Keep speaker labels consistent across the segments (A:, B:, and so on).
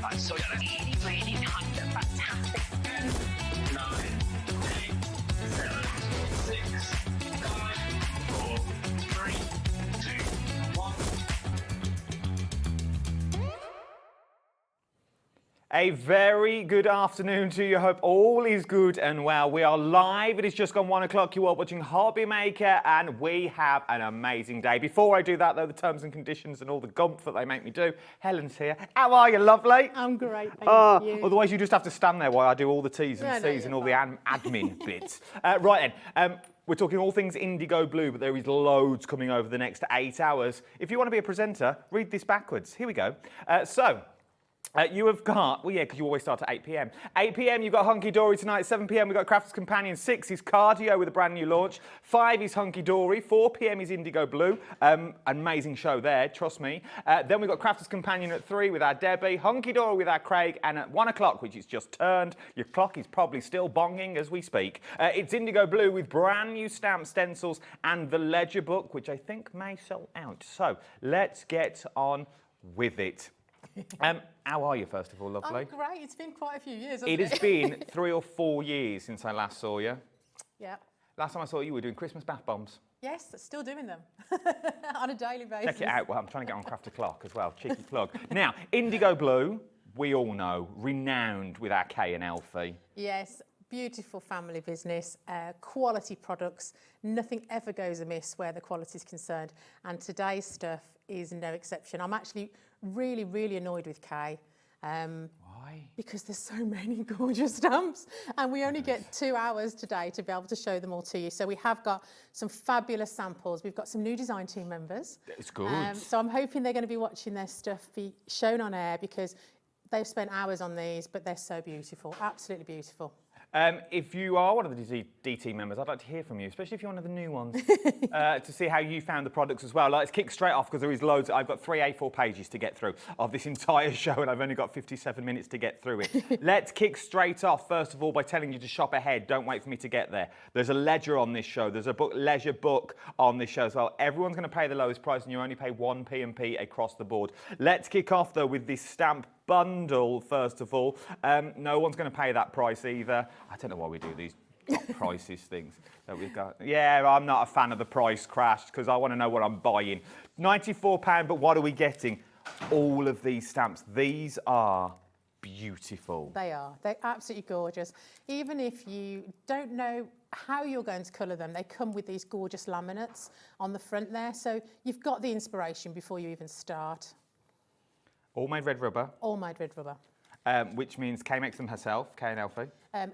A: That's so really, really nice and fantastic. 10, 9, 8, 7, 6, 5, 4, 3, 2, 1.
B: A very good afternoon to you. Hope all is good and well. We are live. It is just gone 1 o'clock. You are watching Hobby Maker and we have an amazing day. Before I do that though, the terms and conditions and all the gump that they make me do. Helen's here. How are you, lovely?
C: I'm great, thank you.
B: Otherwise you just have to stand there while I do all the T's and C's and all the admin bits. Right then. We're talking all things IndigoBlu, but there is loads coming over the next 8 hours. If you want to be a presenter, read this backwards. Here we go. You have got, well, yeah, because you always start at 8 p.m. 8 p.m. you've got Hunkydory tonight. 7 p.m. we've got Crafters Companion. 6 is Cardio with a brand new launch. 5 is Hunkydory. 4 p.m. is IndigoBlu. Amazing show there, trust me. Then we've got Crafters Companion at 3 with our Debby. Hunkydory with our Craig. And at 1 o'clock, which is just turned, your clock is probably still bonging as we speak. It's IndigoBlu with brand new stamp stencils and the ledger book, which I think may sell out. So let's get on with it. How are you, first of all, lovely?
C: I'm great. It's been quite a few years, hasn't
B: It has been 3 or 4 years since I last saw you.
C: Yeah.
B: Last time I saw you, we were doing Christmas bath bombs.
C: Yes, still doing them on a daily basis.
B: Check it out. Well, I'm trying to get on Craft O'Clock as well. Cheeky plug. Now, IndigoBlu, we all know, renowned with our Kay and Elfie.
C: Yes, beautiful family business, quality products. Nothing ever goes amiss where the quality is concerned. And today's stuff is no exception. I'm actually really, really annoyed with Kay.
B: Why?
C: Because there's so many gorgeous stamps and we only get 2 hours today to be able to show them all to you. So we have got some fabulous samples. We've got some new design team members.
B: It's good.
C: So I'm hoping they're going to be watching their stuff be shown on air because they've spent hours on these, but they're so beautiful, absolutely beautiful.
B: If you are one of the DT members, I'd like to hear from you, especially if you're one of the new ones, to see how you found the products as well. Let's kick straight off because there is loads. I've got 3 A4 pages to get through of this entire show and I've only got 57 minutes to get through it. Let's kick straight off, first of all, by telling you to shop ahead. Don't wait for me to get there. There's a ledger on this show. There's a leisure book on this show as well. Everyone's going to pay the lowest price and you only pay 1 P&P across the board. Let's kick off, though, with this stamp bundle, first of all. No one's going to pay that price either. I don't know why we do these prices things that we've got. Yeah, I'm not a fan of the price crash because I want to know what I'm buying. £94, but what are we getting? All of these stamps. These are beautiful.
C: They are. They're absolutely gorgeous. Even if you don't know how you're going to colour them, they come with these gorgeous laminates on the front there. So you've got the inspiration before you even start.
B: All made red rubber.
C: All made red rubber.
B: Which means Kay makes them herself, Kay and Elfie.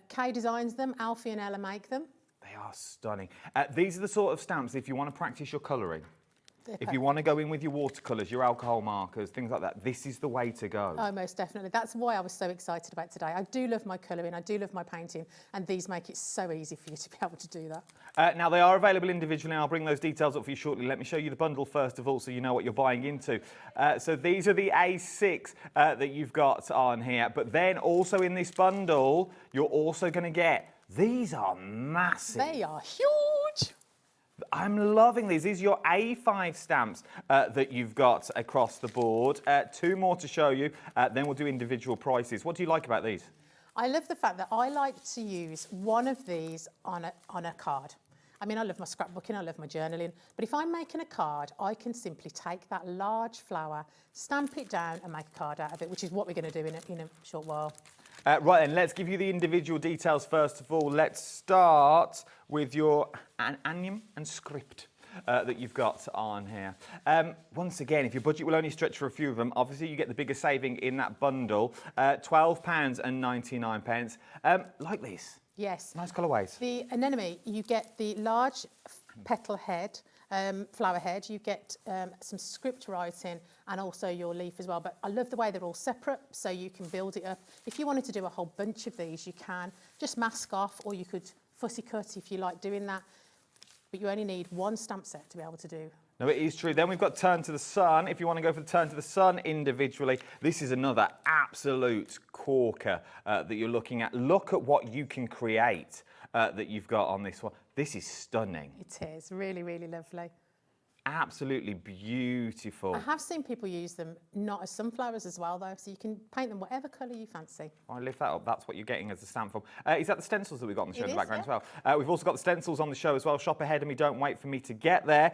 C: Kay designs them, Alfie and Ella make them.
B: They are stunning. These are the sort of stamps, if you want to practice your colouring, if you want to go in with your watercolours, your alcohol markers, things like that, this is the way to go.
C: Oh, most definitely. That's why I was so excited about today. I do love my colouring, I do love my painting, and these make it so easy for you to be able to do that.
B: Now, they are available individually, and I'll bring those details up for you shortly. Let me show you the bundle first of all so you know what you're buying into. So these are the A6 that you've got on here, but then also in this bundle, you're also going to get, these are massive.
C: They are huge.
B: I'm loving these. These are your A5 stamps that you've got across the board. 2 more to show you, then we'll do individual prices. What do you like about these?
C: I love the fact that I like to use one of these on a card. I mean, I love my scrapbooking, I love my journaling, but if I'm making a card, I can simply take that large flower, stamp it down and make a card out of it, which is what we're going to do in a short while.
B: Right then, let's give you the individual details first of all. Let's start with your annuum and script that you've got on here. Once again, if your budget will only stretch for a few of them, obviously you get the bigger saving in that bundle, £12.99. Like this.
C: Yes.
B: Nice colourways.
C: The anemone, you get the large petal head, flower head, you get some script writing and also your leaf as well. But I love the way they're all separate, so you can build it up. If you wanted to do a whole bunch of these, you can just mask off, or you could fussy cut if you like doing that. But you only need 1 stamp set to be able to do.
B: No, it is true. Then we've got Turn to the Sun. If you want to go for the Turn to the Sun individually, this is another absolute corker that you're looking at. Look at what you can create that you've got on this one. This is stunning.
C: It is really, really lovely.
B: Absolutely beautiful.
C: I have seen people use them not as sunflowers as well, though, so you can paint them whatever colour you fancy.
B: I lift that up. That's what you're getting as a stamp form. Is that the stencils that we've got on the show in the background
C: yeah.
B: as well? We've also got the stencils on the show as well. Shop ahead of me. Don't wait for me to get there.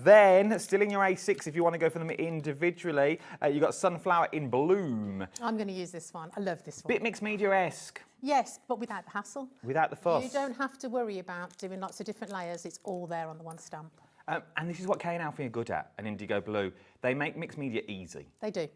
B: Then, still in your A6, if you want to go for them individually, you've got Sunflower in Bloom.
C: I'm going to use this one. I love this one.
B: Bit mixed media-esque.
C: Yes, but without the hassle.
B: Without the fuss.
C: You don't have to worry about doing lots of different layers. It's all there on the one stamp.
B: And this is what Kay and Alfie are good at, and IndigoBlu. They make mixed media easy.
C: They do.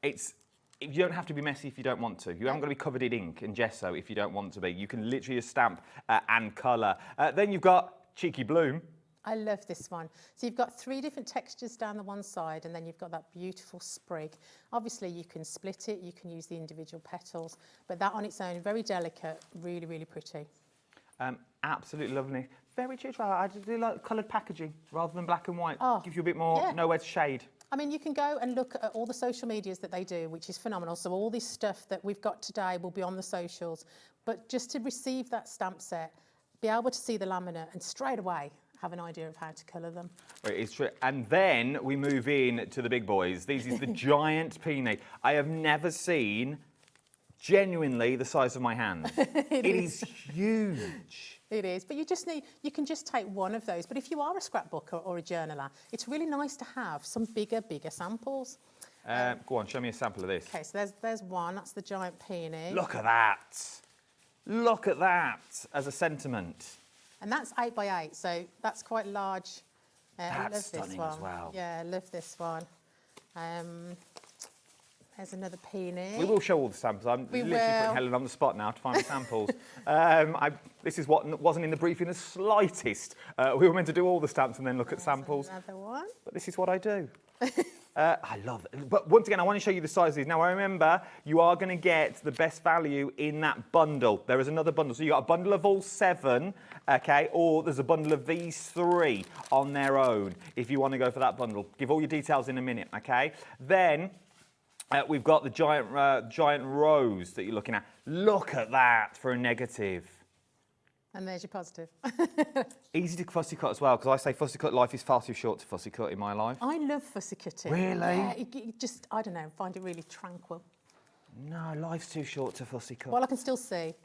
B: You don't have to be messy if you don't want to. You haven't got to be covered in ink and gesso if you don't want to be. You can literally just stamp and colour. Then you've got Cheeky Bloom.
C: I love this one. So you've got 3 different textures down the one side, and then you've got that beautiful sprig. Obviously, you can split it, you can use the individual petals, but that on its own, very delicate, really, really pretty.
B: Absolutely lovely. Very cheap. I do like coloured packaging rather than black and white.
C: Oh,
B: Gives you a bit more,
C: yeah.
B: nowhere to shade.
C: I mean, you can go and look at all the social medias that they do, which is phenomenal. So all this stuff that we've got today will be on the socials. But just to receive that stamp set, be able to see the laminate and straight away have an idea of how to colour them.
B: It's true. And then we move in to the big boys. This is the giant peony. I have never seen genuinely the size of my hand. It is huge.
C: It is, but you can just take one of those. But if you are a scrapbooker or a journaler, it's really nice to have some bigger samples.
B: Go on, show me a sample of this.
C: Okay, so there's one, that's the giant peony.
B: Look at that. Look at that as a sentiment.
C: And that's 8 by 8, so that's quite large. I love
B: That's
C: this
B: stunning
C: one.
B: as well.
C: Yeah, I love this one. There's another peony.
B: We will show all the samples. I'm literally putting Helen on the spot now to find the samples. This is what wasn't in the briefing the slightest. We were meant to do all the stamps and then look at samples.
C: Another one.
B: But this is what I do. I love it. But once again, I want to show you the sizes. Now, I remember you are going to get the best value in that bundle. There is another bundle. So you got a bundle of all 7, okay, or there's a bundle of these 3 on their own if you want to go for that bundle. Give all your details in a minute, okay? Then we've got the giant rose that you're looking at. Look at that for a negative.
C: And there's your positive.
B: Easy to fussy cut as well, because I say fussy cut life is far too short to fussy cut in my life.
C: I love fussy cutting.
B: Really?
C: Yeah, it just, I don't know, find it really tranquil.
B: No, life's too short to fussy cut.
C: Well, I can still see.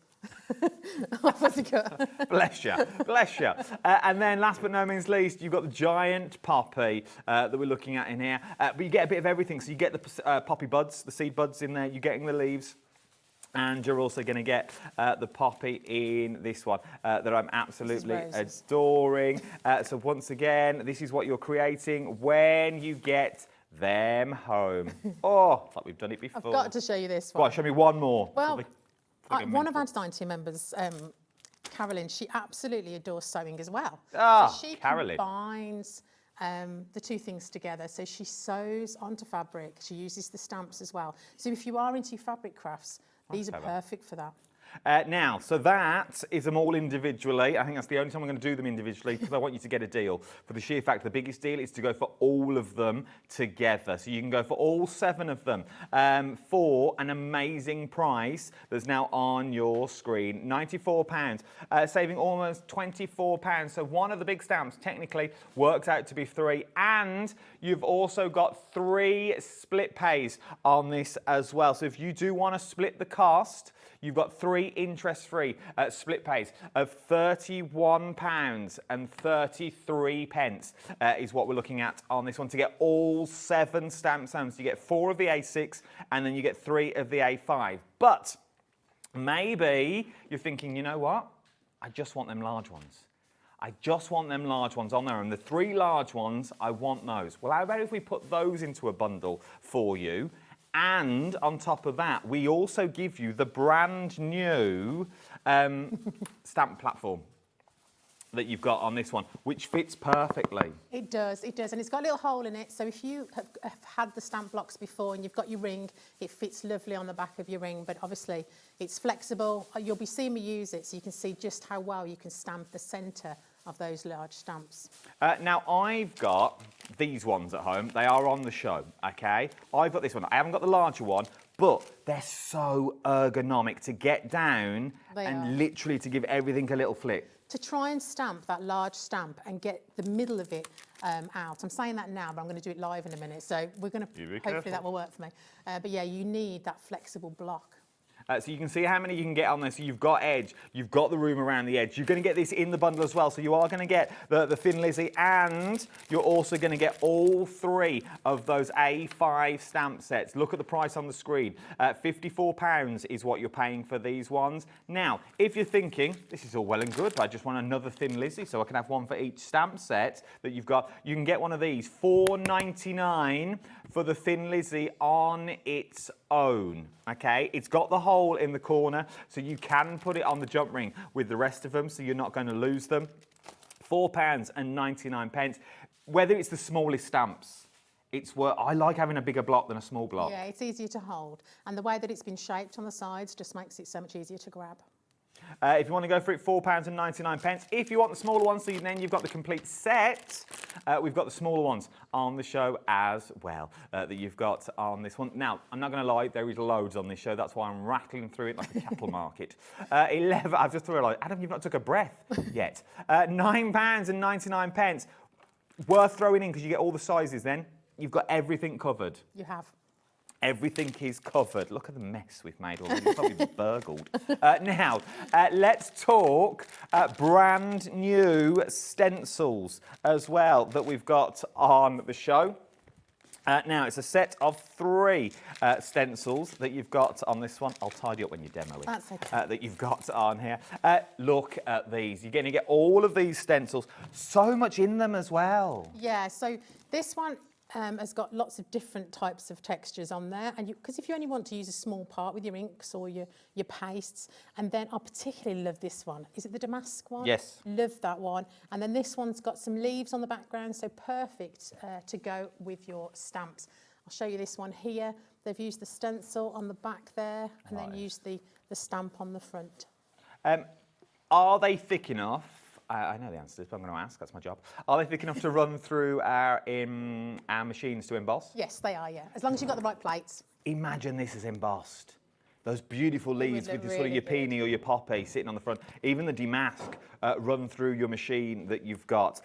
C: Fussy cut.
B: Bless you, bless you. And then last but no means least, you've got the giant poppy that we're looking at in here. But you get a bit of everything. So you get the poppy buds, the seed buds in there, you're getting the leaves. And you're also going to get the poppy in this one that I'm absolutely adoring. So once again, this is what you're creating when you get them home. Oh, like we've done it before.
C: I've got to show you this one.
B: Go on, show me one more.
C: Well, one of our design team members, Carolyn, she absolutely adores sewing as well.
B: Ah,
C: so she
B: Carolyn.
C: combines the 2 things together. So she sews onto fabric. She uses the stamps as well. So if you are into fabric crafts, these are perfect for that.
B: Now, so that is them all individually. I think that's the only time I'm going to do them individually because I want you to get a deal. For the sheer fact, the biggest deal is to go for all of them together. So you can go for all 7 of them for an amazing price that's now on your screen. £94, saving almost £24. So one of the big stamps technically works out to be 3. And you've also got 3 split pays on this as well. So if you do want to split the cost, you've got 3 interest-free split pays of £31.33 is what we're looking at on this one to get all 7 stamps home. So you get 4 of the A6 and then you get 3 of the A5. But maybe you're thinking, you know what? I just want them large ones. I just want them large ones on there. And the 3 large ones, I want those. Well, how about if we put those into a bundle for you? And on top of that, we also give you the brand new stamp platform that you've got on this one, which fits perfectly.
C: It does, and it's got a little hole in it, so if you have had the stamp blocks before and you've got your ring, it fits lovely on the back of your ring, but obviously it's flexible. You'll be seeing me use it so you can see just how well you can stamp the centre of those large stamps.
B: Now, I've got these ones at home. They are on the show, okay? I've got this one. I haven't got the larger one, but they're so ergonomic to get down and literally to give everything a little flick.
C: To try and stamp that large stamp and get the middle of it out. I'm saying that now, but I'm going to do it live in a minute. So we're going to, hopefully that will work for me. But yeah, you need that flexible block.
B: So you can see how many you can get on this. So you've got edge, you've got the room around the edge. You're going to get this in the bundle as well. So you are going to get the Thin Lizzy, and you're also going to get all 3 of those A5 stamp sets. Look at the price on the screen. £54 is what you're paying for these ones. Now, if you're thinking, this is all well and good, but I just want another Thin Lizzy, so I can have one for each stamp set that you've got. You can get one of these, £4.99 for the Thin Lizzy on its own. Okay, it's got the hole in the corner, so you can put it on the jump ring with the rest of them, so you're not going to lose them. £4.99. Whether it's the smallest stamps, it's worth. I like having a bigger block than a small block.
C: Yeah, it's easier to hold, and the way that it's been shaped on the sides just makes it so much easier to grab.
B: If you want to go for it, £4.99. If you want the smaller ones, so then you've got the complete set. We've got the smaller ones on the show as well that you've got on this one. Now, I'm not going to lie, there is loads on this show. That's why I'm rattling through it like a cattle market. 11. I've just realised, Adam, you've not took a breath yet. £9.99. Worth throwing in because you get all the sizes. Then you've got everything covered.
C: You have.
B: Everything is covered. Look at the mess we've made already. It's probably burgled. Now, let's talk brand new stencils as well that we've got on the show. Now, it's a set of 3 stencils that you've got on this one. I'll tidy up when you demo it.
C: That's okay.
B: That you've got on here. Look at these. You're going to get all of these stencils. So much in them as well.
C: Yeah, so this one has got lots of different types of textures on there, and because if you only want to use a small part with your inks or your pastes, and then I particularly love this one. Is it the damask one?
B: Yes.
C: Love that one. And then this one's got some leaves on the background, so perfect to go with your stamps. I'll show you this one here. They've used the stencil on the back there, and then used the stamp on the front.
B: Are they thick enough? I know the answer to this, but I'm going to ask. That's my job. Are they thick enough to run through our machines to emboss?
C: Yes, they are, yeah. As long as you've got the right plates.
B: Imagine this is embossed. Those beautiful leaves with
C: really
B: sort of your
C: good.
B: peony or your poppy sitting on the front. Even the damask run through your machine that you've got.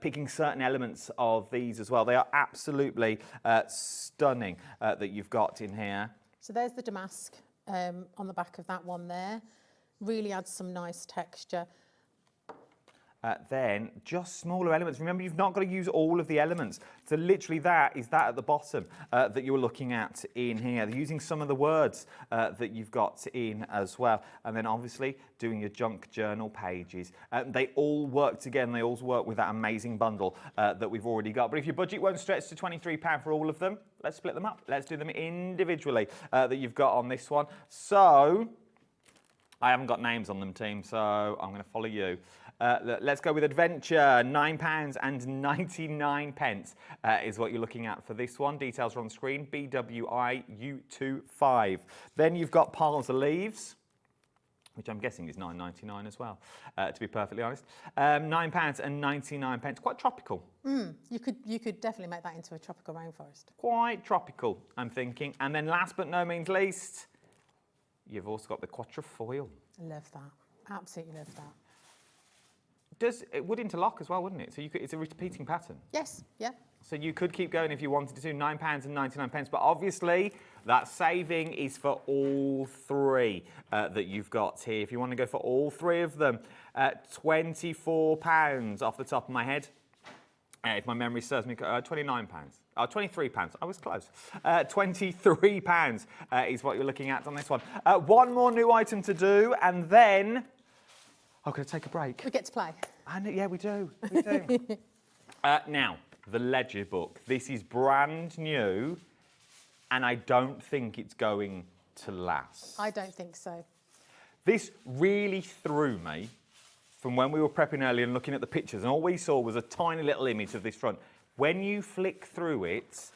B: Picking certain elements of these as well. They are absolutely stunning that you've got in here.
C: So there's the damask on the back of that one there. Really adds some nice texture.
B: Then just smaller elements. Remember, you've not got to use all of the elements. So literally that is that at the bottom that you're looking at in here. They're using some of the words that you've got in as well. And then obviously doing your junk journal pages. They all work together. They all work with that amazing bundle that we've already got. But if your budget won't stretch to £23 for all of them, let's split them up. Let's do them individually that you've got on this one. So I haven't got names on them, team, so I'm going to follow you. Let's go with Adventure, £9.99 is what you're looking at for this one. Details are on screen, BWIU25. Then you've got Piles of Leaves, which I'm guessing is £9.99 as well, to be perfectly honest. £9.99, quite tropical.
C: You could definitely make that into a tropical rainforest.
B: Quite tropical, I'm thinking. And then last but no means least, you've also got the Quatrefoil.
C: I love that, absolutely love that.
B: It would interlock as well, wouldn't it? So it's a repeating pattern.
C: Yes, yeah.
B: So you could keep going if you wanted to, £9.99. But obviously, that saving is for all 3 that you've got here. If you want to go for all 3 of them, £24 off the top of my head. If my memory serves me, £29. Oh, £23. I was close. £23 is what you're looking at on this one. One more new item to do, and then I'm going to take a break.
C: We get to play.
B: Yeah, we do. We do. Now, the ledger book. This is brand new, and I don't think it's going to last.
C: I don't think so.
B: This really threw me from when we were prepping earlier and looking at the pictures, and all we saw was a tiny little image of this front. When you flick through it,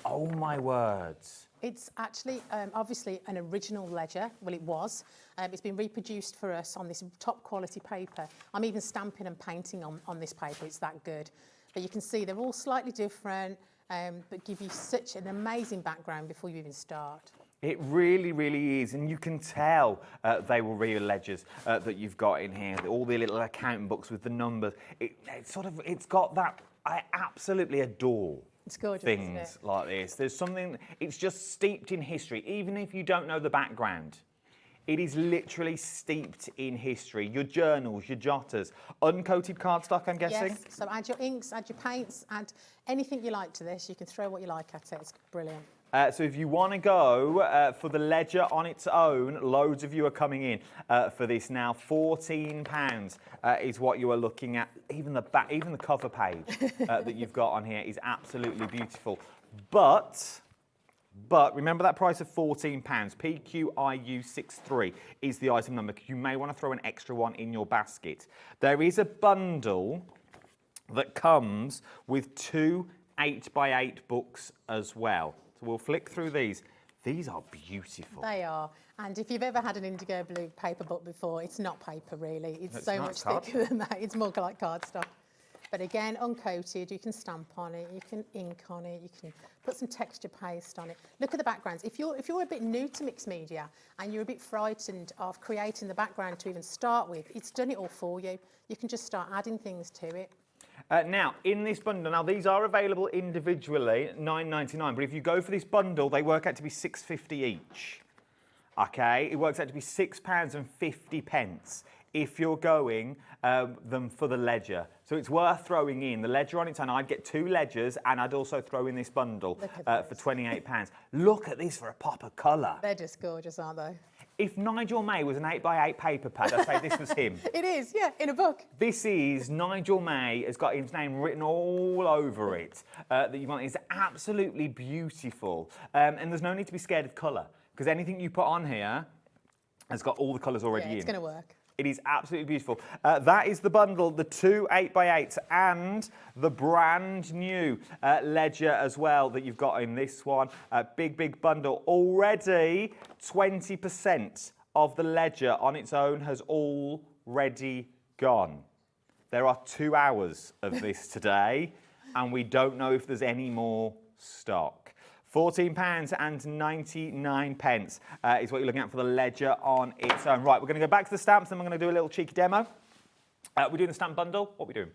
B: oh my words.
C: It's actually obviously an original ledger. Well, it was. It's been reproduced for us on this top quality paper. I'm even stamping and painting on this paper. It's that good. But you can see they're all slightly different, but give you such an amazing background before you even start.
B: It really, really is, and you can tell they were real ledgers that you've got in here. All the little accounting books with the numbers. It's got that I absolutely adore
C: It's gorgeous,
B: things
C: isn't it?
B: like this. There's something, it's just steeped in history, even if you don't know the background. It is literally steeped in history. Your journals, your jotters, uncoated cardstock, I'm guessing?
C: Yes, so add your inks, add your paints, add anything you like to this. You can throw what you like at it. It's brilliant.
B: So if you want to go for the ledger on its own, loads of you are coming in for this now. £14 is what you are looking at. Even the back, even the cover page that you've got on here is absolutely beautiful. But remember that price of £14, PQIU63 is the item number. You may want to throw an extra one in your basket. There is a bundle that comes with 2 8x8 books as well. So we'll flick through these. These are beautiful.
C: They are. And if you've ever had an IndigoBlu paper book before, it's not paper really. It's so much thicker than that. It's more like cardstock. But again, uncoated, you can stamp on it, you can ink on it, you can put some texture paste on it. Look at the backgrounds. If you're a bit new to mixed media and you're a bit frightened of creating the background to even start with, it's done it all for you. You can just start adding things to it.
B: Now, in this bundle, now these are available individually, £9.99, but if you go for this bundle, they work out to be £6.50 each. Okay, it works out to be £6.50 if you're going them for the ledger. So it's worth throwing in. The ledger on its own, I'd get 2 ledgers and I'd also throw in this bundle for £28. Look at this for a pop of colour.
C: They're just gorgeous, aren't they?
B: If Nigel May was an 8x8 paper pad, I'd say this was him.
C: It is, yeah, in a book.
B: This is Nigel May, has got his name written all over it. That you want. It's absolutely beautiful. And there's no need to be scared of colour, because anything you put on here has got all the colours already in.
C: It's going to work.
B: It is absolutely beautiful. That is the bundle, the 2 8x8s and the brand new ledger as well that you've got in this one. Big bundle. Already 20% of the ledger on its own has already gone. There are 2 hours of this today and we don't know if there's any more stock. £14.99 is what you're looking at for the ledger on its own. Right, we're going to go back to the stamps, then we're going to do a little cheeky demo. We're doing the stamp bundle. What are we doing?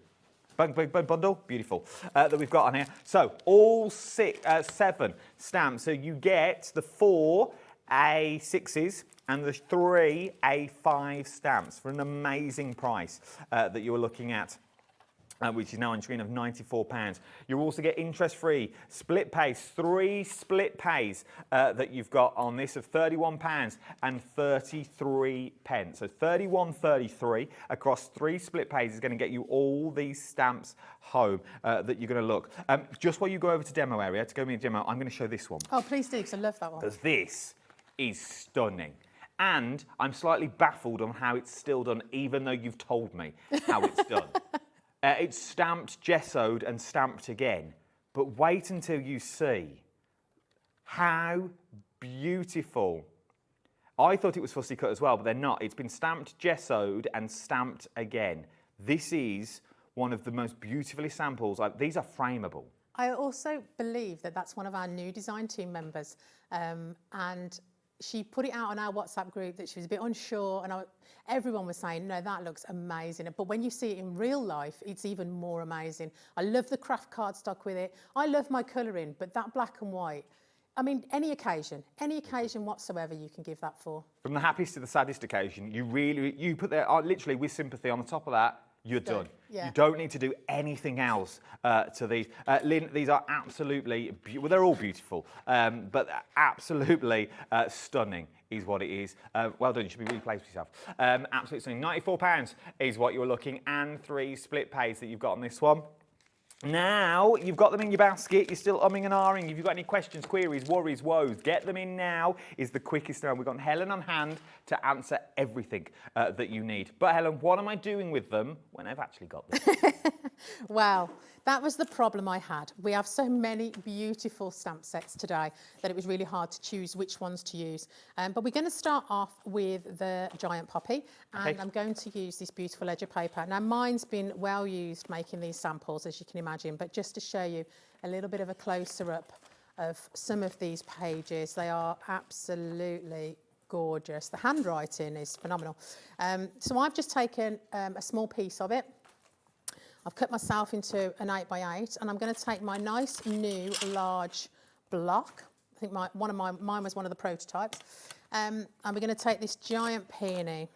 B: Bundle, beautiful, that we've got on here. So all 7 stamps. So you get the 4 A6s and the 3 A5 stamps for an amazing price that you are looking at. Which is now on screen of £94. You also get interest-free split pays, 3 split pays that you've got on this of £31 and 33 pence. So £31.33 across 3 split pays is going to get you all these stamps home that you're going to look. Just while you go over to demo area, to go to demo, I'm going to show this one.
C: Oh, please do, because I love that one.
B: Because this is stunning. And I'm slightly baffled on how it's still done, even though you've told me how it's done. It's stamped, gessoed and stamped again. But wait until you see how beautiful. I thought it was fussy cut as well, but they're not. It's been stamped, gessoed and stamped again. This is one of the most beautifully samples. These are frameable.
C: I also believe that that's one of our new design team members. And she put it out on our WhatsApp group that she was a bit unsure, and everyone was saying, no, that looks amazing. But when you see it in real life, it's even more amazing. I love the craft cardstock with it. I love my colouring, but that black and white, I mean, any occasion whatsoever you can give that for. From
B: the happiest to the saddest occasion, you put there, literally with sympathy on the top of that, you're done.
C: Yeah.
B: You don't need to do anything else to these. Lynn, these are absolutely, well, they're all beautiful, but absolutely stunning is what it is. Well done, you should be really pleased with yourself. Absolutely stunning. £94 is what you're looking, and 3 split pays that you've got on this one. Now, you've got them in your basket, you're still umming and ahhing. If you've got any questions, queries, worries, woes, get them in now is the quickest round. We've got Helen on hand to answer everything that you need. But Helen, what am I doing with them when I've actually got them?
C: Well, that was the problem I had. We have so many beautiful stamp sets today that it was really hard to choose which ones to use. But we're going to start off with the giant poppy, and I'm going to use this beautiful ledger paper. Now, mine's been well used making these samples, as you can imagine, but just to show you a little bit of a closer up of some of these pages, they are absolutely gorgeous. The handwriting is phenomenal. So I've just taken a small piece of it. I've cut myself into an 8x8 and I'm going to take my nice new large block. I think mine was one of the prototypes. And we're going to take this giant peony.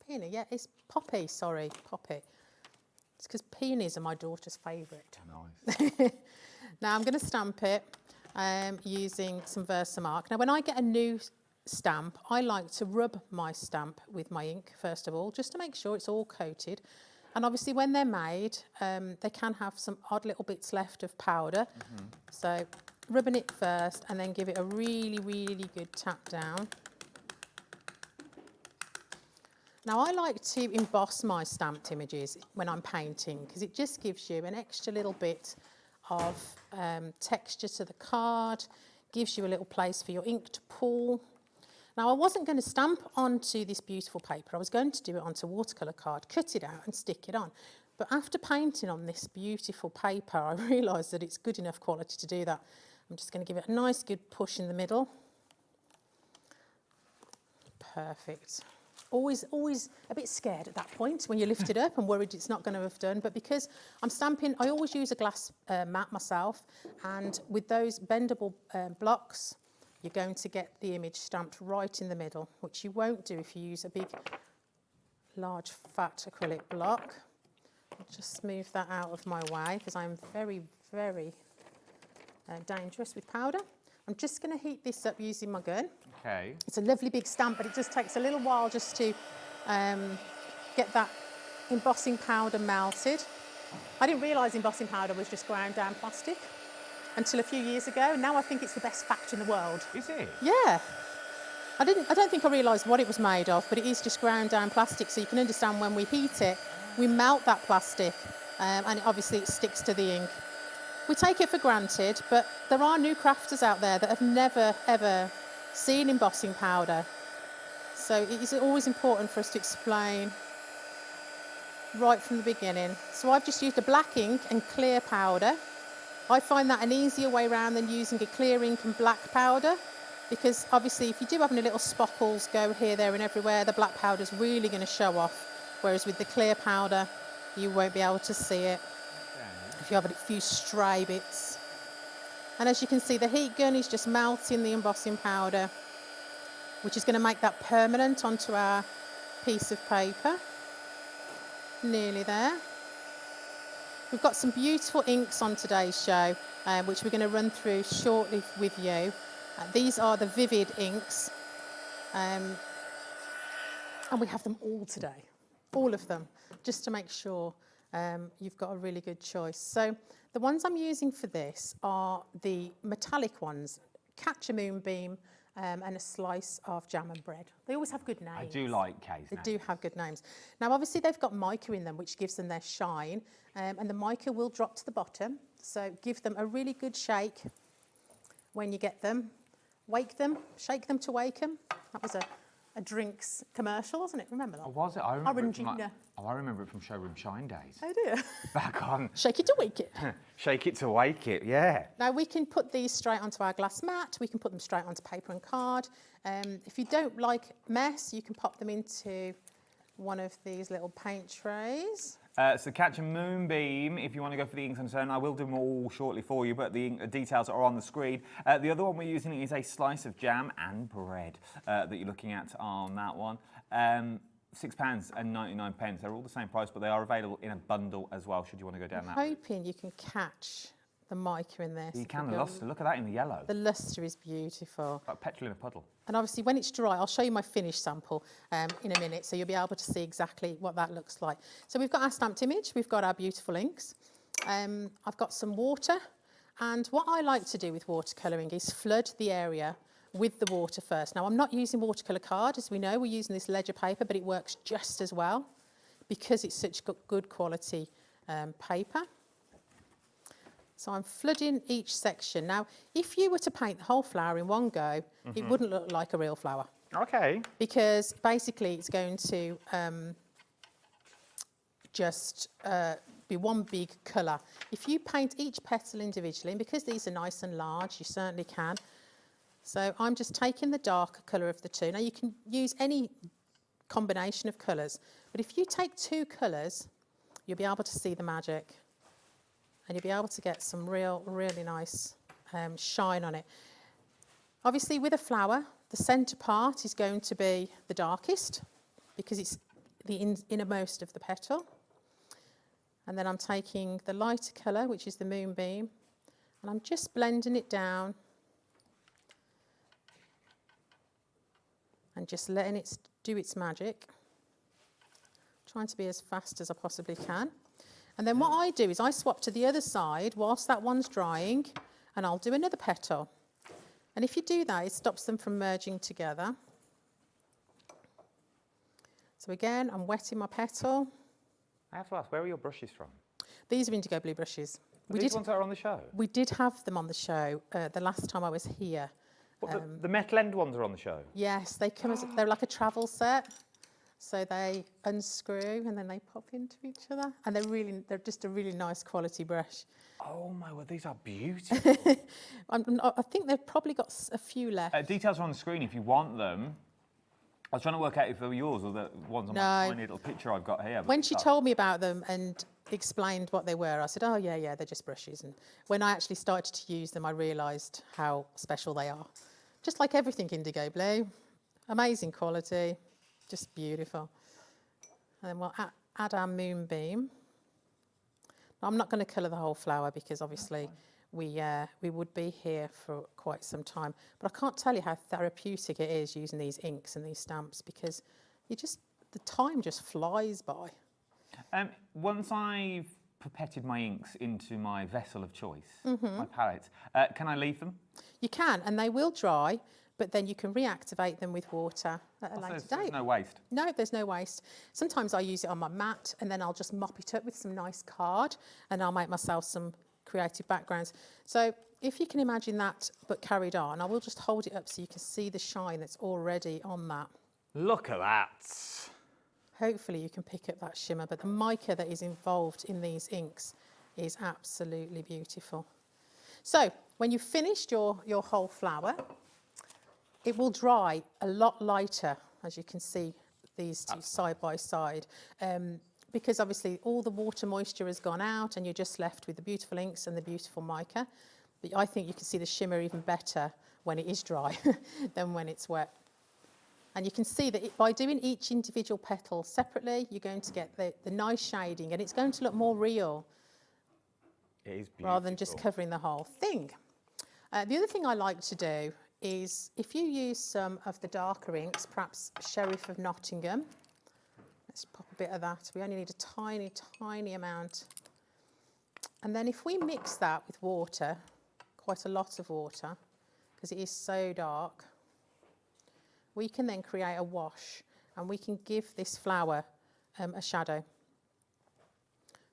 C: Peony, yeah, it's poppy, sorry, poppy. It's because peonies are my daughter's favourite.
B: Nice.
C: Now I'm going to stamp it using some Versamark. Now when I get a new stamp, I like to rub my stamp with my ink first of all, just to make sure it's all coated. And obviously when they're made, they can have some odd little bits left of powder. So rubbing it first and then give it a really, really good tap down. Now I like to emboss my stamped images when I'm painting because it just gives you an extra little bit of texture to the card, gives you a little place for your ink to pool. Now I wasn't going to stamp onto this beautiful paper, I was going to do it onto watercolour card, cut it out and stick it on. But after painting on this beautiful paper, I realised that it's good enough quality to do that. I'm just going to give it a nice good push in the middle. Perfect. Always a bit scared at that point when you lift it up and worried it's not going to have done. But because I'm stamping, I always use a glass mat myself. And with those bendable blocks, you're going to get the image stamped right in the middle, which you won't do if you use a big, large, fat acrylic block. I'll just move that out of my way because I'm very, very dangerous with powder. I'm just going to heat this up using my gun.
B: Okay.
C: It's a lovely big stamp, but it just takes a little while just to get that embossing powder melted. I didn't realise embossing powder was just ground down plastic until a few years ago. Now I think it's the best fact in the world.
B: Is it?
C: Yeah. I don't think I realised what it was made of, but it is just ground down plastic, so you can understand when we heat it, we melt that plastic, and obviously it sticks to the ink. We take it for granted, but there are new crafters out there that have never, ever seen embossing powder. So it is always important for us to explain right from the beginning. So I've just used a black ink and clear powder. I find that an easier way around than using a clear ink and black powder, because obviously if you do have any little spockles go here, there and everywhere, the black powder is really going to show off, whereas with the clear powder you won't be able to see it if you have a few stray bits. And as you can see, the heat gun is just melting the embossing powder, which is going to make that permanent onto our piece of paper. Nearly there. We've got some beautiful inks on today's show, which we're going to run through shortly with you. These are the Vivid inks, and we have them all today, all of them, just to make sure you've got a really good choice. So the ones I'm using for this are the metallic ones, Catch a Moonbeam and a Slice of Jam and Bread. They always have good names.
B: I do like Kay's
C: They
B: names.
C: do have good names. Now obviously they've got mica in them, which gives them their shine, and the mica will drop to the bottom, so give them a really good shake when you get them. Wake them, shake them to wake them. That was a drinks commercial, wasn't it? Remember that?
B: Oh, was it? I remember it from,
C: Orangina.
B: I remember it from Showroom Shine days.
C: Oh dear.
B: Back on.
C: Shake it to wake it.
B: Shake it to wake it, yeah.
C: Now we can put these straight onto our glass mat. We can put them straight onto paper and card. If you don't like mess, you can pop them into one of these little paint trays.
B: So Catch a Moonbeam, if you want to go for the inks and so on, I will do them all shortly for you, but the details are on the screen. The other one we're using is a Slice of Jam and Bread that you're looking at on that one. £6.99. They're all the same price, but they are available in a bundle as well, should you want to go down that route.
C: Hoping you can catch the mica in this.
B: You can, the lustre. Look at that in the yellow.
C: The lustre is beautiful.
B: Like petrol in a puddle.
C: And obviously when it's dry, I'll show you my finished sample in a minute, so you'll be able to see exactly what that looks like. So we've got our stamped image, we've got our beautiful inks. I've got some water, and what I like to do with watercolouring is flood the area with the water first. Now I'm not using watercolour card, as we know, we're using this ledger paper, but it works just as well because it's such good quality paper. So I'm flooding each section. Now, if you were to paint the whole flower in one go, it wouldn't look like a real flower.
B: Okay.
C: Because basically it's going to just be one big colour. If you paint each petal individually, and because these are nice and large, you certainly can. So I'm just taking the darker colour of the two. Now you can use any combination of colours, but if you take two colours you'll be able to see the magic. And you'll be able to get some really nice shine on it. Obviously, with a flower, the centre part is going to be the darkest because it's the innermost of the petal. And then I'm taking the lighter colour, which is the moonbeam, and I'm just blending it down and just letting it do its magic. Trying to be as fast as I possibly can. And then what I do is I swap to the other side whilst that one's drying, and I'll do another petal. And if you do that, it stops them from merging together. So again, I'm wetting my petal.
B: I have to ask, where are your brushes from?
C: These are IndigoBlu brushes.
B: These ones that are on the show?
C: We did have them on the show the last time I was here.
B: What, the metal end ones are on the show?
C: Yes, they come as, they're like a travel set. So they unscrew and then they pop into each other. And they're just a really nice quality brush.
B: Oh my word, these are beautiful.
C: I think they've probably got a few left.
B: Details are on the screen if you want them. I was trying to work out if they were yours or the ones on my tiny little picture I've got here.
C: When she told me about them and explained what they were, I said, oh yeah, they're just brushes. And when I actually started to use them, I realised how special they are. Just like everything IndigoBlu, amazing quality. Just beautiful. And then we'll add our moonbeam. Now, I'm not going to colour the whole flower because obviously we would be here for quite some time. But I can't tell you how therapeutic it is using these inks and these stamps because the time just flies by.
B: Once I've pipetted my inks into my vessel of choice, my palette, can I leave them?
C: You can, and they will dry. But then you can reactivate them with water at a later date.
B: There's no waste?
C: No, there's no waste. Sometimes I use it on my mat and then I'll just mop it up with some nice card and I'll make myself some creative backgrounds. So if you can imagine that but carried on, I will just hold it up so you can see the shine that's already on that.
B: Look at that.
C: Hopefully you can pick up that shimmer, but the mica that is involved in these inks is absolutely beautiful. So when you've finished your whole flower, it will dry a lot lighter, as you can see these two side by side, because obviously all the water moisture has gone out and you're just left with the beautiful inks and the beautiful mica. But I think you can see the shimmer even better when it is dry than when it's wet. And you can see that by doing each individual petal separately, you're going to get the nice shading and it's going to look more real.
B: It is beautiful.
C: Rather than just covering the whole thing. The other thing I like to do is if you use some of the darker inks, perhaps Sheriff of Nottingham, let's pop a bit of that. We only need a tiny, tiny amount. And then if we mix that with water, quite a lot of water, because it is so dark, we can then create a wash and we can give this flower a shadow.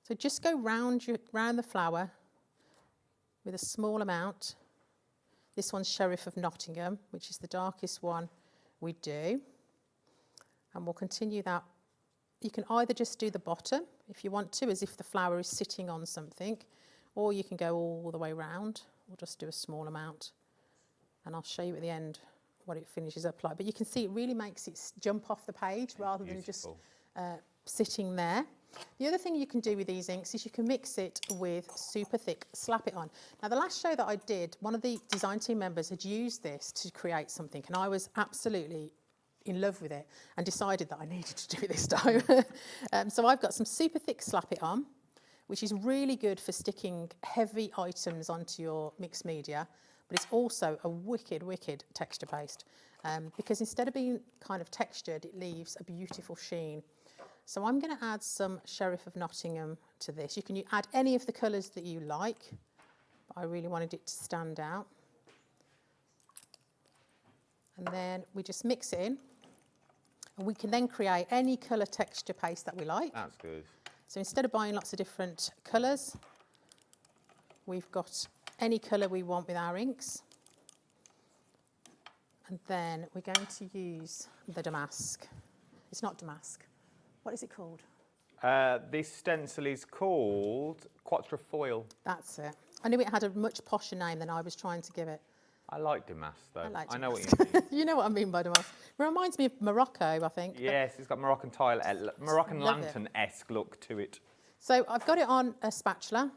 C: So just go round the flower with a small amount. This one's Sheriff of Nottingham, which is the darkest one we do. And we'll continue that. You can either just do the bottom, if you want to, as if the flower is sitting on something, or you can go all the way round. We'll just do a small amount. And I'll show you at the end what it finishes up like. But you can see it really makes it jump off the page rather than just sitting there. The other thing you can do with these inks is you can mix it with super thick Slap It On. Now, the last show that I did, one of the design team members had used this to create something, and I was absolutely in love with it and decided that I needed to do it this time. So I've got some super thick Slap It On, which is really good for sticking heavy items onto your mixed media, but it's also a wicked, wicked texture paste because instead of being kind of textured, it leaves a beautiful sheen. So I'm going to add some Sheriff of Nottingham to this. You can add any of the colours that you like, but I really wanted it to stand out. And then we just mix it in. And we can then create any colour texture paste that we like.
B: That's good.
C: So instead of buying lots of different colours, we've got any colour we want with our inks. And then we're going to use the damask. It's not damask. What is it called?
B: This stencil is called Quatrefoil.
C: That's it. I knew it had a much posher name than I was trying to give it.
B: I like damask though.
C: I
B: know what
C: damask.
B: you mean.
C: You know what I mean by damask. It reminds me of Morocco, I think.
B: Yes, it's got Moroccan tile, Moroccan
C: Love it.
B: lantern-esque look to it.
C: So I've got it on a spatula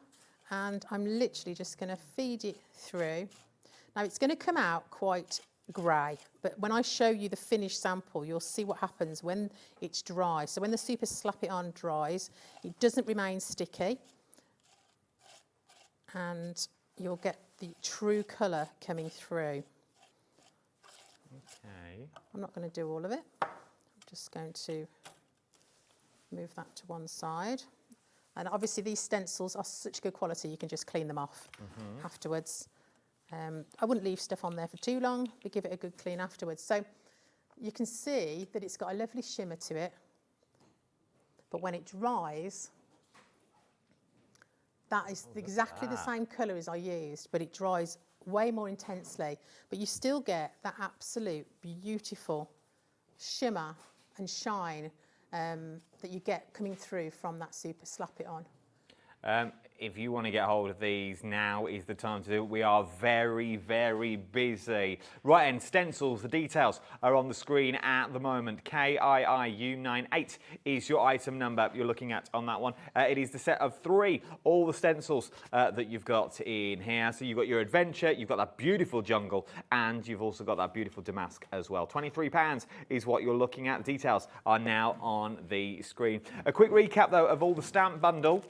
C: and I'm literally just going to feed it through. Now it's going to come out quite grey, but when I show you the finished sample, you'll see what happens when it's dry. So when the super slap it on dries, it doesn't remain sticky and you'll get the true colour coming through.
B: Okay.
C: I'm not going to do all of it. I'm just going to move that to one side. And obviously these stencils are such good quality, you can just clean them off afterwards. I wouldn't leave stuff on there for too long, but give it a good clean afterwards. So you can see that it's got a lovely shimmer to it, but when it dries, that is exactly the same colour as I used, but it dries way more intensely. But you still get that absolute beautiful shimmer and shine that you get coming through from that super slap it on.
B: If you want to get hold of these, now is the time to do it. We are very, very busy. Right, and stencils, the details are on the screen at the moment. KIIU98 is your item number you're looking at on that one. It is the set of 3, all the stencils that you've got in here. So you've got your adventure, you've got that beautiful jungle, and you've also got that beautiful damask as well. £23 is what you're looking at. Details are now on the screen. A quick recap, though, of all the stamp bundle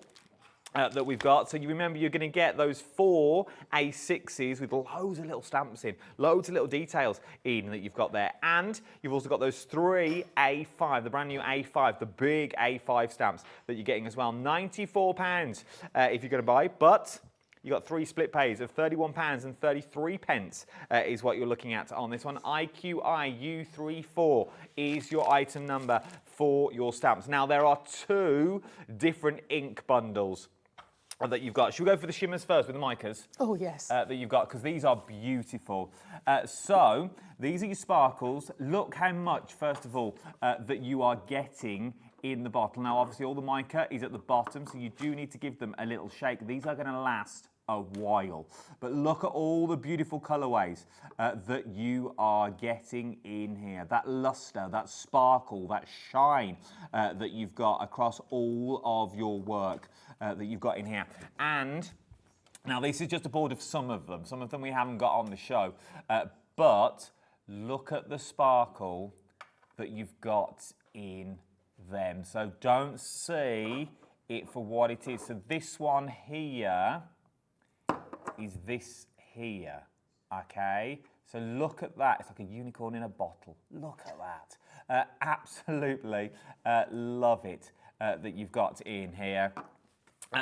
B: that we've got. So you remember you're going to get those 4 A6s with loads of little stamps in, loads of little details in that you've got there. And you've also got those 3 A5, the brand new A5, the big A5 stamps that you're getting as well. £94 if you're going to buy, but you've got 3 split pays of £31.33 is what you're looking at on this one. IQIU34 is your item number for your stamps. Now, there are 2 different ink bundles that you've got. Should we go for the shimmers first with the micas?
C: Oh, yes.
B: That you've got, because these are beautiful. So, these are your sparkles. Look how much, first of all, that you are getting in the bottle. Now, obviously, all the mica is at the bottom, so you do need to give them a little shake. These are going to last a while. But look at all the beautiful colourways that you are getting in here. That lustre, that sparkle, that shine that you've got across all of your work that you've got in here. And now this is just a board of some of them. Some of them we haven't got on the show. But look at the sparkle that you've got in them. So don't see it for what it is. So this one here is this here, okay? So look at that. It's like a unicorn in a bottle. Look at that. Absolutely love it that you've got in here.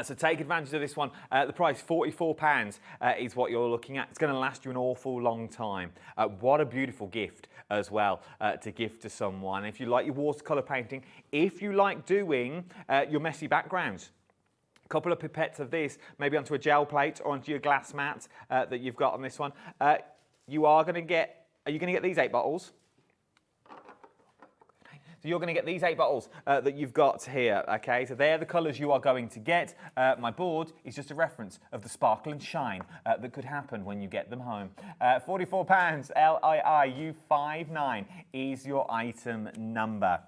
B: So take advantage of this one. The price, £44, is what you're looking at. It's going to last you an awful long time. What a beautiful gift as well to gift to someone. If you like your watercolour painting, if you like doing your messy backgrounds, a couple of pipettes of this, maybe onto a gel plate or onto your glass mat that you've got on this one. You are going to get, are you going to get these 8 bottles? So you're going to get these 8 bottles that you've got here, okay? So they're the colours you are going to get. My board is just a reference of the sparkle and shine that could happen when you get them home. £44, LIIU59 is your item number.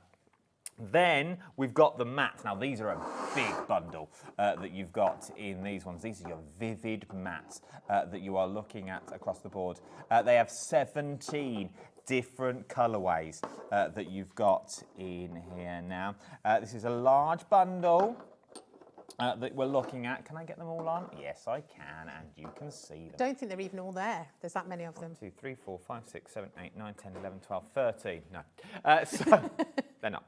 B: Then we've got the matte. Now these are a big bundle that you've got in these ones. These are your vivid mattes that you are looking at across the board. They have 17 different colourways that you've got in here now. This is a large bundle that we're looking at. Can I get them all on? Yes, I can, and you can see them.
C: I don't think they're even all there. There's that many of them.
B: 1, 2, 3, 4, 5, 6, 7, 8, 9, 10, 11, 12, 13. No. So they're not.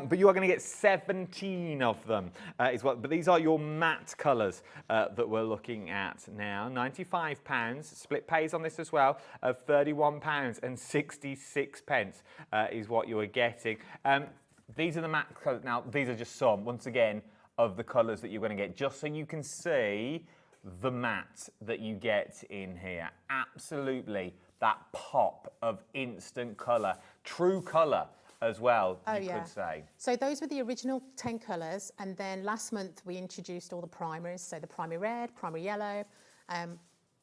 B: But you are going to get 17 of them. But these are your matte colours that we're looking at now. £95. Split pays on this as well of £31.66 is what you are getting. These are the matte colours. Now, these are just some, once again, of the colours that you're going to get, just so you can see the matte that you get in here. Absolutely, that pop of instant colour, true colour as well, you could say.
C: So those were the original 10 colours, and then last month we introduced all the primers, so the primary red, primary yellow,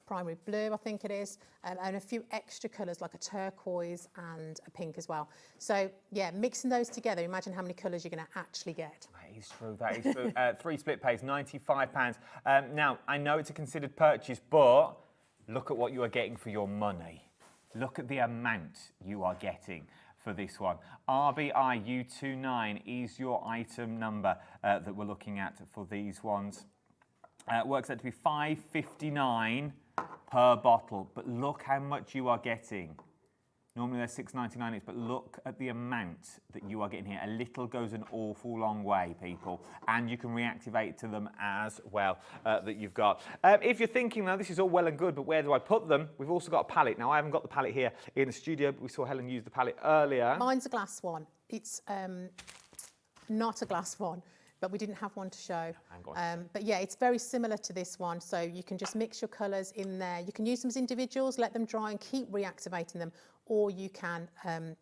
C: primary blue, I think it is, and a few extra colours like a turquoise and a pink as well. So yeah, mixing those together, imagine how many colours you're going to actually get.
B: That is true, that is true. 3 split pays, £95. Now, I know it's a considered purchase, but look at what you are getting for your money. Look at the amount you are getting for this one. RBIU29 is your item number that we're looking at for these ones. Works out to be $5.59 per bottle, but look how much you are getting. Normally they're $6.99 each, but look at the amount that you are getting here. A little goes an awful long way, people, and you can reactivate to them as well that you've got. If you're thinking, now this is all well and good, but where do I put them? We've also got a palette. Now, I haven't got the palette here in the studio, but we saw Helen use the palette earlier.
C: Mine's a glass one. It's not a glass one, but we didn't have one to show. But yeah, it's very similar to this one. So you can just mix your colours in there. You can use them as individuals, let them dry and keep reactivating them, or you can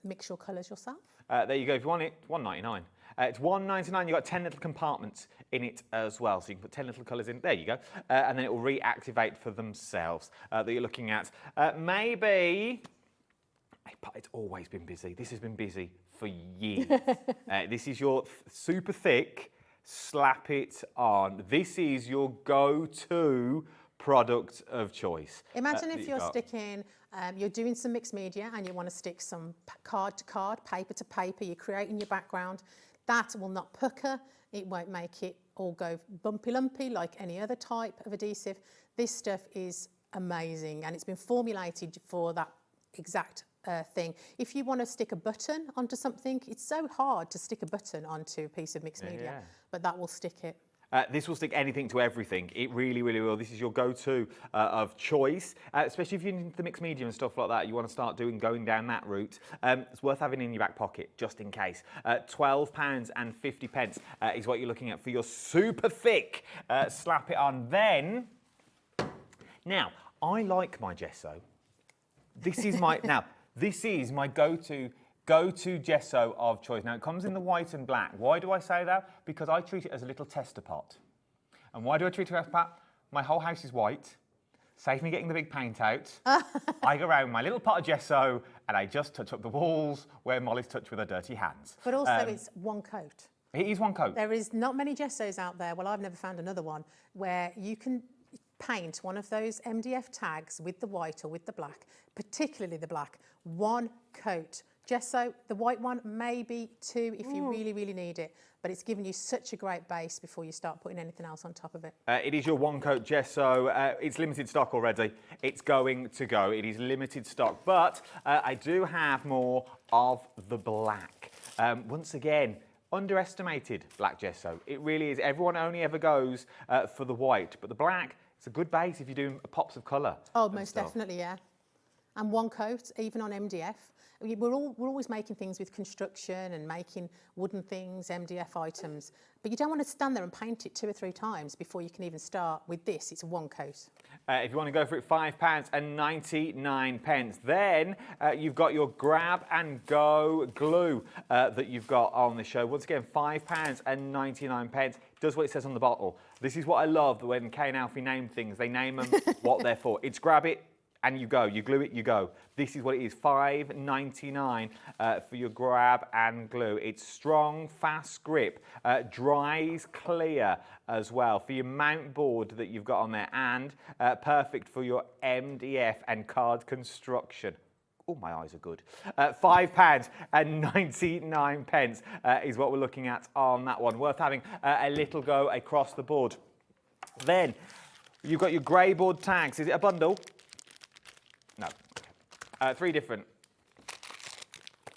C: mix your colours yourself.
B: There you go. If you want it, it's $1.99. It's $1.99. You've got 10 little compartments in it as well. So you can put 10 little colours in. There you go. And then it will reactivate for themselves that you're looking at. Maybe... It's always been busy. This has been busy for years. This is your super thick, slap it on. This is your go-to product of choice.
C: Imagine if you're sticking, you're doing some mixed media and you want to stick some card to card, paper to paper, you're creating your background. That will not pucker, it won't make it all go bumpy lumpy like any other type of adhesive. This stuff is amazing and it's been formulated for that exact thing. If you want to stick a button onto something, it's so hard to stick a button onto a piece of mixed media, but that will stick it.
B: This will stick anything to everything. It really, really will. This is your go-to of choice, especially if you're into the mixed media and stuff like that. You want to start going down that route. It's worth having in your back pocket, just in case. £12.50 is what you're looking at for your super thick slap it on. Then, now, I like my gesso. This is my, this is my go-to gesso of choice. Now, it comes in the white and black. Why do I say that? Because I treat it as a little tester pot. And why do I treat it as a pot? My whole house is white. Save me getting the big paint out. I go around with my little pot of gesso and I just touch up the walls where Molly's touched with her dirty hands.
C: But also it's one coat.
B: It is one coat.
C: There is not many gessos out there, well, I've never found another one, where you can paint one of those MDF tags with the white or with the black, particularly the black, one coat. Gesso, the white one, maybe two if you really, really need it, but it's given you such a great base before you start putting anything else on top of it. It
B: is your one coat gesso. It's limited stock already. It's going to go. It is limited stock, but I do have more of the black. Once again, underestimated black gesso. It really is. Everyone only ever goes for the white, but the black, it's a good base if you're doing pops of colour.
C: Oh, most definitely, yeah. And one coat, even on MDF. We're always making things with construction and making wooden things, MDF items, but you don't want to stand there and paint it 2 or 3 times before you can even start. With this, it's one coat.
B: If you want to go for it, £5.99. Then you've got your grab and go glue that you've got on the show. Once again, £5.99. Does what it says on the bottle. This is what I love when Kay and Alfie name things. They name them what they're for. It's grab it, and you go, you glue it, you go. This is what it is, $5.99 for your grab and glue. It's strong, fast grip, dries clear as well for your mount board that you've got on there, and perfect for your MDF and card construction. Oh, my eyes are good. £5.99 is what we're looking at on that one. Worth having a little go across the board. Then you've got your grey board tags. Is it a bundle? No. 3 different.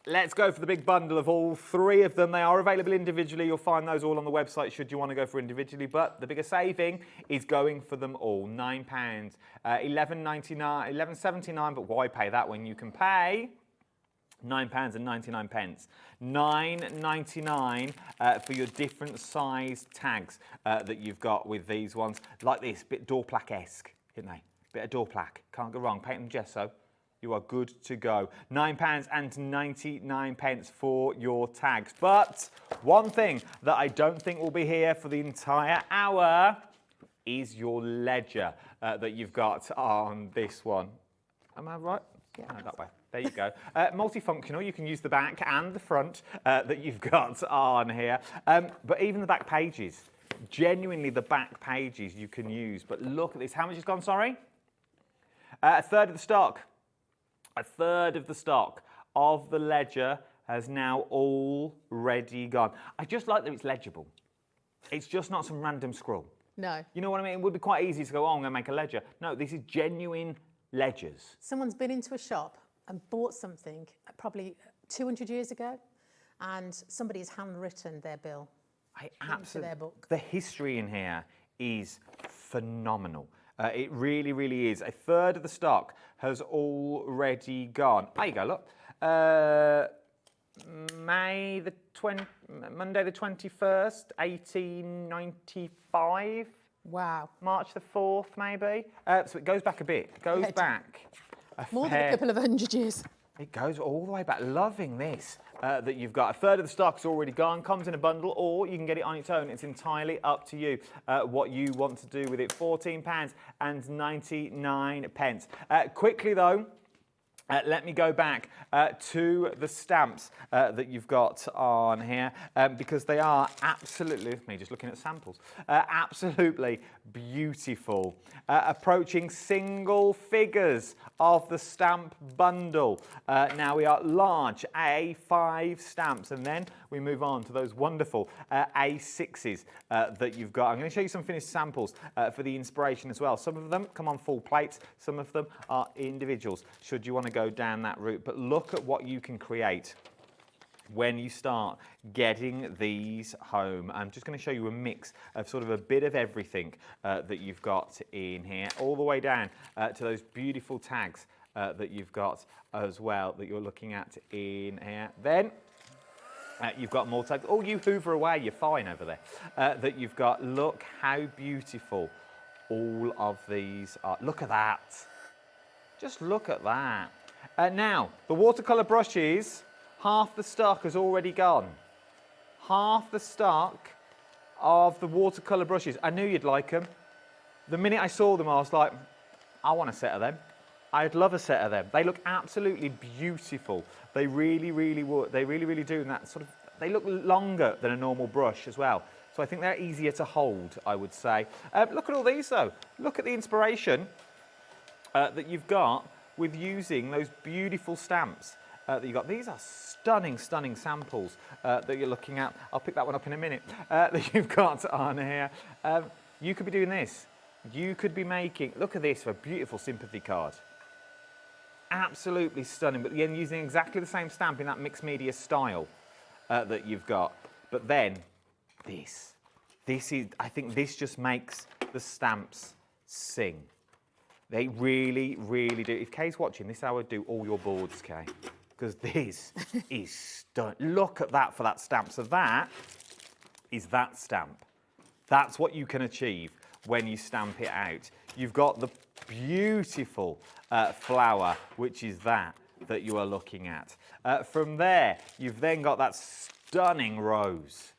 B: Let's go for the big bundle of all 3 of them. They are available individually. You'll find those all on the website should you want to go for individually. But the bigger saving is going for them all. £9. £11.99, £11.79. But why pay that when you can pay £9.99. £9.99 for your different size tags that you've got with these ones. Like this, bit door plaque-esque, isn't they? Bit of door plaque, can't go wrong. Paint them gesso, you are good to go. £9.99 for your tags. But one thing that I don't think will be here for the entire hour is your ledger that you've got on this one. Am I right?
C: Yeah.
B: No, that way. There you go. Multifunctional, you can use the back and the front that you've got on here. But even the back pages, genuinely the back pages you can use. But look at this. How much has gone, sorry? A third of the stock. A third of the stock of the ledger has now already gone. I just like that it's legible. It's just not some random scroll.
C: No.
B: You know what I mean? It would be quite easy to go, oh, I'm going to make a ledger. No, this is genuine ledgers.
C: Someone's been into a shop and bought something probably 200 years ago, and somebody has handwritten their bill into their book.
B: The history in here is phenomenal. It really, really is. A third of the stock has already gone. There you go, look. Monday the 21st, 1895.
C: Wow.
B: March the 4th, maybe. So it goes back a bit. It goes back
C: more than a couple of 100 years.
B: It goes all the way back. Loving this that you've got. A third of the stock's already gone. Comes in a bundle, or you can get it on its own. It's entirely up to you what you want to do with it. £14.99. Quickly though. Let me go back to the stamps that you've got on here because they are absolutely, me just looking at samples, absolutely beautiful. Approaching single figures of the stamp bundle. Now we are large A5 stamps, and then we move on to those wonderful A6s that you've got. I'm going to show you some finished samples for the inspiration as well. Some of them come on full plates, some of them are individuals, should you want to go down that route. But look at what you can create when you start getting these home. I'm just going to show you a mix of sort of a bit of everything that you've got in here, all the way down to those beautiful tags that you've got as well that you're looking at in here. Then you've got more tags. Oh, you hoover away, you're fine over there. That you've got. Look how beautiful all of these are. Look at that. Just look at that. Now, the watercolour brushes, half the stock has already gone. Half the stock of the watercolour brushes. I knew you'd like them. The minute I saw them, I was like, I want a set of them. I'd love a set of them. They look absolutely beautiful. They really, really would. They really, really do. And that sort of, they look longer than a normal brush as well. So I think they're easier to hold, I would say. Look at all these though. Look at the inspiration that you've got with using those beautiful stamps that you've got. These are stunning, stunning samples that you're looking at. I'll pick that one up in a minute that you've got on here. You could be doing this. You could be making, look at this, for a beautiful sympathy card. Absolutely stunning, but again, using exactly the same stamp in that mixed media style that you've got. But then this is, I think this just makes the stamps sing. They really, really do. If Kay's watching, this is how I would do all your boards, Kay. Because this is stunning. Look at that for that stamp. So that is that stamp. That's what you can achieve when you stamp it out. You've got the beautiful flower, which is that you are looking at. From there, you've then got that stunning rose.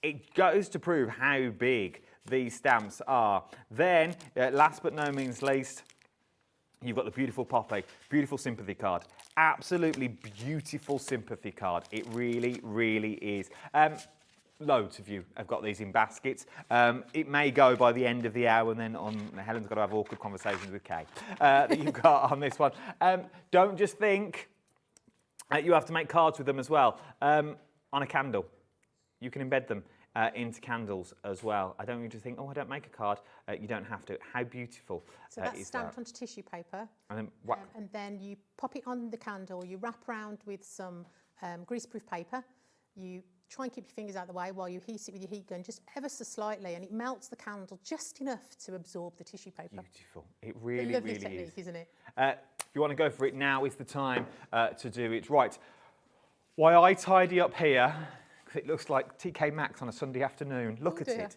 B: It goes to prove how big these stamps are. Then, last but no means least, you've got the beautiful poppy, beautiful sympathy card. Absolutely beautiful sympathy card. It really, really is. Loads of you have got these in baskets. It may go by the end of the hour, and then Helen's got to have awkward conversations with Kay that you've got on this one. Don't just think you have to make cards with them as well. On a candle, you can embed them into candles as well. I don't need to think, oh, I don't make a card. You don't have to. How beautiful
C: so that's stamped onto tissue paper.
B: And
C: then you pop it on the candle, you wrap around with some greaseproof paper, you try and keep your fingers out of the way while you heat it with your heat gun, just ever so slightly, and it melts the candle just enough to absorb the tissue paper.
B: Beautiful. It really,
C: lovely
B: really
C: technique,
B: is.
C: Isn't it?
B: If you want to go for it, now is the time to do it. Right. While I tidy up here, it looks like TK Maxx on a Sunday afternoon. Look at it.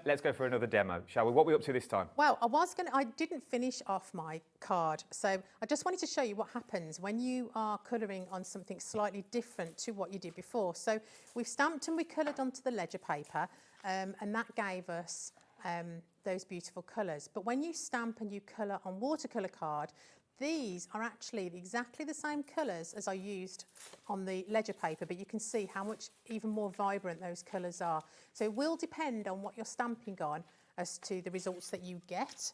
B: Let's go for another demo, shall we? What are we up to this time?
C: Well, I didn't finish off my card, so I just wanted to show you what happens when you are colouring on something slightly different to what you did before. So we've stamped and we coloured onto the ledger paper, and that gave us those beautiful colours. But when you stamp and you colour on watercolour card, these are actually exactly the same colours as I used on the ledger paper, but you can see how much even more vibrant those colours are. So it will depend on what you're stamping on as to the results that you get.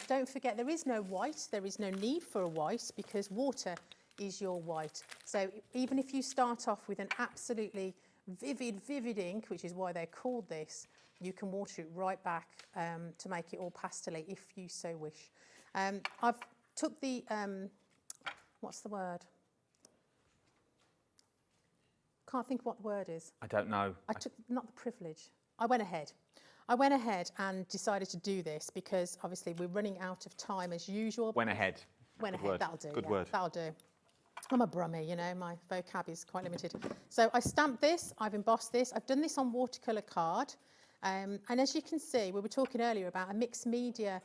C: Don't forget, there is no white, there is no need for a white because water is your white. So even if you start off with an absolutely vivid ink, which is why they're called this, you can water it right back to make it all pastel-y if you so wish. I've took the, what's the word? Can't think what the word is.
B: I don't know.
C: I took, not the privilege. I went ahead and decided to do this because obviously we're running out of time as usual.
B: Went ahead.
C: Went
B: Good
C: ahead,
B: word.
C: that'll do.
B: Good
C: yeah,
B: word.
C: That'll do. I'm a brummie, you know, my vocab is quite limited. So I stamped this, I've embossed this, I've done this on watercolour card. And as you can see, we were talking earlier about a mixed media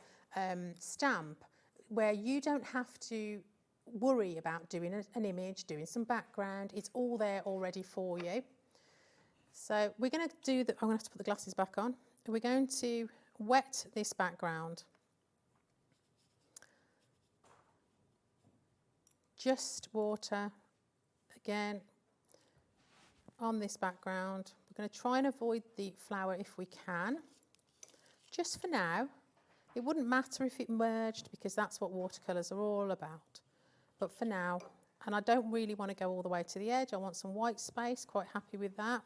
C: stamp where you don't have to worry about doing an image, doing some background. It's all there already for you. So we're going to do I'm going to have to put the glasses back on. We're going to wet this background. Just water, again, on this background. We're going to try and avoid the flower if we can, just for now. It wouldn't matter if it merged because that's what watercolours are all about. But for now, and I don't really want to go all the way to the edge, I want some white space, quite happy with that.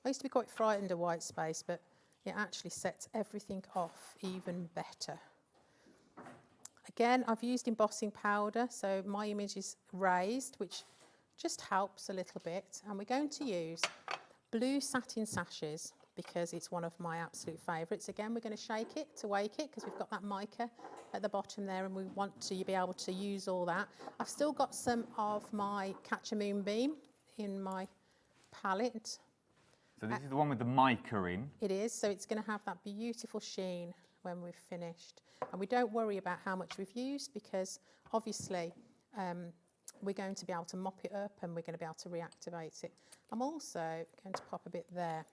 C: I used to be quite frightened of white space, but it actually sets everything off even better. Again, I've used embossing powder, so my image is raised, which just helps a little bit. And we're going to use blue satin sashes because it's one of my absolute favourites. Again, we're going to shake it to wake it because we've got that mica at the bottom there and we want to be able to use all that. I've still got some of my Catch a Moonbeam in my palette.
B: So this is the one with the mica in.
C: It is, so it's going to have that beautiful sheen when we've finished. And we don't worry about how much we've used because obviously we're going to be able to mop it up and we're going to be able to reactivate it. I'm also going to pop a bit there.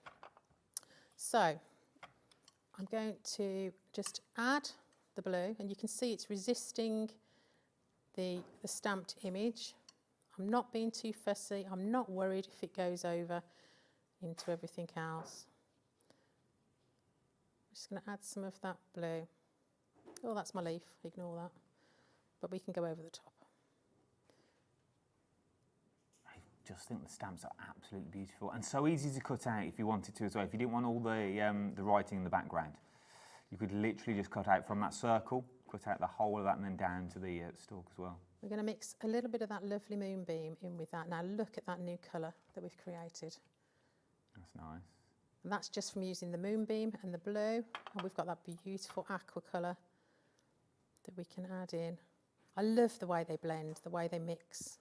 C: So I'm going to just add the blue and you can see it's resisting the stamped image. I'm not being too fussy. I'm not worried if it goes over into everything else. I'm just going to add some of that blue. Oh, that's my leaf, ignore that. But we can go over the top.
B: I just think the stamps are absolutely beautiful and so easy to cut out if you wanted to as well. If you didn't want all the writing in the background, you could literally just cut out from that circle, cut out the whole of that and then down to the stalk as well.
C: We're going to mix a little bit of that lovely moonbeam in with that. Now look at that new colour that we've created.
B: That's nice.
C: And that's just from using the moonbeam and the blue. And we've got that beautiful aqua colour that we can add in. I love the way they blend, the way they mix.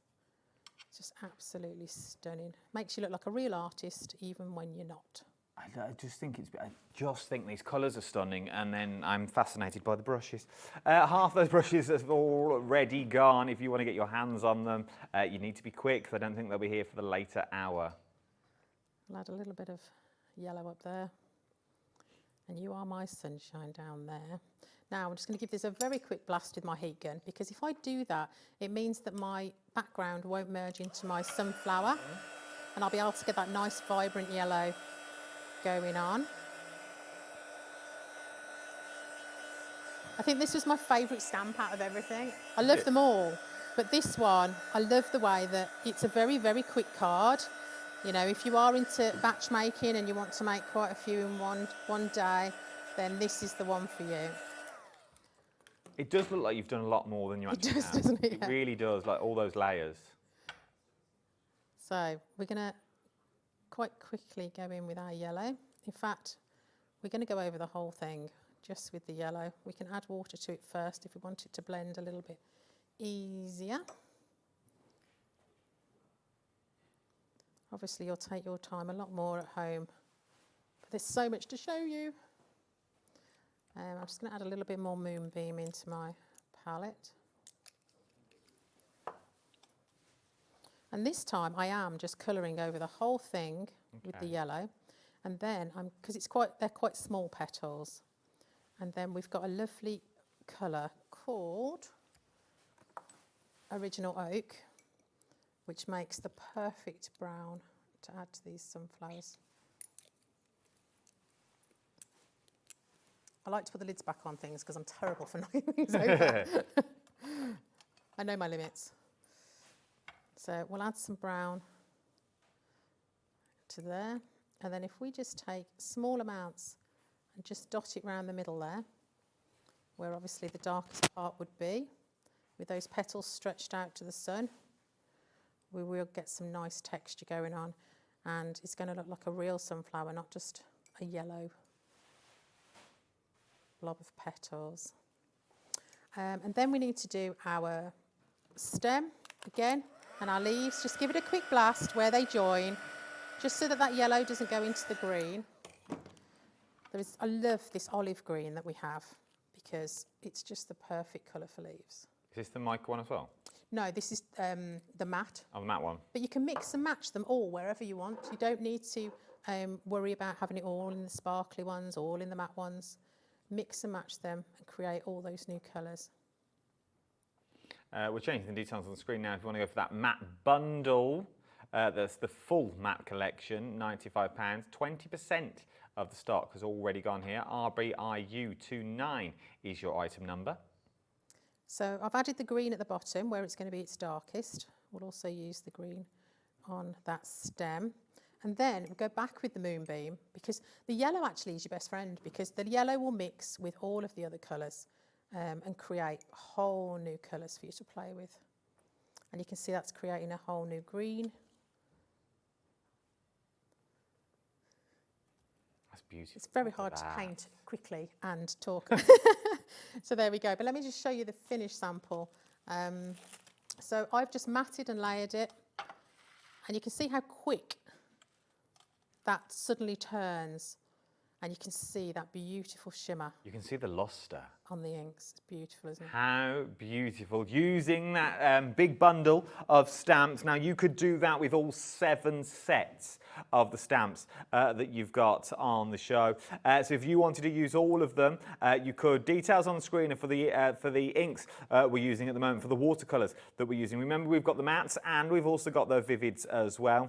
C: It's just absolutely stunning. Makes you look like a real artist even when you're not.
B: I just think these colours are stunning and then I'm fascinated by the brushes. Half those brushes are already gone. If you want to get your hands on them, you need to be quick because I don't think they'll be here for the later hour.
C: I'll add a little bit of yellow up there. And you are my sunshine down there. Now I'm just going to give this a very quick blast with my heat gun because if I do that, it means that my background won't merge into my sunflower and I'll be able to get that nice vibrant yellow going on. I think this was my favourite stamp out of everything. I love them all, but this one, I love the way that it's a very, very quick card. You know, if you are into batch making and you want to make quite a few in one day, then this is the one for you.
B: It does look like you've done a lot more than you actually have.
C: Doesn't it?
B: It really does, like all those layers.
C: So we're going to quite quickly go in with our yellow. In fact, we're going to go over the whole thing just with the yellow. We can add water to it first if we want it to blend a little bit easier. Obviously, you'll take your time a lot more at home, but there's so much to show you. I'm just going to add a little bit more moonbeam into my palette. And this time I am just colouring over the whole thing with the yellow. And then because they're quite small petals, And then we've got a lovely colour called Original Oak, which makes the perfect brown to add to these sunflowers. I like to put the lids back on things because I'm terrible for knocking things over. I know my limits. So we'll add some brown to there. And then if we just take small amounts and just dot it around the middle there, where obviously the darkest part would be, with those petals stretched out to the sun, we will get some nice texture going on, and it's going to look like a real sunflower, not just a yellow blob of petals. And then we need to do our stem again, and our leaves. Just give it a quick blast where they join, just so that that yellow doesn't go into the green. I love this olive green that we have because it's just the perfect colour for leaves.
B: Is this the mica one as well?
C: No, this is the matte.
B: Oh, the matte one.
C: But you can mix and match them all wherever you want. You don't need to worry about having it all in the sparkly ones, all in the matte ones. Mix and match them and create all those new colours.
B: We're changing the details on the screen now. If you want to go for that matte bundle, that's the full matte collection, £95. 20% of the stock has already gone here. RBIU29 is your item number.
C: So I've added the green at the bottom where it's going to be its darkest. We'll also use the green on that stem. And then we'll go back with the moonbeam, because the yellow actually is your best friend, because the yellow will mix with all of the other colours and create whole new colours for you to play with. And you can see that's creating a whole new green.
B: That's beautiful.
C: It's very hard to paint quickly and talk. So there we go. But let me just show you the finished sample. So I've just matted and layered it, and you can see how quick that suddenly turns, and you can see that beautiful shimmer.
B: You can see the luster
C: on the inks. It's beautiful, isn't it?
B: How beautiful. Using that big bundle of stamps. Now, you could do that with all 7 sets of the stamps that you've got on the show. So if you wanted to use all of them, you could. Details on the screen for the inks we're using at the moment, for the watercolours that we're using. Remember, we've got the mattes and we've also got the vivids as well.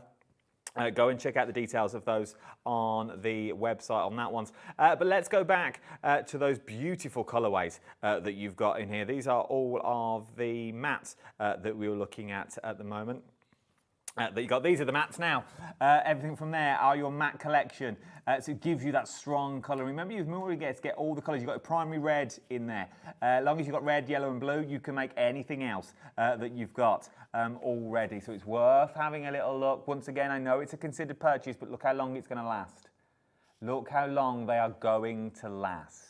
B: Go and check out the details of those on the website on that one. But let's go back to those beautiful colourways that you've got in here. These are all of the mattes that we were looking at the moment. That you got. These are the mattes now. Everything from there are your matte collection. So it gives you that strong colour. Remember, you've already get all the colours. You've got a primary red in there. As long as you've got red, yellow and blue, you can make anything else that you've got already. So it's worth having a little look. Once again, I know it's a considered purchase, but look how long it's going to last. Look how long they are going to last.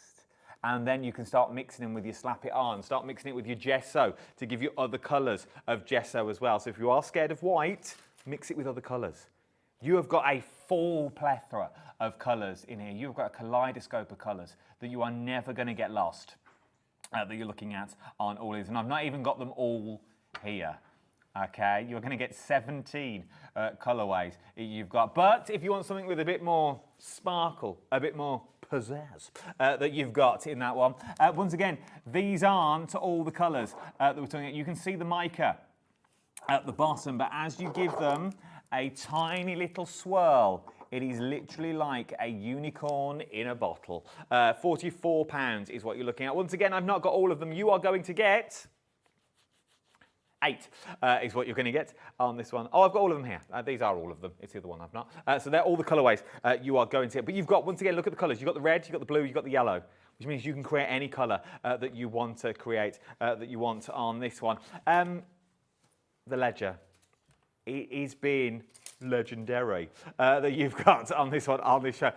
B: And then you can start mixing them with your slap it on. Start mixing it with your gesso to give you other colours of gesso as well. So if you are scared of white, mix it with other colours. You have got a full plethora of colours in here. You've got a kaleidoscope of colours that you are never going to get lost, that you're looking at on all these. And I've not even got them all here. Okay, you're going to get 17 colourways you've got. But if you want something with a bit more sparkle, a bit more pizzazz that you've got in that one. Once again, these aren't all the colours that we're talking about. You can see the mica at the bottom, but as you give them a tiny little swirl, it is literally like a unicorn in a bottle. £44 is what you're looking at. Once again, I've not got all of them. You are going to get 8 is what you're going to get on this one. Oh, I've got all of them here. These are all of them. It's the other one I've not. So they're all the colourways you are going to get. But you've got, once again, look at the colours. You've got the red, you've got the blue, you've got the yellow, which means you can create any colour that you want to create, that you want on this one. The ledger. It has been legendary that you've got on this one, on this show.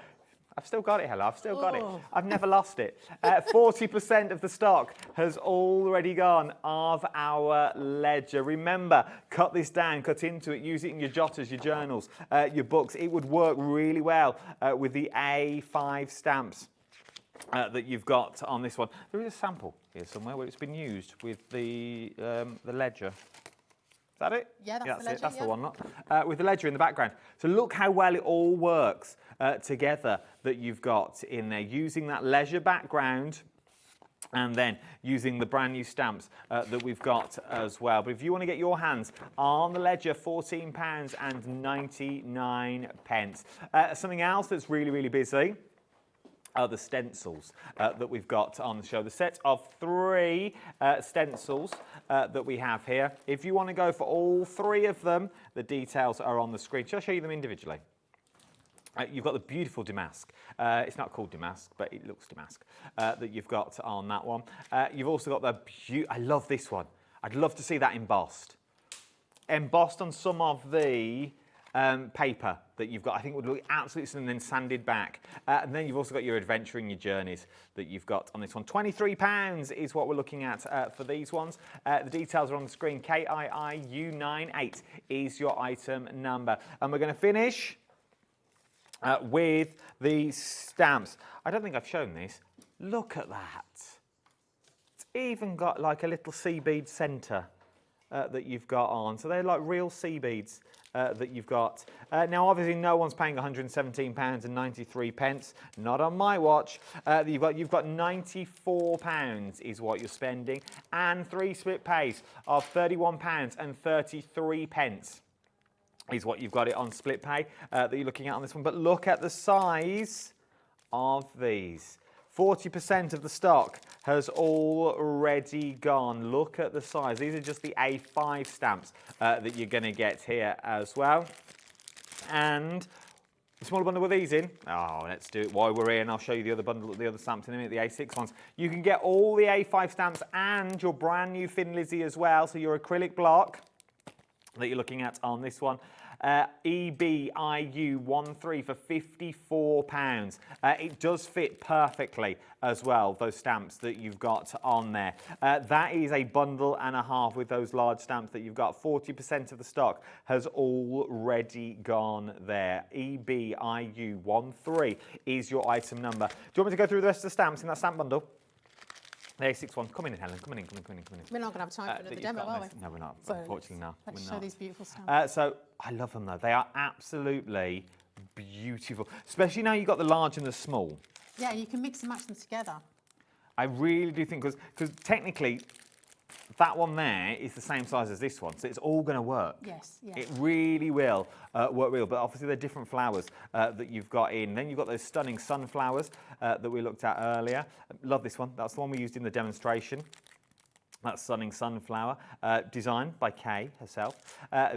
B: I've still got it, Hella. I've still got it. I've never lost it. 40% of the stock has already gone of our ledger. Remember, cut this down, cut into it, use it in your jotters, your journals, your books. It would work really well with the A5 stamps that you've got on this one. There is a sample here somewhere where it's been used with the ledger. Is that it?
C: Yeah, that's the ledger,
B: That's
C: yeah.
B: the one, look. With the ledger in the background. So look how well it all works together that you've got in there, using that leisure background and then using the brand new stamps that we've got as well. But if you want to get your hands on the ledger, £14.99. Something else that's really, really busy are the stencils that we've got on the show. The set of 3 stencils that we have here. If you want to go for all 3 of them, the details are on the screen. Shall I show you them individually? You've got the beautiful damask. It's not called damask, but it looks damask that you've got on that one. You've also got the I love this one. I'd love to see that embossed. Embossed on some of the paper that you've got. I think it would look absolutely stunning, and then sanded back. And then you've also got your adventure and your journeys that you've got on this one. £23 is what we're looking at for these ones. The details are on the screen. KIIU98 is your item number. And we're going to finish with the stamps. I don't think I've shown this. Look at that. It's even got like a little sea bead centre that you've got on. So they're like real sea beads that you've got. Now, obviously, no one's paying £117.93. Not on my watch. You've got £94 is what you're spending, and 3 split pays of £31.33. Is what you've got it on split pay that you're looking at on this one. But look at the size of these. 40% of the stock has already gone. Look at the size. These are just the A5 stamps that you're going to get here as well. And the smaller bundle with these in. Oh, let's do it while we're here, and I'll show you the other bundle, the other stamps in a minute, the A6 ones. You can get all the A5 stamps and your brand new Thin Lizzy as well. So your acrylic block that you're looking at on this one. EBIU13 for £54. It does fit perfectly as well, those stamps that you've got on there. That is a bundle and a half with those large stamps that you've got. 40% of the stock has already gone there. EBIU13 is your item number. Do you want me to go through the rest of the stamps in that stamp bundle? The A6 one. Come in, Helen. Come in.
C: We're not going to have time for the demo, are we?
B: No, we're not.
C: So
B: Unfortunately, no.
C: Let's
B: We're
C: show
B: not.
C: these beautiful stamps.
B: So I love them though. They are absolutely beautiful. Especially now you've got the large and the small.
C: Yeah, you can mix and match them together.
B: I really do think, because technically that one there is the same size as this one, so it's all going to work.
C: Yes, yes.
B: It really will work real, but obviously they're different flowers that you've got in. Then you've got those stunning sunflowers that we looked at earlier. Love this one. That's the one we used in the demonstration. That stunning sunflower, designed by Kay herself.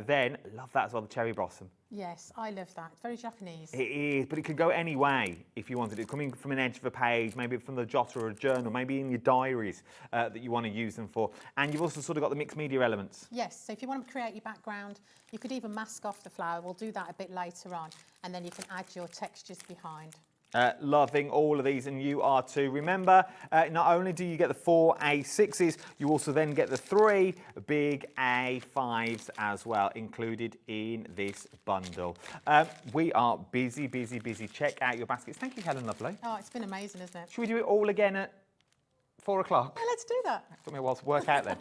B: Then, love that as well, the cherry blossom.
C: Yes, I love that. It's very Japanese.
B: It is, but it could go any way if you wanted it. Coming from an edge of a page, maybe from the jotter or a journal, maybe in your diaries that you want to use them for. And you've also sort of got the mixed media elements.
C: Yes, so if you want to create your background, you could even mask off the flower. We'll do that a bit later on. And then you can add your textures behind.
B: Loving all of these, and you are too. Remember, not only do you get the 4 A6s, you also then get the 3 big A5s as well, included in this bundle. We are busy. Check out your baskets. Thank you, Helen, lovely.
C: Oh, it's been amazing, isn't it?
B: Should we do it all again at 4 o'clock?
C: Yeah, let's do that.
B: Took me a while to work out then.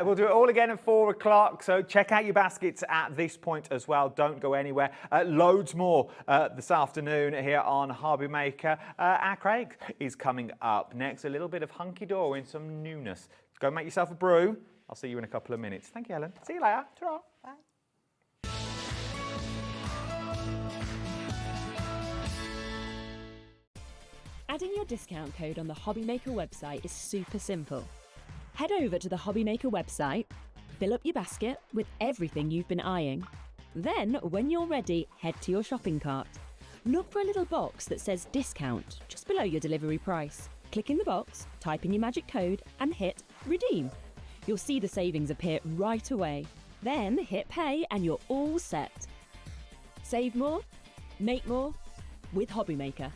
B: We'll do it all again at 4 o'clock. So check out your baskets at this point as well. Don't go anywhere. Loads more this afternoon here on Hobby Maker. Our Craig is coming up next. A little bit of Hunkydory and some newness. Go make yourself a brew. I'll see you in a couple of minutes. Thank you, Helen. See you later. Ta-ra.
C: Bye.
D: Adding your discount code on the Hobby Maker website is super simple. Head over to the Hobby Maker website, fill up your basket with everything you've been eyeing. Then, when you're ready, head to your shopping cart. Look for a little box that says discount just below your delivery price. Click in the box, type in your magic code and hit redeem. You'll see the savings appear right away. Then hit pay and you're all set. Save more, make more with Hobby Maker.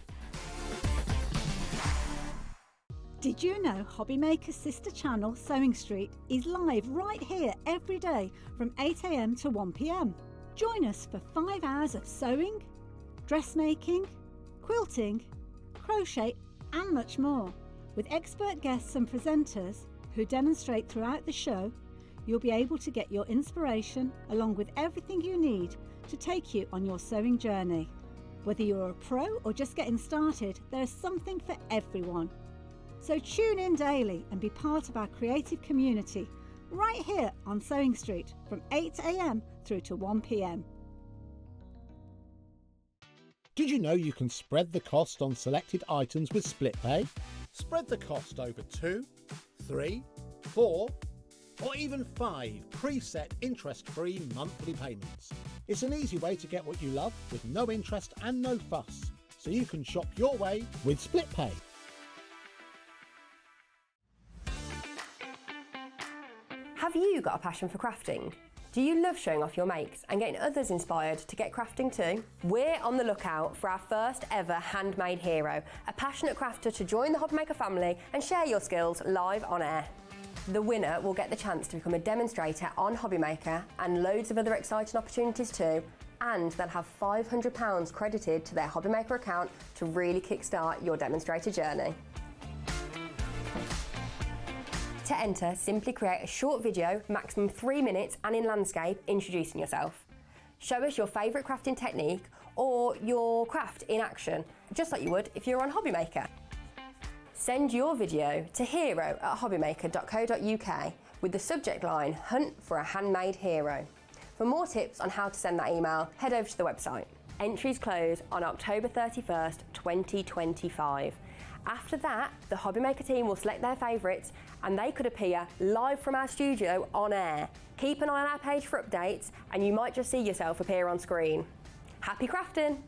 E: Did you know Hobby Maker's sister channel, Sewing Street, is live right here every day from 8 AM to 1 PM? Join us for 5 hours of sewing, dressmaking, quilting, crochet and much more. With expert guests and presenters who demonstrate throughout the show, you'll be able to get your inspiration along with everything you need to take you on your sewing journey. Whether you're a pro or just getting started, there's something for everyone. So tune in daily and be part of our creative community right here on Sewing Street from 8 a.m. through to 1 p.m.
F: Did you know you can spread the cost on selected items with split pay? Spread the cost over 2, 3, 4, or even 5 preset interest-free monthly payments. It's an easy way to get what you love with no interest and no fuss, so you can shop your way with split pay.
G: Have you got a passion for crafting? Do you love showing off your makes and getting others inspired to get crafting too? We're on the lookout for our first ever handmade hero, a passionate crafter to join the Hobbymaker family and share your skills live on air. The winner will get the chance to become a demonstrator on Hobbymaker and loads of other exciting opportunities too, and they'll have £500 credited to their Hobbymaker account to really kickstart your demonstrator journey. To enter, simply create a short video, maximum 3 minutes and in landscape, introducing yourself. Show us your favourite crafting technique or your craft in action, just like you would if you were on Hobbymaker. Send your video to hero@hobbymaker.co.uk with the subject line, Hunt for a Handmade Hero. For more tips on how to send that email, head over to the website. Entries close on October 31st, 2025. After that, the Hobbymaker team will select their favourites and they could appear live from our studio on air. Keep an eye on our page for updates and you might just see yourself appear on screen. Happy crafting!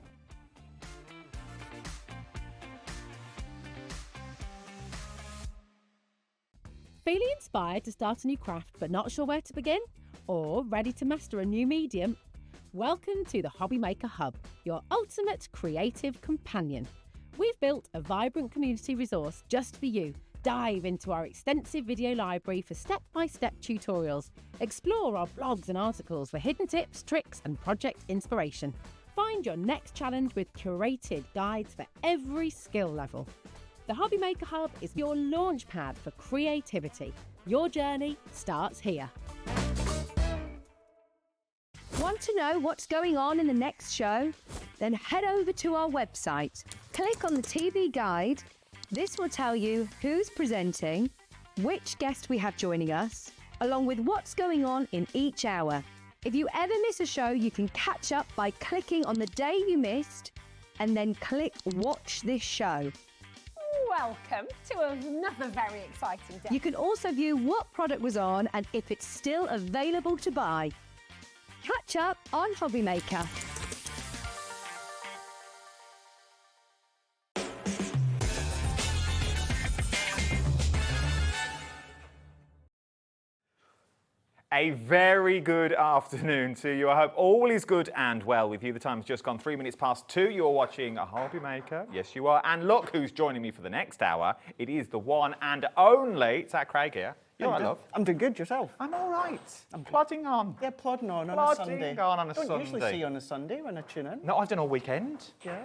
D: Feeling inspired to start a new craft but not sure where to begin? Or ready to master a new medium? Welcome to the Hobbymaker Hub, your ultimate creative companion. We've built a vibrant community resource just for you. Dive into our extensive video library for step-by-step tutorials. Explore our blogs and articles for hidden tips, tricks and project inspiration. Find your next challenge with curated guides for every skill level. The Hobbymaker Hub is your launch pad for creativity. Your journey starts here.
H: Want to know what's going on in the next show? Then head over to our website. Click on the TV guide. This will tell you who's presenting, which guest we have joining us, along with what's going on in each hour. If you ever miss a show, you can catch up by clicking on the day you missed and then click Watch This Show.
I: Welcome to another very exciting day.
H: You can also view what product was on and if it's still available to buy. Catch up on Hobbymaker.
B: A very good afternoon to you. I hope all is good and well with you. The time's just gone 3 minutes past 2. You're watching a Hobbymaker. Yes, you are. And look who's joining me for the next hour. It is the one and only, it's that Craig here. You all right, love?
J: I'm doing good, yourself?
B: I'm all right. I'm plodding on.
J: Yeah, plodding on a Sunday.
B: Plodding on a Sunday.
J: Don't usually see you on a Sunday when I tune in.
B: No, I've done all weekend.
J: Yeah.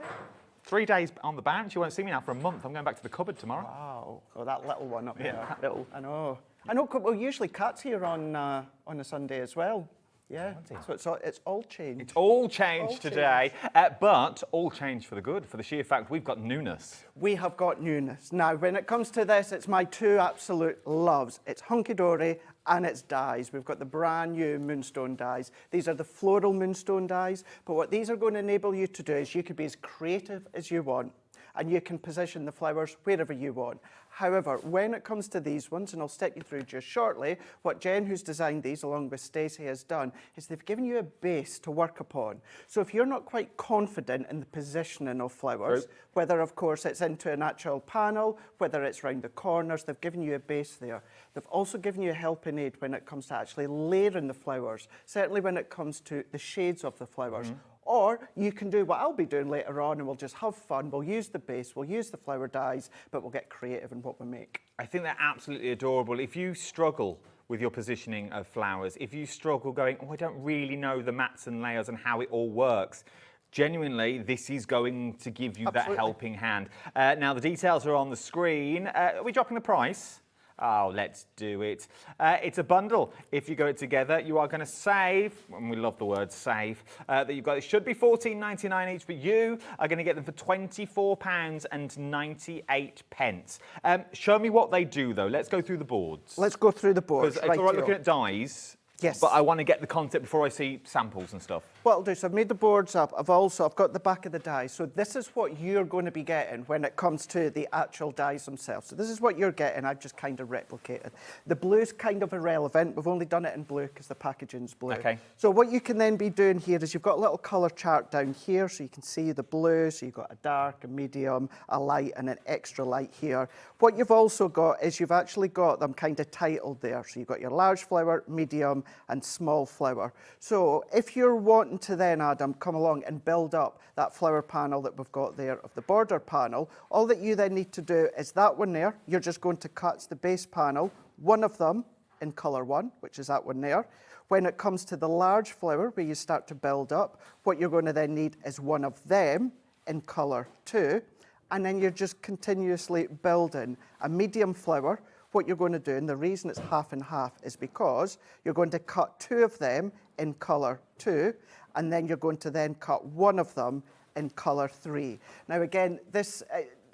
B: 3 days on the bench. You won't see me now for a month. I'm going back to the cupboard tomorrow.
J: Wow. Oh, that little one up there.
B: that little.
J: I know. Well, usually Kat's here on a Sunday as well. Yeah. So it's all changed.
B: It's all changed today, but all changed for the good, for the sheer fact we've got newness.
J: We have got newness. Now, when it comes to this, it's my two absolute loves. It's Hunkydory and it's dies. We've got the brand new Moonstone dies. These are the floral Moonstone dies, but what these are going to enable you to do is you could be as creative as you want, and you can position the flowers wherever you want. However, when it comes to these ones, and I'll step you through just shortly, what Jen, who's designed these along with Stacey, has done is they've given you a base to work upon. So if you're not quite confident in the positioning of flowers, whether of course it's into an actual panel, whether it's round the corners, they've given you a base there. They've also given you a helping aid when it comes to actually layering the flowers, certainly when it comes to the shades of the flowers. Or you can do what I'll be doing later on and we'll just have fun. We'll use the base, we'll use the flower dies, but we'll get creative in what we make.
B: I think they're absolutely adorable. If you struggle with your positioning of flowers, if you struggle going, oh, I don't really know the mats and layers and how it all works, genuinely, this is going to give you that helping hand. Now, the details are on the screen. Are we dropping the price? Oh, let's do it. It's a bundle. If you go it together, you are going to save, and we love the word save, that you've got. It should be £14.99 each, but you are going to get them for £24.98. Show me what they do, though. Let's go through the boards.
J: Let's go through the boards.
B: Because it's all right looking at dies.
J: Yes.
B: But I want to get the concept before I see samples and stuff.
J: What I'll do, so I've made the boards up. I've got the back of the dies. So this is what you're going to be getting when it comes to the actual dies themselves. So this is what you're getting. I've just kind of replicated. The blue's kind of irrelevant. We've only done it in blue because the packaging's blue.
B: Okay.
J: So what you can then be doing here is you've got a little colour chart down here, so you can see the blue. So you've got a dark, a medium, a light, and an extra light here. What you've also got is you've actually got them kind of titled there. So you've got your large flower, medium, and small flower. So if you're wanting to then, Adam, come along and build up that flower panel that we've got there of the border panel, all that you then need to do is that one there, you're just going to cut the base panel, one of them in colour 1, which is that one there. When it comes to the large flower where you start to build up, what you're going to then need is one of them in colour 2, and then you're just continuously building a medium flower. What you're going to do, and the reason it's half and half, is because you're going to cut 2 of them in colour 2, and then you're going to then cut 1 of them in colour 3. Now again, this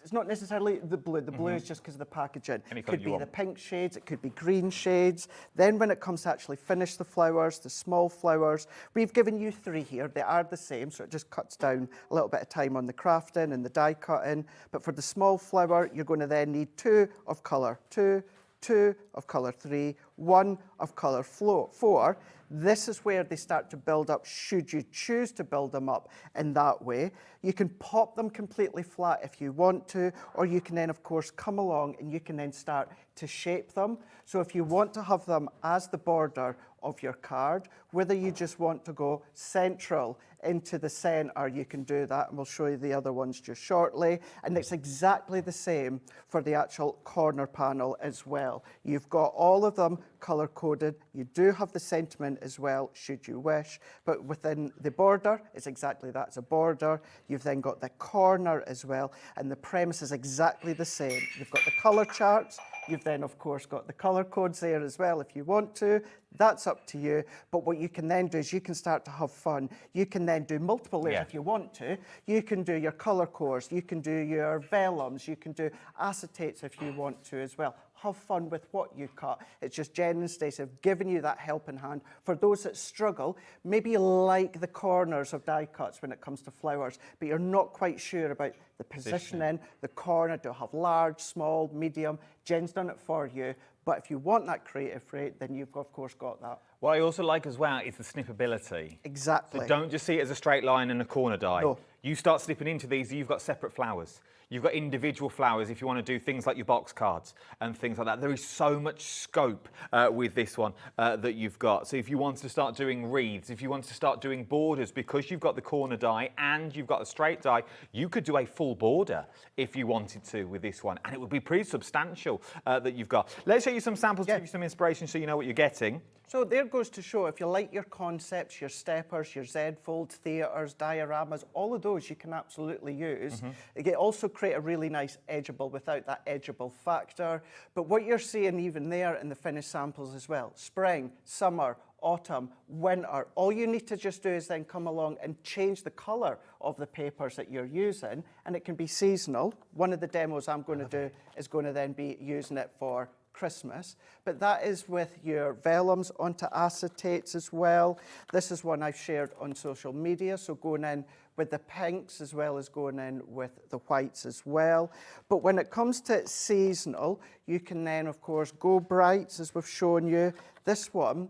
J: it's not necessarily the blue. The blue is just because of the packaging. It could be the pink shades, it could be green shades. Then when it comes to actually finish the flowers, the small flowers, we've given you 3 here. They are the same, so it just cuts down a little bit of time on the crafting and the die cutting. But for the small flower, you're going to then need 2 of colour 2, 2 of colour 3, 1 of colour 4. This is where they start to build up, should you choose to build them up in that way. You can pop them completely flat if you want to, or you can then, of course, come along and you can then start to shape them. So if you want to have them as the border of your card, whether you just want to go central into the centre, you can do that, and we'll show you the other ones just shortly. And it's exactly the same for the actual corner panel as well. You've got all of them colour coded. You do have the sentiment as well, should you wish, but within the border, it's exactly that, it's a border. You've then got the corner as well, and the premise is exactly the same. You've got the colour charts. You've then, of course, got the colour codes there as well if you want to. That's up to you. But what you can then do is you can start to have fun. You can then do multiple layers if you want to. You can do your colour cores. You can do your vellums. You can do acetates if you want to as well. Have fun with what you cut. It's just Jen and Stacey have given you that helping hand. For those that struggle, maybe you like the corners of die cuts when it comes to flowers, but you're not quite sure about the positioning, the corner, do I have large, small, medium? Jen's done it for you. But if you want that creative rate, then you've, of course, got that.
B: What I also like as well is the snippability.
J: Exactly.
B: So don't just see it as a straight line and a corner die.
J: No.
B: You start snipping into these, you've got separate flowers. You've got individual flowers if you want to do things like your box cards and things like that. There is so much scope with this one that you've got. So if you want to start doing wreaths, if you want to start doing borders, because you've got the corner die and you've got a straight die, you could do a full border if you wanted to with this one. And it would be pretty substantial that you've got. Let's show you some samples to give you some inspiration so you know what you're getting.
J: So there goes to show, if you like your concepts, your steppers, your Z-folds, theatres, dioramas, all of those you can absolutely use. You can also create a really nice edgeable without that edgeable factor. But what you're seeing even there in the finished samples as well, spring, summer, autumn, winter, all you need to just do is then come along and change the colour of the papers that you're using, and it can be seasonal. One of the demos I'm going to do is going to then be using it for Christmas, but that is with your vellums onto acetates as well. This is one I've shared on social media, so going in with the pinks as well as going in with the whites as well. But when it comes to seasonal, you can then, of course, go brights as we've shown you. This one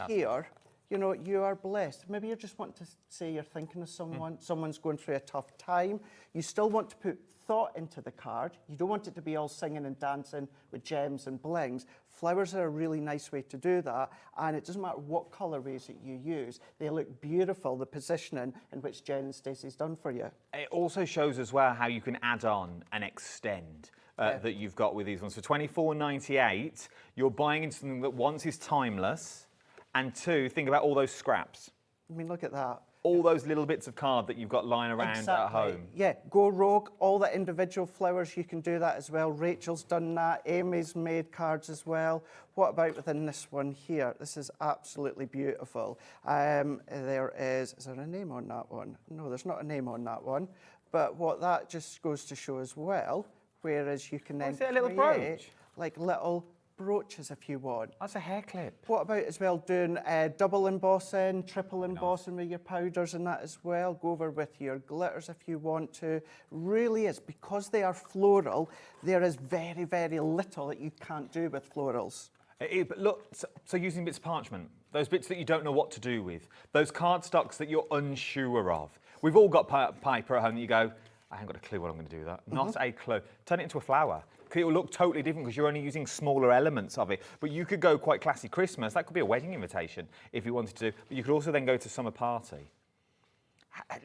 J: here, you know, you are blessed. Maybe you just want to say you're thinking of someone, someone's going through a tough time. You still want to put thought into the card. You don't want it to be all singing and dancing with gems and blings. Flowers are a really nice way to do that, and it doesn't matter what colourways that you use. They look beautiful, the positioning in which Jen and Stacey's done for you.
B: It also shows as well how you can add on and extend that you've got with these ones. For $24.98, you're buying into something that once is timeless, and two, think about all those scraps.
J: I mean, look at that.
B: all those little bits of card that you've got lying around at home.
J: Yeah, go rogue. All the individual flowers, you can do that as well. Rachel's done that. Amy's made cards as well. What about within this one here? This is absolutely beautiful. There is there a name on that one? No, there's not a name on that one. But what that just goes to show as well, whereas you can then
B: is it a little
J: create
B: brooch?
J: like little brooches if you want.
B: That's a hair clip.
J: What about as well doing double embossing, triple embossing with your powders and that as well? Go over with your glitters if you want to. Really is, because they are floral, there is very, very little that you can't do with florals.
B: But look, so using bits of parchment, those bits that you don't know what to do with, those cardstocks that you're unsure of. We've all got paper at home that you go, I haven't got a clue what I'm going to do with that. Not a clue. Turn it into a flower. It will look totally different because you're only using smaller elements of it. But you could go quite classy Christmas. That could be a wedding invitation if you wanted to. But you could also then go to summer party.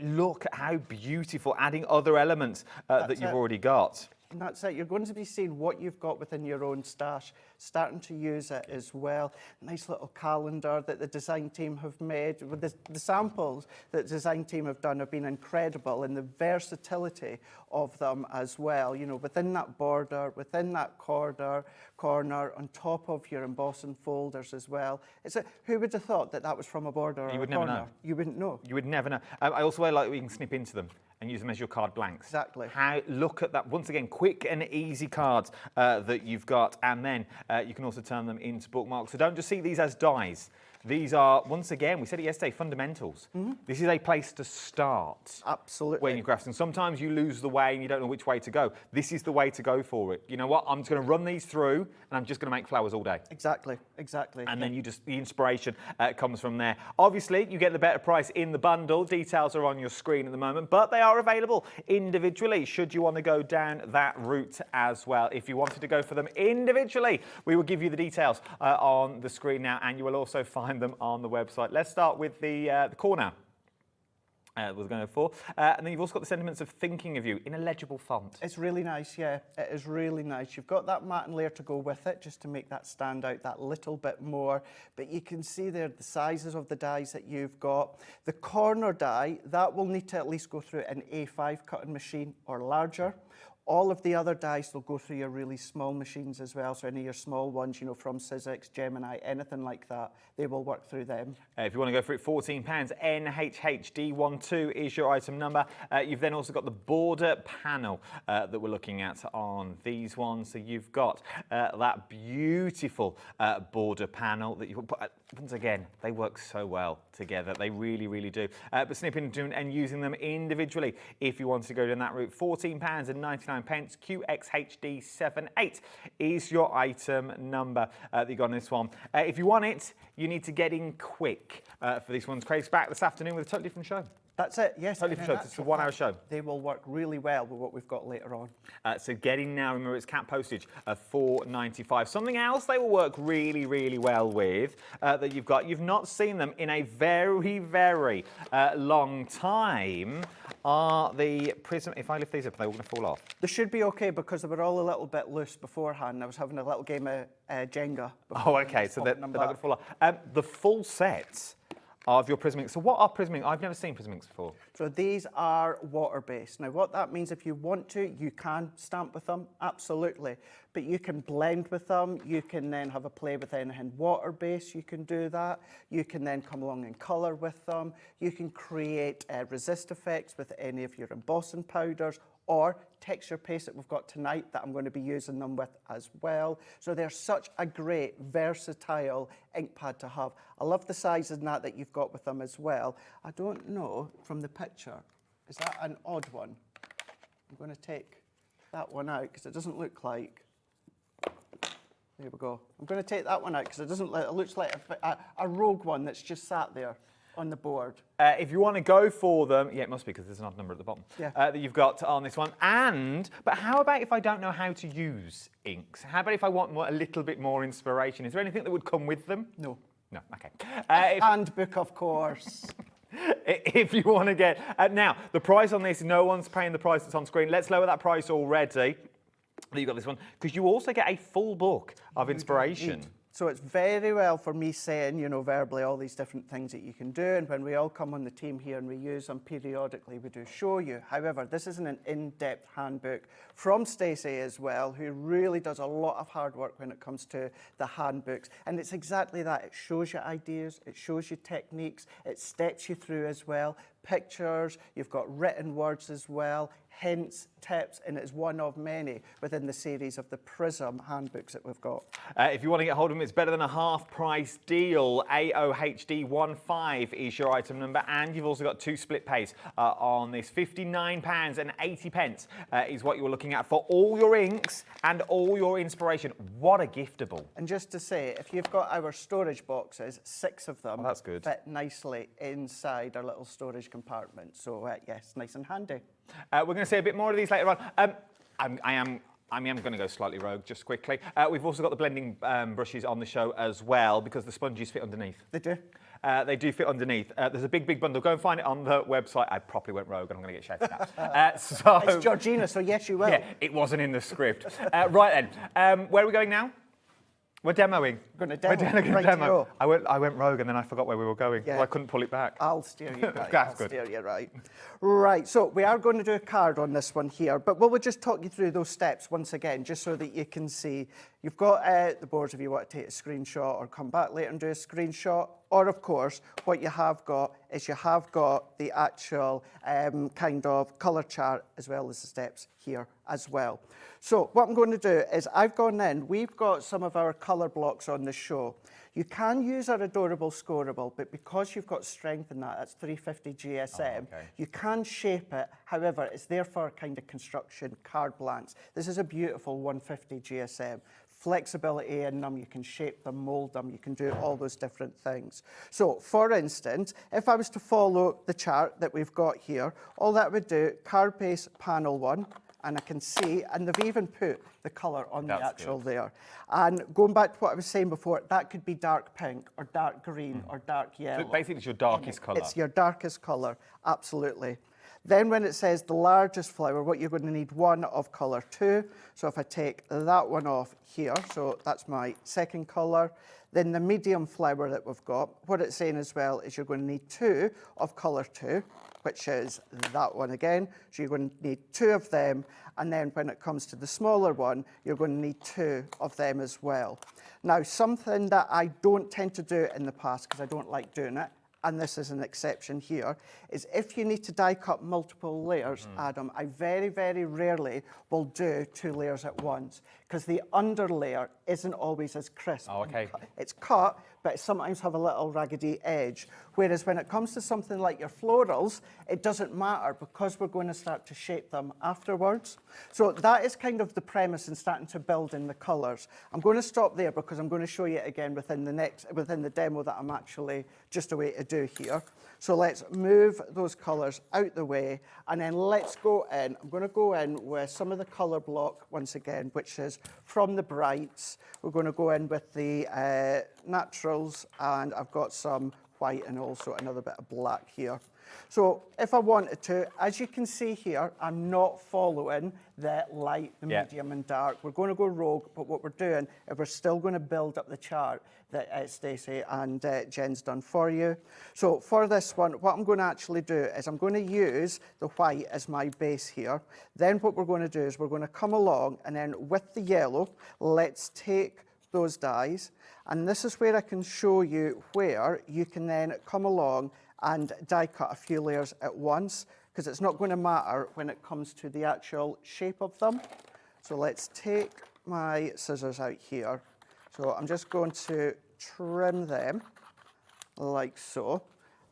B: Look at how beautiful, adding other elements that you've already got.
J: And that's it. You're going to be seeing what you've got within your own stash, starting to use it as well. Nice little calendar that the design team have made. With the samples that the design team have done have been incredible, and the versatility of them as well. You know, within that border, within that corner, on top of your embossing folders as well. Who would have thought that that was from a border or a corner?
B: You would never know.
J: You wouldn't know.
B: You would never know. I also like that you can snip into them and use them as your card blanks.
J: Exactly.
B: Look at that. Once again, quick and easy cards that you've got, and then you can also turn them into bookmarks. So don't just see these as dies. These are, once again, we said it yesterday, fundamentals. This is a place to start.
J: Absolutely.
B: When you're crafting. Sometimes you lose the way and you don't know which way to go. This is the way to go for it. You know what? I'm just going to run these through and I'm just going to make flowers all day.
J: Exactly.
B: And then the inspiration comes from there. Obviously, you get the better price in the bundle. Details are on your screen at the moment, but they are available individually should you want to go down that route as well. If you wanted to go for them individually, we will give you the details on the screen now, and you will also find them on the website. Let's start with the corner. We're going for. And then you've also got the sentiments of thinking of you in a legible font.
J: It's really nice, yeah. It is really nice. You've got that matte layer to go with it, just to make that stand out that little bit more. But you can see there the sizes of the dies that you've got. The corner die, that will need to at least go through an A5 cutting machine or larger. All of the other dies will go through your really small machines as well. So any of your small ones, you know, from Sizzix, Gemini, anything like that, they will work through them.
B: If you want to go for it, £14, NHHD12 is your item number. You've then also got the border panel that we're looking at on these ones. So you've got that beautiful border panel that you put. Once again, they work so well together. They really, really do. But snipping and using them individually, if you want to go down that route, £14.99, QXHD78 is your item number that you got on this one. If you want it, you need to get in quick for this one's Craig's back this afternoon with a totally different show.
J: That's it, yes.
B: Totally different show. It's a 1 hour show.
J: They will work really well with what we've got later on.
B: So get in now. Remember, it's cap postage of $4.95. Something else they will work really, really well with that you've not seen them in a very, very long time are the prism. If I lift these up, they're all going to fall off.
J: They should be okay because they were all a little bit loose beforehand. I was having a little game of Jenga.
B: Oh, okay. So they're not going to fall off. The full set of your Prismics. So what are Prismics? I've never seen Prismics before.
J: So these are water-based. Now what that means, if you want to, you can stamp with them, absolutely. But you can blend with them. You can then have a play with anything water-based. You can do that. You can then come along and colour with them. You can create resist effects with any of your embossing powders or texture paste that we've got tonight that I'm going to be using them with as well. So they're such a great, versatile ink pad to have. I love the sizes and that you've got with them as well. I don't know from the picture, is that an odd one? I'm going to take that one out because it doesn't look like. There we go. I'm going to take that one out because it doesn't. It looks like a rogue one that's just sat there on the board.
B: If you want to go for them, yeah, it must be because there's an odd number at the bottom that you've got on this one. But how about if I don't know how to use inks? How about if I want a little bit more inspiration? Is there anything that would come with them?
J: No.
B: No, okay.
J: Handbook, of course.
B: If you want to get... now, the price on this, no one's paying the price that's on screen. Let's lower that price already. You've got this one, because you also get a full book of inspiration.
J: So it's very well for me saying, you know, verbally all these different things that you can do. And when we all come on the team here and we use them periodically, we do show you. However, this isn't an in-depth handbook from Stacey as well, who really does a lot of hard work when it comes to the handbooks. And it's exactly that. It shows you ideas, it shows you techniques, it steps you through as well. Pictures, you've got written words as well, hints, tips, and it's one of many within the series of the Prism handbooks that we've got.
B: If you want to get hold of them, it's better than a half-price deal. AOHD15 is your item number, and you've also got 2 split pays on this. £59.80 is what you're looking at for all your inks and all your inspiration. What a giftable.
J: And just to say, if you've got our storage boxes, 6 of them
B: that's good.
J: fit nicely inside our little storage compartment. So yes, nice and handy.
B: We're going to say a bit more of these later on. I am going to go slightly rogue just quickly. We've also got the blending brushes on the show as well, because the sponges fit underneath.
J: They do.
B: They do fit underneath. There's a big bundle. Go and find it on the website. I properly went rogue and I'm going to get shouted at.
J: It's Georgina, so yes, you will.
B: Yeah, it wasn't in the script. Right then, where are we going now? We're demoing.
J: We're going to demo.
B: We're going to demo. I went rogue and then I forgot where we were going.
J: Yeah.
B: So I couldn't pull it back.
J: I'll steer you right.
B: That's
J: I'll
B: good.
J: steer you right. Right, so we are going to do a card on this one here, but we'll just talk you through those steps once again, just so that you can see. You've got the boards if you want to take a screenshot or come back later and do a screenshot. Or, of course, what you have got is you have got the actual kind of colour chart as well as the steps here as well. So what I'm going to do is I've gone in, we've got some of our colour blocks on the show. You can use our adorable scoreable, but because you've got strength in that, that's 350 GSM, you can shape it. However, it's there for kind of construction, card blanks. This is a beautiful 150 GSM. Flexibility in them, you can shape them, mould them, you can do all those different things. So, for instance, if I was to follow the chart that we've got here, all that would do, card base panel 1, and I can see, and they've even put the colour on the actual there. And going back to what I was saying before, that could be dark pink or dark green or dark yellow.
B: So basically, it's your darkest colour.
J: It's your darkest colour, absolutely. Then when it says the largest flower, what you're going to need 1 of colour 2. So if I take that one off here, so that's my second colour. Then the medium flower that we've got, what it's saying as well is you're going to need 2 of colour 2, which is that one again. So you're going to need 2 of them. And then when it comes to the smaller one, you're going to need 2 of them as well. Now, something that I don't tend to do in the past, because I don't like doing it, and this is an exception here, is if you need to die cut multiple layers, Adam, I very, very rarely will do 2 layers at once, because the underlayer isn't always as crisp.
B: Oh, okay.
J: It's cut, but it sometimes have a little raggedy edge. Whereas when it comes to something like your florals, it doesn't matter because we're going to start to shape them afterwards. So that is kind of the premise in starting to build in the colours. I'm going to stop there because I'm going to show you it again within the demo that I'm actually just away to do here. So let's move those colours out the way, and then let's go in. I'm going to go in with some of the colour block once again, which is from the brights. We're going to go in with the naturals, and I've got some white and also another bit of black here. So if I wanted to, as you can see here, I'm not following the light, the medium and dark. We're going to go rogue, but what we're doing is we're still going to build up the chart that Stacey and Jen's done for you. So for this one, what I'm going to actually do is I'm going to use the white as my base here. Then what we're going to do is we're going to come along, and then with the yellow, let's take those dies. And this is where I can show you where you can then come along and die cut a few layers at once, because it's not going to matter when it comes to the actual shape of them. So let's take my scissors out here. So I'm just going to trim them like so.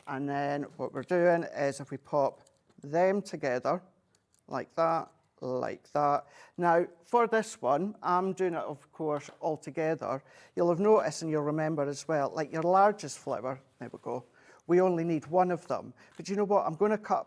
J: And then what we're doing is if we pop them together like that, like that. Now, for this one, I'm doing it, of course, all together. You'll have noticed, and you'll remember as well, like your largest flower, there we go, we only need 1 of them. But you know what? I'm going to cut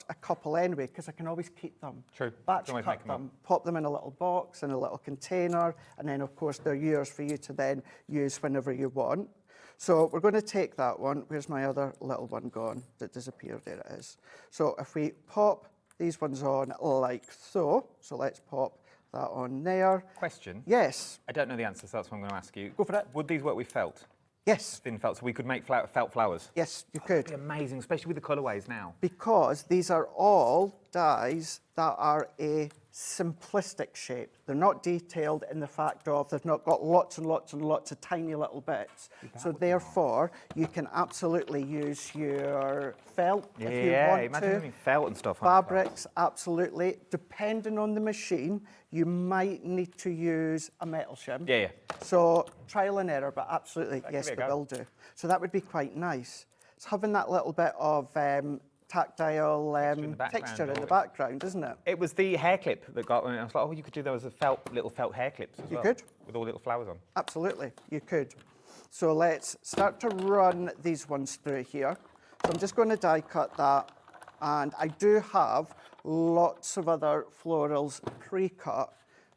J: a couple anyway, because I can always keep them.
B: True.
J: Batch cut them, pop them in a little box, in a little container, and then, of course, they're yours for you to then use whenever you want. So we're going to take that one. Where's my other little one gone that disappeared? There it is. So if we pop these ones on like so, so let's pop that on there.
B: Question.
J: Yes.
B: I don't know the answer, so that's what I'm going to ask you.
J: Go for it.
B: Would these work with felt?
J: Yes.
B: Thin felt, so we could make felt flowers?
J: Yes, you could.
B: That'd be amazing, especially with the colourways now.
J: Because these are all dies that are a simplistic shape. They're not detailed in the fact of they've not got lots and lots and lots of tiny little bits. So therefore, you can absolutely use your felt if you want
B: imagine
J: to.
B: having felt and stuff.
J: Fabrics, absolutely. Depending on the machine, you might need to use a metal shim.
B: Yeah.
J: So trial and error, but absolutely, yes,
B: give it a
J: they
B: go.
J: will do. So that would be quite nice. It's having that little bit of tactile texture in the background, isn't it?
B: It was the hair clip that got me. I was like, oh, you could do those as little felt hair clips as well.
J: You could.
B: With all little flowers on.
J: Absolutely, you could. So let's start to run these ones through here. So I'm just going to die cut that. And I do have lots of other florals pre-cut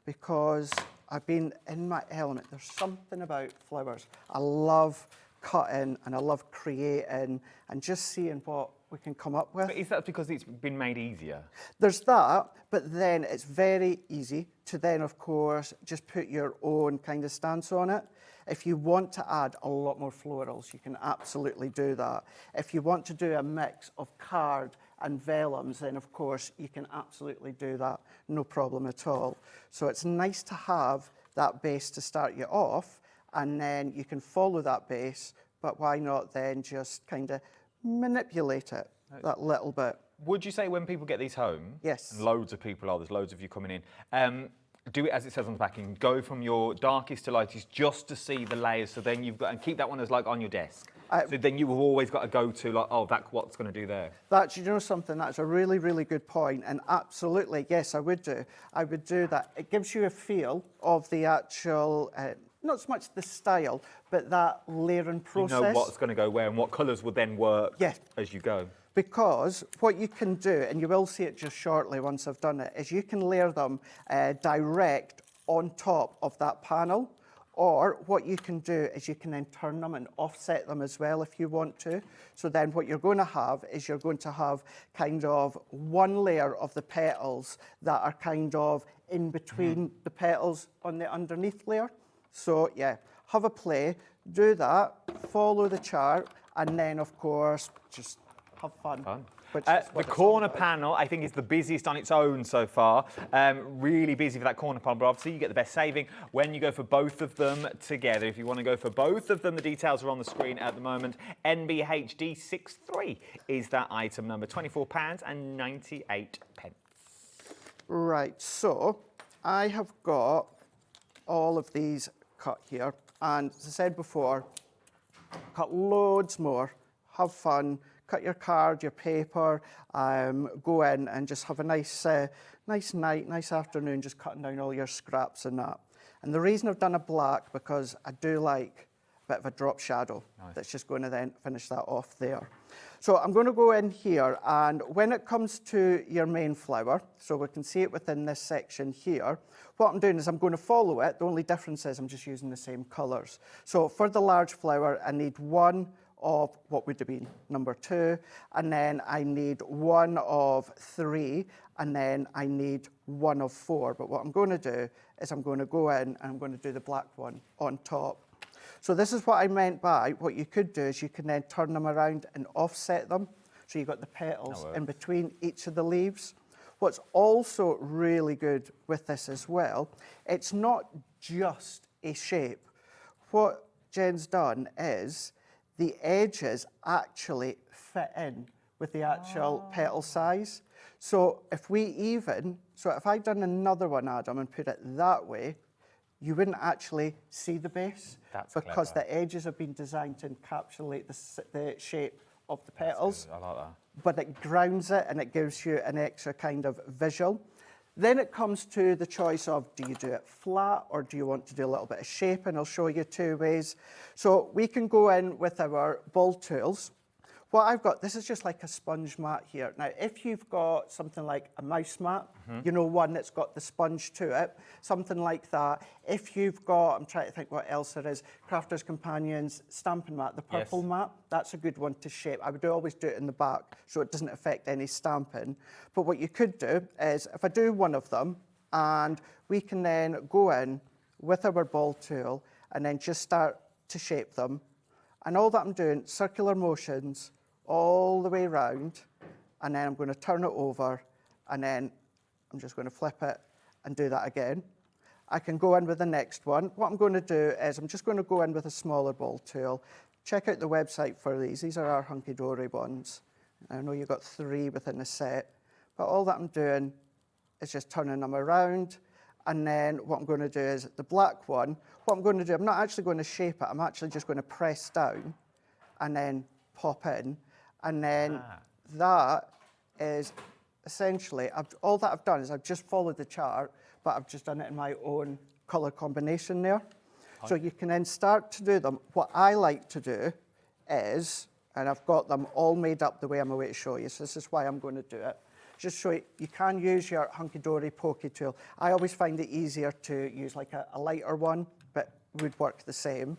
J: because I've been in my element. There's something about flowers. I love cutting and I love creating and just seeing what we can come up with.
B: But is that because it's been made easier?
J: There's that, but then it's very easy to then, of course, just put your own kind of stance on it. If you want to add a lot more florals, you can absolutely do that. If you want to do a mix of card and vellums, then of course you can absolutely do that, no problem at all. So it's nice to have that base to start you off, and then you can follow that base, but why not then just kind of manipulate it that little bit.
B: Would you say when people get these home,
J: yes,
B: and loads of people are, there's loads of you coming in, do it as it says on the backing, go from your darkest to lightest just to see the layers, so then you've got, and keep that one as like on your desk. So then you've always got to go to like, oh, that's what's going to do there.
J: That's, you know something, that's a really, really good point, and absolutely, yes, I would do. I would do that. It gives you a feel of the actual, not so much the style, but that layering process.
B: You know what's going to go where and what colours will then work as you go.
J: Because what you can do, and you will see it just shortly once I've done it, is you can layer them direct on top of that panel, or what you can do is you can then turn them and offset them as well if you want to. So then what you're going to have is you're going to have kind of one layer of the petals that are kind of in between the petals on the underneath layer. So yeah, have a play, do that, follow the chart, and then of course just have fun.
B: The corner panel, I think, is the busiest on its own so far. Really busy for that corner panel, but obviously you get the best saving when you go for both of them together. If you want to go for both of them, the details are on the screen at the moment. NBHD63 is that item number, £24.98.
J: Right, so I have got all of these cut here, and as I said before, cut loads more, have fun, cut your card, your paper, go in and just have a nice night, nice afternoon, just cutting down all your scraps and that. And the reason I've done a black, because I do like a bit of a drop shadow. That's just going to then finish that off there. So I'm going to go in here, and when it comes to your main flower, so we can see it within this section here, what I'm doing is I'm going to follow it. The only difference is I'm just using the same colours. So for the large flower, I need one of what would have been number 2, and then I need one of 3, and then I need one of 4. But what I'm going to do is I'm going to go in and I'm going to do the black one on top. So this is what I meant by, what you could do is you can then turn them around and offset them. So you've got the petals in between each of the leaves. What's also really good with this as well, it's not just a shape. What Jen's done is the edges actually fit in with the actual petal size. So if if I'd done another one, Adam, and put it that way, you wouldn't actually see the base.
B: That's
J: because
B: clever.
J: the edges have been designed to encapsulate the shape of the petals.
B: I like that.
J: But it grounds it and it gives you an extra kind of visual. Then it comes to the choice of, do you do it flat or do you want to do a little bit of shape? And I'll show you 2 ways. So we can go in with our ball tools. What I've got, this is just like a sponge mat here. Now, if you've got something like a mouse mat, you know, one that's got the sponge to it, something like that. If you've got, I'm trying to think what else there is, Crafter's Companions stamping mat, the purple mat, that's a good one to shape. I would always do it in the back so it doesn't affect any stamping. But what you could do is, if I do one of them, And we can then go in with our ball tool and then just start to shape them. And all that I'm doing, circular motions all the way around, and then I'm going to turn it over, and then I'm just going to flip it and do that again. I can go in with the next one. What I'm going to do is I'm just going to go in with a smaller ball tool. Check out the website for these. These are our Hunkydory ones. I know you've got 3 within the set, but all that I'm doing is just turning them around. And then what I'm going to do is the black one, what I'm going to do, I'm not actually going to shape it, I'm actually just going to press down and then pop in. And then that is essentially, all that I've done is I've just followed the chart, but I've just done it in my own colour combination there. So you can then start to do them. What I like to do is, and I've got them all made up the way I'm going to show you, so this is why I'm going to do it. Just show you, you can use your Hunkydory pokey tool. I always find it easier to use like a lighter one, but would work the same.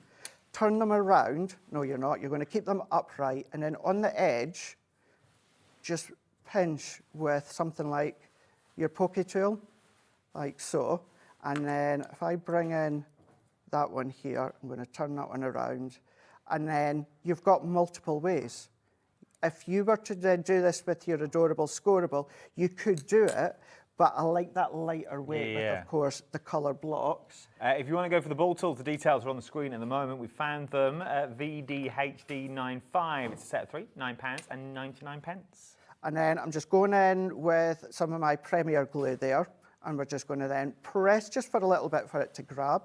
J: Turn them around. No, you're not. You're going to keep them upright, and then on the edge, just pinch with something like your pokey tool, like so. And then if I bring in that one here, I'm going to turn that one around, and then you've got multiple ways. If you were to then do this with your adorable scoreable, you could do it, but I like that lighter weight with, of course, the colour blocks.
B: If you want to go for the ball tools, the details are on the screen at the moment. We found them at VDHD95. It's a set of 3, £9.99.
J: And then I'm just going in with some of my Premier glue there, and we're just going to then press just for a little bit for it to grab.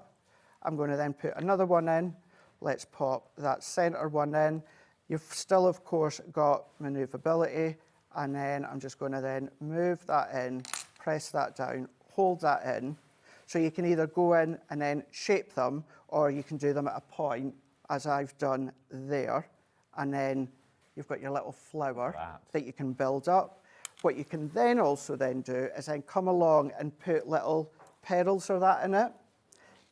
J: I'm going to then put another one in. Let's pop that centre one in. You've still, of course, got manoeuvrability, and then I'm just going to then move that in, press that down, hold that in. So you can either go in and then shape them, or you can do them at a point, as I've done there, and then you've got your little flower that you can build up. What you can then also then do is then come along and put little petals or that in it.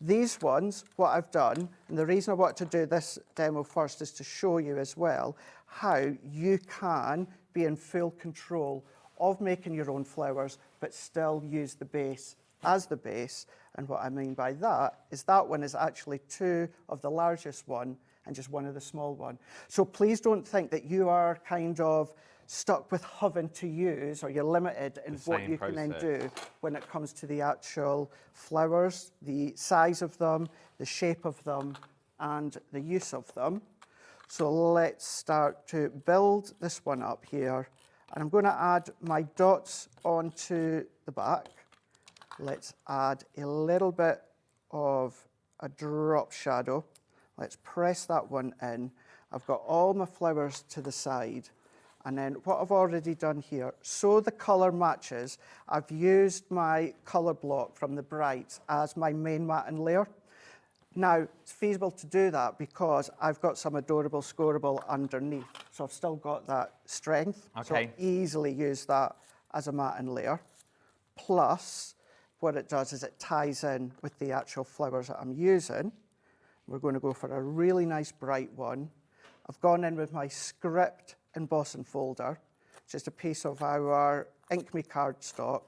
J: These ones, what I've done, and the reason I want to do this demo first is to show you as well how you can be in full control of making your own flowers, but still use the base as the base. And what I mean by that is that one is actually 2 of the largest one and just 1 of the small one. So please don't think that you are kind of stuck with having to use, or you're limited in what you can then do when it comes to the actual flowers, the size of them, the shape of them, and the use of them. So let's start to build this one up here. And I'm going to add my dots onto the back. Let's add a little bit of a drop shadow. Let's press that one in. I've got all my flowers to the side. And then what I've already done here, so the colour matches, I've used my colour block from the Brights as my main matte layer. Now, it's feasible to do that because I've got some adorable scoreable underneath. So I've still got that strength. So I'll easily use that as a matte layer. Plus, what it does is it ties in with the actual flowers that I'm using. We're going to go for a really nice bright one. I've gone in with my script embossing folder, just a piece of our Ink Me cardstock.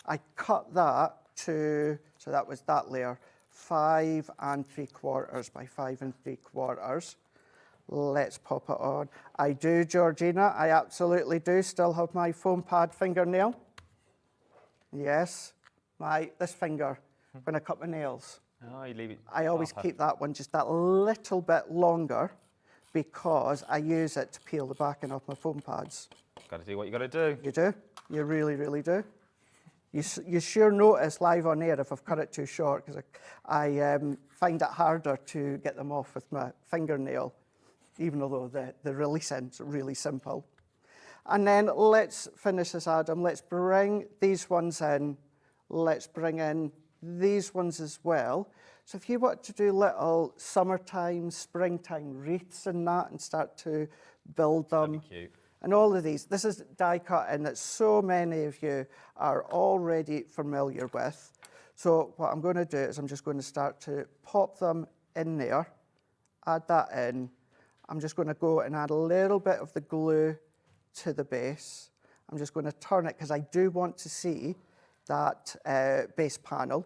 J: I cut that to, so that was that layer, 5 3/4 by 5 3/4. Let's pop it on. I do, Georgina, I absolutely do still have my foam pad fingernail. Yes, this finger, when I cut my nails.
B: Oh, you leave it.
J: I always keep that one just that little bit longer, because I use it to peel the backing off my foam pads.
B: Got to do what you got to do.
J: You do. You really, really do. You sure notice live on air if I've cut it too short, because I find it harder to get them off with my fingernail, even though the releasing's really simple. And then let's finish this, Adam. Let's bring these ones in. Let's bring in these ones as well. So if you want to do little summertime, springtime wreaths and that, and start to build them.
B: That'd be cute.
J: And all of these, this is die cutting that so many of you are already familiar with. So what I'm going to do is I'm just going to start to pop them in there, add that in. I'm just going to go and add a little bit of the glue to the base. I'm just going to turn it because I do want to see that base panel.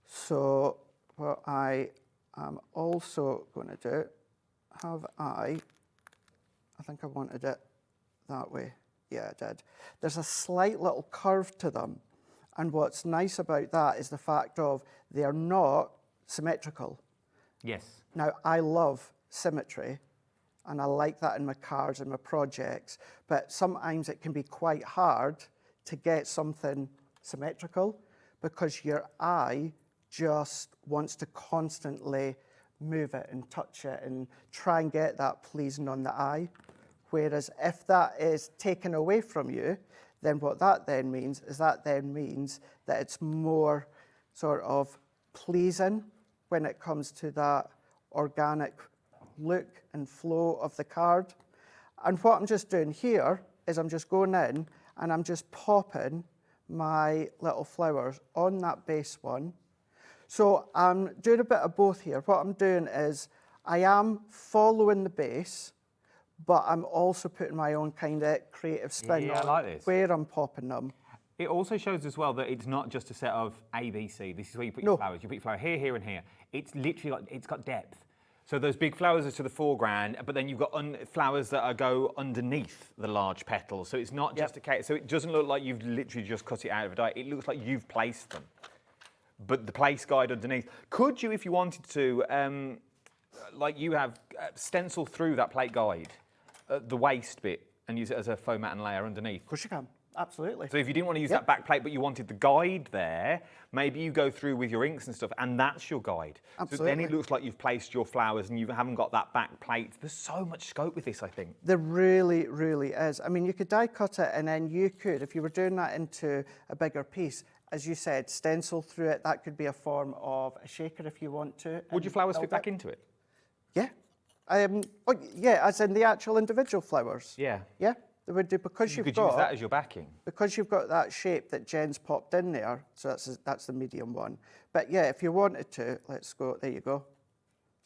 J: So what I am also going to do, I think I wanted it that way. Yeah, I did. There's a slight little curve to them. And what's nice about that is the fact of they're not symmetrical.
B: Yes.
J: Now, I love symmetry, and I like that in my cards and my projects, but sometimes it can be quite hard to get something symmetrical because your eye just wants to constantly move it and touch it and try and get that pleasing on the eye. Whereas if that is taken away from you, then what that then means is that it's more sort of pleasing when it comes to that organic look and flow of the card. And what I'm just doing here is I'm just going in and I'm just popping my little flowers on that base one. So I'm doing a bit of both here. What I'm doing is I am following the base, but I'm also putting my own kind of creative spin on
B: I like this.
J: where I'm popping them.
B: It also shows as well that it's not just a set of A, B, C. This is where you put your flowers. You put your flower here, here, and here. It's literally it's got depth. So those big flowers are to the foreground, but then you've got flowers that go underneath the large petals. So it's not just a case. So it doesn't look like you've literally just cut it out of a die. It looks like you've placed them. But the place guide underneath. Could you, if you wanted to, like you have, stencil through that plate guide, the waste bit, and use it as a foam mat and layer underneath?
J: Of course you can. Absolutely.
B: So if you didn't want to use that back plate, but you wanted the guide there, maybe you go through with your inks and stuff, and that's your guide.
J: Absolutely.
B: So then it looks like you've placed your flowers and you haven't got that back plate. There's so much scope with this, I think.
J: There really, really is. I mean, you could die cut it, and then you could, if you were doing that into a bigger piece, as you said, stencil through it. That could be a form of a shaker if you want to.
B: Would your flowers fit back into it?
J: Yeah. Yeah, as in the actual individual flowers.
B: Yeah.
J: Yeah, they would do, because
B: you could use that as your backing.
J: Because you've got that shape that Jen's popped in there, so that's the medium one. But yeah, if you wanted to, let's go, there you go.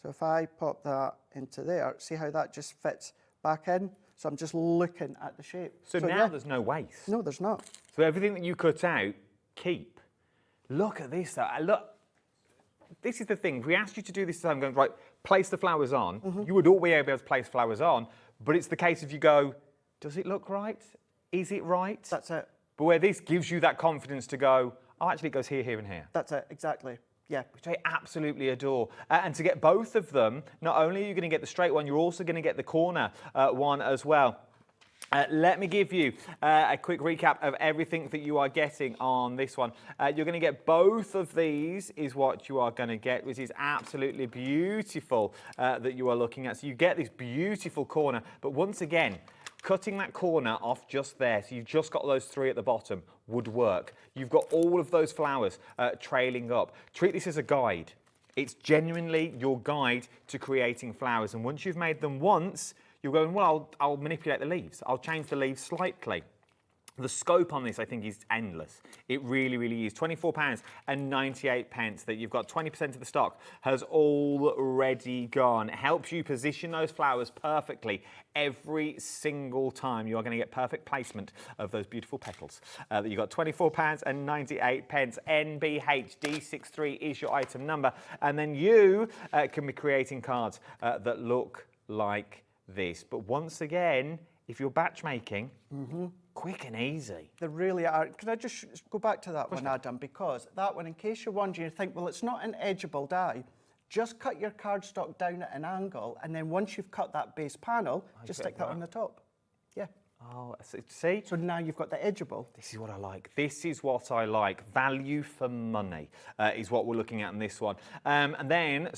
J: So if I pop that into there, see how that just fits back in? So I'm just looking at the shape.
B: So now there's no waste.
J: No, there's not.
B: So everything that you cut out, keep. Look at this though. Look, this is the thing. If we asked you to do this, I'm going, right, place the flowers on, you would all be able to place flowers on, but it's the case of you go, does it look right? Is it right?
J: That's it.
B: But where this gives you that confidence to go, oh, actually it goes here, here, and here.
J: That's it, exactly. Yeah.
B: Which I absolutely adore. And to get both of them, not only are you going to get the straight one, you're also going to get the corner one as well. Let me give you a quick recap of everything that you are getting on this one. You're going to get both of these is what you are going to get, which is absolutely beautiful that you are looking at. So you get this beautiful corner, but once again, cutting that corner off just there, so you've just got those three at the bottom, would work. You've got all of those flowers trailing up. Treat this as a guide. It's genuinely your guide to creating flowers. And once you've made them once, you're going, well, I'll manipulate the leaves. I'll change the leaves slightly. The scope on this, I think, is endless. It really, really is. £24.98 that you've got 20% of the stock has already gone. It helps you position those flowers perfectly every single time. You are going to get perfect placement of those beautiful petals. That you've got £24.98. NBHD63 is your item number. And then you can be creating cards that look like this. But once again, if you're batch making, quick and easy.
J: They really are. Can I just go back to that one, Adam? Because that one, in case you're wondering, you think, well, it's not an edgeable die. Just cut your cardstock down at an angle, and then once you've cut that base panel, just stick that on the top. Yeah.
B: Oh, see?
J: So now you've got the edgeable.
B: This is what I like. This is what I like. Value for money is what we're looking at in this one. And then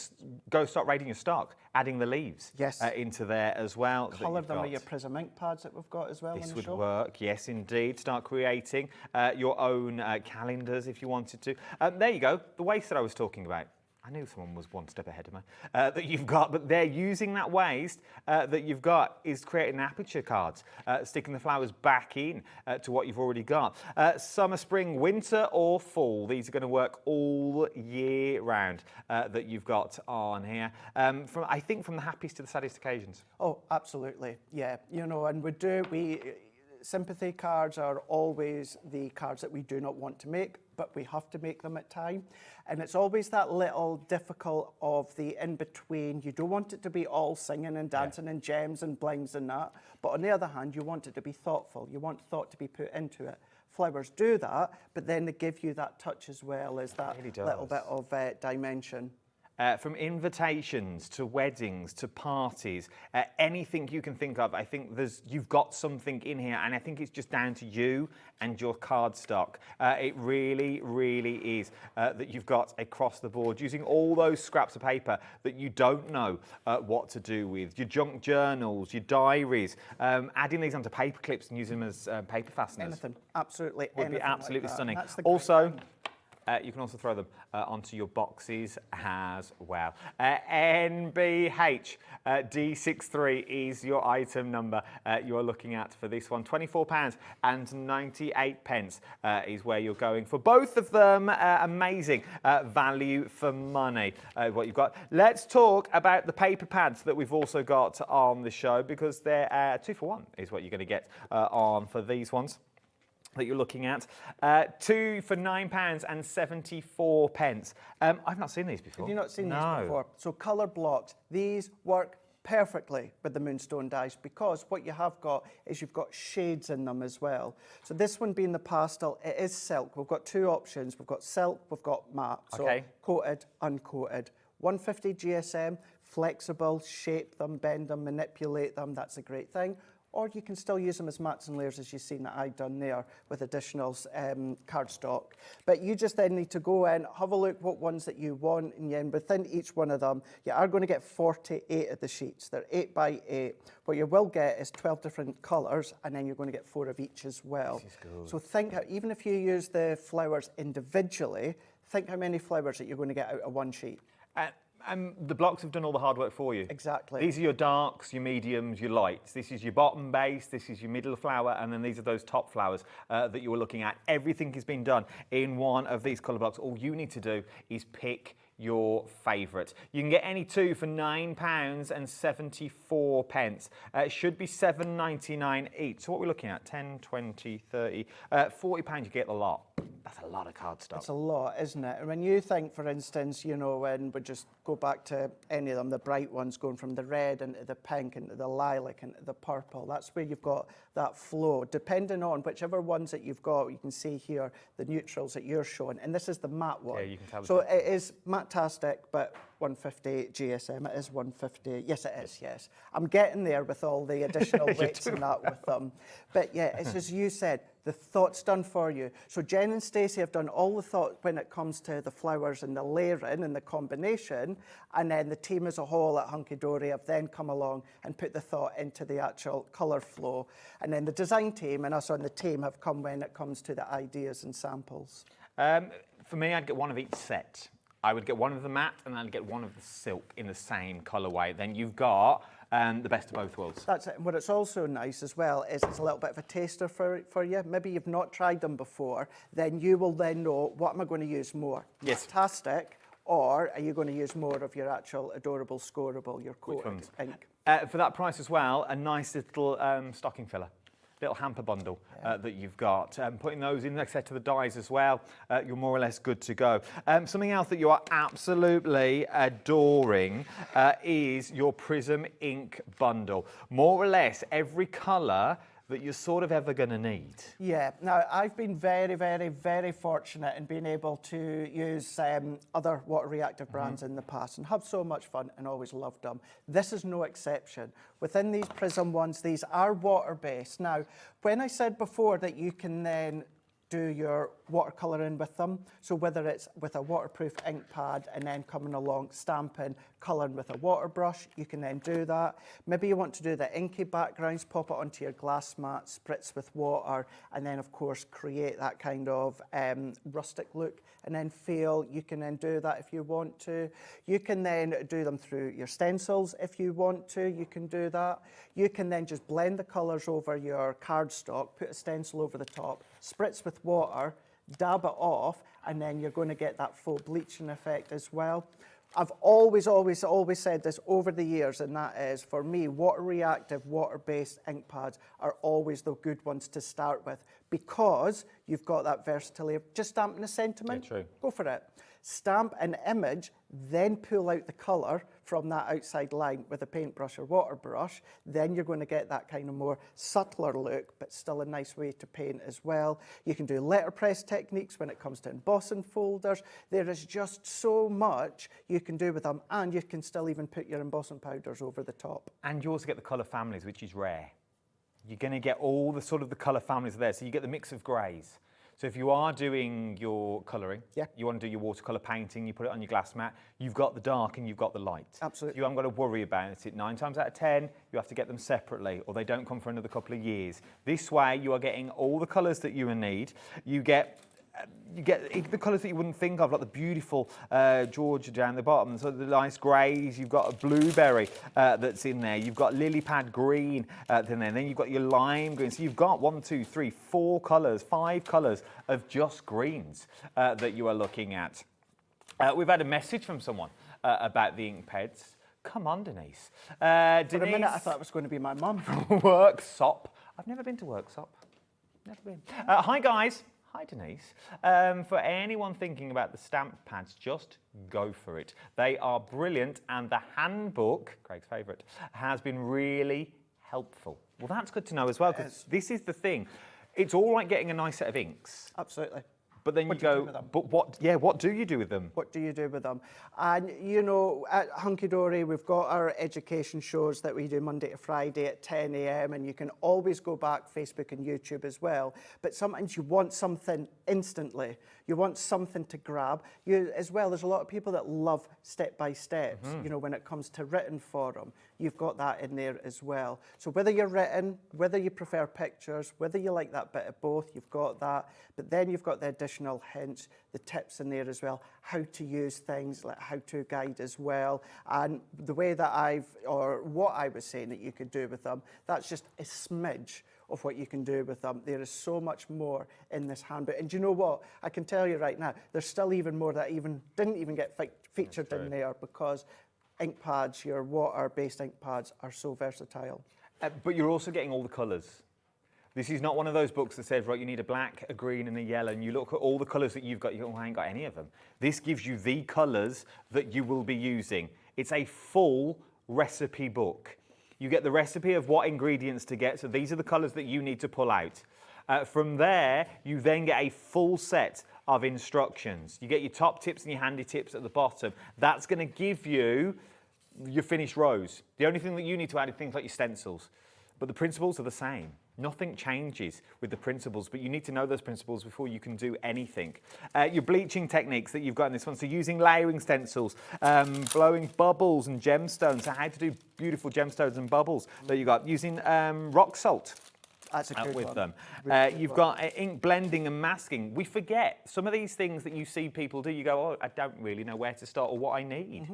B: go start raiding your stock, adding the leaves into there as well.
J: Colour them with your Prism ink pads that we've got as well.
B: This would work, yes indeed. Start creating your own calendars if you wanted to. There you go, the waste that I was talking about. I knew someone was one step ahead of me, that you've got, but they're using that waste that you've got is creating aperture cards, sticking the flowers back in to what you've already got. Summer, spring, winter or fall, these are going to work all year round that you've got on here. I think from the happiest to the saddest occasions.
J: Oh, absolutely, yeah. You know, and we sympathy cards are always the cards that we do not want to make, but we have to make them at time. And it's always that little difficult of the in-between. You don't want it to be all singing and dancing and gems and blings and that. But on the other hand, you want it to be thoughtful. You want thought to be put into it. Flowers do that, but then they give you that touch as well as that little bit of dimension.
B: From invitations to weddings to parties, anything you can think of, I think you've got something in here, and I think it's just down to you and your cardstock. It really, really is that you've got across the board, using all those scraps of paper that you don't know what to do with, your junk journals, your diaries, adding these onto paper clips and using them as paper fasteners.
J: Anything, absolutely
B: would be absolutely
J: like
B: stunning.
J: Also,
B: you can also throw them onto your boxes as well. NBH D63 is your item number you're looking at for this one. £24.98 is where you're going for both of them. Amazing value for money, what you've got. Let's talk about the paper pads that we've also got on the show, because they're 2 for 1 is what you're going to get on for these ones that you're looking at. 2 for £9.74. I've not seen these before.
J: Have you not seen these before? So colour blocks, these work perfectly with the Moonstone dies, because what you have got is you've got shades in them as well. So this one being the pastel, it is silk. We've got two options. We've got silk, we've got matte. So coated, uncoated. 150 GSM, flexible, shape them, bend them, manipulate them. That's a great thing. Or you can still use them as mats and layers, as you've seen that I've done there with additional cardstock. But you just then need to go in, have a look what ones that you want, and then within each one of them, you are going to get 48 of the sheets. They're 8 by 8. What you will get is 12 different colours, and then you're going to get 4 of each as well.
B: This is good.
J: So think, even if you use the flowers individually, think how many flowers that you're going to get out of one sheet.
B: The blocks have done all the hard work for you.
J: Exactly.
B: These are your darks, your mediums, your lights. This is your bottom base, this is your middle flower, and then these are those top flowers that you were looking at. Everything has been done in one of these colour blocks. All you need to do is pick your favourite. You can get any 2 for £9.74. It should be £7.99 each. So what we're looking at, 10, 20, 30, £40, you get a lot. That's a lot of cardstock.
J: It's a lot, isn't it? And when you think, for instance, you know, when we just go back to any of them, the bright ones going from the red into the pink, into the lilac, into the purple, that's where you've got that flow. Depending on whichever ones that you've got, you can see here the neutrals that you're showing. And this is the matte one.
B: Yeah, you can tell.
J: So it is matte-tastic, but 150 GSM. It is 150. Yes, it is, yes. I'm getting there with all the additional weights and that with them. But yeah, it's as you said, the thought's done for you. So Jen and Stacey have done all the thought when it comes to the flowers and the layering and the combination, and then the team as a whole at Hunkydory have then come along and put the thought into the actual colour flow. And then the design team and us on the team have come when it comes to the ideas and samples.
B: For me, I'd get one of each set. I would get one of the matte and I'd get one of the silk in the same colourway. Then you've got the best of both worlds.
J: That's it. And what it's also nice as well is it's a little bit of a taster for you. Maybe you've not tried them before, then you will then know, what am I going to use more?
B: Yes.
J: Fantastic. Or are you going to use more of your actual adorable scoreable, your coated ink?
B: For that price as well, a nice little stocking filler. Little hamper bundle that you've got. Putting those in next to the dies as well, you're more or less good to go. Something else that you are absolutely adoring is your Prism ink bundle. More or less every colour that you're sort of ever going to need.
J: Yeah, now I've been very, very, very fortunate in being able to use other water reactive brands in the past and have so much fun and always loved them. This is no exception. Within these Prism ones, these are water-based. Now, when I said before that you can then do your watercolouring with them, so whether it's with a waterproof ink pad and then coming along stamping, colouring with a water brush, you can then do that. Maybe you want to do the inky backgrounds, pop it onto your glass mat, spritz with water, and then of course create that kind of rustic look and then feel. You can then do that if you want to. You can then do them through your stencils if you want to, you can do that. You can then just blend the colours over your cardstock, put a stencil over the top, spritz with water, dab it off, and then you're going to get that full bleaching effect as well. I've always said this over the years, and that is, for me, water-reactive, water-based ink pads are always the good ones to start with, because you've got that versatility of just stamping a sentiment.
B: Yeah, true.
J: Go for it. Stamp an image, then pull out the colour from that outside line with a paintbrush or water brush. Then you're going to get that kind of more subtler look, but still a nice way to paint as well. You can do letterpress techniques when it comes to embossing folders. There is just so much you can do with them, and you can still even put your embossing powders over the top.
B: And you also get the colour families, which is rare. You're going to get all the sort of the colour families there. So you get the mix of greys. So if you are doing your colouring, you want to do your watercolour painting, you put it on your glass mat, you've got the dark and you've got the light.
J: Absolutely.
B: You haven't got to worry about it. 9 times out of 10, you have to get them separately, or they don't come for another couple of years. This way, you are getting all the colours that you will need. You get even the colours that you wouldn't think of, like the beautiful Georgia down the bottom, so the nice greys. You've got a blueberry that's in there. You've got lily pad green in there. And then you've got your lime green. So you've got 1, 2, 3, 4 colours, 5 colours of just greens that you are looking at. We've had a message from someone about the ink pads. Come on, Denise. Denise.
J: For a minute, I thought it was going to be my mum.
B: Worksop. I've never been to Worksop. Never been. Hi, guys. Hi, Denise. For anyone thinking about the stamp pads, just go for it. They are brilliant, and the handbook, Craig's favourite, has been really helpful. Well, that's good to know as well, because this is the thing. It's all right getting a nice set of inks.
J: Absolutely.
B: But then you go, but what do you do with them?
J: What do you do with them? And, you know, at Hunkydory, we've got our education shows that we do Monday to Friday at 10 a.m. and you can always go back Facebook and YouTube as well. But sometimes you want something instantly. You want something to grab. As well, there's a lot of people that love step-by-steps, you know, when it comes to written for them. You've got that in there as well. So whether you're written, whether you prefer pictures, whether you like that bit of both, you've got that. But then you've got the additional hints, the tips in there as well, how to use things, like how-to guide as well. And the way that what I was saying that you could do with them, that's just a smidge of what you can do with them. There is so much more in this handbook. And do you know what? I can tell you right now, there's still even more that didn't even get featured in there, because ink pads, your water-based ink pads, are so versatile.
B: But you're also getting all the colours. This is not one of those books that says, right, you need a black, a green and a yellow, and you look at all the colours that you've got, you go, oh, I ain't got any of them. This gives you the colours that you will be using. It's a full recipe book. You get the recipe of what ingredients to get, so these are the colours that you need to pull out. From there, you then get a full set of instructions. You get your top tips and your handy tips at the bottom. That's going to give you your finished rows. The only thing that you need to add is things like your stencils. But the principles are the same. Nothing changes with the principles, but you need to know those principles before you can do anything. Your bleaching techniques that you've got in this one, so using layering stencils, blowing bubbles and gemstones, so how to do beautiful gemstones and bubbles that you got, using rock salt.
J: That's a good
B: with
J: one.
B: them.
J: Really
B: You've
J: good
B: got ink blending and masking. We forget some of these things that you see people do. You go, oh, I don't really know where to start or what I need.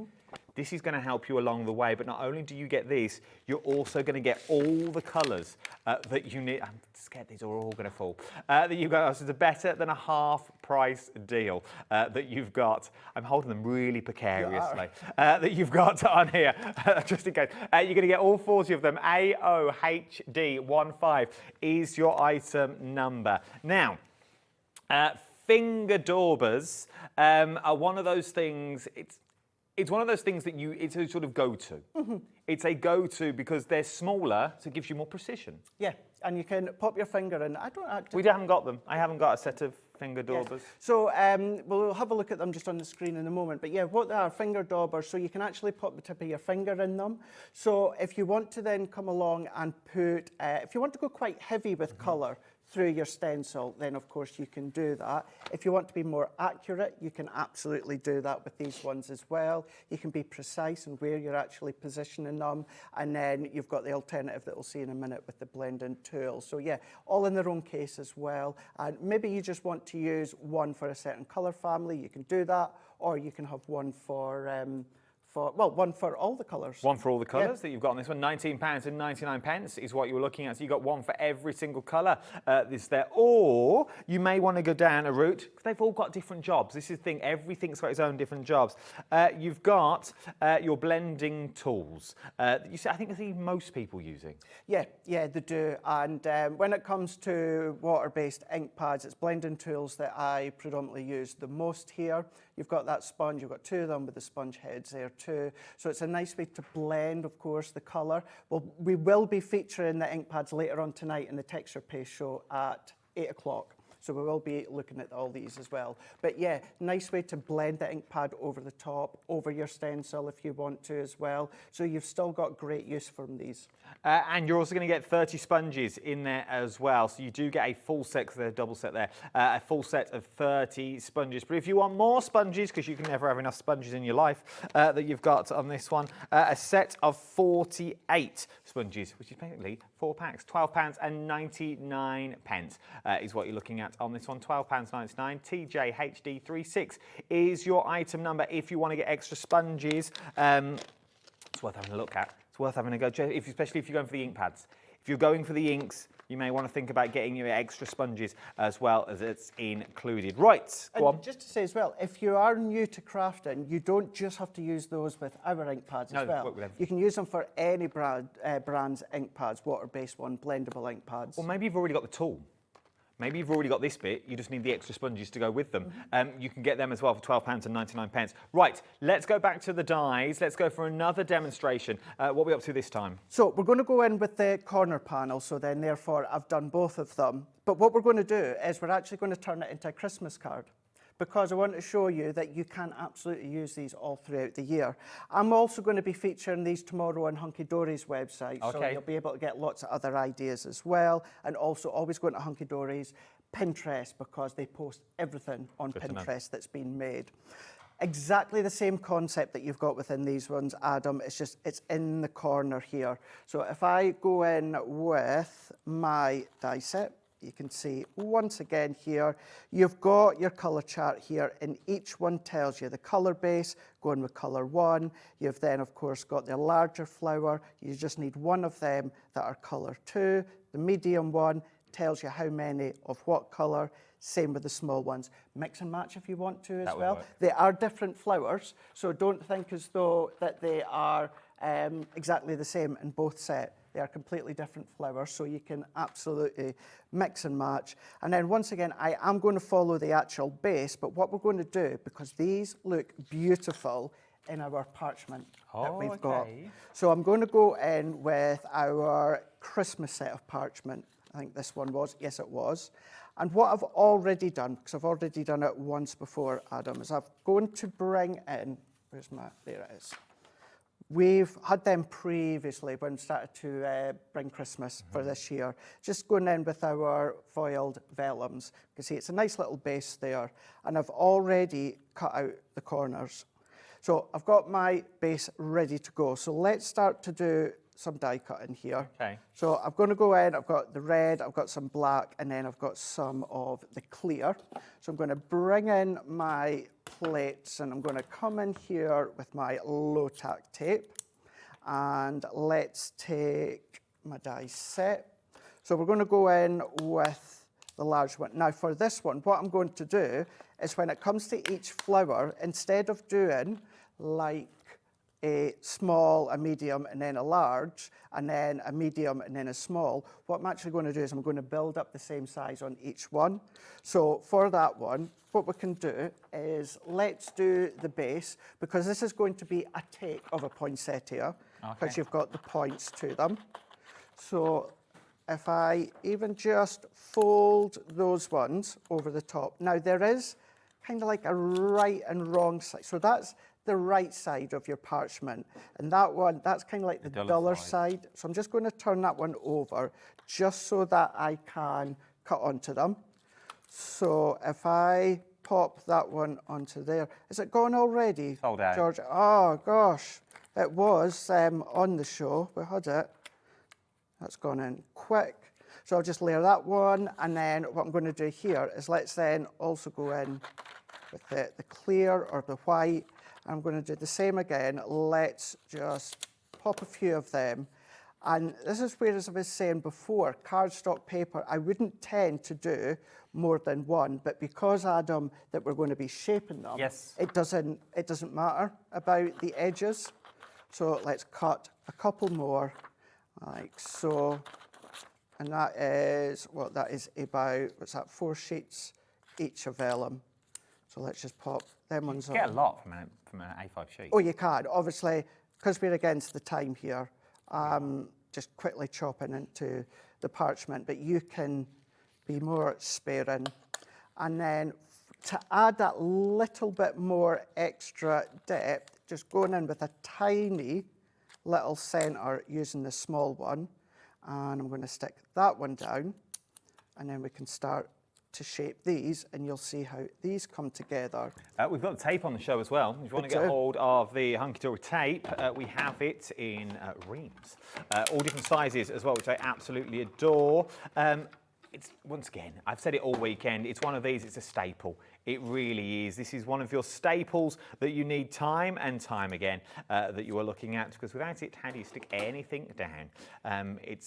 B: This is going to help you along the way, but not only do you get this, you're also going to get all the colours that you need. I'm scared these are all going to fall. That you've got, so it's a better than a half price deal that you've got. I'm holding them really precariously. That you've got on here, just in case. You're going to get all 40 of them. AOHD15 is your item number. Now, finger daubers are one of those things. It's one of those things that it's a sort of go-to. It's a go-to because they're smaller, so it gives you more precision.
J: Yeah, and you can pop your finger in. I don't actually...
B: We haven't got them. I haven't got a set of finger daubers.
J: Yes. So we'll have a look at them just on the screen in a moment. But yeah, what they are, finger daubers, so you can actually pop the tip of your finger in them. So if you want to then come along and put, if you want to go quite heavy with colour through your stencil, then of course you can do that. If you want to be more accurate, you can absolutely do that with these ones as well. You can be precise in where you're actually positioning them. And then you've got the alternative that we'll see in a minute with the blending tool. So yeah, all in their own case as well. And maybe you just want to use one for a certain colour family, you can do that. Or you can have one for one for all the colours.
B: One for all the colours that you've got on this one. £19.99 is what you were looking at. So you've got one for every single colour this there. Or you may want to go down a route, because they've all got different jobs. This is the thing, everything's got its own different jobs. You've got your blending tools. I think I see most people using.
J: Yeah, they do. And when it comes to water-based ink pads, it's blending tools that I predominantly use the most here. You've got that sponge, you've got two of them with the sponge heads there too. So it's a nice way to blend, of course, the colour. Well, we will be featuring the ink pads later on tonight in the texture paste show at 8 o'clock. So we will be looking at all these as well. But yeah, nice way to blend the ink pad over the top, over your stencil if you want to as well. So you've still got great use from these.
B: And you're also going to get 30 sponges in there as well. So you do get a full set, because they're a double set there, a full set of 30 sponges. But if you want more sponges, because you can never have enough sponges in your life that you've got on this one, a set of 48 sponges, which is basically 4 packs. £12.99 is what you're looking at on this one. £12.99. TJHD36 is your item number if you want to get extra sponges. It's worth having a look at. It's worth having a go, especially if you're going for the ink pads. If you're going for the inks, you may want to think about getting your extra sponges as well, as it's included. Right, go on.
J: Just to say as well, if you are new to crafting, you don't just have to use those with our ink pads as well. You can use them for any brand's ink pads, water-based one, blendable ink pads.
B: Or maybe you've already got the tool. Maybe you've already got this bit, you just need the extra sponges to go with them. You can get them as well for £12.99. Right, let's go back to the dies. Let's go for another demonstration. What are we up to this time?
J: So we're going to go in with the corner panel, so then therefore I've done both of them. But what we're going to do is we're actually going to turn it into a Christmas card, because I want to show you that you can absolutely use these all throughout the year. I'm also going to be featuring these tomorrow on Hunkydory's website, so you'll be able to get lots of other ideas as well, and also always going to Hunkydory's Pinterest, because they post everything on Pinterest that's been made. Exactly the same concept that you've got within these ones, Adam, it's in the corner here. So if I go in with my die set, you can see once again here, you've got your colour chart here, and each one tells you the colour base, going with colour 1. You've then, of course, got the larger flower. You just need one of them that are colour 2. The medium one tells you how many of what colour. Same with the small ones. Mix and match if you want to as well. They are different flowers, so don't think as though that they are exactly the same in both sets. They are completely different flowers, so you can absolutely mix and match. And then once again, I am going to follow the actual base, but what we're going to do, because these look beautiful in our parchment that we've got. So I'm going to go in with our Christmas set of parchment. I think this one was, yes it was. And what I've already done, because I've already done it once before, Adam, is I'm going to bring in, there it is. We've had them previously when we started to bring Christmas for this year. Just going in with our foiled vellums. You can see it's a nice little base there. And I've already cut out the corners. So I've got my base ready to go. So let's start to do some die cutting here. So I'm going to go in, I've got the red, I've got some black, and then I've got some of the clear. So I'm going to bring in my plates, and I'm going to come in here with my low tack tape, and let's take my die set. So we're going to go in with the large one. Now for this one, what I'm going to do is when it comes to each flower, instead of doing like a small, a medium, and then a large, and then a medium, and then a small, what I'm actually going to do is I'm going to build up the same size on each one. So for that one, what we can do is let's do the base, because this is going to be a take of a poinsettia, because you've got the points to them. So if I even just fold those ones over the top. Now there is kind of like a right and wrong side. So that's the right side of your parchment, and that one, that's kind of like the duller side. So I'm just going to turn that one over just so that I can cut onto them. So if I pop that one onto there, is it gone already, George? Oh gosh, it was on the show, we had it. That's gone in quick. So I'll just layer that one, and then what I'm going to do here is let's then also go in with the clear or the white. I'm going to do the same again. Let's just pop a few of them. And this is where, as I was saying before, cardstock paper, I wouldn't tend to do more than one, but because, Adam, that we're going to be shaping them,
B: yes,
J: it doesn't matter about the edges. So let's cut a couple more, like so. And that is, well, that is about, what's that, 4 sheets each of vellum. So let's just pop them ones on.
B: You get a lot from an A5 sheet.
J: Oh, you can. Obviously, because we're against the time here, just quickly chopping into the parchment, but you can be more sparing. And then to add that little bit more extra depth, just going in with a tiny little centre using the small one. And I'm going to stick that one down, and then we can start to shape these, and you'll see how these come together.
B: We've got the tape on the show as well. If you want to get hold of the Hunkydory tape, we have it in reams, all different sizes as well, which I absolutely adore. It's, once again, I've said it all weekend, it's one of these, it's a staple. It really is. This is one of your staples that you need time and time again that you are looking at, because without it, how do you stick anything down? It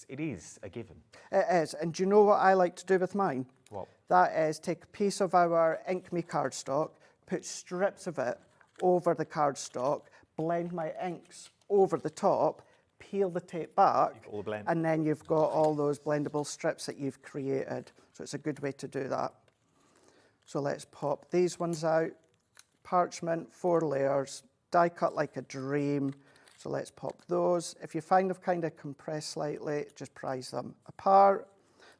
B: is a given.
J: It is. And do you know what I like to do with mine?
B: What?
J: That is take a piece of our Ink Me cardstock, put strips of it over the cardstock, blend my inks over the top, peel the tape back, and then you've got all those blendable strips that you've created. So it's a good way to do that. So let's pop these ones out. Parchment, 4 layers, die cut like a dream. So let's pop those. If you find they've kind of compressed slightly, just prise them apart.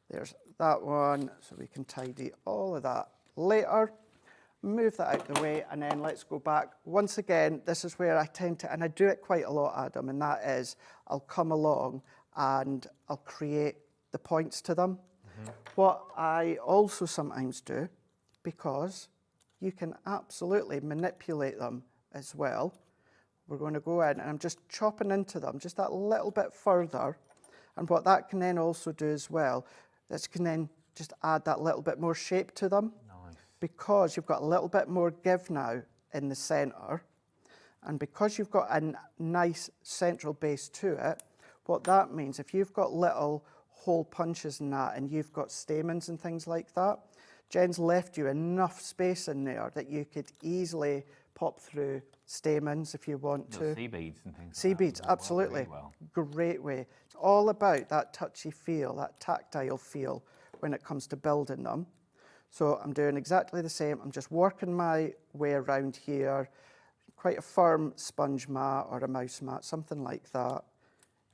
J: There's that one, so we can tidy all of that later. Move that out the way, and then let's go back. Once again, this is where I tend to, and I do it quite a lot, Adam, and that is I'll come along and I'll create the points to them. What I also sometimes do, because you can absolutely manipulate them as well, we're going to go in and I'm just chopping into them just that little bit further. And what that can then also do as well, this can then just add that little bit more shape to them. Because you've got a little bit more give now in the centre, and because you've got a nice central base to it, what that means, if you've got little hole punches in that and you've got stamens and things like that, Jen's left you enough space in there that you could easily pop through stamens if you want to.
B: Sea beads and things.
J: Sea beads, absolutely. Great way. It's all about that touchy feel, that tactile feel when it comes to building them. So I'm doing exactly the same. I'm just working my way around here. Quite a firm sponge mat or a mouse mat, something like that.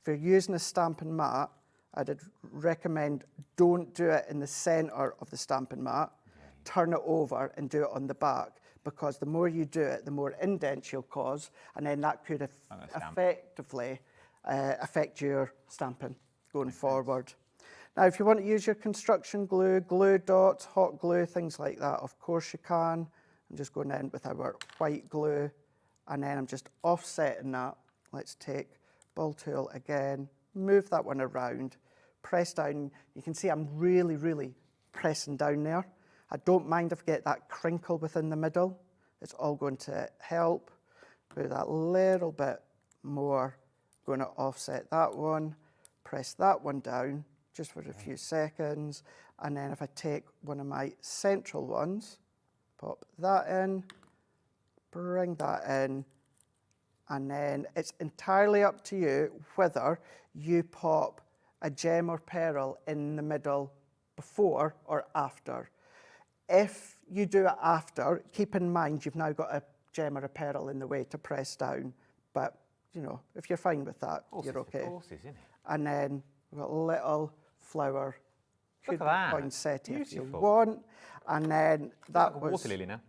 J: If you're using a stamping mat, I'd recommend don't do it in the centre of the stamping mat. Turn it over and do it on the back, because the more you do it, the more indents you'll cause, and then that could effectively affect your stamping going forward. Now, if you want to use your construction glue, glue dots, hot glue, things like that, of course you can. I'm just going in with our white glue, and then I'm just offsetting that. Let's take ball tool again, move that one around, press down. You can see I'm really, really pressing down there. I don't mind if I get that crinkle within the middle. It's all going to help. With that little bit more, going to offset that one, press that one down, just for a few seconds, and then if I take one of my central ones, pop that in, bring that in, and then it's entirely up to you whether you pop a gem or pearl in the middle before or after. If you do it after, keep in mind you've now got a gem or a pearl in the way to press down, but you know, if you're fine with that, you're okay.
B: Isn't it?
J: And then we've got a little flower.
B: Look at that.
J: Poinsettia if you
B: Beautiful.
J: want. And then that
B: Like a
J: was...
B: water lily now.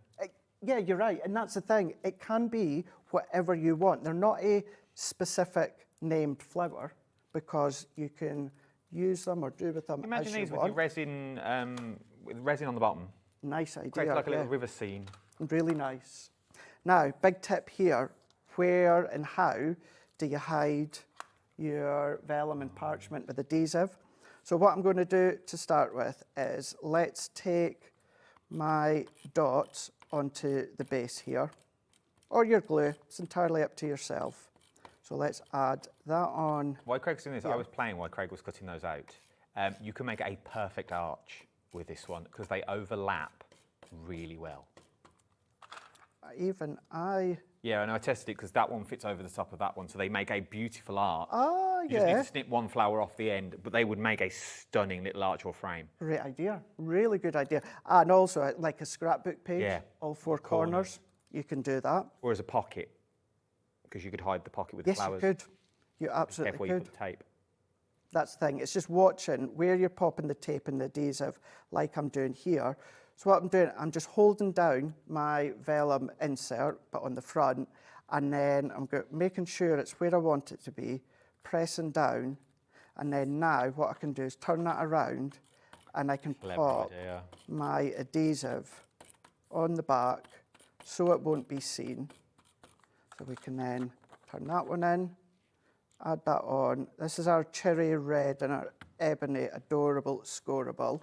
J: Yeah, you're right. And that's the thing. It can be whatever you want. They're not a specific named flower, because you can use them or do with them
B: Imagine
J: as you
B: these
J: want.
B: with resin on the bottom.
J: Nice idea.
B: Creates like a little river scene.
J: Really nice. Now, big tip here. Where and how do you hide your vellum and parchment with adhesive? So what I'm going to do to start with is let's take my dots onto the base here. or your glue. It's entirely up to yourself. So let's add that on.
B: While Craig's doing this,
J: Yeah.
B: I was playing while Craig was cutting those out. You can make a perfect arch with this one because they overlap really well.
J: Yeah,
B: and I tested it because that one fits over the top of that one, so they make a beautiful arch.
J: Oh,
B: You just need
J: yeah.
B: to snip one flower off the end, but they would make a stunning little arch or frame.
J: Great idea. Really good idea. And also, like a scrapbook page,
B: Yeah.
J: all four corners, you can do that.
B: Or as a pocket, because you could hide the pocket with
J: Yes,
B: the flowers.
J: you could. You absolutely
B: Careful where you
J: could.
B: put the tape.
J: That's the thing. It's just watching where you're popping the tape and the adhesive, like I'm doing here. So what I'm doing, I'm just holding down my vellum insert, but on the front, and then I'm making sure it's where I want it to be, pressing down, and then now what I can do is turn that around, and I can
B: Clever
J: pop
B: idea.
J: my adhesive on the back so it won't be seen. So we can then turn that one in, add that on. This is our cherry red and our ebony, adorable, scoreable.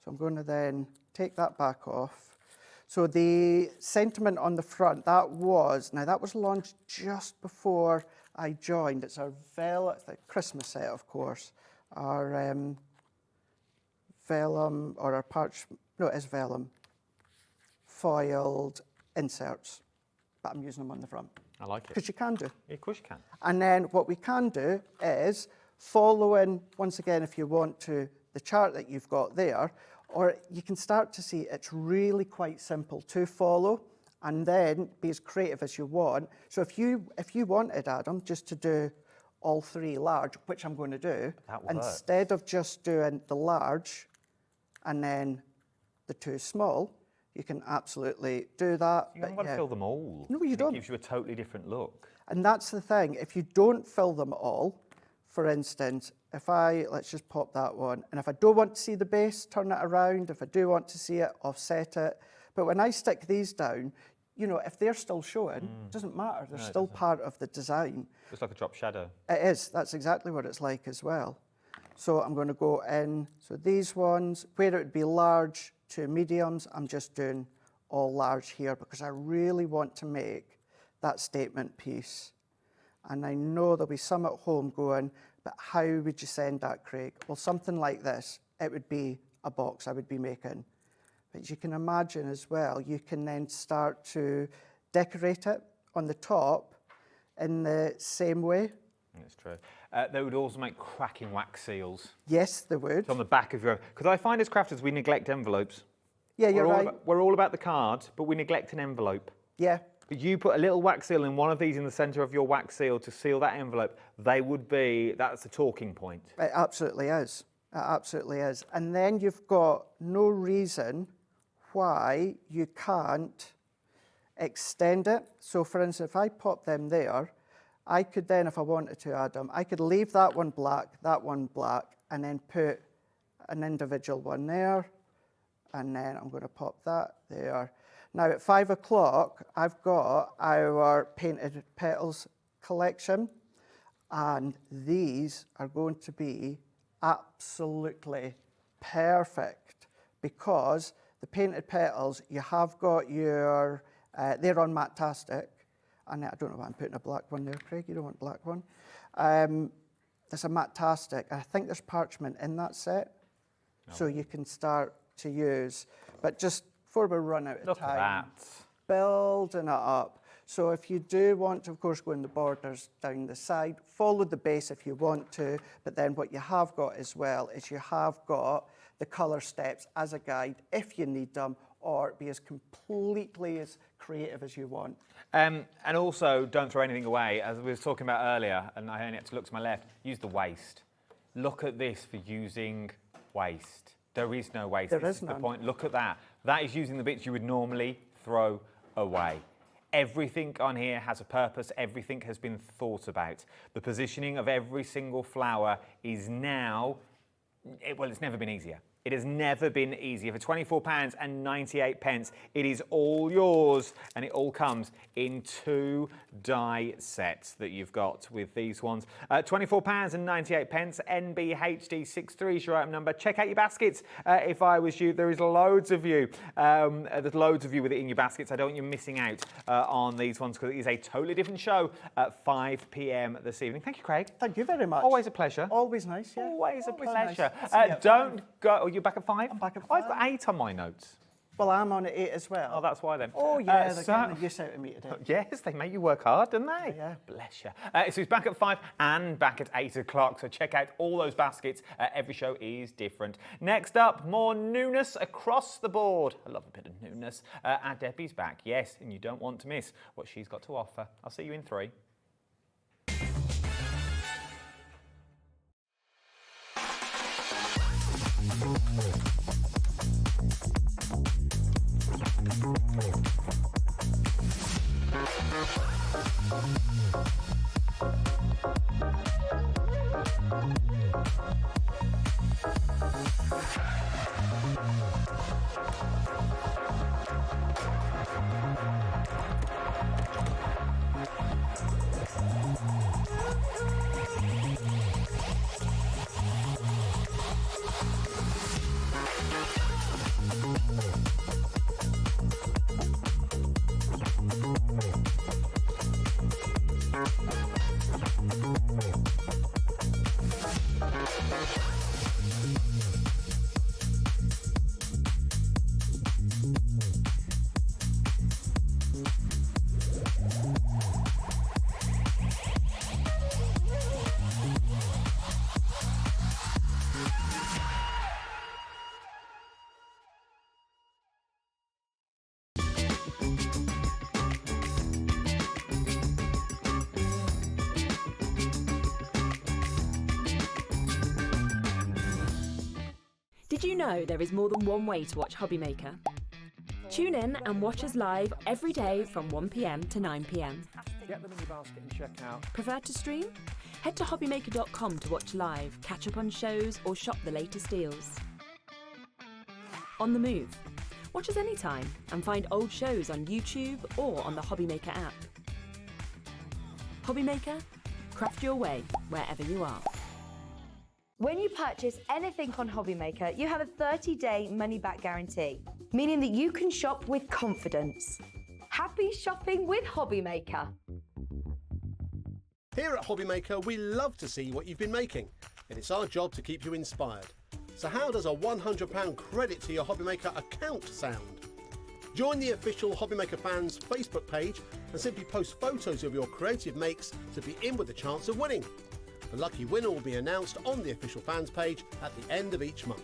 J: So I'm going to then take that back off. So the sentiment on the front, that was launched just before I joined. It's our it's the Christmas set, of course. Our vellum, or our it is vellum, foiled inserts, but I'm using them on the front.
B: I like it.
J: Because you can do.
B: Yeah, of course you can.
J: And then what we can do is following, once again, if you want to, the chart that you've got there, or you can start to see it's really quite simple to follow and then be as creative as you want. So if you wanted, Adam, just to do all three large, which I'm going to do, instead of just doing the large and then the two small, you can absolutely do that.
B: You haven't got to fill them all.
J: No, you don't.
B: It gives you a totally different look.
J: And that's the thing. If you don't fill them all, for instance, let's just pop that one, and if I don't want to see the base, turn it around. If I do want to see it, offset it. But when I stick these down, if they're still showing, it doesn't matter. They're still part of the design.
B: Just like a drop shadow.
J: It is. That's exactly what it's like as well. So I'm going to go in. So these ones, where it would be large to mediums, I'm just doing all large here because I really want to make that statement piece. And I know there'll be some at home going, but how would you send that, Craig? Well, something like this. It would be a box I would be making. But you can imagine as well, you can then start to decorate it on the top in the same way.
B: That's true. They would also make cracking wax seals.
J: Yes, they would.
B: It's on the back of your... Because I find as crafters, we neglect envelopes.
J: Yeah, you're right.
B: We're all about the card, but we neglect an envelope.
J: Yeah.
B: But you put a little wax seal in one of these in the centre of your wax seal to seal that envelope, that's a talking point.
J: It absolutely is. It absolutely is. And then you've got no reason why you can't extend it. So for instance, if I pop them there, I could then, if I wanted to, Adam, I could leave that one black, and then put an individual one there, and then I'm going to pop that there. Now at 5 o'clock, I've got our painted petals collection, and these are going to be absolutely perfect because the painted petals, you have got your, they're on Matastic, and I don't know why I'm putting a black one there, Craig, you don't want a black one. There's a Matastic, I think there's parchment in that set, so you can start to use, but just before we run out of time,
B: Look at that.
J: Building it up. So if you do want to, of course, go in the borders down the side, follow the base if you want to, but then what you have got as well is you have got the colour steps as a guide if you need them, or be as completely as creative as you want.
B: And also, don't throw anything away. As we were talking about earlier, and I only had to look to my left, use the waste. Look at this for using waste. There is no waste.
J: There is
B: none.
J: none.
B: The point. Look at that. That is using the bits you would normally throw away. Everything on here has a purpose. Everything has been thought about. The positioning of every single flower is now, well, it's never been easier. It has never been easier. For £24.98, it is all yours, and it all comes in 2 die sets that you've got with these ones. £24.98, NBHD63 is your item number. Check out your baskets if I was you. There is loads of you. There's loads of you with it in your baskets. I don't want you missing out on these ones because it is a totally different show at 5 p.m. this evening. Thank you, Craig.
J: Thank you very much.
B: Always a pleasure.
J: Always nice, yeah.
B: Always a pleasure.
J: Nice.
B: Don't go. Oh, you're back at 5?
J: I'm back at
B: I've
J: 5.
B: got 8 on my notes.
J: Well, I'm on at 8 as well.
B: Oh, that's why then.
J: Oh, yeah, they're getting the use out of me today.
B: Yes, they make you work hard, don't they?
J: Yeah.
B: Bless you. So he's back at 5 and back at 8 o'clock, so check out all those baskets. Every show is different. Next up, more newness across the board. I love a bit of newness. And Debbie's back, yes, and you don't want to miss what she's got to offer. I'll see you in 3.
D: Did you know there is more than one way to watch Hobbymaker? Tune in and watch us live every day from 1 p.m. to 9 p.m.
F: Get them in your basket and check out.
D: Prefer to stream? Head to hobbymaker.com to watch live, catch up on shows, or shop the latest deals. On the move. Watch us anytime and find old shows on YouTube or on the Hobbymaker app. Hobbymaker, craft your way wherever you are.
K: When you purchase anything on Hobbymaker, you have a 30-day money-back guarantee, meaning that you can shop with confidence. Happy shopping with Hobbymaker.
F: Here at Hobbymaker, we love to see what you've been making, and it's our job to keep you inspired. So how does a £100 credit to your Hobbymaker account sound? Join the official Hobbymaker fans Facebook page and simply post photos of your creative makes to be in with a chance of winning. The lucky winner will be announced on the official fans page at the end of each month.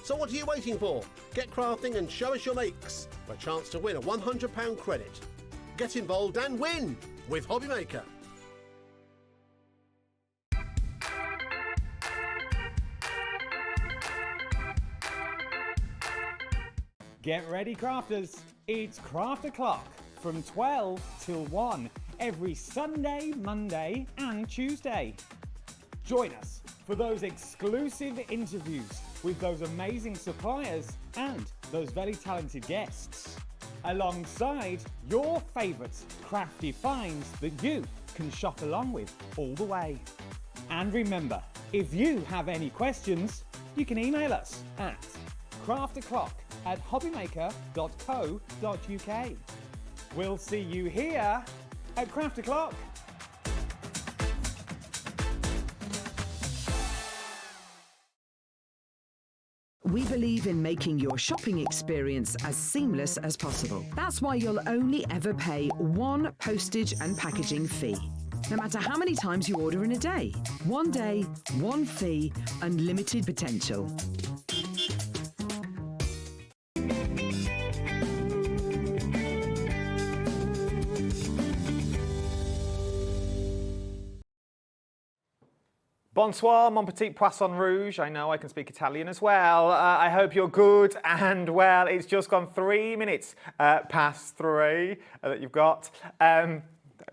F: So what are you waiting for? Get crafting and show us your makes for a chance to win a £100 credit. Get involved and win with Hobbymaker.
L: Get ready, crafters. It's Craft O'Clock from 12 till 1 every Sunday, Monday and Tuesday. Join us for those exclusive interviews with those amazing suppliers and those very talented guests, alongside your favourite crafty finds that you can shop along with all the way. And remember, if you have any questions, you can email us at crafto'clock@hobbymaker.co.uk. We'll see you here at Craft O'Clock.
M: We believe in making your shopping experience as seamless as possible. That's why you'll only ever pay one postage and packaging fee. No matter how many times you order in a day. One day, one fee, unlimited potential.
B: Bonsoir, mon petit poisson rouge. I know I can speak Italian as well. I hope you're good and well. It's just gone 3 minutes past 3 that you've got.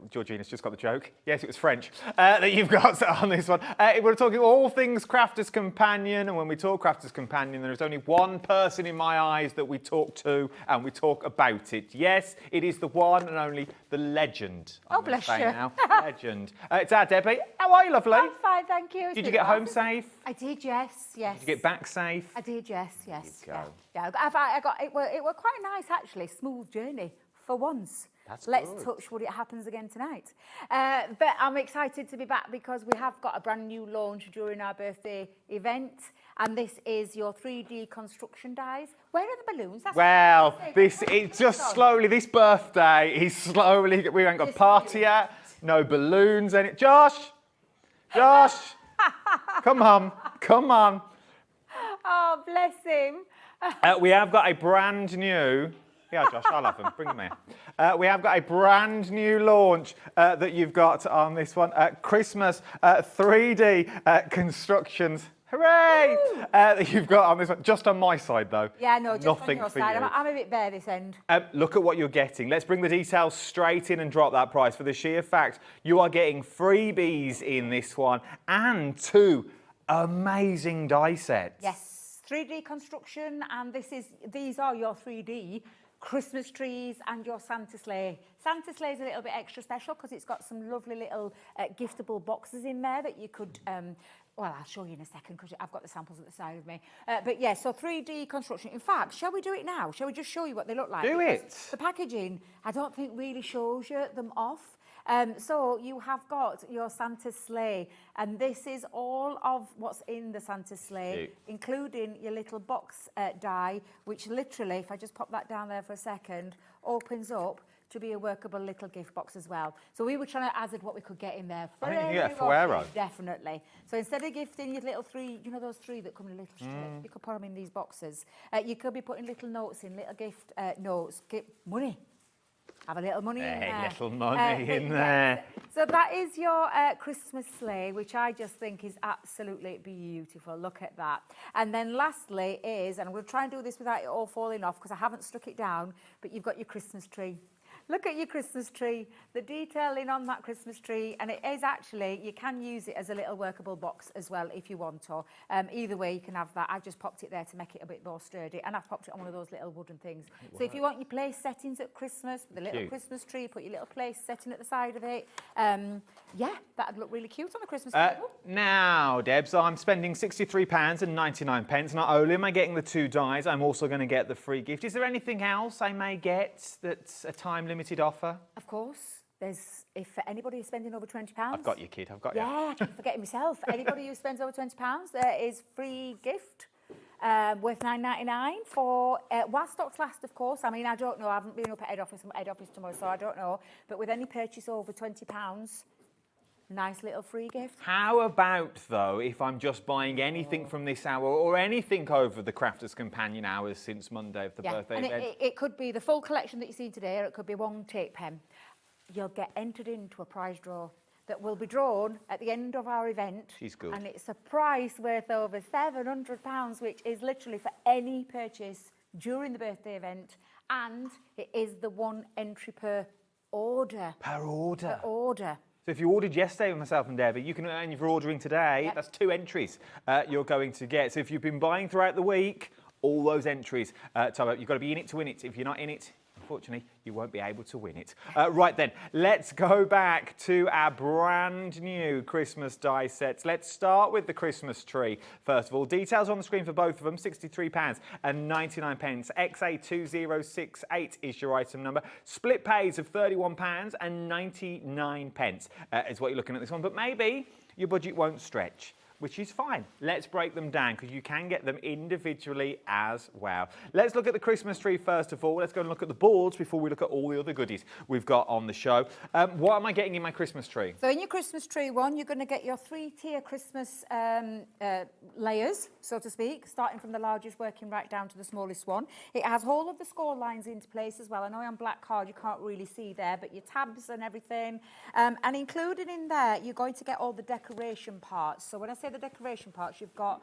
B: Georgina's just got the joke. Yes, it was French that you've got on this one. We're talking all things Crafter's Companion, and when we talk Crafter's Companion, there is only one person in my eyes that we talk to and we talk about it. Yes, it is the one and only the legend.
N: Oh, bless you.
B: Now. Legend. It's our Debbie. How are you, lovely?
N: I'm fine, thank you.
B: Did you get home safe?
N: I did, yes.
B: Did you get back safe?
N: I did, yes.
B: There you go.
N: Yeah, I got it. Were quite nice actually. Smooth journey for once. Let's touch wood, it happens again tonight. But I'm excited to be back because we have got a brand new launch during our birthday event, and this is your 3D construction dies. Where are the balloons?
B: It's just slowly. This birthday is slowly. We haven't got a party yet. No balloons. Josh, come on.
N: Oh, bless him.
B: We have got a brand new. Yeah, Josh, I'll have them. Bring them here. We have got a brand new launch that you've got on this one. Christmas 3D constructions. Hooray! That you've got on this one. Just on my side, though.
N: Yeah, no, just
B: nothing
N: on your
B: for
N: side.
B: you.
N: I'm a bit bare this end.
B: Look at what you're getting. Let's bring the details straight in and drop that price for the sheer fact you are getting freebies in this one and 2 amazing die sets.
N: Yes, 3D construction, and these are your 3D Christmas trees and your Santa sleigh. Santa sleigh is a little bit extra special because it's got some lovely little giftable boxes in there that you could, well, I'll show you in a second because I've got the samples at the side of me. But yeah, so 3D construction. In fact, shall we do it now? Shall we just show you what they look like?
B: Do it.
N: The packaging, I don't think really shows you them off. So you have got your Santa sleigh, and this is all of what's in the Santa sleigh, including your little box die, which literally, if I just pop that down there for a second, opens up to be a workable little gift box as well. So we were trying to hazard what we could get in there.
B: I think you can get a Ferrero.
N: Definitely. So instead of gifting your little 3, you know those 3 that come in little strips, you could put them in these boxes. You could be putting little notes in, little gift notes, money. Have a little money in there.
B: Little money in there.
N: So that is your Christmas sleigh, which I just think is absolutely beautiful. Look at that. And then lastly is, and I'm going to try and do this without it all falling off because I haven't stuck it down, but you've got your Christmas tree. Look at your Christmas tree, the detailing on that Christmas tree, and it is actually, you can use it as a little workable box as well if you want to. Either way, you can have that. I've just popped it there to make it a bit more sturdy, and I've popped it on one of those little wooden things. So if you want your place settings at Christmas, with a little Christmas tree, put your little place setting at the side of it. Yeah, that'd look really cute on the Christmas table.
B: Now, Debs, I'm spending £63.99. Not only am I getting the 2 dies, I'm also going to get the free gift. Is there anything else I may get that's a time-limited offer?
N: Of course. There's, if anybody is spending over £20...
B: I've got you, kid, I've got you.
N: Yeah, I keep forgetting myself. Anybody who spends over £20, there is free gift worth £9.99 for, while stocks last, of course. I mean, I don't know, I haven't been up at head office. I'm at head office tomorrow, so I don't know. But with any purchase over £20, nice little free gift.
B: How about, though, if I'm just buying anything from this hour or anything over the Crafter's Companion hours since Monday of the birthday
N: and
B: event?
N: it could be the full collection that you see today, or it could be one tape pen. You'll get entered into a prize draw that will be drawn at the end of our event.
B: She's good.
N: And it's a prize worth over £700, which is literally for any purchase during the birthday event. And it is the 1 entry per order.
B: Per order?
N: Per order.
B: So if you ordered yesterday with myself and Debbie, you can, and you're ordering today, that's 2 entries you're going to get. So if you've been buying throughout the week, all those entries, you've got to be in it to win it. If you're not in it, unfortunately, you won't be able to win it. Right then, let's go back to our brand new Christmas die sets. Let's start with the Christmas tree. First of all, details on the screen for both of them, £63.99. XA2068 is your item number. Split pays of £31.99 is what you're looking at this one. But maybe your budget won't stretch, which is fine. Let's break them down because you can get them individually as well. Let's look at the Christmas tree first of all. Let's go and look at the boards before we look at all the other goodies we've got on the show. What am I getting in my Christmas tree?
N: So in your Christmas tree one, you're going to get your 3-tier Christmas layers, so to speak, starting from the largest, working right down to the smallest one. It has all of the score lines into place as well. I know on black card you can't really see there, but your tabs and everything. And included in there, you're going to get all the decoration parts. So when I say say the decoration parts, you've got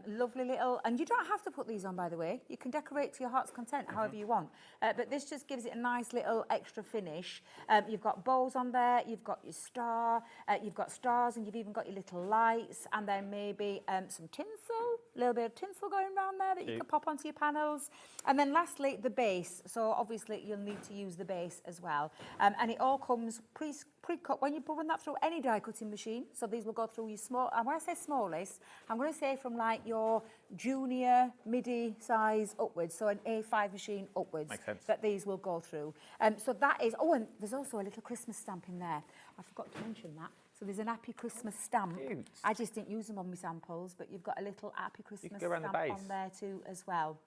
N: lovely little, and you don't have to put these on, by the way. You can decorate to your heart's content, however you want. But this just gives it a nice little extra finish. You've got bows on there, you've got your star, you've got stars, and you've even got your little lights, and then maybe some tinsel, a little bit of tinsel going around there that you can pop onto your panels. And then lastly, the base. So obviously you'll need to use the base as well. And it all comes pre-cut when you run that through any die cutting machine. So these will go through your small, and when I say smallest, I'm going to say from like your junior, midi size upwards, so an A5 machine upwards.
B: Makes sense.
N: That these will go through. So that is, oh, and there's also a little Christmas stamp in there. I forgot to mention that. So there's an Happy Christmas stamp.
B: Cute.
N: I just didn't use them on my samples, but you've got a little Happy Christmas
B: go around
N: stamp
B: the base.
N: on there too as well.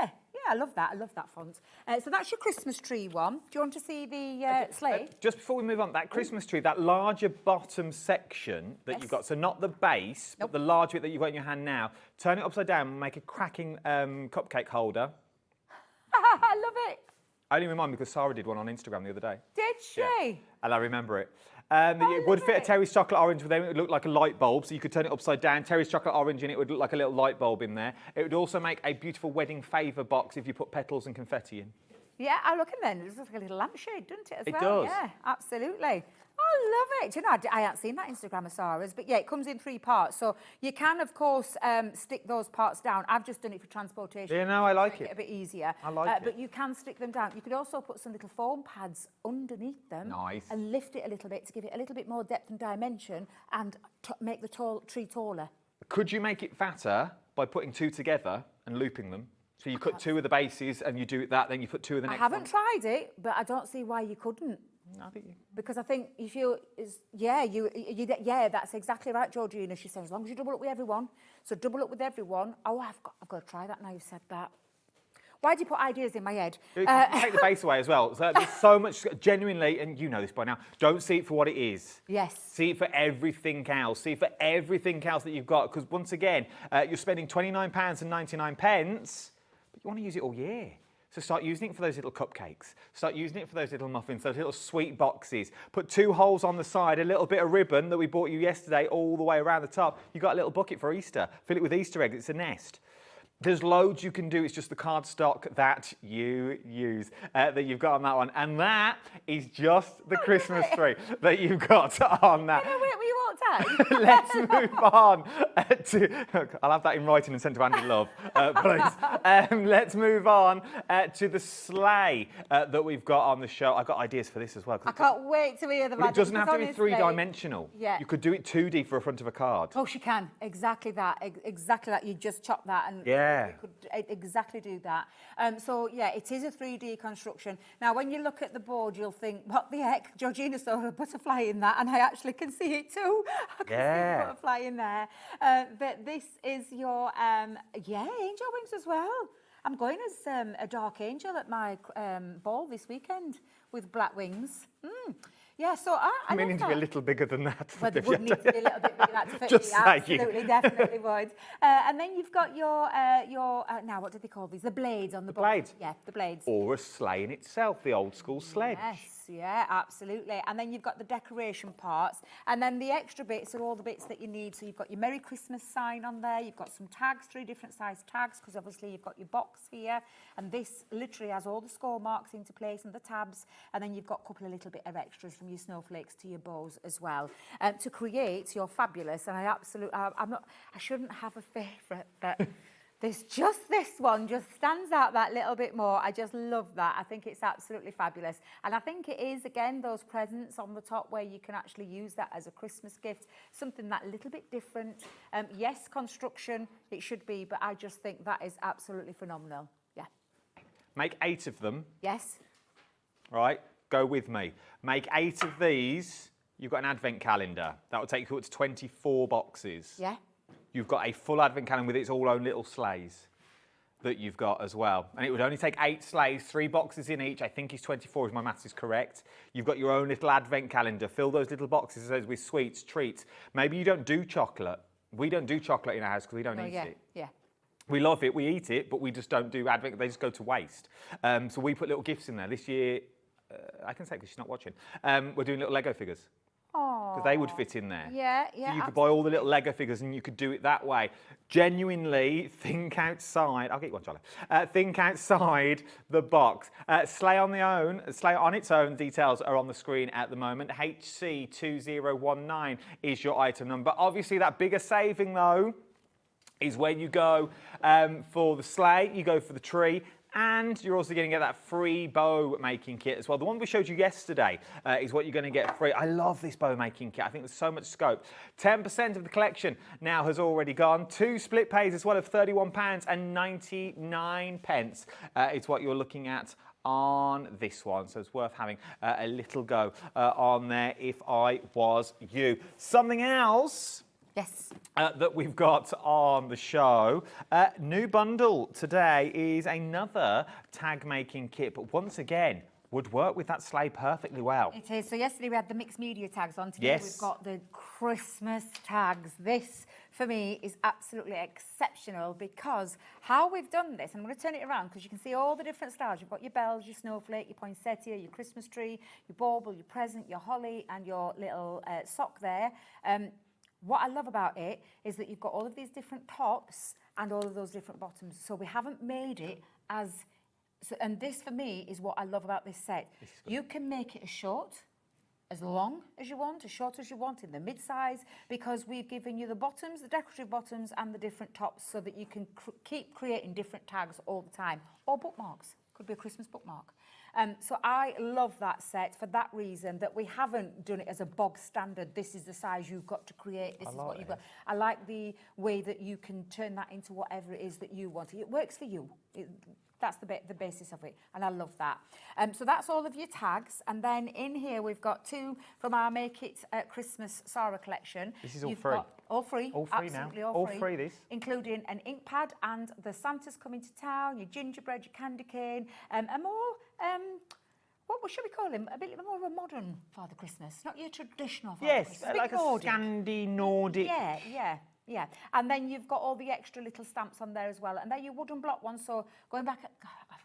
N: Yeah, I love that. I love that font. So that's your Christmas tree one. Do you want to see the sleigh?
B: Just before we move on, that Christmas tree, that larger bottom section that you've got, so not the base, but the large bit that you've got in your hand now, turn it upside down and make a cracking cupcake holder.
N: I love it.
B: I only remind me because Sarah did one on Instagram the other day.
N: Did she?
B: Yeah. And I remember it. It would fit a Terry's chocolate orange with them. It would look like a light bulb, so you could turn it upside down. Terry's chocolate orange and it would look like a little light bulb in there. It would also make a beautiful wedding favour box if you put petals and confetti in.
N: Yeah, I look, and then it looks like a little lampshade, doesn't it, as well?
B: It does.
N: Yeah, absolutely. I love it. Do you know, I haven't seen that Instagram of Sarah's, but yeah, it comes in 3 parts. So you can, of course, stick those parts down. I've just done it for transportation.
B: Yeah, no, I like
N: it. A bit easier.
B: I like it.
N: But you can stick them down. You could also put some little foam pads underneath them.
B: Nice.
N: And lift it a little bit to give it a little bit more depth and dimension and make the tree taller.
B: Could you make it fatter by putting 2 together and looping them? So you cut 2 of the bases and you do that, then you put 2 of the next one.
N: I haven't tried it, but I don't see why you couldn't.
B: I think you...
N: Because I think if you, that's exactly right, Georgina. She says, as long as you double up with everyone. So double up with everyone. Oh, I've got to try that now you've said that. Why do you put ideas in my head?
B: Take the base away as well. So there's so much, genuinely, and you know this by now, don't see it for what it is.
N: Yes.
B: See it for everything else. See it for everything else that you've got. Because once again, you're spending £29.99, but you want to use it all year. So start using it for those little cupcakes. Start using it for those little muffins, those little sweet boxes. Put 2 holes on the side, a little bit of ribbon that we bought you yesterday all the way around the top. You've got a little bucket for Easter. Fill it with Easter eggs. It's a nest. There's loads you can do. It's just the cardstock that you use that you've got on that one. And that is just the Christmas tree that you've got on that. Let's move on I'll have that in writing and sent to Andy Love, please. Let's move on to the sleigh that we've got on the show. I've got ideas for this as well.
N: I can't wait to hear the
B: It doesn't have to be 3-dimensional.
N: Yeah.
B: You could do it 2D for a front of a card.
N: Oh, she can. Exactly that. Exactly that. You just chop that and you could exactly do that. So, yeah, it is a 3D construction. Now, when you look at the board, you'll think, what the heck? Georgina saw a butterfly in that, and I actually can see it too. I can see a butterfly in there. But this is your, angel wings as well. I'm going as a dark angel at my ball this weekend with black wings. Yeah, so I
B: meaning to be a little bigger than that.
N: Well, they would need to be a little bit bigger than that to fit
B: Just
N: me.
B: saying.
N: Absolutely, definitely would. And then you've got your now what do they call these? The blades on the board.
B: Blades.
N: Yeah, the blades.
B: Or a sleigh in itself, the old school sledge.
N: Yes, yeah, absolutely. And then you've got the decoration parts. And then the extra bits are all the bits that you need. So you've got your Merry Christmas sign on there. You've got some tags, 3 different size tags, because obviously you've got your box here. And this literally has all the score marks into place and the tabs. And then you've got a couple of little bit of extras from your snowflakes to your bows as well. To create your fabulous, and I shouldn't have a favourite, but this one just stands out that little bit more. I just love that. I think it's absolutely fabulous. And I think it is, again, those presents on the top where you can actually use that as a Christmas gift, something that little bit different. Yes, construction, it should be, but I just think that is absolutely phenomenal. Yeah.
B: Make 8 of them.
N: Yes.
B: Right, go with me. Make 8 of these. You've got an advent calendar. That will take you up to 24 boxes.
N: Yeah.
B: You've got a full advent calendar with its all own little sleighs that you've got as well. And it would only take 8 sleighs, 3 boxes in each. I think it's 24 if my maths is correct. You've got your own little advent calendar. Fill those little boxes with sweets, treats. Maybe you don't do chocolate. We don't do chocolate in our house because we don't eat it.
N: Yeah.
B: We love it, we eat it, but we just don't do advent. They just go to waste. So we put little gifts in there. This year, I can say because she's not watching, we're doing little Lego figures. because they would fit in there.
N: Yeah, yeah.
B: So you could buy all the little Lego figures and you could do it that way. Genuinely think outside. I'll get you one, Charlie. Think outside the box. Sleigh on its own. Details are on the screen at the moment. HC2019 is your item number. Obviously, that bigger saving though is when you go for the sleigh, you go for the tree. And you're also going to get that free bow making kit as well. The one we showed you yesterday is what you're going to get free. I love this bow making kit. I think there's so much scope. 10% of the collection now has already gone. 2 split pays as well of £31.99 is what you're looking at on this one. So it's worth having a little go on there if I was you. Something else.
N: Yes.
B: That we've got on the show. New bundle today is another tag making kit, but once again, would work with that sleigh perfectly well.
N: It is. So yesterday we had the mixed media tags on. Today
B: Yes.
N: we've got the Christmas tags. This, for me, is absolutely exceptional because how we've done this, and I'm going to turn it around because you can see all the different styles. You've got your bells, your snowflake, your poinsettia, your Christmas tree, your bauble, your present, your holly, and your little sock there. What I love about it is that you've got all of these different tops and all of those different bottoms. So we haven't made it as... So, and this, for me, is what I love about this set. You can make it as short, as long as you want, as short as you want, in the mid-size, because we've given you the bottoms, the decorative bottoms, and the different tops so that you can keep creating different tags all the time. Or bookmarks. Could be a Christmas bookmark. So I love that set for that reason, that we haven't done it as a bog standard. This is the size you've got to create. This is what you've got. I like the way that you can turn that into whatever it is that you want. It works for you. That's the basis of it, and I love that. So that's all of your tags, and then in here we've got 2 from our Make It Christmas Sarah collection.
B: This is all free.
N: All free.
B: All free
N: absolutely
B: now.
N: All
B: All free, these.
N: including an ink pad and the Santa's coming to town, your gingerbread, your candy cane, a more, what should we call him? A bit more of a modern Father Christmas, not your traditional Father Christmas.
B: Yes, like a Scandi Nordic.
N: Yeah. And then you've got all the extra little stamps on there as well. And they're your wooden block ones. So going back,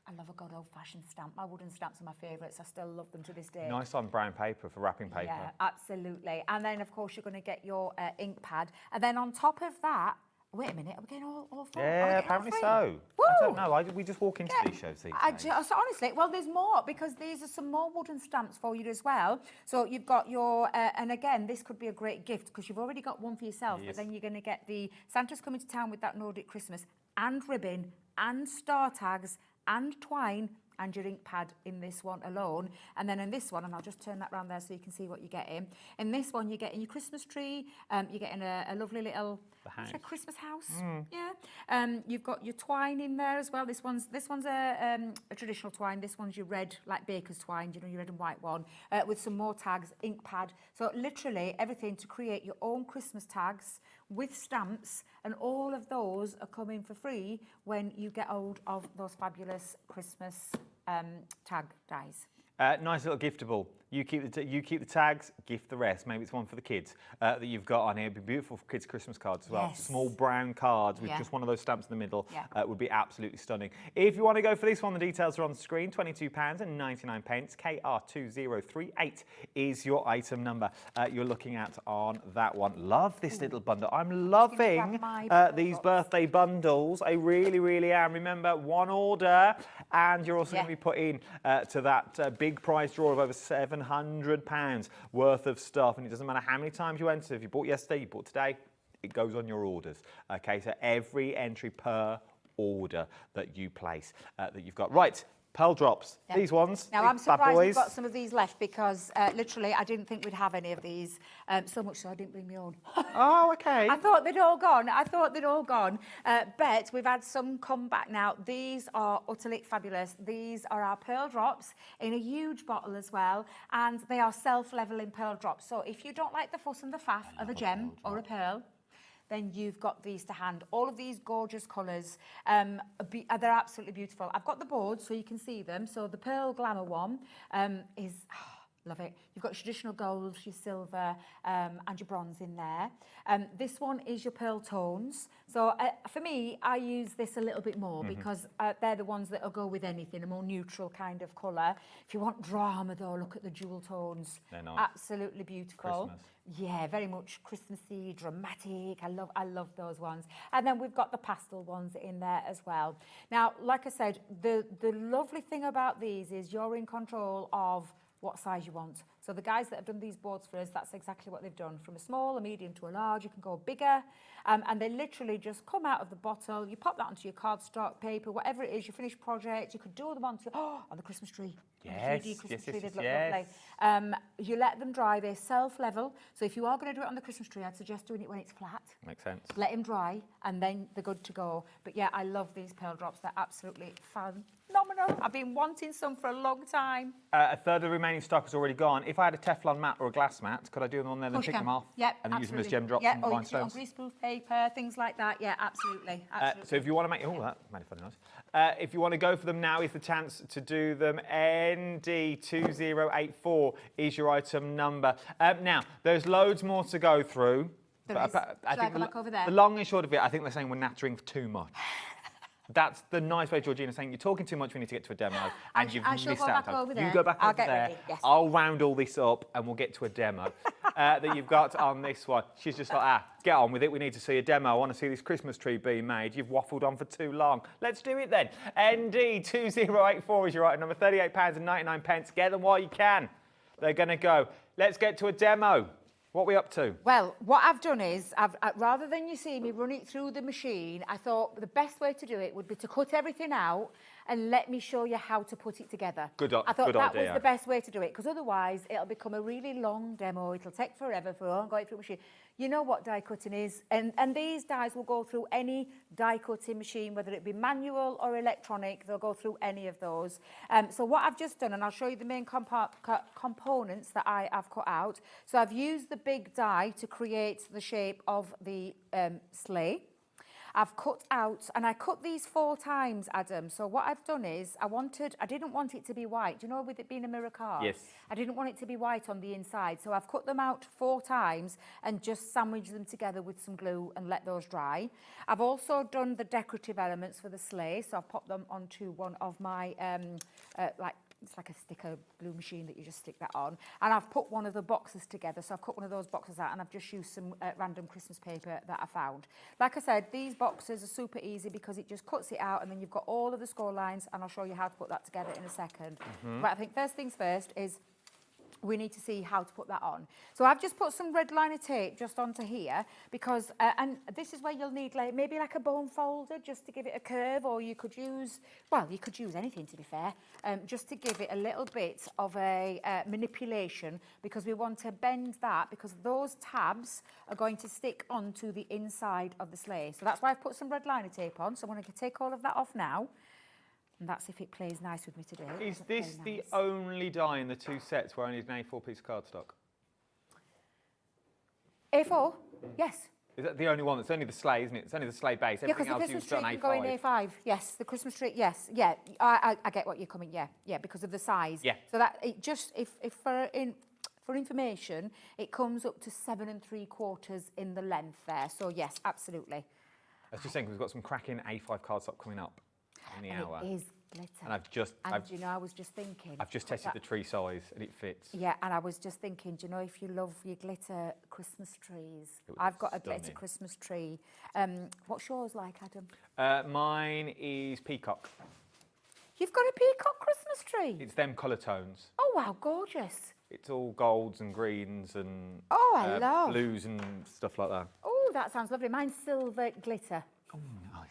N: I love a good old-fashioned stamp. My wooden stamps are my favourites. I still love them to this day.
B: Nice on brown paper for wrapping paper.
N: Yeah, absolutely. And then, of course, you're going to get your ink pad. And then on top of that, wait a minute, are we getting all 4?
B: Yeah, apparently so.
N: Woo!
B: I don't know. We just walk into these shows these days.
N: So honestly, well, there's more because these are some more wooden stamps for you as well. So you've got your, and again, this could be a great gift because you've already got one for yourself, but then you're going to get the Santa's coming to town with that Nordic Christmas and ribbon and star tags and twine and your ink pad in this one alone. And then in this one, and I'll just turn that round there so you can see what you're getting. In this one, you're getting your Christmas tree, you're getting a lovely little Christmas house. Yeah. You've got your twine in there as well. This one's a traditional twine. This one's your red, like baker's twine, you know, your red and white one, with some more tags, ink pad. So literally everything to create your own Christmas tags with stamps, and all of those are coming for free when you get hold of those fabulous Christmas tag dies.
B: Nice little giftable. You keep the tags, gift the rest. Maybe it's one for the kids that you've got on here. It'd be beautiful for kids' Christmas cards as well.
N: Yes.
B: Small brown cards with just one of those stamps in the middle would be absolutely stunning. If you want to go for this one, the details are on the screen. £22.99. KR2038 is your item number you're looking at on that one. Love this little bundle. I'm loving these birthday bundles. I really, really am. Remember, one order, and you're also going to be put in to that big prize draw of over £700 worth of stuff, and it doesn't matter how many times you enter. If you bought yesterday, you bought today, it goes on your orders. Okay, so every entry per order that you place that you've got. Right, pearl drops. These ones.
N: Now I'm surprised we've got some of these left because literally I didn't think we'd have any of these. So much so I didn't bring my own.
B: Oh, okay.
N: I thought they'd all gone. But we've had some come back now. These are utterly fabulous. These are our pearl drops in a huge bottle as well, and they are self-leveling pearl drops. So if you don't like the fuss and the faff of a gem or a pearl, then you've got these to hand. All of these gorgeous colours, they're absolutely beautiful. I've got the boards so you can see them. So the Pearl Glamour one is Love it. You've got traditional gold, your silver, and your bronze in there. This one is your pearl tones. So for me, I use this a little bit more because they're the ones that will go with anything, a more neutral kind of colour. If you want drama though, look at the jewel tones.
B: They're nice.
N: Absolutely beautiful.
B: Christmas.
N: Yeah, very much Christmassy, dramatic. I love those ones. And then we've got the pastel ones in there as well. Now, like I said, the lovely thing about these is you're in control of what size you want. So the guys that have done these boards for us, that's exactly what they've done. From a small, a medium to a large, you can go bigger. And they literally just come out of the bottle. You pop that onto your cardstock paper, whatever it is, your finished project. You could do them on the Christmas tree.
B: Yes,
N: the 3D Christmas
B: yes,
N: tree,
B: yes,
N: they'd look
B: yes.
N: lovely. You let them dry, they're self-level. So if you are going to do it on the Christmas tree, I'd suggest doing it when it's flat.
B: Makes sense.
N: Let them dry, and then they're good to go. But yeah, I love these pearl drops. They're absolutely phenomenal. I've been wanting some for a long time.
B: A third of the remaining stock is already gone. If I had a Teflon mat or a glass mat, could I do them on there and then pick them off?
N: Yep,
B: and then use them as
N: absolutely.
B: gem drops
N: Yep,
B: and
N: or you can do it on
B: rhinestones?
N: greaseproof paper, things like that. Yeah, absolutely.
B: So if you want to make that made it funny nice. If you want to go for them now, is the chance to do them. ND2084 is your item number. Now there's loads more to go through.
N: There is.
B: I
N: Shall I go back over there?
B: The long and short of it, I think they're saying we're nattering too much. That's the nice way Georgina's saying you're talking too much. We need to get to a demo, and you've
N: I shall
B: missed
N: go
B: out.
N: back over there.
B: You go back
N: I'll
B: over
N: get
B: there.
N: ready, yes.
B: I'll round all this up, and we'll get to a demo that you've got on this one. She's just like, get on with it. We need to see a demo. I want to see this Christmas tree being made. You've waffled on for too long. Let's do it then. ND2084 is your item number. £38.99. Get them while you can. They're going to go. Let's get to a demo. What are we up to?
N: Well, what I've done is, rather than you see me run it through the machine, I thought the best way to do it would be to cut everything out and let me show you how to put it together. I thought that was the best way to do it, because otherwise it'll become a really long demo. It'll take forever for all going through the machine. You know what die cutting is, and these dies will go through any die cutting machine, whether it be manual or electronic. They'll go through any of those. So what I've just done, and I'll show you the main components that I have cut out. So I've used the big die to create the shape of the sleigh. I've cut out, and I cut these 4 times, Adam. So what I've done is, I didn't want it to be white. Do you know, with it being a mirror card?
B: Yes.
N: I didn't want it to be white on the inside. So I've cut them out 4 times and just sandwiched them together with some glue and let those dry. I've also done the decorative elements for the sleigh. So I've popped them onto one of my, it's like a sticker glue machine that you just stick that on. And I've put one of the boxes together. So I've cut one of those boxes out, and I've just used some random Christmas paper that I found. Like I said, these boxes are super easy because it just cuts it out, and then you've got all of the score lines, and I'll show you how to put that together in a second. But I think first things first is we need to see how to put that on. So I've just put some red liner tape just onto here because, and this is where you'll need maybe like a bone folder just to give it a curve, or you could use, well, you could use anything to be fair, just to give it a little bit of a manipulation, because we want to bend that because those tabs are going to stick onto the inside of the sleigh. So that's why I've put some red liner tape on. So I'm going to take all of that off now. And that's if it plays nice with me today.
B: Is this the only die in the 2 sets where I need an A4 piece of cardstock?
N: A4? Yes.
B: Is that the only one? It's only the sleigh, isn't it? It's only the sleigh base.
N: Yeah, because the Christmas tree can go in A5. Yes, the Christmas tree, yes. Yeah, I get what you're coming, yeah, because of the size.
B: Yeah.
N: So that, it just, if for information, it comes up to 7 3/4 in the length there. So yes, absolutely.
B: I was just saying, we've got some cracking A5 cardstock coming up in the hour.
N: It is glitter.
B: And
N: you know, I was just thinking.
B: I've just tested the tree size and it fits.
N: Yeah, and I was just thinking, do you know, if you love your glitter Christmas trees, I've got a glitter Christmas tree. What's yours like, Adam?
B: Mine is peacock.
N: You've got a peacock Christmas tree?
B: It's them colour tones.
N: Oh, wow, gorgeous.
B: It's all golds and greens and
N: I love
B: blues and stuff like that.
N: Oh, that sounds lovely. Mine's silver glitter.
B: Oh, nice.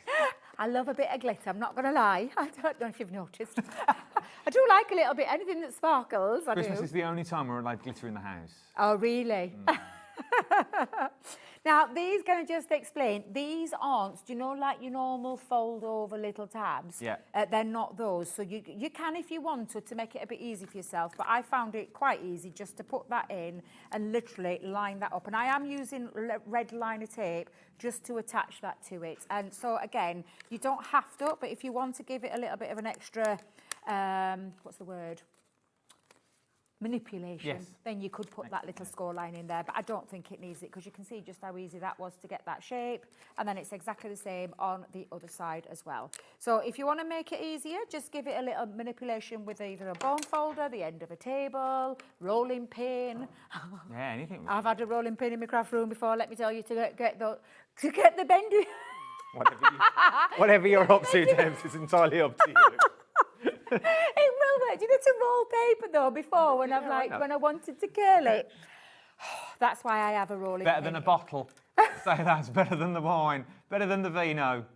N: I love a bit of glitter, I'm not going to lie. I don't know if you've noticed. I do like a little bit, anything that sparkles, I
B: Christmas
N: do.
B: is the only time we're allowed glitter in the house.
N: Oh, really? Now, these going to just explain, these aren't, do you know, like your normal fold-over little tabs?
B: Yeah.
N: They're not those. So you can, if you want to make it a bit easy for yourself, but I found it quite easy just to put that in and literally line that up. And I am using red liner tape just to attach that to it. And so, again, you don't have to, but if you want to give it a little bit of an extra, what's the word? manipulation,
B: Yes.
N: then you could put that little score line in there, but I don't think it needs it because you can see just how easy that was to get that shape, and then it's exactly the same on the other side as well. So if you want to make it easier, just give it a little manipulation with either a bone folder, the end of a table, rolling pin.
B: Yeah, anything.
N: I've had a rolling pin in my craft room before, let me tell you, to get the bendy.
B: Whatever you're up to, Debs, it's entirely up to you.
N: It will work. Do you know to roll paper though before when when I wanted to curl it? That's why I have a rolling
B: Better
N: pin.
B: than a bottle. Say that's better than the wine. Better than the vino.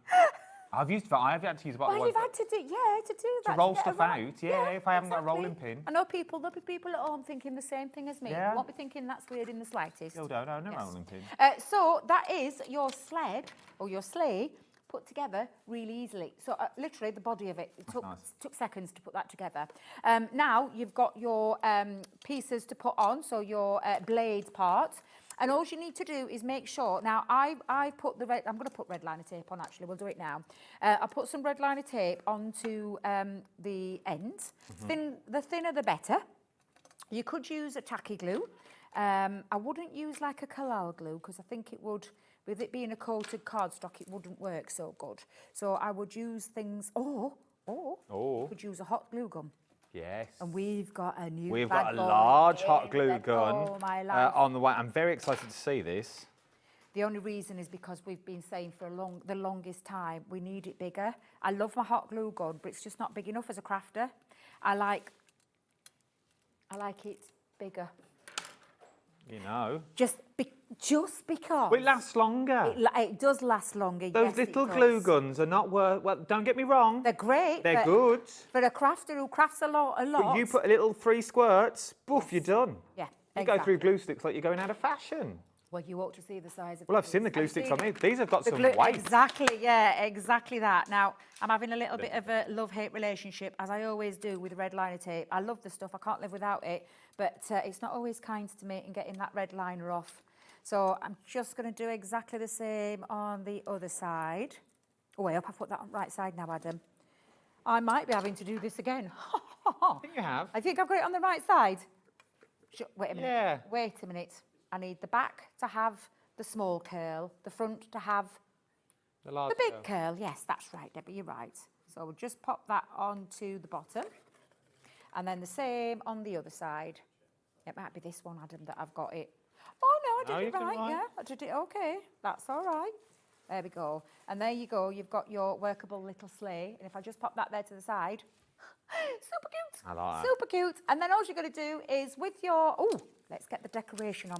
B: I've had to use a bottle.
N: Well, you've had to do that.
B: To roll
N: get
B: stuff
N: around.
B: out, yeah, if I haven't got a rolling pin.
N: I know there'll be people at home thinking the same thing as me.
B: Yeah.
N: They won't be thinking that's weird in the slightest.
B: No, rolling pin.
N: So that is your sled or your sleigh put together really easily. So literally the body of it took seconds to put that together. Now you've got your pieces to put on, so your blades part. And all you need to do is make sure, now I put the red, I'm going to put red liner tape on actually, we'll do it now. I put some red liner tape onto the ends. The thinner the better. You could use a tacky glue. I wouldn't use like a collal glue because I think it would, with it being a coated cardstock, it wouldn't work so good. So I would use things, or you could use a hot glue gun.
B: Yes.
N: And we've got a new
B: We've
N: bad
B: got a
N: boy
B: large
N: in
B: hot glue
N: the-
B: gun
N: oh, my life.
B: on the way. I'm very excited to see this.
N: The only reason is because we've been saying for the longest time we need it bigger. I love my hot glue gun, but it's just not big enough as a crafter. I like it bigger.
B: You know.
N: Just because.
B: Well, it lasts longer.
N: It does last longer.
B: Those
N: yes,
B: little
N: it does.
B: glue guns are not worth. Well, don't get me wrong.
N: They're great.
B: They're
N: but
B: good.
N: For a crafter who crafts a lot.
B: But you put a little 3 squirts, boof, you're done.
N: Yeah.
B: You go through glue sticks like you're going out of fashion.
N: Well, you ought to see the size of.
B: Well, I've seen the glue sticks on these. These have got some weight.
N: Exactly, yeah, exactly that. Now, I'm having a little bit of a love-hate relationship, as I always do with red liner tape. I love the stuff, I can't live without it, but it's not always kind to me in getting that red liner off. So I'm just going to do exactly the same on the other side. Oh, I hope I put that on the right side now, Adam. I might be having to do this again.
B: I think you have.
N: I think I've got it on the right side. Wait a minute.
B: Yeah.
N: Wait a minute. I need the back to have the small curl, the front to have the big curl. Yes, that's right, Debbie, you're right. So we'll just pop that onto the bottom. And then the same on the other side. It might be this one, Adam, that I've got it. Oh, no, I did it right, yeah. I did it okay. That's all right. There we go. And there you go. You've got your workable little sleigh. And if I just pop that there to the side, super cute.
B: I like that.
N: Super cute. And then all you're going to do is with your... Oh, let's get the decoration on.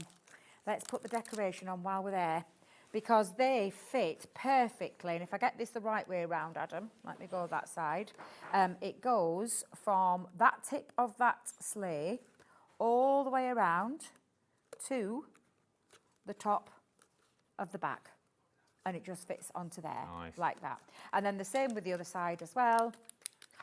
N: Let's put the decoration on while we're there because they fit perfectly. And if I get this the right way around, Adam, let me go that side. It goes from that tip of that sleigh all the way around to the top of the back. And it just fits onto there like that. And then the same with the other side as well.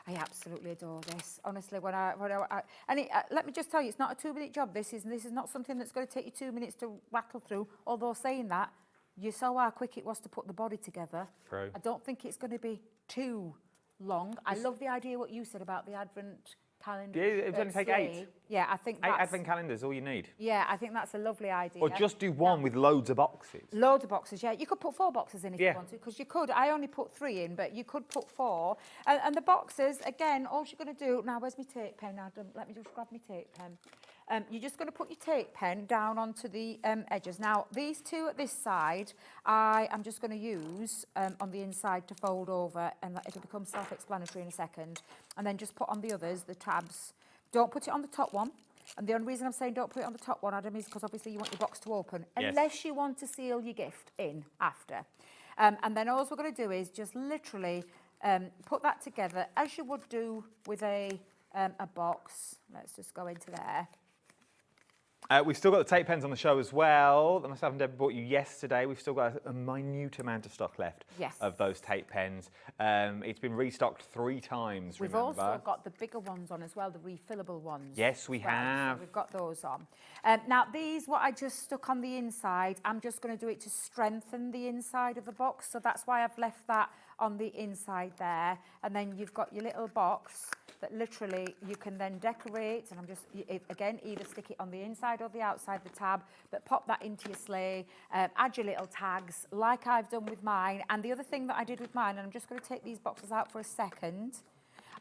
N: I absolutely adore this. Honestly, let me just tell you, it's not a 2-minute job. This is not something that's going to take you 2 minutes to rattle through. Although saying that, you saw how quick it was to put the body together.
B: True.
N: I don't think it's going to be too long. I love the idea what you said about the advent calendar.
B: Yeah, it's only take 8.
N: Yeah, I think
B: 8 advent calendars, all you need.
N: Yeah, I think that's a lovely idea.
B: Or just do one with loads of boxes.
N: Loads of boxes, yeah. You could put 4 boxes in if you want to, because you could. I only put 3 in, but you could put 4. And the boxes, again, all you're going to do... Now, where's my tape pen, Adam? Let me just grab my tape pen. You're just going to put your tape pen down onto the edges. Now, these 2 at this side, I am just going to use on the inside to fold over, and it'll become self-explanatory in a second. And then just put on the others, the tabs. Don't put it on the top one. And the only reason I'm saying don't put it on the top one, Adam, is because obviously you want your box to open, unless you want to seal your gift in after. And then all we're going to do is just literally put that together as you would do with a box. Let's just go into there.
B: We've still got the tape pens on the show as well that myself and Debby bought you yesterday. We've still got a minute amount of stock left of those tape pens. It's been restocked 3 times,
N: We've also got the bigger ones on as well, the refillable ones.
B: Yes, we have.
N: So we've got those on. Now, these, what I just stuck on the inside, I'm just going to do it to strengthen the inside of the box. So that's why I've left that on the inside there, and then you've got your little box that literally you can then decorate, and I'm just, again, either stick it on the inside or the outside of the tab, but pop that into your sleigh, add your little tags like I've done with mine. And the other thing that I did with mine, and I'm just going to take these boxes out for a second,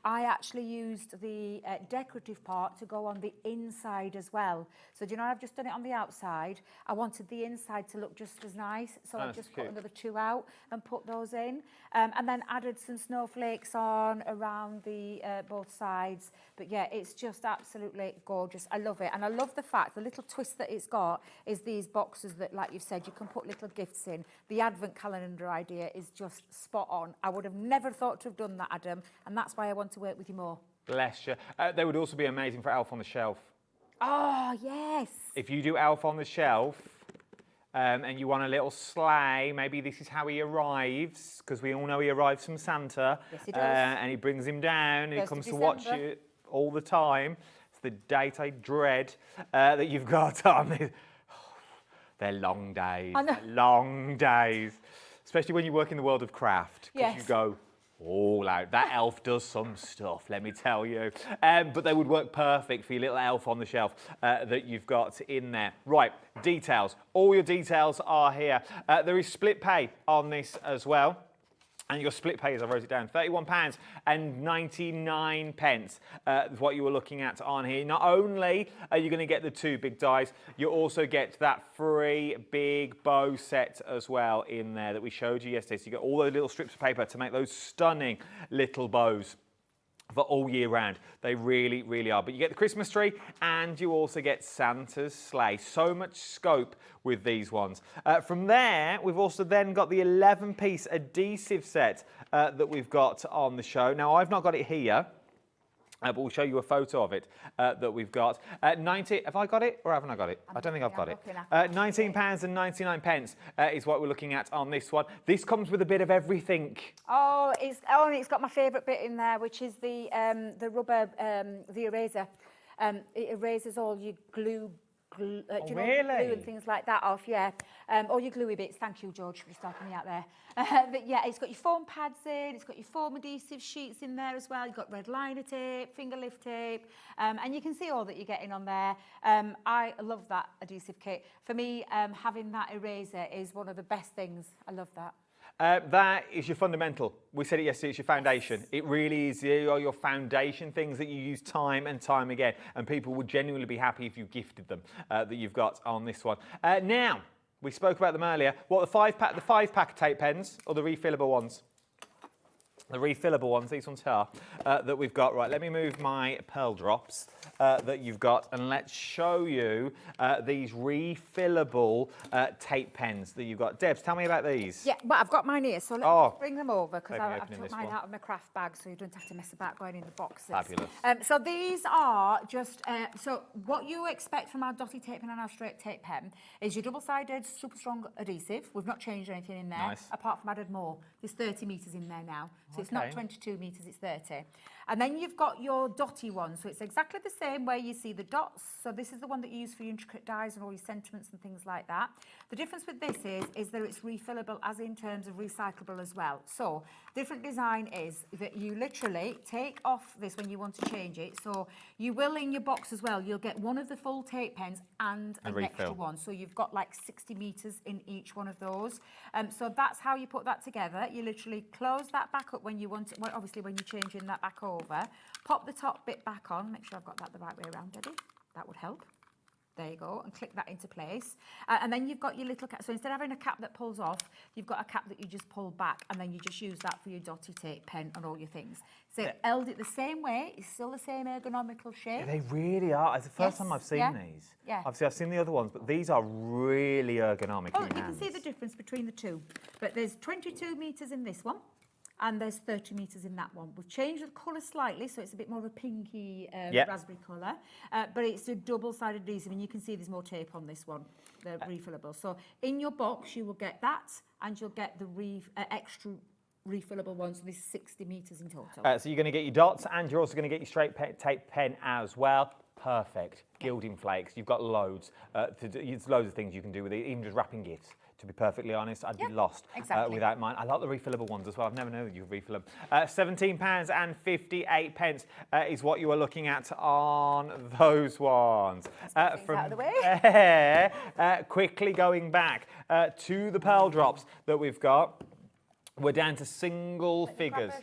N: I actually used the decorative part to go on the inside as well. So do you know, I've just done it on the outside. I wanted the inside to look just as nice, so I just put another 2 out and put those in. And then added some snowflakes on around the both sides. But yeah, it's just absolutely gorgeous. I love it. And I love the fact, the little twist that it's got is these boxes that, like you've said, you can put little gifts in. The advent calendar idea is just spot on. I would have never thought to have done that, Adam, and that's why I want to work with you more.
B: Bless you. They would also be amazing for Elf on the Shelf.
N: Oh, yes.
B: If you do Elf on the Shelf and you want a little sleigh, maybe this is how he arrives, because we all know he arrives from Santa.
N: Yes, he does.
B: And he brings him down and he comes to watch you all the time. It's the date I dread that you've got on this. They're long days.
N: I know.
B: Long days. Especially when you work in the world of craft. Because you go all out. That elf does some stuff, let me tell you. But they would work perfect for your little elf on the shelf that you've got in there. Right, details. All your details are here. There is split pay on this as well. And your split pay, as I wrote it down, £31.99 is what you were looking at on here. Not only are you going to get the 2 big dies, you also get that free big bow set as well in there that we showed you yesterday. So you get all those little strips of paper to make those stunning little bows for all year round. They really, really are. But you get the Christmas tree and you also get Santa's sleigh. So much scope with these ones. From there, we've also then got the 11-piece adhesive set that we've got on the show. Now, I've not got it here. But we'll show you a photo of it that we've got. 90. Have I got it or haven't I got it? I don't think I've got it. £19.99 is what we're looking at on this one. This comes with a bit of everything.
N: Oh, it's got my favourite bit in there, which is the rubber, the eraser. It erases all your glue. Glue and things like that off, yeah. All your gluey bits. Thank you, George, for helping me out there. But yeah, it's got your foam pads in, it's got your foam adhesive sheets in there as well. You've got red liner tape, finger lift tape, and you can see all that you're getting on there. I love that adhesive kit. For me, having that eraser is one of the best things. I love that.
B: That is your fundamental. We said it yesterday, it's your foundation. It really is your foundation things that you use time and time again. And people would genuinely be happy if you gifted them that you've got on this one. Now, we spoke about them earlier. What, the five pack tape pens or the refillable ones? The refillable ones, these ones here, that we've got. Right, let me move my pearl drops that you've got and let's show you these refillable tape pens that you've got. Debs, tell me about these.
N: Yeah, well, I've got mine here, so let's bring them over because I've took mine out of my craft bag so you don't have to mess about going in the boxes.
B: Fabulous.
N: So these are just, so what you expect from our dotty tape pen and our straight tape pen is your double-sided super strong adhesive. We've not changed anything in there, apart from added more. There's 30 metres in there now. So it's not 22 metres, it's 30. And then you've got your dotty one. So it's exactly the same where you see the dots. So this is the one that you use for your intricate dies and all your sentiments and things like that. The difference with this is that it's refillable as in terms of recyclable as well. So different design is that you literally take off this when you want to change it. So you will in your box as well, you'll get one of the full tape pens and an extra one. So you've got like 60 metres in each one of those. So that's how you put that together. You literally close that back up when you want it, well, obviously when you're changing that back over. Pop the top bit back on, make sure I've got that the right way around, Debby. That would help. There you go, and click that into place. And then you've got your little cap. So instead of having a cap that pulls off, you've got a cap that you just pull back, and then you just use that for your dotty tape pen and all your things. So held it the same way, it's still the same ergonomical shape.
B: They really are. It's the first time I've seen these.
N: Yeah.
B: Obviously, I've seen the other ones, but these are really ergonomic.
N: Oh, you can see the difference between the two. But there's 22 metres in this one. And there's 30 metres in that one. We've changed the colour slightly, so it's a bit more of a pinky raspberry colour. But it's a double-sided adhesive, and you can see there's more tape on this one, the refillable. So in your box, you will get that, and you'll get the extra refillable ones. So there's 60 metres in total.
B: So you're going to get your dots, and you're also going to get your straight tape pen as well. Perfect. Gilding flakes. You've got loads. There's loads of things you can do with it, even just wrapping gifts. To be perfectly honest, I'd be lost without mine. I like the refillable ones as well. I've never known that you could refill them. £17.58 is what you are looking at on those ones.
N: Out of the way.
B: Quickly going back to the pearl drops that we've got. We're down to single figures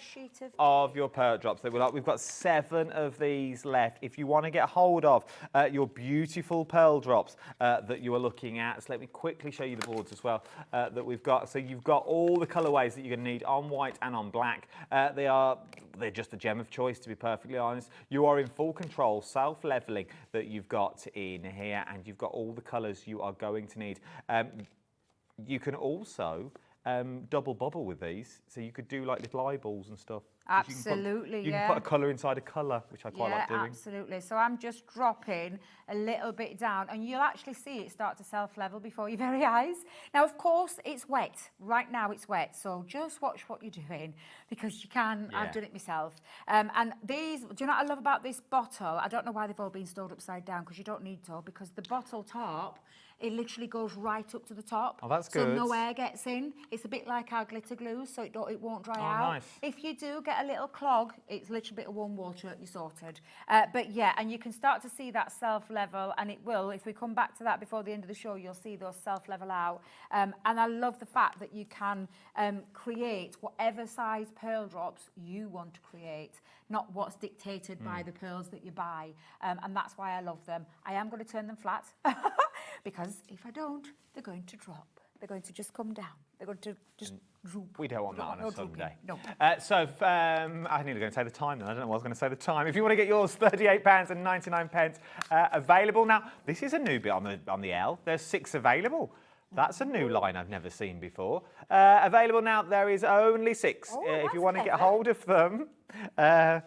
B: of your pearl drops that we like. We've got 7 of these left. If you want to get hold of your beautiful pearl drops that you are looking at, so let me quickly show you the boards as well that we've got. So you've got all the colourways that you're going to need on white and on black. They're just a gem of choice, to be perfectly honest. You are in full control, self-levelling that you've got in here, and you've got all the colours you are going to need. You can also double bubble with these, so you could do like little eyeballs and stuff.
N: Absolutely,
B: you can put a colour inside a colour, which I quite like doing.
N: Absolutely. So I'm just dropping a little bit down, and you'll actually see it start to self-level before your very eyes. Now, of course, it's wet. Right now, it's wet, so just watch what you're doing, because you can. I've done it myself. And these, do you know what I love about this bottle? I don't know why they've all been stored upside down, because you don't need to, because the bottle top, it literally goes right up to the top.
B: Oh, that's good.
N: So no air gets in. It's a bit like our glitter glue, so it won't dry out.
B: Nice.
N: If you do get a little clog, it's literally a bit of warm water, you're sorted. But yeah, and you can start to see that self-level, and it will. If we come back to that before the end of the show, you'll see those self-level out. And I love the fact that you can create whatever size pearl drops you want to create, not what's dictated by the pearls that you buy. And that's why I love them. I am going to turn them flat. Because if I don't, they're going to drop. They're going to just come down. They're going to just droop.
B: We don't want that on a Sunday.
N: No.
B: I'm nearly going to say the time then. I don't know what I was going to say the time. If you want to get yours, £38.99 available. Now, this is a new bit on the L. There's 6 available. That's a new line I've never seen before. Available now, there is only 6. If you want to get hold of them. You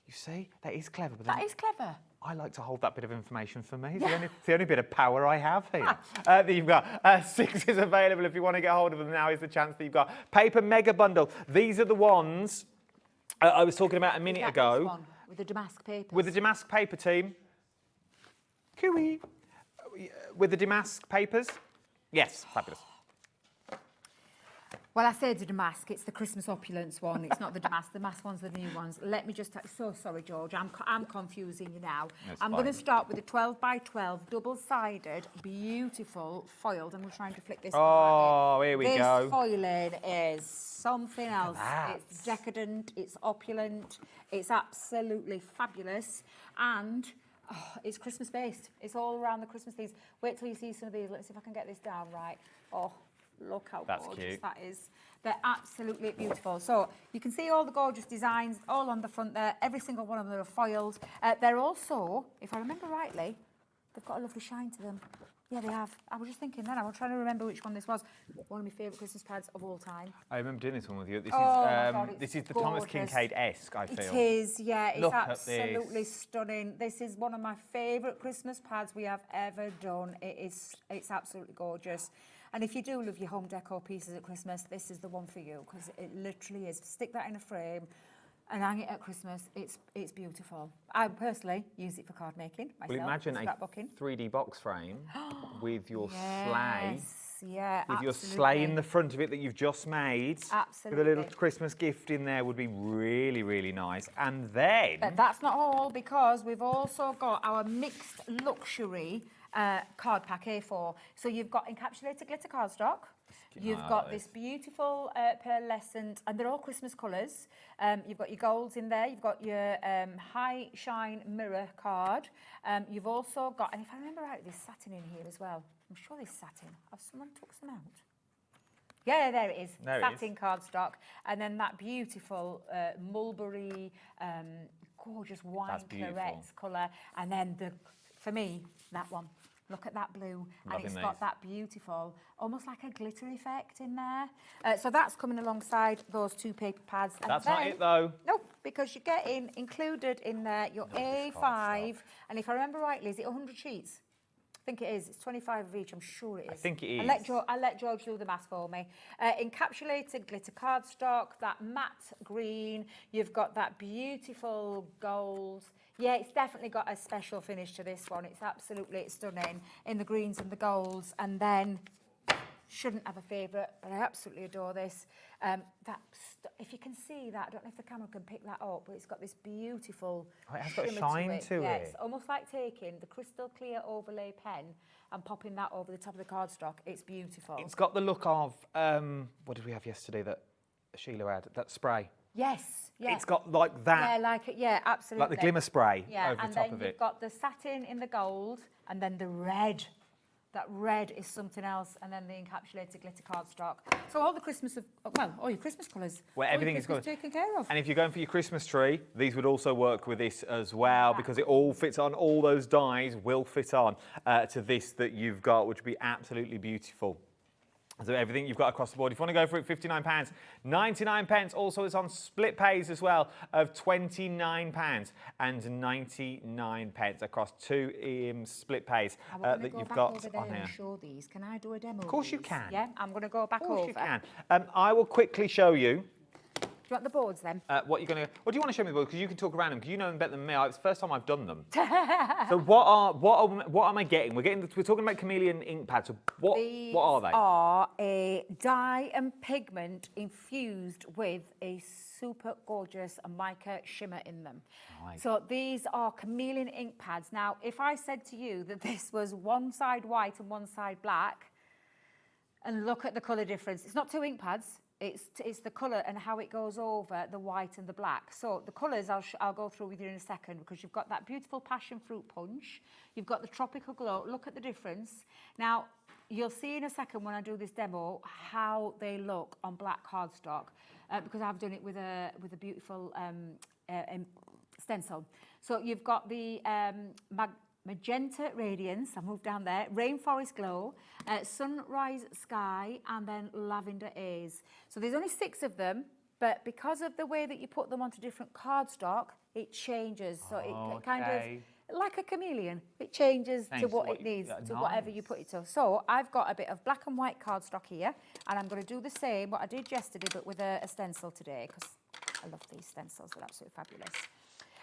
B: see, that is clever. But
N: that is clever.
B: I like to hold that bit of information for me. It's the only bit of power I have here. That you've got 6 is available. If you want to get hold of them, now is the chance that you've got. Paper Mega Bundle. These are the ones I was talking about a minute ago.
N: This one, with the damask paper.
B: With the damask paper team. Cooey. With the damask papers. Yes, fabulous.
N: Well, I said the damask. It's the Christmas opulence one. It's not the damask. The damask one's the new ones. Let me just... So sorry, George. I'm confusing you now. I'm going to start with a 12 by 12 double-sided, beautiful foiled. I'm trying to flick this.
B: Oh, here we go.
N: This foiling is something else. It's decadent. It's opulent. It's absolutely fabulous. And... it's Christmas-based. It's all around the Christmas things. Wait till you see some of these. Let's see if I can get this down right. Oh, look how gorgeous that is. They're absolutely beautiful. So you can see all the gorgeous designs all on the front there. Every single one of them are foiled. They're also, if I remember rightly, they've got a lovely shine to them. Yeah, they have. I was just thinking then, I was trying to remember which one this was. One of my favourite Christmas pads of all time.
B: I remember doing this one with you. This
N: this
B: is the Thomas Kincaid-esque, I feel.
N: It is, yeah. It's
B: Look
N: absolutely stunning. This is one of my favourite Christmas pads we have ever done. It's absolutely gorgeous. And if you do love your home decor pieces at Christmas, this is the one for you, because it literally is. Stick that in a frame and hang it at Christmas. It's beautiful. I personally use it for card making myself.
B: Well, imagine a 3D box frame with your sleigh.
N: Yeah,
B: with your sleigh in the front of it that you've just made.
N: Absolutely.
B: With a little Christmas gift in there would be really, really nice. And then...
N: But that's not all, because we've also got our mixed luxury card pack A4. So you've got encapsulated glitter cardstock. You've got this beautiful pearlescent, and they're all Christmas colours. You've got your golds in there. You've got your high shine mirror card. You've also got, and if I remember right, there's satin in here as well. I'm sure there's satin. Have someone took some out? Yeah, there it is. Satin cardstock. And then that beautiful mulberry, gorgeous wine claret colour. And then, for me, that one. Look at that blue, and it's got that beautiful, almost like a glitter effect in there. So that's coming alongside those 2 paper pads. And
B: that's not it, though.
N: Nope, because you're getting included in there your A5, and if I remember rightly, is it 100 sheets? I think it is. It's 25 of each. I'm sure it is.
B: I think it is.
N: I'll let George do the math for me. Encapsulated glitter cardstock, that matte green. You've got that beautiful gold. Yeah, it's definitely got a special finish to this one. It's absolutely stunning in the greens and the golds. And then, shouldn't have a favourite, but I absolutely adore this. If you can see that, I don't know if the camera can pick that up, but it's got this beautiful
B: it has got
N: shimmer
B: shine to it.
N: Yeah, it's almost like taking the crystal clear overlay pen and popping that over the top of the cardstock. It's beautiful.
B: It's got the look of, what did we have yesterday that Sheila had? That spray.
N: Yes, yes.
B: It's got like that.
N: Yeah, absolutely.
B: Like the glimmer spray
N: yeah,
B: over the top of
N: and then
B: it.
N: you've got the satin in the gold, and then the red. That red is something else, and then the encapsulated glitter cardstock. So all the Christmas, all your Christmas colours.
B: Where everything is
N: good. Taken care of.
B: And if you're going for your Christmas tree, these would also work with this as well, because it all fits on. All those dies will fit on to this that you've got, which would be absolutely beautiful. So everything you've got across the board. If you want to go for it, £59, 99 pence. Also, it's on split pays as well of £29 and 99 pence across 2 split pays that you've got on here.
N: Show these. Can I do a demo?
B: Of course you can.
N: Yeah, I'm going to go back over.
B: Of course you can. I will quickly show you.
N: Do you want the boards then?
B: What you're going to? Or do you want to show me the boards? Because you can talk around them. Because you know them better than me. It's the first time I've done them. So what am I getting? We're talking about chameleon ink pads. So what are they?
N: These are a dye and pigment infused with a super gorgeous mica shimmer in them. Right. So these are chameleon ink pads. Now, if I said to you that this was one side white and one side black, and look at the colour difference. It's not 2 ink pads. It's the colour and how it goes over the white and the black. So the colours I'll go through with you in a second, because you've got that beautiful passion fruit punch. You've got the tropical glow. Look at the difference. Now, you'll see in a second when I do this demo how they look on black cardstock, because I've done it with a beautiful stencil. So you've got the Magenta Radiance, I've moved down there, Rainforest Glow, Sunrise Sky, and then Lavender Haze. So there's only 6 of them, but because of the way that you put them onto different cardstock, it changes. So it kind of, like a chameleon, it changes to what it needs, to whatever you put it to. So I've got a bit of black and white cardstock here, and I'm going to do the same, what I did yesterday, but with a stencil today, because I love these stencils, they're absolutely fabulous.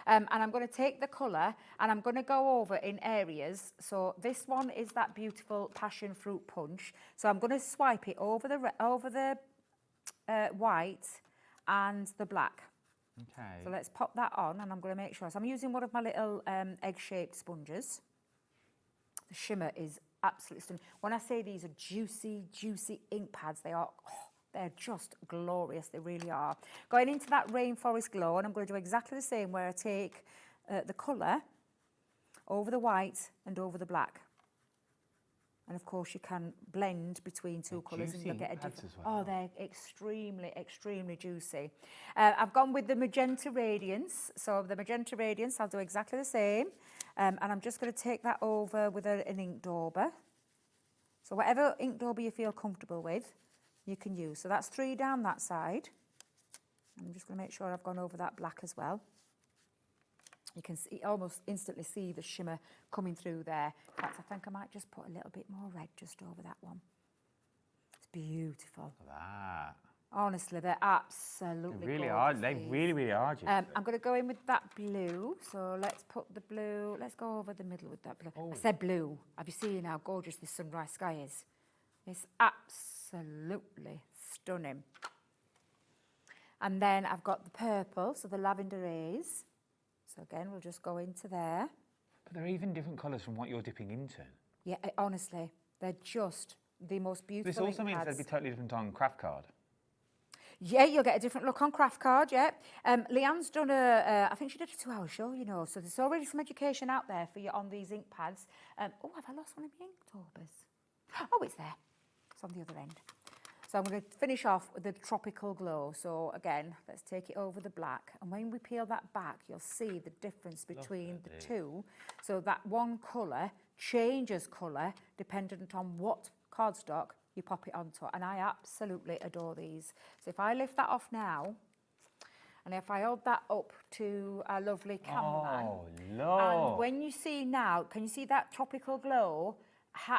N: And I'm going to take the colour and I'm going to go over in areas. So this one is that beautiful passion fruit punch. So I'm going to swipe it over the white and the black. Okay. So let's pop that on, and I'm going to make sure. So I'm using one of my little egg-shaped sponges. The shimmer is absolutely stunning. When I say these are juicy, juicy ink pads, they are... they're just glorious, they really are. Going into that Rainforest Glow, and I'm going to do exactly the same, where I take the colour over the white and over the black. And of course you can blend between 2 colours and you'll get a different... Oh, they're extremely, extremely juicy. I've gone with the Magenta Radiance. So the Magenta Radiance, I'll do exactly the same. And I'm just going to take that over with an ink dauber. So whatever ink dauber you feel comfortable with, you can use. So that's 3 down that side. I'm just going to make sure I've gone over that black as well. You can see, almost instantly see the shimmer coming through there. In fact, I think I might just put a little bit more red just over that one. It's beautiful.
B: Look at that.
N: Honestly, they're absolutely
B: They really
N: gorgeous,
B: are. They
N: these.
B: really are.
N: I'm going to go in with that blue. So let's put the blue. Let's go over the middle with that blue. I said blue. Have you seen how gorgeous this sunrise sky is? It's absolutely stunning. And then I've got the purple, so the Lavender Haze. So again, we'll just go into there.
B: But they're even different colours from what you're dipping into.
N: Yeah, honestly, they're just the most beautiful.
B: This also means they'd be totally different on craft card.
N: Yeah, you'll get a different look on craft card, yeah. Leanne's done I think she did a 2-hour show, you know, so there's already some education out there for you on these ink pads. Oh, have I lost one of my ink daubers? Oh, it's there. It's on the other end. So I'm going to finish off with the tropical glow. So again, let's take it over the black. And when we peel that back, you'll see the difference between the two. So that one colour changes colour dependent on what cardstock you pop it onto. And I absolutely adore these. So if I lift that off now, and if I hold that up to our lovely cameraman.
B: Oh, Lord.
N: And when you see now, can you see that tropical glow?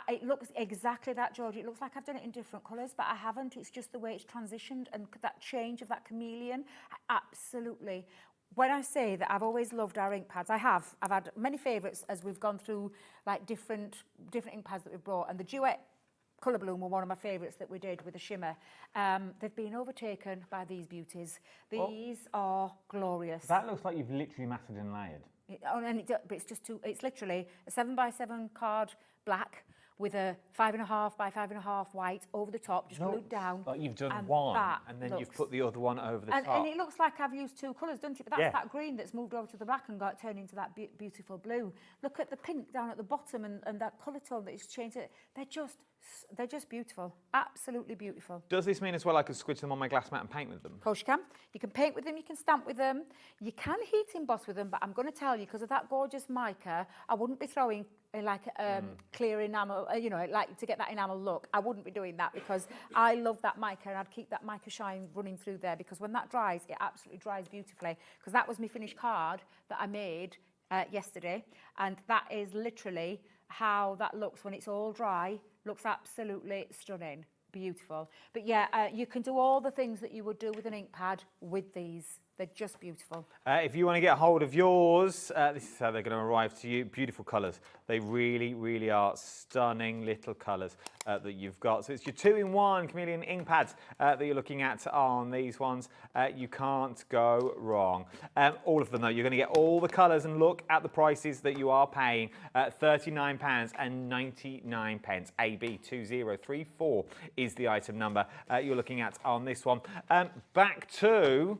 N: it looks exactly that, George. It looks like I've done it in different colours, but I haven't. It's just the way it's transitioned and that change of that chameleon. Absolutely. When I say that I've always loved our ink pads, I've had many favourites as we've gone through like different ink pads that we've brought, and the Duet Colour Bloom were one of my favourites that we did with the shimmer. They've been overtaken by these beauties. These are glorious.
L: That looks like you've literally matted and layered.
N: But it's just it's literally a 7x7 card black with a 5.5 by 5.5 white over the top, just glued down.
B: Like you've done one, and then you've put the other one over the top.
N: And it looks like I've used two colours, doesn't it? But that's that green that's moved over to the black and turned into that beautiful blue. Look at the pink down at the bottom and that colour tone that it's changed. They're just beautiful, absolutely beautiful.
B: Does this mean as well I could switch them on my glass mat and paint with them?
N: Of course you can. You can paint with them, you can stamp with them, you can heat emboss with them, but I'm going to tell you, because of that gorgeous mica, I wouldn't be throwing like clear enamel, like to get that enamel look. I wouldn't be doing that because I love that mica and I'd keep that mica shine running through there, because when that dries, it absolutely dries beautifully. Because that was my finished card that I made yesterday, and that is literally how that looks when it's all dry. Looks absolutely stunning, beautiful. But yeah, you can do all the things that you would do with an ink pad with these. They're just beautiful.
B: If you want to get hold of yours, this is how they're going to arrive to you. Beautiful colours. They really, really are stunning little colours that you've got. So it's your 2-in-1 chameleon ink pads that you're looking at on these ones. You can't go wrong. All of them, though, you're going to get all the colours, and look at the prices that you are paying. £39.99. AB2034 is the item number you're looking at on this one. Back to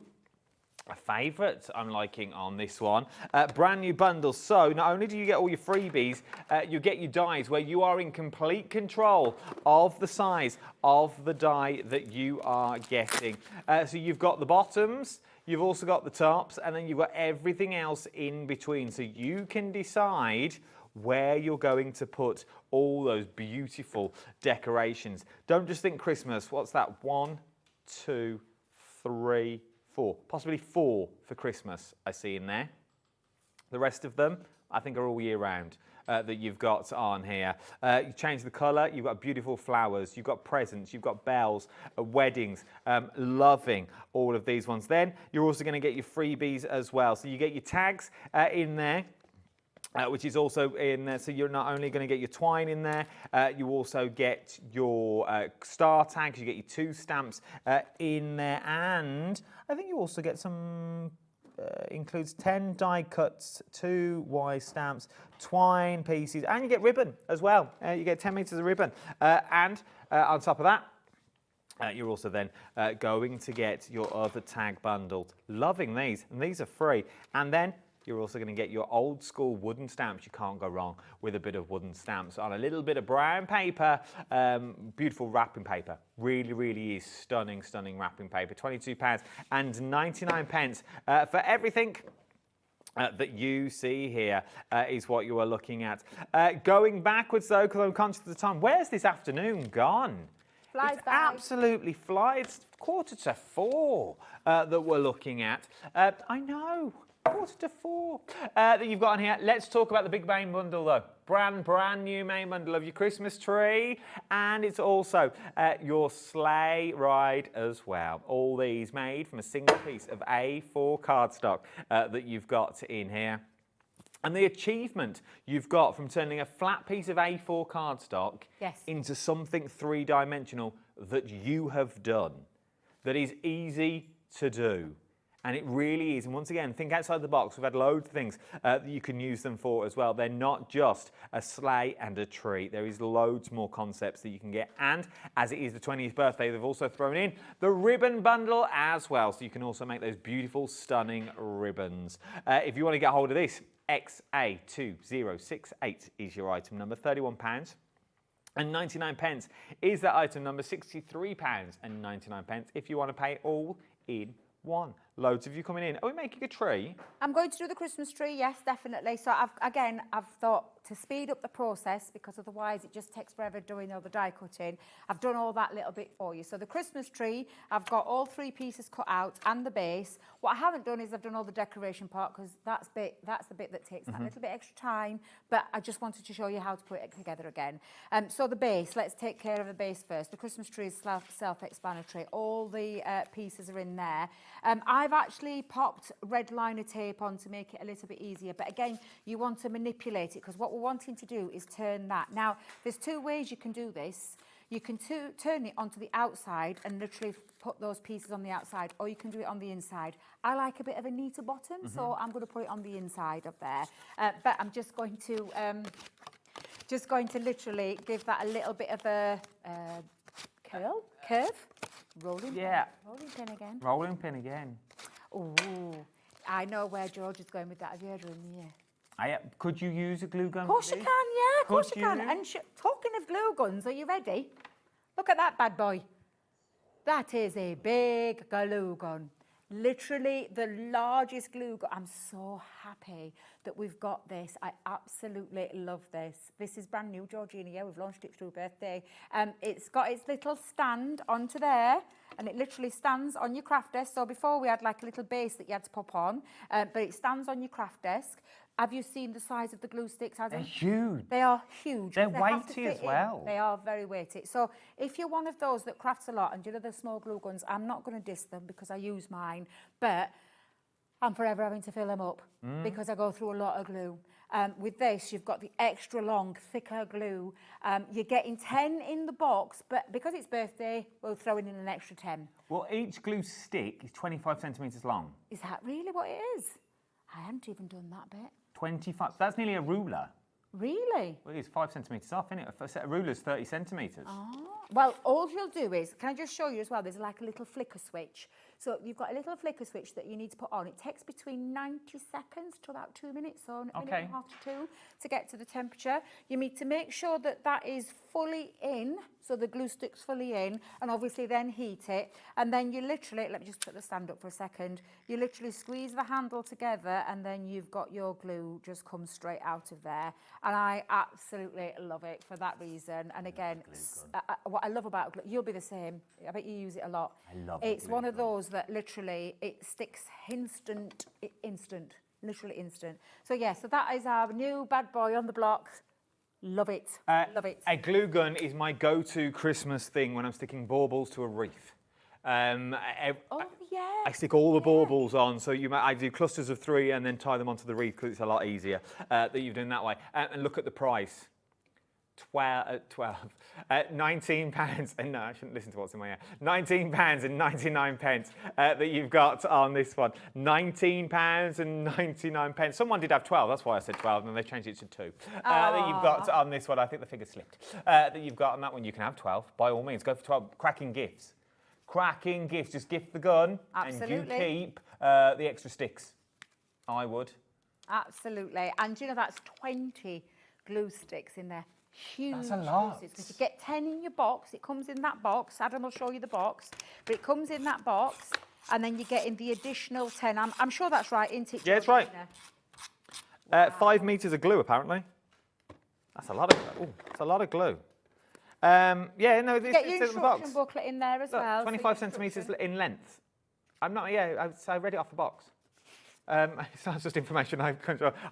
B: a favourite I'm liking on this one, brand new bundles. So not only do you get all your freebies, you get your dies where you are in complete control of the size of the die that you are getting. So you've got the bottoms, you've also got the tops, and then you've got everything else in between. So you can decide where you're going to put all those beautiful decorations. Don't just think Christmas. What's that? 1, 2, 3, 4, possibly 4 for Christmas I see in there. The rest of them I think are all year round that you've got on here. You change the colour, you've got beautiful flowers, you've got presents, you've got bells, weddings, loving all of these ones. Then you're also going to get your freebies as well. So you get your tags in there. Which is also in there, so you're not only going to get your twine in there, you also get your star tags, you get your 2 stamps in there, and I think you also get some, includes 10 die cuts, 2 Y stamps, twine pieces, and you get ribbon as well. You get 10 metres of ribbon, and on top of that, you're also then going to get your other tag bundled. Loving these, and these are free, and then you're also going to get your old school wooden stamps. You can't go wrong with a bit of wooden stamps on a little bit of brown paper. Beautiful wrapping paper. Really, really is stunning, stunning wrapping paper. £22.99 for everything that you see here is what you are looking at. Going backwards though, because I'm conscious of the time, where's this afternoon gone?
N: Flies
B: it's
N: by.
B: Absolutely flies. 3:45 that we're looking at. I know. 3:45 that you've got on here. Let's talk about the big main bundle though. Brand new main bundle of your Christmas tree, and it's also your sleigh ride as well. All these made from a single piece of A4 cardstock that you've got in here. And the achievement you've got from turning a flat piece of A4 cardstock into something 3-dimensional that you have done, that is easy to do. And it really is. And once again, think outside the box. We've had loads of things that you can use them for as well. They're not just a sleigh and a tree. There is loads more concepts that you can get. And as it is the 20th birthday, they've also thrown in the ribbon bundle as well. So you can also make those beautiful, stunning ribbons. If you want to get hold of this, XA2068 is your item number, £31.99 is that item number, £63.99 if you want to pay all in one. Loads of you coming in. Are we making a tree?
N: I'm going to do the Christmas tree, yes, definitely. So I've thought to speed up the process, because otherwise it just takes forever doing all the die cutting. I've done all that little bit for you. So the Christmas tree, I've got all 3 pieces cut out and the base. What I haven't done is I've done all the decoration part, because that's the bit that takes that little bit extra time. But I just wanted to show you how to put it together again. So the base, let's take care of the base first. The Christmas tree is self-explanatory. All the pieces are in there. I've actually popped red liner tape on to make it a little bit easier. But again, you want to manipulate it, because what we're wanting to do is turn that. Now, there's 2 ways you can do this. You can turn it onto the outside and literally put those pieces on the outside, or you can do it on the inside. I like a bit of a neater bottom, so I'm going to put it on the inside of there. But I'm just going to literally give that a little bit of a curve. Rolling pin again.
B: Rolling pin again.
N: Oh, I know where George is going with that. Have you heard her in the ear?
B: Could you use a glue gun?
N: Of course you can, yeah, of course you can. And talking of glue guns, are you ready? Look at that bad boy. That is a big glue gun. Literally the largest glue gun. I'm so happy that we've got this. I absolutely love this. This is brand new, Georgina. Yeah, we've launched it through birthday. It's got its little stand onto there, and it literally stands on your craft desk. So before we had like a little base that you had to pop on, but it stands on your craft desk. Have you seen the size of the glue sticks, Adam?
B: They're huge.
N: They are huge.
B: They're
N: They have to
B: weighty
N: fit
B: as
N: in.
B: well.
N: They are very weighty. So if you're one of those that crafts a lot and you know the small glue guns, I'm not going to diss them because I use mine, but I'm forever having to fill them up because I go through a lot of glue. With this, you've got the extra long, thicker glue. You're getting 10 in the box, but because it's birthday, we're throwing in an extra 10.
B: Well, each glue stick is 25 centimetres long.
N: Is that really what it is? I hadn't even done that bit.
B: 25, that's nearly a ruler.
N: Really?
B: Well, it's 5 centimetres off, isn't it? A set of rulers, 30 centimetres.
N: Oh. Well, all you'll do is, can I just show you as well, there's like a little flicker switch. So you've got a little flicker switch that you need to put on. It takes between 90 seconds to about 2 minutes, so a minute and a half to 2 to get to the temperature. You need to make sure that that is fully in, so the glue stick's fully in, and obviously then heat it. And then you literally, let me just put the stand up for a second, you literally squeeze the handle together and then you've got your glue just come straight out of there. And I absolutely love it for that reason. And again, what I love about glue, you'll be the same. I bet you use it a lot.
B: I love
N: it. It's one of those that literally, it sticks instant, literally instant. So yeah, so that is our new bad boy on the block. Love it, love it.
B: A glue gun is my go-to Christmas thing when I'm sticking baubles to a wreath. I stick all the baubles on, so I do clusters of 3 and then tie them onto the wreath because it's a lot easier that you've done that way. And look at the price. 19 pounds, and no, I shouldn't listen to what's in my ear. 19 pounds and 99 pence that you've got on this one. 19 pounds and 99 pence. Someone did have 12, that's why I said 12, and then they changed it to 2. That you've got on this one. I think the figure slipped. That you've got on that one. You can have 12, by all means. Go for 12. Cracking gifts. Cracking gifts. Just gift the gun,
N: Absolutely.
B: and you keep the extra sticks. I would.
N: Absolutely. And you know, that's 20 glue sticks in there. Huge.
B: That's a lot.
N: Because you get 10 in your box, it comes in that box. Adam will show you the box, but it comes in that box, and then you get in the additional 10. I'm sure that's right, isn't it?
B: Yeah, it's right. 5 metres of glue, apparently. That's a lot of. That's a lot of glue. Yeah, no, this
N: get
B: is
N: your
B: in the box.
N: instruction booklet in there as well.
B: 25 centimetres in length. I'm not. Yeah, I read it off the box. It's just information I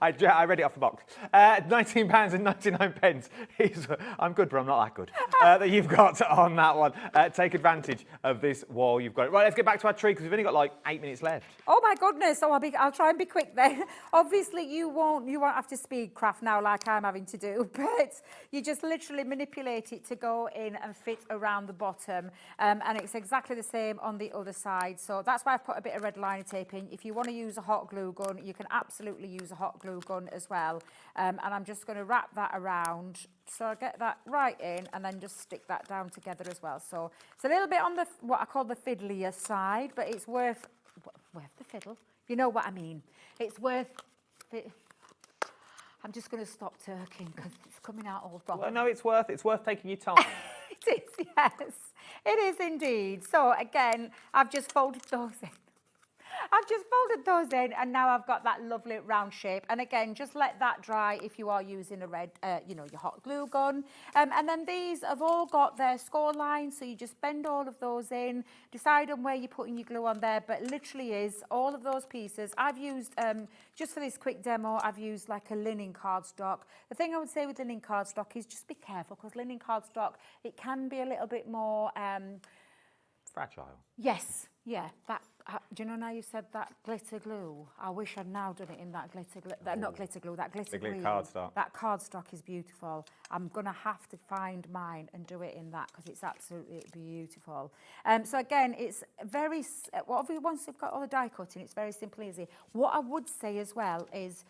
B: read it off the box. £19 and 99 pence. I'm good, but I'm not that good. That you've got on that one. Take advantage of this while you've got it. Right, let's get back to our tree because we've only got like 8 minutes left.
N: Oh my goodness! So I'll try and be quick then. Obviously, you won't have to speed craft now like I'm having to do, but you just literally manipulate it to go in and fit around the bottom, and it's exactly the same on the other side. So that's why I've put a bit of red liner tape in. If you want to use a hot glue gun, you can absolutely use a hot glue gun as well. And I'm just going to wrap that around so I get that right in and then just stick that down together as well. So it's a little bit on the what I call the fiddlier side, but it's worth the fiddle. You know what I mean. It's worth I'm just going to stop talking because it's coming out all wrong.
B: Well, no, it's worth taking your time.
N: It is, yes. It is indeed. So again, I've just folded those in. I've just folded those in, and now I've got that lovely round shape. And again, just let that dry if you are using a red, you know, your hot glue gun. And then these have all got their score lines, so you just bend all of those in, decide on where you're putting your glue on there, but literally is all of those pieces. I've used, just for this quick demo, I've used like a linen cardstock. The thing I would say with linen cardstock is just be careful, because linen cardstock, it can be a little bit more...
B: fragile.
N: Yes, yeah. That. Do you know now you said that glitter glue? I wish I'd now done it in that glitter glue. Not glitter glue, that glitter glue.
B: Cardstock.
N: That cardstock is beautiful. I'm going to have to find mine and do it in that, because it's absolutely beautiful. So again, it's very, once you've got all the die cutting, it's very simple, easy. What I would say as well is,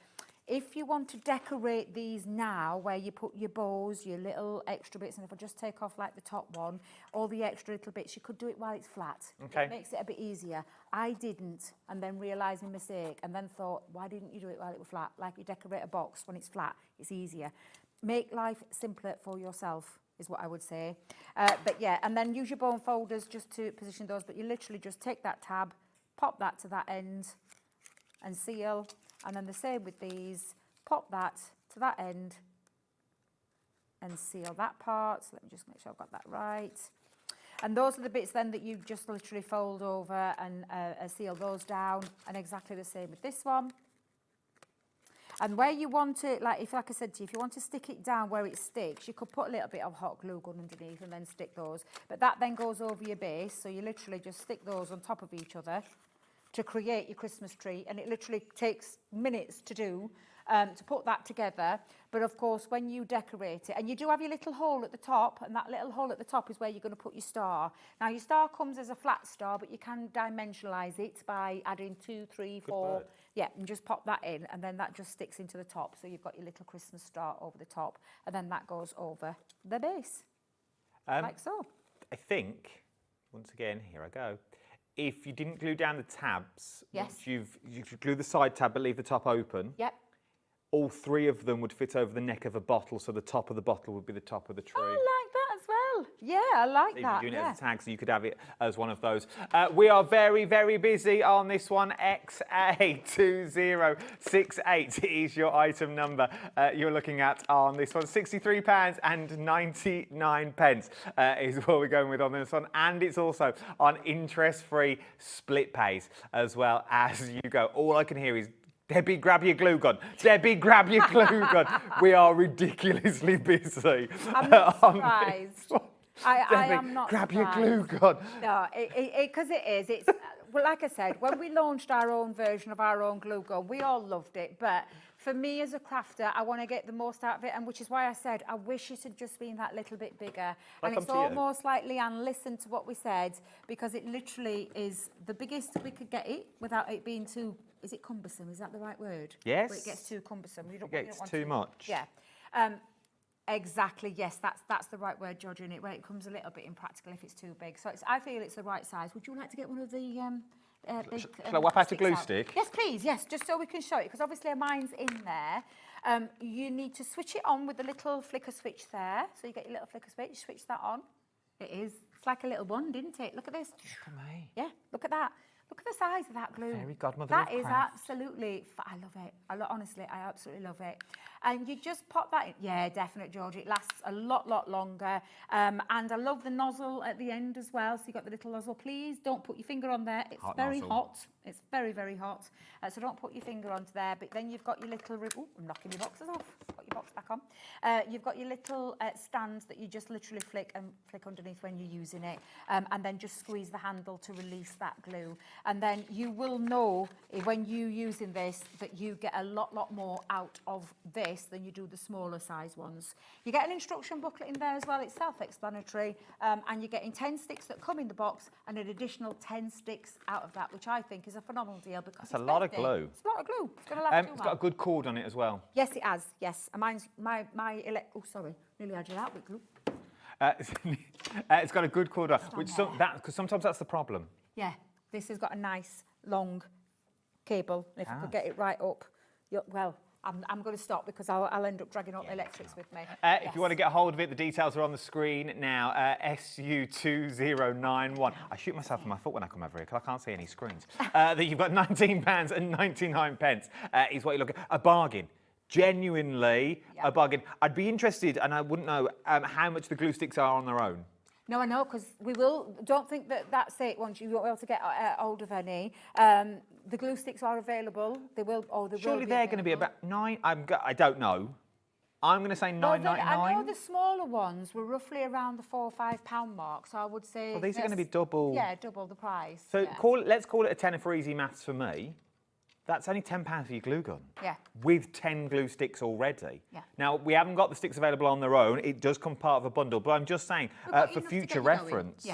N: if you want to decorate these now, where you put your bows, your little extra bits, and if I just take off like the top one, all the extra little bits, you could do it while it's flat.
B: Okay.
N: It makes it a bit easier. I didn't, and then realised my mistake, and then thought, why didn't you do it while it was flat? Like you decorate a box when it's flat, it's easier. Make life simpler for yourself, is what I would say. But yeah, and then use your bone folders just to position those, but you literally just take that tab, pop that to that end, and seal. And then the same with these, pop that to that end and seal that part. So let me just make sure I've got that right. And those are the bits then that you just literally fold over and seal those down. And exactly the same with this one. And where you want it, like I said to you, if you want to stick it down where it sticks, you could put a little bit of hot glue gun underneath and then stick those. But that then goes over your base, so you literally just stick those on top of each other to create your Christmas tree, and it literally takes minutes to do, to put that together. But of course, when you decorate it, and you do have your little hole at the top, and that little hole at the top is where you're going to put your star. Now, your star comes as a flat star, but you can dimensionalise it by adding 2, 3, 4. Yeah, and just pop that in, and then that just sticks into the top. So you've got your little Christmas star over the top, and then that goes over the base, like so.
B: I think, once again, here I go. If you didn't glue down the tabs,
N: yes,
B: you glue the side tab but leave the top open.
N: Yep.
B: All 3 of them would fit over the neck of a bottle, so the top of the bottle would be the top of the tree.
N: I like that as well. Yeah, I like
B: So
N: that.
B: you're doing it as a tag, so you could have it as one of those. We are very, very busy on this one. XA2068 is your item number you're looking at on this one. £63.99 is what we're going with on this one. And it's also on interest-free split pays as well as you go. All I can hear is, Debbie, grab your glue gun. Debbie, grab your glue gun. We are ridiculously busy.
N: I'm not surprised. I am not
B: grab
N: surprised.
B: your glue gun.
N: No, because it is. It's well, like I said, when we launched our own version of our own glue gun, we all loved it. But for me as a crafter, I want to get the most out of it, and which is why I said I wish it had just been that little bit bigger. And it's almost like Leanne listened to what we said, because it literally is the biggest we could get it without it being too. Is it cumbersome? Is that the right word?
B: Yes.
N: Where it gets too cumbersome.
B: It gets too much.
N: Yeah. Exactly. Yes, that's the right word, Georgia, in it, where it becomes a little bit impractical if it's too big. So I feel it's the right size. Would you like to get one of the big?
B: Shall I whip out a glue stick?
N: Yes, please. Yes, just so we can show it, because obviously mine's in there. You need to switch it on with the little flicker switch there. So you get your little flicker switch. Switch that on. It is. It's like a little one, didn't it? Look at this.
B: Look at me.
N: Yeah. Look at that. Look at the size of that glue.
B: Fairy godmother
N: That
B: of
N: is
B: craft.
N: absolutely, I love it. Honestly, I absolutely love it. And you just pop that in. Yeah, definite, George. It lasts a lot longer. And I love the nozzle at the end as well. So you've got the little nozzle. Please don't put your finger on there. It's very hot. It's very, very hot. So don't put your finger onto there. But then you've got your little, I'm knocking your boxes off. Put your box back on. You've got your little stands that you just literally flick underneath when you're using it. And then just squeeze the handle to release that glue. And then you will know when you're using this that you get a lot more out of this than you do the smaller size ones. You get an instruction booklet in there as well. It's self-explanatory. And you're getting 10 sticks that come in the box and an additional 10 sticks out of that, which I think is a phenomenal deal, because
B: That's a lot of glue.
N: It's a lot of glue. It's going to last
B: It's got a good cord on it as well.
N: Yes, it has. Yes. And mine's oh, sorry. Nearly had you out with glue.
B: It's got a good cord on, because sometimes that's the problem.
N: Yeah. This has got a nice long cable. If you could get it right up, well, I'm going to stop because I'll end up dragging up the electrics with me.
B: If you want to get hold of it, the details are on the screen now. SU2091. I shoot myself in my foot when I come over here because I can't see any screens. That you've got £19.99 is what you're looking at. A bargain. Genuinely a bargain. I'd be interested, and I wouldn't know how much the glue sticks are on their own.
N: No, I know, because we will. Don't think that that's it. Once you won't be able to get hold of any, the glue sticks are available. They will.
B: Surely they're going to be about £9. I don't know. I'm going to say £9.99.
N: I know the smaller ones were roughly around the £4 or £5 mark. So I would say.
B: Well, these are going to be double.
N: Yeah, double the price.
B: So let's call it a tenner for easy maths for me. That's only £10 for your glue gun.
N: Yeah.
B: With 10 glue sticks already.
N: Yeah.
B: Now, we haven't got the sticks available on their own. It does come part of a bundle. But I'm just saying, for future reference,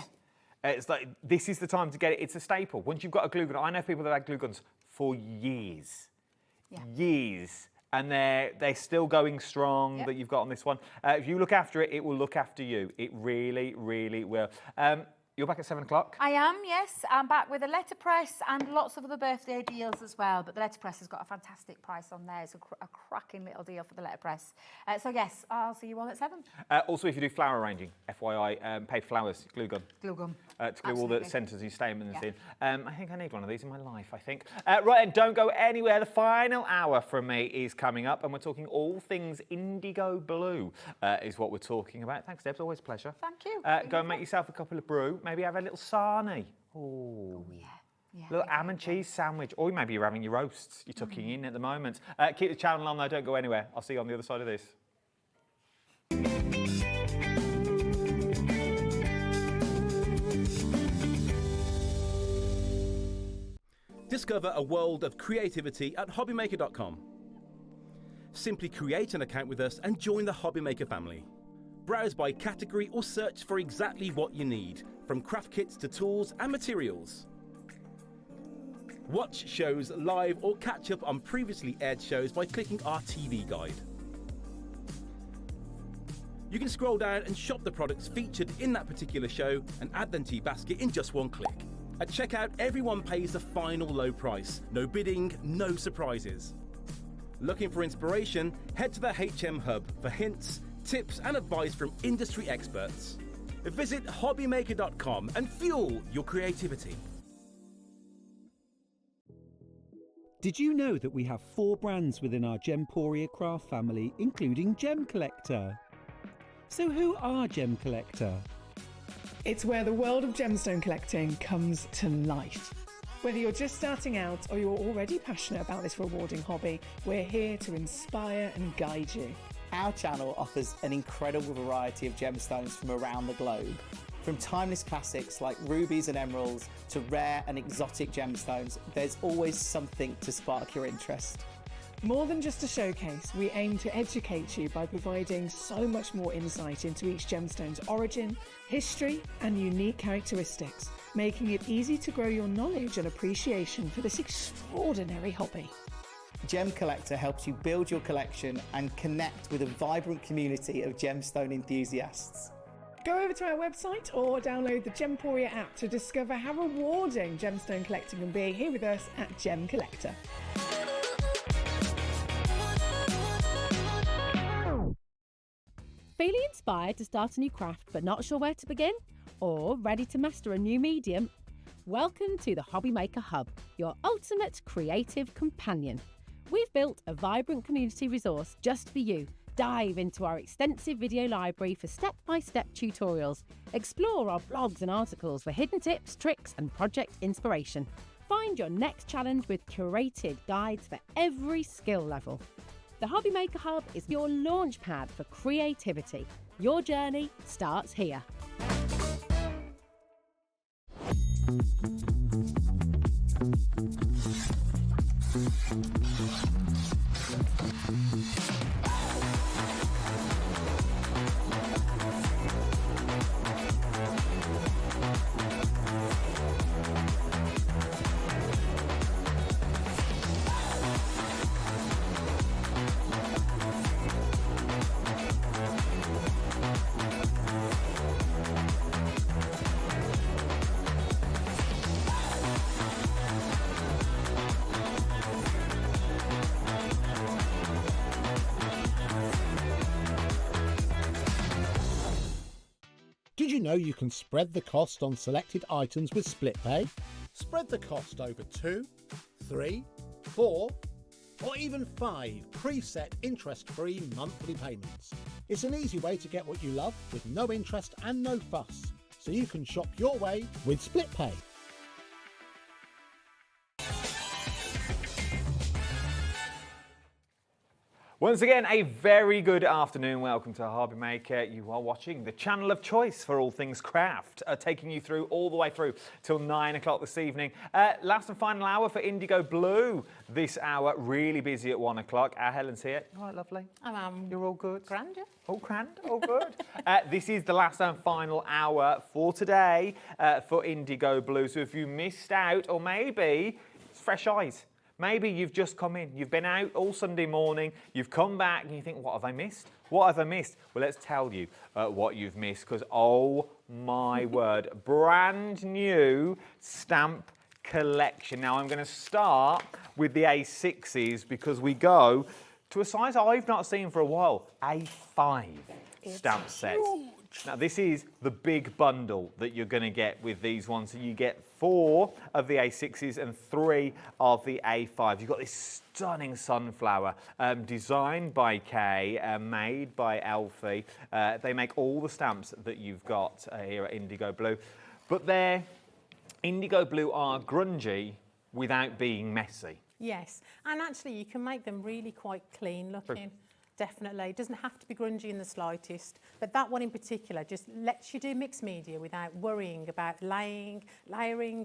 B: it's like this is the time to get it. It's a staple. Once you've got a glue gun, I know people that have had glue guns for years. Yeah. Years. And they're still going strong that you've got on this one. If you look after it, it will look after you. It really, really will. You're back at 7 o'clock?
N: I am, yes. I'm back with a letterpress and lots of other birthday deals as well. But the letterpress has got a fantastic price on there. It's a cracking little deal for the letterpress. So, yes, I'll see you all at 7.
B: Also, if you do flower arranging, FYI, paper flowers, glue gun.
N: Glue gun.
B: To glue all the centres and statements in. I think I need one of these in my life, I think. Right, and don't go anywhere. The final hour from me is coming up, and we're talking all things IndigoBlu is what we're talking about. Thanks, Debs. Always a pleasure.
N: Thank you.
B: Go and make yourself a couple of brew. Maybe have a little sarnie. Oh, yeah. Little ham and cheese sandwich. Or maybe you're having your roasts. You're tucking in at the moment. Keep the channel on, though. Don't go anywhere. I'll see you on the other side of this.
O: Discover a world of creativity at hobbymaker.com. Simply create an account with us and join the Hobbymaker family. Browse by category or search for exactly what you need, from craft kits to tools and materials. Watch shows live or catch up on previously aired shows by clicking our TV guide. You can scroll down and shop the products featured in that particular show and add them to your basket in just one click. At checkout, everyone pays the final low price. No bidding, no surprises. Looking for inspiration? Head to the HM Hub for hints, tips and advice from industry experts. Visit hobbymaker.com and fuel your creativity.
P: Did you know that we have 4 brands within our Gemporia craft family, including Gem Collector? So who are Gem Collector?
Q: It's where the world of gemstone collecting comes to life. Whether you're just starting out or you're already passionate about this rewarding hobby, we're here to inspire and guide you.
R: Our channel offers an incredible variety of gemstones from around the globe. From timeless classics like rubies and emeralds to rare and exotic gemstones, there's always something to spark your interest.
Q: More than just a showcase, we aim to educate you by providing so much more insight into each gemstone's origin, history, and unique characteristics, making it easy to grow your knowledge and appreciation for this extraordinary hobby.
R: Gem Collector helps you build your collection and connect with a vibrant community of gemstone enthusiasts.
Q: Go over to our website or download the Gemporia app to discover how rewarding gemstone collecting can be here with us at Gem Collector.
D: Feeling inspired to start a new craft but not sure where to begin? Or ready to master a new medium? Welcome to the Hobbymaker Hub, your ultimate creative companion. We've built a vibrant community resource just for you. Dive into our extensive video library for step-by-step tutorials. Explore our blogs and articles for hidden tips, tricks and project inspiration. Find your next challenge with curated guides for every skill level. The Hobbymaker Hub is your launch pad for creativity. Your journey starts here.
F: know you can spread the cost on selected items with split pay? Spread the cost over 2, 3, 4, or even 5 preset interest-free monthly payments. It's an easy way to get what you love with no interest and no fuss, so you can shop your way with split pay.
B: Once again, a very good afternoon. Welcome to Hobby Maker. You are watching the channel of choice for all things craft, taking you through all the way through till 9 o'clock this evening. Last and final hour for IndigoBlu this hour. Really busy at 1 o'clock. Helen's here. All right, lovely. You're all good.
C: Grand, yeah.
B: All grand, all good. This is the last and final hour for today for IndigoBlu. So if you missed out, or maybe it's fresh eyes. Maybe you've just come in, you've been out all Sunday morning, you've come back and you think, what have I missed? What have I missed? Well, let's tell you what you've missed, because oh my word, brand new stamp collection. Now I'm going to start with the A6s because we go to a size I've not seen for a while, A5 stamp set. Now this is the big bundle that you're going to get with these ones. So you get 4 of the A6s and 3 of the A5s. You've got this stunning sunflower designed by Kay, made by Elfie. They make all the stamps that you've got here at IndigoBlu. But IndigoBlu are grungy without being messy.
C: Yes, and actually you can make them really quite clean looking. Definitely. It doesn't have to be grungy in the slightest, but that one in particular just lets you do mixed media without worrying about layering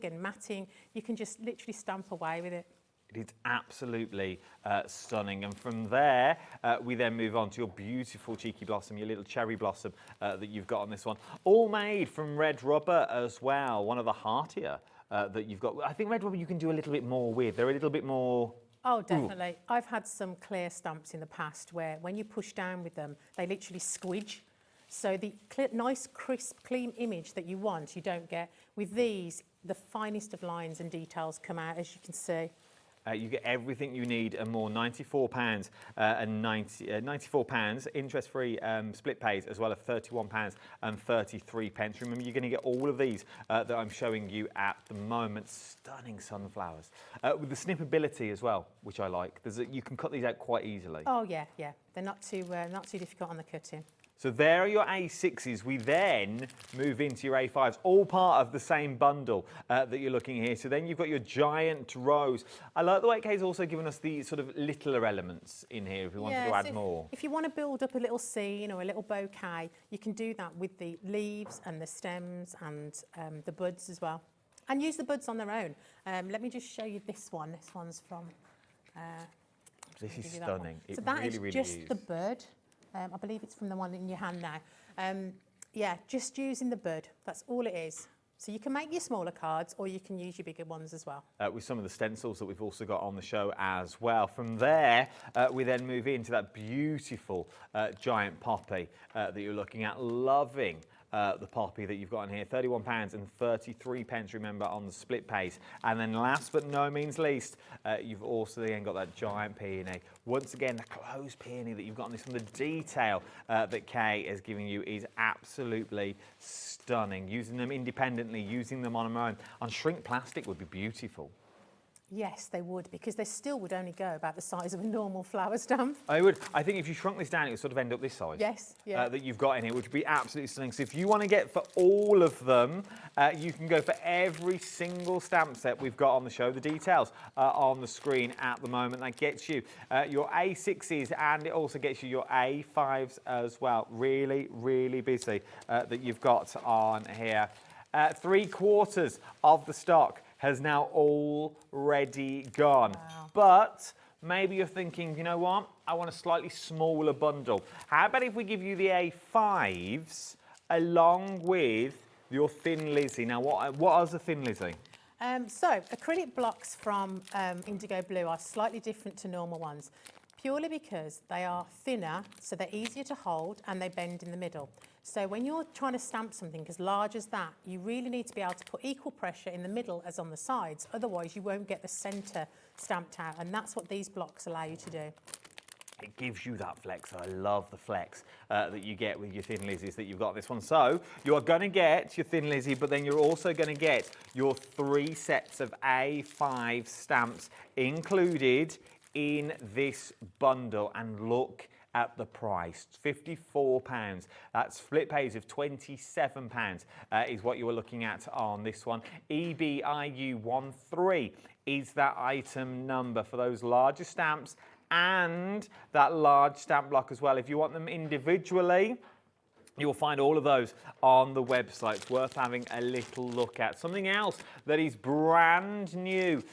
C: and matting. You can just literally stamp away with it.
B: It is absolutely stunning. And from there, we then move on to your beautiful cheeky blossom, your little cherry blossom that you've got on this one. All made from red rubber as well, one of the heartier that you've got. I think red rubber you can do a little bit more with. They're a little bit more...
C: Oh, definitely. Ooh. I've had some clear stamps in the past where when you push down with them, they literally squidge. So the nice, crisp, clean image that you want, you don't get. With these, the finest of lines and details come out, as you can see.
B: You get everything you need and more. £94 and £94 interest-free split pays, as well as £31 and 33 pence. Remember, you're going to get all of these that I'm showing you at the moment. Stunning sunflowers with the snippability as well, which I like. You can cut these out quite easily.
C: Oh yeah, yeah. They're not too difficult on the cutting.
B: So there are your A6s. We then move into your A5s, all part of the same bundle that you're looking here. So then you've got your giant rows. I like the way Kay's also given us the sort of littler elements in here if we wanted to add more.
C: If you want to build up a little scene or a little bouquet, you can do that with the leaves and the stems and the buds as well. And use the buds on their own. Let me just show you this one. This one's from...
B: this is stunning.
C: So that is just the bud. I believe it's from the one in your hand now. Yeah, just using the bud, that's all it is. So you can make your smaller cards or you can use your bigger ones as well.
B: With some of the stencils that we've also got on the show as well. From there, we then move into that beautiful giant poppy that you're looking at. Loving the poppy that you've got in here. £31 and 33 pence, remember, on the split pays. And then last but no means least, you've also again got that giant peony. Once again, the closed peony that you've got on this one, the detail that Kay is giving you is absolutely stunning. Using them independently, using them on their own. On shrink plastic would be beautiful.
C: Yes, they would, because they still would only go about the size of a normal flower stamp.
B: I would. I think if you shrunk this down, it would sort of end up this size.
C: Yes, yeah.
B: That you've got in here, which would be absolutely stunning. So if you want to get for all of them, you can go for every single stamp set we've got on the show. The details are on the screen at the moment. That gets you your A6s and it also gets you your A5s as well. Really, really busy that you've got on here. 3/4 of the stock has now already gone. Wow. But maybe you're thinking, you know what? I want a slightly smaller bundle. How about if we give you the A5s along with your Thin Lizzy? Now, what is a Thin Lizzy?
C: So, acrylic blocks from IndigoBlu are slightly different to normal ones, purely because they are thinner, so they're easier to hold and they bend in the middle. So when you're trying to stamp something as large as that, you really need to be able to put equal pressure in the middle as on the sides. Otherwise, you won't get the centre stamped out, and that's what these blocks allow you to do.
B: it gives you that flex. I love the flex that you get with your Thin Lizzies that you've got this one. So you are going to get your Thin Lizzy, but then you're also going to get your 3 sets of A5 stamps included in this bundle. And look at the price, £54. That's split pays of £27 is what you were looking at on this one. EBIU13 is that item number for those larger stamps and that large stamp block as well. If you want them individually, you'll find all of those on the website. It's worth having a little look at. Something else that is brand new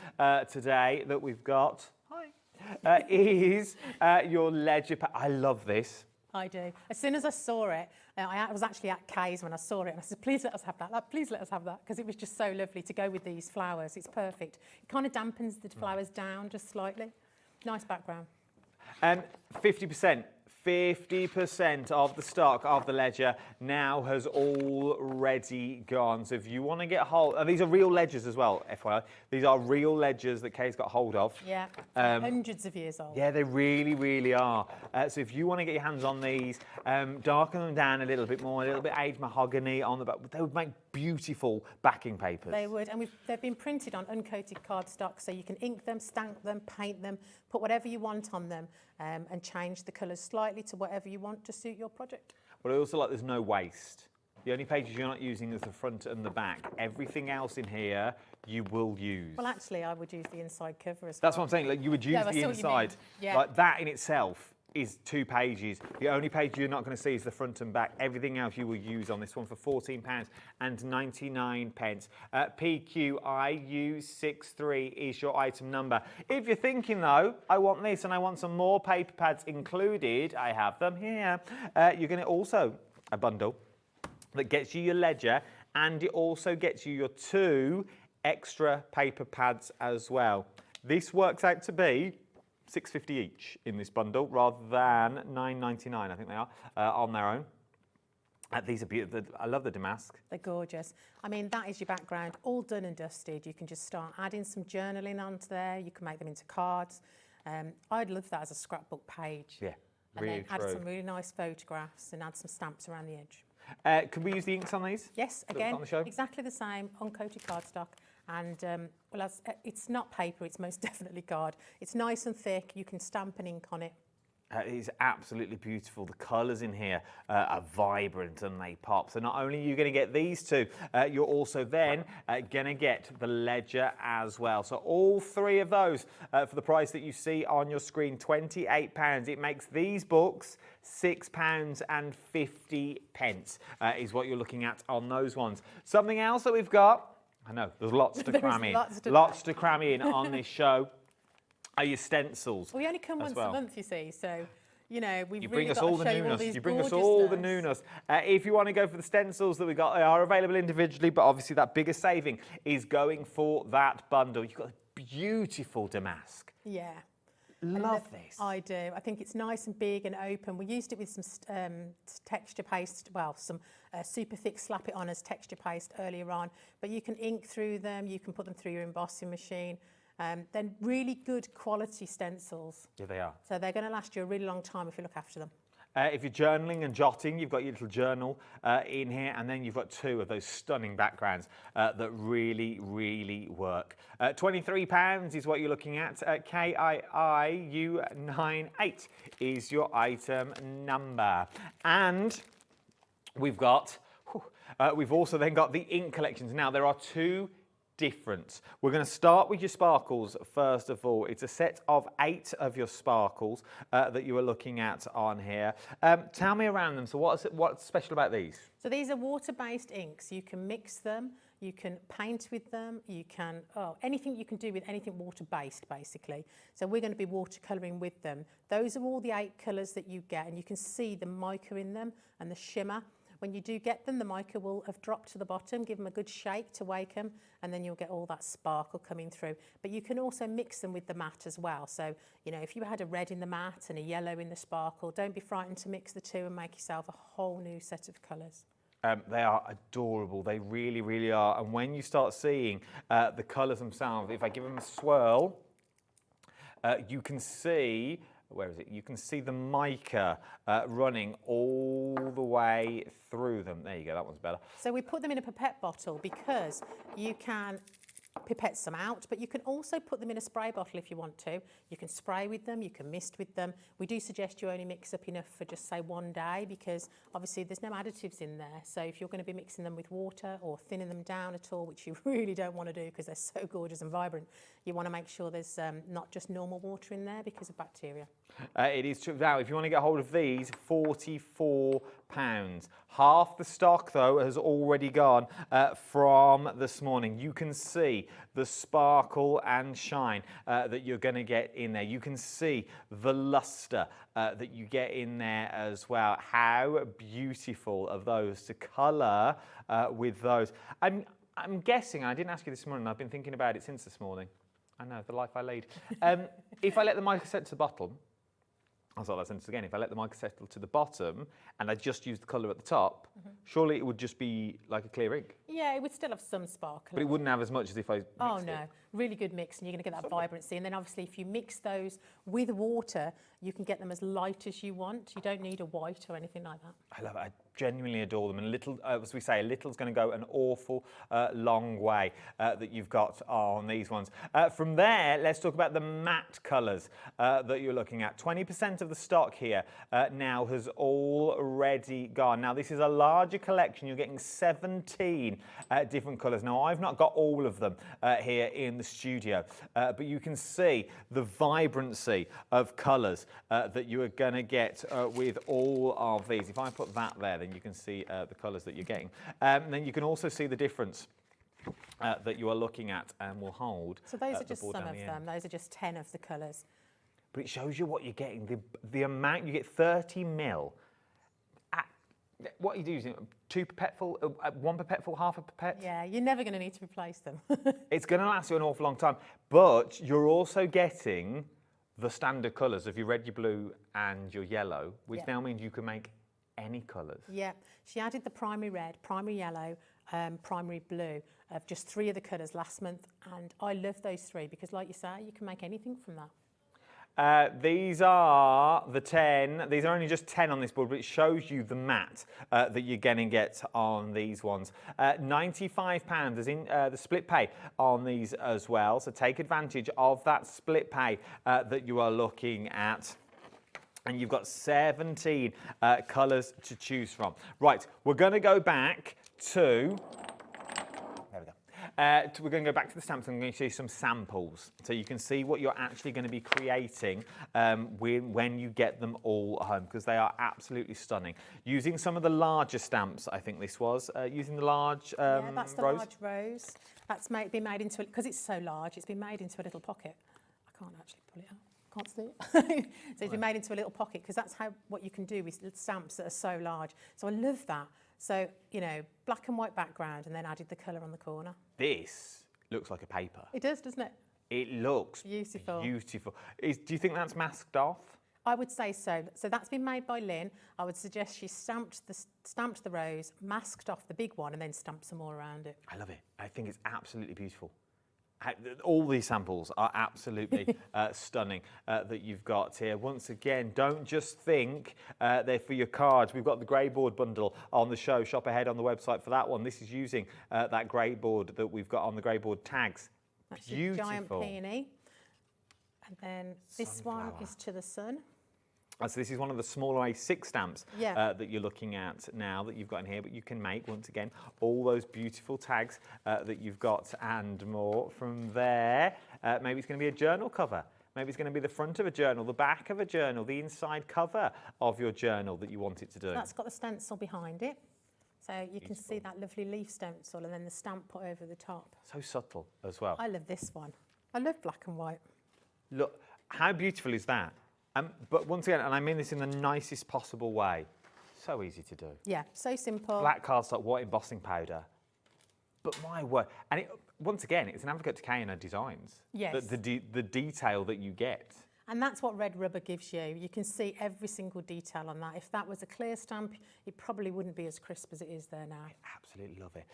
B: today that we've got is your ledger pack. I love this.
C: I do. As soon as I saw it, I was actually at Kay's when I saw it, and I said, please let us have that. Please let us have that, because it was just so lovely to go with these flowers. It's perfect. It kind of dampens the flowers down just slightly. Nice background.
B: 50%. 50% of the stock of the ledger now has already gone. So if you want to get hold, these are real ledgers as well, FYI. These are real ledgers that Kay's got hold of.
C: Yeah, hundreds of years old.
B: Yeah, they really, really are. So if you want to get your hands on these, darken them down a little bit more, a little bit aged mahogany on the back. They would make beautiful backing papers.
C: They would, and they've been printed on uncoated cardstock, so you can ink them, stamp them, paint them, put whatever you want on them, and change the colours slightly to whatever you want to suit your project.
B: But I also like there's no waste. The only pages you're not using is the front and the back. Everything else in here you will use.
C: Well, actually, I would use the inside cover as well.
B: That's what I'm saying. Like, you would use the inside.
C: Yeah.
B: Like that in itself is 2 pages. The only page you're not going to see is the front and back. Everything else you will use on this one for £14.99. PQIU63 is your item number. If you're thinking though, I want this and I want some more paper pads included, I have them here. You're going to also a bundle that gets you your ledger, and it also gets you your 2 extra paper pads as well. This works out to be £6.50 each in this bundle, rather than £9.99, I think they are, on their own. These are beautiful. I love the damask.
C: They're gorgeous. I mean, that is your background, all done and dusted. You can just start adding some journaling onto there. You can make them into cards. I'd love that as a scrapbook page.
B: Yeah,
C: really
B: really
C: and then
B: true.
C: add some really nice photographs and add some stamps around the edge.
B: Can we use the inks on these?
C: Yes,
B: that
C: again,
B: on the show?
C: exactly the same, uncoated cardstock. And well, it's not paper, it's most definitely card. It's nice and thick, you can stamp an ink on it.
B: It is absolutely beautiful. The colours in here are vibrant and they pop. So not only are you going to get these 2, you're also then going to get the ledger as well. So all 3 of those for the price that you see on your screen, £28. It makes these books £6.50 is what you're looking at on those ones. Something else that we've got, I know, there's lots to cram in. Lots to cram in on this show. Are your stencils?
C: We only come once a month, you see, so you know we've
B: you bring
C: really
B: us
C: got
B: all
C: to
B: the
C: show you all
B: newness.
C: these
B: You bring us all the newness. If you want to go for the stencils that we got, they are available individually, but obviously that bigger saving is going for that bundle. You've got a beautiful damask.
C: Yeah.
B: Love this.
C: I do. I think it's nice and big and open. We used it with some texture paste, well, some super thick slap it on as texture paste earlier on, but you can ink through them, you can put them through your embossing machine. They're really good quality stencils.
B: Yeah, they are.
C: So they're going to last you a really long time if you look after them.
B: If you're journaling and jotting, you've got your little journal in here, and then you've got 2 of those stunning backgrounds that really, really work. £23 is what you're looking at. KIIU98 is your item number. And we've got, we've also then got the ink collections. Now, there are 2 different. We're going to start with your sparkles first of all. It's a set of 8 of your sparkles that you are looking at on here. Tell me around them. So what's special about these?
C: So these are water-based inks. You can mix them, you can paint with them, you can, anything you can do with anything water-based basically. So we're going to be watercolouring with them. Those are all the 8 colours that you get, and you can see the mica in them and the shimmer. When you do get them, the mica will have dropped to the bottom, give them a good shake to wake them, and then you'll get all that sparkle coming through. But you can also mix them with the matte as well. So, you know, if you had a red in the matte and a yellow in the sparkle, don't be frightened to mix the 2 and make yourself a whole new set of colours.
B: They are adorable. They really, really are. And when you start seeing the colours themselves, if I give them a swirl, you can see where is it? You can see the mica running all the way through them. There you go, that one's better.
C: So we put them in a pipette bottle because you can pipette some out, but you can also put them in a spray bottle if you want to. You can spray with them, you can mist with them. We do suggest you only mix up enough for just say 1 day because obviously there's no additives in there. So if you're going to be mixing them with water or thinning them down at all, which you really don't want to do because they're so gorgeous and vibrant, you want to make sure there's not just normal water in there because of bacteria.
B: It is true. Now, if you want to get hold of these, £44. Half the stock, though, has already gone from this morning. You can see the sparkle and shine that you're going to get in there. You can see the luster that you get in there as well. How beautiful of those to colour with those. I'm guessing, I didn't ask you this morning, I've been thinking about it since this morning. I know, the life I lead. If I let the mica set to the bottom, I'll start that sentence again. If I let the mica settle to the bottom and I just use the colour at the top, surely it would just be like a clear ink.
C: Yeah, it would still have some sparkle.
B: But it wouldn't have as much as if I mixed
C: Oh no, really good mix, and you're going to get that vibrancy. And then obviously if you mix those with water, you can get them as light as you want. You don't need a white or anything like that.
B: I love it. I genuinely adore them. And little, as we say, a little's going to go an awful long way that you've got on these ones. From there, let's talk about the matte colours that you're looking at. 20% of the stock here now has already gone. Now, this is a larger collection. You're getting 17 different colours. Now, I've not got all of them here in the studio, but you can see the vibrancy of colours that you are going to get with all of these. If I put that there, then you can see the colours that you're getting. Then you can also see the difference that you are looking at, and we'll hold.
C: So those are
B: the
C: just
B: board
C: some
B: down
C: of
B: the
C: them.
B: end.
C: Those are just 10 of the colours.
B: But it shows you what you're getting. The amount, you get 30 mil. What are you using? 2 pipetful, 1 pipetful, half a pipette?
C: Yeah, you're never going to need to replace them.
B: It's going to last you an awful long time. But you're also getting the standard colours of your red, your blue and your yellow, which now means you can make any colours.
C: Yeah, she added the primary red, primary yellow, primary blue of just 3 of the colours last month, and I love those 3 because, like you say, you can make anything from that.
B: These are the 10. These are only just 10 on this board, but it shows you the matte that you're going to get on these ones. £95. There's in the split pay on these as well, so take advantage of that split pay that you are looking at. And you've got 17 colours to choose from. Right, we're going to go back to... There we go. We're going to go back to the stamps and I'm going to show you some samples so you can see what you're actually going to be creating when you get them all home, because they are absolutely stunning. Using some of the larger stamps, I think this was, using the large
C: yeah, that's the
B: rose.
C: large rose. That's been made into, because it's so large, it's been made into a little pocket. I can't actually pull it out. Can't see it. So it's been made into a little pocket because that's what you can do with stamps that are so large. So I love that. So, you know, black and white background and then added the colour on the corner.
B: This looks like a paper.
C: It does, doesn't it?
B: It looks
C: beautiful.
B: Beautiful. Do you think that's masked off?
C: I would say so. So that's been made by Lynn. I would suggest she stamped the rose, masked off the big one and then stamped some more around it.
B: I love it. I think it's absolutely beautiful. All these samples are absolutely stunning that you've got here. Once again, don't just think they're for your cards. We've got the grey board bundle on the show. Shop ahead on the website for that one. This is using that grey board that we've got on the grey board tags.
C: That's
B: Beautiful.
C: your giant peony. And then this one is to the sun.
B: So this is one of the smaller A6 stamps that you're looking at now that you've got in here, but you can make, once again, all those beautiful tags that you've got and more. From there, maybe it's going to be a journal cover. Maybe it's going to be the front of a journal, the back of a journal, the inside cover of your journal that you want it to do.
C: That's got the stencil behind it. So you can see that lovely leaf stencil and then the stamp put over the top.
B: So subtle as well.
C: I love this one. I love black and white.
B: Look, how beautiful is that? But once again, and I mean this in the nicest possible way, so easy to do.
C: Yeah, so simple.
B: Black cardstock, white embossing powder. But my word, and once again, it's an advocate to K in her designs.
C: Yes.
B: The detail that you get.
C: And that's what red rubber gives you. You can see every single detail on that. If that was a clear stamp, it probably wouldn't be as crisp as it is there now.
B: Absolutely love it.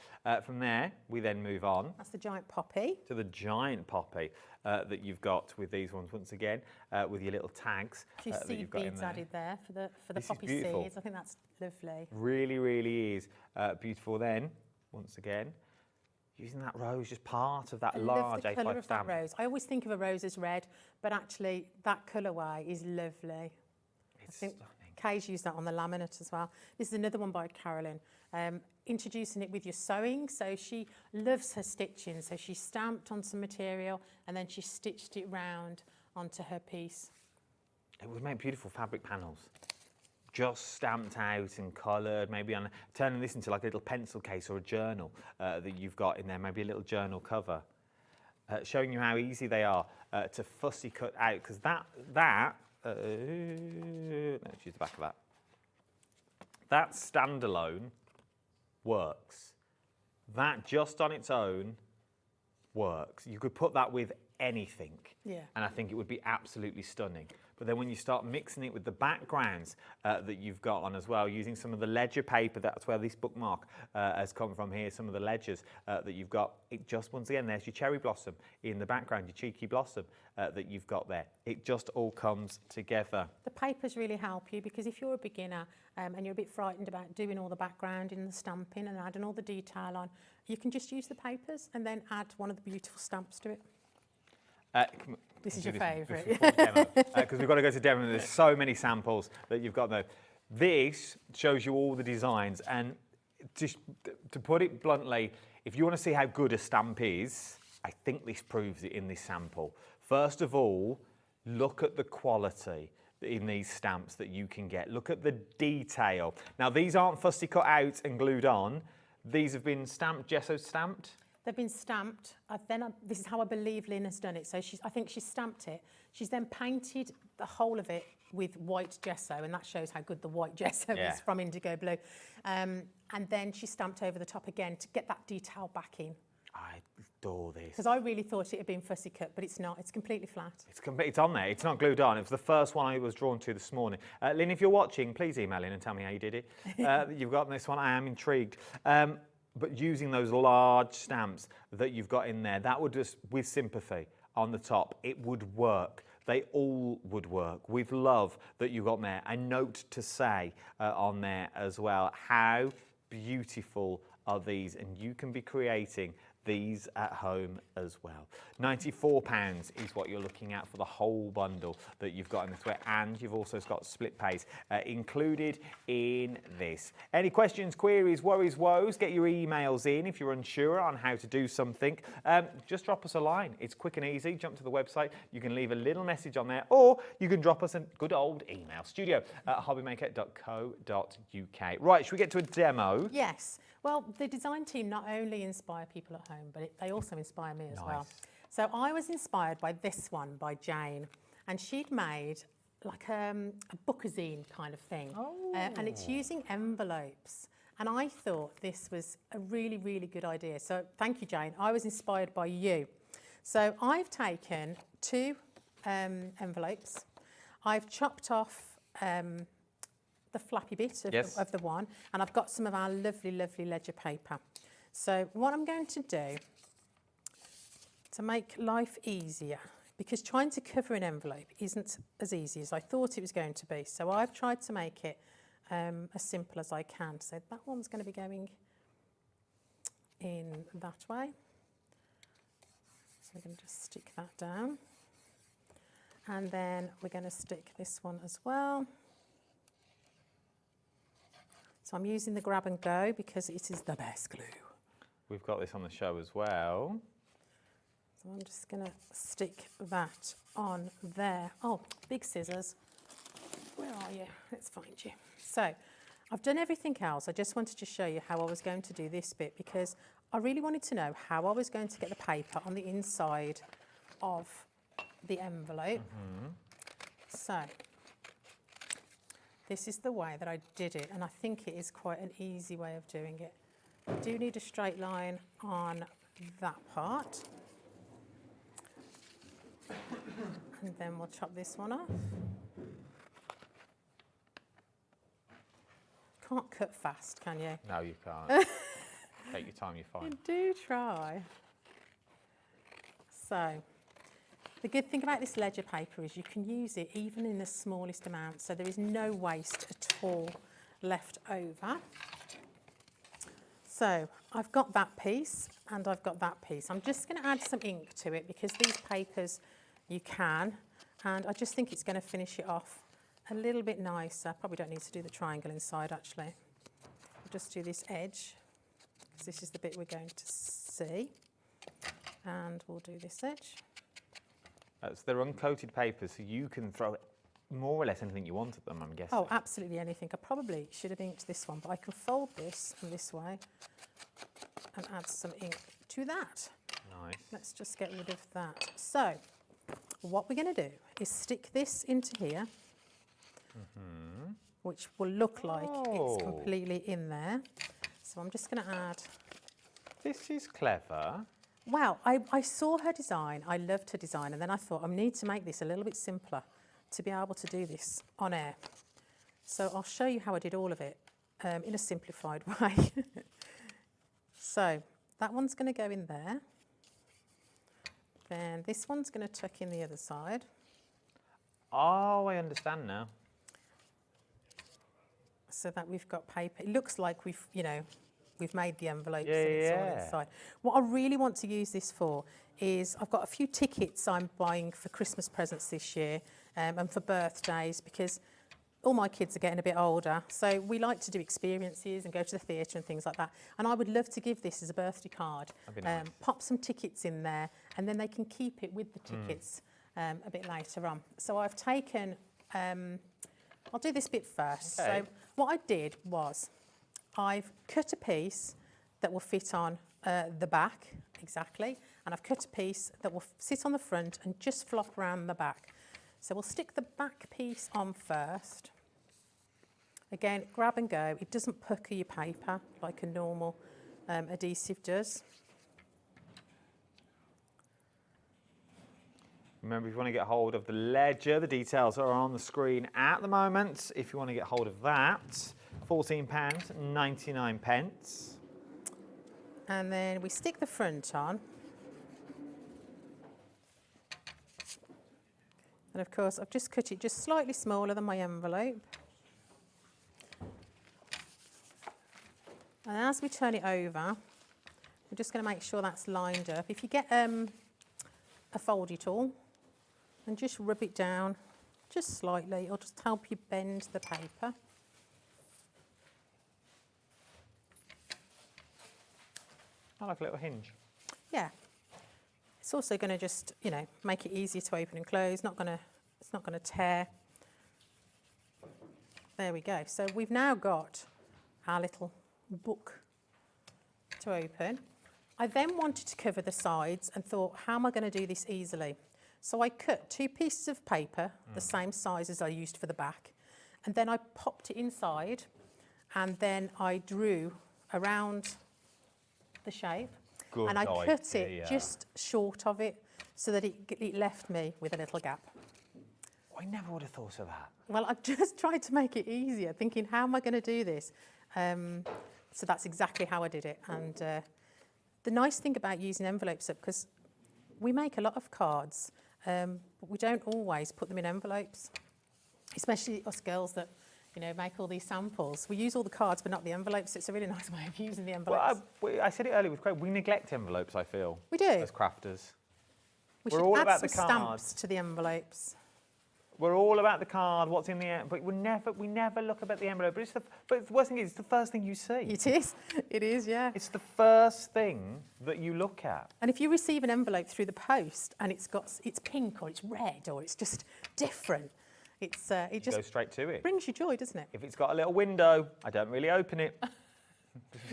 B: From there, we then move on.
C: That's the giant poppy.
B: To the giant poppy that you've got with these ones, once again, with your little tags.
C: A few
B: that
C: seed
B: you've got in
C: beads
B: there.
C: added there for the
B: This is
C: poppy
B: beautiful.
C: seeds. I think that's lovely.
B: Really, really is beautiful. Then, once again, using that rose, just part of that
C: I
B: large
C: love the
B: A5
C: colour of
B: stamp.
C: that rose. I always think of a rose as red, but actually that colourway is lovely. I think Kay's used that on the laminate as well. This is another one by Carolyn. Introducing it with your sewing. So she loves her stitching. So she stamped on some material and then she stitched it round onto her piece.
B: It would make beautiful fabric panels. Just stamped out and coloured, maybe on turning this into like a little pencil case or a journal that you've got in there, maybe a little journal cover. Showing you how easy they are to fussy cut out, because let's use the back of that. That standalone works. That just on its own works. You could put that with anything, and I think it would be absolutely stunning. But then when you start mixing it with the backgrounds that you've got on as well, using some of the ledger paper, that's where this bookmark has come from here, some of the ledgers that you've got, it just, once again, there's your cherry blossom in the background, your cheeky blossom that you've got there. It just all comes together.
C: The papers really help you, because if you're a beginner and you're a bit frightened about doing all the background in the stamping and adding all the detail on, you can just use the papers and then add one of the beautiful stamps to it. This is your favourite.
B: Because we've got to go to demo. There's so many samples that you've got there. This shows you all the designs, and just to put it bluntly, if you want to see how good a stamp is, I think this proves it in this sample. First of all, look at the quality in these stamps that you can get. Look at the detail. Now, these aren't fussy cut out and glued on. These have been stamped, gesso stamped.
C: They've been stamped. This is how I believe Lynn has done it. So I think she's stamped it. She's then painted the whole of it with white gesso, and that shows how good the white gesso is from IndigoBlu. And then she stamped over the top again to get that detail back in.
B: I adore this.
C: Because I really thought it had been fussy cut, but it's not. It's completely flat.
B: It's on there. It's not glued on. It was the first one I was drawn to this morning. Lynn, if you're watching, please email in and tell me how you did it. You've got this one. I am intrigued. But using those large stamps that you've got in there, that would just, with sympathy on the top, it would work. They all would work. With love that you've got there. A note to say on there as well. How beautiful are these? And you can be creating these at home as well. £94 is what you're looking at for the whole bundle that you've got in this way, and you've also got split pays included in this. Any questions, queries, worries, woes, get your emails in if you're unsure on how to do something. Just drop us a line. It's quick and easy. Jump to the website. You can leave a little message on there, or you can drop us a good old email, studio@hobbymaker.co.uk. Right, should we get to a demo?
C: Yes. Well, the design team not only inspire people at home, but they also inspire me as well. So I was inspired by this one by Jane, and she'd made like a bookazine kind of thing. And it's using envelopes. And I thought this was a really, really good idea. So thank you, Jane. I was inspired by you. So I've taken 2 envelopes. I've chopped off the flappy bit of the one, and I've got some of our lovely, lovely ledger paper. So what I'm going to do to make life easier, because trying to cover an envelope isn't as easy as I thought it was going to be, so I've tried to make it as simple as I can. So that one's going to be going in that way. So we're going to just stick that down. And then we're going to stick this one as well. So I'm using the grab and go because it is the best glue.
B: We've got this on the show as well.
C: So I'm just going to stick that on there. Oh, big scissors. Where are you? Let's find you. So I've done everything else. I just wanted to show you how I was going to do this bit, because I really wanted to know how I was going to get the paper on the inside of the envelope. So this is the way that I did it, and I think it is quite an easy way of doing it. I do need a straight line on that part. And then we'll chop this one off. Can't cut fast, can you?
B: No, you can't. Take your time, you're fine.
C: You do try. So, the good thing about this ledger paper is you can use it even in the smallest amount, so there is no waste at all left over. So, I've got that piece and I've got that piece. I'm just going to add some ink to it because these papers you can, and I just think it's going to finish it off a little bit nicer. Probably don't need to do the triangle inside actually. I'll just do this edge because this is the bit we're going to see. And we'll do this edge.
B: So they're uncoated papers, so you can throw more or less anything you want at them, I'm guessing.
C: Oh, absolutely anything. I probably should have inked this one, but I can fold this in this way and add some ink to that.
B: Nice.
C: Let's just get rid of that. So, what we're going to do is stick this into here, which will look like it's completely in there. So I'm just going to add...
B: This is clever.
C: Wow, I saw her design, I loved her design, and then I thought I need to make this a little bit simpler to be able to do this on air. So I'll show you how I did all of it in a simplified way. So that one's going to go in there. Then this one's going to tuck in the other side.
B: Oh, I understand now.
C: So that we've got paper. It looks like we've made the envelopes
B: Yeah,
C: and it's all
B: yeah.
C: inside. What I really want to use this for is I've got a few tickets I'm buying for Christmas presents this year and for birthdays because all my kids are getting a bit older. So we like to do experiences and go to the theatre and things like that. And I would love to give this as a birthday card.
B: That'd be nice.
C: Pop some tickets in there and then they can keep it with the tickets a bit later on. So I've taken, I'll do this bit first.
B: Okay.
C: So what I did was I've cut a piece that will fit on the back, exactly, and I've cut a piece that will sit on the front and just flop around the back. So we'll stick the back piece on first. Again, grab and go. It doesn't pucker your paper like a normal adhesive does.
B: Remember, if you want to get hold of the ledger, the details are on the screen at the moment. If you want to get hold of that, £14.99.
C: And then we stick the front on. And of course, I've just cut it just slightly smaller than my envelope. And as we turn it over, we're just going to make sure that's lined up. If you get a foldy tool and just rub it down just slightly, it'll just help you bend the paper.
B: I like a little hinge.
C: Yeah. It's also going to just, make it easier to open and close. It's not going to tear. There we go. So we've now got our little book to open. I then wanted to cover the sides and thought, how am I going to do this easily? So I cut 2 pieces of paper, the same size as I used for the back, and then I popped it inside, and then I drew around the shape.
B: Good
C: and I cut it
B: idea.
C: just short of it so that it left me with a little gap.
B: I never would have thought of that.
C: Well, I've just tried to make it easier, thinking, how am I going to do this? So that's exactly how I did it. And the nice thing about using envelopes up, because we make a lot of cards, but we don't always put them in envelopes, especially us girls that make all these samples. We use all the cards, but not the envelopes. It's a really nice way of using the envelopes.
B: Well, I said it earlier with Craig, we neglect envelopes, I feel.
C: We do.
B: As crafters.
C: We
B: We're
C: should
B: all
C: add
B: about
C: some
B: the card.
C: stamps to the envelopes.
B: We're all about the card, what's in the envelope, but we never look about the envelope. But the worst thing is, it's the first thing you see.
C: It is. It is, yeah.
B: It's the first thing that you look at.
C: And if you receive an envelope through the post and it's pink or it's red or it's just different, it just
B: goes straight to it.
C: Brings you joy, doesn't it?
B: If it's got a little window, I don't really open it.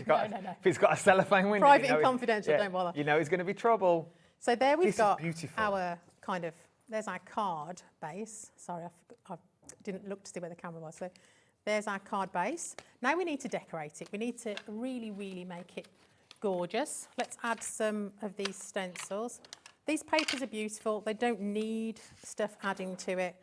C: No.
B: If it's got a cellophane window,
C: Private and confidential, don't bother.
B: You know it's going to be trouble.
C: So there we've
B: This is
C: got
B: beautiful.
C: our there's our card base. Sorry, I didn't look to see where the camera was. So there's our card base. Now we need to decorate it. We need to really, really make it gorgeous. Let's add some of these stencils. These papers are beautiful. They don't need stuff adding to it,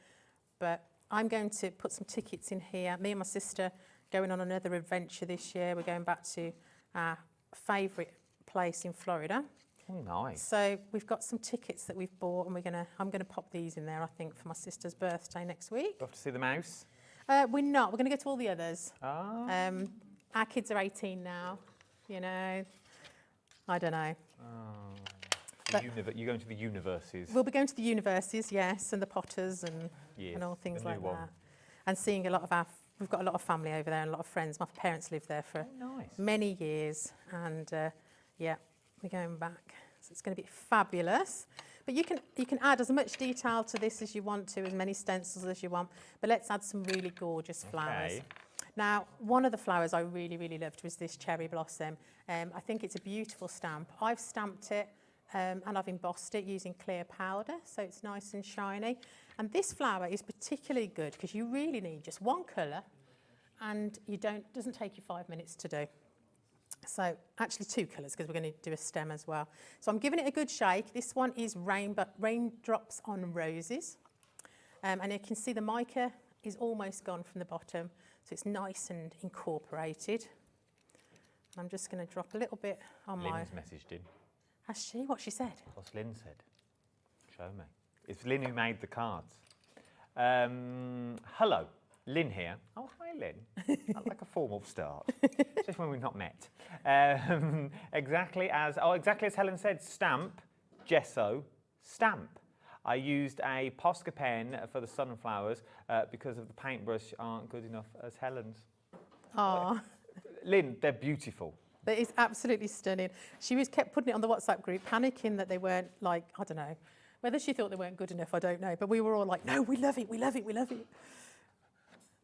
C: but I'm going to put some tickets in here. Me and my sister going on another adventure this year. We're going back to our favourite place in Florida.
B: Oh, nice.
C: So we've got some tickets that we've bought, and I'm gonna pop these in there, I think, for my sister's birthday next week.
B: You off to see the mouse?
C: We're not. We're going to go to all the others.
B: Ah.
C: Our kids are 18 now, you know. I don't know.
B: You're going to the universities.
C: We'll be going to the universities, yes, and the Potters and all things
B: the new
C: like
B: one.
C: that. And seeing a lot of we've got a lot of family over there and a lot of friends. My parents lived there for many years, and yeah, we're going back. So it's going to be fabulous. But you can add as much detail to this as you want to, as many stencils as you want. But let's add some really gorgeous flowers.
B: Okay.
C: Now, one of the flowers I really, really loved was this cherry blossom. I think it's a beautiful stamp. I've stamped it and I've embossed it using clear powder, so it's nice and shiny. And this flower is particularly good because you really need just one colour, and doesn't take you 5 minutes to do. So actually 2 colours, because we're going to do a stem as well. So I'm giving it a good shake. This one is Raindrops on Roses. And you can see the mica is almost gone from the bottom, so it's nice and incorporated. I'm just going to drop a little bit on
B: Lynn's messaged in.
C: Has she? What she said?
B: What's Lynn said? Show me. It's Lynn who made the cards. Hello, Lynn here. Oh, hi, Lynn. Like a formal start, just when we've not met. Exactly as Helen said, stamp, gesso, stamp. I used a Posca pen for the sunflowers because of the paintbrush aren't good enough as Helen's.
C: Oh.
B: Lynn, they're beautiful.
C: That is absolutely stunning. She kept putting it on the WhatsApp group, panicking that they weren't, like, I don't know. Whether she thought they weren't good enough, I don't know. But we were all like, no, we love it, we love it, we love it.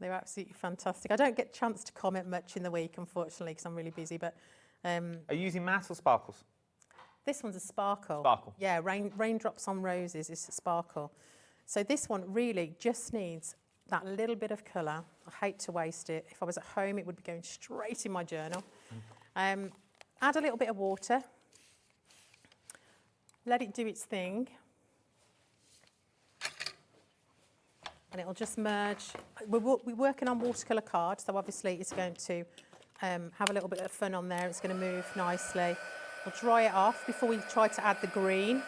C: They were absolutely fantastic. I don't get a chance to comment much in the week, unfortunately, because I'm really busy. But
B: Are you using matte or sparkles?
C: This one's a sparkle.
B: Sparkle.
C: Yeah, Raindrops on Roses is a sparkle. So this one really just needs that little bit of colour. I hate to waste it. If I was at home, it would be going straight in my journal. Add a little bit of water. Let it do its thing. And it'll just merge. We're working on watercolour card, so obviously it's going to have a little bit of fun on there. It's going to move nicely. We'll dry it off before we try to add the green.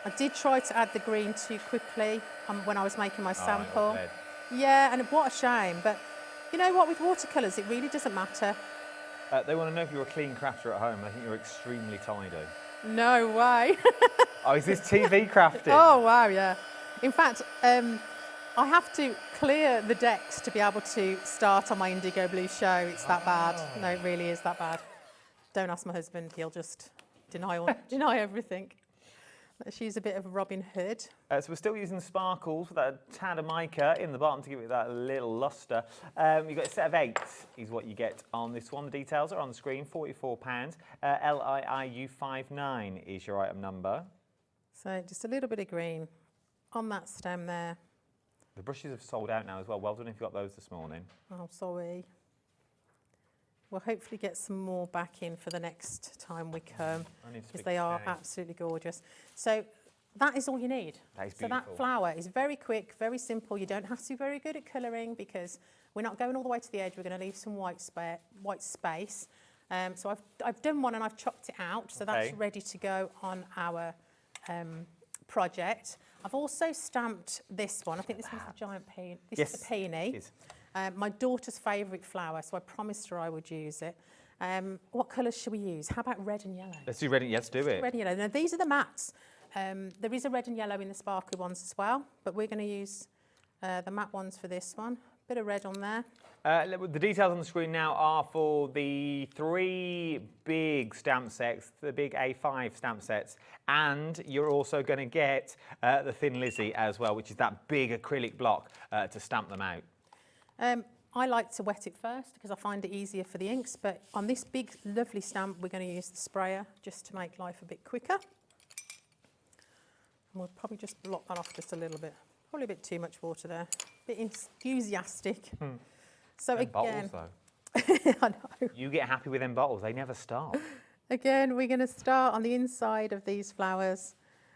C: I did try to add the green too quickly when I was making my sample. Yeah, and what a shame. But you know what, with watercolours, it really doesn't matter.
B: They want to know if you're a clean crafter at home. I think you're extremely tidy.
C: No way.
B: Oh, is this TV crafting?
C: Oh, wow, yeah. In fact, I have to clear the decks to be able to start on my IndigoBlu show. It's that bad. No, it really is that bad. Don't ask my husband. He'll just deny everything. Let's use a bit of Robin Hood.
B: So we're still using sparkles with that tad of mica in the bottom to give it that little lustre. You've got a set of 8 is what you get on this one. The details are on the screen, £44. LIIU59 is your item number.
C: So just a little bit of green on that stem there.
B: The brushes have sold out now as well. Well done if you got those this morning.
C: Oh, sorry. We'll hopefully get some more back in for the next time we come, because they are absolutely gorgeous. So that is all you need.
B: That is
C: so that flower is very quick, very simple. You don't have to be very good at colouring because we're not going all the way to the edge. We're going to leave some white space. So I've done one and I've chopped it out. So that's ready to go on our project. I've also stamped this one. I think this one's the giant peony. This is the peony. My daughter's favourite flower, so I promised her I would use it. What colours should we use? How about red and yellow?
B: Let's do red and let's do it.
C: Red and yellow. Now these are the mattes. There is a red and yellow in the sparkly ones as well, but we're going to use the matte ones for this one. Bit of red on there.
B: The details on the screen now are for the 3 big stamp sets, the big A5 stamp sets, and you're also going to get the Thin Lizzy as well, which is that big acrylic block to stamp them out.
C: I like to wet it first because I find it easier for the inks, but on this big lovely stamp we're going to use the sprayer just to make life a bit quicker. And we'll probably just block that off just a little bit. Probably a bit too much water there. A bit enthusiastic. So
B: them
C: again,
B: bottles, though.
C: I know.
B: You get happy with them bottles, they never stop.
C: Again, we're going to start on the inside of these flowers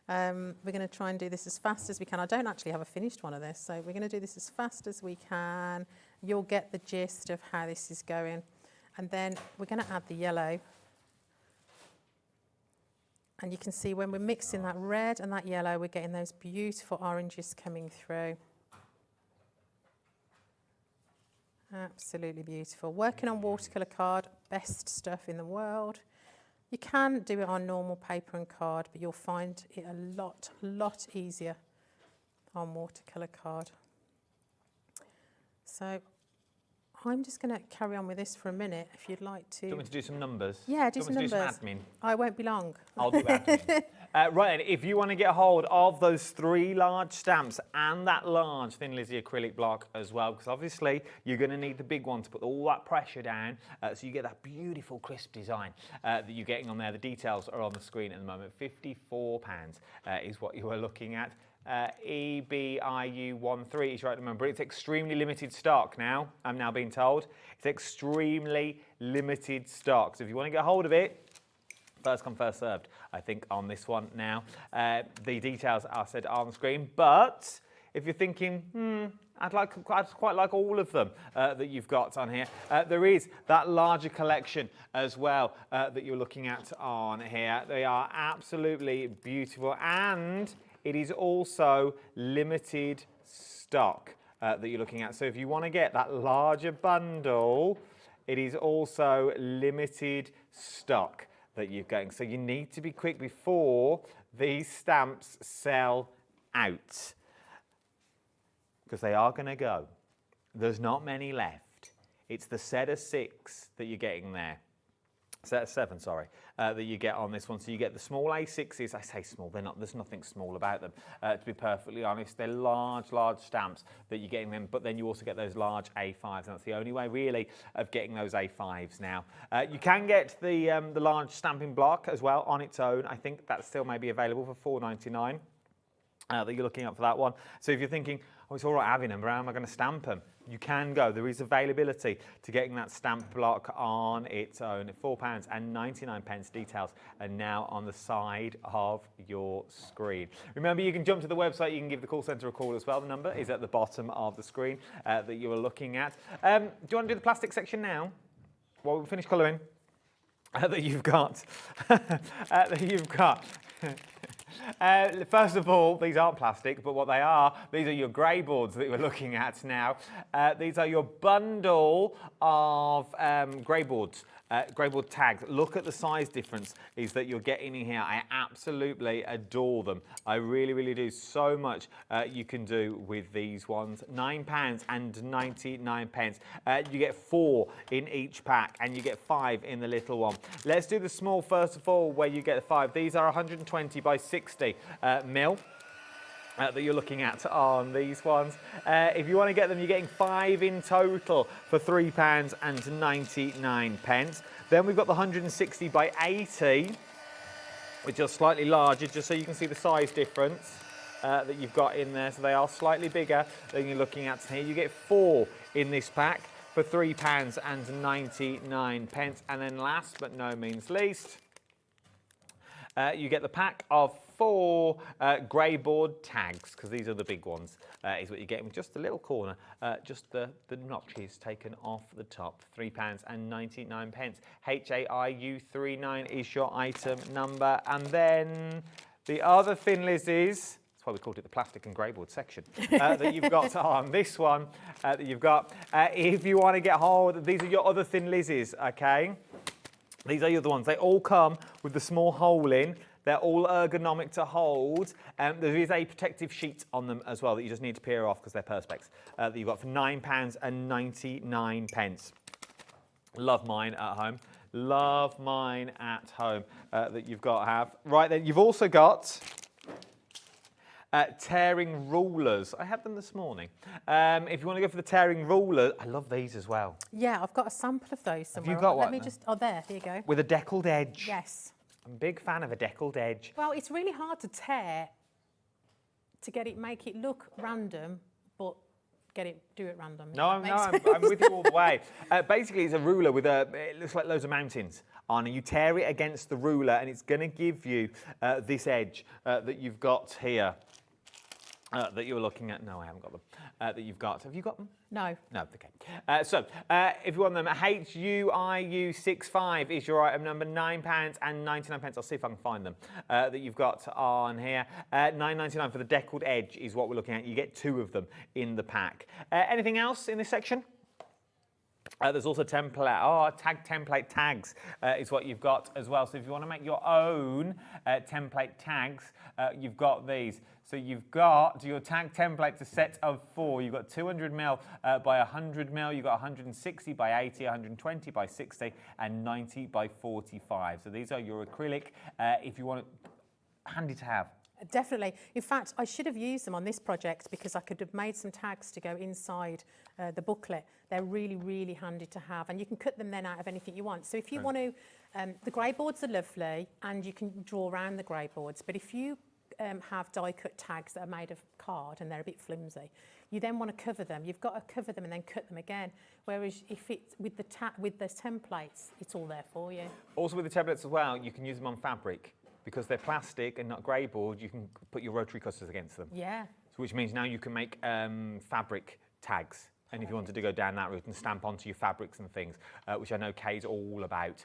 C: We're going to try and do this as fast as we can. I don't actually have a finished one of this, so we're going to do this as fast as we can. You'll get the gist of how this is going. And then we're going to add the yellow. And you can see when we're mixing that red and that yellow, we're getting those beautiful oranges coming through. Absolutely beautiful. Working on watercolour card, best stuff in the world. You can do it on normal paper and card, but you'll find it a lot easier on watercolour card. So I'm just going to carry on with this for a minute if you'd like to.
B: Do you want me to do some numbers?
C: Yeah, do some numbers.
B: Do some admin?
C: I won't be long.
B: I'll do admin. Right then, if you want to get hold of those 3 large stamps and that large Thin Lizzy acrylic block as well, because obviously you're going to need the big one to put all that pressure down so you get that beautiful crisp design that you're getting on there. The details are on the screen at the moment. £54 is what you are looking at. EBIU13 is right to remember. It's extremely limited stock now, I'm now being told. It's extremely limited stock. So if you want to get hold of it, first come, first served, I think, on this one now. The details are said on the screen, but if you're thinking, I'd quite like all of them that you've got on here. There is that larger collection as well that you're looking at on here. They are absolutely beautiful, and it is also limited stock that you're looking at. So if you want to get that larger bundle, it is also limited stock that you're getting. So you need to be quick before these stamps sell out, because they are going to go. There's not many left. It's the set of 6 that you're getting there. Set of 7, sorry, that you get on this one. So you get the small A6s. I say small, they're not, there's nothing small about them, to be perfectly honest. They're large stamps that you're getting them, but then you also get those large A5s, and that's the only way really of getting those A5s now. You can get the large stamping block as well on its own. I think that still may be available for £4.99 that you're looking at for that one. So if you're thinking, oh, it's all right having them, but how am I going to stamp them? You can go. There is availability to getting that stamp block on its own. £4.99. Details are now on the side of your screen. Remember, you can jump to the website. You can give the call centre a call as well. The number is at the bottom of the screen that you are looking at. Do you want to do the plastic section now? While we finish colouring that you've got. First of all, these aren't plastic, but what they are, these are your grey boards that we're looking at now. These are your bundle of grey boards. Grey board tags. Look at the size difference is that you're getting in here. I absolutely adore them. I really do. So much you can do with these ones. £9.99. You get 4 in each pack, and you get 5 in the little one. Let's do the small first of all, where you get the 5. These are 120 by 60 mil. That you're looking at on these ones. If you want to get them, you're getting 5 in total for £3.99. Then we've got the 160 by 80, which are slightly larger, just so you can see the size difference that you've got in there. So they are slightly bigger than you're looking at here. You get 4 in this pack for £3.99. And then last but no means least, you get the pack of 4 grey board tags, because these are the big ones, is what you're getting with just the little corner, just the notches taken off the top. £3.99. HAIU39 is your item number. And then the other Thin Lizzies, that's why we called it the plastic and grey board section, that you've got on this one, that you've got. If you want to get hold, these are your other Thin Lizzies, okay? These are the other ones. They all come with the small hole in. They're all ergonomic to hold. There is a protective sheet on them as well that you just need to peel off because they're Perspex that you've got for £9.99. Love mine at home. Love mine at home that you've got to have. Right then, you've also got tearing rulers. I had them this morning. If you want to go for the tearing ruler, I love these as well.
C: Yeah, I've got a sample of those somewhere.
B: Have you got
C: Let
B: one?
C: me just, oh, there you go.
B: With a deckled edge.
C: Yes.
B: I'm a big fan of a deckled edge.
C: Well, it's really hard to tear to get it, make it look random, but do it random.
B: No, I'm with you all the way. Basically, it's a ruler with it looks like loads of mountains on, and you tear it against the ruler, and it's going to give you this edge that you've got here. That you're looking at. No, I haven't got them. That you've got. Have you got them?
C: No.
B: No, okay. So, if you want them, HUIU65 is your item number, £9.99. I'll see if I can find them. That you've got on here. £9.99 for the deckled edge is what we're looking at. You get 2 of them in the pack. Anything else in this section? There's also tag template tags is what you've got as well. So if you want to make your own template tags, you've got these. So you've got your tag templates, a set of 4. You've got 200mm by 100mm. You've got 160 by 80, 120 by 60, and 90 by 45. So these are your acrylic. If you want it, handy to have.
C: Definitely. In fact, I should have used them on this project because I could have made some tags to go inside the booklet. They're really, really handy to have, and you can cut them then out of anything you want. So if you want to, the grey boards are lovely, and you can draw around the grey boards. But if you have die-cut tags that are made of card and they're a bit flimsy, you then want to cover them. You've got to cover them and then cut them again. Whereas if it's with the templates, it's all there for you. Also with the templates as well, you can use them on fabric. Because they're plastic and not grey board, you can put your rotary cutters against them. Yeah. So which means now you can make fabric tags. And if you wanted to go down that route and stamp onto your fabrics and things, which I know Kay's all about,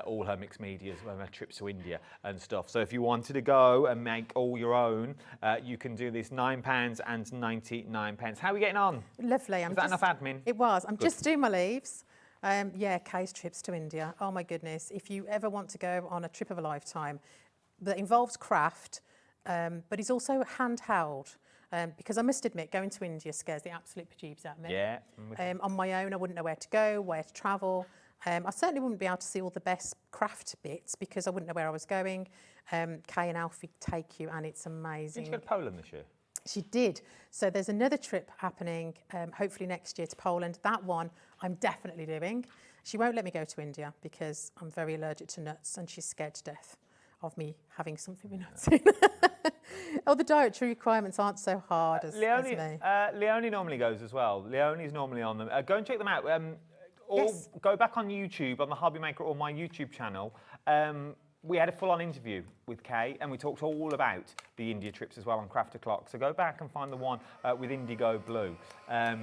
C: all her mixed medias, her trips to India and stuff. So if you wanted to go and make all your own, you can do this £9.99. How are we getting on? Lovely. Was that enough admin? It was. I'm just doing my leaves. Yeah, Kay's trips to India. Oh my goodness. If you ever want to go on a trip of a lifetime, that involves craft, but is also handheld. Because I must admit, going to India scares the absolute bejeebs out of me. Yeah. On my own, I wouldn't know where to go, where to travel. I certainly wouldn't be able to see all the best craft bits because I wouldn't know where I was going. Kay and Alfie take you, and it's amazing. Did you go to Poland this year? She did. So there's another trip happening, hopefully next year, to Poland. That one I'm definitely doing. She won't let me go to India because I'm very allergic to nuts, and she's scared to death of me having something with nuts in. Oh, the dietary requirements aren't so hard as me. Leonie normally goes as well. Leonie's normally on them. Go and check them out. Yes. Go back on YouTube, on the Hobby Maker or my YouTube channel. We had a full-on interview with Kay, and we talked all about the India trips as well on Craft O'Clock. So go back and find the one with IndigoBlu,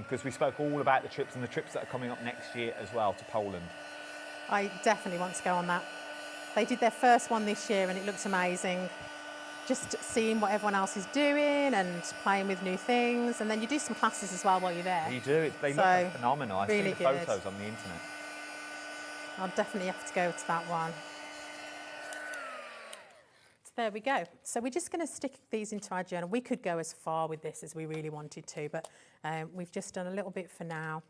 C: because we spoke all about the trips and the trips that are coming up next year as well to Poland. I definitely want to go on that. They did their first one this year and it looks amazing. Just seeing what everyone else is doing and playing with new things. And then you do some classes as well while you're there. You do. They look phenomenal. I've seen the photos on the internet. I'll definitely have to go to that one. So there we go. So we're just going to stick these into our journal. We could go as far with this as we really wanted to, but we've just done a little bit for now.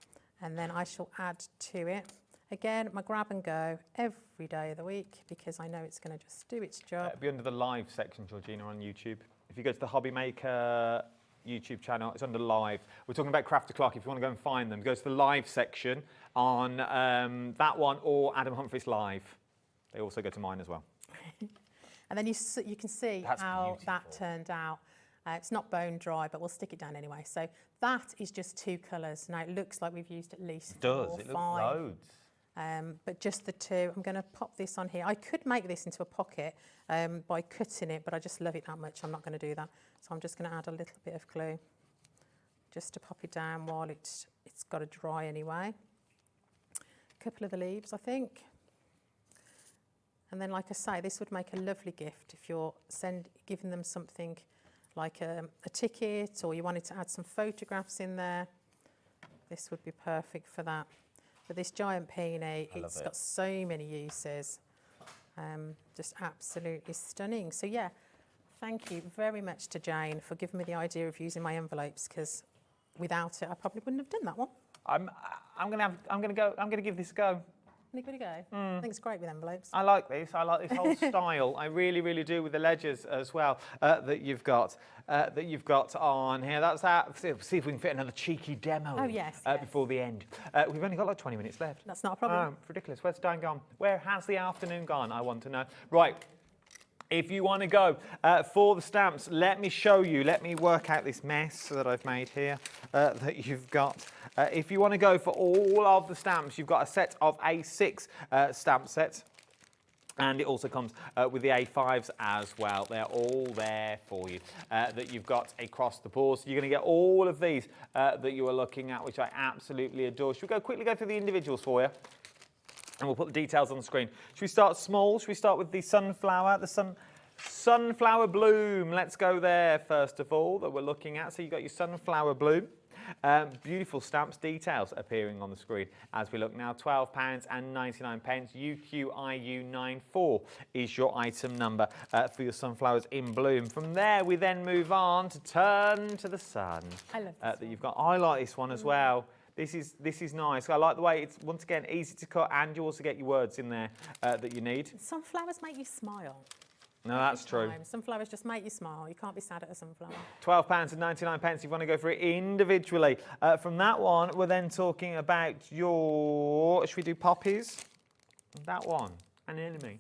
C: And then I shall add to it. Again, my grab and go every day of the week because I know it's going to just do its job. It'll be under the live section, Georgina, on YouTube. If you go to the Hobby Maker YouTube channel, it's under live. We're talking about Craft O'Clock. If you want to go and find them, go to the live section on that one or Adam Humphries Live. They also go to mine as well. And then you can see how that turned out. It's not bone dry, but we'll stick it down anyway. So that is just 2 colours. Now it looks like we've used at least 4 or 5. It looks loads. But just the 2. I'm going to pop this on here. I could make this into a pocket by cutting it, but I just love it that much. I'm not going to do that. So I'm just going to add a little bit of glue just to pop it down while it's got to dry anyway. A couple of the leaves, I think. And then, like I say, this would make a lovely gift if you're giving them something like a ticket, or you wanted to add some photographs in there. This would be perfect for that. But this giant peony, it's got so many uses. Just absolutely stunning. So yeah, thank you very much to Jane for giving me the idea of using my envelopes, because without it, I probably wouldn't have done that one. I'm gonna give this a go. Give it a go. I think it's great with envelopes. I like this. I like this whole style. I really, really do, with the ledgers as well that you've got on here. That's that. See if we can fit another cheeky demo. Oh yes. Before the end. We've only got like 20 minutes left. That's not a problem. Ridiculous. Where's the time gone? Where has the afternoon gone? I want to know. Right.
B: If you want to go for the stamps, let me show you. Let me work out this mess that I've made here that you've got. If you want to go for all of the stamps, you've got a set of A6 stamp sets. And it also comes with the A5s as well. They're all there for you that you've got across the board. So you're going to get all of these that you are looking at, which I absolutely adore. Should we quickly go through the individuals for you? And we'll put the details on the screen. Should we start small? Should we start with the sunflower, sunflower bloom? Let's go there first of all that we're looking at. So you've got your sunflower bloom. Beautiful stamps details appearing on the screen as we look now. £12.99. UQIU94 is your item number for your sunflowers in bloom. From there, we then move on to Turn to the Sun.
C: I love this
B: that
C: one.
B: you've got. I like this one as well. This is nice. I like the way it's, once again, easy to cut, and you also get your words in there that you need.
C: Sunflowers make you smile.
B: No, that's true.
C: Sunflowers just make you smile. You can't be sad at a sunflower.
B: £12.99 if you want to go for it individually. From that one, we're then talking about your... Should we do poppies? That one. Anemone.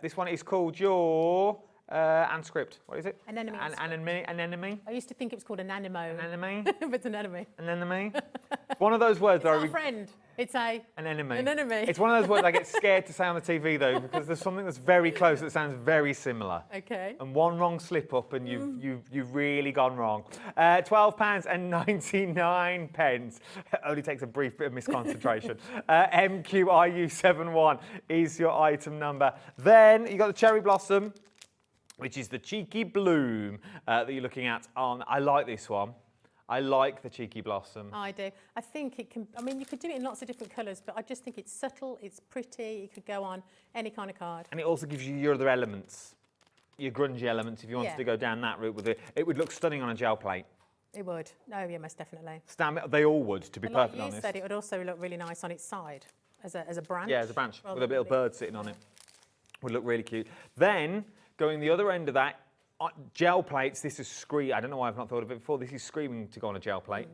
B: This one is called your... and script. What is it?
C: Anemone.
B: Anemone.
C: I used to think it was called an anemone.
B: Anemone?
C: But it's an anemone.
B: Anemone. It's one of those words that
C: It's not a friend. It's an
B: enemy.
C: An enemy.
B: It's one of those words I get scared to say on the TV though, because there's something that's very close that sounds very similar.
C: Okay.
B: And one wrong slip up and you've really gone wrong. £12.99. It only takes a brief bit of misconcentration. MQIU71 is your item number. Then you got the cherry blossom, which is the cheeky bloom that you're looking at on. I like this one. I like the cheeky blossom.
C: I do. I think it can, I mean, you could do it in lots of different colours, but I just think it's subtle, it's pretty, it could go on any kind of card.
B: And it also gives you your other elements, your grungy elements, if you wanted to go down that route with it. It would look stunning on a gel plate.
C: It would. Oh, yeah, most definitely.
B: They all would, to be
C: But like
B: perfectly honest.
C: you said, it would also look really nice on its side as a branch.
B: Yeah, as a branch,
C: rather
B: with a
C: than
B: little bird sitting on it. Would look really cute. Then, going the other end of that, gel plates, this is I don't know why I've not thought of it before. This is screaming to go on a gel plate.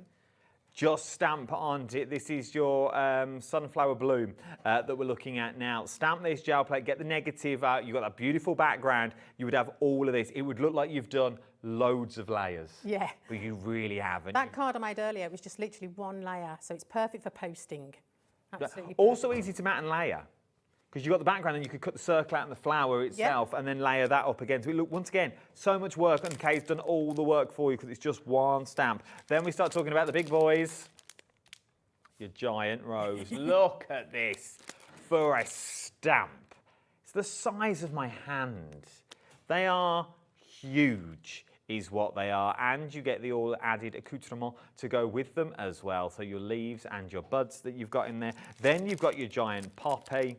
B: Just stamp onto it. This is your sunflower bloom that we're looking at now. Stamp this gel plate, get the negative out. You've got that beautiful background. You would have all of this. It would look like you've done loads of layers.
C: Yeah.
B: But you really haven't.
C: That card I made earlier was just literally one layer, so it's perfect for posting. Absolutely.
B: Also easy to mat and layer. Because you've got the background and you could cut the circle out in the flower itself and then layer that up again. So look, once again, so much work, and Kay's done all the work for you because it's just one stamp. Then we start talking about the big boys. Your giant rose. Look at this for a stamp. It's the size of my hand. They are huge is what they are, and you get the all added accoutrement to go with them as well. So your leaves and your buds that you've got in there. Then you've got your giant poppy.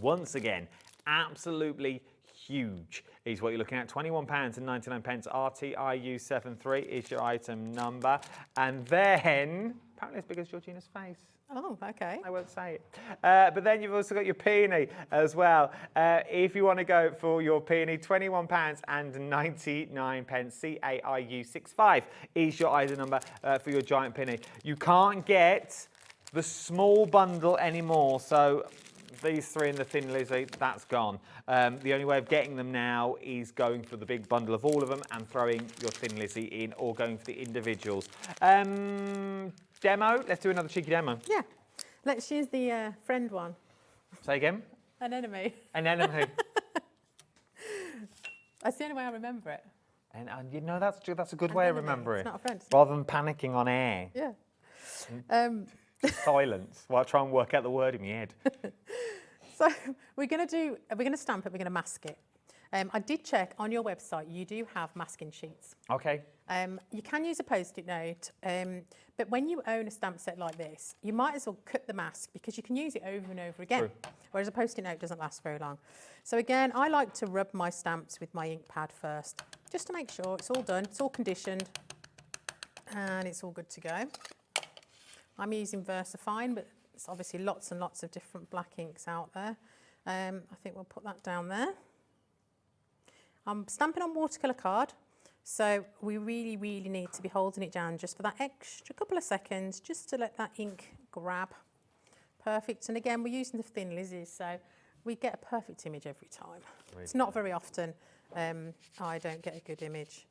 B: Once again, absolutely huge is what you're looking at. £21.99. RTIU73 is your item number. And then, apparently as big as Georgina's face.
C: Oh, okay.
B: I won't say it. But then you've also got your peony as well. If you want to go for your peony, £21.99. CAIU65 is your item number for your giant peony. You can't get the small bundle anymore, so these three in the Thin Lizzy, that's gone. The only way of getting them now is going for the big bundle of all of them and throwing your Thin Lizzy in, or going for the individuals. Demo, let's do another cheeky demo.
C: Yeah, let's use the friend one.
B: Say again?
C: An enemy.
B: An enemy.
C: That's the only way I remember it.
B: And you know, that's a good way of remembering it.
C: It's not a friend.
B: Rather than panicking on air.
C: Yeah.
B: Silence while I try and work out the word in my head.
C: So we're going to stamp it, we're going to mask it. I did check on your website, you do have masking sheets.
B: Okay.
C: You can use a Post-it note, but when you own a stamp set like this, you might as well cut the mask because you can use it over and over again, whereas a Post-it note doesn't last very long. So again, I like to rub my stamps with my ink pad first, just to make sure it's all done, it's all conditioned, and it's all good to go. I'm using VersaFine, but there's obviously lots and lots of different black inks out there. I think we'll put that down there. I'm stamping on watercolour card, so we really, really need to be holding it down just for that extra couple of seconds, just to let that ink grab. Perfect. And again, we're using the Thin Lizzies, so we get a perfect image every time.
B: Really?
C: It's not very often I don't get a good image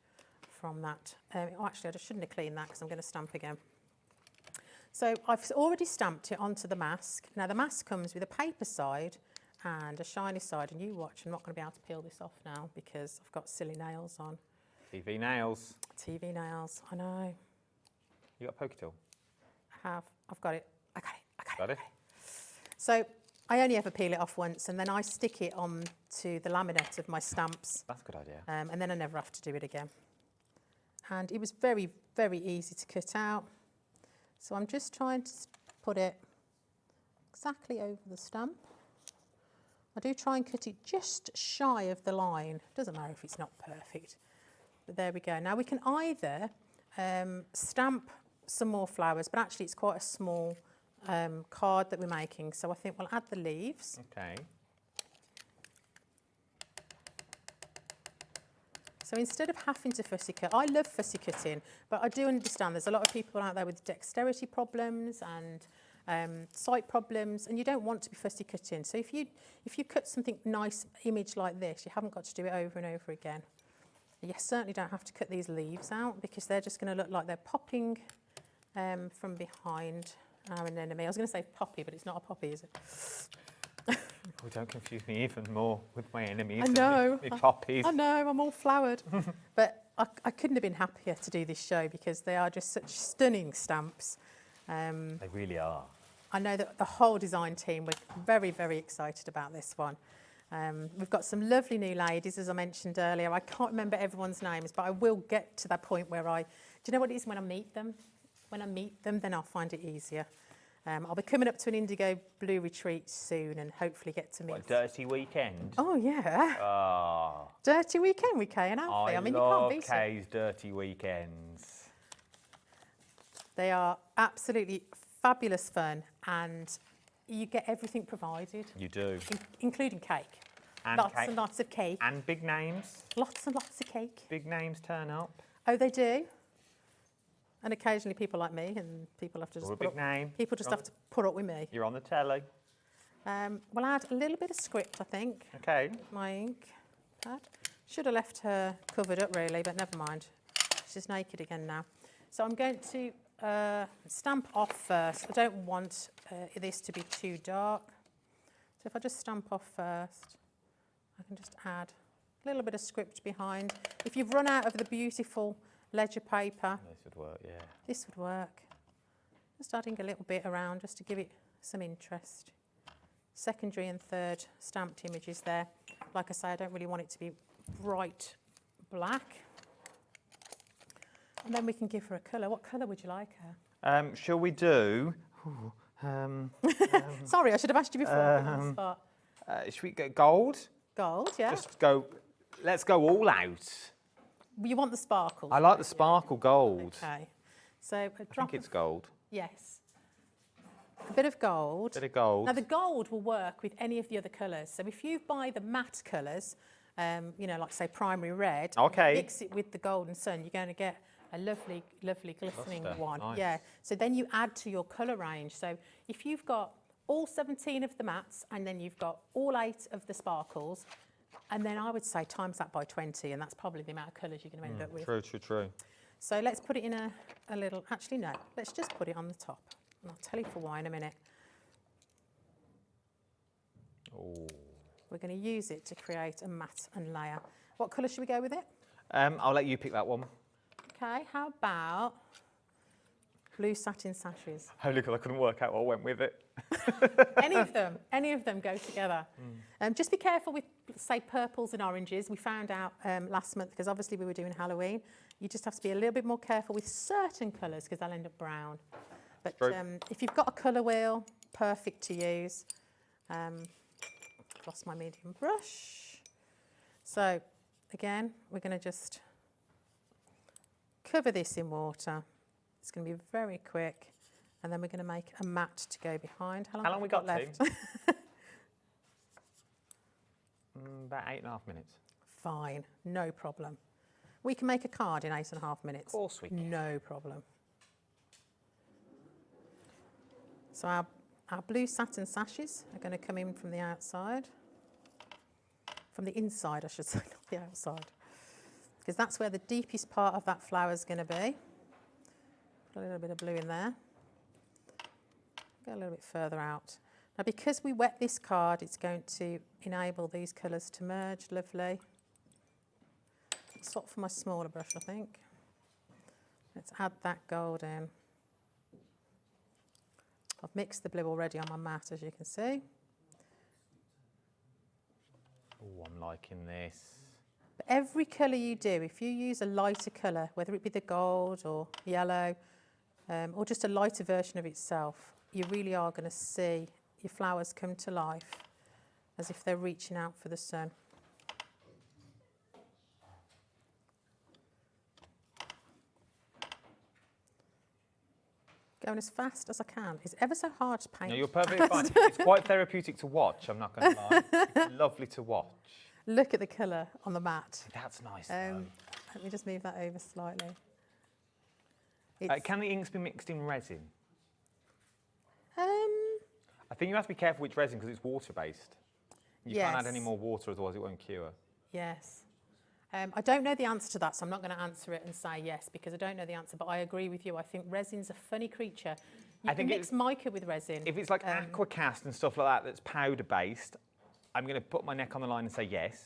C: from that. Actually, I shouldn't have cleaned that because I'm going to stamp again. So I've already stamped it onto the mask. Now the mask comes with a paper side and a shiny side, and you watch, I'm not going to be able to peel this off now because I've got silly nails on.
B: TV nails.
C: TV nails, I know.
B: You got a pokey tool?
C: I have. I've got it. I got
B: it.
C: So I only ever peel it off once, and then I stick it on to the laminate of my stamps.
B: That's a good idea.
C: And then I never have to do it again. And it was very, very easy to cut out. So I'm just trying to put it exactly over the stamp. I do try and cut it just shy of the line. Doesn't matter if it's not perfect. But there we go. Now we can either stamp some more flowers, but actually it's quite a small card that we're making. So I think we'll add the leaves.
B: Okay.
C: So instead of having to fussy cut, I love fussy cutting, but I do understand there's a lot of people out there with dexterity problems and sight problems, and you don't want to be fussy cutting. So if you cut something nice image like this, you haven't got to do it over and over again. You certainly don't have to cut these leaves out because they're just going to look like they're popping from behind our anemone. I was going to say poppy, but it's not a poppy, is it?
B: Oh, don't confuse me even more with my enemies.
C: I know.
B: My poppies.
C: I know, I'm all flowered. But I couldn't have been happier to do this show because they are just such stunning stamps.
B: They really are.
C: I know that the whole design team were very, very excited about this one. We've got some lovely new ladies, as I mentioned earlier. I can't remember everyone's names, but I will get to that point where do you know what it is when I meet them? When I meet them, then I'll find it easier. I'll be coming up to an IndigoBlu retreat soon and hopefully get to meet.
B: What, dirty weekend?
C: Oh, yeah.
B: Oh.
C: Dirty weekend with Kay and Alfie. I mean, you can't beat it.
B: I love Kay's dirty weekends.
C: They are absolutely fabulous fun, and you get everything provided.
B: You do.
C: Including cake.
B: And
C: lots
B: cake.
C: and lots of cake.
B: And big names.
C: Lots and lots of cake.
B: Big names turn up.
C: Oh, they do? And occasionally people like me, and people have to just
B: Or a big name.
C: People just have to put up with me.
B: You're on the telly.
C: We'll add a little bit of script, I think.
B: Okay.
C: My ink pad. Should have left her covered up really, but never mind. She's naked again now. So I'm going to stamp off first. I don't want this to be too dark. So if I just stamp off first, I can just add a little bit of script behind. If you've run out of the beautiful ledger paper,
B: This would work, yeah.
C: this would work. Just adding a little bit around just to give it some interest. Secondary and third stamped images there. Like I say, I don't really want it to be bright black. And then we can give her a colour. What colour would you like her?
B: Shall we do...
C: Sorry, I should have asked you before. On the spot.
B: Should we go gold?
C: Gold, yeah.
B: Just go... Let's go all out.
C: You want the sparkle?
B: I like the sparkle gold.
C: Okay. So a
B: I
C: drop
B: think it's gold.
C: Yes. A bit of gold.
B: Bit of gold.
C: Now the gold will work with any of the other colours. So if you buy the matte colours, you know, like say primary red,
B: Okay.
C: mix it with the golden sun, you're going to get a lovely, lovely glistening
B: Cluster.
C: one.
B: Nice.
C: Yeah. So then you add to your colour range. So if you've got all 17 of the mattes and then you've got all 8 of the sparkles, and then I would say times that by 20, and that's probably the amount of colours you're going to end up with.
B: True, true, true.
C: So let's put it in a little, actually no, let's just put it on the top. And I'll tell you for why in a minute.
B: Oh.
C: We're going to use it to create a matte and layer. What colour should we go with it?
B: I'll let you pick that one.
C: Okay, how about blue satin sashes?
B: Only because I couldn't work out what went with it.
C: Any of them go together. Just be careful with, say, purples and oranges. We found out last month, because obviously we were doing Halloween, you just have to be a little bit more careful with certain colours because they'll end up brown. But if you've got a colour wheel, perfect to use. Lost my medium brush. So again, we're going to just cover this in water. It's going to be very quick. And then we're going to make a mat to go behind. How long have we got left?
B: About 8.5 minutes.
C: Fine, no problem. We can make a card in 8.5 minutes.
B: Of course we can.
C: No problem. So our blue satin sashes are going to come in from the outside. from the inside, I should say, not the outside. Because that's where the deepest part of that flower is going to be. Put a little bit of blue in there. Go a little bit further out. Now, because we wet this card, it's going to enable these colours to merge. Lovely. Swap for my smaller brush, I think. Let's add that gold in. I've mixed the blue already on my mat, as you can see.
B: Oh, I'm liking this.
C: But every colour you do, if you use a lighter colour, whether it be the gold or yellow, or just a lighter version of itself, you really are going to see your flowers come to life as if they're reaching out for the sun. Going as fast as I can. It's ever so hard to paint.
B: No, you're perfectly fine. It's quite therapeutic to watch, I'm not going to lie. It's lovely to watch.
C: Look at the colour on the mat.
B: That's nice.
C: Let me just move that over slightly.
B: Can the inks be mixed in resin? I think you have to be careful which resin because it's water-based. You can't add any more water, otherwise it won't cure.
C: Yes. I don't know the answer to that, so I'm not going to answer it and say yes, because I don't know the answer, but I agree with you. I think resin's a funny creature. You can mix mica with resin.
B: If it's like aquacast and stuff like that that's powder-based, I'm going to put my neck on the line and say yes.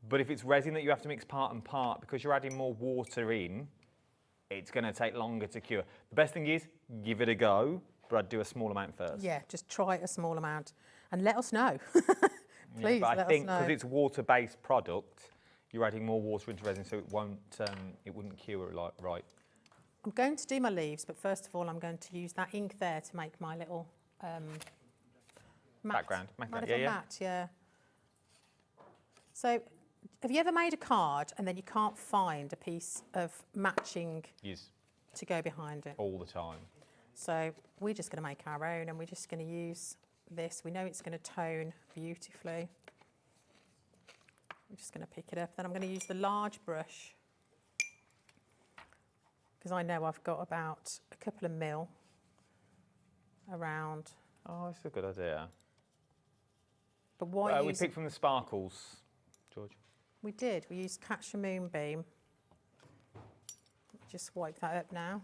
B: But if it's resin that you have to mix part and part, because you're adding more water in, it's going to take longer to cure. The best thing is, give it a go, but I'd do a small amount first.
C: Yeah, just try a small amount and let us know. Please,
B: but
C: let
B: I think
C: us know.
B: because it's a water-based product, you're adding more water into resin, so it wouldn't cure it right.
C: I'm going to do my leaves, but first of all, I'm going to use that ink there to make my little
B: Background.
C: mat, yeah. So, have you ever made a card and then you can't find a piece of matching to go behind it?
B: All the time.
C: So we're just going to make our own, and we're just going to use this. We know it's going to tone beautifully. I'm just going to pick it up. Then I'm going to use the large brush, because I know I've got about a couple of mil around.
B: Oh, that's a good idea.
C: But why
B: we picked from the sparkles, George.
C: We did. We used Catch a Moonbeam. Just wipe that up now.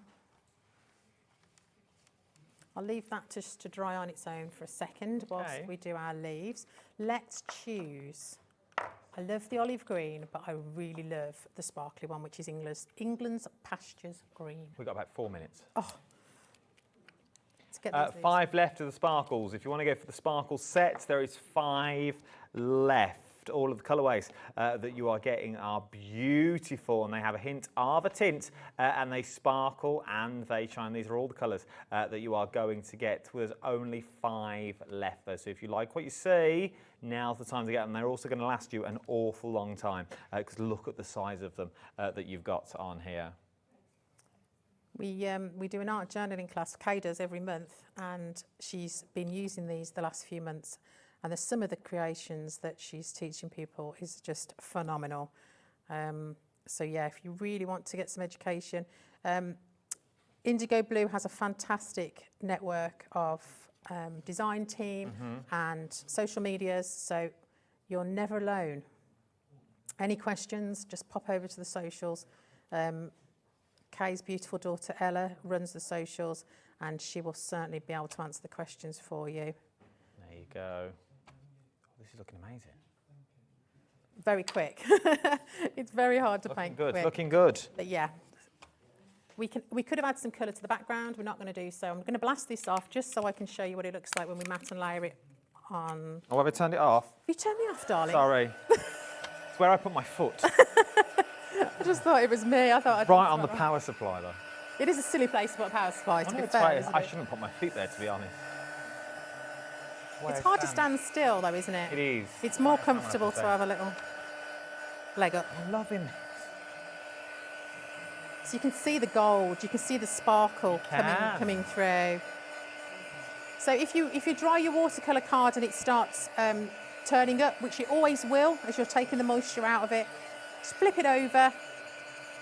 C: I'll leave that just to dry on its own for a second whilst we do our leaves. Let's choose. I love the olive green, but I really love the sparkly one, which is England's Pastures Green.
B: We've got about 4 minutes.
C: Oh. Let's get these
B: 5 left of the sparkles. If you want to go for the sparkle set, there is 5 left. All of the colourways that you are getting are beautiful, and they have a hint of a tint, and they sparkle and they shine. These are all the colours that you are going to get. There's only 5 left though, so if you like what you see, now's the time to get them. They're also going to last you an awful long time, because look at the size of them that you've got on here.
C: We do an art journaling class, Kay does every month, and she's been using these the last few months. And some of the creations that she's teaching people is just phenomenal. So yeah, if you really want to get some education, IndigoBlu has a fantastic network of design team and social medias, so you're never alone. Any questions, just pop over to the socials. Kay's beautiful daughter Ella runs the socials, and she will certainly be able to answer the questions for you.
B: There you go. This is looking amazing.
C: Very quick. It's very hard to paint quick.
B: Looking good.
C: But yeah, we could have added some colour to the background. We're not going to do so. I'm going to blast this off just so I can show you what it looks like when we matte and layer it on.
B: Oh, have I turned it off?
C: Have you turned me off, darling?
B: Sorry. It's where I put my foot.
C: I just thought it was me. I thought I'd
B: right on the power supply though.
C: It is a silly place to put a power supply, to be fair,
B: I shouldn't put my feet there, to be honest.
C: It's hard to stand still, though, isn't it?
B: It is.
C: It's more comfortable to have a little leg up.
B: I'm loving this.
C: So you can see the gold, you can see the sparkle coming through. So if you dry your watercolour card and it starts turning up, which it always will as you're taking the moisture out of it, just flip it over,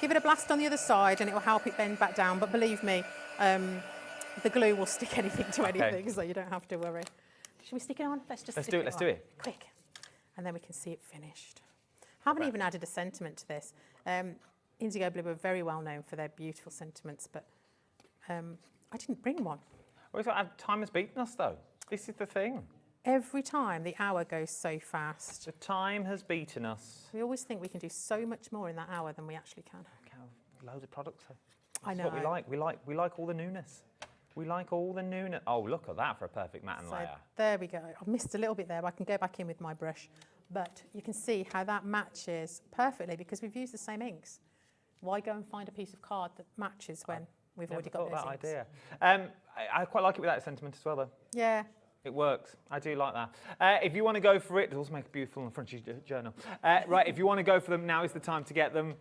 C: give it a blast on the other side, and it will help it bend back down. But believe me, the glue will stick anything to anything, so you don't have to worry. Should we stick it on? Let's do it.
B: Quick.
C: and then we can see it finished. Haven't even added a sentiment to this. IndigoBlu are very well known for their beautiful sentiments, but I didn't bring one.
B: Time has beaten us, though. This is the thing.
C: Every time the hour goes so fast.
B: The time has beaten us.
C: We always think we can do so much more in that hour than we actually can.
B: Loads of products.
C: I know.
B: That's what we like. We like all the newness. We like all the newness. Oh, look at that for a perfect matte and layer.
C: There we go. I've missed a little bit there, but I can go back in with my brush. But you can see how that matches perfectly because we've used the same inks. Why go and find a piece of card that matches when we've already got those inks?
B: Idea. I quite like it with that sentiment as well, though.
C: Yeah.
B: It works. I do like that. If you want to go for it, it'll also make it beautiful on the front of your journal. Right, if you want to go for them, now is the time to get them.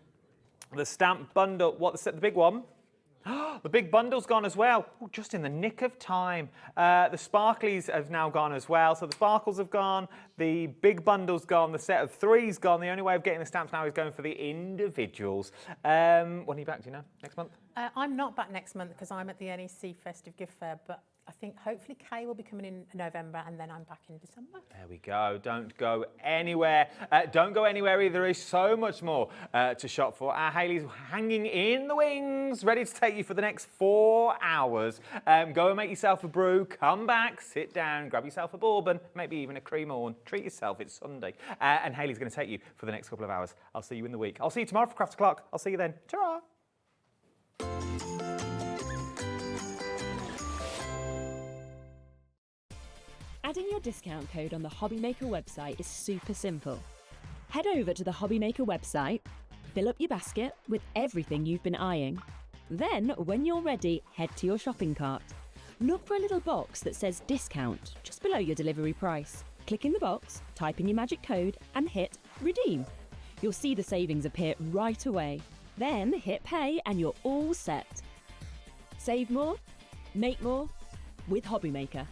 B: The stamp bundle, the big one? The big bundle's gone as well. Ooh, just in the nick of time. The sparklies have now gone as well. So the sparkles have gone, the big bundle's gone, the set of 3's gone. The only way of getting the stamps now is going for the individuals. When are you back, do you know? Next month?
C: I'm not back next month because I'm at the NEC Festive Gift Fair, but I think hopefully Kay will be coming in November and then I'm back in December.
B: There we go. Don't go anywhere. Don't go anywhere either. There is so much more to shop for. Hayley's hanging in the wings, ready to take you for the next 4 hours. Go and make yourself a brew, come back, sit down, grab yourself a bourbon, maybe even a cream or treat yourself. It's Sunday. And Hayley's going to take you for the next couple of hours. I'll see you in the week. I'll see you tomorrow for Craft O'Clock. I'll see you then. Ta-ra!
D: Adding your discount code on the Hobbymaker website is super simple. Head over to the Hobbymaker website, fill up your basket with everything you've been eyeing. Then, when you're ready, head to your shopping cart. Look for a little box that says discount just below your delivery price. Click in the box, type in your magic code and hit redeem. You'll see the savings appear right away. Then hit pay and you're all set. Save more, make more with Hobbymaker.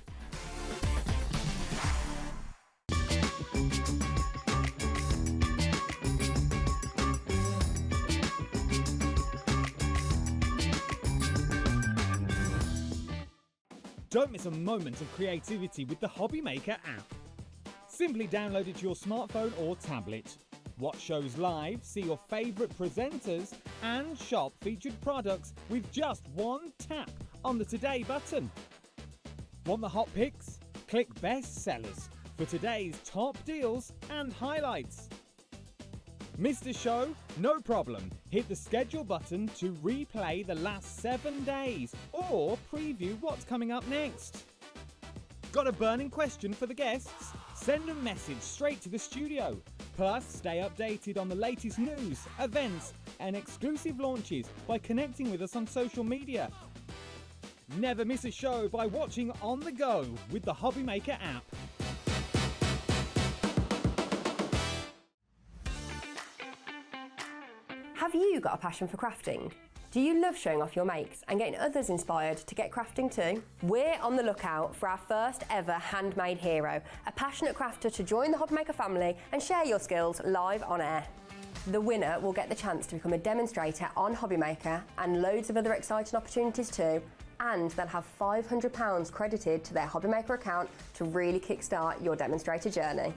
L: Don't miss a moment of creativity with the Hobbymaker app. Simply download it to your smartphone or tablet. Watch shows live, see your favourite presenters, and shop featured products with just one tap on the Today button. Want the hot picks? Click Best Sellers for today's top deals and highlights. Missed a show? No problem. Hit the schedule button to replay the last 7 days or preview what's coming up next. Got a burning question for the guests? Send a message straight to the studio. Plus, stay updated on the latest news, events, and exclusive launches by connecting with us on social media. Never miss a show by watching on the go with the Hobbymaker app.
G: Have you got a passion for crafting? Do you love showing off your makes and getting others inspired to get crafting too? We're on the lookout for our first ever handmade hero, a passionate crafter to join the Hobbymaker family and share your skills live on air. The winner will get the chance to become a demonstrator on Hobbymaker and loads of other exciting opportunities too, and they'll have £500 credited to their Hobbymaker account to really kickstart your demonstrator journey.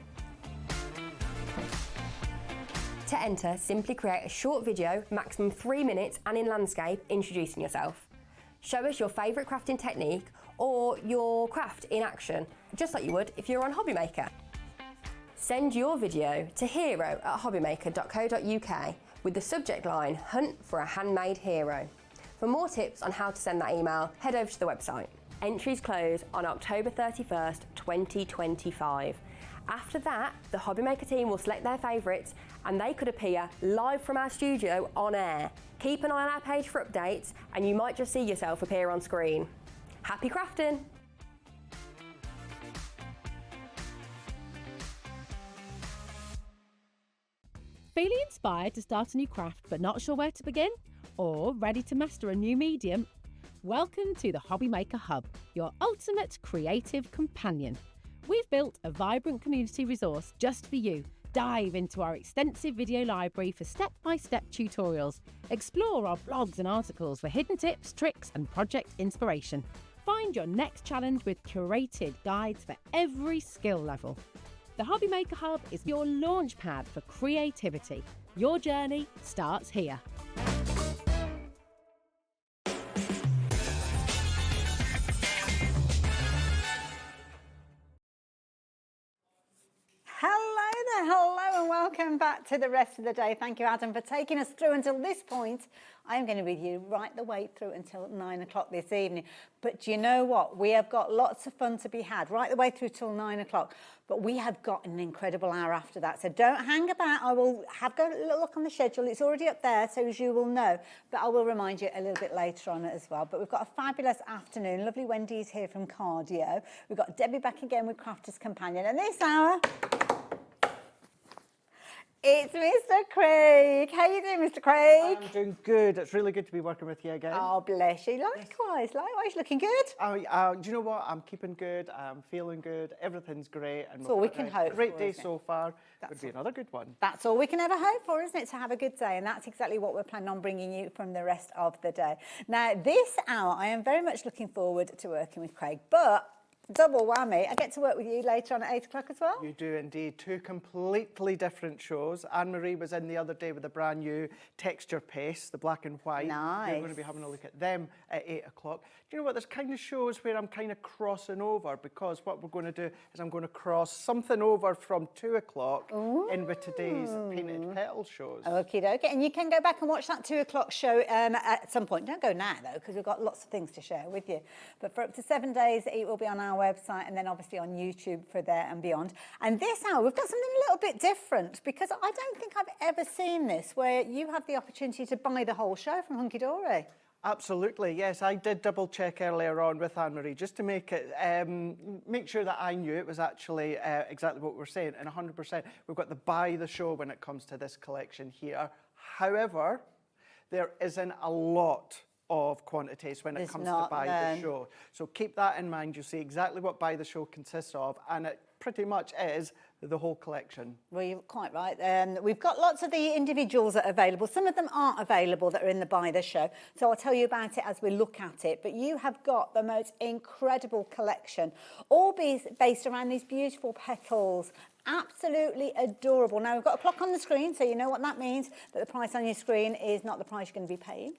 G: To enter, simply create a short video, maximum 3 minutes and in landscape, introducing yourself. Show us your favourite crafting technique or your craft in action, just like you would if you were on Hobbymaker. Send your video to hero@hobbymaker.co.uk with the subject line, Hunt for a Handmade Hero. For more tips on how to send that email, head over to the website. Entries close on October 31st, 2025. After that, the Hobbymaker team will select their favourites and they could appear live from our studio on air. Keep an eye on our page for updates and you might just see yourself appear on screen. Happy crafting!
D: Feeling inspired to start a new craft but not sure where to begin? Or ready to master a new medium? Welcome to the Hobbymaker Hub, your ultimate creative companion. We've built a vibrant community resource just for you. Dive into our extensive video library for step-by-step tutorials. Explore our blogs and articles for hidden tips, tricks and project inspiration. Find your next challenge with curated guides for every skill level. The Hobby Maker Hub is your launch pad for creativity. Your journey starts here.
S: Hello and welcome back to the rest of the day. Thank you, Adam, for taking us through until this point. I'm going to be with you right the way through until 9 o'clock this evening. But do you know what? We have got lots of fun to be had right the way through till 9 o'clock. But we have got an incredible hour after that. So don't hang about. I will have a little look on the schedule. It's already up there, so as you will know. But I will remind you a little bit later on as well. But we've got a fabulous afternoon. Lovely Wendy's here from Cardio. We've got Debbie back again with Crafter's Companion. And this hour, it's Mr. Craig. How you doing, Mr. Craig?
J: I'm doing good. It's really good to be working with you again.
S: Oh, bless you. Likewise. Looking good.
J: Do you know what? I'm keeping good. I'm feeling good. Everything's great. And
S: That's all we can hope
J: Great
S: for,
J: day
S: isn't it?
J: so far. Would be another good one.
S: That's all we can ever hope for, isn't it? To have a good day. And that's exactly what we're planning on bringing you from the rest of the day. Now, this hour, I am very much looking forward to working with Craig. But double whammy, I get to work with you later on at 8 o'clock as well.
J: You do indeed. Two completely different shows. Anne-Marie was in the other day with a brand new texture paste, the black and white.
S: Nice.
J: We're going to be having a look at them at 8 o'clock. Do you know what? There's kind of shows where I'm kind of crossing over, because what we're going to do is I'm going to cross something over from 2 o'clock in with today's Painted Petals shows.
S: Okie dokie. And you can go back and watch that 2 o'clock show at some point. Don't go now, though, because we've got lots of things to share with you. But for up to 7 days, it will be on our website and then obviously on YouTube for there and beyond. And this hour, we've got something a little bit different, because I don't think I've ever seen this, where you have the opportunity to buy the whole show from Hunkydory.
J: Absolutely, yes. I did double check earlier on with Anne-Marie just to make it, make sure that I knew it was actually exactly what we're saying. And 100%, we've got the buy the show when it comes to this collection here. However, there isn't a lot of quantities when it comes to buy the show. So keep that in mind. You'll see exactly what buy the show consists of, and it pretty much is the whole collection.
S: Well, you're quite right. We've got lots of the individuals that are available. Some of them aren't available that are in the buy the show. So I'll tell you about it as we look at it. But you have got the most incredible collection, all based around these beautiful petals. Absolutely adorable. Now, we've got a clock on the screen, so you know what that means, that the price on your screen is not the price you're going to be paying.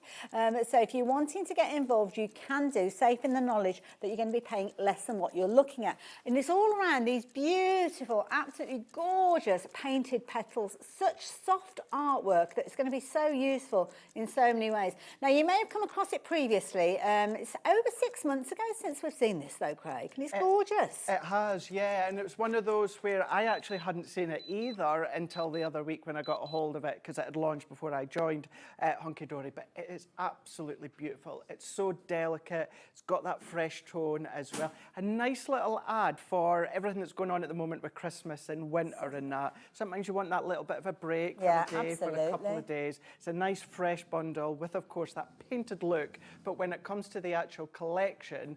S: So if you're wanting to get involved, you can do, safe in the knowledge that you're going to be paying less than what you're looking at. And it's all around these beautiful, absolutely gorgeous painted petals, such soft artwork that it's going to be so useful in so many ways. Now, you may have come across it previously. It's over 6 months ago since we've seen this, though, Craig, and it's gorgeous.
J: It has, yeah, and it was one of those where I actually hadn't seen it either until the other week when I got a hold of it, because it had launched before I joined Hunkydory. But it is absolutely beautiful. It's so delicate. It's got that fresh tone as well. A nice little ad for everything that's going on at the moment with Christmas and winter and that. Sometimes you want that little bit of a break for a day, for a couple of days. It's a nice fresh bundle with, of course, that painted look. But when it comes to the actual collection,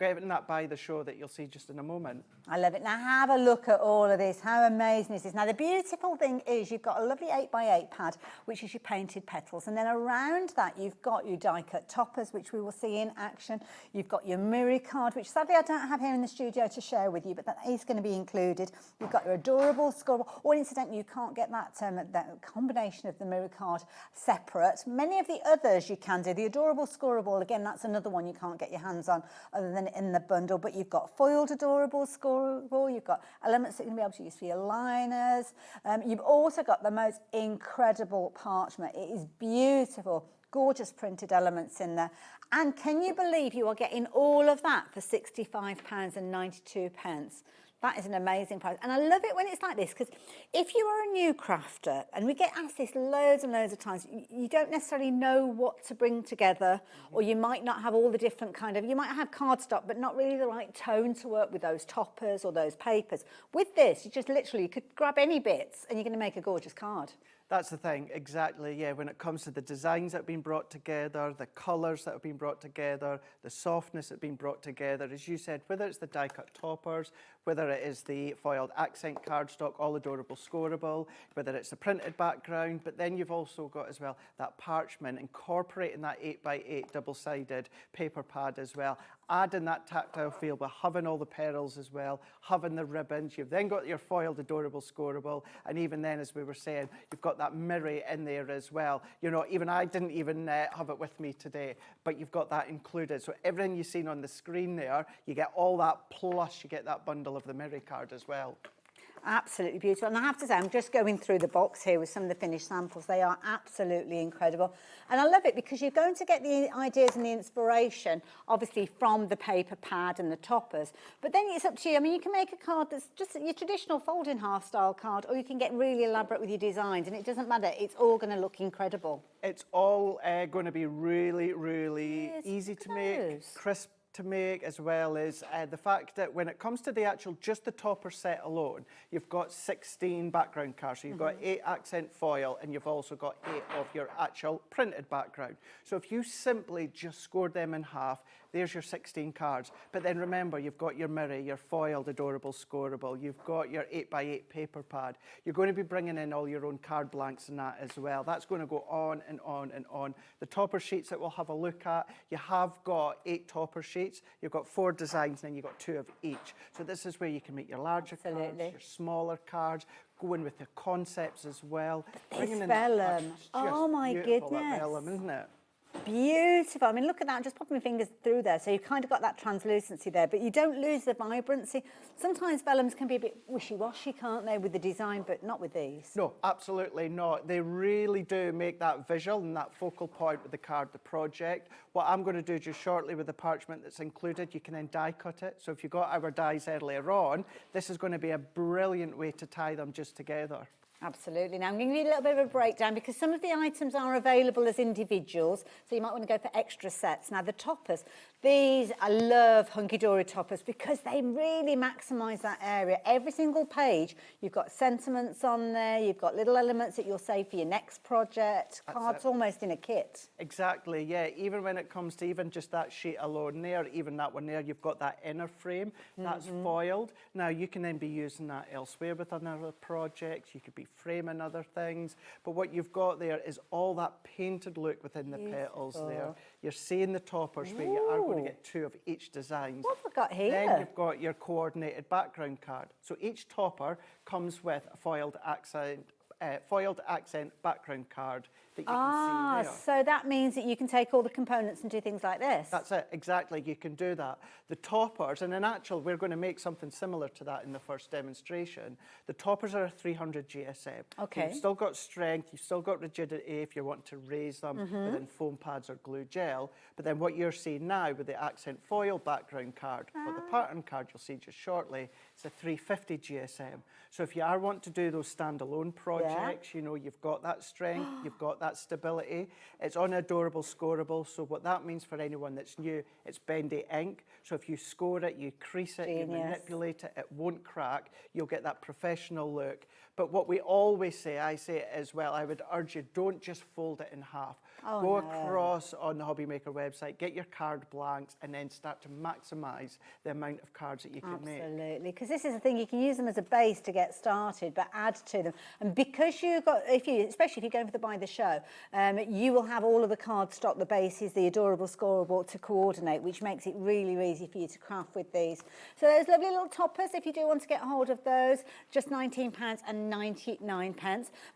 J: getting that by the show that you'll see just in a moment.
S: I love it. Now, have a look at all of this. How amazing is this? Now, the beautiful thing is you've got a lovely 8x8 pad, which is your painted petals. And then around that, you've got your die-cut toppers, which we will see in action. You've got your mirror card, which sadly I don't have here in the studio to share with you, but that is going to be included. You've got your adorable scorable. Or incidentally, you can't get that combination of the mirror card separate. Many of the others you can do. The adorable scorable, again, that's another one you can't get your hands on other than in the bundle. But you've got foiled adorable scorable. You've got elements that you're going to be able to use for your liners. You've also got the most incredible parchment. It is beautiful, gorgeous printed elements in there. And can you believe you are getting all of that for £65.92? That is an amazing price. And I love it when it's like this, because if you are a new crafter, and we get asked this loads and loads of times, you don't necessarily know what to bring together, or you might not have all the different you might have cardstock, but not really the right tone to work with those toppers or those papers. With this, you just literally, you could grab any bits and you're going to make a gorgeous card.
J: That's the thing, exactly, yeah. When it comes to the designs that have been brought together, the colours that have been brought together, the softness that have been brought together, as you said, whether it's the die-cut toppers, whether it is the foiled accent cardstock, all adorable scoreable, whether it's the printed background, but then you've also got as well that parchment, incorporating that 8x8 double-sided paper pad as well. adding that tactile feel by having all the petals as well, having the ribbons. You've then got your foiled adorable scoreable, and even then, as we were saying, you've got that mirror in there as well. You know, even I didn't even have it with me today, but you've got that included. So everything you've seen on the screen there, you get all that, plus you get that bundle of the mirror card as well.
S: Absolutely beautiful. And I have to say, I'm just going through the box here with some of the finished samples. They are absolutely incredible. And I love it because you're going to get the ideas and the inspiration, obviously, from the paper pad and the toppers. But then it's up to you. I mean, you can make a card that's just your traditional fold-in half style card, or you can get really elaborate with your designs. And it doesn't matter. It's all going to look incredible.
J: It's all going to be really, really easy to make, crisp to make, as well as the fact that when it comes to the actual, just the topper set alone, you've got 16 background cards. So you've got 8 accent foil, and you've also got 8 of your actual printed background. So if you simply just scored them in half, there's your 16 cards. But then remember, you've got your mirror, your foiled adorable scoreable, you've got your 8x8 paper pad. You're going to be bringing in all your own card blanks and that as well. That's going to go on and on and on. The topper sheets that we'll have a look at, you have got 8 topper sheets. You've got 4 designs, and then you've got 2 of each. So this is where you can make your larger cards, your smaller cards, go in with the concepts as well.
S: This vellum, oh my goodness.
J: That vellum, isn't it?
S: Beautiful. I mean, look at that. I'm just popping my fingers through there. So you've kind of got that translucency there, but you don't lose the vibrancy. Sometimes vellums can be a bit wishy-washy, can't they, with the design, but not with these.
J: No, absolutely not. They really do make that visual and that focal point with the card, the project. What I'm going to do just shortly with the parchment that's included, you can then die cut it. So if you got our dies earlier on, this is going to be a brilliant way to tie them just together.
S: Absolutely. Now, I'm going to give you a little bit of a breakdown because some of the items are available as individuals, so you might want to go for extra sets. Now, the toppers, these, I love Hunkydory toppers because they really maximise that area. Every single page, you've got sentiments on there, you've got little elements that you'll save for your next project, cards almost in a kit.
J: Exactly, yeah. Even when it comes to even just that sheet alone there, even that one there, you've got that inner frame, that's foiled. Now, you can then be using that elsewhere with other projects. You could be framing other things, but what you've got there is all that painted look within the petals there. You're seeing the toppers where you are going to get 2 of each design.
S: What have we got here?
J: Then you've got your coordinated background card. So each topper comes with a foiled accent background card that you can see there.
S: So that means that you can take all the components and do things like this.
J: That's it, exactly, you can do that. The toppers, and in actual, we're going to make something similar to that in the first demonstration. The toppers are a 300 GSM.
S: Okay.
J: You've still got strength, you've still got rigidity if you want to raise them within foam pads or glue gel. But then what you're seeing now with the accent foil background card, or the pattern card you'll see just shortly, it's a 350 GSM. So if you are want to do those standalone projects, you know, you've got that strength, you've got that stability. It's on adorable scoreable. So what that means for anyone that's new, it's bendy ink. So if you score it, you crease it, you manipulate it, it won't crack. You'll get that professional look. But what we always say, I say it as well, I would urge you, don't just fold it in half. Go across on the Hobby Maker website, get your card blanks, and then start to maximise the amount of cards that you can make.
S: Absolutely, because this is the thing, you can use them as a base to get started, but add to them. And because you've got, especially if you're going for the buy the show, you will have all of the card stock, the bases, the adorable scoreable to coordinate, which makes it really easy for you to craft with these. So those lovely little toppers, if you do want to get hold of those, just £19.99.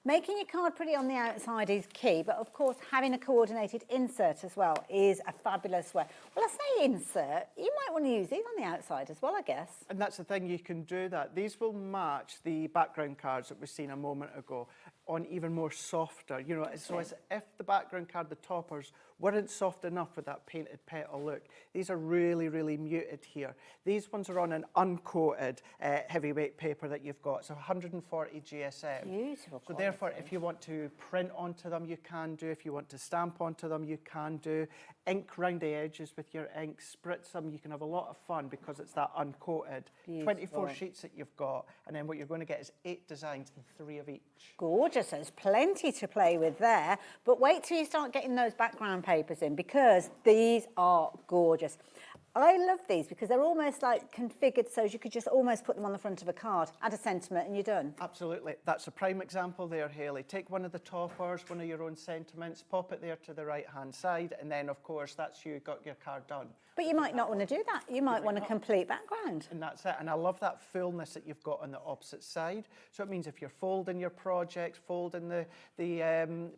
S: Making your card pretty on the outside is key, but of course having a coordinated insert as well is a fabulous way. Well, I say insert, you might want to use these on the outside as well, I guess.
J: And that's the thing, you can do that. These will match the background cards that we've seen a moment ago on even more softer, you know, so as if the background card, the toppers, weren't soft enough with that painted petal look. These are really muted here. These ones are on an uncoated heavyweight paper that you've got, so 140 GSM.
S: Beautiful.
J: So therefore, if you want to print onto them, you can do. If you want to stamp onto them, you can do. Ink round the edges with your ink, spritz them. You can have a lot of fun because it's that uncoated.
S: Beautiful.
J: 24 sheets that you've got, and then what you're going to get is 8 designs and 3 of each.
S: Gorgeous, there's plenty to play with there, but wait till you start getting those background papers in because these are gorgeous. I love these because they're almost like configured so you could just almost put them on the front of a card, add a sentiment and you're done.
J: Absolutely. That's a prime example there, Hayley. Take one of the toppers, one of your own sentiments, pop it there to the right-hand side, and then, of course, that's you got your card done.
S: But you might not want to do that. You might want a complete background.
J: And that's it. And I love that fullness that you've got on the opposite side. So it means if you're folding your projects, folding the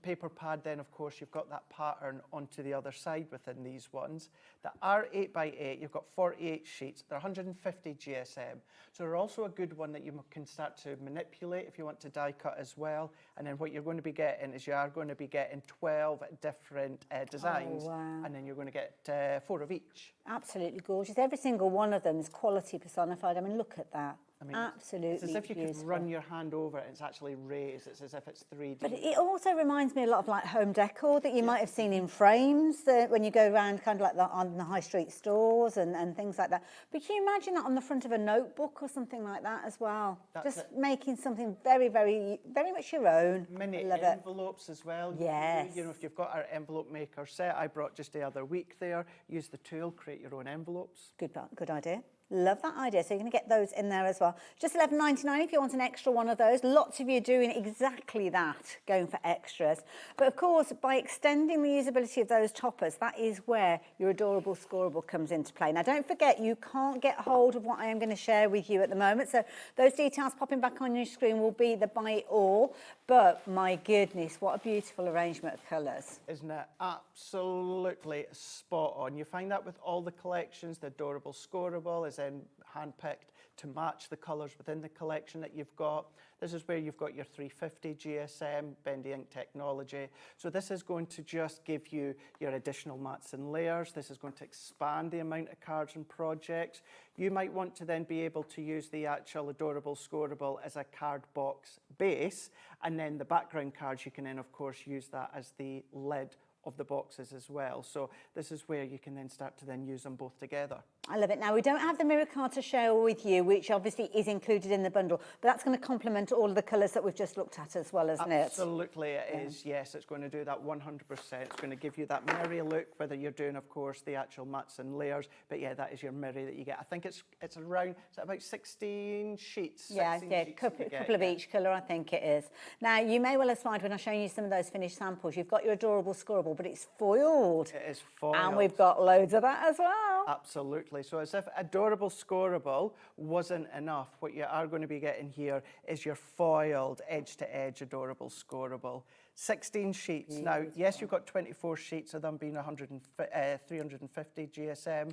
J: paper pad, then of course you've got that pattern onto the other side within these ones. That are 8x8, you've got 48 sheets. They're 150 GSM. So they're also a good one that you can start to manipulate if you want to die cut as well. And then what you're going to be getting is you are going to be getting 12 different designs.
S: Oh, wow.
J: And then you're going to get 4 of each.
S: Absolutely gorgeous. Every single one of them is quality personified. I mean, look at that.
J: I mean,
S: absolutely
J: it's as if you
S: beautiful.
J: could run your hand over it and it's actually raised. It's as if it's 3D.
S: But it also reminds me a lot of like home decor that you might have seen in frames when you go around kind of like that on the high street stores and things like that. But can you imagine that on the front of a notebook or something like that as well? Just making something very, very, very much your own.
J: Mini
S: Love
J: envelopes as well.
S: Yes.
J: You know, if you've got our envelope maker set, I brought just the other week there, use the tool, create your own envelopes.
S: Good idea. Love that idea. So you're going to get those in there as well. Just $11.99 if you want an extra one of those. Lots of you are doing exactly that, going for extras. But of course, by extending the usability of those toppers, that is where your adorable scoreable comes into play. Now, don't forget, you can't get hold of what I am going to share with you at the moment. So those details popping back on your screen will be the buy it all. But my goodness, what a beautiful arrangement of colours.
J: Isn't it absolutely spot on? You find that with all the collections, the adorable scoreable is then handpicked to match the colours within the collection that you've got. This is where you've got your 350 GSM, bendy ink technology. So this is going to just give you your additional mats and layers. This is going to expand the amount of cards and projects. You might want to then be able to use the actual adorable scoreable as a card box base, and then the background cards, you can then of course use that as the lid of the boxes as well. So this is where you can then start to then use them both together.
S: I love it. Now, we don't have the mirror card to share with you, which obviously is included in the bundle, but that's going to complement all of the colours that we've just looked at as well, isn't it?
J: Absolutely it is, yes. It's going to do that 100%. It's going to give you that mirror look, whether you're doing, of course, the actual mats and layers, but yeah, that is your mirror that you get. I think it's around, is that about 16 sheets?
S: Yeah, a couple of each colour, I think it is. Now, you may well have spied when I showed you some of those finished samples. You've got your adorable scoreable, but it's foiled.
J: It is foiled.
S: And we've got loads of that as well.
J: Absolutely. So as if adorable scoreable wasn't enough, what you are going to be getting here is your foiled edge-to-edge adorable scoreable. 16 sheets. Now, yes, you've got 24 sheets of them being 350 GSM,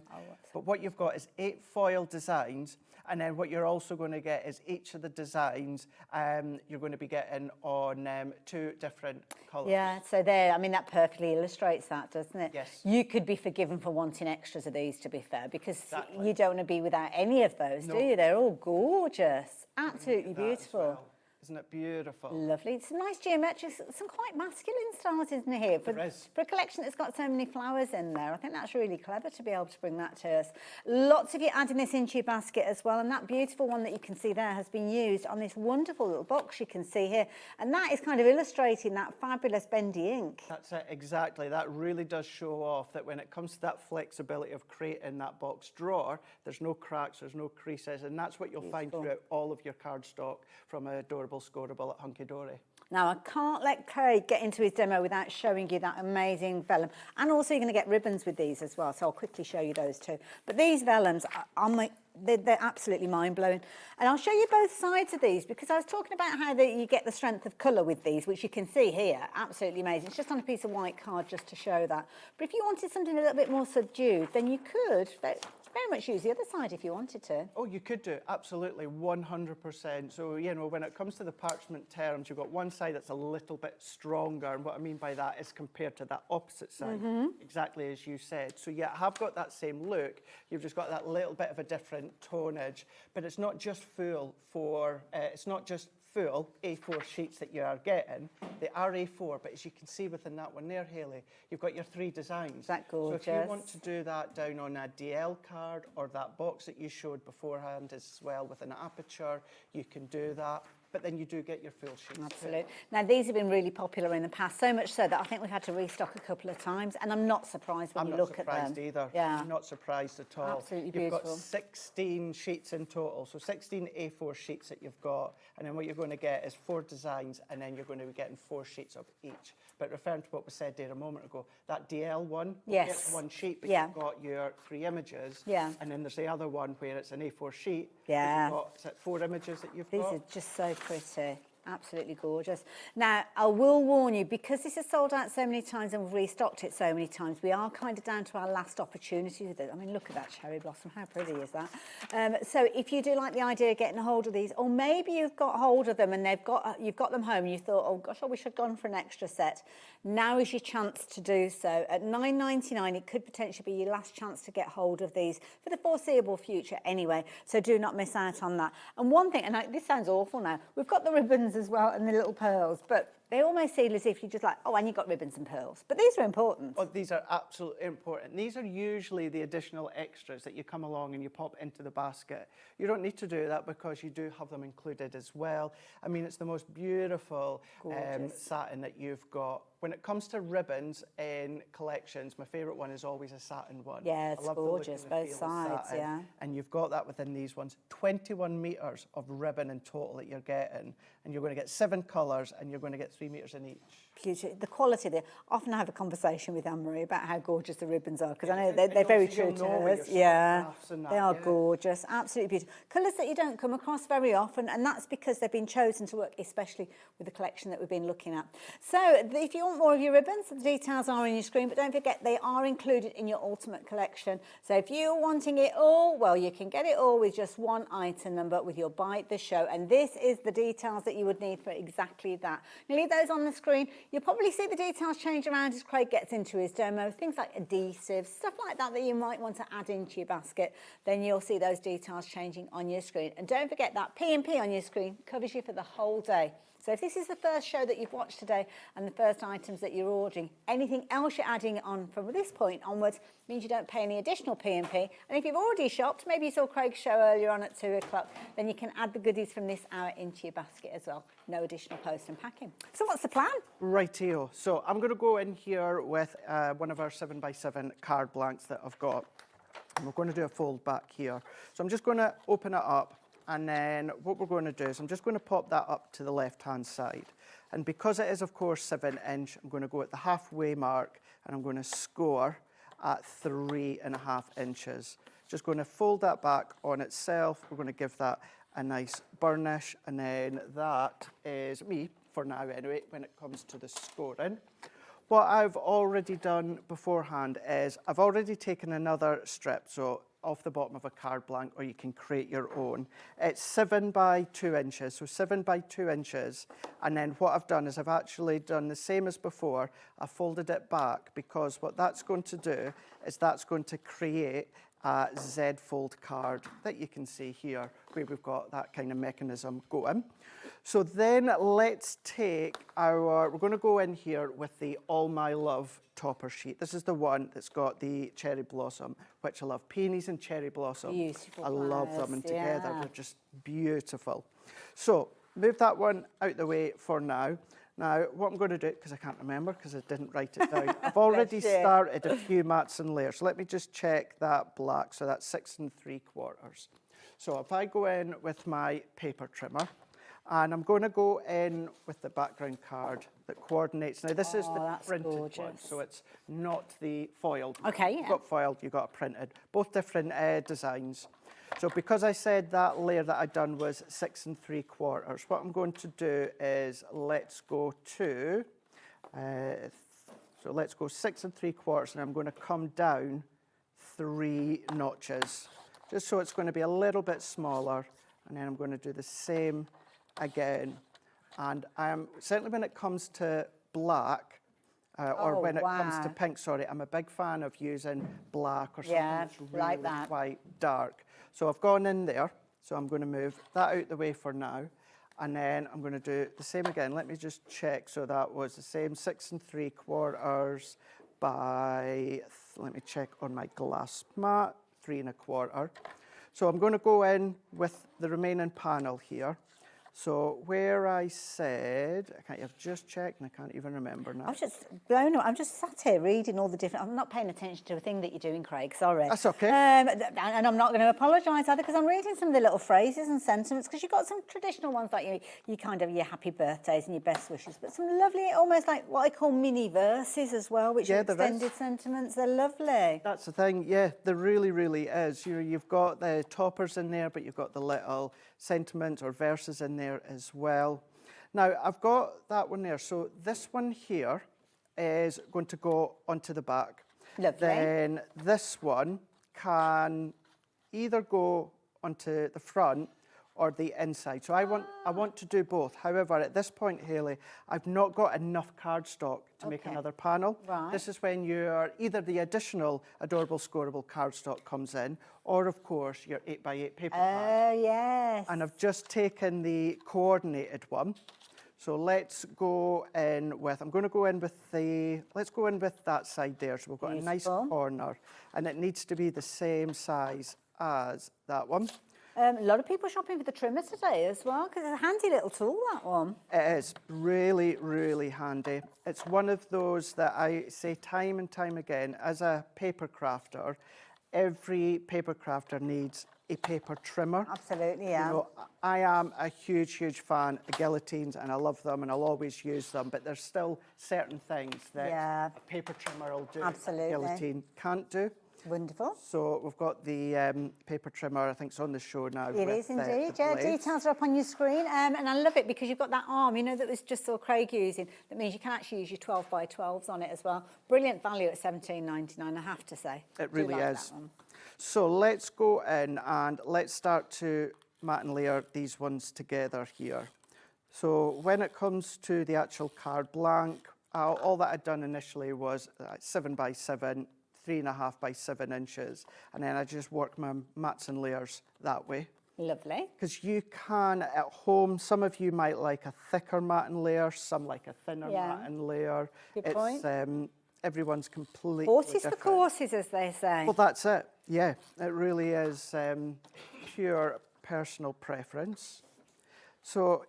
J: but what you've got is 8 foil designs, and then what you're also going to get is each of the designs you're going to be getting on 2 different colours.
S: Yeah, so there, I mean, that perfectly illustrates that, doesn't it?
J: Yes.
S: You could be forgiven for wanting extras of these, to be fair, because you don't want to be without any of those, do you? They're all gorgeous. Absolutely beautiful.
J: Isn't it beautiful?
S: Lovely. Some nice geometric, some quite masculine styles, isn't it, here? For a collection that's got so many flowers in there, I think that's really clever to be able to bring that to us. Lots of you adding this into your basket as well, and that beautiful one that you can see there has been used on this wonderful little box you can see here, and that is kind of illustrating that fabulous bendy ink.
J: That's it, exactly. That really does show off that when it comes to that flexibility of creating that box drawer, there's no cracks, there's no creases, and that's what you'll find throughout all of your cardstock from Adorable Scoreable at Hunkydory.
S: Now, I can't let Craig get into his demo without showing you that amazing vellum. And also, you're going to get ribbons with these as well, so I'll quickly show you those too. But these vellums, they're absolutely mind-blowing. And I'll show you both sides of these, because I was talking about how you get the strength of colour with these, which you can see here. Absolutely amazing. It's just on a piece of white card just to show that. But if you wanted something a little bit more subdued, then you could very much use the other side if you wanted to.
J: Oh, you could do, absolutely, 100%. So, you know, when it comes to the parchment terms, you've got one side that's a little bit stronger, and what I mean by that is compared to that opposite side, exactly as you said. So, yeah, I have got that same look. You've just got that little bit of a different tonnage, but it's not just full A4 sheets that you are getting. They are A4, but as you can see within that one there, Hayley, you've got your 3 designs.
S: Is that gorgeous?
J: So if you want to do that down on a DL card or that box that you showed beforehand as well with an aperture, you can do that. but then you do get your full sheets.
S: Absolutely. Now, these have been really popular in the past, so much so that I think we've had to restock a couple of times, and I'm not surprised when you look at them.
J: I'm not surprised either.
S: Yeah.
J: I'm not surprised at all.
S: Absolutely
J: You've
S: beautiful.
J: got 16 sheets in total, so 16 A4 sheets that you've got, and then what you're going to get is 4 designs, and then you're going to be getting 4 sheets of each. But referring to what was said there a moment ago, that DL one,
S: yes,
J: gets 1 sheet, but
S: yeah,
J: you've got your 3 images,
S: yeah,
J: and then there's the other one where it's an A4 sheet.
S: Yeah.
J: You've got, is it 4 images that you've
S: These
J: got?
S: are just so pretty. Absolutely gorgeous. Now, I will warn you, because this is sold out so many times and we've restocked it so many times, we are kind of down to our last opportunity with it. I mean, look at that cherry blossom. How pretty is that? So if you do like the idea of getting a hold of these, or maybe you've got hold of them and you've got them home and you thought, oh gosh, I wish I'd gone for an extra set. Now is your chance to do so. At $9.99, it could potentially be your last chance to get hold of these for the foreseeable future anyway. So do not miss out on that. And one thing, and this sounds awful now, we've got the ribbons as well and the little pearls, but they almost feel as if you're just like, oh, and you've got ribbons and pearls. But these are important.
J: Oh, these are absolutely important. These are usually the additional extras that you come along and you pop into the basket. You don't need to do that because you do have them included as well. I mean, it's the most beautiful satin that you've got. When it comes to ribbons in collections, my favourite one is always a satin one.
S: Yeah, it's
J: I love
S: gorgeous,
J: the look and the
S: both
J: feel of
S: sides,
J: satin.
S: yeah.
J: And you've got that within these ones. 21 metres of ribbon in total that you're getting. And you're going to get 7 colours and you're going to get 3 metres in each.
S: Beauty. The quality there. Often I have a conversation with Anne-Marie about how gorgeous the ribbons are, because I know they're very true to hers. Yeah, they are gorgeous, absolutely beautiful. Colours that you don't come across very often, and that's because they've been chosen to work especially with the collection that we've been looking at. So if you want more of your ribbons, the details are on your screen, but don't forget they are included in your ultimate collection. So if you're wanting it all, well, you can get it all with just one item number with your Buy the Show, and this is the details that you would need for exactly that. You leave those on the screen. You'll probably see the details change around as Craig gets into his demo, things like adhesives, stuff like that that you might want to add into your basket. Then you'll see those details changing on your screen. And don't forget that P&P on your screen covers you for the whole day. So if this is the first show that you've watched today and the first items that you're ordering, anything else you're adding on from this point onwards means you don't pay any additional P&P. And if you've already shopped, maybe you saw Craig's show earlier on at 2 o'clock, then you can add the goodies from this hour into your basket as well. No additional post and packing. So what's the plan?
J: Rightio. So I'm going to go in here with one of our 7x7 card blanks that I've got. And we're going to do a fold back here. So I'm just going to open it up. And then what we're going to do is I'm just going to pop that up to the left-hand side. And because it is, of course, 7-inch, I'm going to go at the halfway mark and I'm going to score at 3.5 inches. Just going to fold that back on itself. We're going to give that a nice burnish. And then that is me, for now anyway, when it comes to the scoring. What I've already done beforehand is I've already taken another strip, so off the bottom of a card blank, or you can create your own. It's 7 by 2 inches, so 7 by 2 inches. And then what I've done is I've actually done the same as before. I've folded it back because what that's going to do is that's going to create a Z-fold card that you can see here, where we've got that kind of mechanism going. So then let's take we're going to go in here with the All My Love topper sheet. This is the one that's got the cherry blossom, which I love. Peonies and cherry blossom.
S: Beautiful
J: I love them, and together
S: yeah.
J: they're just beautiful. So move that one out the way for now. Now, what I'm going to do, because I can't remember, because I didn't write it down, I've already started a few mats and layers. So let me just check that black. So that's 6 3/4. So if I go in with my paper trimmer, and I'm going to go in with the background card that coordinates. Now, this is the printed one, so it's not the foiled.
S: Okay, yeah.
J: You've got foiled, you've got a printed. Both different designs. So because I said that layer that I'd done was 6 3/4, what I'm going to do is let's go to, so let's go 6 3/4, and I'm going to come down 3 notches, just so it's going to be a little bit smaller. And then I'm going to do the same again. And certainly when it comes to black, or when it comes to pink, sorry, I'm a big fan of using black or something that's really quite dark. So I've gone in there, so I'm going to move that out the way for now. And then I'm going to do the same again. Let me just check. So that was the same 6 3/4 by, let me check on my glass mat, 3 1/4. So I'm going to go in with the remaining panel here. So where I said, I've just checked and I can't even remember now.
S: I'm just blown up. I'm just sat here reading all the different... I'm not paying attention to a thing that you're doing, Craig, sorry.
J: That's okay.
S: And I'm not going to apologise either because I'm reading some of the little phrases and sentiments because you've got some traditional ones like you kind of your happy birthdays and your best wishes, but some lovely, almost like what I call mini verses as well, which are extended sentiments. They're lovely.
J: That's the thing, yeah, there really, really is. You've got the toppers in there, but you've got the little sentiments or verses in there as well. Now, I've got that one there. So this one here is going to go onto the back.
S: Lovely.
J: Then this one can either go onto the front or the inside. So I want to do both. However, at this point, Hayley, I've not got enough cardstock to make another panel.
S: Right.
J: This is when either the additional adorable scoreable cardstock comes in, or of course your 8x8 paper pad.
S: Oh, yes.
J: And I've just taken the coordinated one. So let's go in with, I'm going to go in with let's go in with that side there. So we've got a nice corner, and it needs to be the same size as that one.
S: A lot of people shopping for the trimmer today as well, because it's a handy little tool, that one.
J: It is really, really handy. It's one of those that I say time and time again, as a paper crafter, every paper crafter needs a paper trimmer.
S: Absolutely, yeah.
J: You know, I am a huge, huge fan of guillotines, and I love them, and I'll always use them, but there's still certain things that a paper trimmer will do that a guillotine can't do.
S: Wonderful.
J: So we've got the paper trimmer, I think it's on the show now.
S: It is indeed, yeah, details are up on your screen, and I love it because you've got that arm, you know, that was just saw Craig using. That means you can actually use your 12x12s on it as well. Brilliant value at $17.99, I have to say.
J: It really is. So let's go in and let's start to mat and layer these ones together here. So when it comes to the actual card blank, all that I'd done initially was 7x7, 3.5 by 7 inches, and then I just work my mats and layers that way.
S: Lovely.
J: Because you can, at home, some of you might like a thicker mat and layer, some like a thinner mat and layer.
S: Good point.
J: Everyone's completely
S: Horses
J: different.
S: for courses, as they say.
J: Well, that's it. Yeah, it really is pure personal preference. So,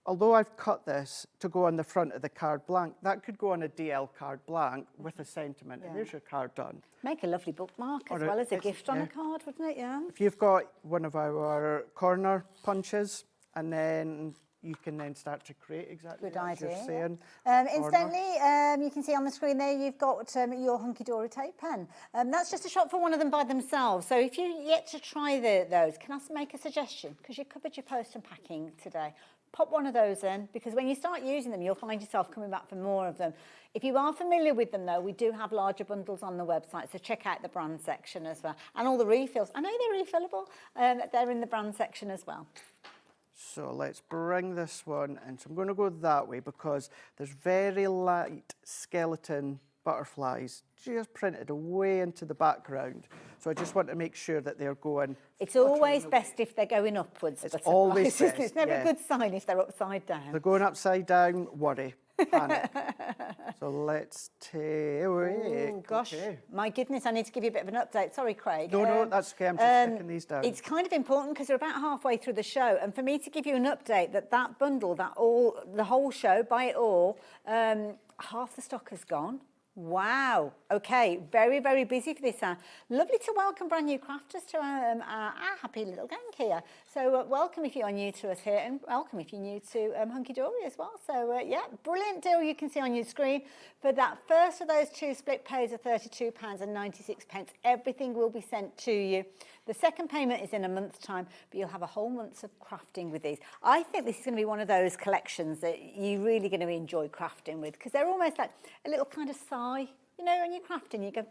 J: although I've cut this to go on the front of the card blank, that could go on a DL card blank with a sentiment, and there's your card done.
S: Make a lovely bookmark as well as a gift on a card, wouldn't it? Yeah.
J: If you've got one of our corner punches, and then you can then start to create exactly what you're saying.
S: Incidentally, you can see on the screen there you've got your Hunkydory tape pen. That's just a shop for one of them by themselves. So if you're yet to try those, can I make a suggestion? Because you covered your post and packing today. Pop one of those in, because when you start using them, you'll find yourself coming back for more of them. If you are familiar with them, though, we do have larger bundles on the website, so check out the brand section as well. And all the refills. I know they're refillable. They're in the brand section as well.
J: So let's bring this one in. So I'm going to go that way because there's very light skeleton butterflies just printed away into the background. So I just want to make sure that they're going...
S: It's always best if they're going upwards.
J: It's always best,
S: It's never a good sign if they're upside down.
J: If they're going upside down, worry, panic. So let's take...
S: Oh, gosh. My goodness, I need to give you a bit of an update. Sorry, Craig.
J: No, that's okay. I'm just sticking these down.
S: It's kind of important because we're about halfway through the show, and for me to give you an update that bundle, the whole show, buy it all, half the stock has gone. Wow. Okay, very, very busy for this hour. Lovely to welcome brand new crafters to our happy little gang here. So welcome if you are new to us here, and welcome if you're new to Hunkydory as well. So yeah, brilliant deal you can see on your screen. For that first of those 2 split pays of £32.96, everything will be sent to you. The second payment is in a month's time, but you'll have a whole month of crafting with these. I think this is going to be one of those collections that you're really going to enjoy crafting with, because they're almost like a little kind of sigh. You know, when you're crafting, you go,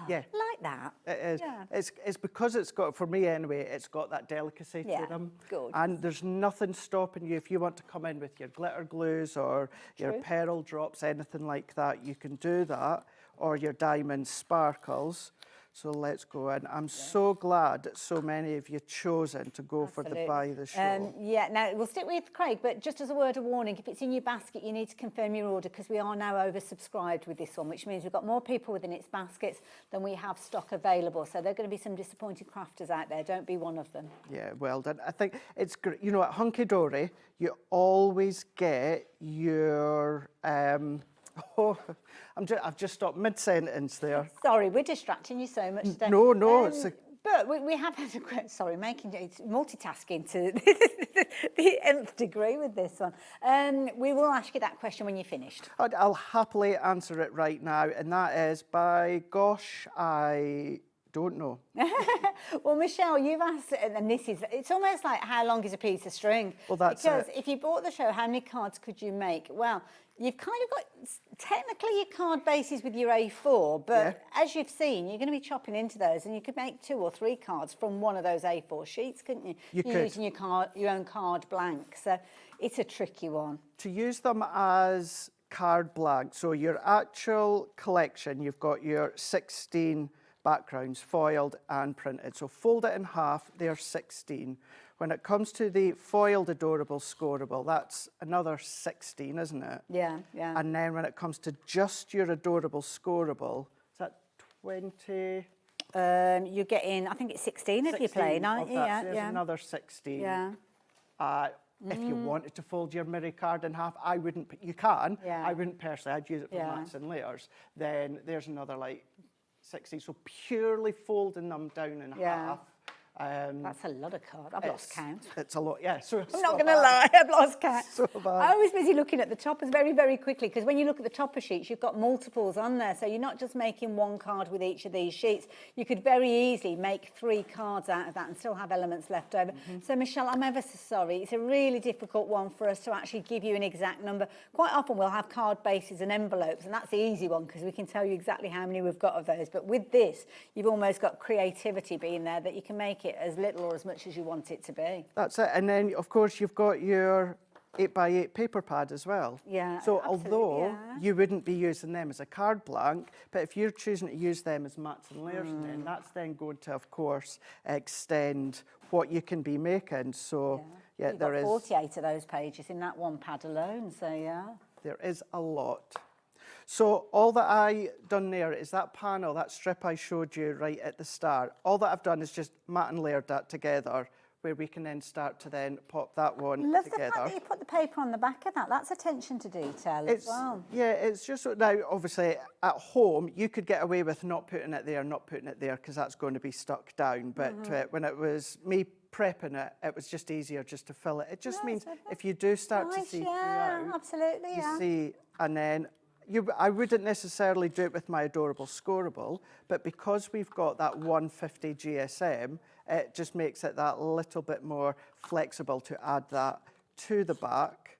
S: like that.
J: It is.
S: Yeah.
J: It's because it's got, for me anyway, it's got that delicacy to them.
S: Good.
J: And there's nothing stopping you if you want to come in with your glitter glues or your pearl drops, anything like that, you can do that, or your diamond sparkles. So let's go in. I'm so glad that so many of you chosen to go for the buy the show.
S: Yeah, now we'll stick with Craig, but just as a word of warning, if it's in your basket, you need to confirm your order because we are now oversubscribed with this one, which means we've got more people within its baskets than we have stock available. So there are going to be some disappointed crafters out there. Don't be one of them.
J: Yeah, well done. I think it's great. You know, at Hunkydory, you always get your... I've just stopped mid-sentence there.
S: Sorry, we're distracting you so much today.
J: No,
S: but we have had a great, sorry, it's multitasking to the nth degree with this one. We will ask you that question when you're finished.
J: I'll happily answer it right now, and that is, by gosh, I don't know.
S: Well, Michelle, you've asked, and it's almost like how long is a piece of string?
J: Well, that's
S: because if you bought the show, how many cards could you make? Well, you've kind of got technically your card bases with your A4, but as you've seen, you're going to be chopping into those, and you could make 2 or 3 cards from one of those A4 sheets, couldn't you? You're using your own card blank, so it's a tricky one.
J: To use them as card blank, so your actual collection, you've got your 16 backgrounds, foiled and printed. So fold it in half, they're 16. When it comes to the foiled adorable scoreable, that's another 16, isn't it?
S: Yeah, yeah.
J: And then when it comes to just your adorable scoreable, is that 20?
S: You're getting, I think it's 16 if you play, aren't you?
J: Yeah, there's another 16.
S: Yeah.
J: If you wanted to fold your mirror card in half, I wouldn't, you can.
S: Yeah.
J: I wouldn't personally, I'd use it for mats and layers. Then there's another like 60. So purely folding them down in half.
S: That's a lot of cards. I've lost count.
J: It's a lot, yeah. So
S: I'm not going to lie, I've lost count.
J: So bad.
S: I was busy looking at the toppers very, very quickly, because when you look at the topper sheets, you've got multiples on there. So you're not just making 1 card with each of these sheets. You could very easily make 3 cards out of that and still have elements left over. So Michelle, I'm ever so sorry. It's a really difficult one for us to actually give you an exact number. Quite often we'll have card bases and envelopes, and that's the easy one because we can tell you exactly how many we've got of those. But with this, you've almost got creativity being there that you can make it as little or as much as you want it to be.
J: That's it. And then, of course, you've got your 8x8 paper pad as well.
S: Yeah,
J: so although you wouldn't be using them as a card blank, but if you're choosing to use them as mats and layers, then that's then going to, of course, extend what you can be making. So,
S: You've got 48 of those pages in that one pad alone, so yeah.
J: There is a lot. So all that I done there is that panel, that strip I showed you right at the start. All that I've done is just mat and layered that together, where we can then start to then pop that one
S: Love
J: together.
S: the fact that you put the paper on the back of that. That's attention to detail as well.
J: Yeah, it's just now, obviously, at home, you could get away with not putting it there, because that's going to be stuck down. But when it was me prepping it, it was just easier just to fill it. It just means if you do start to see throughout,
S: absolutely,
J: you see, and then I wouldn't necessarily do it with my adorable scoreable, but because we've got that 150 GSM, it just makes it that little bit more flexible to add that to the back.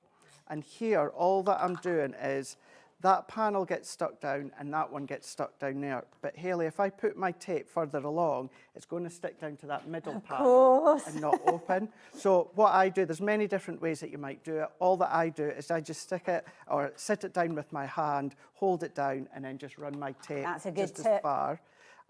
J: And here, all that I'm doing is that panel gets stuck down and that one gets stuck down there. But Hayley, if I put my tape further along, it's going to stick down to that middle part and not open. So what I do, there's many different ways that you might do it. All that I do is I just stick it or sit it down with my hand, hold it down, and then just run my tape just as far.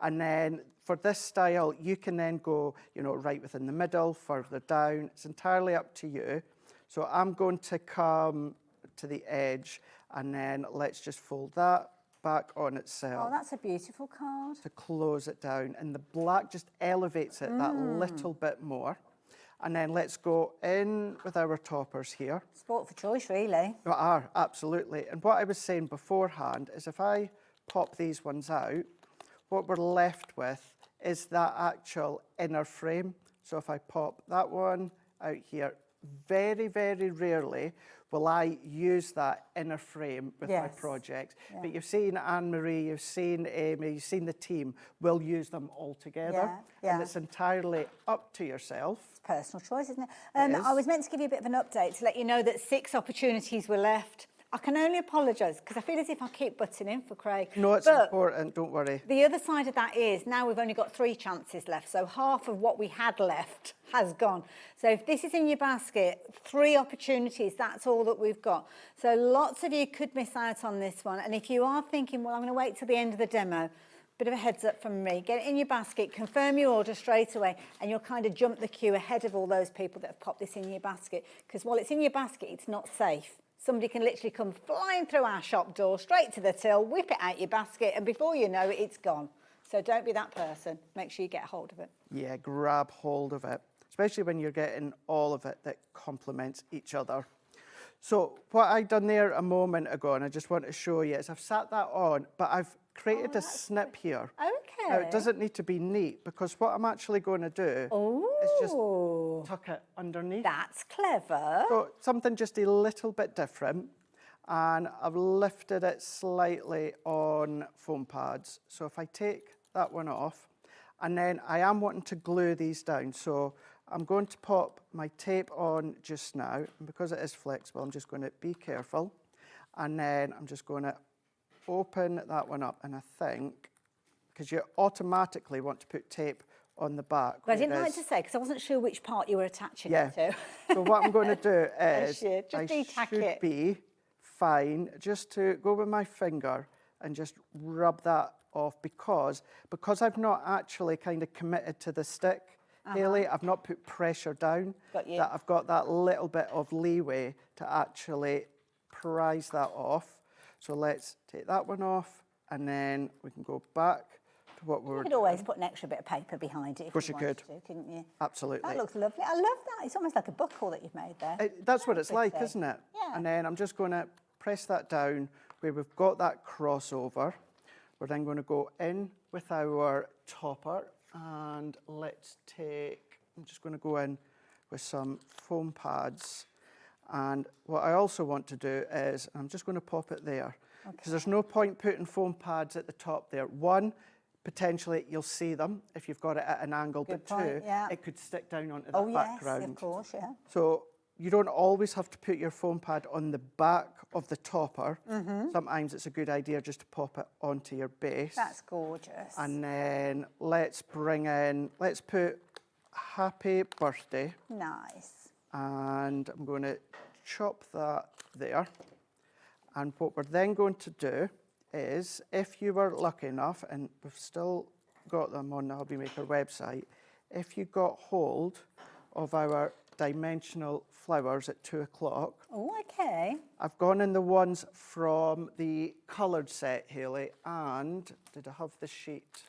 J: And then for this style, you can then go, you know, right within the middle, further down. It's entirely up to you. So I'm going to come to the edge, and then let's just fold that back on itself.
S: Oh, that's a beautiful card.
J: To close it down, and the black just elevates it that little bit more. And then let's go in with our toppers here.
S: Sport for choice, really.
J: They are, absolutely. And what I was saying beforehand is if I pop these ones out, what we're left with is that actual inner frame. So if I pop that one out here, very, very rarely will I use that inner frame with my projects. But you've seen Anne-Marie, you've seen Amy, you've seen the team, we'll use them all together. And it's entirely up to yourself.
S: It's personal choice, isn't it? I was meant to give you a bit of an update to let you know that 6 opportunities were left. I can only apologise because I feel as if I keep butting in for Craig.
J: No, it's important, don't worry.
S: The other side of that is now we've only got 3 chances left, so half of what we had left has gone. So if this is in your basket, 3 opportunities, that's all that we've got. So lots of you could miss out on this one. And if you are thinking, well, I'm going to wait till the end of the demo, bit of a heads up from me. Get it in your basket, confirm your order straight away, and you'll kind of jump the queue ahead of all those people that have popped this in your basket. Because while it's in your basket, it's not safe. Somebody can literally come flying through our shop door, straight to the till, whip it out your basket, and before you know it, it's gone. So don't be that person. Make sure you get hold of it.
J: Yeah, grab hold of it, especially when you're getting all of it that complements each other. So what I done there a moment ago, and I just want to show you, is I've sat that on, but I've created a snip here.
S: Okay.
J: Now, it doesn't need to be neat, because what I'm actually going to do is just tuck it underneath.
S: That's clever.
J: So something just a little bit different, and I've lifted it slightly on foam pads. So if I take that one off, and then I am wanting to glue these down, so I'm going to pop my tape on just now, and because it is flexible, I'm just going to be careful, and then I'm just going to open that one up, and I think, because you automatically want to put tape on the back.
S: But I didn't know what to say, because I wasn't sure which part you were attaching it to.
J: So what I'm going to do is,
S: I
J: should be fine just to go with my finger and just rub that off, because I've not actually kind of committed to the stick, Hayley, I've not put pressure down, that I've got that little bit of leeway to actually prise that off. So let's take that one off, and then we can go back to what we're
S: You could always put an extra bit of paper behind it if you wanted to, couldn't you?
J: Absolutely.
S: That looks lovely. I love that. It's almost like a buckle that you've made there.
J: That's what it's like, isn't it?
S: Yeah.
J: And then I'm just going to press that down where we've got that crossover. We're then going to go in with our topper, and let's take, I'm just going to go in with some foam pads. And what I also want to do is, I'm just going to pop it there, because there's no point putting foam pads at the top there. One, potentially you'll see them if you've got it at an angle, but two, it could stick down onto the background.
S: Yes, of course, yeah.
J: So you don't always have to put your foam pad on the back of the topper. Sometimes it's a good idea just to pop it onto your base.
S: That's gorgeous.
J: And then let's bring in, let's put happy birthday.
S: Nice.
J: And I'm going to chop that there. And what we're then going to do is, if you were lucky enough, and we've still got them on the Hobby Maker website, if you got hold of our dimensional flowers at 2 o'clock.
S: Oh, okay.
J: I've gone in the ones from the coloured set, Hayley, and did I have the sheet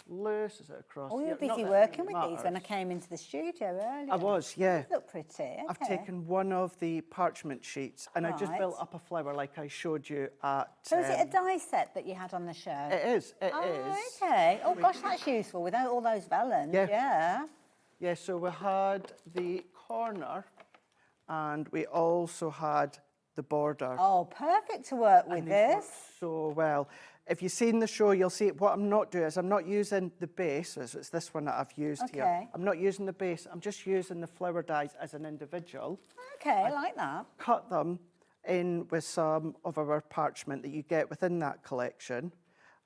J: loose? Is it across?
S: Oh, you were
J: Yeah, not
S: busy
J: that it
S: working
J: really
S: with these when I
J: matters.
S: came into the studio earlier.
J: I was, yeah.
S: These look pretty. Okay.
J: I've taken one of the parchment sheets, and I just
S: Right.
J: built up a flower like I showed you at...
S: So is it a die set that you had on the show?
J: It is, it
S: oh,
J: is.
S: Okay. Oh, gosh, that's useful without all those vellons. Yeah.
J: Yeah, so we had the corner, and we also had the border.
S: Oh, perfect to work with
J: And these work
S: this.
J: so well. If you've seen the show, you'll see what I'm not doing is I'm not using the base, as it's this one that I've used here.
S: Okay.
J: I'm not using the base, I'm just using the flower dies as an individual.
S: Okay, I like that.
J: Cut them in with some of our parchment that you get within that collection.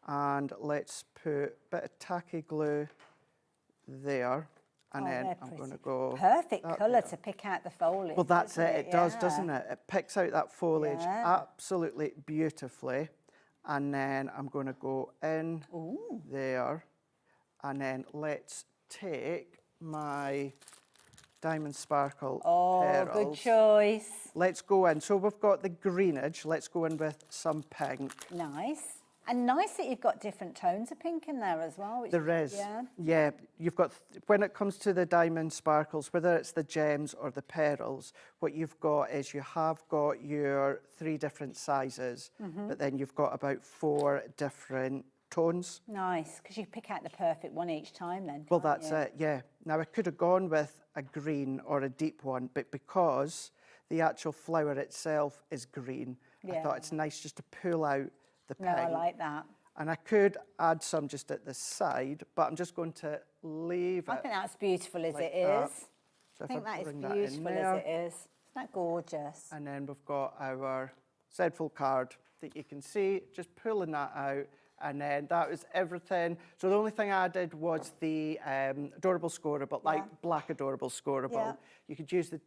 J: And let's put a bit of tacky glue there. And then
S: they're
J: I'm going to
S: pretty.
J: go...
S: Perfect
J: that
S: colour
J: there.
S: to pick out the foliage.
J: Well, that's
S: isn't
J: it. It does,
S: Yeah.
J: doesn't it? It picks out that foliage
S: Yeah.
J: absolutely beautifully. And then I'm going to go in there. And then let's take my Diamond Sparkle
S: Oh, good choice.
J: Let's go in. So we've got the greenage. Let's go in with some pink.
S: Nice. And nice that you've got different tones of pink in there as well. Which
J: There is.
S: Yeah.
J: Yeah, you've got, when it comes to the diamond sparkles, whether it's the gems or the pearls, what you've got is you have got your 3 different sizes, but then you've got about 4 different tones.
S: Nice, because you pick out the perfect one each time then.
J: Well,
S: can't
J: that's
S: you?
J: it, yeah. Now, I could have gone with a green or a deep one, but because the actual flower itself is green, I
S: Yeah.
J: thought it's nice just to pull out the
S: No,
J: pink.
S: I like that.
J: And I could add some just at the side, but I'm just going to leave
S: I
J: it
S: think that's beautiful as
J: like
S: it
J: that.
S: is.
J: So
S: I
J: if
S: think that is
J: bring in
S: beautiful
J: there,
S: as it is. Isn't that gorgeous?
J: And then we've got our Z-fold card that you can see, just pulling that out, And then that was everything. So the only thing I did was the adorable scoreable, like black adorable scoreable.
S: Yeah.
J: You could use the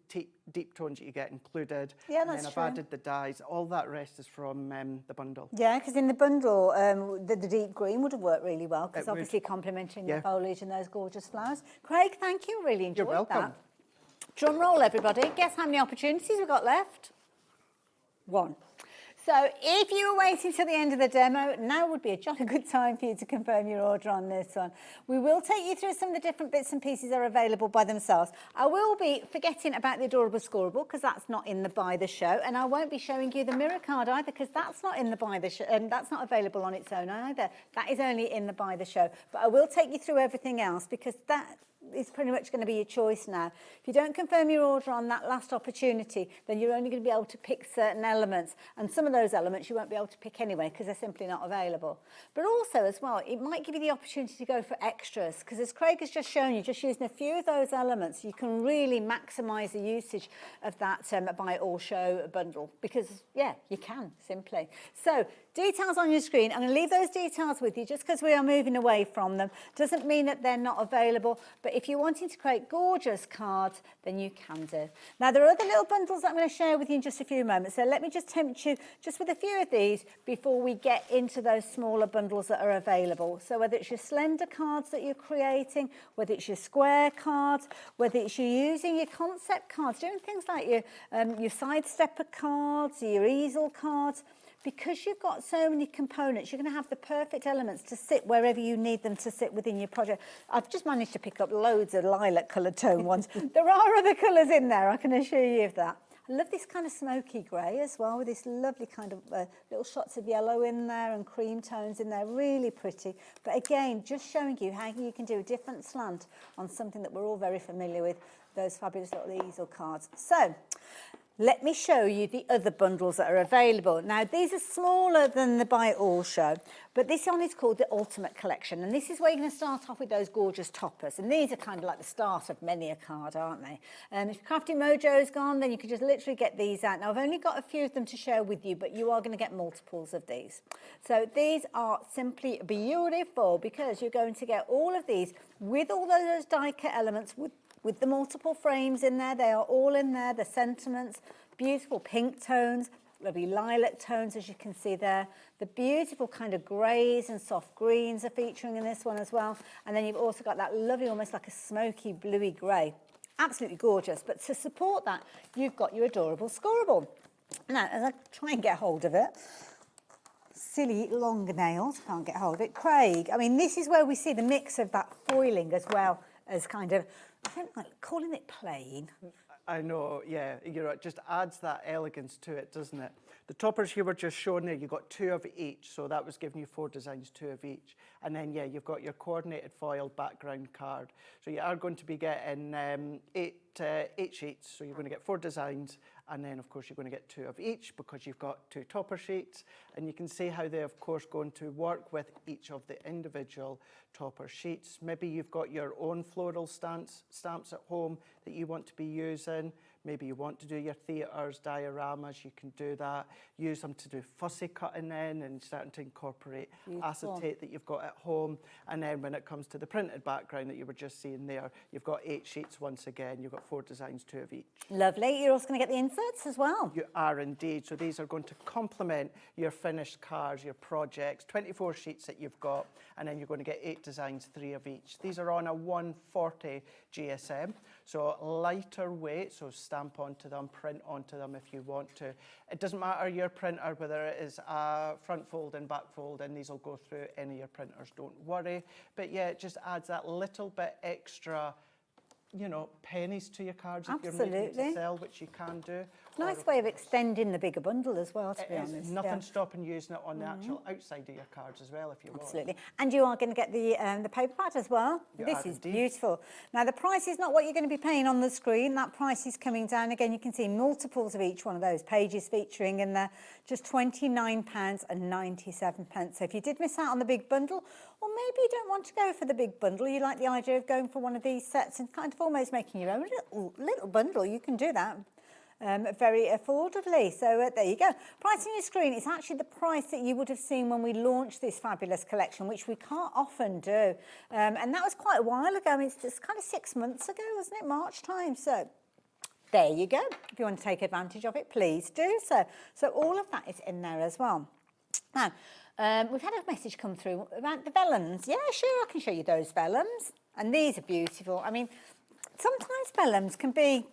J: deep tones that you get included.
S: Yeah,
J: and
S: that's
J: then
S: true.
J: I've added the dyes. All that rest is from the bundle.
S: Yeah, because in the bundle, the deep green would have worked really well, because
J: It would.
S: obviously complementing
J: Yeah.
S: the foliage and those gorgeous flowers. Craig, thank you. Really enjoyed
J: You're welcome.
S: that. Drum roll, everybody. Guess how many opportunities we've got left? 1. So if you were waiting till the end of the demo, now would be a jolly good time for you to confirm your order on this one. We will take you through some of the different bits and pieces that are available by themselves. I will be forgetting about the adorable scoreable, because that's not in the by the show, and I won't be showing you the mirror card either, because that's not in the by the show, and that's not available on its own either. That is only in the by the show. But I will take you through everything else, because that is pretty much going to be your choice now. If you don't confirm your order on that last opportunity, then you're only going to be able to pick certain elements, and some of those elements you won't be able to pick anyway, because they're simply not available. But also as well, it might give you the opportunity to go for extras, because as Craig has just shown you, just using a few of those elements, you can really maximise the usage of that buy it all show bundle, because yeah, you can simply. So details on your screen. I'm going to leave those details with you just because we are moving away from them. Doesn't mean that they're not available, but if you're wanting to create gorgeous cards, then you can do. Now, there are other little bundles that I'm going to share with you in just a few moments, so let me just tempt you just with a few of these before we get into those smaller bundles that are available. So whether it's your slender cards that you're creating, whether it's your square cards, whether it's you using your concept cards, doing things like your sidestepper cards, your easel cards. Because you've got so many components, you're going to have the perfect elements to sit wherever you need them to sit within your project. I've just managed to pick up loads of lilac coloured tone ones. There are other colours in there, I can assure you of that. I love this kind of smoky grey as well, with this lovely kind of little shots of yellow in there and cream tones in there, really pretty. But again, just showing you how you can do a different slant on something that we're all very familiar with, those fabulous little easel cards. So, let me show you the other bundles that are available. Now, these are smaller than the Buy It All show, but this one is called the Ultimate Collection. And this is where you're going to start off with those gorgeous toppers. And these are kind of like the start of many a card, aren't they? If Crafty Mojo's gone, then you can just literally get these out. Now, I've only got a few of them to share with you, but you are going to get multiples of these. So these are simply beautiful, because you're going to get all of these with all those die cut elements, with the multiple frames in there. They are all in there, the sentiments, beautiful pink tones, lovely lilac tones, as you can see there. The beautiful kind of greys and soft greens are featuring in this one as well. And then you've also got that lovely, almost like a smoky bluey grey. Absolutely gorgeous. But to support that, you've got your adorable scoreable. Now, as I try and get hold of it, silly long nails, can't get hold of it. Craig, I mean, this is where we see the mix of that foiling as well as kind of, I don't like calling it plain.
J: I know, yeah, it just adds that elegance to it, doesn't it? The toppers you were just showing there, you got 2 of each, so that was giving you 4 designs, 2 of each. And then, yeah, you've got your coordinated foil background card. So you are going to be getting 8 sheets, so you're going to get 4 designs, and then, of course, you're going to get 2 of each because you've got 2 topper sheets. And you can see how they're, of course, going to work with each of the individual topper sheets. Maybe you've got your own floral stamps at home that you want to be using. Maybe you want to do your theatres, dioramas, you can do that. Use them to do fussy cutting in and starting to incorporate acetate that you've got at home. And then when it comes to the printed background that you were just seeing there, you've got 8 sheets once again. You've got 4 designs, 2 of each.
S: Lovely. You're also going to get the inserts as well.
J: You are indeed. So these are going to complement your finished cards, your projects, 24 sheets that you've got, and then you're going to get 8 designs, 3 of each. These are on a 140 GSM, so lighter weight, so stamp onto them, print onto them if you want to. It doesn't matter your printer, whether it is a front fold and back fold, and these will go through any of your printers, don't worry. But yeah, it just adds that little bit extra, you know, pennies to your cards if you're making to sell, which you can do.
S: Nice way of extending the bigger bundle as well, to be honest.
J: Nothing stopping using it on the actual outside of your cards as well, if you want.
S: Absolutely. And you are going to get the paper pad as well. This is beautiful. Now, the price is not what you're going to be paying on the screen. That price is coming down. Again, you can see multiples of each one of those pages featuring in there. Just £29.97. So if you did miss out on the big bundle, or maybe you don't want to go for the big bundle, you like the idea of going for one of these sets and kind of almost making your own little bundle, you can do that. very affordably. So there you go. Price on your screen, it's actually the price that you would have seen when we launched this fabulous collection, which we can't often do. And that was quite a while ago. It's kind of 6 months ago, wasn't it? March time. So there you go. If you want to take advantage of it, please do so. So all of that is in there as well. Now, we've had a message come through about the vellums. Yeah, sure, I can show you those vellums. And these are beautiful. I mean, sometimes vellums can be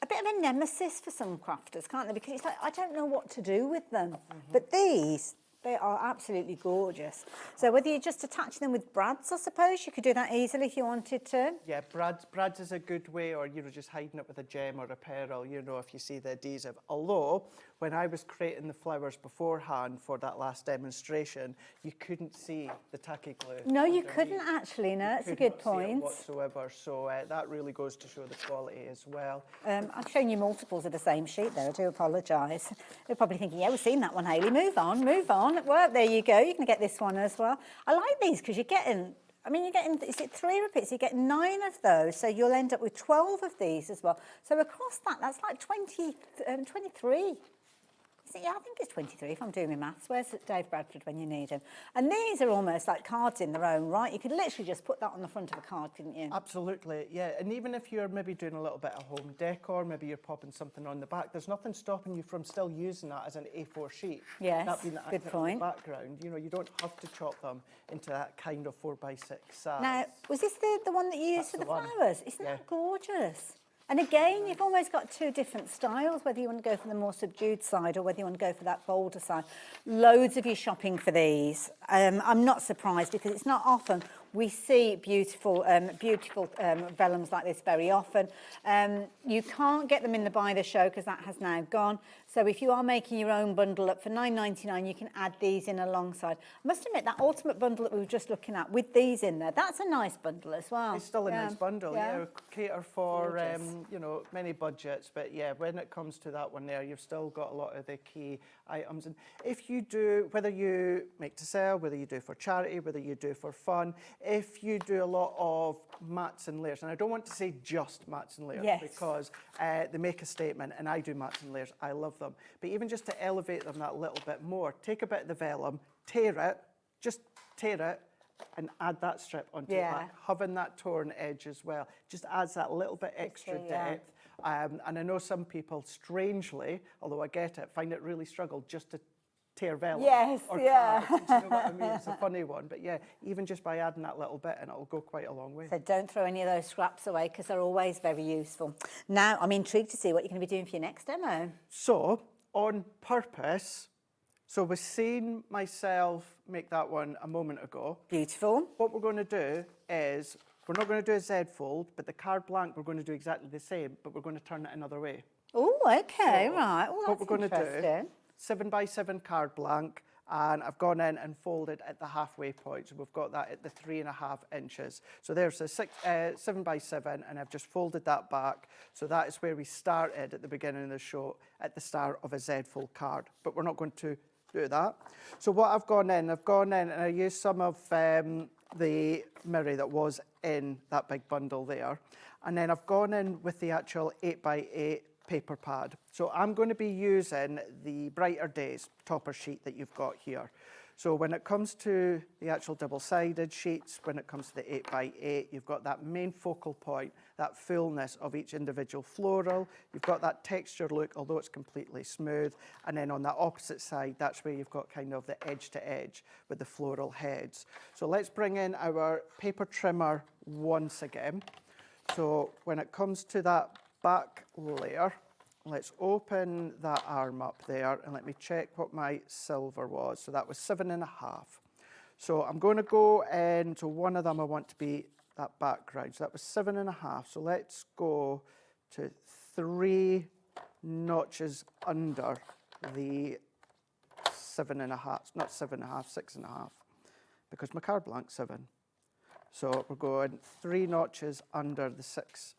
S: a bit of a nemesis for some crafters, can't they? Because it's like, I don't know what to do with them. But these, they are absolutely gorgeous. So whether you're just attaching them with brads, I suppose, you could do that easily if you wanted to.
J: Yeah, brads is a good way, or, you know, just hiding it with a gem or a pearl, you know, if you see the adhesive. Although, when I was creating the flowers beforehand for that last demonstration, you couldn't see the tacky glue.
S: No, you couldn't actually, no, that's a good point.
J: Whatsoever, so that really goes to show the quality as well.
S: I've shown you multiples of the same sheet there, I do apologise. You're probably thinking, yeah, we've seen that one, Hayley, move on, move on. Well, there you go, you can get this one as well. I like these because you're getting, I mean, you're getting, is it 3 repeats? You get 9 of those, so you'll end up with 12 of these as well. So across that, that's like 23. Yeah, I think it's 23 if I'm doing my maths. Where's Dave Bradford when you need him? And these are almost like cards in their own right. You could literally just put that on the front of a card, couldn't you?
J: Absolutely, yeah. And even if you're maybe doing a little bit of home decor, maybe you're popping something on the back, there's nothing stopping you from still using that as an A4 sheet.
S: Yes,
J: that being
S: good point.
J: In the background, you know, you don't have to chop them into that kind of 4x6 size.
S: Now, was this the one that you used for the flowers? Isn't that gorgeous? And again, you've almost got 2 different styles, whether you want to go for the more subdued side or whether you want to go for that bolder side. Loads of you shopping for these. I'm not surprised because it's not often we see beautiful vellums like this very often. You can't get them in the buy the show because that has now gone. So if you are making your own bundle up for $9.99, you can add these in alongside. I must admit, that ultimate bundle that we were just looking at with these in there, that's a nice bundle as well.
J: It's still a nice bundle, yeah. Cater for, you know, many budgets. But yeah, when it comes to that one there, you've still got a lot of the key items. And if you do, whether you make to sell, whether you do for charity, whether you do for fun, if you do a lot of mats and layers, and I don't want to say just mats and layers because they make a statement, and I do mats and layers, I love them. But even just to elevate them that little bit more, take a bit of the vellum, tear it, just tear it, and add that strip onto it, like having that torn edge as well. Just adds that little bit extra depth. And I know some people, strangely, although I get it, find it really struggle just to tear vellum.
S: Yes,
J: or cards, you know what I mean? It's a funny one, but yeah, even just by adding that little bit, and it'll go quite a long way.
S: So don't throw any of those scraps away because they're always very useful. Now, I'm intrigued to see what you're going to be doing for your next demo.
J: So, on purpose, so we've seen myself make that one a moment ago.
S: Beautiful.
J: What we're going to do is, we're not going to do a Z fold, but the card blank we're going to do exactly the same, but we're going to turn it another way.
S: Oh, okay,
J: So,
S: right. Well, that's
J: what we're going to
S: interesting.
J: do, 7x7 card blank, and I've gone in and folded at the halfway point. So we've got that at the 3.5 inches. So there's a 7x7, and I've just folded that back. So that is where we started at the beginning of the show, at the start of a Z fold card. But we're not going to do that. So what I've gone in and I used some of the mirror that was in that big bundle there. And then I've gone in with the actual 8x8 paper pad. So I'm going to be using the Brighter Days topper sheet that you've got here. So when it comes to the actual double-sided sheets, when it comes to the 8x8, you've got that main focal point, that fullness of each individual floral. You've got that texture look, although it's completely smooth. And then on the opposite side, that's where you've got kind of the edge to edge with the floral heads. So let's bring in our paper trimmer once again. So when it comes to that back layer, let's open that arm up there and let me check what my silver was. So that was 7.5. So I'm going to go into one of them. I want to be that background. So that was 7.5. So let's go to 3 notches under the 7.5. Not 7.5, 6.5, because my card blank's 7. So we're going 3 notches under the 6.5.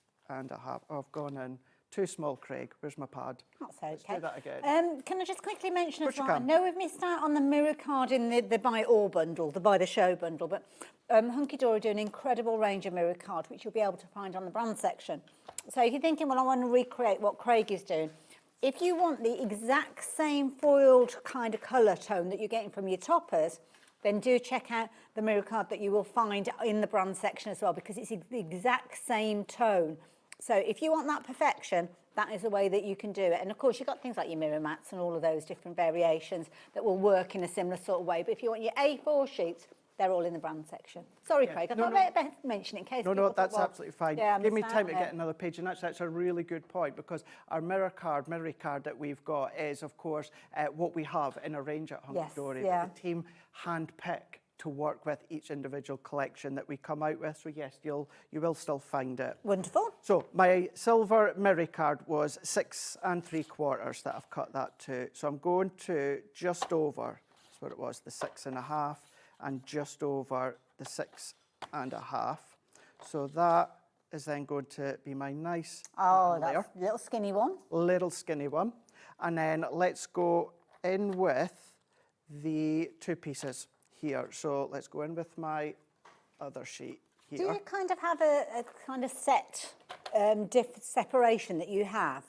J: Oh, I've gone in too small, Craig. Where's my pad?
S: That's okay.
J: Let's do that again.
S: Can I just quickly mention
J: Of
S: as
J: course
S: well,
J: you
S: I
J: can.
S: know we've missed out on the mirror card in the buy all bundle, the buy the show bundle, but Hunkydory do an incredible range of mirror cards, which you'll be able to find on the brand section. So if you're thinking, well, I want to recreate what Craig is doing, If you want the exact same foiled kind of colour tone that you're getting from your toppers, then do check out the mirror card that you will find in the brand section as well, because it's the exact same tone. So if you want that perfection, that is the way that you can do it. And of course, you've got things like your mirror mats and all of those different variations that will work in a similar sort of way. But if you want your A4 sheets, they're all in the brand section. Sorry, Craig, I thought I'd better mention it in case
J: No, that's absolutely fine.
S: Yeah,
J: Give me time to get another page, and that's a really good point, because our mirror card that we've got is, of course, what we have in a range at Hunkydory.
S: Yes,
J: The team hand-pick to work with each individual collection that we come out with. So yes, you will still find it.
S: Wonderful.
J: So my silver mirror card was 6 3/4 that I've cut that to. So I'm going to just over, that's what it was, the 6.5, and just over the 6.5. So that is then going to be my nice layer.
S: That's a little skinny one.
J: Little skinny one. And then let's go in with the 2 pieces here. So let's go in with my other sheet here.
S: Do you kind of have a kind of set separation that you have?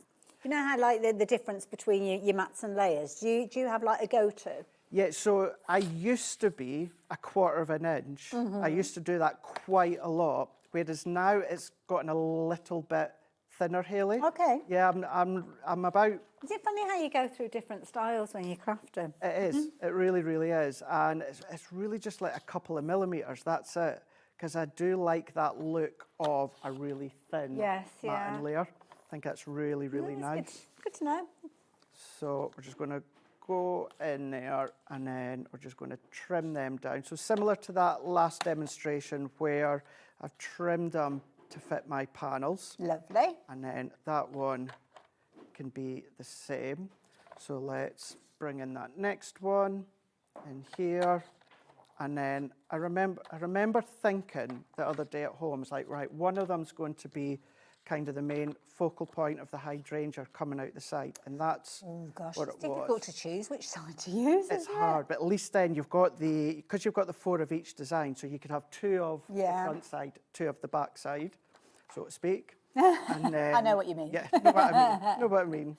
S: You know how like the difference between your mats and layers? Do you have like a go-to?
J: Yeah, so I used to be 1/4 inch. I used to do that quite a lot, whereas now it's gotten a little bit thinner, Hayley.
S: Okay.
J: Yeah, I'm about.
S: Is it funny how you go through different styles when you're crafting?
J: It is. It really, really is, and it's really just like a couple of millimeters. That's it, because I do like that look of a really thin matte layer. I think that's really, really nice.
S: Good to know.
J: So we're just going to go in there, and then we're just going to trim them down. So similar to that last demonstration where I've trimmed them to fit my panels.
S: Lovely.
J: And then that one can be the same. So let's bring in that next one in here. And then I remember thinking the other day at home, it's like, right, one of them's going to be kind of the main focal point of the hydrangea coming out the side, and that's what it was.
S: It's difficult to choose which side to use.
J: It's hard, but at least then you've got because you've got the 4 of each design, so you could have 2 of the front side, 2 of the back side, so to speak. And then,
S: I know what you mean.
J: Yeah, know what I mean.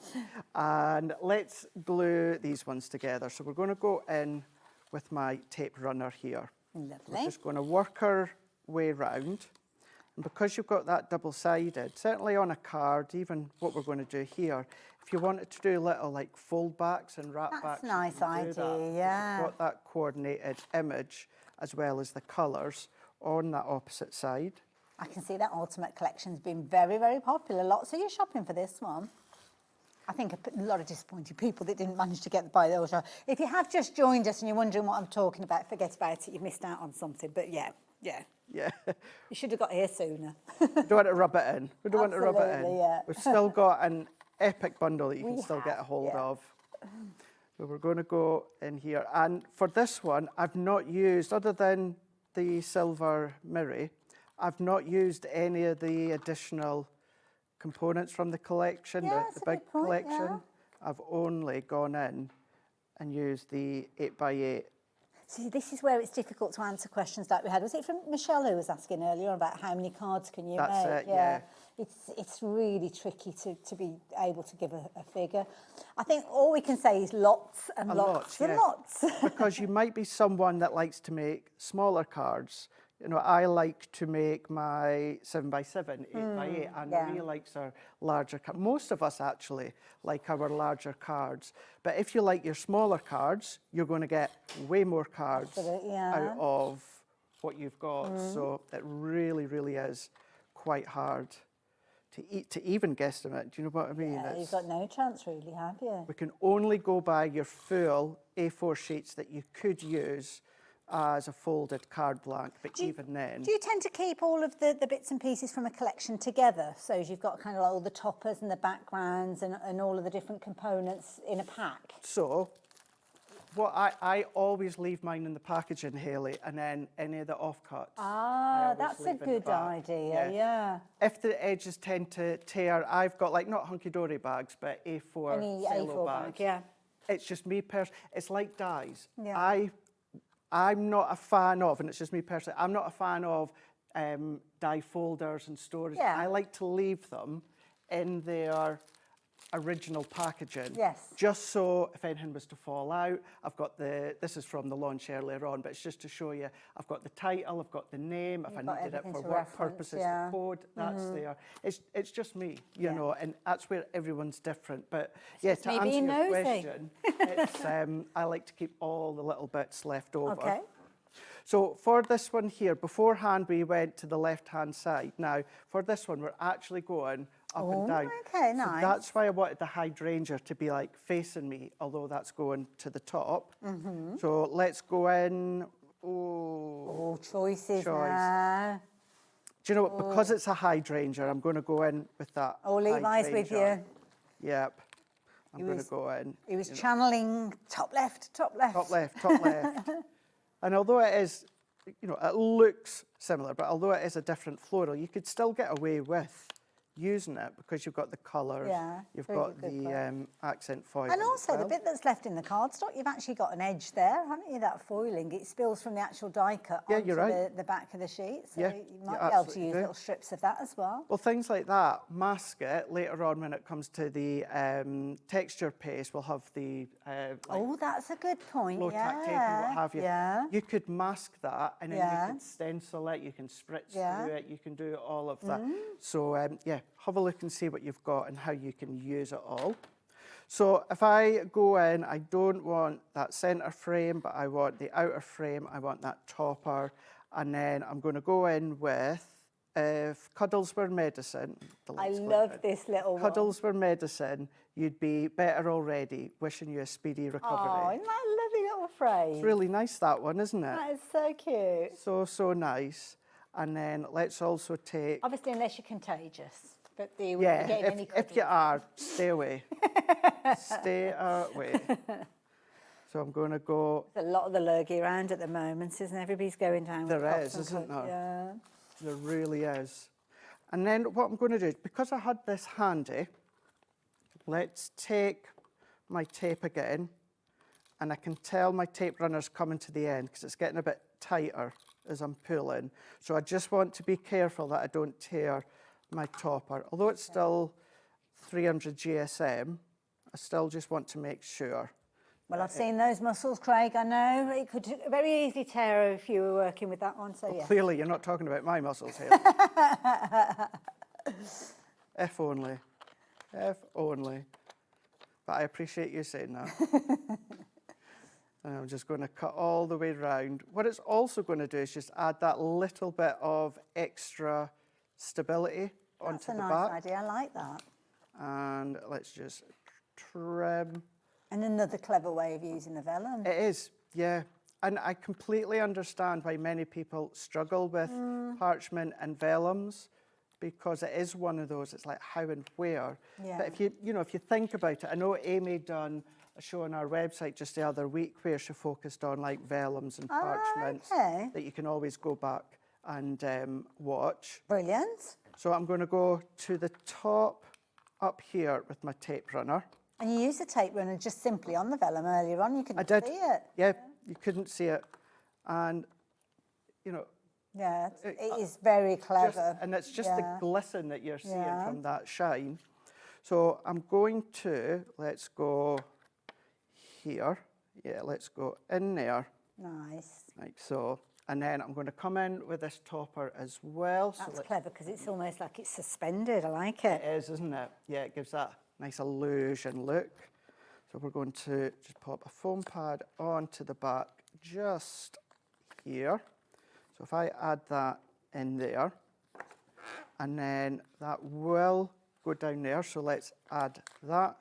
J: And let's glue these ones together. So we're going to go in with my tape runner here.
S: Lovely.
J: We're just going to work our way round. And because you've got that double-sided, certainly on a card, even what we're going to do here, if you wanted to do little like fold backs and wrap backs,
S: that's a nice idea, yeah.
J: You've got that coordinated image as well as the colours on that opposite side.
S: I can see that Ultimate Collection's been very, very popular. Lots of you shopping for this one. I think a lot of disappointed people that didn't manage to get the buy those. If you have just joined us and you're wondering what I'm talking about, forget about it. You've missed out on something. But yeah.
J: Yeah.
S: You should have got here sooner.
J: We don't want to rub it in. We don't want to rub it in.
S: Yeah.
J: We've still got an epic bundle that you can still get a hold of. So we're going to go in here. And for this one, I've not used, other than the silver mirror, I've not used any of the additional components from the collection, the big collection. I've only gone in and used the 8x8.
S: See, this is where it's difficult to answer questions like we had. Was it from Michelle who was asking earlier about how many cards can you make?
J: That's it, yeah.
S: It's really tricky to be able to give a figure. I think all we can say is lots and lots and lots.
J: Because you might be someone that likes to make smaller cards. You know, I like to make my 7x7, 8x8, and Maria likes our larger cards. Most of us actually like our larger cards. But if you like your smaller cards, you're going to get way more cards out of what you've got. So it really, really is quite hard to even guesstimate. Do you know what I mean?
S: Yeah, you've got no chance really, have you?
J: We can only go by your full A4 sheets that you could use as a folded card blank, but even then...
S: Do you tend to keep all of the bits and pieces from a collection together? So you've got kind of like all the toppers and the backgrounds and all of the different components in a pack?
J: So, what I always leave mine in the packaging, Hayley, and then any of the offcuts.
S: Ah, that's a good idea, yeah.
J: If the edges tend to tear, I've got like, not Hunkydory bags, but A4
S: Any
J: cello
S: A4
J: bags.
S: bag, yeah.
J: It's just me personally, it's like dies.
S: Yeah.
J: I'm not a fan of, and it's just me personally, I'm not a fan of die folders and storage.
S: Yeah.
J: I like to leave them in their original packaging.
S: Yes.
J: Just so if anything was to fall out, I've got this is from the launch earlier on, but it's just to show you, I've got the title, I've got the name, if I needed it for work purposes, the code, that's there. It's just me, you know, and that's where everyone's different. But yeah, to answer your question, it's, I like to keep all the little bits left over.
S: Okay.
J: So for this one here, beforehand we went to the left-hand side. Now, for this one, we're actually going up and down.
S: Okay,
J: so
S: nice.
J: that's why I wanted the hydrangea to be like facing me, although that's going to the top. So let's go in.
S: Oh, choices now.
J: Do you know what? Because it's a hydrangea, I'm going to go in with that.
S: Oh, Levi's with you.
J: Yep. I'm going to go in.
S: He was channeling top left, top left.
J: Top left, top left. And although it is, you know, it looks similar, but although it is a different floral, you could still get away with using it because you've got the colours, you've got the accent foil.
S: And also the bit that's left in the cardstock, you've actually got an edge there, haven't you, that foiling? It spills from the actual die cut onto the back of the sheet, so you might be able to use little strips of that as well.
J: Well, things like that, mask it later on when it comes to the texture paste, we'll have the
S: oh, that's a good point,
J: low-tack tape and what have you.
S: Yeah.
J: You could mask that and then you can stencil it, you can spritz through it, you can do all of that. So, yeah, have a look and see what you've got and how you can use it all. So if I go in, I don't want that centre frame, but I want the outer frame, I want that topper, and then I'm going to go in with, if cuddles were medicine,
S: I love this little one.
J: Cuddles were medicine, you'd be better already, wishing you a speedy recovery.
S: Oh, isn't that a lovely little phrase?
J: It's really nice, that one, isn't it?
S: That is so cute.
J: So, so nice. And then let's also take...
S: Obviously, unless you're contagious. But the
J: if you are, stay away. Stay away. So I'm going to go...
S: There's a lot of the lurgy around at the moment, isn't everybody's going down with
J: There is, isn't there?
S: Yeah.
J: There really is. And then what I'm going to do is, because I had this handy, let's take my tape again, and I can tell my tape runner's coming to the end because it's getting a bit tighter as I'm pulling. So I just want to be careful that I don't tear my topper. Although it's still 300 GSM, I still just want to make sure.
S: Well, I've seen those muscles, Craig. I know it could very easily tear if you were working with that one, so
J: well,
S: yeah.
J: Clearly, you're not talking about my muscles here. If only. If only. But I appreciate you saying that. And I'm just going to cut all the way round. What it's also going to do is just add that little bit of extra stability onto the back.
S: That's a nice idea, I like that.
J: And let's just trim.
S: And another clever way of using the vellum.
J: It is, yeah. And I completely understand why many people struggle with parchment and vellums, because it is one of those, it's like how and where.
S: Yeah.
J: But if you think about it, I know Amy done a show on our website just the other week where she focused on like vellums and parchments that you can always go back and watch.
S: Brilliant.
J: So I'm going to go to the top up here with my tape runner.
S: And you used the tape runner just simply on the vellum earlier on, you couldn't see it.
J: Yeah, you couldn't see it. And, you know.
S: Yeah, it is very clever.
J: And it's just the glisten that you're seeing from that shine. So I'm going to, let's go here. Yeah, let's go in there.
S: Nice.
J: Like so. And then I'm going to come in with this topper as well.
S: That's clever because it's almost like it's suspended. I like it.
J: It is, isn't it? Yeah, it gives that nice illusion look. So we're going to just pop a foam pad onto the back just here. So if I add that in there, and then that will go down there. So let's add that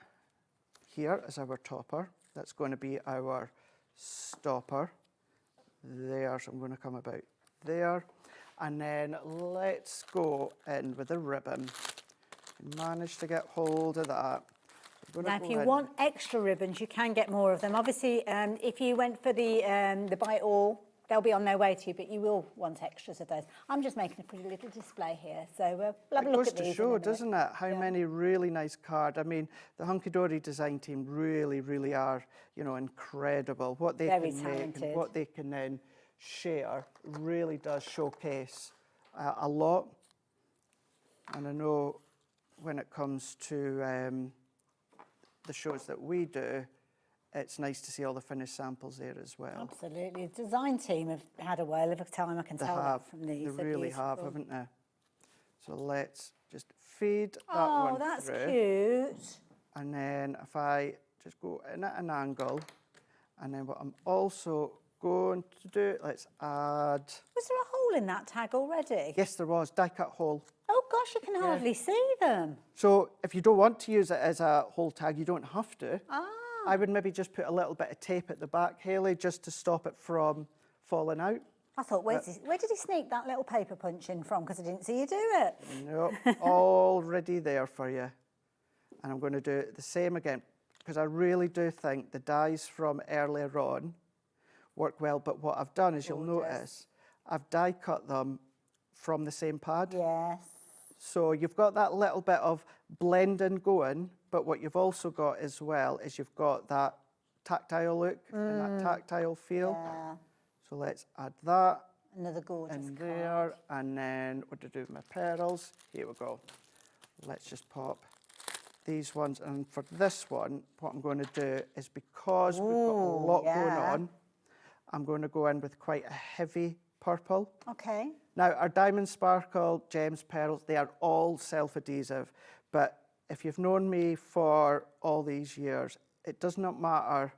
J: here as our topper. That's going to be our stopper there. So I'm going to come about there. And then let's go in with a ribbon. Manage to get hold of that.
S: Now, if you want extra ribbons, you can get more of them. Obviously, if you went for the buy it all, they'll be on their way to you, but you will want extras of those. I'm just making a pretty little display here, so we'll have a look at these.
J: It goes to show, doesn't it, how many really nice cards. I mean, the Hunkydory design team really, really are, you know, incredible. What they can make and what they can then share really does showcase a lot. And I know when it comes to the shows that we do, it's nice to see all the finished samples there as well.
S: Absolutely. The design team have had a whale of a time, I can tell that from these.
J: They
S: They're
J: really have,
S: beautiful.
J: haven't they? So let's just feed that
S: Oh,
J: one
S: that's
J: through.
S: cute.
J: And then if I just go in at an angle, and then what I'm also going to do, let's add...
S: Was there a hole in that tag already?
J: Yes, there was, die cut hole.
S: Oh gosh, you can hardly see them.
J: So if you don't want to use it as a hole tag, you don't have to.
S: Ah.
J: I would maybe just put a little bit of tape at the back, Hayley, just to stop it from falling out.
S: I thought, where did he sneak that little paper punch in from? Because I didn't see you do it.
J: Nope, already there for you. And I'm going to do the same again, because I really do think the dies from earlier on work well. But what I've done is, you'll notice, I've die cut them from the same pad.
S: Yes.
J: So you've got that little bit of blending going, but what you've also got as well is you've got that tactile look and that tactile feel.
S: Yeah.
J: So let's add that.
S: Another gorgeous
J: in
S: card.
J: there, and then what to do with my pearls? Here we go. Let's just pop these ones, and for this one, what I'm going to do is, because we've got a lot going on, I'm going to go in with quite a heavy purple.
S: Okay.
J: Now, our Diamond Sparkle, Gems, Pearls, they are all self-adhesive, but if you've known me for all these years, it does not matter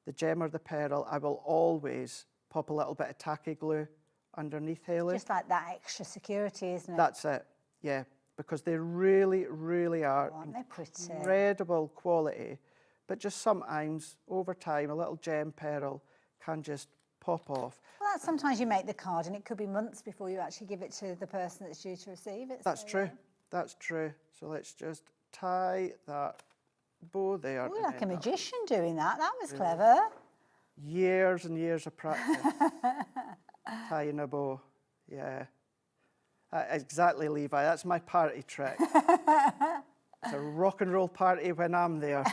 J: the gem or the pearl, I will always pop a little bit of tacky glue underneath, Hayley.
S: Just like that extra security, isn't it?
J: That's it, yeah, because they really, really are
S: Aren't they pretty?
J: incredible quality, but just sometimes, over time, a little gem pearl can just pop off.
S: Well, sometimes you make the card and it could be months before you actually give it to the person that's due to receive it.
J: That's true. That's true. So let's just tie that bow there.
S: Ooh, like a magician doing that. That was clever.
J: Years and years of practice tying a bow. Yeah. Exactly, Levi. That's my party trick. It's a rock and roll party when I'm there.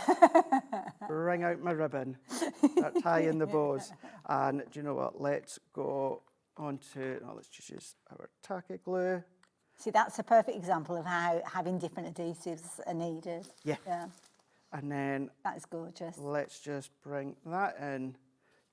J: Bring out my ribbon, start tying the bows. And do you know what? Let's go on to, let's just use our tacky glue.
S: See, that's a perfect example of how having different adhesives are needed.
J: Yeah. And then
S: that is gorgeous.
J: Let's just bring that in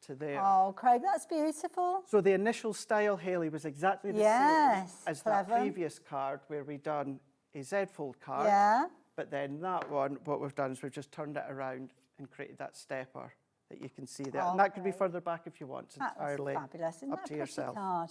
J: to there.
S: Oh, Craig, that's beautiful.
J: So the initial style, Hayley, was exactly the same as that previous card where we done a Z-fold card.
S: Yeah.
J: But then that one, what we've done is we've just turned it around and created that stepper that you can see there. And that could be further back if you want. It's entirely
S: fabulous. Isn't
J: up
S: that
J: to
S: a pretty
J: yourself.
S: Card?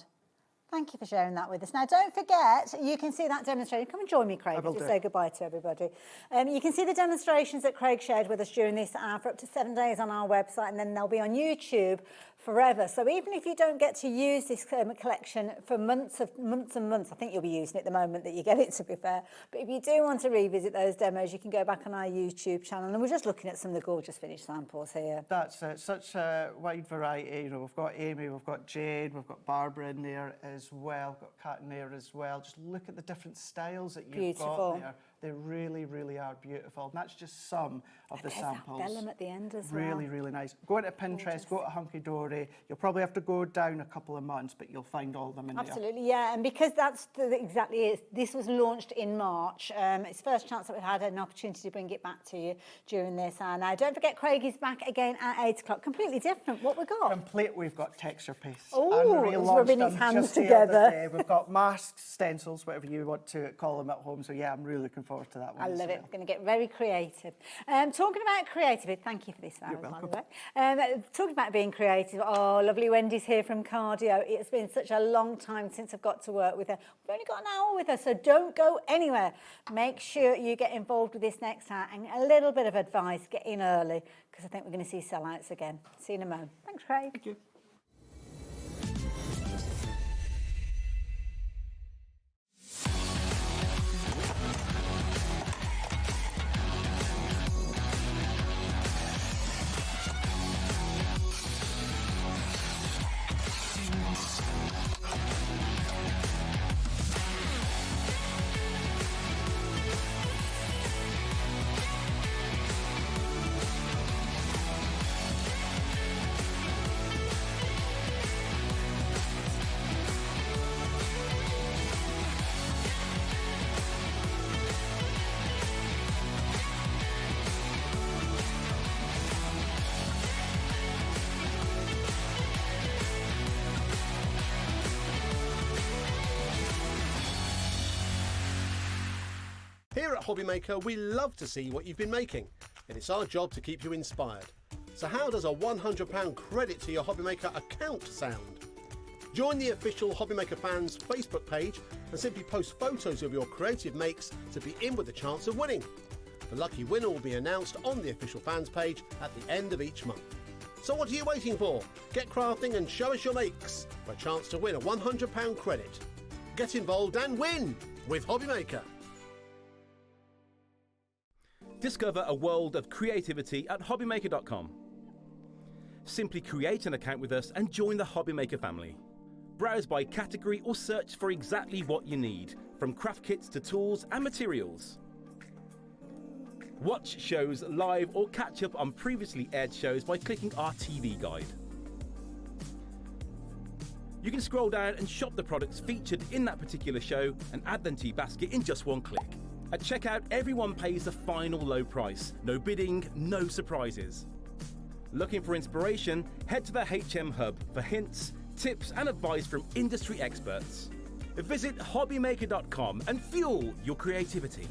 S: Thank you for sharing that with us. Now, don't forget, you can see that demonstration. Come and join me, Craig, as we say goodbye to everybody. You can see the demonstrations that Craig shared with us during this hour for up to 7 days on our website, and then they'll be on YouTube forever. So even if you don't get to use this collection for months and months, I think you'll be using it the moment that you get it, to be fair. But if you do want to revisit those demos, you can go back on our YouTube channel. And we're just looking at some of the gorgeous finished samples here.
J: That's such a wide variety. You know, we've got Amy, we've got Jade, we've got Barbara in there as well, we've got Kat in there as well. Just look at the different styles that you've got there. They really, really are beautiful. And that's just some of the samples.
S: That vellum at the end as well.
J: Really, really nice. Go into Pinterest, go to Hunkydory. You'll probably have to go down a couple of months, but you'll find all of them in there.
S: Absolutely, yeah. And because that's exactly it, this was launched in March. It's the first chance that we've had an opportunity to bring it back to you during this hour. Now, don't forget, Craig is back again at 8 o'clock. Completely different. What we got?
J: Complete. We've got texture paste.
S: Oh, he's rubbing his hands together.
J: We've got masks, stencils, whatever you want to call them at home. So yeah, I'm really looking forward to that one.
S: I love it. We're going to get very creative. Talking about creativity, thank you for this, Farah, by the way. Talking about being creative, oh, lovely Wendy's here from Cardio. It's been such a long time since I've got to work with her. We've only got an hour with her, so don't go anywhere. Make sure you get involved with this next hour, and a little bit of advice, get in early, because I think we're going to see sellouts again. See you in a moment. Thanks, Craig.
J: Thank you.
F: At Hobbymaker, we love to see what you've been making, and it's our job to keep you inspired. So how does a £100 credit to your Hobbymaker account sound? Join the official Hobbymaker fans Facebook page and simply post photos of your creative makes to be in with a chance of winning. The lucky winner will be announced on the official fans page at the end of each month. So what are you waiting for? Get crafting and show us your makes for a chance to win a £100 credit. Get involved and win with Hobbymaker.
O: Discover a world of creativity at hobbymaker.com. Simply create an account with us and join the Hobbymaker family. Browse by category or search for exactly what you need, from craft kits to tools and materials. Watch shows live or catch up on previously aired shows by clicking our TV guide. You can scroll down and shop the products featured in that particular show and add them to your basket in just one click. At checkout, everyone pays the final low price. No bidding, no surprises. Looking for inspiration? Head to the HM Hub for hints, tips and advice from industry experts. Visit hobbymaker.com and fuel your creativity.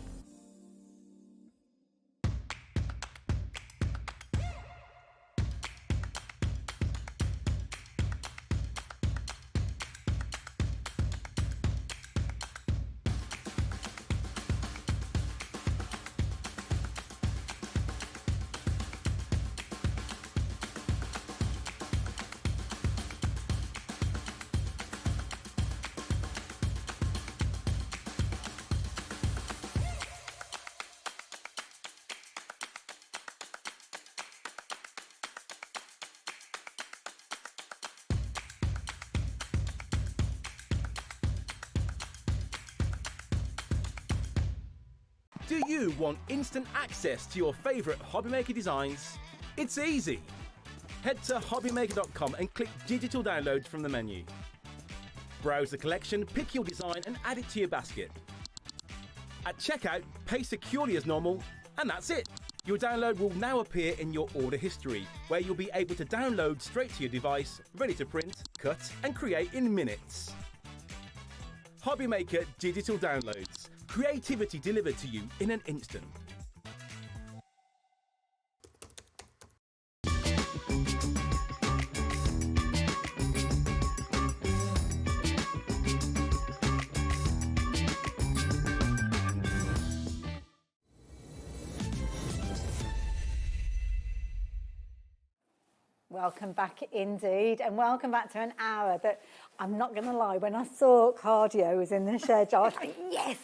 O: Do you want instant access to your favourite Hobbymaker designs? It's easy. Head to hobbymaker.com and click digital downloads from the menu. Browse the collection, pick your design and add it to your basket. At checkout, pay securely as normal, and that's it. Your download will now appear in your order history, where you'll be able to download straight to your device, ready to print, cut and create in minutes. Hobbymaker Digital Downloads. Creativity delivered to you in an instant.
S: Welcome back indeed, and welcome back to an hour that, I'm not going to lie, when I saw cardio was in the shed, I was like, yes!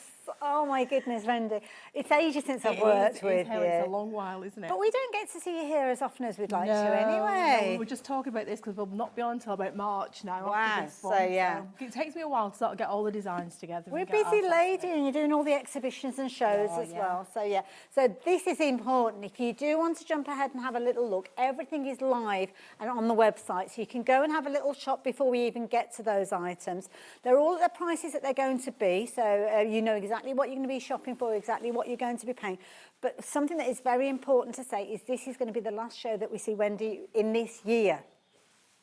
S: Oh my goodness, Wendy. It's ages since I've worked with you.
T: It's a long while, isn't it?
S: But we don't get to see you here as often as we'd like to anyway.
T: No, we were just talking about this because we'll not be on until about March now.
S: Wow,
T: after this one,
S: so yeah.
T: So it takes me a while to sort of get all the designs together.
S: We're a busy lady and you're doing all the exhibitions and shows as well. So yeah, so this is important. If you do want to jump ahead and have a little look, everything is live and on the website. So you can go and have a little shop before we even get to those items. They're all at the prices that they're going to be. So you know exactly what you're going to be shopping for, exactly what you're going to be paying. But something that is very important to say is this is going to be the last show that we see Wendy in this year.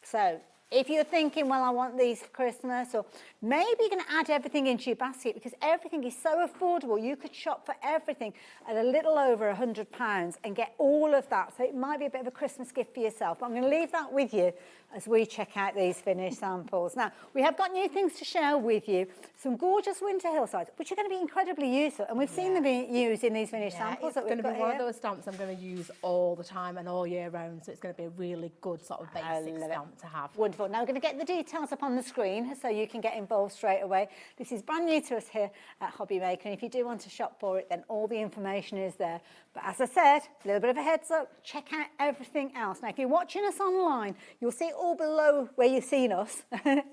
S: So if you're thinking, well, I want these for Christmas, or maybe you're going to add everything into your basket because everything is so affordable. You could shop for everything at a little over £100 and get all of that. So it might be a bit of a Christmas gift for yourself. But I'm going to leave that with you as we check out these finished samples. Now, we have got new things to share with you. Some gorgeous winter hillsides, which are going to be incredibly useful. And we've seen them being used in these finished samples that we've got here.
T: It's going to be one of those stamps I'm going to use all the time and all year round. So it's going to be a really good sort of basic stamp to have.
S: Wonderful. Now we're going to get the details up on the screen so you can get involved straight away. This is brand new to us here at Hobbymaker, and if you do want to shop for it, then all the information is there. But as I said, a little bit of a heads up, check out everything else. Now if you're watching us online, you'll see it all below where you've seen us.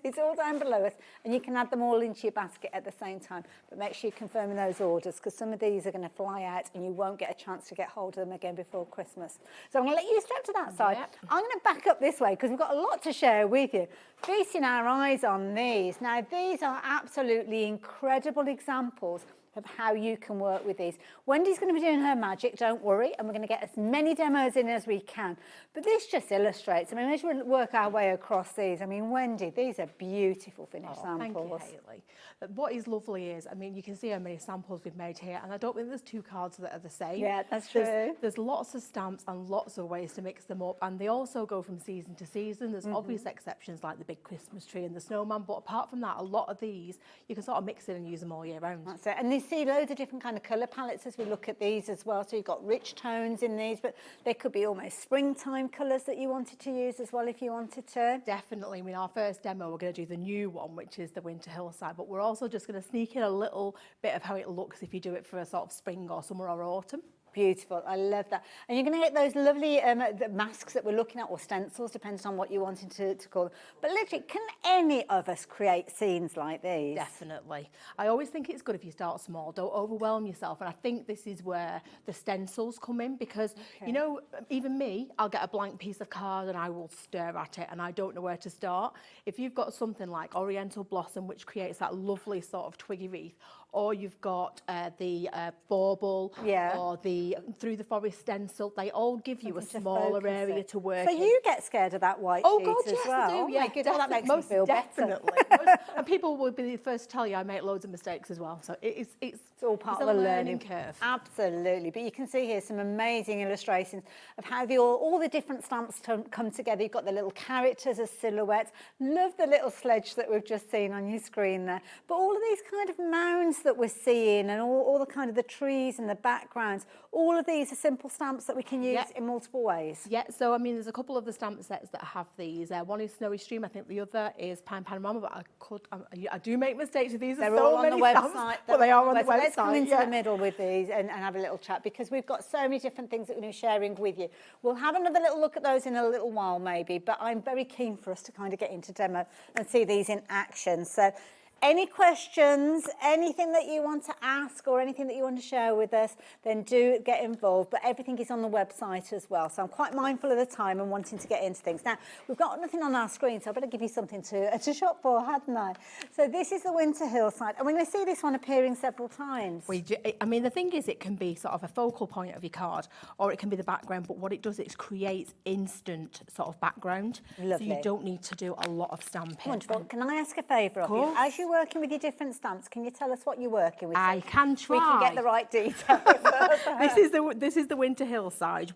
S: It's all down below us, and you can add them all into your basket at the same time. But make sure you're confirming those orders, because some of these are going to fly out and you won't get a chance to get hold of them again before Christmas. So I'm going to let you step to that side.
T: Yep.
S: I'm going to back up this way because we've got a lot to share with you. Feasting our eyes on these. Now, these are absolutely incredible examples of how you can work with these. Wendy's going to be doing her magic, don't worry, and we're going to get as many demos in as we can. But this just illustrates, I mean, as we work our way across these, I mean, Wendy, these are beautiful finished samples.
T: Thank you, Hayley. But what is lovely is, I mean, you can see how many samples we've made here, and I don't think there's 2 cards that are the same.
S: Yeah, that's true.
T: There's lots of stamps and lots of ways to mix them up, and they also go from season to season. There's obvious exceptions like the big Christmas tree and the snowman, but apart from that, a lot of these, you can sort of mix in and use them all year round.
S: That's it. And you see loads of different kind of colour palettes as we look at these as well. So you've got rich tones in these, but they could be almost springtime colours that you wanted to use as well if you wanted to.
T: Definitely. I mean, our first demo, we're going to do the new one, which is the Winter Hillside, but we're also just going to sneak in a little bit of how it looks if you do it for a sort of spring or summer or autumn.
S: Beautiful, I love that. And you're going to get those lovely the masks that we're looking at, or stencils, depends on what you wanted to call them. But literally, can any of us create scenes like these?
T: Definitely. I always think it's good if you start small, don't overwhelm yourself. And I think this is where the stencils come in, because, you know, even me, I'll get a blank piece of card and I will stare at it and I don't know where to start. If you've got something like Oriental Blossom, which creates that lovely sort of twiggy wreath, or you've got the bauble, or the Through the Forest stencil, they all give you a smaller area to work
S: in. So you get scared of that white sheet as well?
T: I do, yeah.
S: Oh, that makes me feel
T: definitely. And people will be the first to tell you I make loads of mistakes as well. So it's
S: all part of the learning curve. Absolutely. But you can see here some amazing illustrations of how all the different stamps come together. You've got the little characters as silhouettes. Love the little sledge that we've just seen on your screen there. But all of these kind of mounds that we're seeing, and all the kind of the trees and the backgrounds, all of these are simple stamps that we can use in multiple ways.
T: Yeah, so I mean, there's a couple of the stamp sets that have these. One is Snowy Stream, I think the other is Pine Panorama, but I do make mistakes with these.
S: They're all on the website.
T: Stamps, but they are on the website.
S: Let's come into the middle with these and have a little chat, because we've got so many different things that we're going to be sharing with you. We'll have another little look at those in a little while maybe, but I'm very keen for us to kind of get into demo and see these in action. So any questions, anything that you want to ask or anything that you want to share with us, then do get involved. But everything is on the website as well. So I'm quite mindful of the time and wanting to get into things. Now, we've got nothing on our screen, so I better give you something to shop for, hadn't I? So this is the Winter Hillside. And we're going to see this one appearing several times.
T: I mean, the thing is, it can be sort of a focal point of your card, or it can be the background. But what it does, it creates instant sort of background.
S: Lovely.
T: So you don't need to do a lot of stamping.
S: Wonderful. Can I ask a favour of you? As you working with your different stamps, can you tell us what you're working with?
T: I can try.
S: We can get the right details.
T: This is the Winter Hillside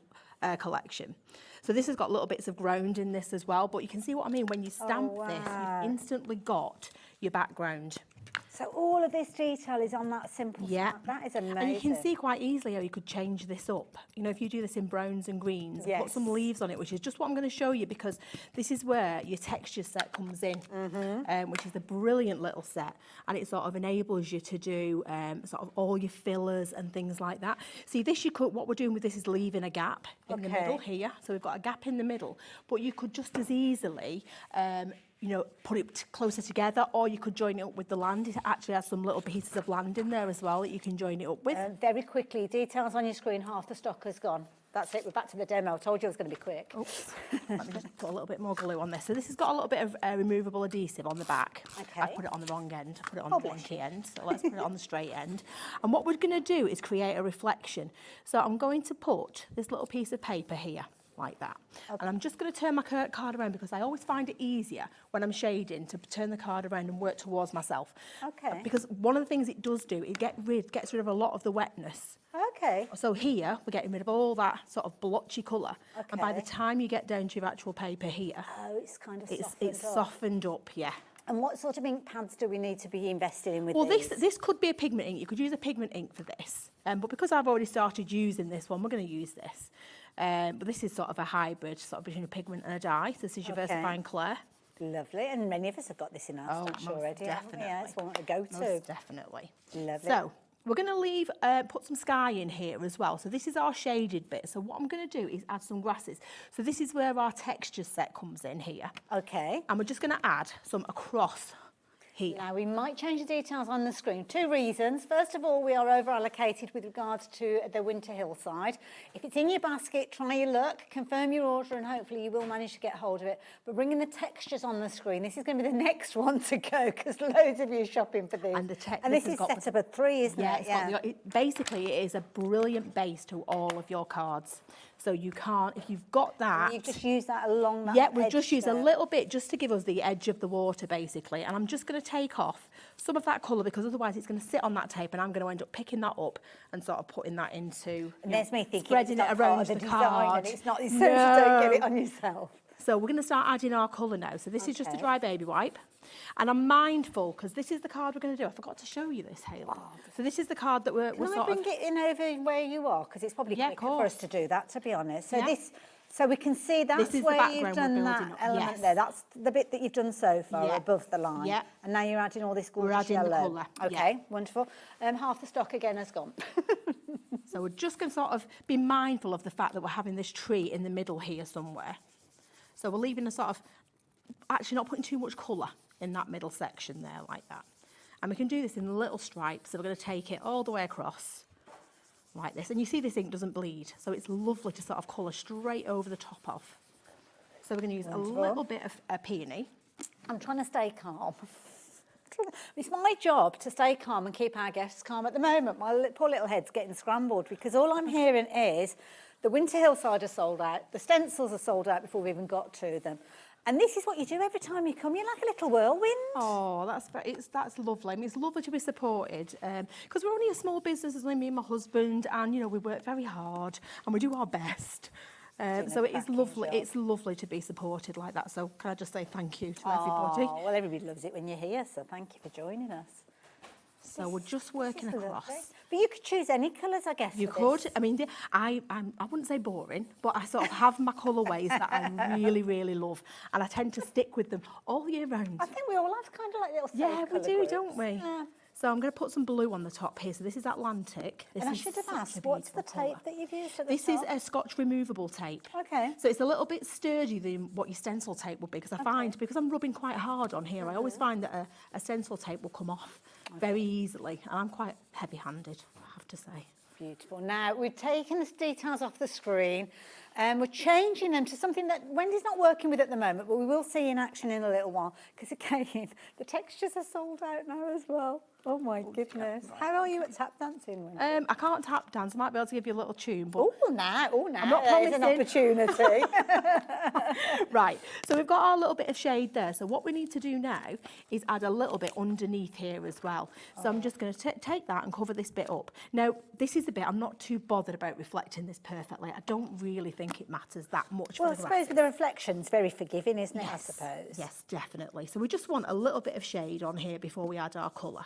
T: collection. So this has got little bits of ground in this as well, but you can see what I mean. When you stamp this, you've instantly got your background.
S: So all of this detail is on that simple stamp. That is amazing.
T: And you can see quite easily how you could change this up. You know, if you do this in browns and greens, put some leaves on it, which is just what I'm going to show you, because this is where your texture set comes in, which is a brilliant little set. And it sort of enables you to do sort of all your fillers and things like that. See, this you could, what we're doing with this is leaving a gap in the middle here. So we've got a gap in the middle, but you could just as easily you know, put it closer together, or you could join it up with the land. It actually has some little pieces of land in there as well that you can join it up with.
S: Very quickly, details on your screen, half the stock has gone. That's it, we're back to the demo. I told you it was going to be quick.
T: Oops. Let me just put a little bit more glue on this. So this has got a little bit of removable adhesive on the back.
S: Okay.
T: I put it on the wrong end. I put it on the wonky end. So let's put it on the straight end. And what we're going to do is create a reflection. So I'm going to put this little piece of paper here, like that. Okay. And I'm just going to turn my card around, because I always find it easier when I'm shading to turn the card around and work towards myself.
S: Okay.
T: Because one of the things it does do, it gets rid of a lot of the wetness.
S: Okay.
T: So here, we're getting rid of all that sort of blotchy colour. Okay. And by the time you get down to your actual paper here,
S: it's kind of
T: softened up, yeah.
S: And what sort of ink pads do we need to be invested in with
T: these? Well, this could be a pigment ink. You could use a pigment ink for this. But because I've already started using this one, we're going to use this. But this is sort of a hybrid, sort of between a pigment and a dye. So this is your Versafine Clair.
S: Lovely, and many of us have got this in our stash already, haven't we? Yeah, it's one to go to.
T: Most definitely.
S: Lovely.
T: So we're going to leave, put some sky in here as well. So this is our shaded bit. So what I'm going to do is add some grasses. So this is where our texture set comes in here.
S: Okay.
T: And we're just going to add some across here.
S: Now, we might change the details on the screen. 2 reasons. First of all, we are over-allocated with regards to the winter hillside. If it's in your basket, try your luck, confirm your order, and hopefully you will manage to get hold of it. But bringing the textures on the screen, this is going to be the next one to go, because loads of you are shopping for this.
T: And,
S: this is set up at 3, isn't it?
T: Yeah, basically, it is a brilliant base to all of your cards. So you can't, if you've got that...
S: And you've just used that along that
T: Yeah, we've
S: edge
T: just used a
S: there.
T: little bit just to give us the edge of the water, basically. And I'm just going to take off some of that colour, because otherwise it's going to sit on that tape and I'm going to end up picking that up and sort of putting that into...
S: And there's me thinking
T: spreading it around the
S: design,
T: card.
S: and it's not, so you don't get it on yourself.
T: So we're going to start adding our colour now. So this is just a dry baby wipe. And I'm mindful, because this is the card we're going to do. I forgot to show you this, Hayley. So this is the card that we're
S: Can I
T: sort
S: bring
T: of...
S: it in over where you are? Because it's probably quicker for us to do that, to be honest. So
T: Yeah.
S: so we can see that's
T: is the
S: where
T: background
S: you've
T: we're
S: done
T: building
S: that
T: up.
S: element
T: Yes.
S: there. That's the bit that you've done so far,
T: Yeah.
S: above the line.
T: Yeah.
S: And now you're adding all this gorgeous
T: adding the
S: yellow.
T: colour,
S: Okay,
T: yeah.
S: wonderful. Half the stock again has gone.
T: So we're just going to sort of be mindful of the fact that we're having this tree in the middle here somewhere. So we're leaving a sort of, actually not putting too much colour in that middle section there like that. And we can do this in little stripes. So we're going to take it all the way across like this. And you see this ink doesn't bleed. So it's lovely to sort of colour straight over the top of. So we're going to use a little bit of a peony.
S: I'm trying to stay calm. It's my job to stay calm and keep our guests calm. At the moment, my poor little head's getting scrambled, because all I'm hearing is the winter hillside are sold out, the stencils are sold out before we even got to them. And this is what you do every time you come. You're like a little whirlwind.
T: Oh, that's lovely. I mean, it's lovely to be supported, because we're only a small business. It's only me and my husband, and you know, we work very hard and we do our best. So it is lovely. It's lovely to be supported like that. So can I just say thank you to everybody?
S: Oh, well, everybody loves it when you're here. So thank you for joining us.
T: So we're just working across.
S: But you could choose any colours, I guess.
T: You
S: for
T: could.
S: this.
T: I mean, I wouldn't say boring, but I sort of have my colourways that I really, really love, and I tend to stick with them all year round.
S: I think we all have kind of like little
T: Yeah, we do,
S: groups.
T: don't we?
S: Yeah.
T: So I'm going to put some blue on the top here. So this is Atlantic. This
S: And I
T: is
S: should have
T: such a
S: asked, what's the
T: beautiful
S: tape
T: colour.
S: that you've used at the
T: This
S: top?
T: is a Scotch removable tape.
S: Okay.
T: So it's a little bit sturdier than what your stencil tape would be, because I find, because I'm rubbing quite hard on here, I always find that a stencil tape will come off very easily, and I'm quite heavy-handed, I have to say.
S: Beautiful. Now, we've taken the details off the screen and we're changing them to something that Wendy's not working with at the moment, but we will see in action in a little while, because again, the textures are sold out now as well. Oh my goodness. How are you at tap dancing, Wendy?
T: I can't tap dance. I might be able to give you a little tune, but...
S: Oh, now,
T: I'm not
S: there's
T: promising.
S: an opportunity.
T: Right, so we've got our little bit of shade there. So what we need to do now is add a little bit underneath here as well. So I'm just going to take that and cover this bit up. Now, this is the bit I'm not too bothered about reflecting this perfectly. I don't really think it matters that much.
S: Well, I
T: for the
S: suppose
T: graphics.
S: with the reflections, very forgiving, isn't it, I
T: Yes,
S: suppose?
T: yes, definitely. So we just want a little bit of shade on here before we add our colour.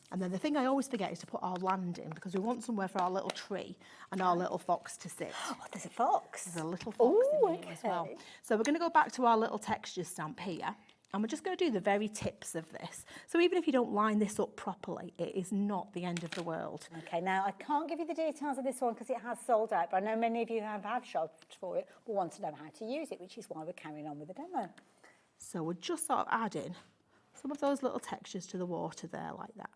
T: And then the thing I always forget is to put our land in, because we want somewhere for our little tree and our little fox to sit.
S: Oh, there's a fox.
T: There's a little fox in here as well. So we're going to go back to our little texture stamp here, and we're just going to do the very tips of this. So even if you don't line this up properly, it is not the end of the world.
S: Okay, now I can't give you the details of this one because it has sold out, but I know many of you have shopped for it but want to know how to use it, which is why we're carrying on with the demo.
T: So we're just sort of adding some of those little textures to the water there like that.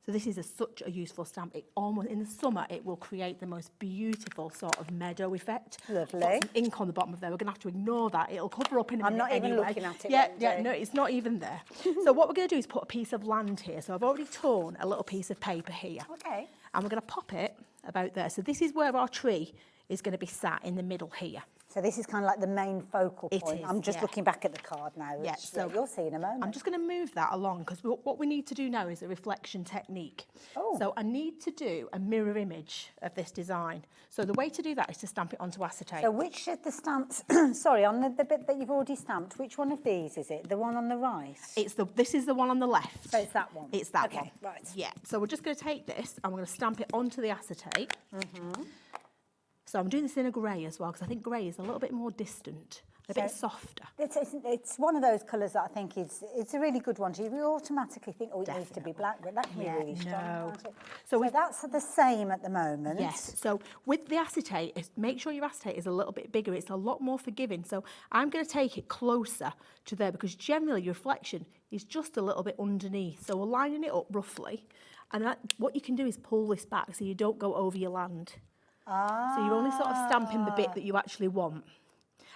T: So this is such a useful stamp. It almost, in the summer, it will create the most beautiful sort of meadow effect.
S: Lovely.
T: Got some ink on the bottom of there. We're going to have to ignore that. It'll cover up in a minute.
S: I'm not even
T: anyway.
S: looking at it,
T: Yeah,
S: Wendy.
T: no, it's not even there. So what we're going to do is put a piece of land here. So I've already torn a little piece of paper here.
S: Okay.
T: And we're going to pop it about there. So this is where our tree is going to be sat in the middle here.
S: So this is kind of like the main focal
T: It
S: point.
T: is,
S: I'm just
T: yeah.
S: looking back at the card now, which
T: Yeah, so
S: you'll see in a moment.
T: I'm just going to move that along, because what we need to do now is a reflection technique.
S: Oh.
T: So I need to do a mirror image of this design. So the way to do that is to stamp it onto acetate.
S: So which of the stamps, sorry, on the bit that you've already stamped, which one of these is it? The one on the right?
T: This is the one on the left.
S: So it's that one?
T: It's that
S: Okay,
T: one.
S: right.
T: Yeah. So we're just going to take this and we're going to stamp it onto the acetate.
S: Mm-hmm.
T: So I'm doing this in a grey as well, because I think grey is a little bit more distant a bit softer.
S: It's one of those colours that I think it's a really good one. You automatically think, oh, it needs to be black, but that can be really strong, can't it? So that's the same at the moment.
T: Yes, so with the acetate, make sure your acetate is a little bit bigger. It's a lot more forgiving. So I'm going to take it closer to there because generally your reflection is just a little bit underneath. So we're lining it up roughly. And what you can do is pull this back so you don't go over your land. So you're only sort of stamping the bit that you actually want.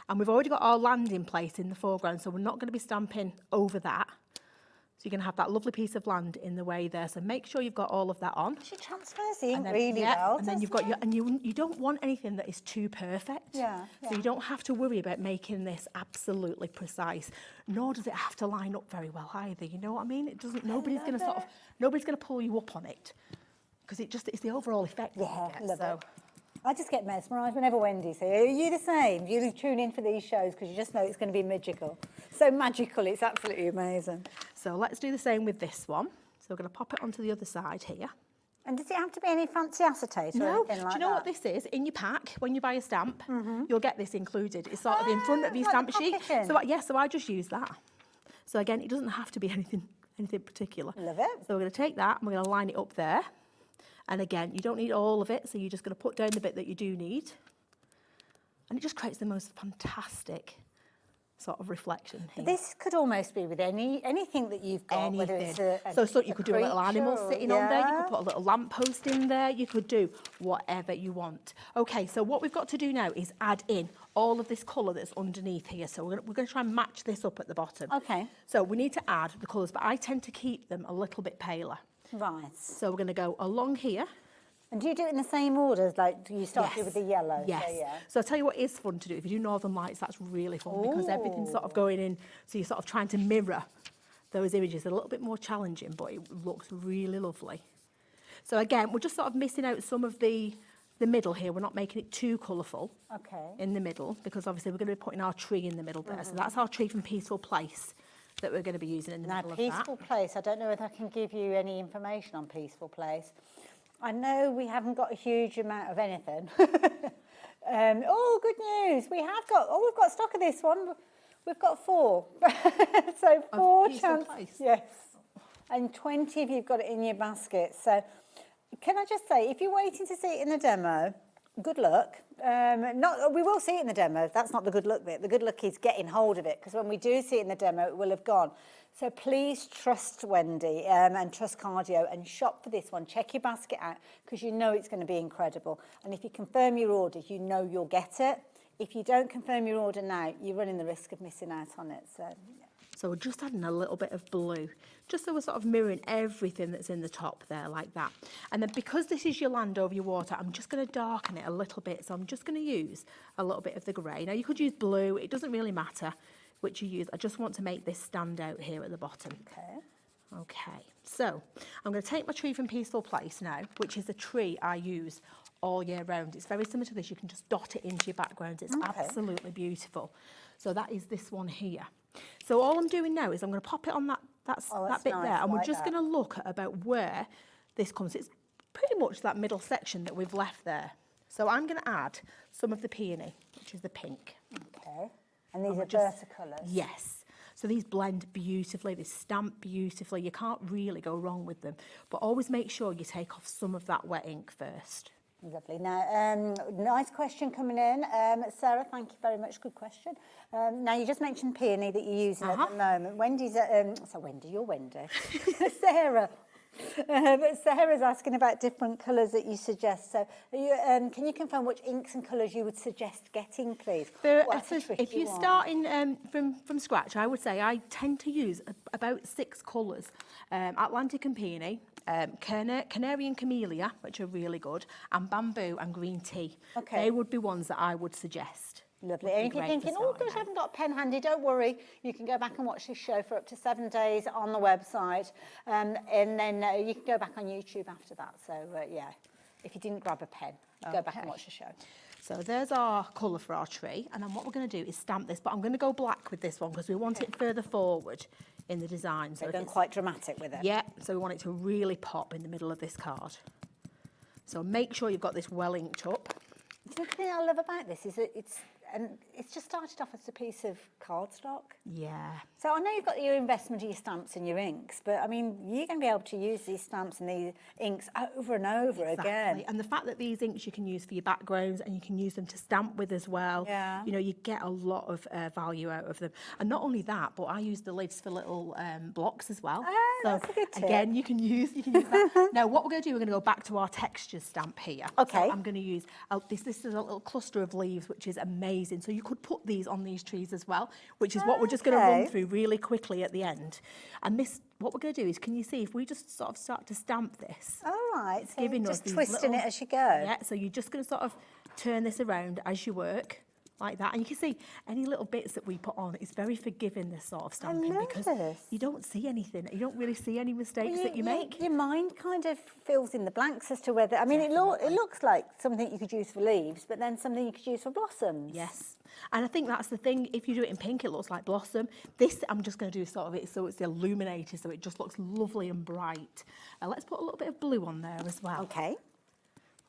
T: And we've already got our land in place in the foreground, so we're not going to be stamping over that. So you're going to have that lovely piece of land in the way there. So make sure you've got all of that on.
S: She transfers the ink really well.
T: And then you've got you don't want anything that is too perfect.
S: Yeah.
T: So you don't have to worry about making this absolutely precise, nor does it have to line up very well either. You know what I mean? It doesn't. Nobody's going to pull you up on it because it's the overall effect.
S: Yeah, love it. I just get mesmerised whenever Wendy's here. Are you the same? You tune in for these shows because you just know it's going to be magical. So magical, it's absolutely amazing.
T: So let's do the same with this one. So we're going to pop it onto the other side here.
S: And does it have to be any fancy acetate or anything like that?
T: Do you know what this is? In your pack, when you buy a stamp, you'll get this included. It's sort of in front of your stamp sheet. So I just use that. So again, it doesn't have to be anything particular.
S: Love it.
T: So we're going to take that and we're going to line it up there. And again, you don't need all of it, so you're just going to put down the bit that you do need. And it just creates the most fantastic sort of reflection here.
S: This could almost be with anything that you've got, whether it's
T: so you could do a little animal sitting on there, you could put a little lamppost in there, you could do whatever you want. Okay, so what we've got to do now is add in all of this colour that's underneath here. So we're going to try and match this up at the bottom.
S: Okay.
T: So we need to add the colours, but I tend to keep them a little bit paler.
S: Right.
T: So we're going to go along here.
S: And do you do it in the same order? Like you start with the yellow?
T: Yes. So I'll tell you what is fun to do. If you do Northern Lights, that's really fun because everything's sort of going in. So you're sort of trying to mirror those images. A little bit more challenging, but it looks really lovely. So again, we're just sort of missing out some of the middle here. We're not making it too colourful in the middle because obviously we're going to be putting our tree in the middle there. So that's our tree from Peaceful Place that we're going to be using in the middle of that.
S: Peaceful Place, I don't know if I can give you any information on Peaceful Place. I know we haven't got a huge amount of anything. Good news, we've got stock of this one. We've got 4. So 4 chances. Yes. And 20 if you've got it in your basket. So can I just say, if you're waiting to see it in the demo, good luck. We will see it in the demo. That's not the good luck bit. The good luck is getting hold of it because when we do see it in the demo, it will have gone. So please trust Wendy and trust Cardio and shop for this one. Check your basket out because you know it's going to be incredible. And if you confirm your order, you know you'll get it. If you don't confirm your order now, you're running the risk of missing out on it.
T: So we're just adding a little bit of blue, just so we're sort of mirroring everything that's in the top there like that. And then because this is your land over your water, I'm just going to darken it a little bit. So I'm just going to use a little bit of the grey. Now you could use blue, it doesn't really matter which you use. I just want to make this stand out here at the bottom. Okay, so I'm going to take my tree from Peaceful Place now, which is a tree I use all year round. It's very similar to this. You can just dot it into your background. It's absolutely beautiful. So that is this one here. So all I'm doing now is I'm going to pop it on that bit
S: nice,
T: there, and we're
S: like
T: just
S: that.
T: going to look at about where this comes. It's pretty much that middle section that we've left there. So I'm going to add some of the peony, which is the pink.
S: Okay. And these are watercolours?
T: Yes. So these blend beautifully, they stamp beautifully. You can't really go wrong with them. But always make sure you take off some of that wet ink first.
S: Lovely. Now, nice question coming in. Sarah, thank you very much. Good question. Now, you just mentioned peony that you're using at the moment. Wendy's, Wendy, you're Wendy. Sarah. Sarah's asking about different colours that you suggest. So, can you confirm which inks and colours you would suggest getting, please?
T: If you're starting from scratch, I would say I tend to use about 6 colours. Atlantic and peony, canary and camellia, which are really good, and bamboo and green tea.
S: Okay.
T: They would be ones that I would suggest.
S: Lovely. And if you're thinking, oh gosh, I haven't got a pen handy, don't worry. You can go back and watch this show for up to 7 days on the website. And then you can go back on YouTube after that. So, if you didn't grab a pen, go back and watch the show.
T: So there's our colour for our tree. And then what we're going to do is stamp this. But I'm going to go black with this one because we want it further forward in the design.
S: So going quite dramatic with it.
T: Yeah. So we want it to really pop in the middle of this card. So make sure you've got this well inked up.
S: The thing I love about this is that it's and it's just started off as a piece of cardstock.
T: Yeah.
S: So I know you've got your investment of your stamps and your inks, but I mean, you're going to be able to use these stamps and these inks over and over again.
T: And the fact that these inks you can use for your backgrounds and you can use them to stamp with as well.
S: Yeah.
T: You know, you get a lot of value out of them. And not only that, but I use the lids for little blocks as well.
S: Oh, that's a good tip.
T: Again, you can use that. Now, what we're going to do, we're going to go back to our textures stamp here.
S: Okay.
T: So I'm going to use, this is a little cluster of leaves, which is amazing. So you could put these on these trees as well, which is what we're just going to run through really quickly at the end. And this, what we're going to do is, can you see, if we just sort of start to stamp this.
S: All right, so
T: giving
S: just
T: us
S: twisting it as you go.
T: Yeah, so you're just going to sort of turn this around as you work. Like that, and you can see any little bits that we put on. It's very forgiving, this sort of stamping, because you don't see anything. You don't really see any mistakes that you make.
S: Your mind kind of fills in the blanks as to whether. I mean, it looks like something you could use for leaves, but then something you could use for blossoms.
T: Yes, and I think that's the thing. If you do it in pink, it looks like blossom. This, I'm just going to do sort of it so it's illuminated, so it just looks lovely and bright. Let's put a little bit of blue on there as well.
S: Okay.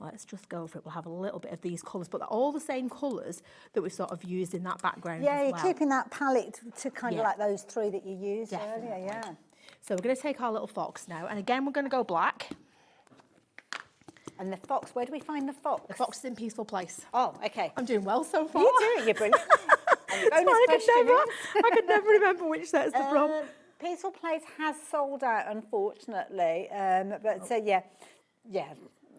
T: Let's just go for it. We'll have a little bit of these colours, but they're all the same colours that we've sort of used in that background
S: Yeah,
T: as
S: you're
T: well.
S: keeping that palette to kind of like those three that you used earlier, yeah.
T: So we're going to take our little fox now, and again, we're going to go black.
S: And the fox, where do we find the fox?
T: The fox is in Peaceful Place.
S: Oh, okay.
T: I'm doing well so far.
S: You're brilliant. And bonus
T: I could never remember which set's the from.
S: Peaceful Place has sold out, unfortunately, but yeah.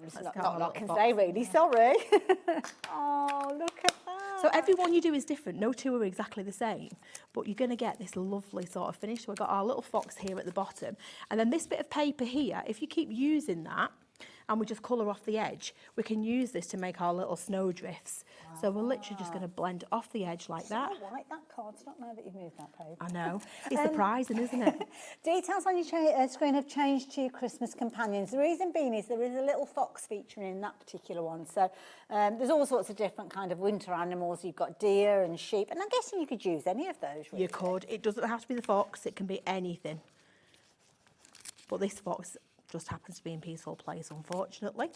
S: It's not what I can say, really. Sorry. Oh, look at that.
T: So every one you do is different. No two are exactly the same, but you're going to get this lovely sort of finish. So we've got our little fox here at the bottom, and then this bit of paper here, if you keep using that, and we just colour off the edge, we can use this to make our little snow drifts. So we're literally just going to blend off the edge like that.
S: I like that cardstock now that you've moved that paper.
T: I know. It's surprising, isn't it?
S: Details on your screen have changed to your Christmas companions. The reason being is there is a little fox featuring in that particular one. So there's all sorts of different kind of winter animals. You've got deer and sheep, and I'm guessing you could use any of those, really.
T: You could. It doesn't have to be the fox. It can be anything. But this fox just happens to be in Peaceful Place, unfortunately.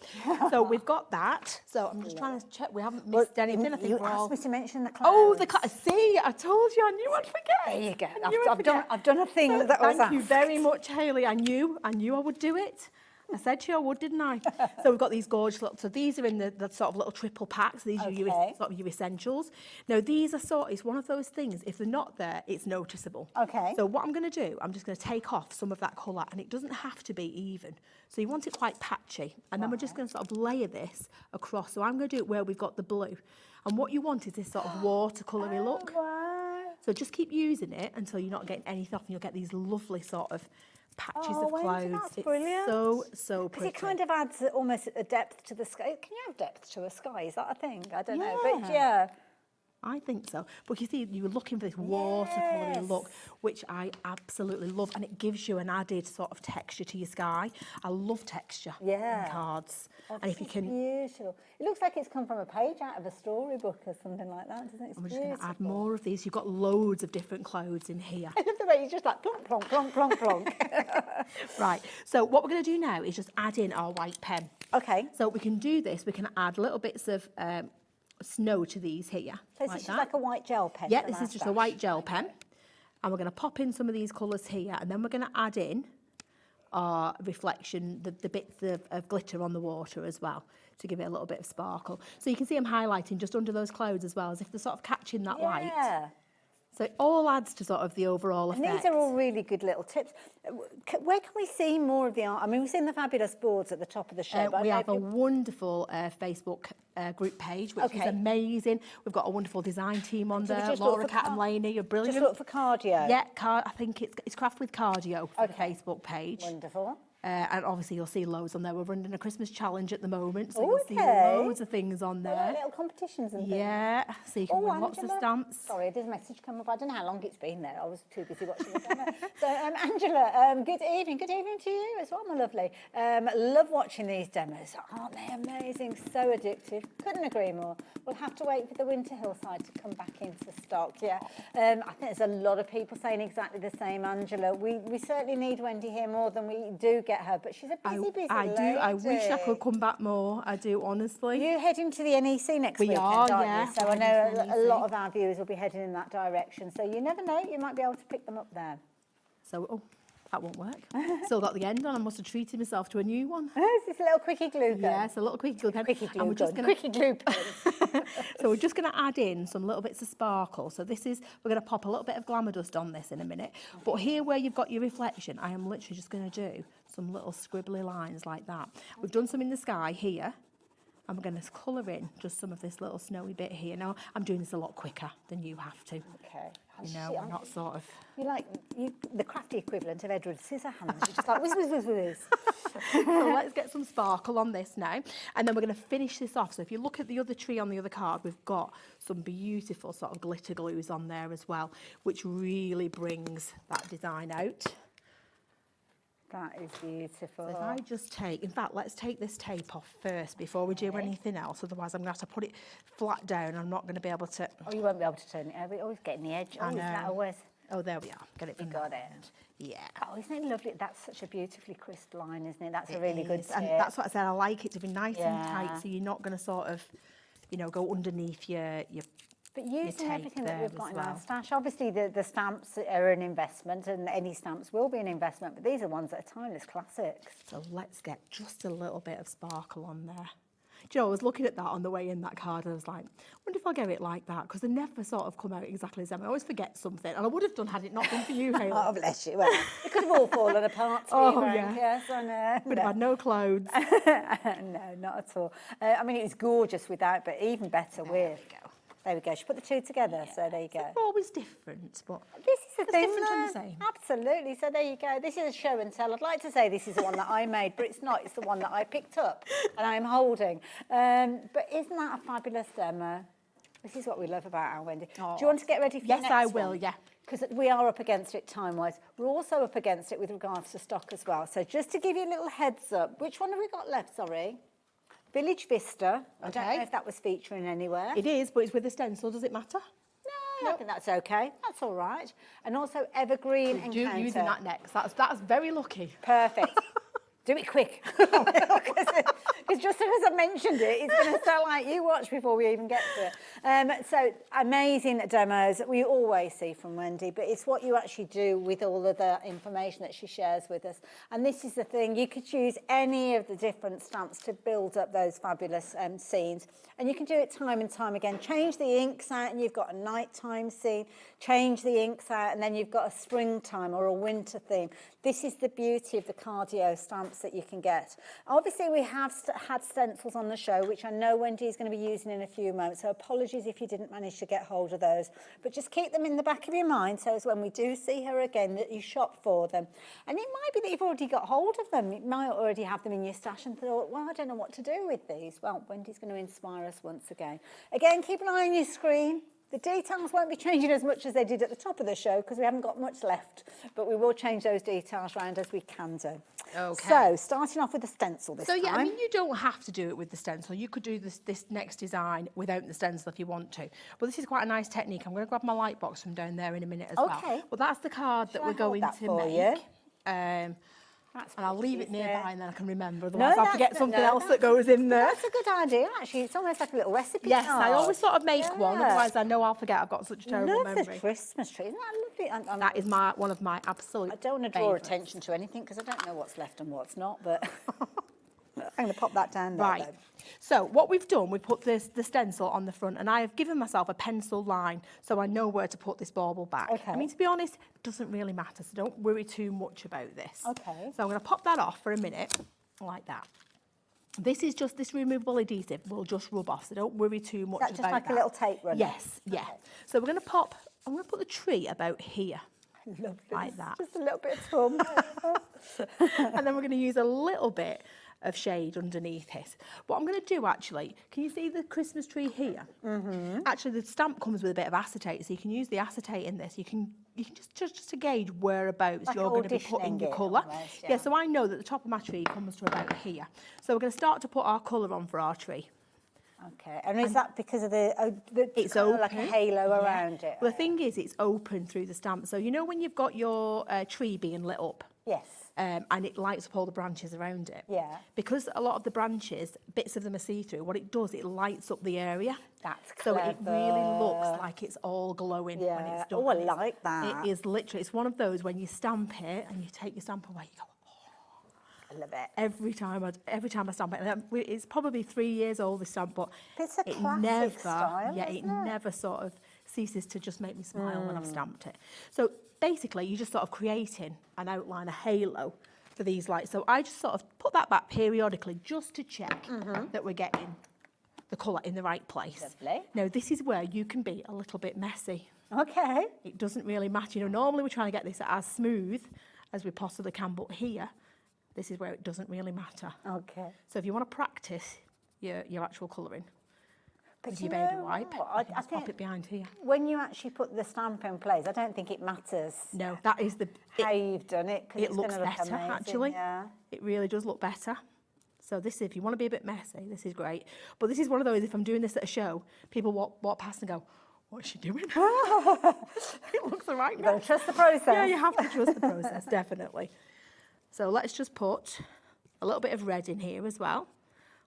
T: So we've got that. So I'm just trying to check we haven't missed anything. I think
S: you
T: we're
S: asked
T: all...
S: me to mention the clouds.
T: Oh, the clouds. See, I told you, I knew I'd forget.
S: There you go. I've done a thing that was
T: Thank you very much, Hayley. I knew I would do it. I said to you I would, didn't I? So we've got these gorgeous little, so these are in the sort of little triple packs. These are your, sort of your essentials. Now these are it's one of those things, if they're not there, it's noticeable.
S: Okay.
T: So what I'm going to do, I'm just going to take off some of that colour, and it doesn't have to be even. So you want it quite patchy, and then we're just going to sort of layer this across. So I'm going to do it where we've got the blue. And what you want is this sort of watercolour-y look.
S: Wow.
T: So just keep using it until you're not getting anything off, and you'll get these lovely sort of patches of clouds.
S: That's
T: it's
S: brilliant.
T: so pretty.
S: Because it kind of adds almost a depth to the sky. Can you have depth to a sky? Is that a thing? I don't know. But yeah.
T: I think so. But you see, you were looking for this watercolour look, which I absolutely love, and it gives you an added sort of texture to your sky. I love texture in cards.
S: Oh,
T: and if you can...
S: beautiful. It looks like it's come from a page out of a storybook or something like that, doesn't it? It's
T: I'm just going to add more of these. You've got loads of different clouds in here.
S: I love the way you just like plonk, plonk, plonk, plonk, plonk.
T: Right, so what we're going to do now is just add in our white pen.
S: Okay.
T: So we can do this. We can add little bits of snow to these here.
S: So this is just like a white gel pen?
T: Yeah, this is just a white gel pen. And we're going to pop in some of these colours here, and then we're going to add in our reflection, the bits of glitter on the water as well, to give it a little bit of sparkle. So you can see I'm highlighting just under those clouds as well, as if they're sort of catching that light. So it all adds to sort of the overall effect.
S: And these are all really good little tips. Where can we see more of the art? I mean, we've seen the fabulous boards at the top of the show.
T: We have a wonderful Facebook group page, which is amazing. We've got a wonderful design team on there. Laura, Cat and Lainey, you're brilliant.
S: Just look for cardio.
T: Yeah, I think it's Craft with Cardio for the Facebook page.
S: Wonderful.
T: And obviously you'll see loads on there. We're running a Christmas challenge at the moment, so you'll see loads of things on there.
S: Like little competitions and things.
T: Yeah, so you can win lots of stamps.
S: Sorry, there's a message come up. I don't know how long it's been there. I was too busy watching the demo. So, Angela, good evening. Good evening to you as well, my lovely. Love watching these demos. Aren't they amazing? So addictive. Couldn't agree more. We'll have to wait for the winter hillside to come back into stock. Yeah, I think there's a lot of people saying exactly the same, Angela. We certainly need Wendy here more than we do get get her, but she's a busy
T: I
S: lady.
T: do. I wish I could come back more. I do, honestly.
S: You're heading to the NEC next weekend,
T: are,
S: aren't
T: yeah.
S: you? So I know a lot of our viewers will be heading in that direction. So you never know, you might be able to pick them up there.
T: So, that won't work. Still got the end on. I must have treated myself to a new one.
S: Is this a little quickie glue gun?
T: Yes, a little quickie glue pen.
S: Quickie glue
T: And we're just
S: gun.
T: gonna,
S: Quickie glue pen.
T: So we're just going to add in some little bits of sparkle. So we're going to pop a little bit of glamour dust on this in a minute. But here where you've got your reflection, I am literally just going to do some little scribbly lines like that. We've done some in the sky here. And we're going to colour in just some of this little snowy bit here. Now, I'm doing this a lot quicker than you have to.
S: Okay.
T: You know, we're not sort of...
S: You're like the crafty equivalent of Edward Scissorhands. You're just like whiz, whiz, whiz, whiz.
T: So let's get some sparkle on this now. And then we're going to finish this off. So if you look at the other tree on the other card, we've got some beautiful sort of glitter glues on there as well, which really brings that design out.
S: That is beautiful.
T: So if I just take, in fact, let's take this tape off first before we do anything else. Otherwise, I'm going to have to put it flat down. I'm not going to be able to...
S: Oh, you won't be able to turn it over. You're always getting the edge.
T: I know.
S: Isn't that always...
T: Oh, there we are. Get it from
S: got
T: that
S: it.
T: end. Yeah.
S: Oh, isn't it lovely? That's such a beautifully crisp line, isn't it? That's a really good tip.
T: And that's what I said. I like it to be nice and
S: Yeah.
T: tight, so you're not going to sort of, you know, go underneath your
S: But using everything that we've got in our
T: well.
S: stash, obviously the stamps are an investment, and any stamps will be an investment, but these are ones that are timeless classics.
T: So let's get just a little bit of sparkle on there. Do you know, I was looking at that on the way in that card, and I was like, I wonder if I'll get it like that, because they never sort of come out exactly the same. I always forget something, and I would have done had it not been for you, Hayley.
S: Oh, bless you. Well, it could have all fallen apart, to be frank. Yes, I know.
T: Would have had no clothes.
S: No, not at all. I mean, it was gorgeous without, but even better with. There we go. She put the two together, so there you go.
T: They're always different, but
S: this is the thing.
T: different and the same.
S: Absolutely. So there you go. This is a show and tell. I'd like to say this is the one that I made, but it's not. It's the one that I picked up and I'm holding. But isn't that a fabulous demo? This is what we love about our Wendy.
T: Oh.
S: Do you want to get ready for your next one?
T: Yes, I will, yeah.
S: Because we are up against it time-wise. We're also up against it with regards to stock as well. So just to give you a little heads up, which one have we got left, sorry? Village Vista. I don't know if that was featuring anywhere.
T: It is, but it's with a stencil. Does it matter?
S: No, I think that's okay. That's all right. And also Evergreen Encounter.
T: Using that next. That's very lucky.
S: Perfect. Do it quick. Because just as I mentioned it, it's going to sound like you watch before we even get to it. So amazing demos that we always see from Wendy, but it's what you actually do with all of the information that she shares with us. And this is the thing, you could use any of the different stamps to build up those fabulous scenes. And you can do it time and time again. Change the inks out and you've got a nighttime scene. Change the inks out and then you've got a springtime or a winter theme. This is the beauty of the Cardio stamps that you can get. Obviously, we have had stencils on the show, which I know Wendy is going to be using in a few moments, so apologies if you didn't manage to get hold of those. But just keep them in the back of your mind, so as when we do see her again, that you shop for them. And it might be that you've already got hold of them. You might already have them in your stash and thought, well, I don't know what to do with these. Well, Wendy's going to inspire us once again. Again, keep an eye on your screen. The details won't be changing as much as they did at the top of the show because we haven't got much left, but we will change those details around as we can do.
T: Okay.
S: So, starting off with the stencil this time.
T: So, yeah, I mean, you don't have to do it with the stencil. You could do this next design without the stencil if you want to. But this is quite a nice technique. I'm going to grab my light box from down there in a minute as well.
S: Okay.
T: Well, that's the card that we're going to make. And I'll leave it nearby and then I can remember. Otherwise, I'll forget something else that goes in there.
S: That's a good idea, actually. It's almost like a little recipe
T: Yes,
S: card.
T: I always sort of make one. Otherwise, I know I'll forget. I've got such a terrible memory.
S: Love the Christmas tree. Isn't that lovely?
T: That is one of my absolute
S: I don't want to draw attention to anything because I don't know what's left and what's not, but I'm going to pop that down there.
T: Right.
S: Though.
T: So what we've done, we've put the stencil on the front and I have given myself a pencil line so I know where to put this bauble back.
S: Okay.
T: I mean, to be honest, it doesn't really matter, so don't worry too much about this.
S: Okay.
T: So I'm going to pop that off for a minute, like that. This is just this removable adhesive will just rub off, so don't worry too much about that.
S: Is that just like a little tape runner?
T: Yes, yeah. Okay. So we're going to I'm going to put the tree about here.
S: Love this.
T: Like that.
S: Just a little bit of fun.
T: And then we're going to use a little bit of shade underneath it. What I'm going to do actually, can you see the Christmas tree here? Mm-hmm. Actually, the stamp comes with a bit of acetate, so you can use the acetate in this. You can just to gauge whereabouts
S: like
T: you're going to be putting your colour. Yeah, so I know that the top of my tree comes to about here. So we're going to start to put our colour on for our tree.
S: Okay, and is that because of it's
T: open,
S: like a halo around it?
T: Well, the thing is, it's open through the stamp. So you know when you've got your tree being lit up?
S: Yes.
T: and it lights up all the branches around it.
S: Yeah.
T: Because a lot of the branches, bits of them are see-through, what it does, it lights up the area.
S: That's
T: So
S: clever.
T: it really looks like it's all glowing when
S: Yeah.
T: it's done.
S: Oh, I
T: And it's-
S: like that.
T: It is literally, it's one of those when you stamp it and you take your stamp away, you go,
S: I love it.
T: every time I stamp it. And it's probably 3 years old, this stamp, but
S: It's a
T: it
S: classic
T: never,
S: style,
T: yeah, it
S: isn't it?
T: never sort of ceases to just make me smile when I've stamped it. So basically, you're just sort of creating an outline, a halo for these lights. So I just sort of put that back periodically just to check that we're getting the colour in the right place.
S: Lovely.
T: Now, this is where you can be a little bit messy.
S: Okay.
T: It doesn't really matter. You know, normally we're trying to get this as smooth as we possibly can, but here, this is where it doesn't really matter.
S: Okay.
T: So if you want to practice your actual colouring with
S: you
T: your baby
S: know
T: wipe,
S: what?
T: you
S: I
T: can just pop
S: think
T: it behind here.
S: when you actually put the stamp in place, I don't think it matters.
T: No, that is the...
S: How you've done it, because
T: It
S: it's
T: looks
S: going to look
T: better,
S: amazing.
T: actually.
S: Yeah.
T: It really does look better. So this, if you want to be a bit messy, this is great. But this is one of those, if I'm doing this at a show, people walk past and go, what's she doing? It looks all right.
S: You've got to trust the process.
T: Yeah, you have to trust the process, definitely. So let's just put a little bit of red in here as well,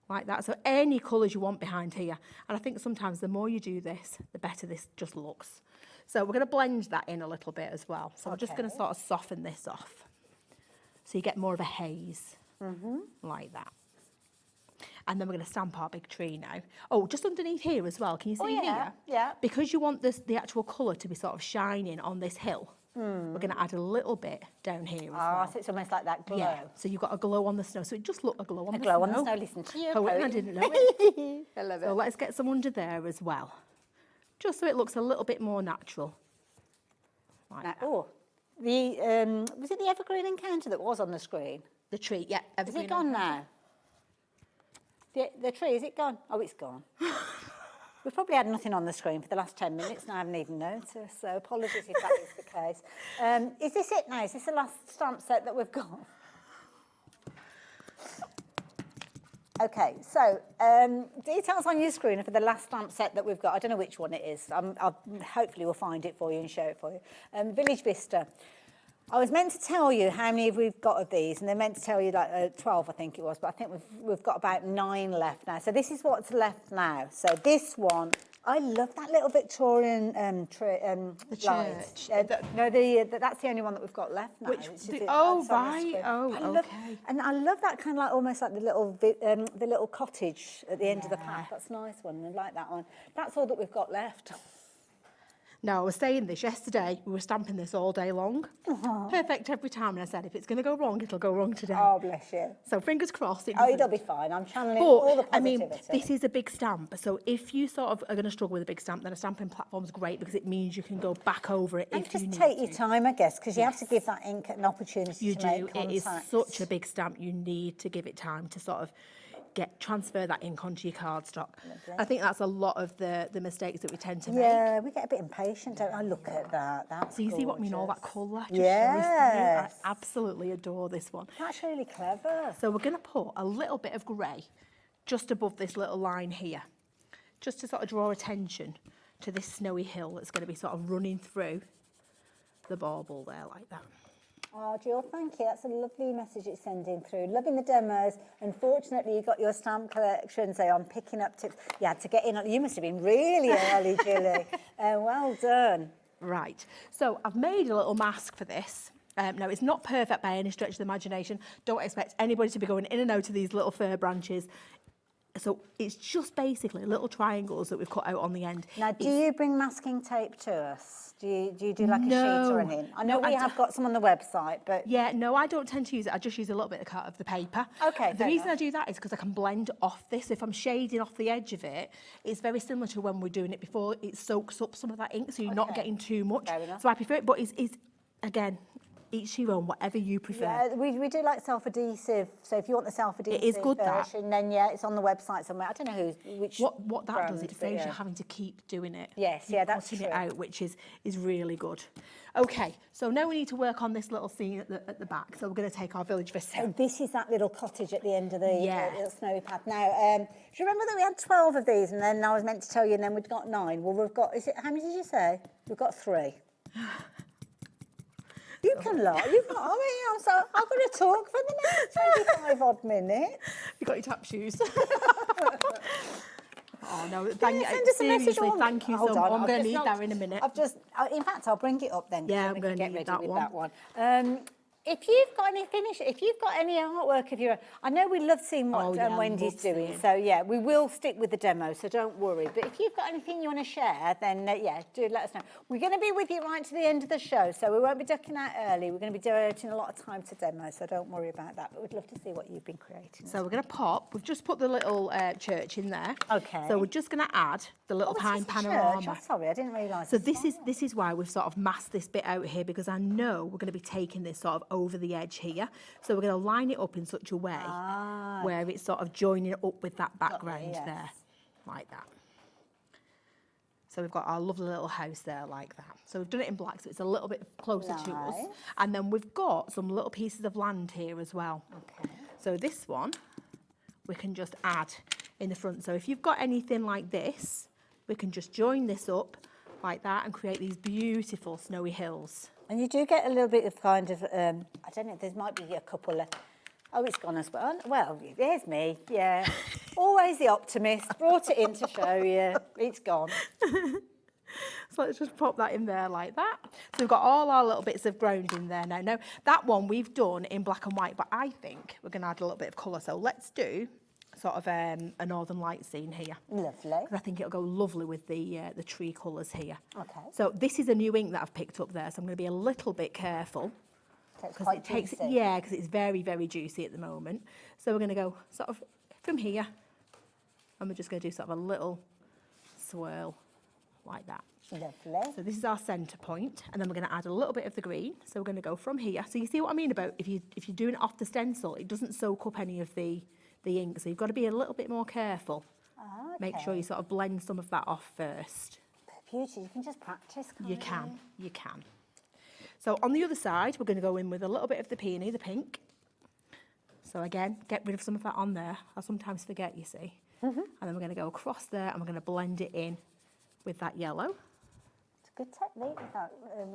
T: like that. So any colours you want behind here. And I think sometimes the more you do this, the better this just looks. So we're going to blend that in a little bit as well. So I'm just going to sort of soften this off. So you get more of a haze, like that. And then we're going to stamp our big tree now. Oh, just underneath here as well. Can you see here?
S: Yeah.
T: Because you want the actual colour to be sort of shining on this hill, we're going to add a little bit down here as well.
S: So it's almost like that glow.
T: Yeah, so you've got a glow on the snow. So it just looked a glow on the snow.
S: A glow on the snow, listen to you.
T: Oh,
S: Chloe.
T: I didn't know it.
S: I love
T: So let's get some under there as well. Just so it looks a little bit more natural. Like that.
S: Oh, the was it the evergreen encounter that was on the screen?
T: The tree, yeah.
S: Is it gone now? The tree, is it gone? Oh, it's gone. We've probably had nothing on the screen for the last 10 minutes and I haven't even noticed, so apologies if that is the case. Is this it now? Is this the last stamp set that we've got? Okay, so details on your screen are for the last stamp set that we've got. I don't know which one it is. Hopefully we'll find it for you and show it for you. Village Vista. I was meant to tell you how many we've got of these, and they're meant to tell you like 12, I think it was, but I think we've got about 9 left now. So this is what's left now. So this one, I love that little Victorian
T: The
S: light.
T: church.
S: No, that's the only one that we've got left now.
T: Which,
S: It's
T: the,
S: just-
T: oh,
S: that's on the
T: right.
S: screen.
T: Oh,
S: I love,
T: okay.
S: and I love that kind of like almost like the little cottage at the end of the path. That's a nice one. I like that one. That's all that we've got left.
T: No, I was saying this yesterday. We were stamping this all day long. Perfect every time. And I said, if it's going to go wrong, it'll go wrong today.
S: Oh, bless you.
T: So fingers crossed.
S: It'll be fine. I'm channeling all the
T: But, I
S: positivity.
T: mean, this is a big stamp. So if you sort of are going to struggle with a big stamp, then a stamping platform's great because it means you can go back over it
S: And
T: if you
S: just
T: need
S: take
T: to.
S: your time, I guess, because you have to give that ink an opportunity
T: You
S: to
T: do.
S: make
T: It is
S: contact.
T: such a big stamp. You need to give it time to sort of transfer that ink onto your cardstock.
S: Lovely.
T: I think that's a lot of the mistakes that we tend to make.
S: Yeah, we get a bit impatient, don't we? Look at that. That's
T: So you see what I mean, all that
S: gorgeous.
T: colour just shows through.
S: Yes.
T: I absolutely adore this one.
S: That's really clever.
T: So we're going to put a little bit of grey just above this little line here, just to sort of draw attention to this snowy hill that's going to be sort of running through the bauble there like that.
S: Oh, Jill, thank you. That's a lovely message it's sending through. Loving the demos. Unfortunately, you got your stamp collection, so I'm picking up tips. You had to get in. You must have been really early, Julie. Well done.
T: Right. So I've made a little mask for this. Now, it's not perfect by any stretch of the imagination. Don't expect anybody to be going in and out of these little fir branches. So it's just basically little triangles that we've cut out on the end.
S: Now, do you bring masking tape to us? Do you do like a sheet or a hint? I know we have got some on the website, but...
T: Yeah, no, I don't tend to use it. I just use a little bit of the paper.
S: Okay,
T: The
S: fair
T: reason
S: enough.
T: I do that is because I can blend off this. If I'm shading off the edge of it, it's very similar to when we're doing it before. It soaks up some of that ink, so you're not getting too much.
S: Fair enough.
T: So I prefer it, but it's again, each your own, whatever you prefer.
S: Yeah, we do like self-adhesive. So if you want the self-adhesive
T: It is good, that.
S: version, then yeah, it's on the website somewhere. I don't know which
T: What that does,
S: brand,
T: it
S: but
T: saves
S: yeah.
T: you having to keep doing it.
S: Yes,
T: Keep
S: yeah, that's
T: cutting it
S: true.
T: out, which is really good. Okay, so now we need to work on this little scene at the back. So we're going to take our village vista.
S: So this is that little cottage at the end of the
T: Yeah.
S: little snowy path. Now, do you remember that we had 12 of these, and then I was meant to tell you, and then we'd got 9? Well, we've got. How many did you say? We've got 3. You can laugh. You can't. I'm so. I've got to talk for the next 25 odd minutes.
T: You got your tap shoes. Oh no!
S: Seriously,
T: thank you so much. I'm going to need that in a minute.
S: In fact, I'll bring it up then.
T: Yeah,
S: I'm going to get ready
T: that
S: with
T: one.
S: that one. If you've got any artwork of your own, I know we love seeing what Wendy's doing. So yeah, we will stick with the demo. So don't worry. But if you've got anything you want to share, then do let us know. We're going to be with you right to the end of the show, so we won't be ducking out early. We're going to be devoting a lot of time to demo, so don't worry about that. But we'd love to see what you've been creating.
T: So we're going to pop. We've just put the little church in there.
S: Okay.
T: So we're just going to add the little pine panorama.
S: Church? Oh, sorry, I didn't realise.
T: So this is why we've sort of masked this bit out here, because I know we're going to be taking this sort of over the edge here. So we're going to line it up in such a way where it's sort of joining up with that background there, like that. So we've got our lovely little house there like that. So we've done it in black, so it's a little bit closer to us. And then we've got some little pieces of land here as well.
S: Okay.
T: So this one, we can just add in the front. So if you've got anything like this, we can just join this up like that and create these beautiful snowy hills.
S: And you do get a little bit of kind of, I don't know, there might be a couple of, oh, it's gone as well. Well, there's me, yeah. Always the optimist, brought it in to show you, it's gone.
T: So let's just pop that in there like that. So we've got all our little bits of ground in there now. Now, that one we've done in black and white, but I think we're going to add a little bit of colour. So let's do sort of a Northern Light scene here.
S: Lovely.
T: I think it'll go lovely with the tree colours here.
S: Okay.
T: So this is a new ink that I've picked up there, so I'm going to be a little bit careful.
S: Because it takes,
T: because it's very, very juicy at the moment. So we're going to go sort of from here, and we're just going to do sort of a little swirl like that.
S: Lovely.
T: So this is our centre point, and then we're going to add a little bit of the green. So we're going to go from here. So you see what I mean about if you're doing it off the stencil, it doesn't soak up any of the ink, so you've got to be a little bit more careful.
S: Okay.
T: Make sure you sort of blend some of that off first.
S: Beauty, you can just practice, can't you?
T: You can. So on the other side, we're going to go in with a little bit of the peony, the pink. So again, get rid of some of that on there. I sometimes forget, you see. And then we're going to go across there and we're going to blend it in with that yellow.
S: It's a good technique with that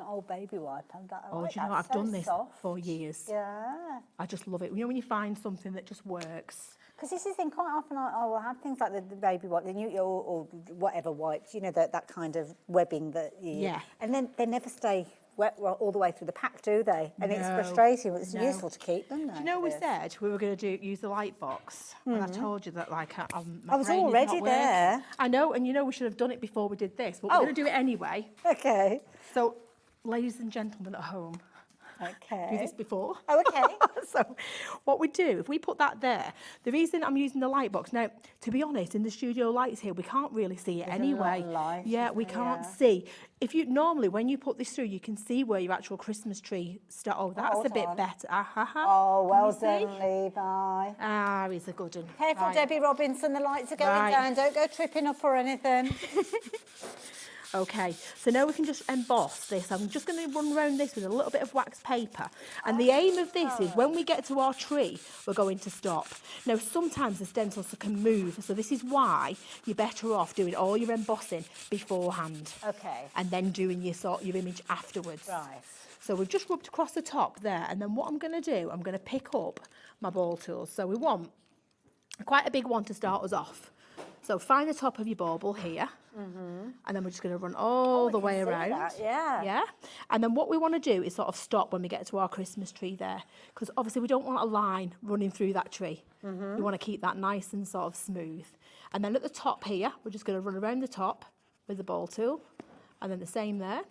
S: old baby wipe.
T: Oh, do you know what? I've done this for years.
S: Yeah.
T: I just love it. You know when you find something that just works.
S: Because this is the thing, quite often I will have things like the baby wipe, the new or whatever wipes, you know, that kind of webbing that you...
T: Yeah.
S: And then they never stay wet all the way through the pack, do they? And it's frustrating, but it's useful to keep them.
T: Do you know we said we were going to use the light box? And I told you that, like,
S: I was already there.
T: I know, and you know we should have done it before we did this, but we're going to do it anyway.
S: Okay.
T: So, ladies and gentlemen at home, do this before.
S: Oh, okay.
T: So what we do, if we put that there, the reason I'm using the light box, now, to be honest, in the studio lights here, we can't really see it anyway. We can't see. If you normally, when you put this through, you can see where your actual Christmas tree starts. Oh, that's a bit better.
S: Oh, well done, Levi.
T: Ah, he's a good one.
S: Careful, Debbie Robinson, the lights are going down. Don't go tripping up or anything.
T: Okay, so now we can just emboss this. I'm just going to run around this with a little bit of wax paper. And the aim of this is when we get to our tree, we're going to stop. Now, sometimes the stencils can move, so this is why you're better off doing all your embossing beforehand.
S: Okay.
T: And then doing your image afterwards.
S: Right.
T: So we've just rubbed across the top there, and then what I'm going to do, I'm going to pick up my ball tools. So we want quite a big one to start us off. So find the top of your bauble here, and then we're just going to run all the way around. Yeah. And then what we want to do is sort of stop when we get to our Christmas tree there, because obviously we don't want a line running through that tree. We want to keep that nice and sort of smooth. And then at the top here, we're just going to run around the top with the ball tool, and then the same there.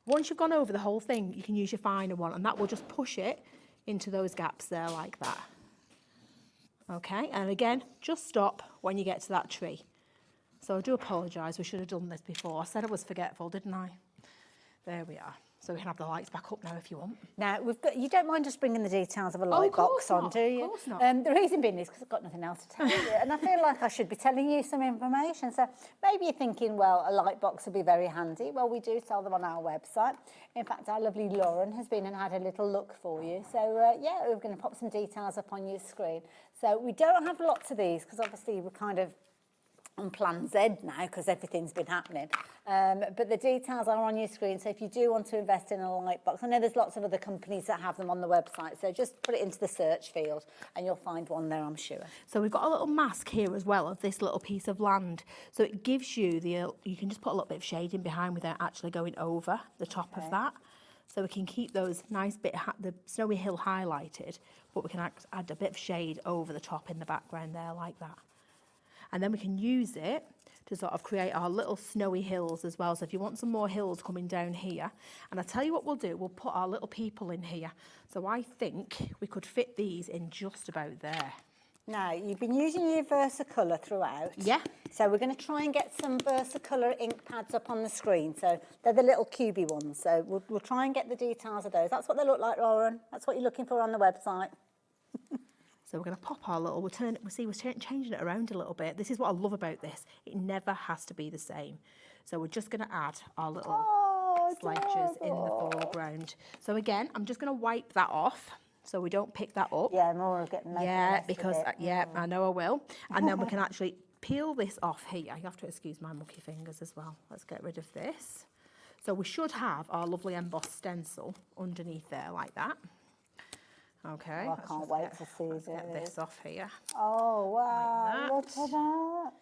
T: Once you've gone over the whole thing, you can use your finer one, and that will just push it into those gaps there like that. Okay, and again, just stop when you get to that tree. So I do apologise, we should have done this before. I said I was forgetful, didn't I? There we are. So we can have the lights back up now if you want.
S: Now, you don't mind just bringing the details of a light box on, do you?
T: Of course not.
S: The reason being is because I've got nothing else to tell you. And I feel like I should be telling you some information. So maybe you're thinking, well, a light box would be very handy. Well, we do sell them on our website. In fact, our lovely Lauren has been and had a little look for you. So, yeah, we're going to pop some details up on your screen. So we don't have lots of these because obviously we're kind of on Plan Z now because everything's been happening. But the details are on your screen. So if you do want to invest in a light box, I know there's lots of other companies that have them on the website. So just put it into the search field and you'll find one there, I'm sure.
T: So we've got a little mask here as well of this little piece of land. So it gives you you can just put a little bit of shade in behind without actually going over the top of that. So we can keep those nice the snowy hill highlighted, but we can add a bit of shade over the top in the background there like that. And then we can use it to sort of create our little snowy hills as well. So if you want some more hills coming down here, and I'll tell you what we'll do, we'll put our little people in here. So I think we could fit these in just about there.
S: Now, you've been using your Versacolour throughout.
T: Yeah.
S: So we're going to try and get some Versacolour ink pads up on the screen. So they're the little cubey ones. So we'll try and get the details of those. That's what they look like, Lauren. That's what you're looking for on the website.
T: So we're going to pop our little, we're changing it around a little bit. This is what I love about this. It never has to be the same. So we're just going to add our little sledges in the foreground. So again, I'm just going to wipe that off so we don't pick that up.
S: Yeah, more will get messy.
T: Yeah, because, I know I will. And then we can actually peel this off here. You have to excuse my mucky fingers as well. Let's get rid of this. So we should have our lovely embossed stencil underneath there like that. Okay.
S: Oh, I can't wait to see this.
T: Get this off here.
S: Oh, wow.
T: Like
S: Look at that.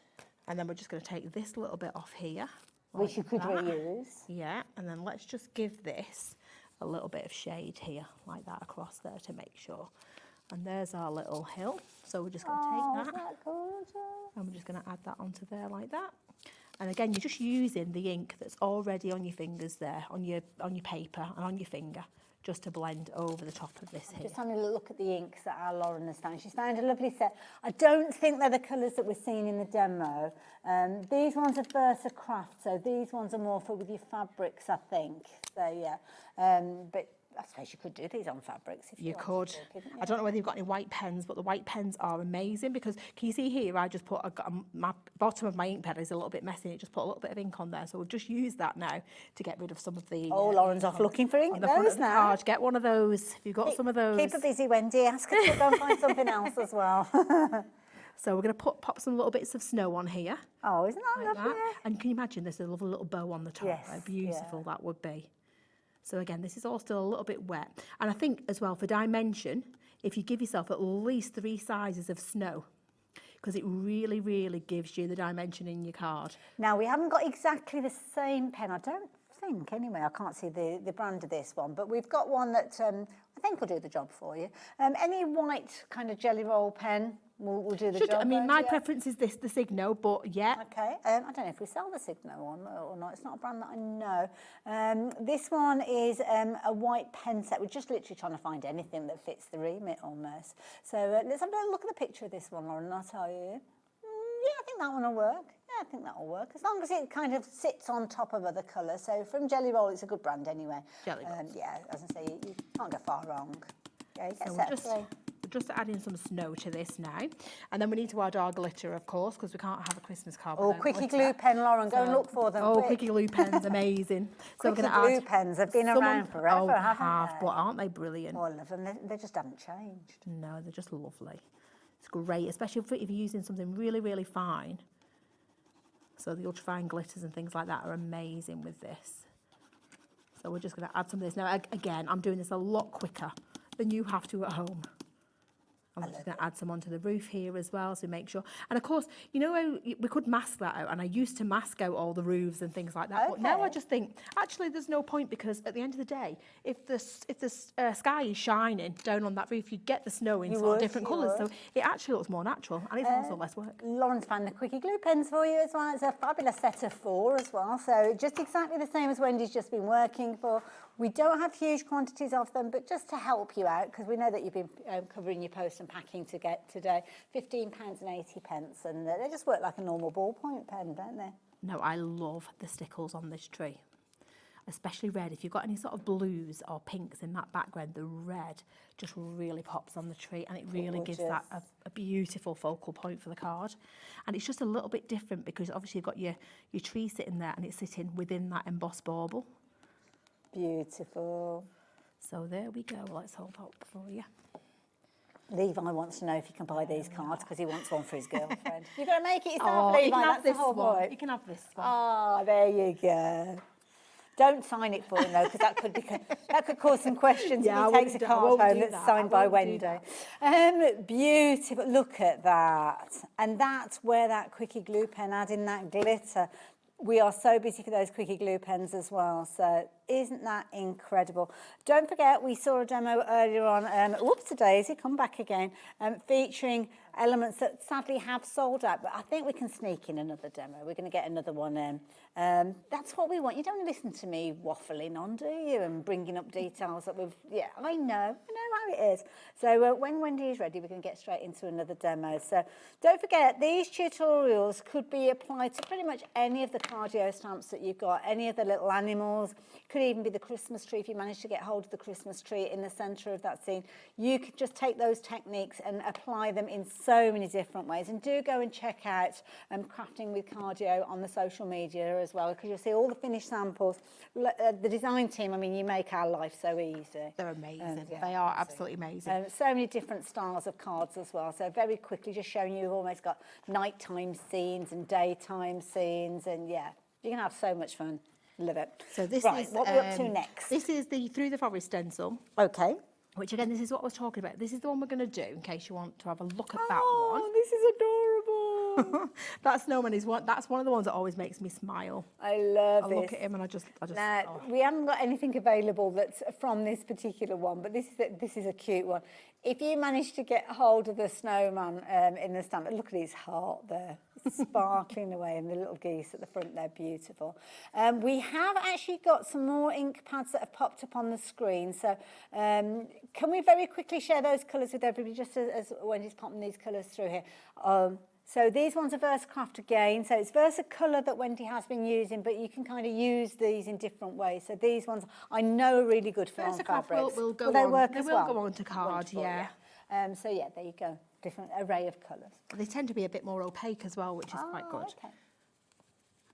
T: And then we're just going to take this little bit off here.
S: Which you could reuse.
T: Yeah, and then let's just give this a little bit of shade here, like that across there to make sure. And there's our little hill. So we're just going to take that.
S: Isn't that gorgeous?
T: And we're just going to add that onto there like that. And again, you're just using the ink that's already on your fingers there, on your paper and on your finger, just to blend over the top of this here.
S: Just having a look at the inks that our Lauren has found. She's found a lovely set. I don't think they're the colours that we're seeing in the demo. These ones are Versacraft, so these ones are more for with your fabrics, I think. So yeah, but I suppose you could do these on fabrics if you
T: could. I don't know whether you've got any white pens, but the white pens are amazing because can you see here? I just put my bottom of my ink pen is a little bit messy. It just put a little bit of ink on there, so we'll just use that now to get rid of some of the.
S: Oh, Lauren's off looking for ink.
T: On the front of the card. Get one of those. If you've got some of those.
S: Keep her busy, Wendy. Ask her to go and find something else as well.
T: So we're going to pop some little bits of snow on here.
S: Oh, isn't that lovely?
T: And can you imagine there's a lovely little bow on the top?
S: Yes,
T: How beautiful that would be. So again, this is all still a little bit wet. And I think as well for dimension, if you give yourself at least 3 sizes of snow, because it really, really gives you the dimension in your card.
S: Now, we haven't got exactly the same pen, I don't think, anyway. I can't see the brand of this one, but we've got one that I think will do the job for you. Any white kind of jelly roll pen will do the job.
T: I mean, my preference is the Signo, but yeah.
S: Okay, I don't know if we sell the Signo one or not. It's not a brand that I know. This one is a white pen set. We're just literally trying to find anything that fits the remit almost. So let's have a look at the picture of this one, Lauren, and I'll tell you. Yeah, I think that one will work. Yeah, I think that will work. As long as it kind of sits on top of other colours. So from Jelly Roll, it's a good brand anyway.
T: Jelly Roll.
S: Yeah, as I say, you can't go far wrong. Yeah, you get
T: So
S: set
T: we're just adding some snow to this now. And then we need to add our glitter, of course, because we can't have a Christmas card without
S: Quickie
T: glitter.
S: Glue pen, Lauren, go and look for them.
T: Oh,
S: quick.
T: Quickie Glue pens, amazing. So we're
S: Quickie
T: going to
S: Glue
T: add
S: pens have been around forever, haven't they?
T: But aren't they brilliant?
S: Oh, I love them. They just haven't changed.
T: No, they're just lovely. It's great, especially if you're using something really, really fine. So the ultrafine glitters and things like that are amazing with this. So we're just going to add some of this. Now, again, I'm doing this a lot quicker than you have to at home. I'm just going to add some onto the roof here as well, so make sure. And of course, you know how we could mask that out, and I used to mask out all the roofs and things like that. But now I just think, actually, there's no point, because at the end of the day, if the sky is shining down on that roof, you get the snow in sort of different colours, so it actually looks more natural, and it's also less work.
S: Lauren's found the Quickie Glue pens for you as well. It's a fabulous set of 4 as well, so just exactly the same as Wendy's just been working for. We don't have huge quantities of them, but just to help you out, because we know that you've been covering your post and packing to get today, £15.80, and they just work like a normal ballpoint pen, don't they?
T: No, I love the stickles on this tree, especially red. If you've got any sort of blues or pinks in that background, the red just really pops on the tree, and it really gives that a beautiful focal point for the card. And it's just a little bit different because obviously you've got your tree sitting there and it's sitting within that embossed bauble.
S: Beautiful.
T: So there we go. Let's hold up for you.
S: Levi wants to know if he can buy these cards because he wants one for his girlfriend. You've got to make it yourself,
T: Oh,
S: Levi.
T: you can
S: That's
T: have this
S: the whole
T: one.
S: point.
T: You can have this one.
S: Oh, there you go. Don't sign it for him though, because that could cause some questions
T: Yeah,
S: if he takes a card home that's signed by Wendy. Beautiful. Look at that. And that's where that quickie glue pen adding that glitter. We are so busy for those quickie glue pens as well. So isn't that incredible? Don't forget, we saw a demo earlier on, whoops-a-daisy, come back again, featuring elements that sadly have sold out, but I think we can sneak in another demo. We're going to get another one in. That's what we want. You don't listen to me waffling on, do you? And bringing up details that I know how it is. So when Wendy is ready, we're going to get straight into another demo. So don't forget, these tutorials could be applied to pretty much any of the cardio stamps that you've got, any of the little animals. Could even be the Christmas tree if you manage to get hold of the Christmas tree in the centre of that scene. You could just take those techniques and apply them in so many different ways. And do go and check out Crafting with Cardio on the social media as well, because you'll see all the finished samples. The design team, I mean, you make our life so easy.
T: They're amazing. They are absolutely amazing.
S: So many different styles of cards as well. So very quickly, just showing you, you've almost got nighttime scenes and daytime scenes, and yeah, you can have so much fun. Love it.
T: So this
S: is what we're up to next.
T: This is the Through the Forest stencil.
S: Okay.
T: Which again, this is what I was talking about. This is the one we're going to do in case you want to have a look at that one.
S: Oh, this is adorable.
T: That snowman is that's one of the ones that always makes me smile.
S: I love
T: I
S: this.
T: look at him and I just.
S: Now, we haven't got anything available that's from this particular one, but this is a cute one. If you manage to get hold of the snowman in the stamp, look at his heart there, sparkling away, and the little geese at the front, they're beautiful. We have actually got some more ink pads that have popped up on the screen. So can we very quickly share those colours with everybody, just as Wendy's popping these colours through here. So these ones are Versacraft again. So it's Versacolour that Wendy has been using, but you can kind of use these in different ways. So these ones I know are really good for fabrics.
T: will go
S: they
T: on.
S: work
T: They
S: as
T: will
S: well?
T: go on to card,
S: Wonderful,
T: yeah.
S: So yeah, there you go. Different array of colours.
T: They tend to be a bit more opaque as well, which is quite good.
S: Okay.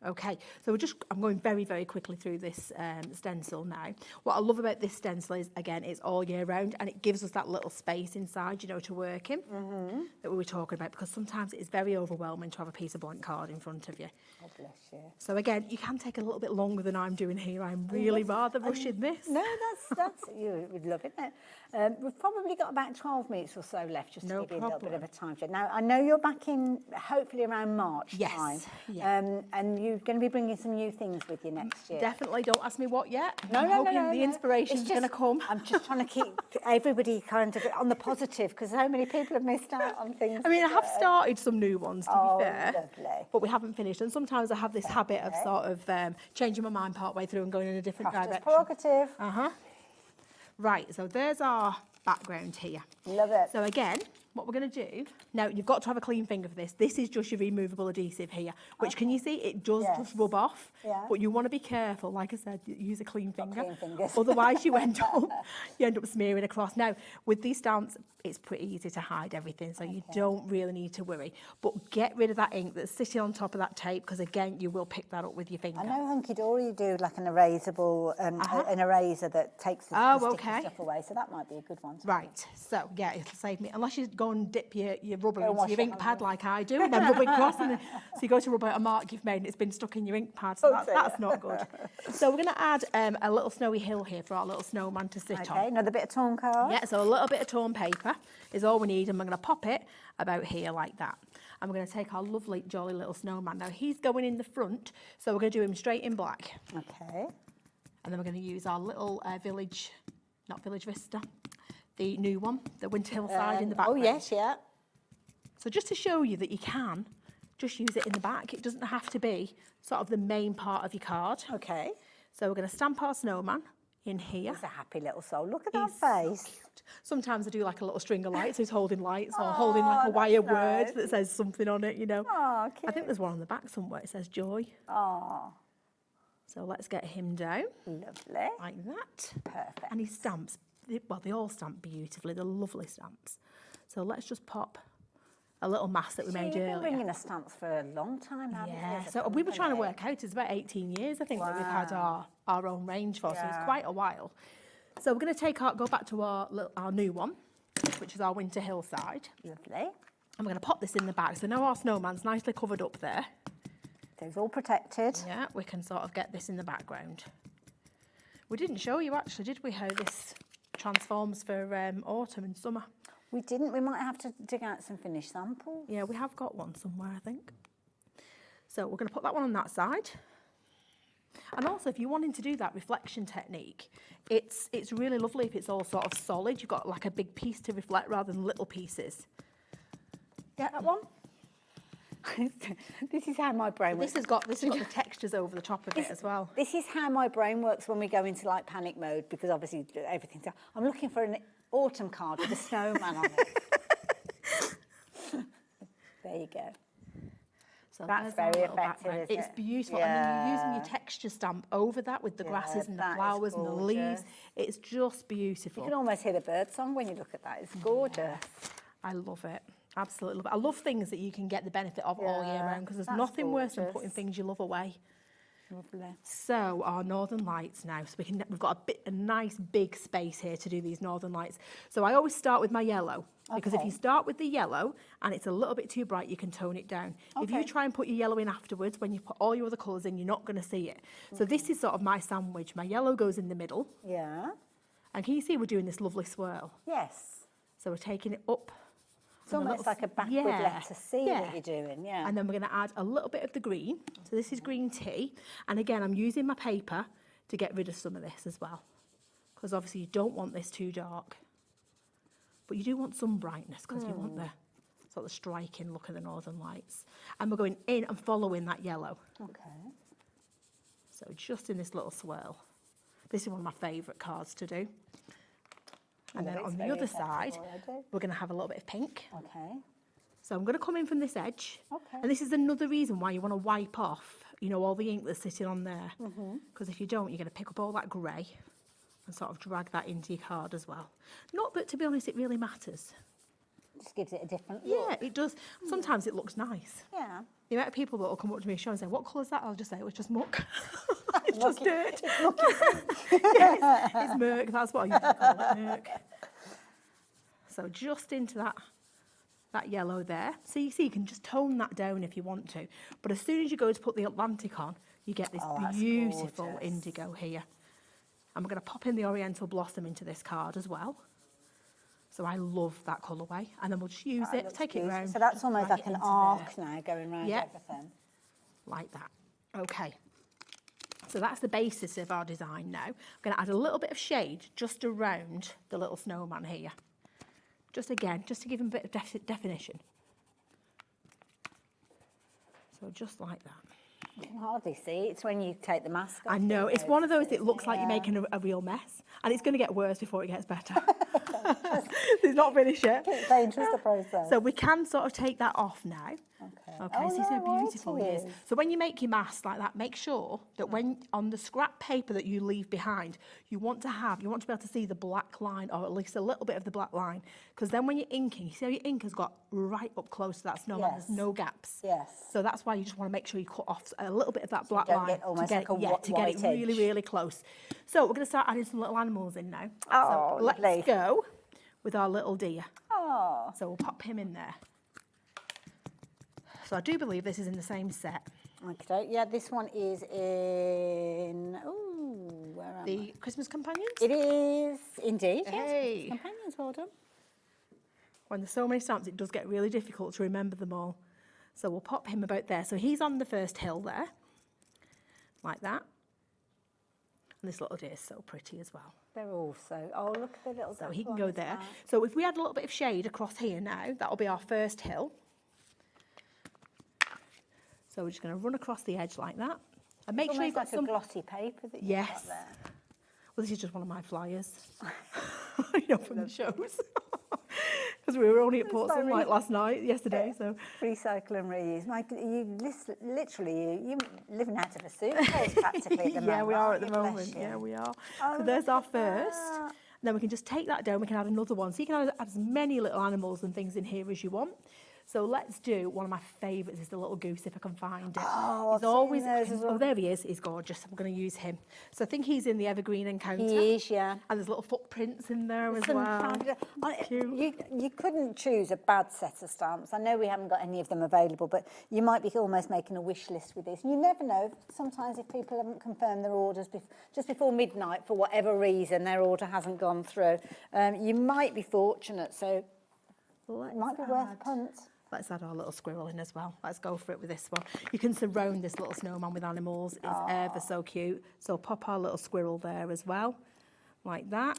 T: Okay, so I'm going very, very quickly through this stencil now. What I love about this stencil is, again, it's all year round, and it gives us that little space inside, to work in, that we were talking about, because sometimes it is very overwhelming to have a piece of blank card in front of you.
S: Oh, bless you.
T: So again, you can take a little bit longer than I'm doing here. I'm really rather rushing this.
S: No, that's you would love it. We've probably got about 12 minutes or so left, just to give you a little bit of a time check. Now, I know you're back in, hopefully around March time.
T: Yeah.
S: And you're going to be bringing some new things with you next year.
T: Definitely. Don't ask me what yet.
S: I'm hoping
T: the inspiration's going to come.
S: I'm just trying to keep everybody kind of on the positive, because so many people have missed out on things.
T: I mean, I have started some new ones, to be fair.
S: Lovely.
T: But we haven't finished. And sometimes I have this habit of sort of changing my mind part way through and going in a different direction.
S: Prerogative.
T: Right, so there's our background here.
S: Love it.
T: So again, what we're going to do, now you've got to have a clean finger for this. This is just your removable adhesive here, which can you see, it does just rub off, but you want to be careful. Like I said, use a clean finger.
S: Clean fingers.
T: Otherwise you end up smearing across. Now, with these stamps, it's pretty easy to hide everything, so you don't really need to worry. But get rid of that ink that's sitting on top of that tape, because again, you will pick that up with your finger.
S: I know Hunkydory do like an erasable, an eraser that takes the sticky stuff away, so that might be a good one.
T: Right, so yeah, it'll save me, unless you go and dip your rubber into your ink pad like I do, and then rub it across, and then, so you go to rub out a mark you've made and it's been stuck in your ink pad, so that's not good. So we're going to add a little snowy hill here for our little snowman to sit on.
S: Okay, another bit of torn card.
T: Yeah, so a little bit of torn paper is all we need, and we're going to pop it about here like that. And we're going to take our lovely, jolly little snowman. Now, he's going in the front, so we're going to do him straight in black.
S: Okay.
T: And then we're going to use our little Village Vista, the new one, the Winter Hillside in the background.
S: Oh, yes, yeah.
T: So just to show you that you can just use it in the back. It doesn't have to be sort of the main part of your card.
S: Okay.
T: So we're going to stamp our snowman in here.
S: He's a happy little soul. Look at that face.
T: So cute. Sometimes I do like a little string of lights, so he's holding lights, or holding like a wire word that says something on it,
S: Oh, cute.
T: I think there's one on the back somewhere. It says joy.
S: Oh.
T: So let's get him down.
S: Lovely.
T: Like that.
S: Perfect.
T: And he stamps, well, they all stamp beautifully. They're lovely stamps. So let's just pop a little mask that we made earlier.
S: You've been bringing us stamps for a long time, haven't you?
T: Yeah, so we were trying to work out, it's about 18 years, I think, that we've had our own range for, so it's quite a while. So we're going to go back to our new one. which is our winter hillside.
S: Lovely.
T: And we're going to pop this in the bag. So now our snowman's nicely covered up there.
S: So it's all protected.
T: Yeah, we can sort of get this in the background. We didn't show you actually, did we, how this transforms for autumn and summer?
S: We didn't. We might have to dig out some finished samples.
T: Yeah, we have got one somewhere, I think. So we're going to put that one on that side. And also, if you're wanting to do that reflection technique, it's really lovely if it's all sort of solid. You've got like a big piece to reflect rather than little pieces. Get that one?
S: This is how my brain works.
T: This has got the textures over the top of it as well.
S: This is how my brain works when we go into like panic mode, because obviously everything's... I'm looking for an autumn card with a snowman on it. There you go.
T: So
S: that's very effective, isn't
T: It's
S: it?
T: beautiful.
S: Yeah.
T: And then you're using your texture stamp over that with the grasses and the flowers and the leaves. It's just beautiful.
S: You can almost hear the bird song when you look at that. It's gorgeous.
T: Yeah. I love it. Absolutely love it. I love things that you can get the benefit of all year round, because there's nothing worse than putting things you love away.
S: Lovely.
T: So our northern lights now. So we've got a nice big space here to do these northern lights. So I always start with my yellow, because if you start with the yellow and it's a little bit too bright, you can tone it down. If you try and put your yellow in afterwards, when you put all your other colours in, you're not going to see it. So this is sort of my sandwich. My yellow goes in the middle.
S: Yeah.
T: And can you see we're doing this lovely swirl?
S: Yes.
T: So we're taking it up.
S: It's almost like a backward letter C that you're doing, yeah.
T: And then we're going to add a little bit of the green. So this is green tea. And again, I'm using my paper to get rid of some of this as well, because obviously you don't want this too dark. But you do want some brightness, because you want the sort of striking look of the northern lights. And we're going in and following that yellow.
S: Okay.
T: So just in this little swirl. This is one of my favourite cards to do. And then on the other side, we're going to have a little bit of pink.
S: Okay.
T: So I'm going to come in from this edge.
S: Okay.
T: And this is another reason why you want to wipe off, you know, all the ink that's sitting on there. Because if you don't, you're going to pick up all that grey and sort of drag that into your card as well. Not that, to be honest, it really matters.
S: Just gives it a different look.
T: Yeah, it does. Sometimes it looks nice.
S: Yeah.
T: The amount of people that will come up to me and say, what colour's that? I'll just say, it was just muck. It's just dirt. It's murk, that's what I usually call it, murk. So just into that yellow there. So you see, you can just tone that down if you want to. But as soon as you go to put the Atlantic on, you get this beautiful indigo here. And we're going to pop in the Oriental Blossom into this card as well. So I love that colourway. And then we'll just use it, take it round.
S: So that's almost like an arc now going round everything.
T: Like that. Okay. So that's the basis of our design now. I'm going to add a little bit of shade just around the little snowman here. Just again, just to give him a bit of definition. So just like that.
S: You can hardly see. It's when you take the mask off.
T: I know. It's one of those that looks like you're making a real mess. And it's going to get worse before it gets better. It's not finished yet.
S: It's dangerous, the process.
T: So we can sort of take that off now. Okay, see how beautiful it is. So when you make your mask like that, make sure that when on the scrap paper that you leave behind, you want to be able to see the black line, or at least a little bit of the black line. Because then when you're inking, you see how your ink has got right up close to that snowman, there's no gaps.
S: Yes.
T: So that's why you just want to make sure you cut off a little bit of that black line to get it really, really close. So we're going to start adding some little animals in now.
S: Oh,
T: so let's go with our little deer.
S: Oh.
T: So we'll pop him in there. So I do believe this is in the same set.
S: Okay, yeah, this one is in, where am I?
T: The Christmas Companions?
S: It is, indeed, yes.
T: Hey.
S: Christmas Companions, well done.
T: When there's so many stamps, it does get really difficult to remember them all. So we'll pop him about there. So he's on the first hill there, like that. And this little deer is so pretty as well.
S: They're all so, look at the little
T: So he can go there. So if we add a little bit of shade across here now, that'll be our first hill. So we're just going to run across the edge like that. And make sure you've got some
S: glossy paper that you've got there.
T: Well, this is just one of my flyers. You know, from the shows. Because we were only at Port Sunlight yesterday. So
S: recycle and reuse. Michael, you're living out of a suitcase practically at the moment.
T: Yeah, we are at the moment. Yeah, we are.
S: Oh,
T: so there's our first. And then we can just take that down. We can add another one. So you can add as many little animals and things in here as you want. So let's do one of my favourites is the little goose, if I can find it.
S: Oh,
T: he's
S: I've seen
T: always,
S: those as well.
T: oh, there he is. He's gorgeous. I'm going to use him. So I think he's in the evergreen encounter.
S: He is, yeah.
T: And there's little footprints in there as
S: Some
T: well.
S: fabulous- You couldn't choose a bad set of stamps. I know we haven't got any of them available, but you might be almost making a wish list with this. You never know. Sometimes if people haven't confirmed their orders just before midnight for whatever reason, their order hasn't gone through, you might be fortunate. So it might be worth a punt.
T: Let's add our little squirrel in as well. Let's go for it with this one. You can surround this little snowman with animals. It's ever so cute. So pop our little squirrel there as well, like that.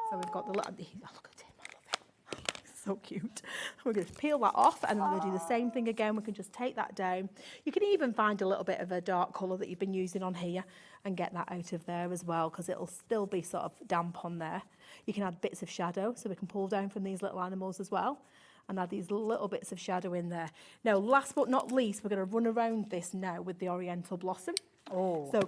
T: So we've got the little, oh, look at him, I love him. He's so cute. We're going to peel that off and then we're going to do the same thing again. We can just take that down. You can even find a little bit of a dark colour that you've been using on here and get that out of there as well, because it'll still be sort of damp on there. You can add bits of shadow, so we can pull down from these little animals as well and add these little bits of shadow in there. Now, last but not least, we're going to run around this now with the Oriental Blossom.
S: Oh.
T: So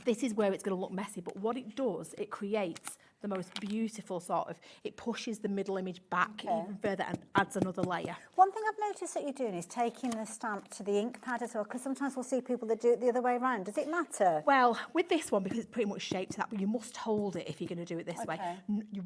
T: this is where it's going to look messy, but what it does, it creates the most beautiful sort of, it pushes the middle image back even further and adds another layer.
S: One thing I've noticed that you're doing is taking the stamp to the ink pad as well, because sometimes we'll see people that do it the other way around. Does it matter?
T: Well, with this one, because it's pretty much shaped to that, but you must hold it if you're going to do it this way.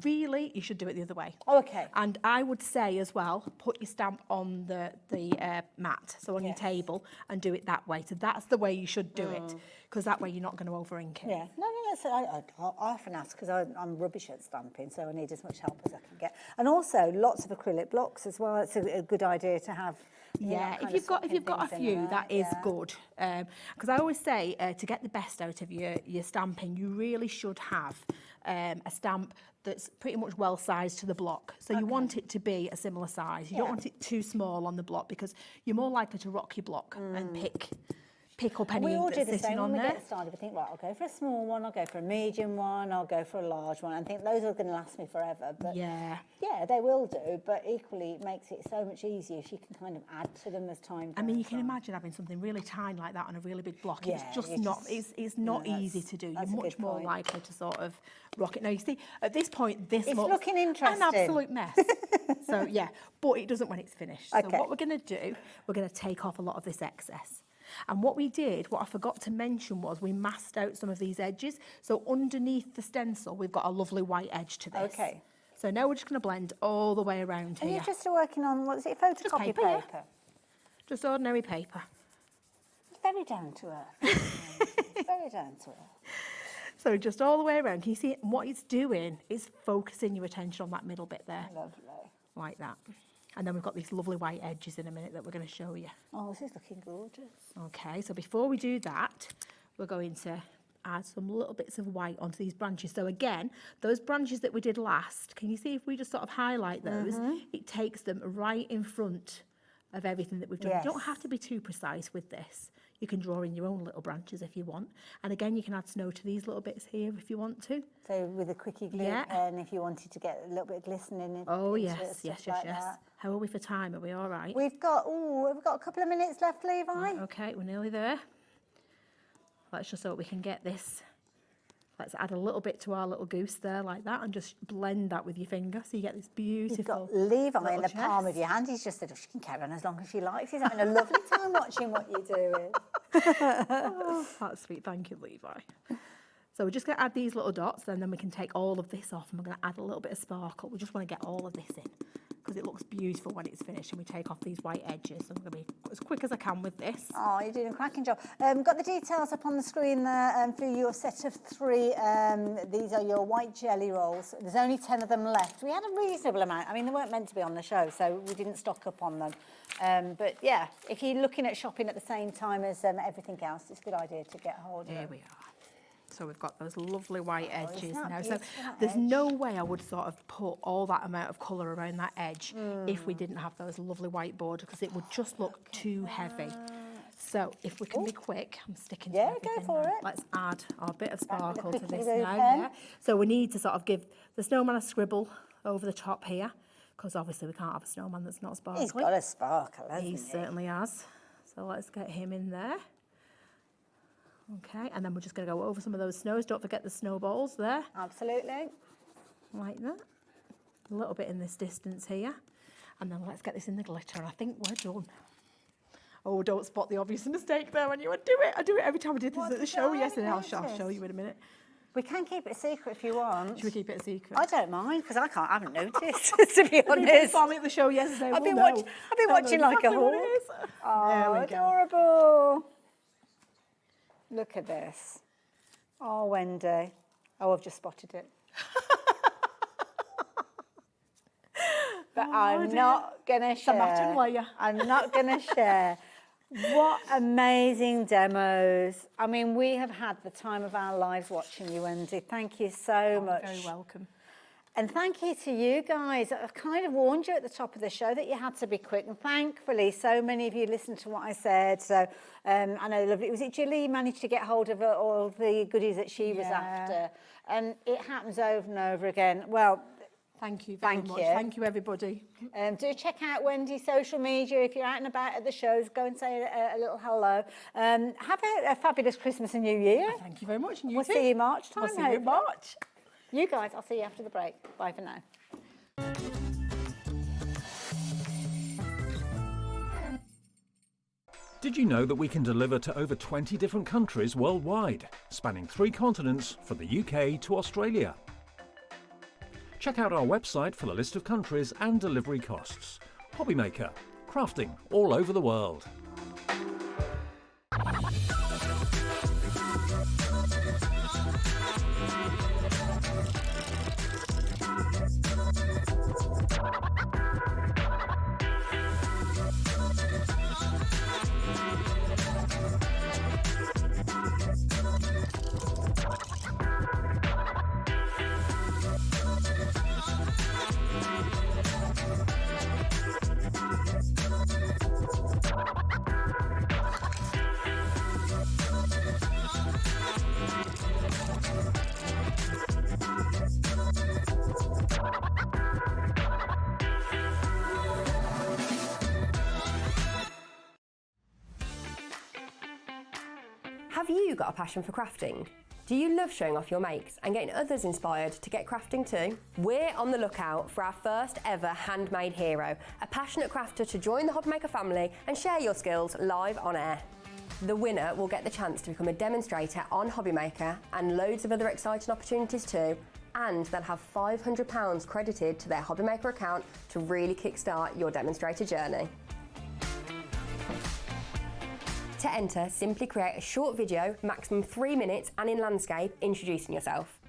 T: Really, you should do it the other way.
S: Oh, okay.
T: And I would say as well, put your stamp on the mat, so on your table, and do it that way. So that's the way you should do it, because that way you're not going to over ink it.
S: Yeah, no, I often ask because I'm rubbish at stamping, so I need as much help as I can get. And also lots of acrylic blocks as well. It's a good idea to have.
T: Yeah, if you've got a few, that is good. Because I always say to get the best out of your stamping, you really should have a stamp that's pretty much well sized to the block. So you want it to be a similar size. You don't want it too small on the block because you're more likely to rock your block and pick up any ink that's sitting on there.
S: When we get started, we think, right, I'll go for a small one, I'll go for a medium one, I'll go for a large one. I think those are going to last me forever. But yeah, they will do. But equally, it makes it so much easier if you can kind of add to them as time goes on.
T: I mean, you can imagine having something really tiny like that on a really big block. It's just not. It's not easy to do. You're much more likely to sort of rock it. Now you see, at this point, this looks
S: looking interesting.
T: An absolute mess. So yeah, but it doesn't when it's finished. So what we're going to do, we're going to take off a lot of this excess. And what we did, what I forgot to mention was we masked out some of these edges. So underneath the stencil, we've got a lovely white edge to this.
S: Okay.
T: So now we're just going to blend all the way around here.
S: And you're just working on, what is it, photocopy paper?
T: Yeah. Just ordinary paper.
S: It's very down to earth. Very down to earth.
T: So just all the way around. Can you see what it's doing is focusing your attention on that middle bit there.
S: Lovely.
T: Like that. And then we've got these lovely white edges in a minute that we're going to show you.
S: Oh, this is looking gorgeous.
T: Okay, so before we do that, we're going to add some little bits of white onto these branches. So again, those branches that we did last, can you see if we just sort of highlight those, it takes them right in front of everything that we've done.
S: Yes.
T: You don't have to be too precise with this. You can draw in your own little branches if you want. And again, you can add snow to these little bits here if you want to.
S: So with a quickie glue pen, if you wanted to get a little bit of glistening in.
T: Oh, yes. How are we for time? Are we all right?
S: We've got a couple of minutes left, Levi.
T: Okay, we're nearly there. Let's just so we can get this. Let's add a little bit to our little goose there like that and just blend that with your finger so you get this beautiful.
S: You've got Levi in the palm of your hand. He's just said, she can carry on as long as she likes. He's having a lovely time watching what you're doing.
T: Oh, that's sweet. Thank you, Levi. So we're just going to add these little dots and then we can take all of this off and we're going to add a little bit of sparkle. We just want to get all of this in because it looks beautiful when it's finished and we take off these white edges. So I'm going to be as quick as I can with this.
S: Oh, you're doing a cracking job. Got the details up on the screen there for your set of 3. These are your white jelly rolls. There's only 10 of them left. We had a reasonable amount. I mean, they weren't meant to be on the show, so we didn't stock up on them. But yeah, if you're looking at shopping at the same time as everything else, it's a good idea to get hold of them.
T: Here we are. So we've got those lovely white edges now. So there's no way I would sort of put all that amount of colour around that edge if we didn't have those lovely white borders because it would just look too heavy. So if we can be quick, I'm sticking to everything
S: go for
T: now.
S: it.
T: Let's add our bit of sparkle to this
S: glue
T: now.
S: pen.
T: Yeah. So we need to sort of give the snowman a scribble over the top here because obviously we can't have a snowman that's not sparkly.
S: He's got a sparkle, hasn't he?
T: He certainly has. So let's get him in there. Okay, and then we're just going to go over some of those snows. Don't forget the snowballs there.
S: Absolutely.
T: Like that. A little bit in this distance here. And then let's get this in the glitter, and I think we're done. Oh, don't spot the obvious mistake there when you do it. I do it every time I did this at the show yesterday. I'll show you in a minute.
S: We can keep it a secret if you want.
T: Should we keep it a secret?
S: I don't mind, because I haven't noticed, to be honest.
T: If you saw me at the show yesterday,
S: I've been
T: we'll know.
S: watching like
T: exactly
S: a
T: what
S: hawk.
T: it is.
S: Oh,
T: There we go.
S: adorable. Look at this. Oh, Wendy. Oh, I've just spotted it. But I'm not going to share.
T: Matin layer.
S: I'm not going to share. What amazing demos. I mean, we have had the time of our lives watching you, Wendy. Thank you so much.
T: You're very welcome.
S: And thank you to you guys. I kind of warned you at the top of the show that you had to be quick. And thankfully, so many of you listened to what I said. So I know, lovely. Was it Julie you managed to get hold of all the goodies that she was after? And it happens over and over again. Well,
T: thank you very much. Thank you, everybody.
S: Do check out Wendy's social media. If you're out and about at the shows, go and say a little hello. Have a fabulous Christmas and New Year.
T: Thank you very much. And you
S: we'll
T: too.
S: see you March time.
T: We'll see you in March.
S: You guys, I'll see you after the break. Bye for now.
U: Did you know that we can deliver to over 20 different countries worldwide, spanning 3 continents from the UK to Australia? Check out our website for the list of countries and delivery costs. Hobbymaker, crafting all over the world.
G: Have you got a passion for crafting? Do you love showing off your makes and getting others inspired to get crafting too? We're on the lookout for our first ever handmade hero, a passionate crafter to join the Hobbymaker family and share your skills live on air. The winner will get the chance to become a demonstrator on Hobbymaker and loads of other exciting opportunities too, and they'll have £500 credited to their Hobbymaker account to really kickstart your demonstrator journey. To enter, simply create a short video, maximum 3 minutes and in landscape, introducing yourself.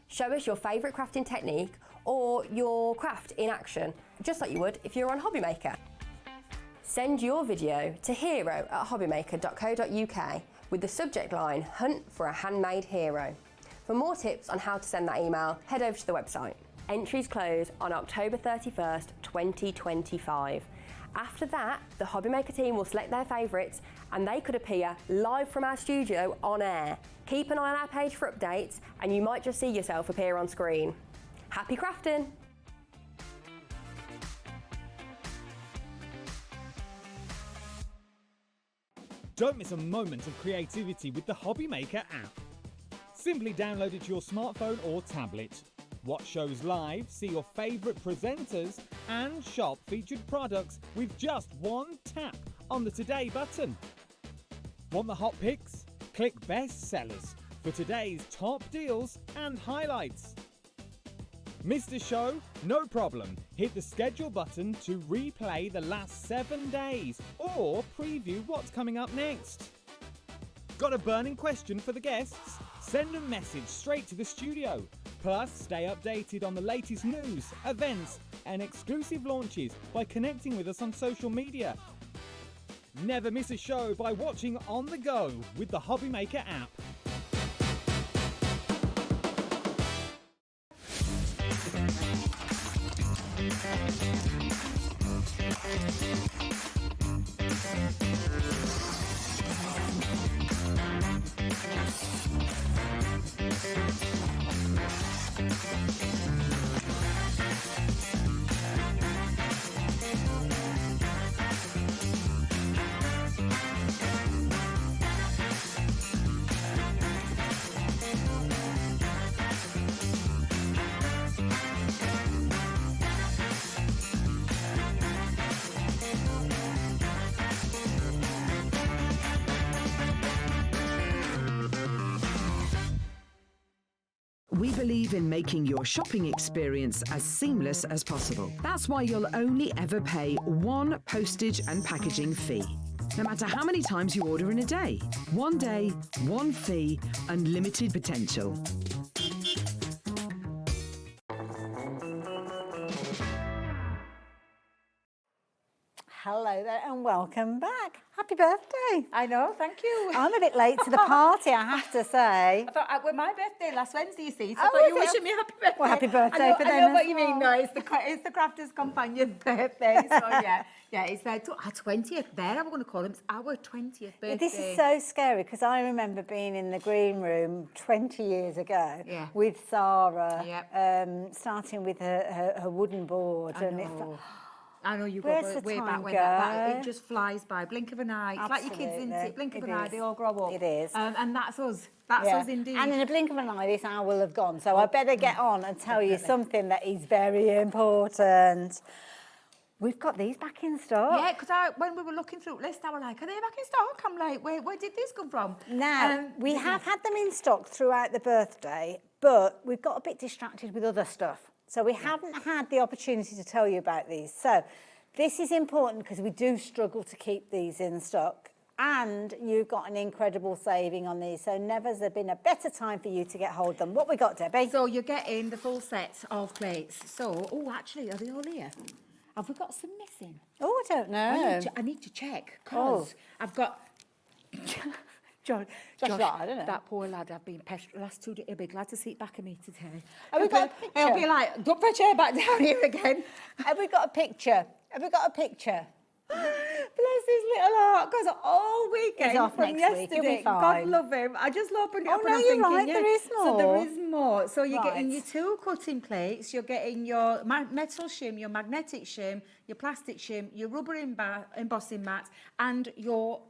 G: Show us your favourite crafting technique or your craft in action, just like you would if you were on Hobbymaker. Send your video to hero@hobbymaker.co.uk with the subject line, Hunt for a Handmade Hero. For more tips on how to send that email, head over to the website. Entries close on October 31st, 2025. After that, the Hobbymaker team will select their favourites and they could appear live from our studio on air. Keep an eye on our page for updates and you might just see yourself appear on screen. Happy crafting!
L: Don't miss a moment of creativity with the Hobbymaker app. Simply download it to your smartphone or tablet. Watch shows live, see your favourite presenters, and shop featured products with just one tap on the Today button. Want the hot picks? Click Best Sellers for today's top deals and highlights. Missed a show? No problem. Hit the schedule button to replay the last 7 days or preview what's coming up next. Got a burning question for the guests? Send a message straight to the studio. Plus, stay updated on the latest news, events, and exclusive launches by connecting with us on social media. Never miss a show by watching on the go with the Hobbymaker app.
M: We believe in making your shopping experience as seamless as possible. That's why you'll only ever pay one postage and packaging fee. No matter how many times you order in a day. One day, one fee, unlimited potential.
S: Hello there and welcome back. Happy birthday.
N: I know, thank you.
S: I'm a bit late to the party, I have to say.
N: I thought, well, my birthday last Wednesday, you see, so I
S: Oh,
N: thought you were
S: is it?
N: wishing me happy birthday.
S: Well, happy birthday
N: I know,
S: for
N: I
S: them
N: know
S: as
N: what you mean,
S: well.
N: no, it's the Crafter's Companion birthday, so yeah, it's our 20th there, I'm going to call them, it's our 20th birthday.
S: This is so scary because I remember being in the green room 20 years ago with Sarah, starting with her wooden board.
N: I know you
S: Where's
N: go
S: the
N: way
S: time
N: back when
S: go?
N: it just flies by, blink of an eye. It's like your kids, isn't it? Blink of an eye, they all grow up.
S: It is.
N: And that's us. That's us indeed.
S: And in a blink of an eye, this hour will have gone. So I better get on and tell you something that is very important. We've got these back in stock.
N: Yeah, because when we were looking through the list, I was like, are they back in stock? I'm like, where did this come from?
S: Now, we have had them in stock throughout the birthday, but we've got a bit distracted with other stuff. So we haven't had the opportunity to tell you about these. So this is important because we do struggle to keep these in stock. And you've got an incredible saving on these. So never's there been a better time for you to get hold of them. What we got, Debbie?
N: So you're getting the full set of plates. So, actually, are they all here? Have we got some missing?
S: Oh, I don't know.
N: I need to check because I've got... Josh, that poor lad, I've been pestered the last 2 days. He'll be glad to sit back at me today.
S: Have we got a picture?
N: He'll be like, don't put your chair back down here again.
S: Have we got a picture? Have we got a picture?
N: Bless his little heart, because all weekend
S: He's off
N: from
S: next week,
N: yesterday,
S: he'll be
N: God
S: fine.
N: love him. I just opened it up and
S: no,
N: I'm
S: you're
N: thinking,
S: right, there is more.
N: So there is more. So you're
S: Right.
N: getting your 2 cutting plates, you're getting your metal shim, your magnetic shim, your plastic shim, your rubber embossing mat, and your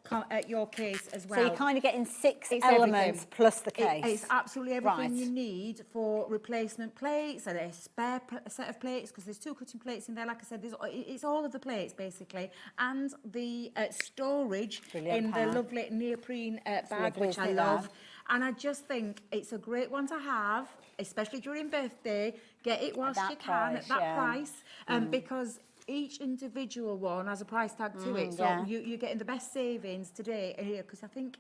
N: case as well.
S: So you're kind of getting 6
N: It's
S: elements
N: everything.
S: plus the case.
N: It's absolutely everything
S: Right.
N: you need for replacement plates and a spare set of plates, because there's 2 cutting plates in there. Like I said, it's all of the plates basically, and the storage
S: Brilliant,
N: in the
S: Pam.
N: lovely neoprene bag,
S: lovely,
N: which I
S: isn't it,
N: love.
S: that?
N: And I just think it's a great one to have, especially during birthday. Get it whilst
S: that
N: you can
S: price,
N: at that
S: yeah.
N: price, because each individual one has a price tag to it, so
S: yeah.
N: you're getting the best savings today here, because I think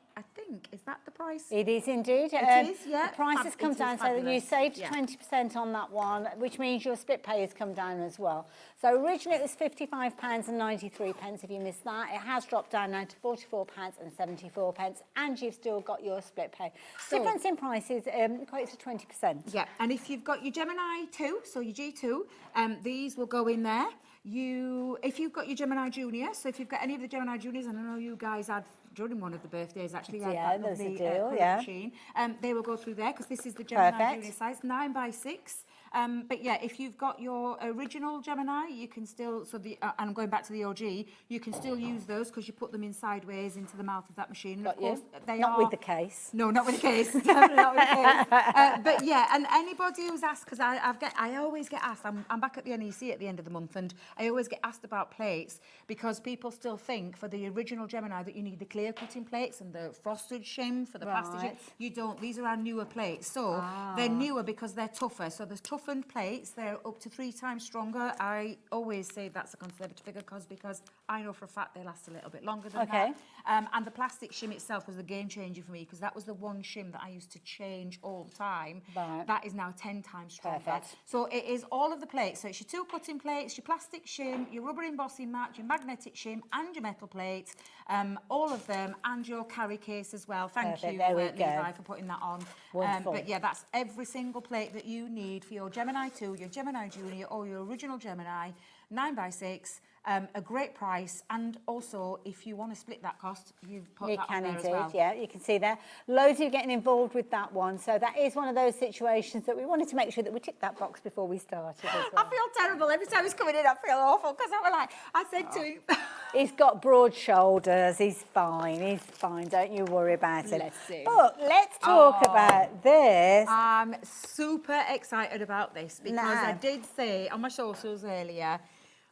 N: is that the price?
S: It is indeed.
N: It is, yeah.
S: The price has come
N: It is
S: down, so that you
N: fabulous.
S: saved
N: Yeah.
S: 20% on that one, which means your split pay has come down as well. So originally it was £55.93 if you missed that. It has dropped down now to £44.74, and you've still got your split pay.
N: So-
S: Difference in prices equates to 20%.
N: Yeah, and if you've got your Gemini 2, so your G2, these will go in there. If you've got your Gemini Junior, so if you've got any of the Gemini Juniors, and I know you guys had during one of the birthdays actually, you had
S: Yeah,
N: that
S: there's a
N: lovely,
S: deal,
N: colour
S: yeah.
N: machine. They will go through there because this is the Gemini
S: Perfect.
N: Junior size, 9x6. But yeah, if you've got your original Gemini, you can still, and I'm going back to the OG, you can still use those because you put them in sideways into the mouth of that machine. And
S: Got
N: of course,
S: you.
N: they
S: Not
N: are...
S: with the case.
N: No, not with the case. Definitely not with the case. But yeah, and anybody who's asked, because I always get asked, I'm back at the NEC at the end of the month, and I always get asked about plates because people still think for the original Gemini that you need the clear cutting plates and the frosted shim for the plastic shim.
S: Right.
N: You don't. These are our newer plates. So they're newer because they're tougher. So there's toughened plates. They're up to 3 times stronger. I always say that's a conservative figure because I know for a fact they last a little bit longer than that. And the plastic shim itself was the game changer for me because that was the one shim that I used to change all the time.
S: Right.
N: That is now 10 times stronger.
S: Perfect.
N: So it is all of the plates. So it's your 2 cutting plates, your plastic shim, your rubber embossing mat, your magnetic shim, and your metal plates. All of them, and your carry case as well. Thank
S: Perfect,
N: you,
S: there we
N: Levi,
S: go.
N: for putting that on.
S: Wonderful.
N: But yeah, that's every single plate that you need for your Gemini 2, your Gemini Junior, or your original Gemini, 9x6. A great price, and also if you want to split that cost, you've put
S: You
N: that
S: can
N: on there
S: indeed,
N: as well.
S: yeah, you can see there. Loads of you getting involved with that one, so that is one of those situations that we wanted to make sure that we tick that box before we started as well.
N: I feel terrible every time he's coming in. I feel awful because I said to him,
S: He's got broad shoulders, he's fine, don't you worry about it.
N: Bless him.
S: But let's talk about this.
N: I'm super excited about this because
S: Now.
N: I did say on my socials earlier,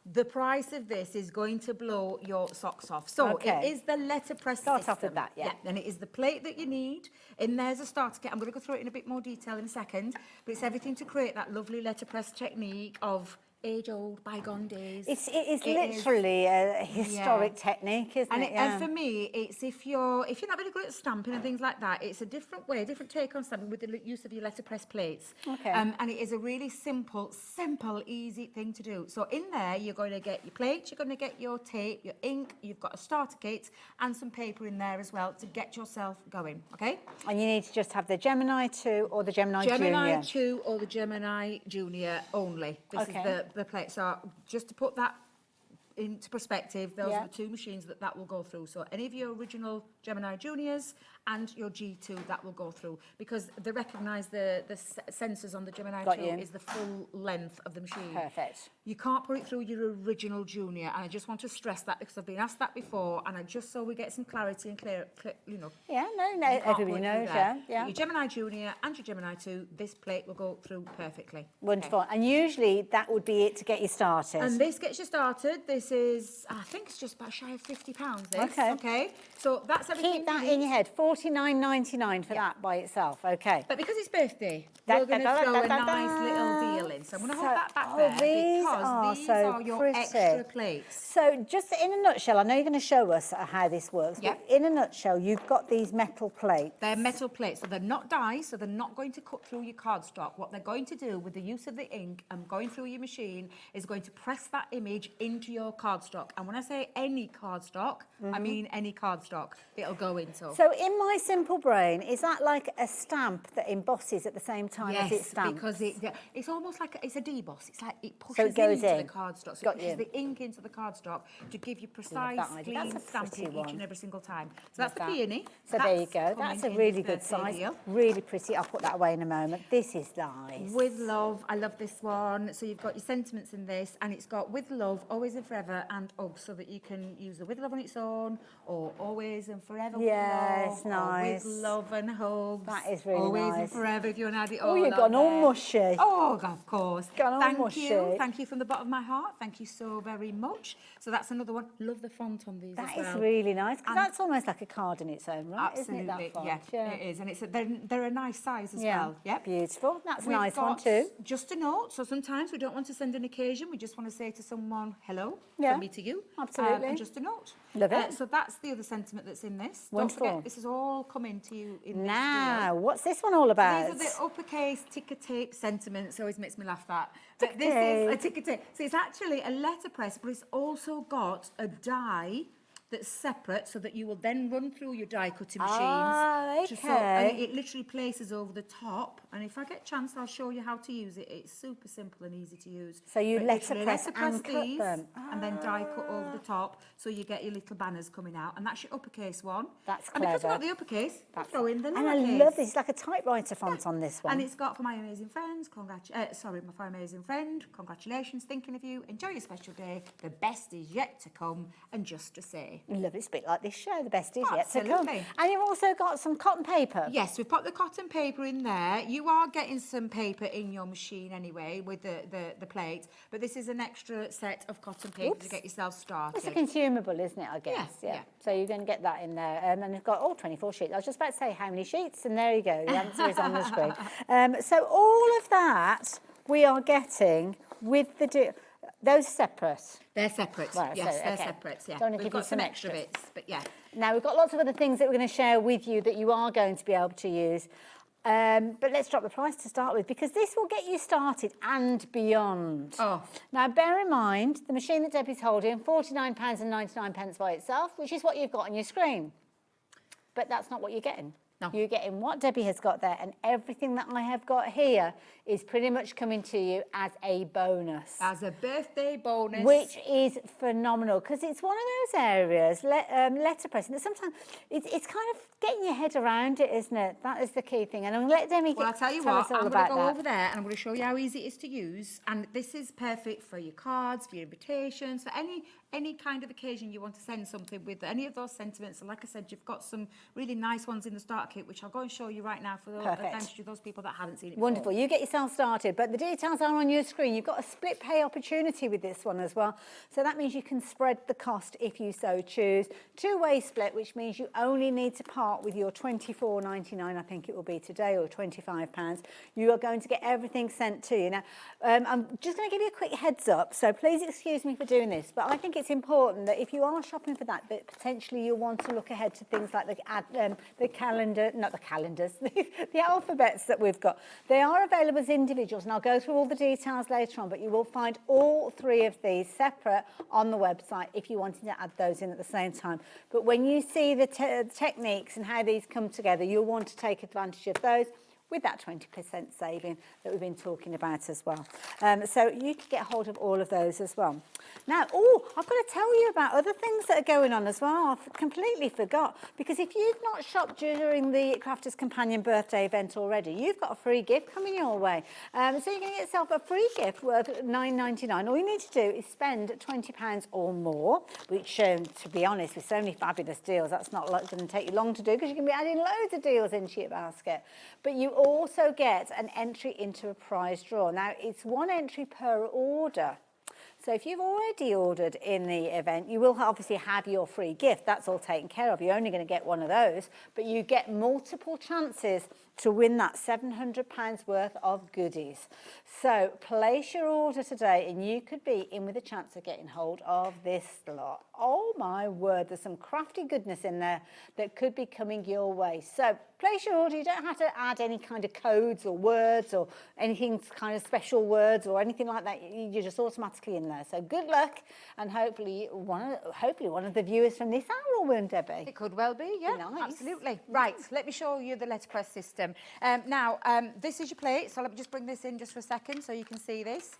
N: The price of this is going to blow your socks off. So it is the letterpress
S: Start
N: system.
S: off with that, yeah.
N: And it is the plate that you need. And there's a starter kit. I'm going to go through it in a bit more detail in a second. But it's everything to create that lovely letterpress technique of age-old, bygone days.
S: It is literally a historic technique, isn't it?
N: And for me, it's if you're not very good at stamping and things like that, it's a different way, a different take on stamping with the use of your letterpress plates.
S: Okay.
N: And it is a really simple, easy thing to do. So in there, you're going to get your plates, you're going to get your tape, your ink, you've got a starter kit and some paper in there as well to get yourself going, okay?
S: And you need to just have the Gemini 2 or the Gemini Junior.
N: Gemini 2 or the Gemini Junior only. This is the plate. So just to put that into perspective, those are the two machines that will go through. So any of your original Gemini Juniors and your G2 that will go through, because they recognise the sensors on the Gemini 2 is the full length of the machine.
S: Perfect.
N: You can't put it through your original Junior, and I just want to stress that because I've been asked that before, and I just so we get some clarity and clear, you know.
S: Yeah, no, everybody knows, yeah.
N: Your Gemini Junior and your Gemini 2, this plate will go through perfectly.
S: Wonderful. Okay. And usually that would be it to get you started.
N: And this gets you started. This is, I think it's just about shy of £50. This. Okay. So that's everything.
S: Keep that in your head. $49.99 for that by itself. Okay.
N: But because it's birthday, we're going to throw a nice little deal in. So I'm going to hold that back there because these are your extra plates.
S: So just in a nutshell, I know you're going to show us how this works, but in a nutshell, you've got these metal plates.
N: They're metal plates, so they're not die, so they're not going to cut through your cardstock. What they're going to do with the use of the ink and going through your machine is going to press that image into your cardstock. And when I say any cardstock, I mean any cardstock it'll go into.
S: So in my simple brain, is that like a stamp that embosses at the same time as it stamps?
N: Because it's almost like it's a deboss. It's like it pushes into the cardstock. So it pushes the ink into the cardstock to give you precise, clean stamping each and every single time. So that's the peony.
S: So there you go. That's a really good size. Really pretty. I'll put that away in a moment. This is nice.
N: With love. I love this one. So you've got your sentiments in this, and it's got with love, always and forever, and so that you can use the with love on its own, or always and forever with love.
S: Yes, nice.
N: With love and hugs.
S: That is really
N: always
S: nice.
N: And forever if you want to add it all.
S: Oh, you've gone all mushy.
N: Oh, of course.
S: Thank you.
N: Thank you from the bottom of my heart. Thank you so very much. So that's another one. Love the font on these as well.
S: That is really nice, because that's almost like a card in its own right,
N: absolutely,
S: isn't it, that font?
N: Yeah, it is. And they're a nice size as well. Yep.
S: Beautiful. That's a nice one too.
N: Just a note. So sometimes we don't want to send an occasion. We just want to say to someone, hello,
S: from
N: me to you.
S: Absolutely.
N: And just a note.
S: Love it.
N: So that's the other sentiment that's in this.
S: Wonderful.
N: Don't forget, this is all coming to you in
S: now, what's this one all about?
N: These are the uppercase ticker tape sentiments. Always makes me laugh that. But this is a ticker tape. So it's actually a letterpress, but it's also got a die that's separate, so that you will then run through your die cutting machines. And it literally places over the top. And if I get a chance, I'll show you how to use it. It's super simple and easy to use.
S: So you letterpress and cut
N: these,
S: them.
N: and then die cut over the top, so you get your little banners coming out. And that's your uppercase one.
S: That's
N: clever. And because I've got the uppercase, I throw in the lowercase.
S: And I love this. It's like a typewriter font on this one.
N: And it's got for my amazing friends, for my amazing friend, congratulations, thinking of you. Enjoy your special day. The best is yet to come. And just to say.
S: Love it. It's a bit like this show. The best is yet to come. And you've also got some cotton paper.
N: Yes, we've put the cotton paper in there. You are getting some paper in your machine anyway with the plate, but this is an extra set of cotton paper to get yourself started.
S: It's a consumable, isn't it, I guess? Yeah. So you're going to get that in there. And you've got all 24 sheets. I was just about to say how many sheets, and there you go. The answer is on the screen. So all of that we are getting with the... Those separate?
N: They're separate,
S: right,
N: yes,
S: so,
N: they're separate, yeah.
S: Don't
N: We've got some extra bits, but yeah.
S: Now, we've got lots of other things that we're going to share with you that you are going to be able to use. But let's drop the price to start with, because this will get you started and beyond. Now, bear in mind, the machine that Debbie's holding, £49.99 by itself, which is what you've got on your screen. But that's not what you're getting. No. You're getting what Debbie has got there, and everything that I have got here is pretty much coming to you as a bonus.
N: As a birthday bonus.
S: Which is phenomenal, because it's one of those areas, letterpressing, that sometimes it's kind of getting your head around it, isn't it? That is the key thing. And I'm going to let Debbie
N: I'll tell you what, I'm going to go over there and I'm going to show you how easy it is to use. And this is perfect for your cards, for your invitations, for any kind of occasion you want to send something with any of those sentiments. And like I said, you've got some really nice ones in the starter kit, which I'll go and show you right now for those people that haven't seen it
S: Wonderful.
N: before.
S: You get yourself started, but the details are on your screen. You've got a split pay opportunity with this one as well. So that means you can spread the cost if you so choose. Two-way split, which means you only need to part with your £24.99, I think it will be today, or £25. You are going to get everything sent to you. Now, I'm just going to give you a quick heads up, so please excuse me for doing this, but I think it's important that if you are shopping for that potentially you'll want to look ahead to things like the calendar, not the calendars, the alphabets that we've got. They are available as individuals, and I'll go through all the details later on, but you will find all three of these separate on the website if you wanted to add those in at the same time. But when you see the techniques and how these come together, you'll want to take advantage of those with that 20% saving that we've been talking about as well. So you can get hold of all of those as well. Now, I've got to tell you about other things that are going on as well. I completely forgot, because if you've not shopped during the Crafters Companion birthday event already, you've got a free gift coming your way. So you're going to get yourself a free gift worth £9.99. All you need to do is spend £20 or more, which, to be honest, with so many fabulous deals, that's not going to take you long to do, because you can be adding loads of deals into your basket. But you also get an entry into a prize draw. Now, it's one entry per order. So if you've already ordered in the event, you will obviously have your free gift. That's all taken care of. You're only going to get one of those, but you get multiple chances to win that £700 worth of goodies. So place your order today and you could be in with a chance of getting hold of this lot. Oh my word, there's some crafty goodness in there that could be coming your way. So place your order. You don't have to add any kind of codes or words or anything kind of special words or anything like that. You're just automatically in there. So good luck, and hopefully one of the viewers from this hour will win, Debbie.
N: It could well be, yeah,
S: Nice.
N: absolutely. Right, let me show you the letterpress system. Now, this is your plate, so let me just bring this in just for a second so you can see this.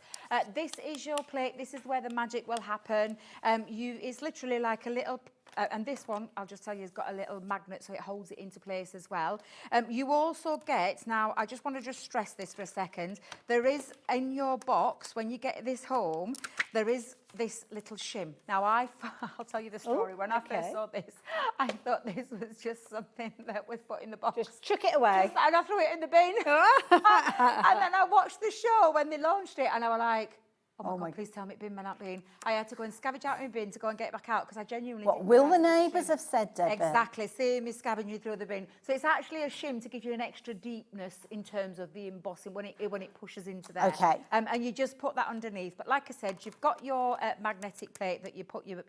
N: This is your plate. This is where the magic will happen. It's literally like a little... and this one, I'll just tell you, has got a little magnet so it holds it into place as well. You also get, now I just want to just stress this for a second, there is in your box, when you get this home, there is this little shim. Now I'll tell you the story. When I first saw this, I thought this was just something that was put in the box.
S: Just chuck it away.
N: And I threw it in the bin. And then I watched the show when they launched it and I was like, oh my God, please tell me bin, man, not bin. I had to go and scavenge out my bin to go and get it back out because I genuinely
S: What will the neighbours have said, Debbie?
N: Exactly, same as scavenging through the bin. So it's actually a shim to give you an extra deepness in terms of the embossing when it pushes into there.
S: Okay.
N: And you just put that underneath. But like I said, you've got your magnetic plate that you put your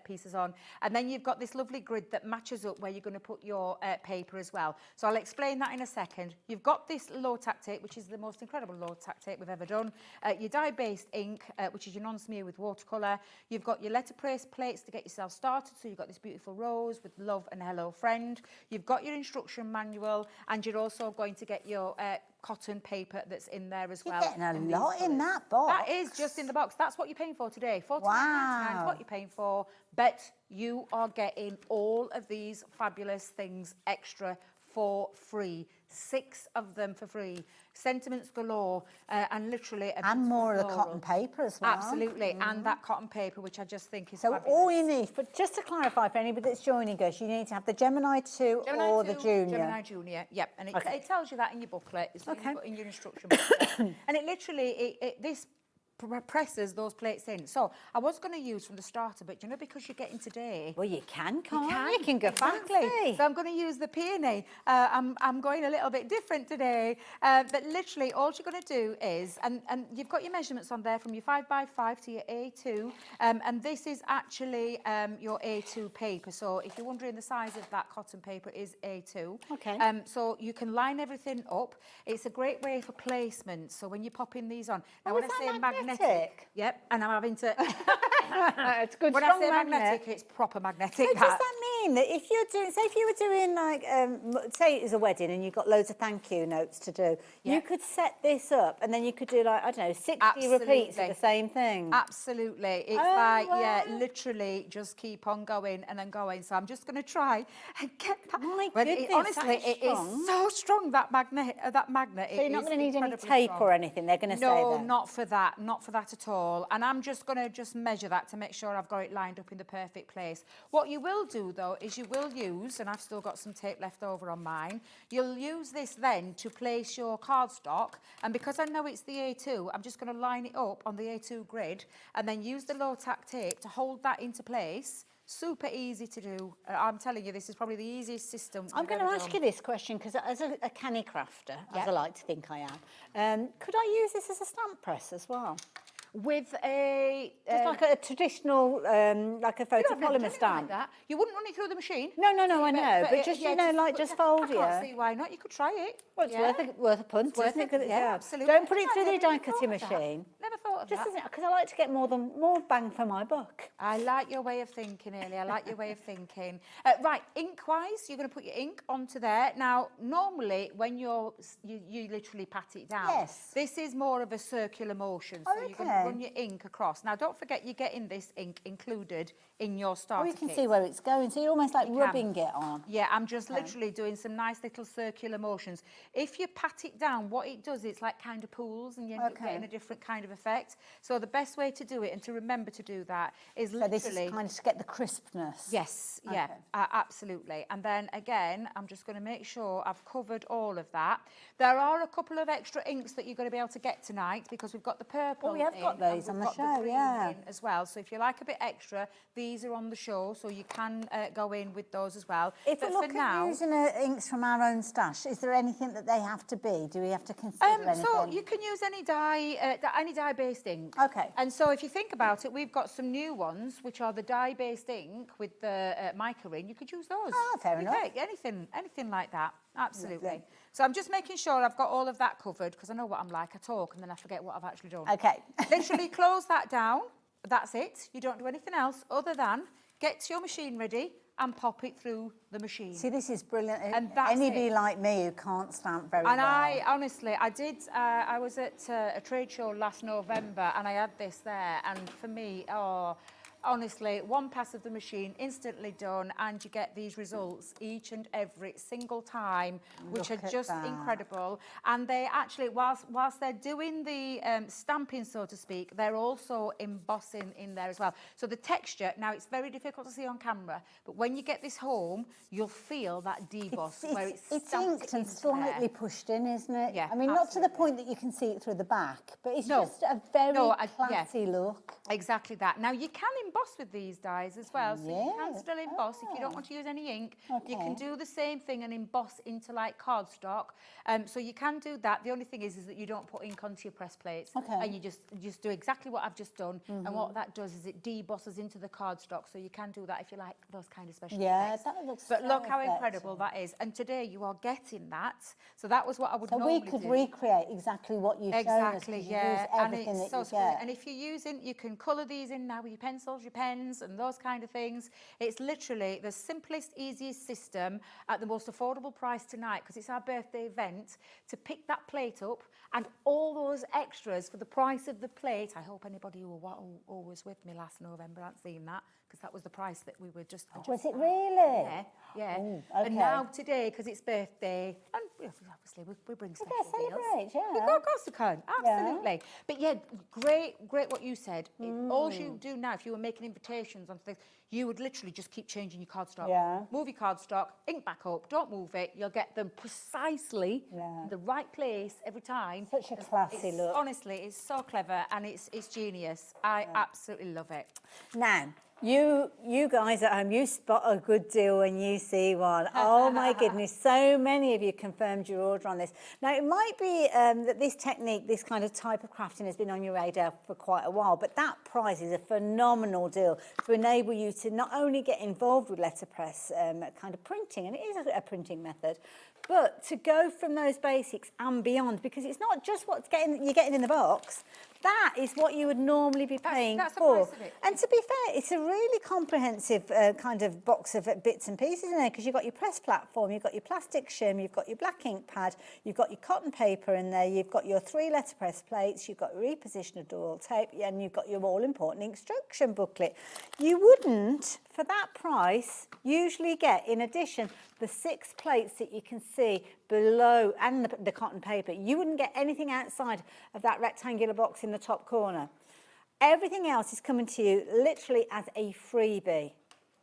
N: pieces on, and then you've got this lovely grid that matches up where you're going to put your paper as well. So I'll explain that in a second. You've got this low-tack tape, which is the most incredible low-tack tape we've ever done. Your dye-based ink, which is your non-smear with watercolour. You've got your letterpress plates to get yourself started, so you've got this beautiful rose with love and hello friend. You've got your instruction manual, and you're also going to get your cotton paper that's in there as well.
S: You're getting a lot in that box.
N: That is just in the box. That's what you're paying for today. £49.99
S: Wow.
N: is what you're paying for. But you are getting all of these fabulous things extra for free. 6 of them for free. Sentiments galore, and literally...
S: And more of the cotton paper as well.
N: Absolutely, and that cotton paper, which I just think is
S: So
N: fabulous.
S: all you need, but just to clarify for anybody that's joining us, you need to have the Gemini 2 or the Junior.
N: Gemini Junior, yep. And it tells you that in your booklet. It's in your instruction booklet. And it literally, this presses those plates in. So I was going to use from the starter, but you know, because you're getting today...
S: Well, you can, can't you? You can go fancy.
N: So I'm going to use the peony. I'm going a little bit different today. But literally, all you're going to do is, and you've got your measurements on there from your 5x5 to your A2. And this is actually your A2 paper. So if you're wondering the size of that cotton paper is A2.
S: Okay.
N: So you can line everything up. It's a great way for placement. So when you're popping these on. Now, when I say magnetic, yep, and I'm having to...
S: It's good,
N: when
S: strong
N: I say
S: magnet.
N: magnetic, it's proper magnetic.
S: So does that mean that if you're doing, say if you were doing like, say it was a wedding and you've got loads of thank you notes to do, you could set this up and then you could do like, I don't know, 60 repeats of the same thing.
N: Absolutely. It's literally just keep on going and then going. So I'm just going to try and get that.
S: My
N: But
S: goodness,
N: honestly, it is so strong, that magnet.
S: So you're not going to need any tape or anything, they're going to stay there?
N: No, not for that, not for that at all. And I'm just going to measure that to make sure I've got it lined up in the perfect place. What you will do, though, is you will use, and I've still got some tape left over on mine, you'll use this then to place your cardstock, and because I know it's the A2, I'm just going to line it up on the A2 grid and then use the low tack tape to hold that into place. Super easy to do. I'm telling you, this is probably the easiest system.
S: I'm going to ask you this question because as a canny crafter, as I like to think I am, could I use this as a stamp press as well?
N: With a...
S: Just like a traditional, like a photopolymer stamp.
N: Like that. You wouldn't run it through the machine.
S: No, I know. But just,
N: yeah,
S: you know, like just fold it.
N: I can't see why not. You could try it.
S: Well, it's worth a punt, isn't it?
N: Yeah, absolutely.
S: Don't put it through the die cutting machine.
N: Never thought of that.
S: Because I like to get more bang for my buck.
N: I like your way of thinking, Early. I like your way of thinking. Right, ink-wise, you're going to put your ink onto there. Now, normally, when you literally pat it down,
S: yes.
N: This is more of a circular motion. So you're going to run your ink across. Now, don't forget you're getting this ink included in your starter kit.
S: You can see where it's going, so you're almost like rubbing it on.
N: Yeah, I'm just literally doing some nice little circular motions. If you pat it down, what it does, it's like kind of pools and you end up getting a different kind of effect. So the best way to do it and to remember to do that is literally...
S: So this is kind of to get the crispness.
N: Yes, yeah, absolutely. And then again, I'm just going to make sure I've covered all of that. There are a couple of extra inks that you're going to be able to get tonight because we've got the purple.
S: Oh, we have got those on the show,
N: in as well. So if you like a bit extra, these are on the show, so you can go in with those as well.
S: If we look at using inks from our own stash, is there anything that they have to be? Do we have to consider anything?
N: So you can use any dye-based ink.
S: Okay.
N: And so if you think about it, we've got some new ones, which are the dye-based ink with the mica in. You could use those.
S: Fair enough.
N: Anything like that. Absolutely. Lovely. So I'm just making sure I've got all of that covered because I know what I'm like. I talk and then I forget what I've actually done.
S: Okay.
N: Literally close that down. That's it. You don't do anything else other than get your machine ready and pop it through the machine.
S: See, this is brilliant.
N: And that's
S: anybody like me who can't stamp very well.
N: And I, honestly, I was at a trade show last November and I had this there, and for me, honestly, one pass of the machine, instantly done, and you get these results each and every single time, which are just incredible. And they actually, whilst they're doing the stamping, so to speak, they're also embossing in there as well. So the texture, now it's very difficult to see on camera, but when you get this home, you'll feel that deboss where it's
S: inked and slightly pushed in, isn't it?
N: Yeah,
S: I mean, not to the point that you can see it through the back, but it's just a very classy look.
N: Exactly that. Now, you can emboss with these dyes as well, so you can still emboss if you don't want to use any ink. You can do the same thing and emboss into like cardstock. So you can do that. The only thing is that you don't put ink onto your press plates, and you just do exactly what I've just done. And what that does is it debosses into the cardstock. So you can do that if you like those kind of special effects.
S: That looks.
N: But look how incredible that is. And today you are getting that. So that was what I would normally do.
S: So we could recreate exactly what you showed us.
N: Exactly,
S: yeah.
N: And it's so sweet. And if you're using, you can colour these in now with your pencils, your pens, and those kind of things. It's literally the simplest, easiest system at the most affordable price tonight, because it's our birthday event, to pick that plate up and all those extras for the price of the plate. I hope anybody who was with me last November hasn't seen that, because that was the price that we were just...
S: Was it really?
N: Yeah.
S: Ooh,
N: And now today, because it's birthday, and obviously we bring special deals. Of course we can, absolutely. But yeah, great what you said. All you do now, if you were making invitations on things, you would literally just keep changing your cardstock. Move your cardstock, ink back up, don't move it. You'll get them precisely the right place every time.
S: Such a classy look.
N: Honestly, it's so clever and it's genius. I absolutely love it.
S: Now, you guys at home, you spot a good deal when you see one. Oh my goodness, so many of you confirmed your order on this. Now, it might be that this technique, this kind of type of crafting has been on your radar for quite a while, but that price is a phenomenal deal to enable you to not only get involved with letterpress kind of printing, and it is a printing method, but to go from those basics and beyond, because it's not just what's you're getting in the box. That is what you would normally be paying
N: that's
S: for.
N: The price of it.
S: And to be fair, it's a really comprehensive kind of box of bits and pieces in there, because you've got your press platform, you've got your plastic shim, you've got your black ink pad, you've got your cotton paper in there, you've got your 3 letterpress plates, you've got your repositioner dual tape, and you've got your all-important instruction booklet. You wouldn't, for that price, usually get, in addition, the 6 plates that you can see below and the cotton paper. You wouldn't get anything outside of that rectangular box in the top corner. Everything else is coming to you literally as a freebie,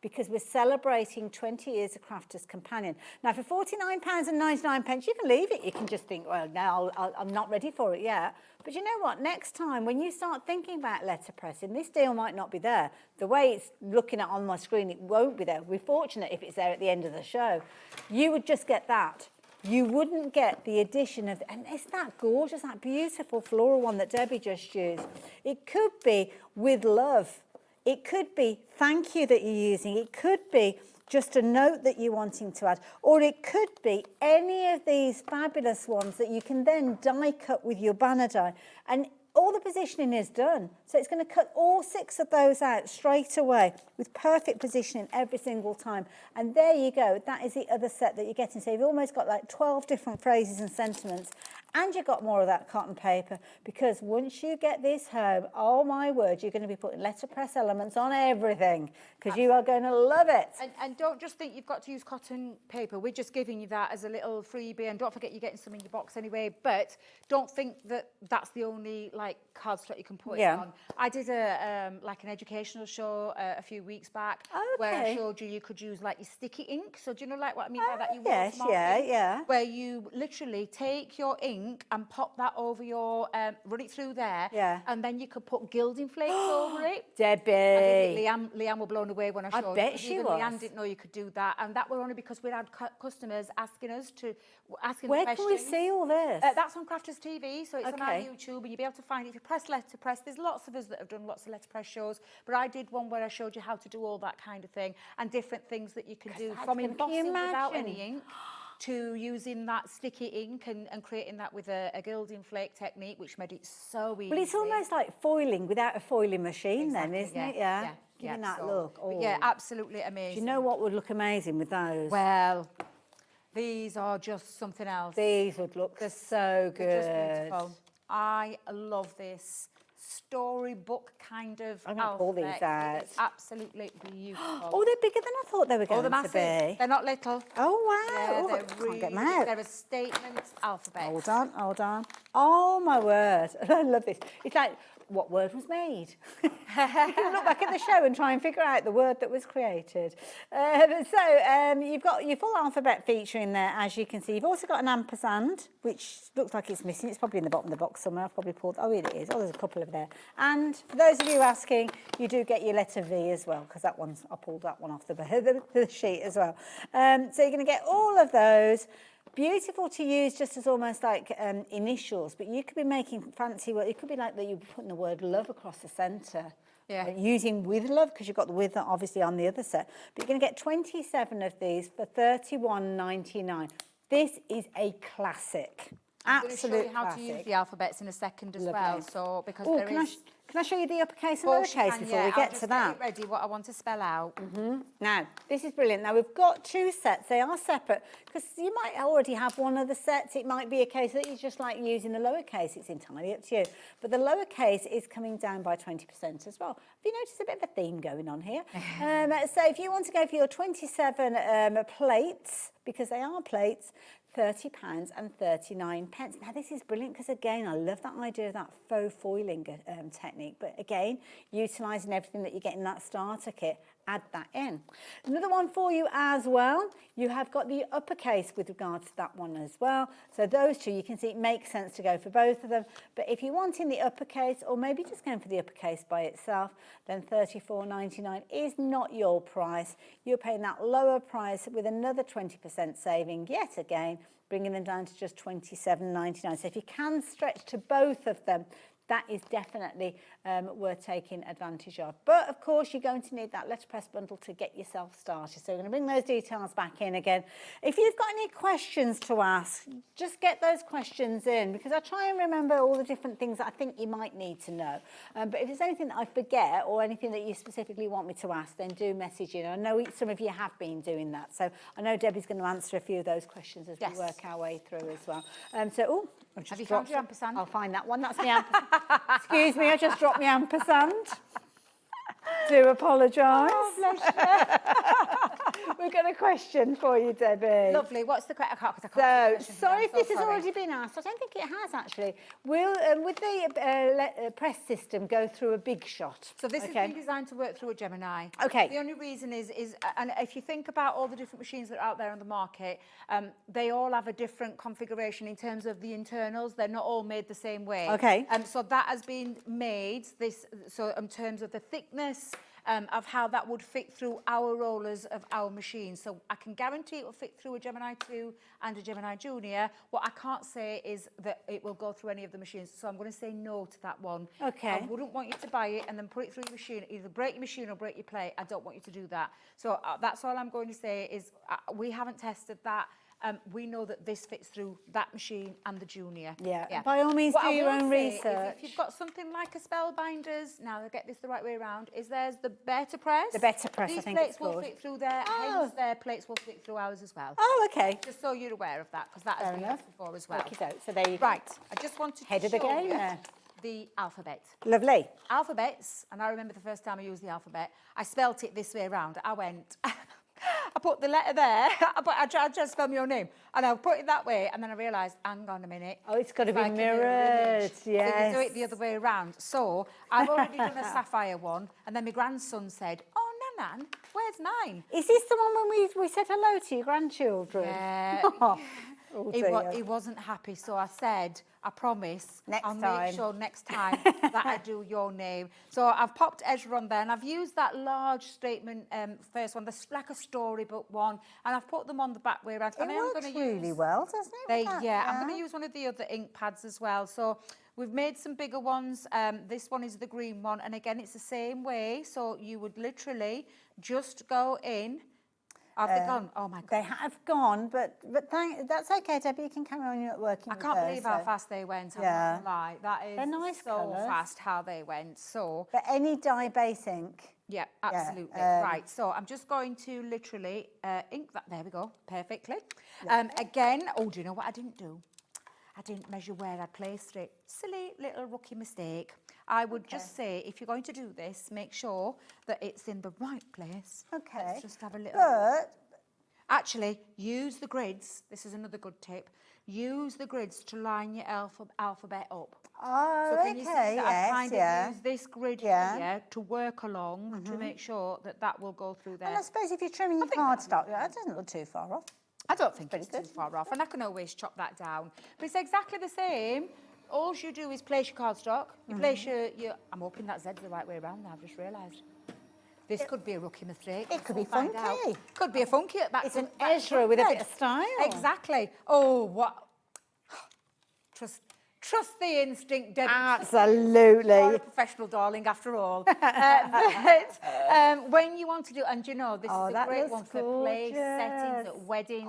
S: because we're celebrating 20 years of Crafters Companion. Now, for £49.99, you can leave it. You can just think, well, no, I'm not ready for it yet. But you know what? Next time, when you start thinking about letterpressing, this deal might not be there. The way it's looking at on my screen, it won't be there. We're fortunate if it's there at the end of the show. You would just get that. You wouldn't get the addition of, and it's that gorgeous, that beautiful floral one that Debbie just used. It could be with love. It could be thank you that you're using. It could be just a note that you're wanting to add, or it could be any of these fabulous ones that you can then die cut with your banner die. And all the positioning is done. So it's going to cut all 6 of those out straight away with perfect positioning every single time. And there you go. That is the other set that you're getting. So you've almost got like 12 different phrases and sentiments. And you've got more of that cotton paper, because once you get this home, oh my word, you're going to be putting letterpress elements on everything, because you are going to love it.
N: And don't just think you've got to use cotton paper. We're just giving you that as a little freebie, and don't forget you're getting some in your box anyway. But don't think that that's the only like cardstock you can put it on. I did a like an educational show a few weeks back where I showed you could use like your sticky ink. So do you know like what I mean by that? You
S: yes, yeah.
N: Where you literally take your ink and pop that over your, run it through there, and then you could put gilding flakes over it.
S: Debbie.
N: Leanne were blown away when I showed
S: I bet she was.
N: Leanne didn't know you could do that, and that were only because we had customers asking us to,
S: Where can we see all this?
N: That's on Crafters TV, so it's on our YouTube, and you'll be able to find it. If you press letterpress, there's lots of us that have done lots of letterpress shows, but I did one where I showed you how to do all that kind of thing, and different things that you can do, from embossing without any ink, to using that sticky ink and creating that with a gilding flake technique, which made it so easy.
S: Well, it's almost like foiling without a foiling machine then, isn't it? Yeah. Giving that look.
N: Oh. Yeah, absolutely amazing.
S: Do you know what would look amazing with those?
N: Well, these are just something else.
S: These would look so good.
N: They're just beautiful. I love this storybook kind of
S: I'm going to pull these out.
N: It's absolutely beautiful.
S: Oh, they're bigger than I thought they were going
N: they're
S: to be.
N: They're not little.
S: Oh, wow.
N: Yeah,
S: they're really, they're
N: a statement alphabet.
S: Hold on. Oh, my word. I love this. It's like, what word was made? You can look back at the show and try and figure out the word that was created. You've got your full alphabet feature in there, as you can see. You've also got an ampersand, which looks like it's missing. It's probably in the bottom of the box somewhere. I've probably pulled, oh, it is. Oh, there's a couple of there. And for those of you asking, you do get your letter V as well, because that one's, I pulled that one off the sheet as well. So you're going to get all of those. Beautiful to use just as almost like initials, but you could be making fancy work. It could be like that you're putting the word love across the centre. Yeah. Using with love, because you've got the with obviously on the other set. But you're going to get 27 of these for £31.99. This is a classic.
N: I'm going to show you how to use the alphabets in a second as well. So because
S: can I show you the uppercase and lowercase before we get to that?
N: Get ready what I want to spell out.
S: Now, this is brilliant. Now, we've got 2 sets. They are separate, because you might already have one of the sets. It might be a case that you just like using the lowercase. It's entirely up to you. But the lowercase is coming down by 20% as well. Have you noticed a bit of a theme going on here? So if you want to go for your 27 plates, because they are plates, £30.39. Now, this is brilliant because, again, I love that idea of that faux foiling technique. But, again, utilising everything that you get in that starter kit, add that in. Another one for you as well. You have got the uppercase with regards to that one as well. So those two, you can see it makes sense to go for both of them. But if you're wanting the uppercase, or maybe just going for the uppercase by itself, then £34.99 is not your price. You're paying that lower price with another 20% saving yet again, bringing them down to just £27.99. So if you can stretch to both of them, that is definitely worth taking advantage of. But, of course, you're going to need that letterpress bundle to get yourself started. So we're going to bring those details back in again. If you've got any questions to ask, just get those questions in, because I try and remember all the different things that I think you might need to know. But if there's anything that I forget or anything that you specifically want me to ask, then do message in. I know some of you have been doing that. So I know Debbie's going to answer a few of those questions as we work our way through as well.
N: Have you found your ampersand?
S: I'll find that one. That's the ampersand. Excuse me, I just dropped my ampersand. Do apologise.
N: Oh, bless you.
S: We've got a question for you, Debbie.
N: Lovely. What's the question?
S: So, sorry if this has already been asked. I don't think it has, actually. Will, with the press system, go through a big shot?
N: So this has been designed to work through a Gemini.
S: Okay.
N: The only reason is, and if you think about all the different machines that are out there on the market, they all have a different configuration in terms of the internals. They're not all made the same way.
S: Okay.
N: So that has been made, so in terms of the thickness, of how that would fit through our rollers of our machines. So I can guarantee it will fit through a Gemini 2 and a Gemini Junior. What I can't say is that it will go through any of the machines. So I'm going to say no to that one.
S: Okay.
N: I wouldn't want you to buy it and then put it through your machine. Either break your machine or break your plate. I don't want you to do that. So that's all I'm going to say is we haven't tested that. We know that this fits through that machine and the Junior.
S: Yeah. By all means, do your own research.
N: If you've got something like a Spellbinders, now I'll get this the right way around, is there's the Better Press.
S: The Better Press,
N: These
S: I think
N: plates
S: it's
N: will
S: called.
N: fit through there, hence their plates will fit through ours as well.
S: Oh, okay.
N: Just so you're aware of that, because that has been asked before as well.
S: Okey-doke. So there you go.
N: Right, I just wanted
S: Head
N: to
S: of the
N: show
S: game
N: you
S: there.
N: the alphabet.
S: Lovely.
N: Alphabets, and I remember the first time I used the alphabet, I spelt it this way around. I went... I put the letter there, but I tried to spell my own name, and I put it that way, and then I realised, hang on a minute.
S: Oh, it's got to be
N: like a mirror
S: mirrored,
N: image.
S: yes.
N: So you do it the other way around. So I've already done a sapphire one, and then my grandson said, oh, Nanan, where's mine?
S: Is this the one when we said hello to your grandchildren?
N: Yeah.
S: Oh,
N: He wasn't happy, so I said, I promise, I'll
S: time.
N: make sure next time that I do your name. So I've popped Ezra on there, and I've used that large statement first one, that's like a storybook one, and I've put them on the back way around.
S: It works really well, doesn't it?
N: I'm going to use one of the other ink pads as well. So we've made some bigger ones. This one is the green one, and again, it's the same way. So you would literally just go in. Have they gone? Oh my God.
S: They have gone, but that's okay, Debbie. You can carry on. You're not working.
N: I can't believe how fast they went. I'm not gonna lie. That is
S: They're nice
N: so
S: colours.
N: fast how they went. So.
S: But any dye base ink.
N: Yeah, absolutely. Right. So I'm just going to literally ink that. There we go. Perfectly. Again. Oh, do you know what I didn't do? I didn't measure where I placed it. Silly little rookie mistake. I would just say, if you're going to do this, make sure that it's in the right place.
S: Okay.
N: Let's just have a little...
S: But...
N: Actually, use the grids. This is another good tip. Use the grids to line your alphabet up.
S: Oh,
N: so can you see that I've kind of used this grid here to work along to make sure that that will go through there.
S: And I suppose if you're trimming your cardstock, that doesn't look too far off.
N: I don't think it's too far off, and I can always chop that down. But it's exactly the same. All you do is place your cardstock. You place your... I'm hoping that Z's the right way around now, I've just realised. This could be a rookie mistake.
S: It could be funky.
N: Could be a funky at back.
S: It's an Ezra with a bit of style.
N: Exactly. Oh, what... Trust the instinct, Debbie.
S: Absolutely.
N: You're a professional, darling, after all. When you want to do, and you know, this is a great one for place settings at weddings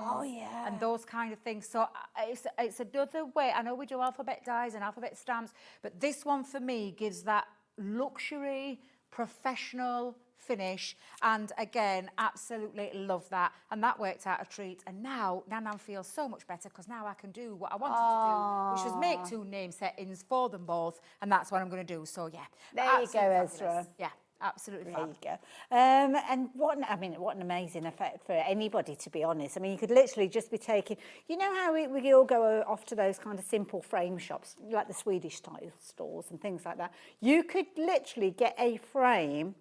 N: and those kind of things. So it's another way. I know we do alphabet dies and alphabet stamps, but this one for me gives that luxury, professional finish, and again, absolutely love that, and that worked out a treat. And now Nanan feels so much better because now I can do what I wanted to do, which was make 2 name settings for them both, and that's what I'm going to do. So yeah,
S: there you go, Ezra.
N: Yeah, absolutely.
S: There you go. And what an amazing effect for anybody, to be honest. I mean, you could literally just be taking, you know how we all go off to those kind of simple frame shops, like the Swedish style stores and things like that. You could literally get a frame,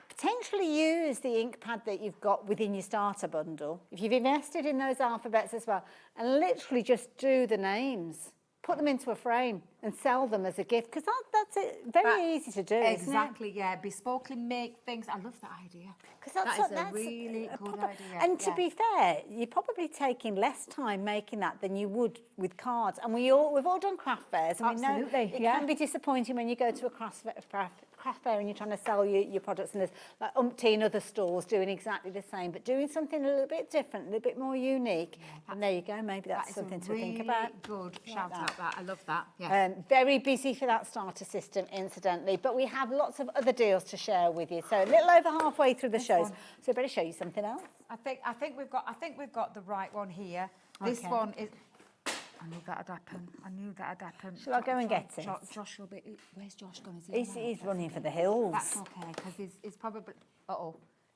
S: potentially use the ink pad that you've got within your starter bundle, if you've invested in those alphabets as well, and literally just do the names. Put them into a frame and sell them as a gift, because that's it. Very easy to do,
N: exactly, yeah. Bespokely make things. I love that idea. Because that's a really good idea.
S: And to be fair, you're probably taking less time making that than you would with cards. And we've all done craft fairs, and we know it can be disappointing when you go to a craft fair and you're trying to sell your products, and there's like umpteen other stores doing exactly the same, but doing something a little bit different, a little bit more unique. And there you go. Maybe that's something to think about.
N: Good shout out that. I love that. Yeah.
S: Very busy for that starter system, incidentally, but we have lots of other deals to share with you. So a little over halfway through the shows, so I better show you something else.
N: I think we've got the right one here. This one is. I knew that'd happen.
S: Shall I go and get it?
N: Josh will be. Where's Josh going?
S: He's running for the hills.
N: That's okay, because he's probably.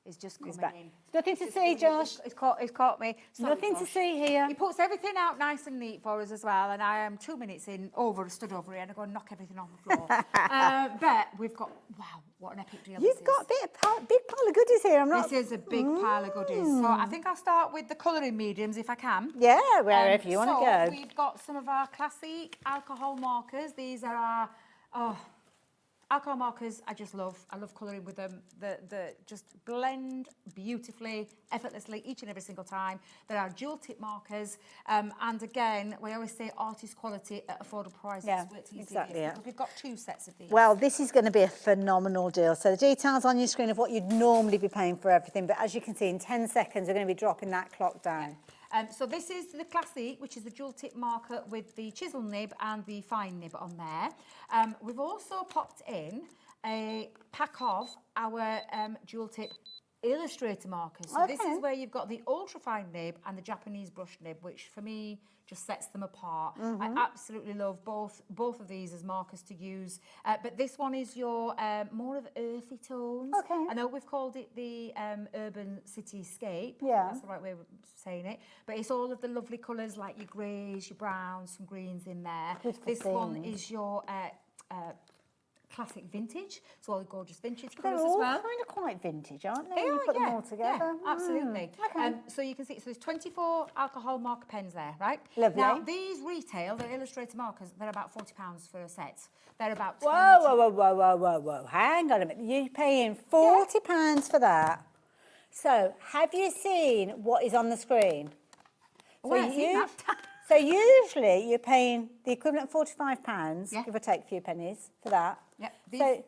N: is just coming
S: back.
N: in.
S: There's nothing to see, Josh.
N: It's caught me. Sorry,
S: Nothing to
N: Josh.
S: see here.
N: He puts everything out nice and neat for us as well, and I am 2 minutes in, stood over here, and I go and knock everything on the floor. But we've got, wow, what an epic deal
S: You've got a big pile of goodies here.
N: This is a big pile of goodies. So I think I'll start with the colouring mediums if I can.
S: Yeah, wherever you want to go.
N: So we've got some of our classic alcohol markers. These are our, alcohol markers I just love. I love colouring with them. The just blend beautifully, effortlessly each and every single time. There are dual tip markers. And again, we always say artist quality at affordable prices.
S: Yeah,
N: Wait till you see
S: exactly,
N: this.
S: yeah.
N: We've got 2 sets of these.
S: Well, this is going to be a phenomenal deal. So the details on your screen of what you'd normally be paying for everything. But as you can see, in 10 seconds, we're going to be dropping that clock down.
N: So this is the classic, which is the dual tip marker with the chisel nib and the fine nib on there. We've also popped in a pack of our dual tip illustrator markers. So this is where you've got the ultra fine nib and the Japanese brush nib, which for me just sets them apart. I absolutely love both of these as markers to use. But this one is your more of earthy tones. I know we've called it the urban cityscape.
S: Yeah.
N: That's the right way of saying it. But it's all of the lovely colours like your greys, your browns, some greens in there. This one is your classic vintage, so all the gorgeous vintage colours as well.
S: They're all kind of quite vintage, aren't they? You put them all together.
N: Yeah, absolutely. So you can see, so there's 24 alcohol marker pens there, right?
S: Lovely.
N: Now, these retail, the illustrator markers, they're about £40 for a set. They're about
S: Whoa. Hang on a minute. You're paying £40 for that. So, have you seen what is on the screen? So usually you're paying the equivalent of £45, give or take a few pennies for that.
N: Yep,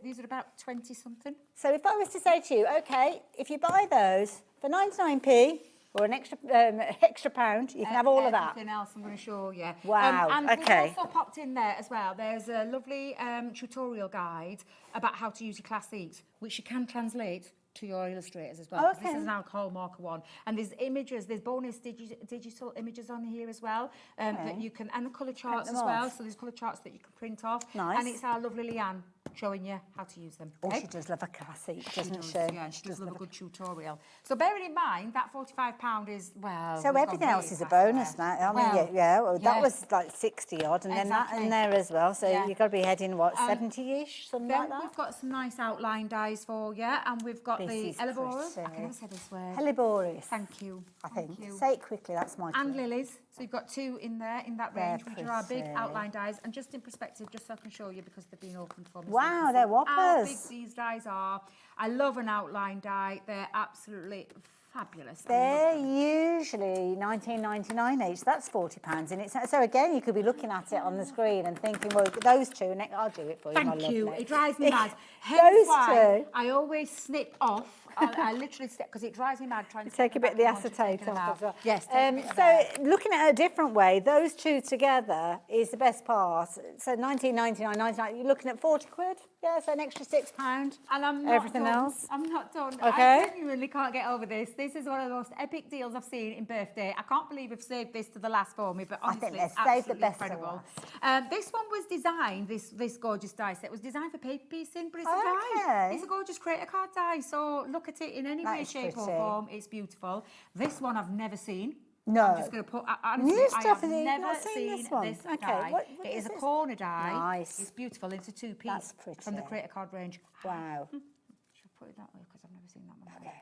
N: these are about 20-something.
S: So if I was to say to you, OK, if you buy those for 99p or an extra pound, you can have all of that.
N: Everything else I'm going to show you.
S: Wow,
N: and
S: OK.
N: we've also popped in there as well, there's a lovely tutorial guide about how to use your classics, which you can translate to your illustrators as well. This is an alcohol marker one. And there's images, there's bonus digital images on here as well that you can, and the colour charts as well. So there's colour charts that you can print off.
S: Nice.
N: And it's our lovely Leanne showing you how to use them.
S: Oh, she does love a classic, doesn't she?
N: Yeah, she does love a good tutorial. So bearing in mind, that £45 is, well...
S: So everything else is a bonus now. I mean, that was like 60 odd, and then that in there as well. So you've got to be heading, what, 70-ish, something like that?
N: We've got some nice outline dies for you, and we've got the Elaborious. I can never say this word.
S: Helleborious.
N: Thank you.
S: I think. Say it quickly, that's my
N: And lilies. So you've got 2 in there, in that range, which are our big outline dies. And just in perspective, just so I can show you, because they've been opened for me.
S: Wow, they're whoppers.
N: How big these dies are. I love an outline die. They're absolutely fabulous.
S: They're usually $19.99 each. That's £40 in it. So again, you could be looking at it on the screen and thinking, well, those two, I'll do it for you.
N: Thank you.
S: Lovely.
N: It drives me mad.
S: Those two.
N: I always snip off. I literally snip because it drives me mad trying to
S: take a bit of the acetate off as well.
N: Yes.
S: So looking at it a different way, those two together is the best part. So $19.99, $99. You're looking at 40 quid. Yeah, so an extra £6.
N: And I'm not
S: everything
N: done.
S: else.
N: I'm not done.
S: Okay.
N: I genuinely can't get over this. This is one of the most epic deals I've seen in birthday. I can't believe we've saved this to the last for me, but honestly,
S: I think
N: it's
S: they've saved the
N: absolutely
S: best
N: incredible. This one was designed, this gorgeous die set was designed for paper piecing, but it's a die. It's a gorgeous creator card die, so look at it in any way, shape or form. It's beautiful. This one I've never seen.
S: No.
N: I'm just going to put, honestly,
S: New
N: I
S: stuff,
N: have never
S: not seen this one.
N: die.
S: What
N: it is a corner die.
S: Nice.
N: It's beautiful. It's a 2-piece.
S: That's pretty.
N: From the creator card range.
S: Wow.
N: Should I put it that way because I've never seen that one?
S: Okay.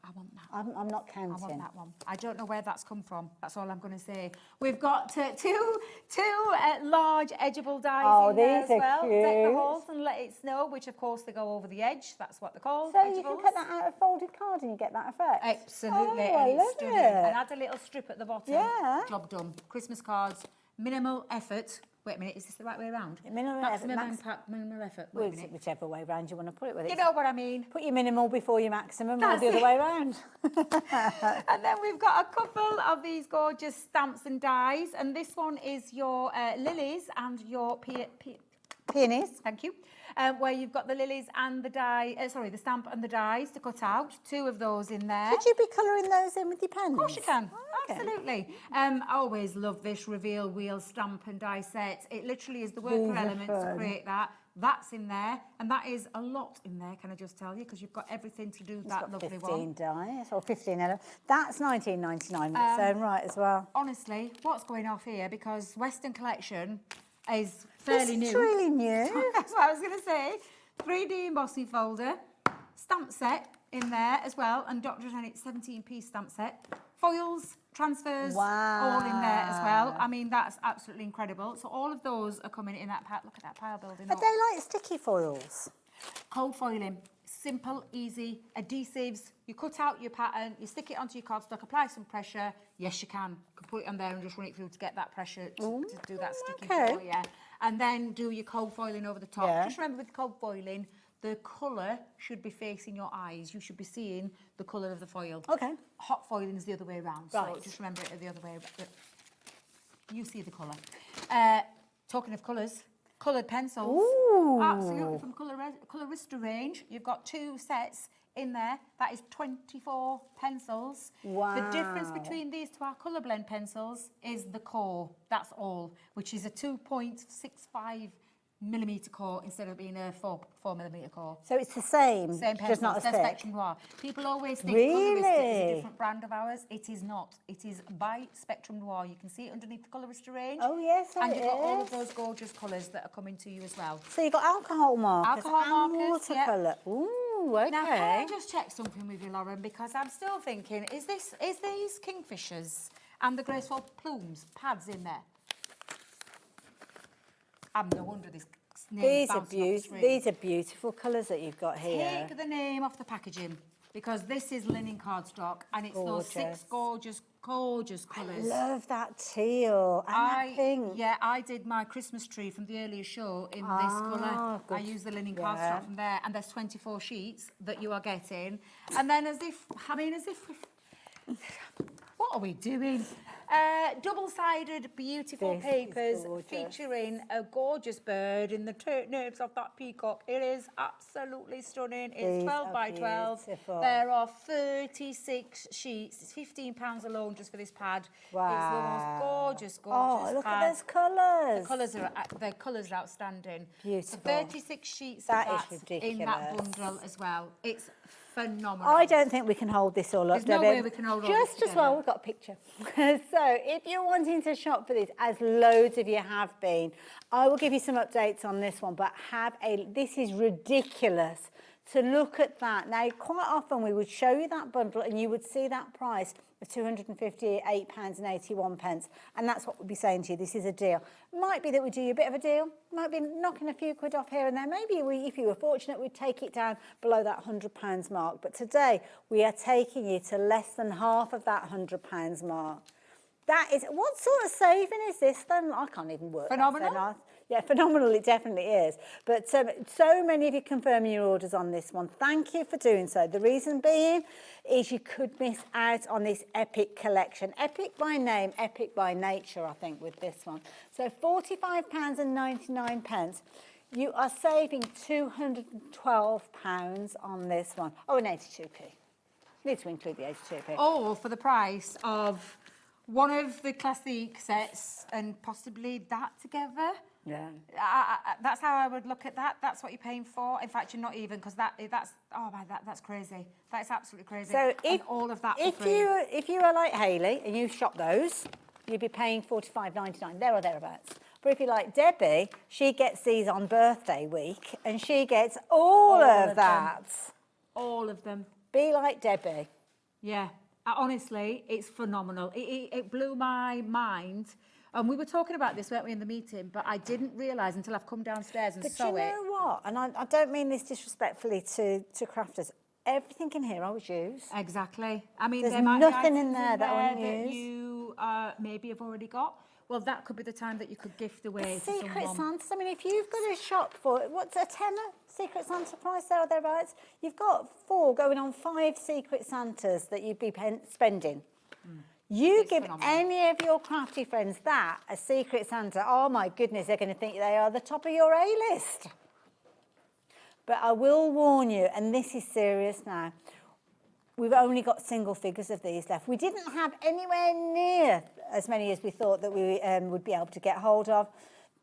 N: I want that.
S: I'm not counting.
N: I want that one. I don't know where that's come from. That's all I'm going to say. We've got two large edgeable dies in there as well.
S: Cute.
N: Deck the holes and let it snow, which of course they go over the edge. That's what they're called.
S: So you can cut that out of folded card and you get that effect.
N: Absolutely.
S: Oh,
N: and
S: I
N: it's stunning.
S: love it.
N: And add a little strip at the bottom.
S: Yeah.
N: Job done. Christmas cards, minimal effort. Wait a minute, is this the right way around?
S: Minimal
N: minimal effort. Wait a minute.
S: Whichever way round you want to put it with it.
N: You know what I mean.
S: Put your minimal before your maximum
N: That's
S: or the other way round.
N: And then we've got a couple of these gorgeous stamps and dies. And this one is your lilies and your Peonies, thank you. Where you've got the lilies and the the stamp and the dies to cut out. 2 of those in there.
S: Could you be colouring those in with your pens?
N: Of course you can. Absolutely. I always love this reveal wheel stamp and die set. It literally is the worker elements to create that. That's in there, and that is a lot in there, can I just tell you, because you've got everything to do that lovely
S: 15 dies, or 15 elements. That's $19.99 in its own right as well.
N: Honestly, what's going off here, because Western Collection is fairly new.
S: It's really new.
N: That's what I was going to say. 3D embossing folder, stamp set in there as well, and Dr. Tennant's 17-piece stamp set. Foils, transfers, all in there as well. I mean, that's absolutely incredible. So all of those are coming in that pile. Look at that pile building up.
S: Are they like sticky foils?
N: Cold foiling. Simple, easy, adhesives. You cut out your pattern, you stick it onto your cardstock, apply some pressure. Yes, you can. You can put it on there and just run it through to get that pressure to do that sticking for you. And then do your cold foiling over the top. Just remember with cold foiling, the colour should be facing your eyes. You should be seeing the colour of the foil. Okay. Hot foiling is the other way around. Right. So just remember it the other way around. You see the colour. Talking of colours, coloured pencils. Ooh. Absolutely, from Colorista range. You've got 2 sets in there. That is 24 pencils. Wow. The difference between these to our colour blend pencils is the core. That's all, which is a 2.65 millimetre core instead of being a 4 millimetre core.
S: So it's the same,
N: pencils,
S: just not as thick?
N: Spectrum Noir. People always think Colorista is a different brand of ours. It is not. It is by Spectrum Noir. You can see it underneath the Colorista range.
S: Oh yes,
N: and you've got all of those gorgeous colours that are coming to you as well.
S: So you've got alcohol markers and
N: watercolour.
S: Yep. Ooh, okay.
N: Now can I just check something with you, Lauren, because I'm still thinking, is these kingfishers and the graceful plumes pads in there? No wonder this name
S: These are beautiful colours that you've got here.
N: Take the name off the packaging, because this is linen cardstock and it's those 6 gorgeous colours.
S: I love that teal and that pink.
N: Yeah, I did my Christmas tree from the earlier show in this colour. I used the linen cardstock from there, and there's 24 sheets that you are getting. And then what are we doing? Double-sided, beautiful papers featuring a gorgeous bird in the nerves of that peacock. It is absolutely stunning. It's 12 by 12.
S: Beautiful.
N: There are 36 sheets. It's £15 alone just for this pad. Wow. It's the most gorgeous
S: Oh, look at those colours.
N: The colours are outstanding.
S: Beautiful.
N: So 36 sheets of that in that bundle as well. It's phenomenal.
S: I don't think we can hold this all up,
N: There's
S: Debbie.
N: no way we can hold all this
S: Just as well, we've got a picture. So if you're wanting to shop for this, as loads of you have been, I will give you some updates on this one, but this is ridiculous to look at that. Now, quite often we would show you that bundle and you would see that price of £258.81, and that's what we'd be saying to you. This is a deal. Might be that we do you a bit of a deal, might be knocking a few quid off here and there. Maybe if you were fortunate, we'd take it down below that £100 mark. But today we are taking you to less than half of that £100 mark. That is, what sort of saving is this then? I can't even work.
N: Phenomenal.
S: Yeah, phenomenal, it definitely is. But so many of you confirming your orders on this one. Thank you for doing so. The reason being is you could miss out on this epic collection. Epic by name, epic by nature, I think, with this one. So £45.99. You are saving £212 on this one. Oh, and 82p. Need to include the 82p.
N: All for the price of one of the classic sets and possibly that together.
S: Yeah.
N: That's how I would look at that. That's what you're paying for. In fact, you're not even, because that's crazy. That is absolutely crazy.
S: So
N: and all of that for free.
S: If you are like Hayley and you shop those, you'd be paying £45.99 there or thereabouts. But if you're like Debbie, she gets these on birthday week and she gets all of that.
N: All of them.
S: Be like Debbie.
N: Yeah. Honestly, it's phenomenal. It blew my mind. And we were talking about this, weren't we, in the meeting? But I didn't realise until I've come downstairs and saw it.
S: But you know what? And I don't mean this disrespectfully to crafters. Everything in here I would use.
N: Exactly. I mean,
S: there's
N: there might
S: nothing
N: be
S: in there that I wouldn't
N: that
S: use.
N: You maybe have already got. Well, that could be the time that you could gift away to
S: Secret
N: someone.
S: Santas. I mean, if you've got a shop for, what's a tenner? Secret Santa price there or thereabouts? You've got 4 going on 5 Secret Santas that you'd be spending. You give any of your crafty friends that, a Secret Santa, oh my goodness, they're going to think they are the top of your A-list. But I will warn you, and this is serious now, we've only got single figures of these left. We didn't have anywhere near as many as we thought that we would be able to get hold of,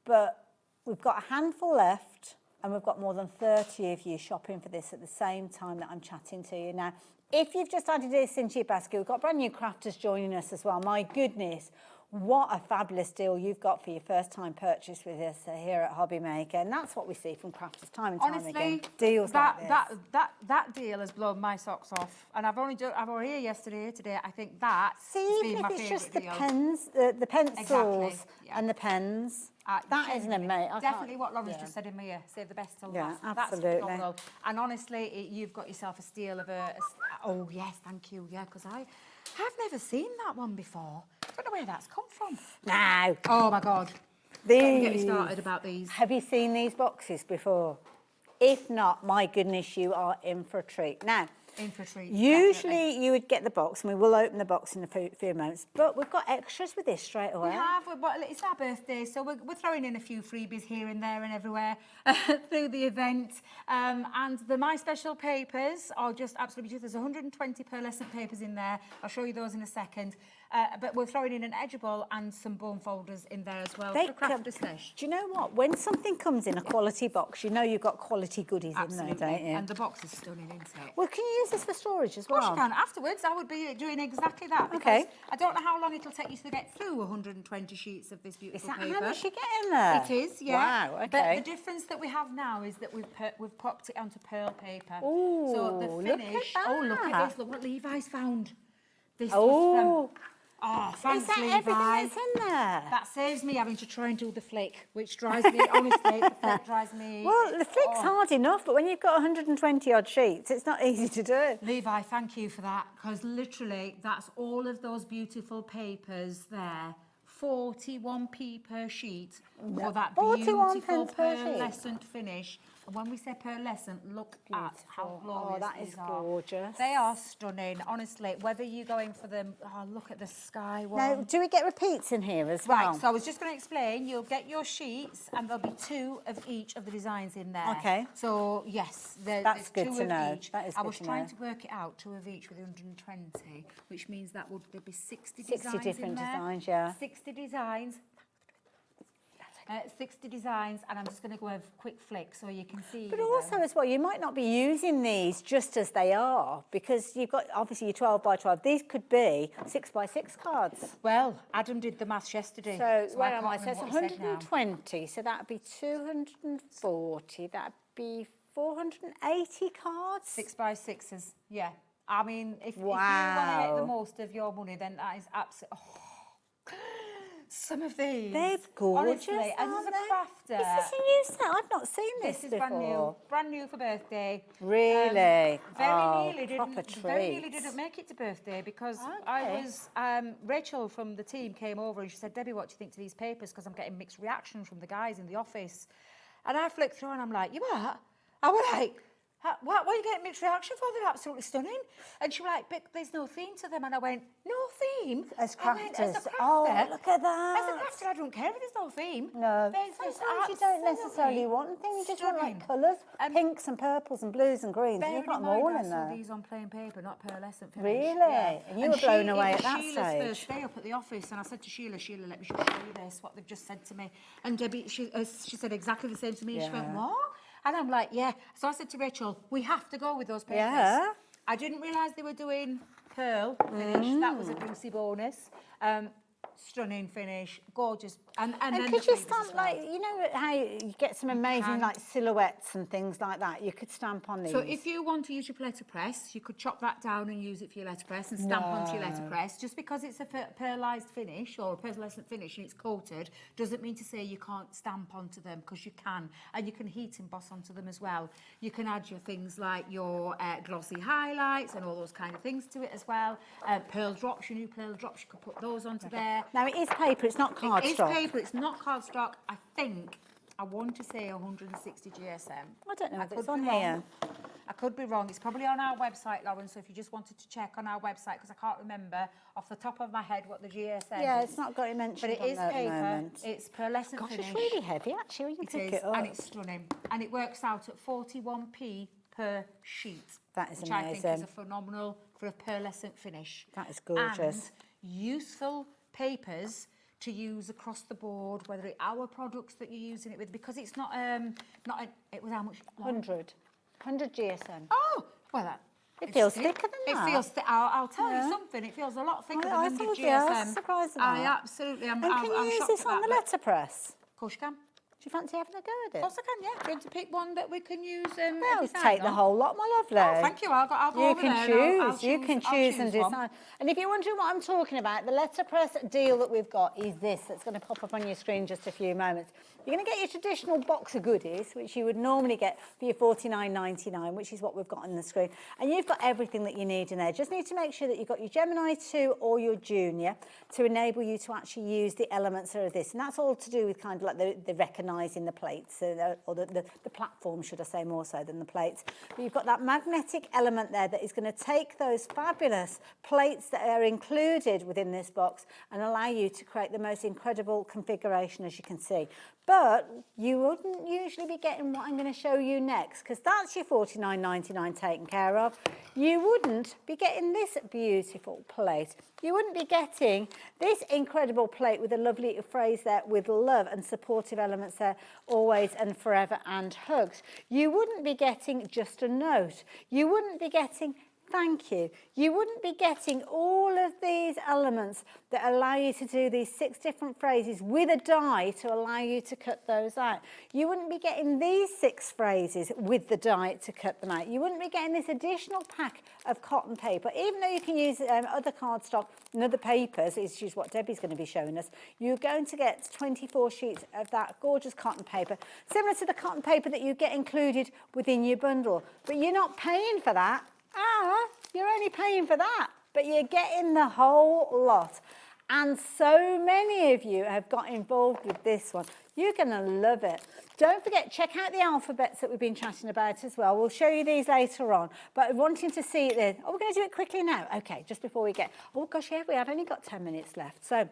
S: but we've got a handful left, and we've got more than 30 of you shopping for this at the same time that I'm chatting to you now. If you've just added this into your basket, we've got brand new crafters joining us as well. My goodness, what a fabulous deal you've got for your first time purchase with us here at Hobby Maker. And that's what we see from crafters time and time again. Deals like this.
N: That deal has blown my socks off. And I've already here yesterday, today. I think that has been my favourite deal.
S: Even if it's just the pens, the pencils and the pens. That isn't amazing.
N: Definitely what Lauren's just said in my ear. Save the best till last.
S: Absolutely.
N: That's phenomenal. And honestly, you've got yourself a steal of oh yes, thank you. Yeah, because I've never seen that one before. I don't know where that's come from.
S: No.
N: Oh my God.
S: These.
N: Get me started about these.
S: Have you seen these boxes before? If not, my goodness, you are in for a treat. Now,
N: in for a treat.
S: Usually you would get the box, and we will open the box in a few moments, but we've got extras with this straight away.
N: We have, but it's our birthday, so we're throwing in a few freebies here and there and everywhere through the event. And the My Special papers are just absolutely beautiful. There's 120 pearlescent papers in there. I'll show you those in a second. But we're throwing in an edgeable and some bone folders in there as well.
S: Do
N: you
S: know what? When something comes in a quality box, you know you've got quality goodies in there, don't you?
N: And the box is stunning, isn't it?
S: Well, can you use this for storage as well?
N: Of course you can. Afterwards, I would be doing exactly that.
S: Okay.
N: I don't know how long it'll take you to get through 120 sheets of this beautiful paper.
S: Is that how much you get in there?
N: It is, yeah.
S: Wow, okay.
N: But the difference that we have now is that we've popped it onto pearl paper.
S: Ooh,
N: so the finish.
S: look at that.
N: Oh, look at this. Look what Levi's found. This
S: Oh.
N: was from... Oh, thanks,
S: Is that
N: Levi.
S: everything that's in there?
N: That saves me having to try and do the flick, which drives me, honestly, the flick drives me...
S: Well, the flick's hard enough, but when you've got 120 odd sheets, it's not easy to do.
N: Levi, thank you for that, because literally, that's all of those beautiful papers there. 41p per sheet for that beautiful pearlescent finish. And when we say pearlescent, look at how glorious
S: that is
N: these are.
S: gorgeous.
N: They are stunning, honestly. Whether you're going for them, look at the sky one.
S: Now, do we get repeats in here as well?
N: Right, so I was just going to explain. You'll get your sheets, and there'll be 2 of each of the designs in there.
S: Okay.
N: So, yes,
S: that's good
N: 2
S: to
N: of
S: know.
N: each.
S: That is
N: I
S: good
N: was
S: to
N: trying
S: know.
N: to work it out, 2 of each with 120, which means that there'd be 60
S: 60
N: designs
S: different
N: in there.
S: designs, yeah.
N: 60 designs. 60 designs, and I'm just going to go a quick flick so you can see.
S: But also as well, you might not be using these just as they are, because you've got obviously your 12 by 12. These could be 6 by 6 cards.
N: Well, Adam did the maths yesterday.
S: So where am I?
N: can't
S: So it's
N: remember what he said now.
S: 120. So that'd be 240. That'd be 480 cards.
N: 6 by 6s, yeah. I mean, if you want to
S: Wow.
N: make the most of your money, then that is absolutely... some of these.
S: They're gorgeous,
N: Honestly, and as a crafter...
S: Is this a new set? I've not seen this
N: This is
S: before.
N: brand new for birthday.
S: Really?
N: Very
S: Proper
N: nearly didn't make it to birthday because I was... Rachel from the team came over and she said, Debbie, what do you think to these papers? Because I'm getting mixed reactions from the guys in the office. And I flicked through and I'm like, you what? I was like... What are you getting mixed reaction for? They're absolutely stunning. And she was like, but there's no theme to them. And I went, no theme?
S: As
N: I went, as a
S: crafters.
N: crafter,
S: Oh, look at that.
N: As a crafter, I don't care if there's no theme.
S: No.
N: There's
S: Sometimes you don't necessarily want a thing. You just want like colours, pinks and purples and blues and greens. And you've got them all in there.
N: I saw these on plain paper, not pearlescent finish.
S: Really?
N: Yeah.
S: And you were blown away
N: it
S: at that
N: was Sheila's
S: stage.
N: first day up at the office, and I said to Sheila, let me just show you this, what they've just said to me. And Debbie, she said exactly the same to me. She went, what? And I'm like, yeah. So I said to Rachel, we have to go with those papers.
S: Yeah.
N: I didn't realise they were doing pearl finish. That was a juicy bonus. Stunning finish, gorgeous. And then
S: could
N: the
S: you
N: freebies
S: stamp
N: as well.
S: like, you know how you get some amazing like silhouettes and things like that? You could stamp on these.
N: So if you want to use your letterpress, you could chop that down and use it for your letterpress and stamp onto your letterpress. Just because it's a pearlised finish or a pearlescent finish and it's coated doesn't mean to say you can't stamp onto them, because you can. And you can heat emboss onto them as well. You can add your things like your glossy highlights and all those kind of things to it as well. Pearl drops, your new pearl drops, you could put those onto there.
S: Now it is paper, it's not cardstock.
N: It is paper, it's not cardstock. I want to say 160 GSM.
S: I don't know if
N: I
S: it's
N: could
S: on
N: be wrong.
S: here.
N: I could be wrong. It's probably on our website, Lauren, so if you just wanted to check on our website, because I can't remember off the top of my head what the GSM is.
S: Yeah, it's not got it mentioned.
N: But it is
S: on there
N: paper.
S: At the moment.
N: It's pearlescent
S: Gosh,
N: finish.
S: it's really heavy actually when you pick it up.
N: And it's stunning. And it works out at 41p per sheet.
S: That is
N: which
S: amazing.
N: I think is a phenomenal for a pearlescent finish.
S: That is gorgeous.
N: And useful papers to use across the board, whether it's our products that you're using it with, because it's not it was how much?
S: 100 GSM.
N: Oh, well,
S: it feels thicker than that.
N: It feels I'll tell you something. It feels a lot thicker than 100 GSM.
S: Surprised
N: I absolutely am.
S: And can you use this on the letterpress?
N: Of course you can.
S: Do you fancy having a go at it?
N: Of course I can, yeah. Going to pick one that we can use.
S: I'll take the whole lot, my lovely.
N: Oh, thank you. I'll go
S: You
N: over
S: can
N: there
S: choose.
N: and
S: You can choose and
N: one.
S: decide. And if you're wondering what I'm talking about, the letterpress deal that we've got is this. That's going to pop up on your screen in just a few moments. You're going to get your traditional box of goodies, which you would normally get for your $49.99, which is what we've got on the screen. And you've got everything that you need in there. Just need to make sure that you've got your Gemini 2 or your Junior to enable you to actually use the elements of this. And that's all to do with kind of like the recognising the plates, or the platform, should I say, more so than the plates. But you've got that magnetic element there that is going to take those fabulous plates that are included within this box and allow you to create the most incredible configuration, as you can see. But you wouldn't usually be getting what I'm going to show you next, because that's your $49.99 taken care of. You wouldn't be getting this beautiful plate. You wouldn't be getting this incredible plate with a lovely phrase there, with love and supportive elements there, always and forever, and hugs. You wouldn't be getting just a note. You wouldn't be getting thank you. You wouldn't be getting all of these elements that allow you to do these 6 different phrases with a die to allow you to cut those out. You wouldn't be getting these 6 phrases with the die to cut them out. You wouldn't be getting this additional pack of cotton paper. Even though you can use other cardstock and other papers, which is what Debbie's going to be showing us, you're going to get 24 sheets of that gorgeous cotton paper, similar to the cotton paper that you get included within your bundle. But you're not paying for that. You're only paying for that, but you're getting the whole lot. And so many of you have got involved with this one. You're going to love it. Don't forget, check out the alphabets that we've been chatting about as well. We'll show you these later on. But wanting to see it there. Oh, we're going to do it quickly now. Okay, just before we get... Oh, gosh, yeah, we have only got 10 minutes left. So...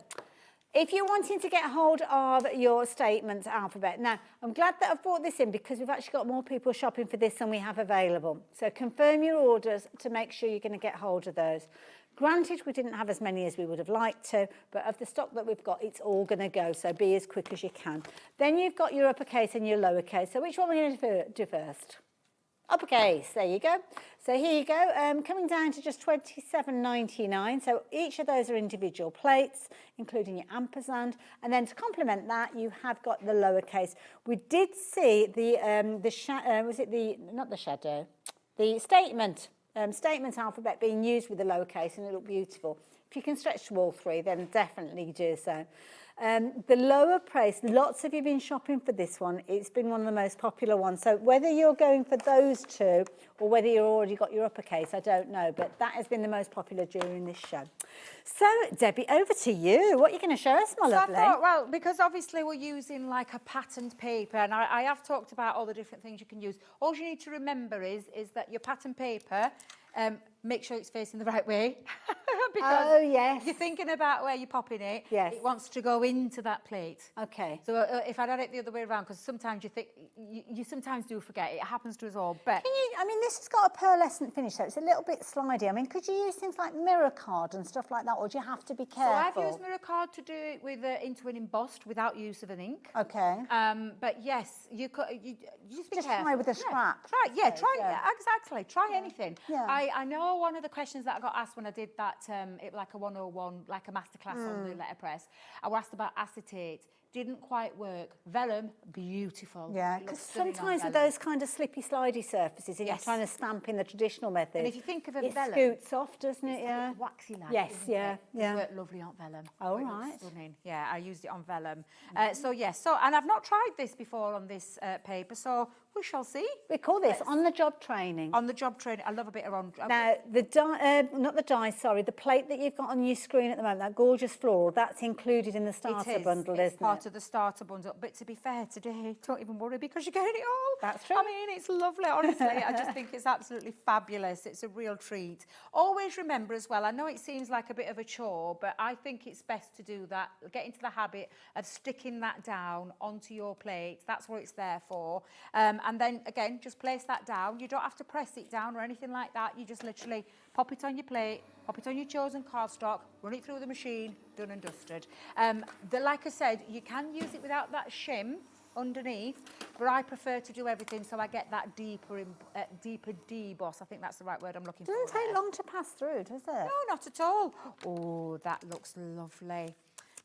S: if you're wanting to get hold of your statement alphabet, now, I'm glad that I've brought this in because we've actually got more people shopping for this than we have available. So confirm your orders to make sure you're going to get hold of those. Granted, we didn't have as many as we would have liked to, but of the stock that we've got, it's all going to go, so be as quick as you can. Then you've got your uppercase and your lowercase. So which one are we going to do first? Uppercase, there you go. So here you go, coming down to just $27.99. So each of those are individual plates, including your ampersand. And then to complement that, you have got the lowercase. We did see the statement alphabet being used with the lowercase, and it looked beautiful. If you can stretch to all 3, then definitely do so. The lower price, lots of you have been shopping for this one. It's been one of the most popular ones. So whether you're going for those 2 or whether you've already got your uppercase, I don't know. But that has been the most popular during this show. So, Debbie, over to you. What are you going to show us, my lovely?
N: I thought, well, because obviously we're using like a patterned paper, and I have talked about all the different things you can use. All you need to remember is that your pattern paper, make sure it's facing the right way. Because you're thinking about where you're popping it.
S: Yes.
N: It wants to go into that plate.
S: Okay.
N: So if I'd had it the other way around, because sometimes you think, you sometimes do forget. It happens to us all. But
S: I mean, this has got a pearlescent finish, so it's a little bit slidey. I mean, could you use things like mirror card and stuff like that, or do you have to be careful?
N: So I've used mirror card to do it with into an embossed without use of an ink.
S: Okay.
N: But yes, you just be careful.
S: Try with a scrap.
N: Exactly. Try anything.
S: Yeah.
N: I know one of the questions that I got asked when I did that, it like a 101, like a masterclass on the letterpress. I was asked about acetate. Didn't quite work. Vellum, beautiful.
S: Yeah, because sometimes with those kind of slippy, slidey surfaces, and you're trying to stamp in the traditional method.
N: And if you think of a
S: it
N: vellum,
S: scoots off, doesn't it?
N: It's waxy like.
S: Yes, yeah.
N: It worked lovely on vellum.
S: Oh,
N: It
S: right.
N: looks stunning. Yeah, I used it on vellum. And I've not tried this before on this paper, so we shall see.
S: We call this on-the-job training.
N: On the job training. I love a bit of on.
S: Now, the plate that you've got on your screen at the moment, that gorgeous floral, that's included in the starter bundle, isn't it?
N: part of the starter bundle. But to be fair, today, don't even worry because you're getting it all.
S: That's true.
N: I mean, it's lovely, honestly. I just think it's absolutely fabulous. It's a real treat. Always remember as well, I know it seems like a bit of a chore, but I think it's best to do that. Get into the habit of sticking that down onto your plate. That's what it's there for. And then, again, just place that down. You don't have to press it down or anything like that. You just literally pop it on your plate, pop it on your chosen cardstock, run it through the machine, done and dusted. Like I said, you can use it without that shim underneath, but I prefer to do everything so I get that deeper deboss. I think that's the right word I'm looking for.
S: Doesn't take long to pass through, does it?
N: No, not at all. Oh, that looks lovely.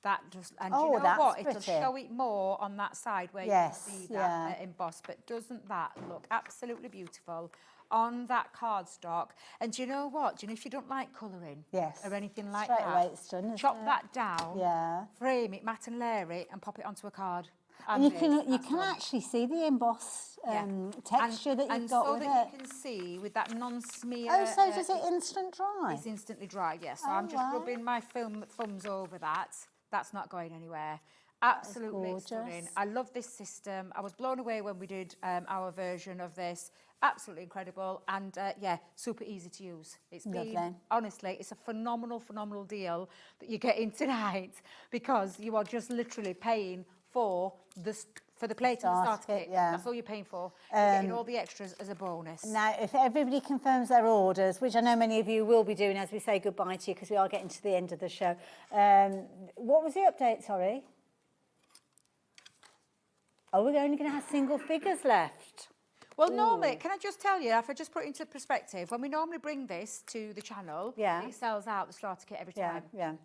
N: That just, and
S: Oh,
N: you know
S: that's
N: what? It'll
S: pretty.
N: show it more on that side where
S: Yes,
N: you can see that
S: yeah.
N: embossed. But doesn't that look absolutely beautiful on that cardstock? And do you know what? Do you know if you don't like colouring
S: Yes.
N: or anything like
S: Straight
N: that?
S: away it's done, isn't
N: chop
S: it?
N: that down,
S: Yeah.
N: frame it, matte and layer it, and pop it onto a card.
S: And you can actually see the embossed texture that you've
N: and
S: got
N: so
S: with
N: that
S: it.
N: you can see with that non-smear.
S: Oh, so does it instant dry?
N: It's instantly dry, yes. So
S: Oh,
N: I'm just
S: right.
N: rubbing my thumbs over that. That's not going anywhere. Absolutely
S: gorgeous.
N: stunning. I love this system. I was blown away when we did our version of this. Absolutely incredible, and yeah, super easy to use. It's been,
S: Lovely.
N: honestly, it's a phenomenal deal that you're getting tonight, because you are just literally paying for the plate and the starter kit.
S: yeah.
N: That's all you're paying for. You're getting all the extras as a bonus.
S: Now, if everybody confirms their orders, which I know many of you will be doing as we say goodbye to you because we are getting to the end of the show. What was the update, sorry? Oh, we're only going to have single figures left.
N: Well, normally, can I just tell you, if I just put it into perspective, when we normally bring this to the channel, it sells out the starter kit every time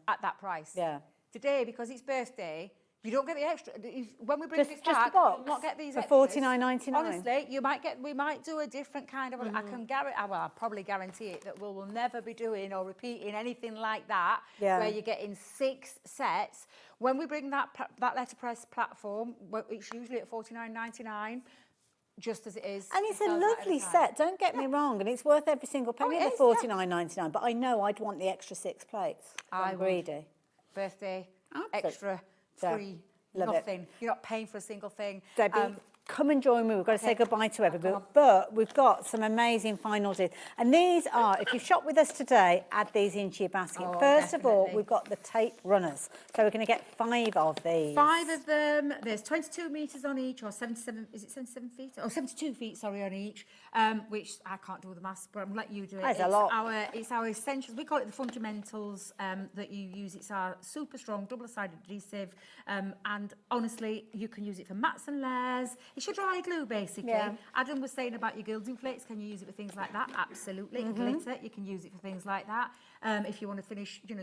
N: at that price.
S: Yeah.
N: Today, because it's birthday, you don't get the extra. When we bring
S: Just-
N: this
S: just
N: back,
S: the box
N: you'll not get these
S: for
N: extras.
S: $49.99.
N: Honestly, we might do a different kind of. I can guarantee. Well, I'll probably guarantee it that we'll never be doing or repeating anything like that, where you're getting 6 sets. When we bring that letterpress platform, it's usually at $49.99. Just as it is.
S: And it's a
N: sells out at
S: lovely
N: time.
S: set, don't get me wrong, and it's worth every single penny
N: it
S: of
N: is,
S: the $49.99, but I know I'd want the extra 6 plates. I'm greedy.
N: Birthday,
S: Absolutely.
N: extra,
S: Yeah.
N: free,
S: Love it.
N: nothing. You're not paying for a single thing.
S: Debbie, come and join me. We've got to say goodbye to everybody, but we've got some amazing final deals. And these are, if you've shopped with us today, add these into your basket.
N: Oh,
S: First of all,
N: definitely.
S: we've got the tape runners. So we're going to get 5 of these.
N: 5 of them. There's 22 metres on each, or 77. Is it 77 feet? Oh, 72 feet. Sorry, on each. Which I can't do the maths, but I'm gonna let you do it.
S: That's a lot.
N: It's our essentials. We call it the fundamentals that you use. It's our super strong double-sided adhesive, and honestly, you can use it for mats and layers. It's your dry glue, basically.
S: Yeah.
N: Adam was saying about your gilding flakes. Can you use it for things like that? Absolutely. Glitter, you can use it for things like that. If you want to finish, your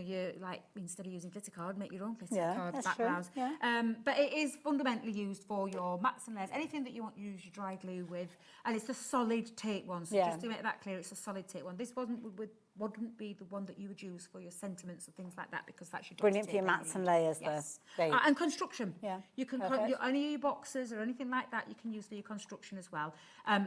N: instead of using glitter card, make your own glitter card
S: that's true.
N: backgrounds.
S: Yeah.
N: But it is fundamentally used for your mats and layers, anything that you want to use your dry glue with, and it's a solid tape one. So just to make that clear, it's a solid tape one. This wouldn't be the one that you would use for your sentiments and things like that, because that's your
S: Brilliant for your mats and layers, though.
N: And construction.
S: Yeah.
N: You can
S: Perfect.
N: any of your boxes or anything like that you can use for your construction as well.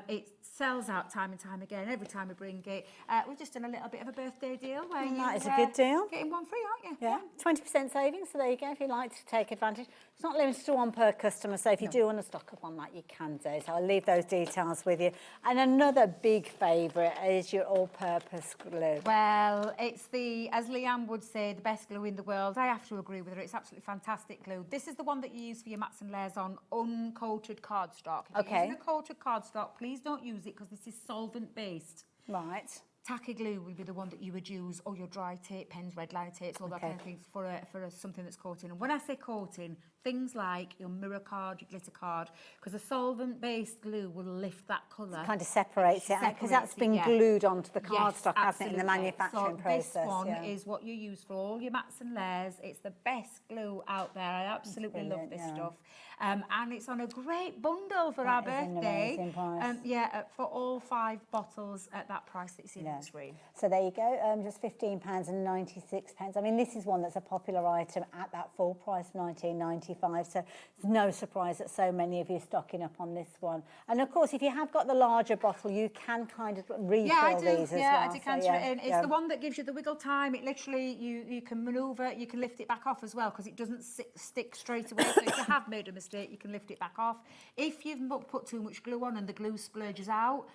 N: It sells out time and time again. Every time we bring it, we've just done a little bit of a birthday deal where
S: That is a good deal.
N: Getting one free, aren't you?
S: Yeah, 20% savings, so there you go, if you'd like to take advantage. It's not limited to one per customer, so if you do want to stock up on that, you can do. So I'll leave those details with you. And another big favourite is your all-purpose glue.
N: Well, it's as Leanne would say, the best glue in the world. I have to agree with her. It's absolutely fantastic glue. This is the one that you use for your mats and layers on uncoated cardstock. If you're using a coated cardstock, please don't use it, because this is solvent-based.
S: Right.
N: Tacky glue would be the one that you would use, or your dry tape pens, red liner tapes, all that kind of things for something that's coating. And when I say coating, things like your mirror card, your glitter card, because a solvent-based glue will lift that colour.
S: Kind of separates it, because that's been glued onto the cardstock, hasn't it, in the
N: absolutely.
S: manufacturing process.
N: This one is what you use for all your mats and layers. It's the best glue out there. I absolutely love this stuff. And it's on a great bundle for our birthday.
S: An amazing price.
N: For all 5 bottles at that price that you see on the screen.
S: So there you go, just £15.96. I mean, this is one that's a popular item at that full price, £19.95. £1.35, so it's no surprise that so many of you are stocking up on this one. And of course, if you have got the larger bottle, you can kind of refill these as well.
N: Yeah, I decanter
S: so,
N: it in. It's the one that gives you the wiggle time. It literally, you can manoeuvre, you can lift it back off as well, because it doesn't stick straight away. So if you have made a mistake, you can lift it back off. If you've put too much glue on and the glue splurges out,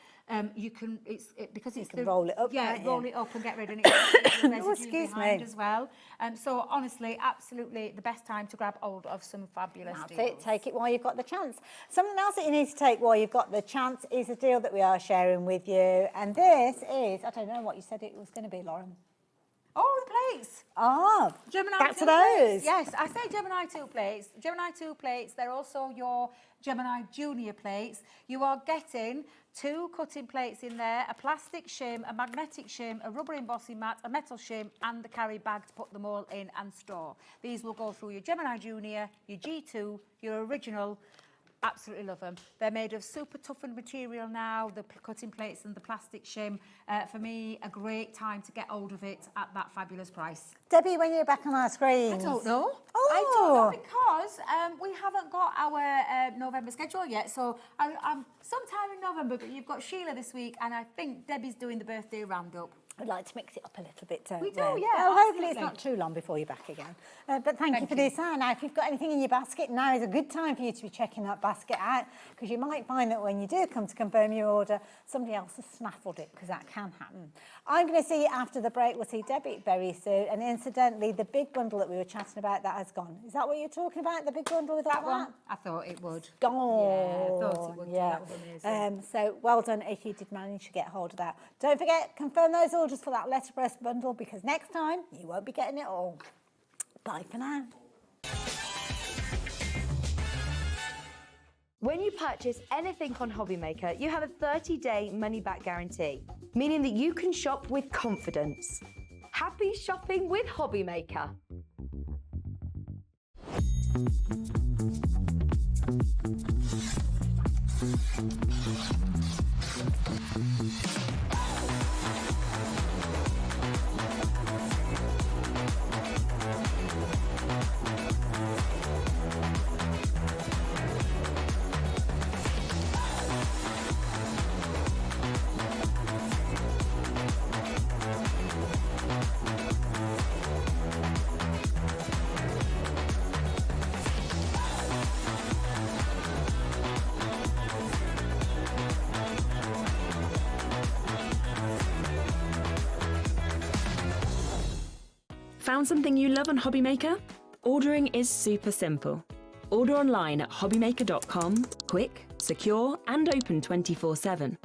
N: you can, because it's
S: roll it up.
N: Yeah, roll it up and get rid of it.
S: Excuse me.
N: As well. So honestly, absolutely the best time to grab hold of some fabulous
S: That's
N: deals.
S: it, take it while you've got the chance. Something else that you need to take while you've got the chance is a deal that we are sharing with you. And this is, I don't know what you said it was going to be, Lauren.
N: Oh, the plates.
S: Ah,
N: Gemini
S: back
N: 2
S: to those.
N: plates. Yes, I say Gemini 2 plates. Gemini 2 plates, they're also your Gemini Junior plates. You are getting 2 cutting plates in there, a plastic shim, a magnetic shim, a rubber embossing mat, a metal shim, and the carry bag to put them all in and store. These will go through your Gemini Junior, your G2, your original. Absolutely love them. They're made of super toughened material now, the cutting plates and the plastic shim. For me, a great time to get hold of it at that fabulous price.
S: Debbie, when you're back on our screen.
N: I don't know.
S: Oh.
N: I don't know because we haven't got our November schedule yet. So I'm sometime in November, but you've got Sheila this week, and I think Debbie's doing the birthday roundup.
S: We'd like to mix it up a little bit, don't
N: we?
S: We
N: do, yeah.
S: Well, hopefully it's
N: absolutely.
S: not too long before you're back again. But thank you for this. Now, if you've got anything in your basket, now is a good time for you to be checking that basket out, because you might find that when you do come to confirm your order, somebody else has snaffled it, because that can happen. I'm going to see you after the break. We'll see Debbie very soon. And incidentally, the big bundle that we were chatting about, that has gone. Is that what you're talking about, the big bundle with
N: that
S: all
N: one?
S: that?
N: I thought it would.
S: Gone.
N: Yeah, I thought it would.
S: Yeah.
N: That was amazing.
S: So well done if you did manage to get hold of that. Don't forget, confirm those orders for that letterpress bundle, because next time you won't be getting it all. Bye for now.
K: When you purchase anything on Hobbymaker, you have a 30-day money-back guarantee, meaning that you can shop with confidence. Happy shopping with Hobbymaker.
D: Found something you love on Hobbymaker? Ordering is super simple. Order online at hobbymaker.com, quick, secure, and open 24/7.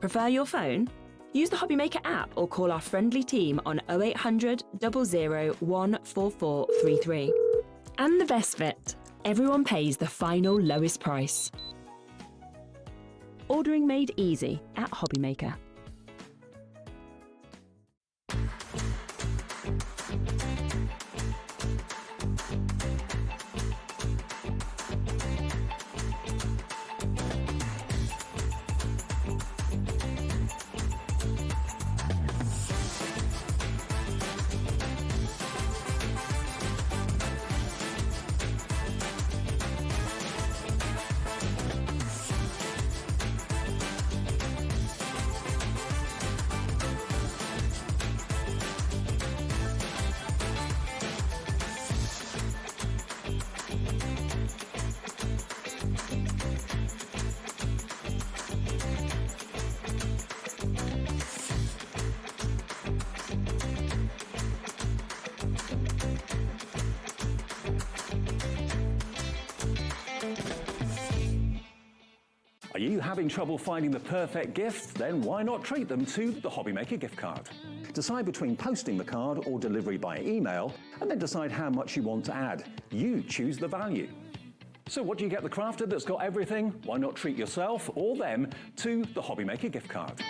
D: Prefer your phone? Use the Hobbymaker app or call our friendly team on 0800 00 14433. And the best bit, everyone pays the final lowest price. Ordering made easy at Hobbymaker.
A: Are you having trouble finding the perfect gift? Then why not treat them to the Hobbymaker gift card? Decide between posting the card or delivery by email, and then decide how much you want to add. You choose the value. So what do you get the crafter that's got everything? Why not treat yourself or them to the Hobbymaker gift card?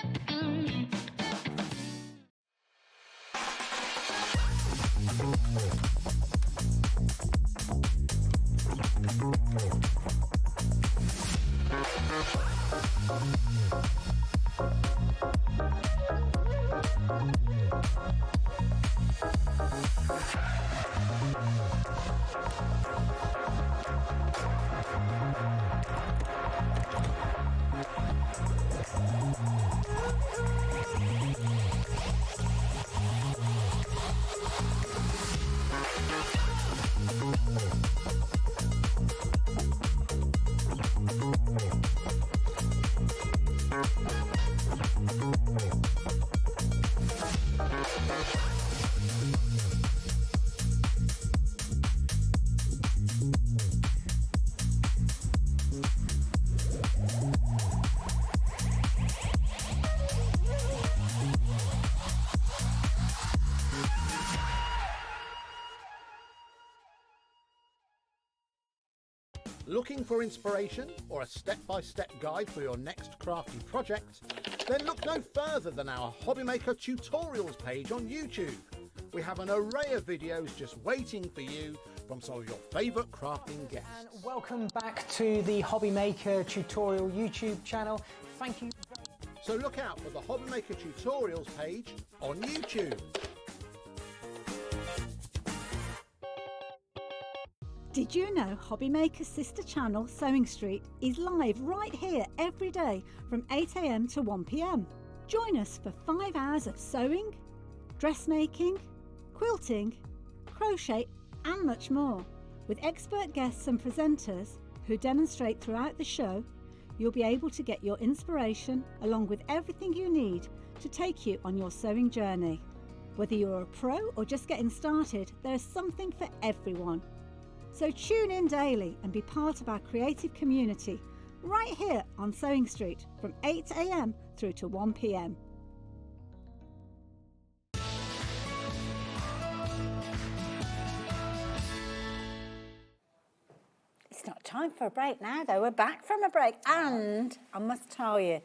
F: Looking for inspiration or a step-by-step guide for your next crafty project? Then look no further than our Hobbymaker tutorials page on YouTube. We have an array of videos just waiting for you from some of your favourite crafting guests.
E: And welcome back to the Hobbymaker tutorial YouTube channel. Thank you.
F: So look out for the Hobbymaker tutorials page on YouTube.
V: Did you know Hobbymaker's sister channel, Sewing Street, is live right here every day from 8 AM to 1 PM? Join us for 5 hours of sewing, dressmaking, quilting, crochet and much more. With expert guests and presenters who demonstrate throughout the show, you'll be able to get your inspiration along with everything you need to take you on your sewing journey. Whether you're a pro or just getting started, there's something for everyone. So tune in daily and be part of our creative community right here on Sewing Street from 8 AM through to 1 PM.
S: It's not time for a break now though, we're back from a break and I must tell you,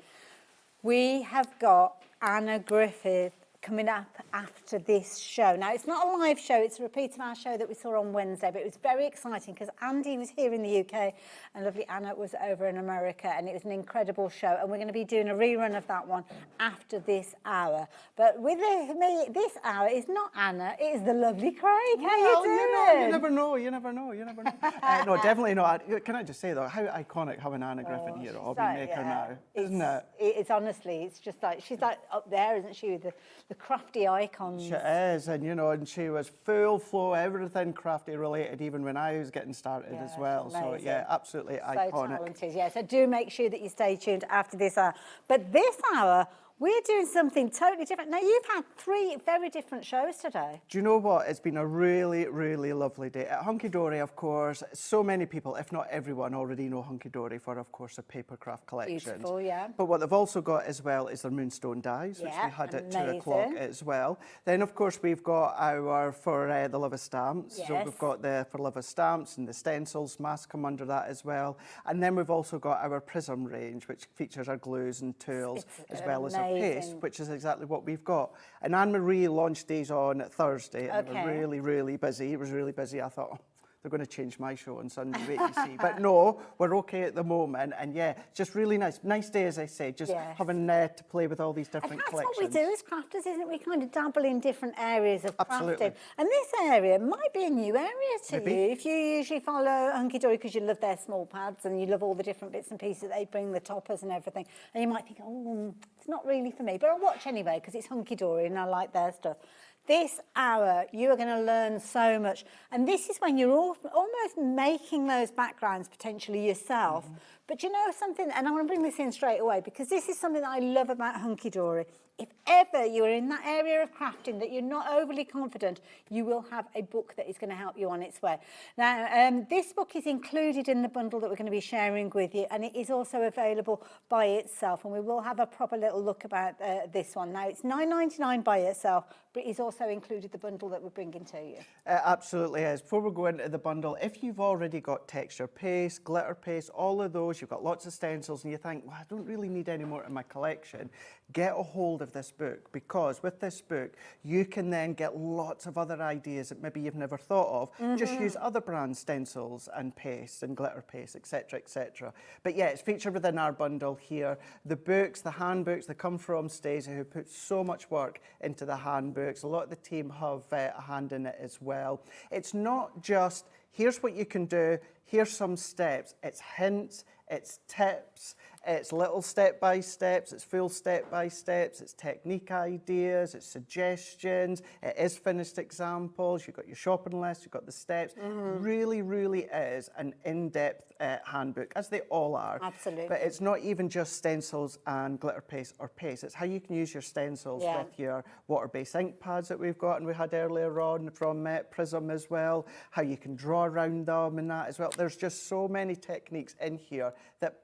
S: we have got Anna Griffith coming up after this show. Now, it's not a live show, it's a repeat of our show that we saw on Wednesday, but it was very exciting because Andy was here in the UK and lovely Anna was over in America, and it was an incredible show, and we're going to be doing a rerun of that one after this hour. But with me, this hour is not Anna, it is the lovely Craig. How you doing?
J: You never know. No, definitely not. Can I just say though, how iconic having Anna Griffin here at Hobbymaker now, isn't it?
S: It's honestly, it's just like, she's like up there, isn't she, with the crafty icons.
J: She is, and you know, and she was full flow, everything crafty related, even when I was getting started as well. So yeah, absolutely iconic.
S: So talented, yeah. So do make sure that you stay tuned after this hour. But this hour, we're doing something totally different. Now, you've had 3 very different shows today.
J: Do you know what? It's been a really, really lovely day. At Hunkydory, of course, so many people, if not everyone, already know Hunkydory for, of course, their papercraft collections.
S: Beautiful, yeah.
J: But what they've also got as well is their moonstone dies, which we had at 2 o'clock as well. Then, of course, we've got our for the love of stamps.
S: Yes.
J: So we've got the for love of stamps and the stencils, masks come under that as well. And then we've also got our prism range, which features our glues and tools, as well as our paste, which is exactly what we've got. And Anne-Marie launched these on Thursday, and they were really, really busy. It was really busy. I thought, oh, they're going to change my show on Sunday, wait and see. But no, we're okay at the moment. And yeah, just really nice. Nice day, as I say, just having to play with all these different collections.
S: That's what we do as crafters, isn't it? We kind of dabble in different areas of
J: Absolutely.
S: crafting. And this area might be a new area to you. If you usually follow Hunkydory because you love their small pads and you love all the different bits and pieces they bring, the toppers and everything, and you might think, oh, it's not really for me. But I'll watch anyway because it's Hunkydory and I like their stuff. This hour, you are going to learn so much. And this is when you're almost making those backgrounds potentially yourself. But you know something, and I want to bring this in straight away, because this is something that I love about Hunkydory. If ever you are in that area of crafting that you're not overly confident, you will have a book that is going to help you on its way. Now, this book is included in the bundle that we're going to be sharing with you, and it is also available by itself, and we will have a proper little look about this one. Now, it's $9.99 by itself, but it is also included the bundle that we're bringing to you.
J: Absolutely is. Before we go into the bundle, if you've already got texture paste, glitter paste, all of those, you've got lots of stencils, and you think, well, I don't really need any more in my collection, get a hold of this book, because with this book you can then get lots of other ideas that maybe you've never thought of. Just use other brand stencils and paste and glitter paste, etc, etc. But yeah, it's featured within our bundle here. The books, the handbooks, they come from Stacey, who put so much work into the handbooks. A lot of the team have a hand in it as well. It's not just here's what you can do, here's some steps. It's hints, it's tips, it's little step-by-steps, it's full step-by-steps, it's technique ideas, it's suggestions, it is finished examples, you've got your shopping list, you've got the steps. Really, really is an in-depth handbook, as they all are.
S: Absolutely.
J: But it's not even just stencils and glitter paste or paste. It's how you can use your stencils with your water-based ink pads that we've got and we had earlier on from Prism as well, how you can draw around them and that as well. There's just so many techniques in here that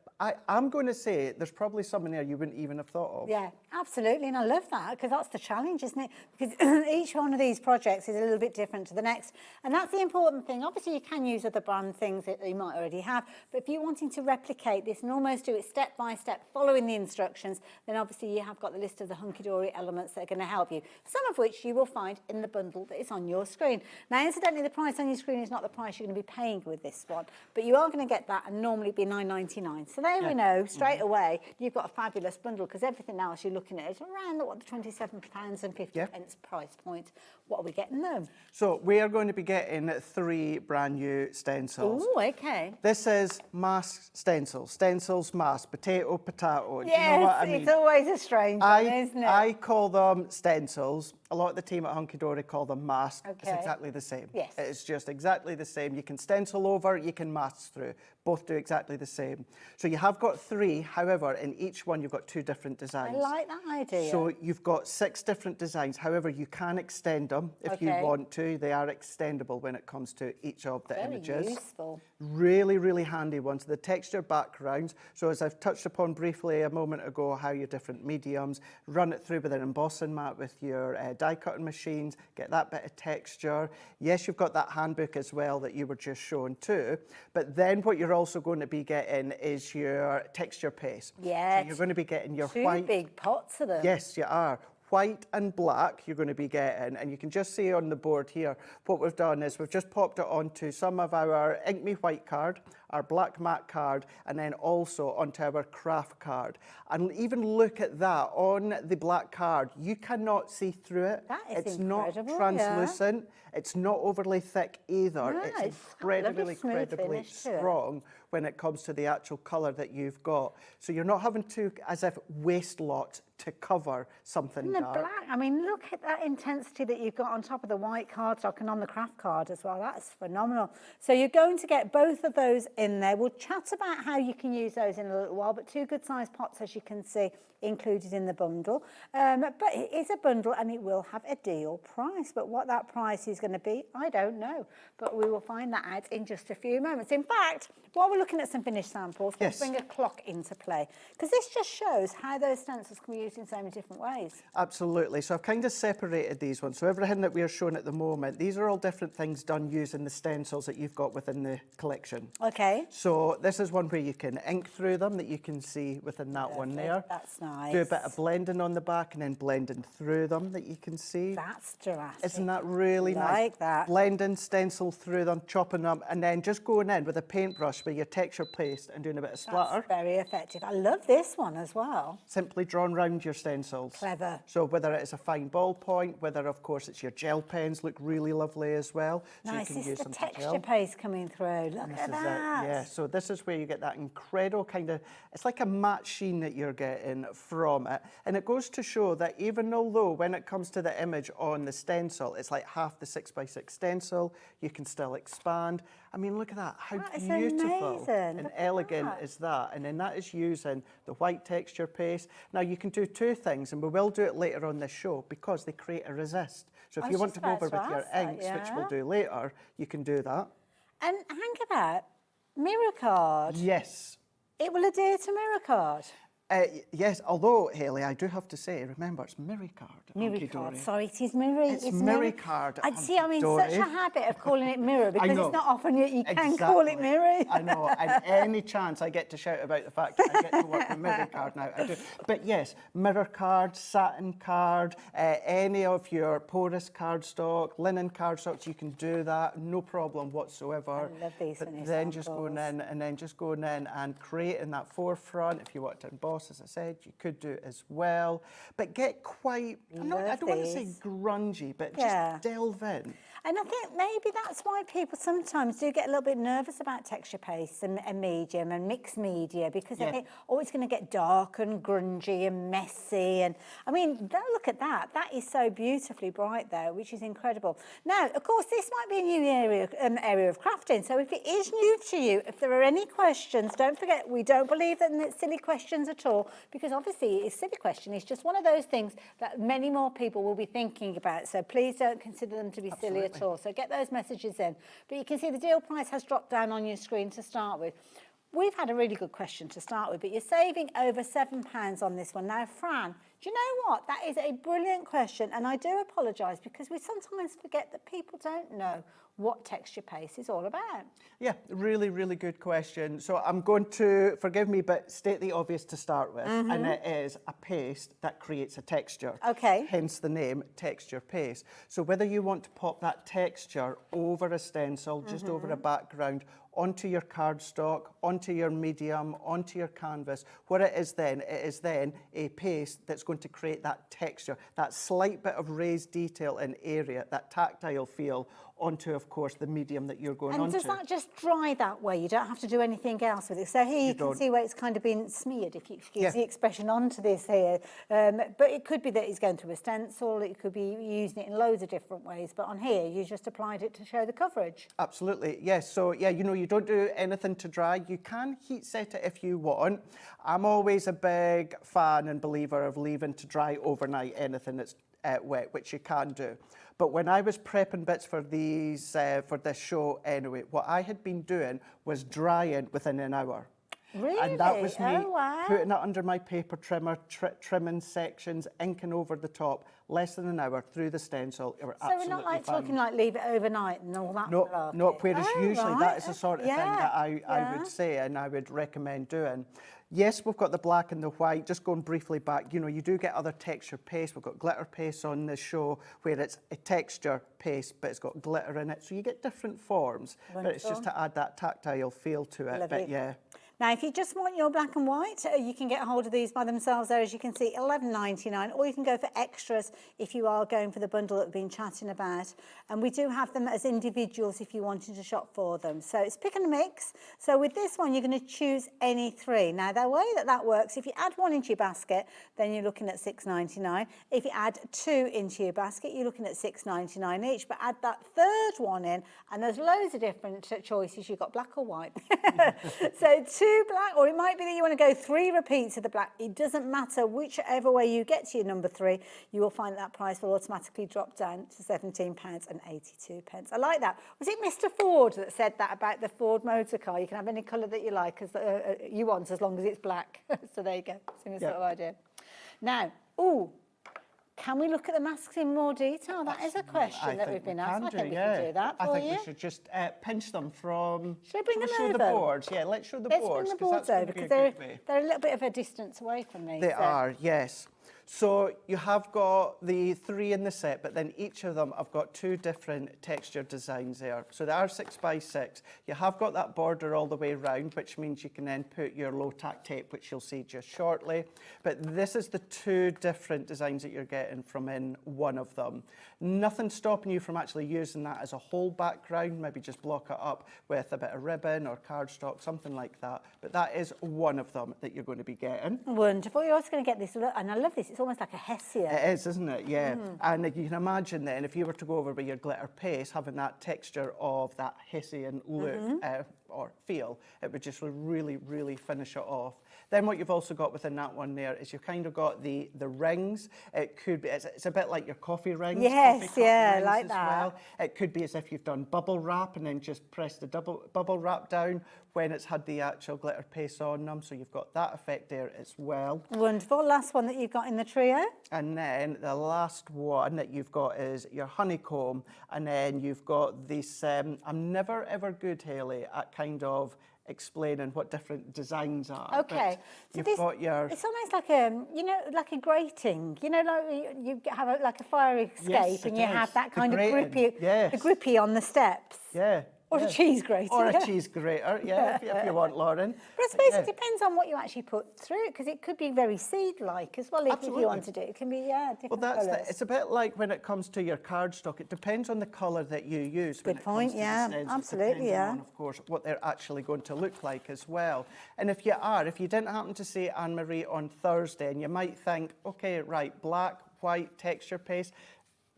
J: I'm going to say there's probably some in there you wouldn't even have thought of.
S: Yeah, absolutely, and I love that because that's the challenge, isn't it? Because each one of these projects is a little bit different to the next, and that's the important thing. Obviously, you can use other brand things that you might already have, but if you're wanting to replicate this and almost do it step by step, following the instructions, then obviously you have got the list of the Hunkydory elements that are going to help you, some of which you will find in the bundle that is on your screen. Now, incidentally, the price on your screen is not the price you're going to be paying with this one, but you are going to get that and normally be $9.99. So there we know straight away you've got a fabulous bundle because everything else you're looking at is around the £27.50 price point. What are we getting though?
J: So we are going to be getting 3 brand new stencils.
S: Oh, okay.
J: This is mask stencils, stencils mask, potato.
S: Yes,
J: Do you know what I mean?
S: it's always a strange one, isn't it?
J: I call them stencils. A lot of the team at Hunkydory call them masks. It's
S: Okay.
J: exactly the same.
S: Yes.
J: It's just exactly the same. You can stencil over, you can mask through. Both do exactly the same. So you have got 3, however, in each one you've got 2 different designs.
S: I like that idea.
J: So you've got 6 different designs. However, you can extend them if you
S: Okay.
J: want to. They are extendable when it comes to each of the
S: Very
J: images.
S: useful.
J: Really, really handy ones. The texture backgrounds. So as I've touched upon briefly a moment ago, how your different mediums, run it through with an embossing mat with your die cutting machines, get that bit of texture. Yes, you've got that handbook as well that you were just shown too. But then what you're also going to be getting is your texture paste.
S: Yes.
J: So you're going to be getting your
S: 2
J: white.
S: big pots of them.
J: Yes, you are. White and black you're going to be getting, and you can just see on the board here what we've done is we've just popped it onto some of our Ink Me White card, our black matte card, and then also onto our craft card. And even look at that on the black card, you cannot see through it.
S: That is
J: it's
S: incredible,
J: not translucent, it's not overly thick either.
S: No,
J: it's
S: it's
J: incredibly,
S: smooth
J: incredibly
S: finish to it.
J: strong when it comes to the actual colour that you've got. So you're not having to, as if, waste lot to cover something
S: And the
J: dark.
S: black, I mean, look at that intensity that you've got on top of the white cardstock and on the craft card as well. That's phenomenal. So you're going to get both of those in there. We'll chat about how you can use those in a little while, but 2 good sized pots, as you can see, included in the bundle. But it is a bundle and it will have a deal price. But what that price is going to be, I don't know. But we will find that out in just a few moments. In fact, while we're looking at some finished samples, let's bring a clock into play. Because this just shows how those stencils can be used in so many different ways.
J: Absolutely. So I've kind of separated these ones. So everything that we are showing at the moment, these are all different things done using the stencils that you've got within the collection.
S: Okay.
J: So this is one where you can ink through them that you can see within that one there.
S: That's nice.
J: Do a bit of blending on the back and then blending through them that you can see.
S: That's dramatic.
J: Isn't that really nice?
S: Like that.
J: Blending, stencil through them, chopping them, and then just going in with a paintbrush with your texture paste and doing a bit of splatter.
S: That's very effective. I love this one as well.
J: Simply drawn round your stencils.
S: Clever.
J: So whether it's a fine ballpoint, whether of course it's your gel pens, look really lovely as well. So
S: Nice.
J: you can
S: This
J: use
S: is the
J: them to
S: texture
J: gel.
S: paste coming through. Look
J: This
S: at
J: is it,
S: that.
J: yeah. So this is where you get that incredible kind of, it's like a matte sheen that you're getting from it. And it goes to show that even although when it comes to the image on the stencil, it's like half the 6x6 stencil, you can still expand. I mean, look at that. How
S: That is
J: beautiful
S: amazing.
J: and
S: Look at
J: elegant
S: that.
J: is that? And then that is using the white texture paste. Now you can do 2 things, and we will do it later on this show because they create a resist. So
S: I
J: if
S: was
J: you want
S: just
J: to go
S: about
J: over
S: to
J: with your
S: ask that,
J: inks, which
S: yeah.
J: we'll do later, you can do that.
S: And hang about, mirror card.
J: Yes.
S: It will adhere to mirror card.
J: Yes, although, Hayley, I do have to say, remember, it's Mirror Card.
S: Mirror card, sorry, it is mirror.
J: It's Mirror Card.
S: I'd see, I'm in such a habit of calling it mirror because it's not often you can call it mirror.
J: I know, and any chance I get to shout about the fact that I get to work with Mirror Card now, I do. But yes, Mirror Card, Satin Card, any of your porous cardstock, linen cardstocks, you can do that, no problem whatsoever.
S: I love these
J: But
S: finished
J: then just
S: samples.
J: going in and then just going in and creating that forefront. If you want to emboss, as I said, you could do it as well. But get quite, I don't want to say
S: these.
J: grungy, but
S: Yeah.
J: just delve in.
S: And I think maybe that's why people sometimes do get a little bit nervous about texture paste and medium and mixed media, because they think, oh, it's going to get dark and grungy and messy. And I mean, look at that. That is so beautifully bright though, which is incredible. Now, of course, this might be a new area of crafting. So if it is new to you, if there are any questions, don't forget, we don't believe that it's silly questions at all, because obviously a silly question is just one of those things that many more people will be thinking about. So please don't consider them to be silly at all. So get those messages in. But you can see the deal price has dropped down on your screen to start with. We've had a really good question to start with, but you're saving over £7 on this one. Now, Fran, do you know what? That is a brilliant question, and I do apologise because we sometimes forget that people don't know what texture paste is all about.
J: Yeah, really, really good question. So I'm going to, forgive me, but state the obvious to start with, and it is a paste that creates a texture.
S: Okay.
J: Hence the name texture paste. So whether you want to pop that texture over a stencil, just over a background, onto your cardstock, onto your medium, onto your canvas, what it is then a paste that's going to create that texture, that slight bit of raised detail in area, that tactile feel onto, of course, the medium that you're going onto.
S: And does that just dry that way? You don't have to do anything else with it. So here you can see where it's kind of been smeared, if you excuse the expression, onto this here. But it could be that it's going through a stencil, it could be using it in loads of different ways, but on here you just applied it to show the coverage.
J: Absolutely, yes. So yeah, you know, you don't do anything to dry. You can heat set it if you want. I'm always a big fan and believer of leaving to dry overnight anything that's wet, which you can do. But when I was prepping bits for these for this show anyway, what I had been doing was drying within an hour.
S: Really?
J: And that was me putting it under my paper trimmer, trimming sections, inking over the top, less than an hour through the stencil.
S: So we're not like talking like leave it overnight and all that?
J: No, whereas usually that is the sort of thing that I would say and I would recommend doing. Yes, we've got the black and the white. Just going briefly back, you know, you do get other texture paste. We've got glitter paste on this show where it's a texture paste, but it's got glitter in it. So you get different forms, but it's just to add that tactile feel to it. But yeah.
S: Now, if you just want your black and white, you can get hold of these by themselves there, as you can see, £11.99, or you can go for extras if you are going for the bundle that we've been chatting about. And we do have them as individuals if you wanted to shop for them. So it's pick and mix. So with this one, you're going to choose any three. Now, the way that works, if you add one into your basket, then you're looking at £6.99. If you add two into your basket, you're looking at £6.99 each. But add that third one in, and there's loads of different choices. You've got black or white. So two black, or it might be that you want to go 3 repeats of the black. It doesn't matter whichever way you get to your number 3, you will find that price will automatically drop down to £17.82. I like that. Was it Mr. Ford that said that about the Ford motor car? You can have any colour that you like as you want, as long as it's black. So there you go. Similar sort of idea. Now, can we look at the masks in more detail? That is a question that we've been asked. I think we can do that for you.
J: I think we should just pinch them from...
S: Should I bring them over?
J: Show the boards. Yeah, let's show the boards.
S: Let's bring the boards over, because they're a little bit of a distance away from me.
J: They are, yes. So you have got the 3 in the set, but then each of them have got 2 different texture designs there. So they are 6x6. You have got that border all the way around, which means you can then put your low tack tape, which you'll see just shortly. But this is the 2 different designs that you're getting from in one of them. Nothing stopping you from actually using that as a whole background, maybe just block it up with a bit of ribbon or cardstock, something like that. But that is one of them that you're going to be getting.
S: Wonderful. You're also going to get this, and I love this, it's almost like a hessian.
J: It is, isn't it? Yeah. And you can imagine then, if you were to go over with your glitter paste, having that texture of that hessian look or feel, it would just really, really finish it off. Then what you've also got within that one there is you've kind of got the rings. It could be, it's a bit like your coffee rings.
S: Yes, yeah, like that.
J: Well. It could be as if you've done bubble wrap and then just pressed the bubble wrap down when it's had the actual glitter paste on them. So you've got that effect there as well.
S: Wonderful. Last one that you've got in the trio.
J: And then the last one that you've got is your honeycomb. And then you've got this, I'm never ever good, Hayley, at kind of explaining what different designs are.
S: Okay.
J: So you've got your...
S: It's almost like a, you know, like a grating. You know, like you have like a fire escape and you have that kind of grippy, the grippy on the steps.
J: Yeah.
S: Or a cheese grater.
J: Or a cheese grater, yeah, if you want, Lauren.
S: But I suppose it depends on what you actually put through it, because it could be very seed-like as well. If you wanted it, it can be different colours.
J: It's a bit like when it comes to your cardstock. It depends on the colour that you use.
S: Good point. Absolutely.
J: On, of course, what they're actually going to look like as well. And if you didn't happen to see Anne-Marie on Thursday, and you might think, okay, right, black, white, texture paste.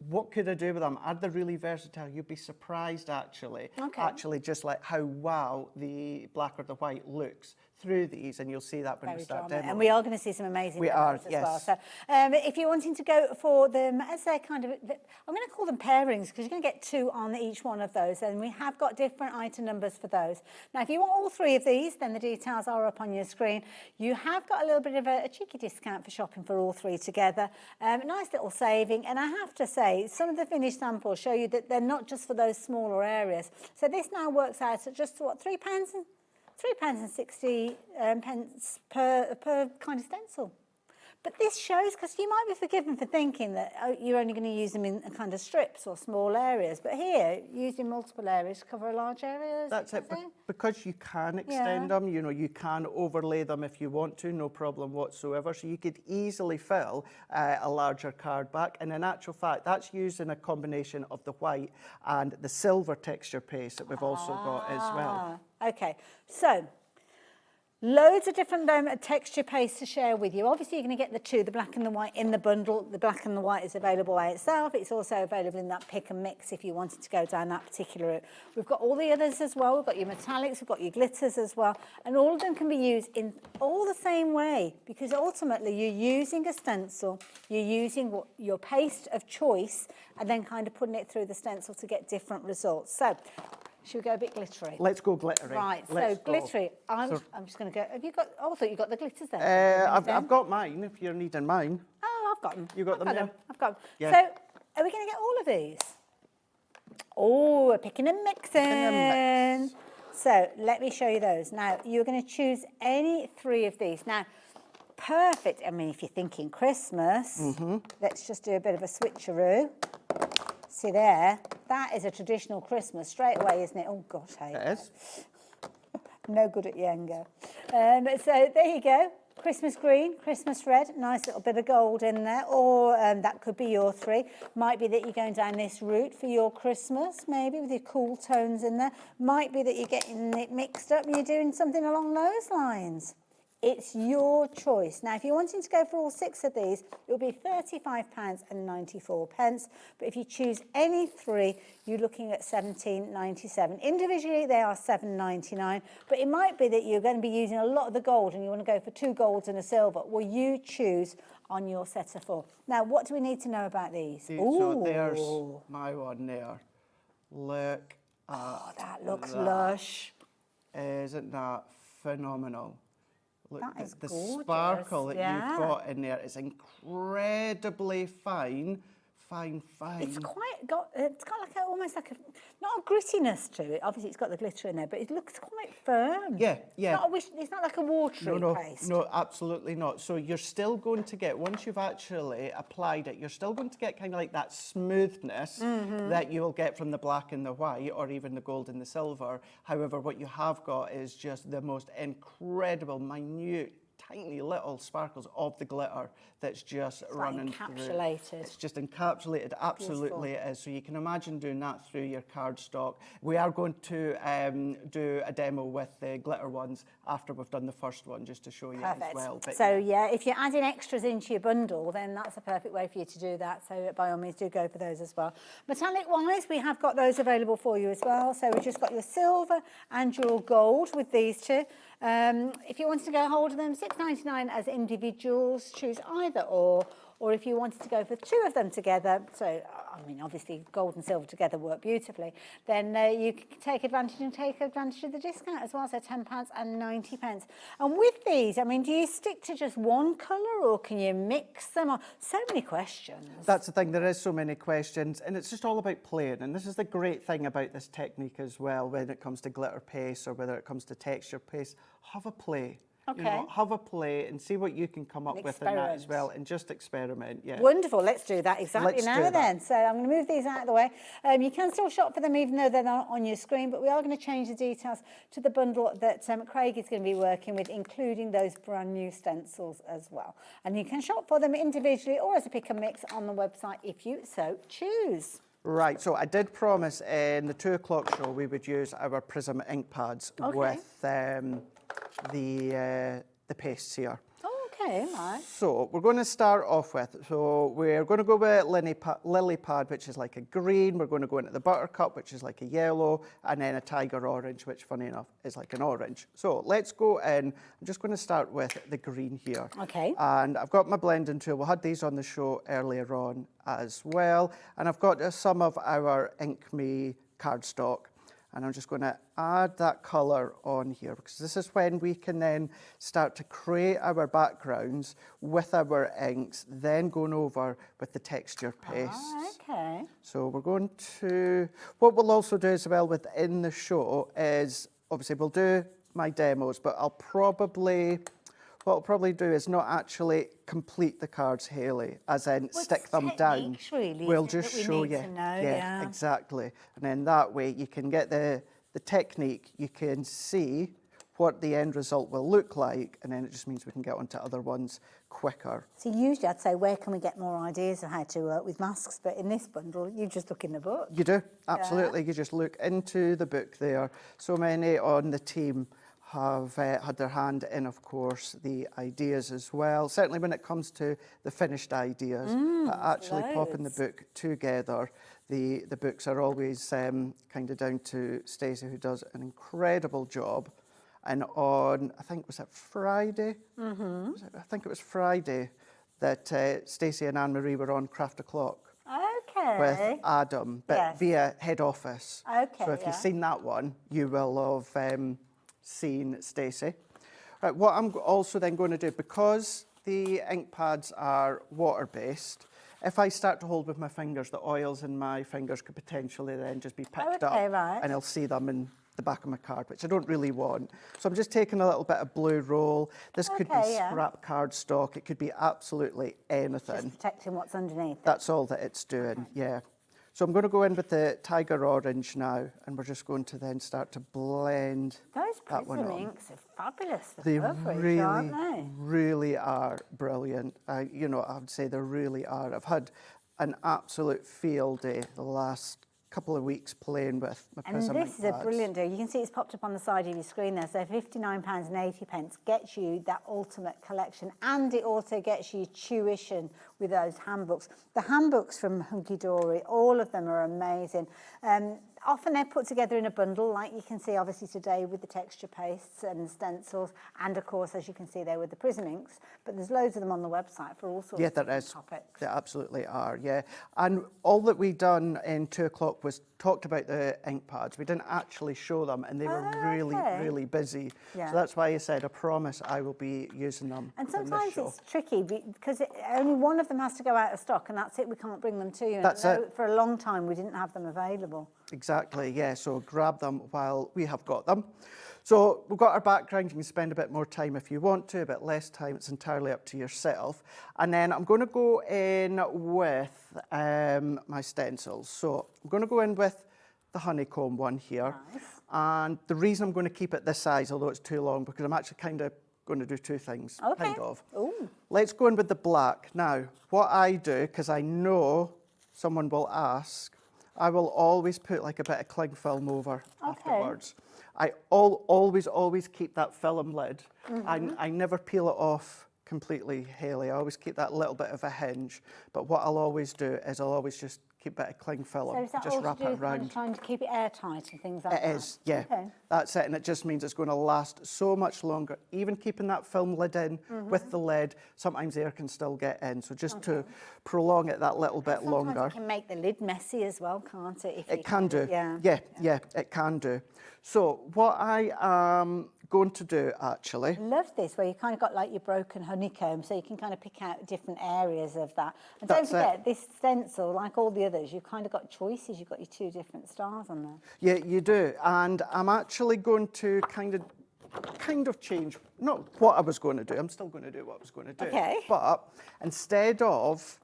J: What could I do with them? Are they really versatile? You'd be surprised, actually. Actually, just like how wow the black or the white looks through these, and you'll see that when we start demoing.
S: And we are going to see some amazing
J: demos
S: as well. So if you're wanting to go for them as a kind of, I'm going to call them pairings, because you're going to get 2 on each one of those, and we have got different item numbers for those. Now, if you want all 3 of these, then the details are up on your screen. You have got a little bit of a cheeky discount for shopping for all 3 together. Nice little saving, and I have to say, some of the finished samples show you that they're not just for those smaller areas. So this now works out at just, what, £3.60 per kind of stencil. But this shows, because you might be forgiven for thinking that you're only going to use them in kind of strips or small areas. But here, used in multiple areas to cover a large area.
J: That's it. Because you can extend them, you know, you can overlay them if you want to, no problem whatsoever. So you could easily fill a larger card back. And in actual fact, that's used in a combination of the white and the silver texture paste that we've also got as well.
S: Okay, so loads of different texture pastes to share with you. Obviously, you're going to get the 2, the black and the white, in the bundle. The black and the white is available by itself. It's also available in that pick and mix if you wanted to go down that particular route. We've got all the others as well. We've got your metallics, we've got your glitters as well. And all of them can be used in all the same way, because ultimately you're using a stencil, you're using your paste of choice, and then kind of putting it through the stencil to get different results. So, should we go a bit glittery?
J: Let's go glittery.
S: Right, glittery. I'm just going to go. Have you got? Oh, I thought you got the glitters there.
J: I've got mine. If you're needing mine.
S: Oh, I've got them.
J: You got them?
S: I've got them.
J: Yeah.
S: So, are we going to get all of these? Oh, we're picking and mixing. So, let me show you those. Now, you're going to choose any 3 of these. Now, perfect. I mean, if you're thinking Christmas, let's just do a bit of a switcheroo. See there, that is a traditional Christmas straight away, isn't it? Oh, gosh, hey.
J: It is.
S: No good at Yenga. So there you go. Christmas green, Christmas red, nice little bit of gold in there, or that could be your 3. Might be that you're going down this route for your Christmas, maybe with your cool tones in there. Might be that you're getting it mixed up and you're doing something along those lines. It's your choice. Now, if you're wanting to go for all 6 of these, it will be £35.94. But if you choose any 3, you're looking at £17.97. Individually, they are £7.99. But it might be that you're going to be using a lot of the gold and you want to go for 2 golds and a silver. Well, you choose on your set of 4. Now, what do we need to know about these?
J: So there's my one there. Look at
S: that looks lush.
J: Isn't that phenomenal? Look,
S: that is
J: the
S: gorgeous.
J: Sparkle that you've got in there is incredibly fine. It's got like almost like not a grittiness to it. Obviously, it's got the glitter in there, but it looks quite firm. Yeah.
S: It's not like a watery paste.
J: No, absolutely not. So you're still going to get, once you've actually applied it, you're still going to get kind of like that smoothness that you'll get from the black and the white, or even the gold and the silver. However, what you have got is just the most incredible, minute, tiny little sparkles of the glitter that's just running
S: encapsulated.
J: Through. It's just encapsulated, absolutely it is. So you can imagine doing that through your cardstock. We are going to do a demo with the glitter ones after we've done the first one, just to show you as well. But
S: so yeah, if you're adding extras into your bundle, then that's a perfect way for you to do that. So by all means, do go for those as well. Metallic-wise, we have got those available for you as well. So we've just got your silver and your gold with these 2. If you wanted to go hold of them, £6.99 as individuals, choose either or if you wanted to go for 2 of them together, so, I mean, obviously gold and silver together work beautifully, then you can take advantage of the discount as well, so £10.90. And with these, I mean, do you stick to just one colour or can you mix them? So many questions.
J: That's the thing, there is so many questions, and it's just all about playing, and this is the great thing about this technique as well, when it comes to glitter paste or whether it comes to texture paste. Have a play. You know, have a play and see what you can come up with in that as well, and just experiment. Yeah.
S: Wonderful. Let's do that exactly
J: Let's
S: now
J: do that.
S: then. So I'm going to move these out of the way. You can still shop for them even though they're not on your screen, but we are going to change the details to the bundle that Craig is going to be working with, including those brand new stencils as well. And you can shop for them individually or as a pick and mix on the website if you so choose.
J: Right, so I did promise in the 2 o'clock show we would use our Prism ink pads with the pastes here.
S: Okay, right.
J: So we're going to start off with, we're going to go with Lily Pad, which is like a green. We're going to go into the Buttercup, which is like a yellow, and then a Tiger Orange, which funny enough is like an orange. So let's go in. I'm just going to start with the green here.
S: Okay.
J: And I've got my blending tool. We had these on the show earlier on as well. And I've got some of our Ink Me cardstock. And I'm just going to add that colour on here because this is when we can then start to create our backgrounds with our inks, then going over with the texture pastes.
S: Okay.
J: So we're going to, what we'll also do as well within the show is, obviously we'll do my demos, but what I'll probably do is not actually complete the cards, Hayley, as in stick them down.
S: Really,
J: we'll just show you.
S: Yeah,
J: exactly. And then that way you can get the technique, you can see what the end result will look like, and then it just means we can get onto other ones quicker.
S: So usually I'd say, where can we get more ideas of how to work with masks? But in this bundle, you just look in the book.
J: You do, absolutely. You just look into the book there. So many on the team have had their hand in, of course, the ideas as well. Certainly when it comes to the finished ideas, but actually popping the book together, the books are always kind of down to Stacey, who does an incredible job. And on, I think, was it Friday? I think it was Friday that Stacey and Anne-Marie were on Craft O'Clock.
S: Okay.
J: With Adam, but via head office.
S: Okay.
J: So if you've seen that one, you will have seen Stacey. Right, what I'm also then going to do, because the ink pads are water-based, if I start to hold with my fingers, the oils in my fingers could potentially then just be picked up, and I'll see them in the back of my card, which I don't really want. So I'm just taking a little bit of blue roll. This could be scrap cardstock. It could be absolutely anything.
S: Just protecting what's underneath.
J: That's all that it's doing, yeah. So I'm going to go in with the Tiger Orange now, and we're just going to then start to blend that one on.
S: Those Prism inks are fabulous.
J: They
S: really, aren't they?
J: really are brilliant. You know, I would say they really are. I've had an absolute field day the last couple of weeks playing with my Prism
S: And this is
J: ink
S: a
J: pads.
S: brilliant deal. You can see it's popped up on the side of your screen there. So £59.80 gets you that ultimate collection, and it also gets you tuition with those handbooks. The handbooks from Hunkydory, all of them are amazing. Often they're put together in a bundle, like you can see obviously today with the texture pastes and stencils, and of course, as you can see there with the Prism inks, but there's loads of them on the website for all sorts of different topics.
J: There absolutely are, yeah. And all that we done in 2 o'clock was talked about the ink pads. We didn't actually show them, and they were really busy.
S: Yeah.
J: So that's why I said, I promise I will be using them.
S: And
J: in this
S: sometimes
J: show.
S: it's tricky because only one of them has to go out of stock, and that's it. We can't bring them to you.
J: That's it.
S: For a long time, we didn't have them available.
J: Exactly, yeah, so grab them while we have got them. So we've got our background. You can spend a bit more time if you want to, a bit less time. It's entirely up to yourself. And then I'm going to go in with my stencils. So I'm going to go in with the honeycomb one here.
S: Nice.
J: And the reason I'm going to keep it this size, although it's too long, because I'm actually kind of going to do two things, kind of.
S: Ooh.
J: Let's go in with the black. Now, what I do, because I know someone will ask, I will always put like a bit of cling film over afterwards. I always keep that film lid. I never peel it off completely, Hayley. I always keep that little bit of a hinge. But what I'll always do is I'll always just keep a bit of cling film,
S: So is that
J: just
S: all
J: wrap
S: to do
J: it
S: with kind
J: around.
S: of trying to keep it airtight and things like that?
J: It is, yeah.
S: Okay.
J: That's it, and it just means it's going to last so much longer. Even keeping that film lid in with the lid, sometimes air can still get in. So just to prolong it that little bit longer.
S: Sometimes it can make the lid messy as well, can't it?
J: It can do.
S: Yeah.
J: Yeah, it can do. So what I am going to do, actually.
S: I love this, where you kind of got like your broken honeycomb, so you can kind of pick out different areas of that. And don't forget, this stencil, like all the others, you've kind of got choices. You've got your 2 different stars on there.
J: Yeah, you do. And I'm actually going to kind of kind of change, not what I was going to do, I'm still going to do what I was going to do.
S: Okay.
J: But instead of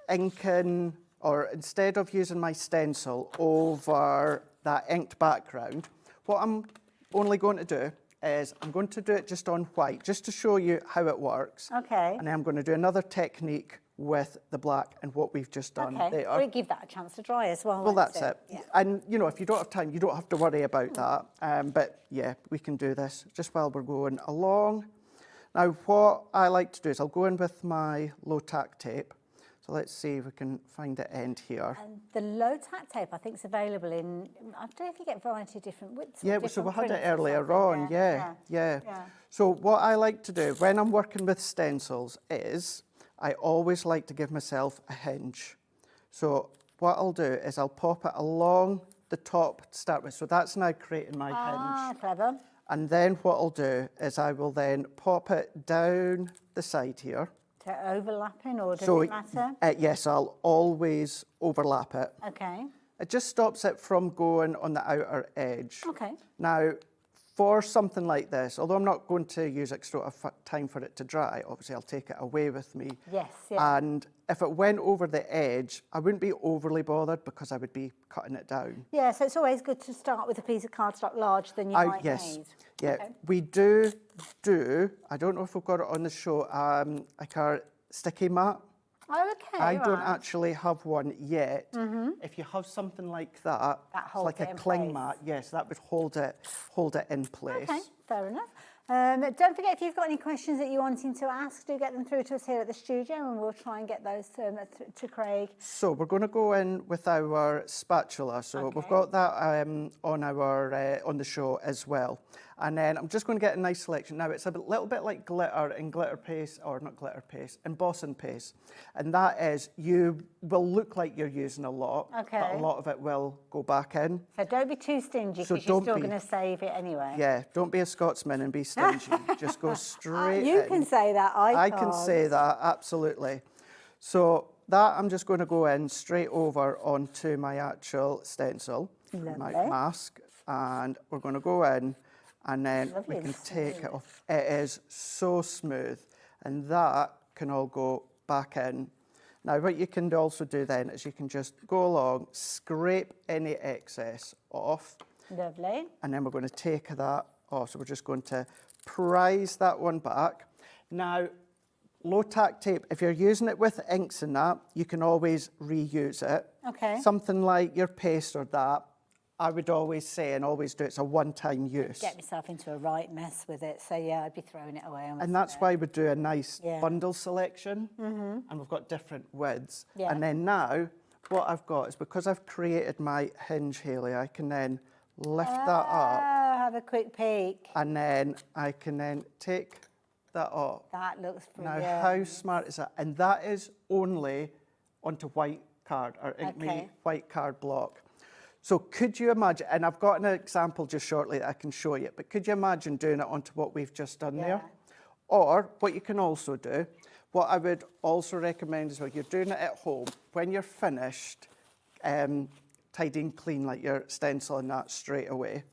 J: inking, or instead of using my stencil over that inked background, what I'm only going to do is I'm going to do it just on white, just to show you how it works.
S: Okay.
J: And then I'm going to do another technique with the black and what we've just done there.
S: We'll give that a chance to dry as well.
J: Well,
S: won't
J: that's it.
S: Yeah.
J: And, you know, if you don't have time, you don't have to worry about that. But, yeah, we can do this just while we're going along. Now, what I like to do is I'll go in with my low-tack tape. So let's see if we can find the end here.
S: And the low-tack tape, I think, is available in, I don't know if you get a variety of different widths.
J: Yeah, so we had it earlier on, yeah. So what I like to do when I'm working with stencils is I always like to give myself a hinge. So what I'll do is I'll pop it along the top to start with. So that's now creating my hinge.
S: Ah, clever.
J: And then what I'll do is I will then pop it down the side here.
S: To overlapping, or does
J: So
S: it matter?
J: yes, I'll always overlap it.
S: Okay.
J: It just stops it from going on the outer edge.
S: Okay.
J: Now, for something like this, although I'm not going to use extra time for it to dry, obviously I'll take it away with me.
S: Yes, yeah.
J: And if it went over the edge, I wouldn't be overly bothered because I would be cutting it down.
S: Yeah, so it's always good to start with a piece of cardstock larger than you might
J: yes.
S: need.
J: Yeah,
S: Okay.
J: we do, I don't know if we've got it on the show, like our sticky mat.
S: Oh, okay,
J: I don't
S: right.
J: actually have one yet.
S: Mhm.
J: If you have something like that, it's
S: holds
J: like
S: it
J: a
S: in
J: cling
S: place.
J: mat, yes, that would hold it in place.
S: Okay, fair enough. Don't forget, if you've got any questions that you're wanting to ask, do get them through to us here at the studio and we'll try and get those to Craig.
J: So we're going to go in with our spatula. So we've got that on the show as well. And then I'm just going to get a nice selection. Now it's a little bit like glitter in glitter paste, or not glitter paste, embossing paste. And that is, you will look like you're using a lot, but
S: Okay.
J: a lot of it will go back in.
S: So don't be too stingy,
J: So
S: because you're
J: don't
S: still
J: be.
S: going to save it anyway.
J: Yeah, don't be a Scotsman and be stingy. Just go straight
S: You
J: in.
S: can say that, I
J: can
S: can't.
J: say that, absolutely. So that I'm just going to go in straight over onto my actual stencil, my
S: Lovely.
J: mask, and we're going to go in, and then
S: Lovely
J: we can
S: and
J: take it
S: smooth.
J: off. It is so smooth, and that can all go back in. Now, what you can also do then is you can just go along, scrape any excess off,
S: Lovely.
J: and then we're going to take that off. So we're just going to prise that one back. Now, low-tack tape, if you're using it with inks and that, you can always reuse it.
S: Okay.
J: Something like your paste or that, I would always say and always do, it's a one-time use.
S: Get myself into a right mess with it, so yeah, I'd be throwing it away.
J: And that's why we do a nice
S: Yeah.
J: bundle selection,
S: Mhm.
J: and we've got different widths.
S: Yeah.
J: And then now, what I've got is, because I've created my hinge, Hayley, I can then lift that up,
S: Have a quick peek.
J: and then I can then take that off.
S: That looks brilliant.
J: Now, how smart is that? And that is only onto white card, or Ink Me
S: Okay.
J: white card block. So could you imagine, and I've got an example just shortly that I can show you, but could you imagine doing it onto what we've just done there? Or what you can also do, what I would also recommend is when you're doing it at home, when you're finished, tidying clean like your stencil and that straight away.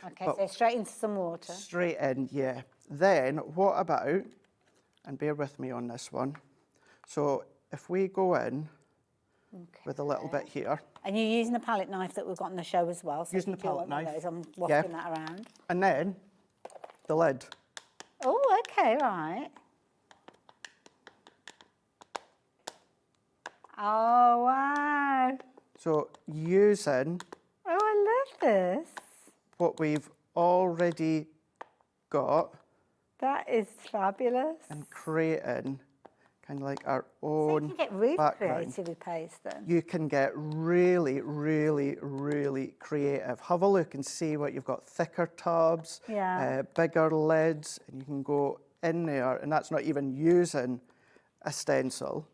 S: Okay,
J: But
S: so straight into some water.
J: straight in, yeah. Then what about, and bear with me on this one, so if we go in with a little bit here,
S: And you're using the palette knife that we've got on the show as well. So
J: Using
S: if
J: the
S: you do
J: palette
S: want one of
J: knife,
S: those, I'm
J: yeah.
S: wafting that around.
J: and then the lid.
S: Oh, okay, right. Oh, wow.
J: So using
S: Oh, I love this.
J: what we've already got
S: That is fabulous.
J: and creating kind of like our
S: So
J: own
S: you can get really
J: background.
S: creative with paste then.
J: You can get really, really, really creative. Have a look and see what you've got. Thicker tubs,
S: Yeah.
J: bigger lids, and you can go in there, and that's not even using a stencil.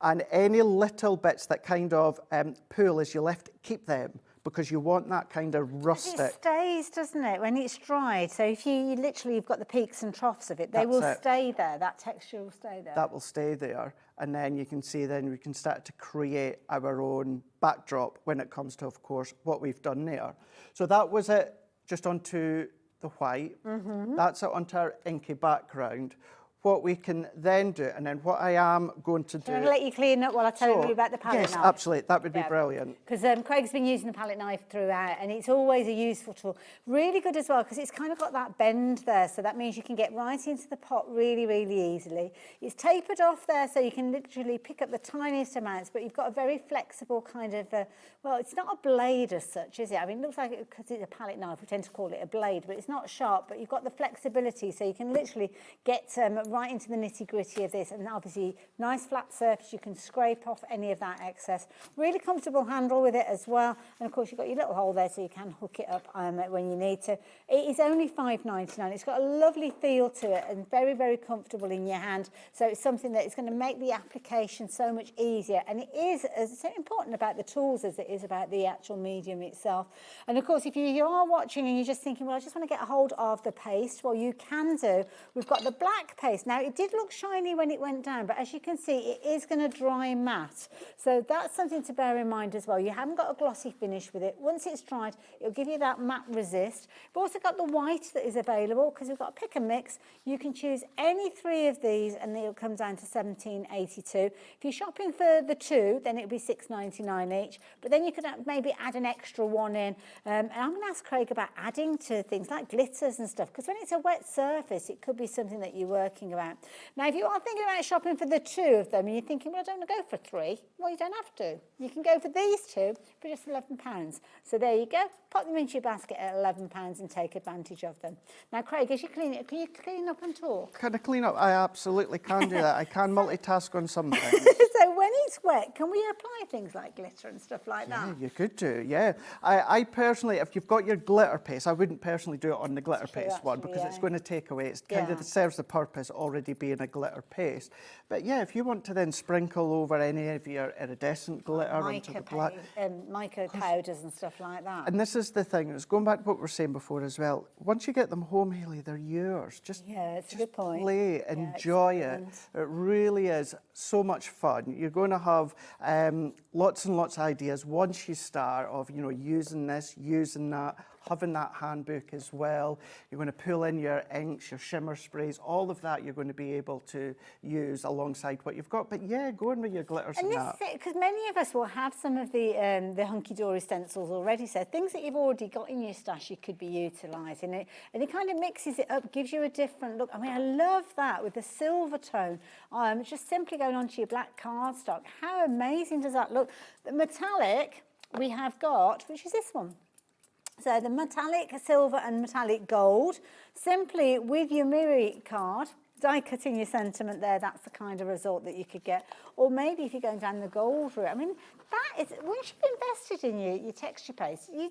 J: And any little bits that kind of pull as you lift, keep them, because you want that kind of
S: It
J: rustic.
S: stays, doesn't it, when it's dried? So if you literally you've got the peaks and troughs of it, they will
J: That's it.
S: stay there. That texture will stay there.
J: That will stay there, and then you can see then we can start to create our own backdrop when it comes to, of course, what we've done there. So that was it, just onto the white. That's it onto our inky background. What we can then do, and then what I am going to do...
S: Can I let you clean up while I tell you about the palette knife?
J: Yes, absolutely. That would be brilliant.
S: Because Craig's been using the palette knife throughout, and it's always a useful tool. Really good as well, because it's kind of got that bend there, so that means you can get right into the pot really, really easily. It's tapered off there, so you can literally pick up the tiniest amounts, but you've got a very flexible kind of... well, it's not a blade as such, is it? I mean, it looks like, because it's a palette knife, we tend to call it a blade, but it's not sharp, but you've got the flexibility, so you can literally get right into the nitty-gritty of this, and obviously nice flat surface. You can scrape off any of that excess. Really comfortable handle with it as well, and of course you've got your little hole there so you can hook it up when you need to. It is only $5.99. It's got a lovely feel to it and very, very comfortable in your hand, so it's something that is going to make the application so much easier, and it is as important about the tools as it is about the actual medium itself. And of course, if you are watching and you're just thinking, well, I just want to get a hold of the paste, well, you can do. We've got the black paste. Now, it did look shiny when it went down, but as you can see, it is going to dry matte. So that's something to bear in mind as well. You haven't got a glossy finish with it. Once it's dried, it'll give you that matte resist. We've also got the white that is available, because we've got a pick and mix. You can choose any 3 of these, and it'll come down to $17.82. If you're shopping for the 2, then it'll be $6.99 each. But then you could maybe add an extra one in. And I'm going to ask Craig about adding to things like glitters and stuff, because when it's a wet surface, it could be something that you're working around. Now, if you are thinking about shopping for the 2 of them, and you're thinking, well, I don't want to go for 3, well, you don't have to. You can go for these 2 for just £11. So there you go. Pop them into your basket at £11 and take advantage of them. Now, Craig, as you clean it, can you clean up and talk?
J: Can I clean up? I absolutely can do that. I can multitask on some things.
S: So when it's wet, can we apply things like glitter and stuff like that?
J: Yeah, you could do, yeah. I personally, if you've got your glitter paste, I wouldn't personally do it on the glitter paste one, because it's going to take away. It kind of serves the purpose already being a glitter paste. But yeah, if you want to then sprinkle over any of your iridescent glitter onto the black...
S: mica powders and stuff like that.
J: And this is the thing, it's going back to what we were saying before as well. Once you get them home, Hayley, they're yours. Just
S: it's a good point.
J: Play, enjoy it. It really is so much fun. You're going to have lots and lots of ideas once you start of, you know, using this, using that, having that handbook as well. You're going to pull in your inks, your shimmer sprays, all of that you're going to be able to use alongside what you've got. But yeah, go in with your glitters and that.
S: Because many of us will have some of the Hunkydory stencils already, so things that you've already got in your stash you could be utilising it, and it kind of mixes it up, gives you a different look. I mean, I love that with the silver tone, just simply going onto your black cardstock. How amazing does that look? The metallic we have got, which is this one. So the metallic silver and metallic gold, simply with your mirror card, die cutting your sentiment there, that's the kind of result that you could get. Or maybe if you're going down the gold route, I mean, that is, once you've invested in your texture paste, you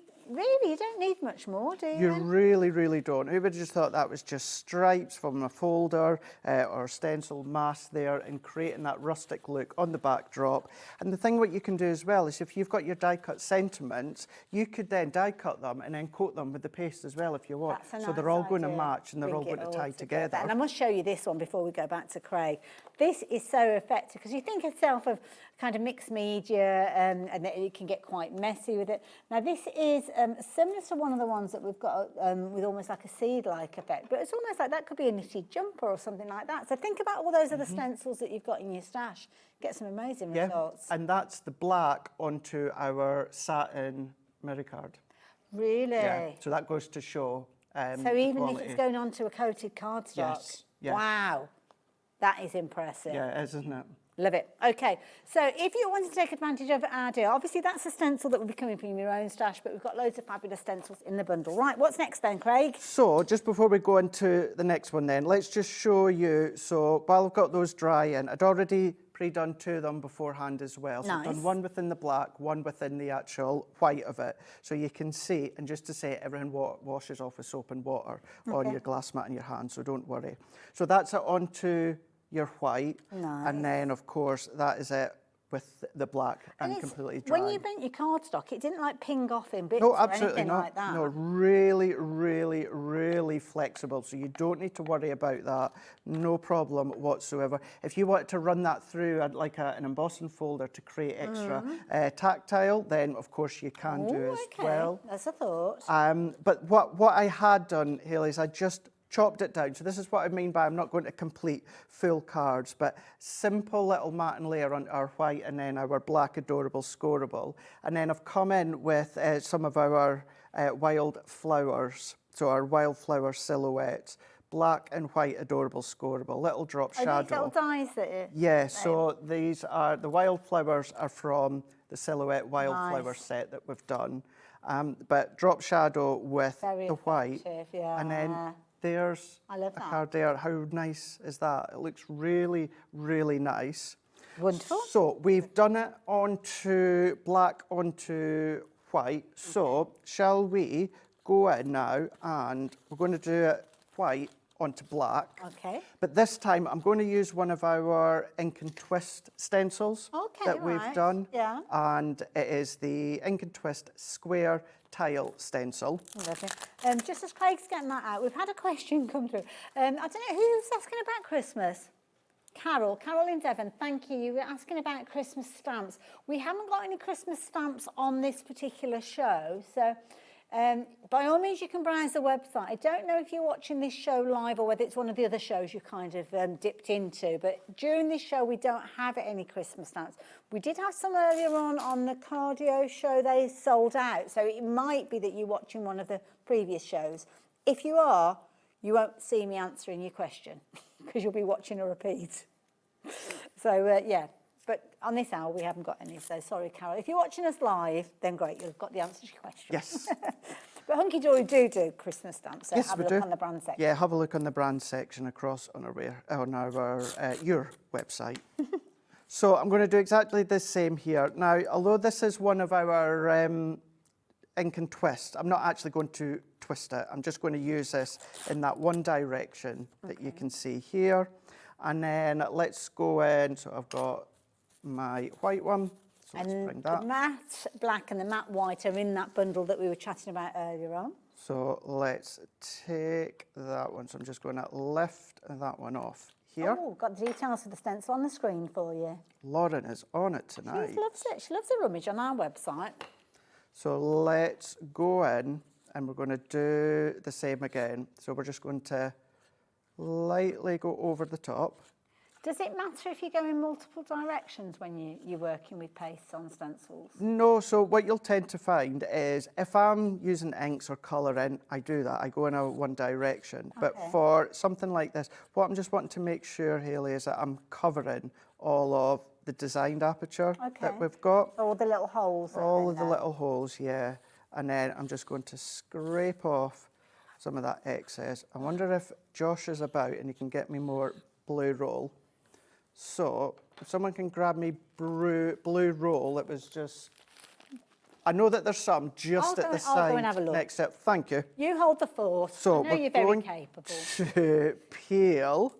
S: don't need much more, do you?
J: You really, really don't. Who would have just thought that was just stripes from a folder or stencil mask there, and creating that rustic look on the backdrop. And the thing what you can do as well is if you've got your die cut sentiments, you could then die cut them and then coat them with the paste as well if you want. So they're all going to match and they're all going to tie together.
S: And I must show you this one before we go back to Craig. This is so effective because you think yourself of kind of mixed media and that it can get quite messy with it. Now this is similar to one of the ones that we've got with almost like a seed-like effect, but it's almost like that could be a knitted jumper or something like that. So think about all those other stencils that you've got in your stash. Get some amazing results.
J: And that's the black onto our satin mirror card.
S: Really?
J: Yeah. So that goes to show
S: so even if it's going onto a coated cardstock?
J: Yes. Yeah.
S: Wow. That is impressive.
J: Yeah, it is, isn't it?
S: Love it. Okay, so if you want to take advantage of our deal, obviously that's a stencil that will be coming from your own stash, but we've got loads of fabulous stencils in the bundle. Right, what's next then, Craig?
J: So, just before we go into the next one then, let's just show you. So, while I've got those drying, I'd already pre-done 2 of them beforehand as well. So I've done one within the black, one within the actual white of it. So you can see, and just to say, everything washes off with soap and water on your glass mat in your hand, so don't worry. So that's it onto your white, and then of course that is it with the black and completely dry.
S: When you bent your cardstock, it didn't like ping off in bits
J: No,
S: or
J: absolutely
S: anything
J: not.
S: like that.
J: No, really, really, really flexible. So you don't need to worry about that. No problem whatsoever. If you wanted to run that through an embossing folder to create extra tactile, then of course you can do as well.
S: That's a thought.
J: But what I had done, Hayley, is I just chopped it down. So this is what I mean by I'm not going to complete full cards, but simple little matte layer on our white and then our black adorable scoreable. And then I've come in with some of our wild flowers. So our wildflower silhouettes, black and white adorable scoreable, little drop shadow.
S: Are these little dies that you...
J: Yeah, so these are, the wildflowers are from the Silhouette Wildflower set that we've done. But drop shadow with the white. And then there's a card there. How nice is that? It looks really, really nice.
S: Wonderful.
J: So we've done it onto black onto white. So shall we go in now and we're going to do it white onto black.
S: Okay.
J: But this time I'm going to use one of our Ink and Twist stencils that we've done.
S: Yeah.
J: And it is the Ink and Twist Square Tile Stencil.
S: Lovely. Just as Craig's getting that out, we've had a question come through. I don't know, who's asking about Christmas? Carol in Devon, thank you. You were asking about Christmas stamps. We haven't got any Christmas stamps on this particular show, so by all means you can browse the website. I don't know if you're watching this show live or whether it's one of the other shows you kind of dipped into, but during this show we don't have any Christmas stamps. We did have some earlier on the cardio show. They sold out, so it might be that you're watching one of the previous shows. If you are, you won't see me answering your question because you'll be watching a repeat. So yeah, but on this hour we haven't got any, so sorry Carol. If you're watching us live, then great, you've got the answer to your question.
J: Yes.
S: But Hunkydory do Christmas stamps, so
J: yes,
S: have a look on the brand section.
J: Yeah, have a look on the brand section across on your website. So I'm going to do exactly the same here. Now, although this is one of our Ink and Twist, I'm not actually going to twist it. I'm just going to use this in that one direction that you can see here. And then let's go in. So I've got my white one. So let's bring that.
S: The matte black and the matte white are in that bundle that we were chatting about earlier on.
J: So let's take that one. So I'm just going to lift that one off here.
S: Oh, got the details of the stencil on the screen for you.
J: Lauren is on it tonight.
S: She loves it. She loves a rummage on our website.
J: So let's go in and we're going to do the same again. So we're just going to lightly go over the top.
S: Does it matter if you go in multiple directions when you're working with pastes on stencils?
J: No, so what you'll tend to find is if I'm using inks or colouring, I do that. I go in one direction. But for something like this, what I'm just wanting to make sure, Hayley, is that I'm covering all of the designed aperture that we've got.
S: All the little holes.
J: All of the little holes, yeah. And then I'm just going to scrape off some of that excess. I wonder if Josh is about and he can get me more blue roll. So if someone can grab me blue roll, it was just... I know that there's some just at the side.
S: I'll go and have a look.
J: Next up. Thank you.
S: You hold the fort.
J: So
S: I know you're very capable.
J: To peel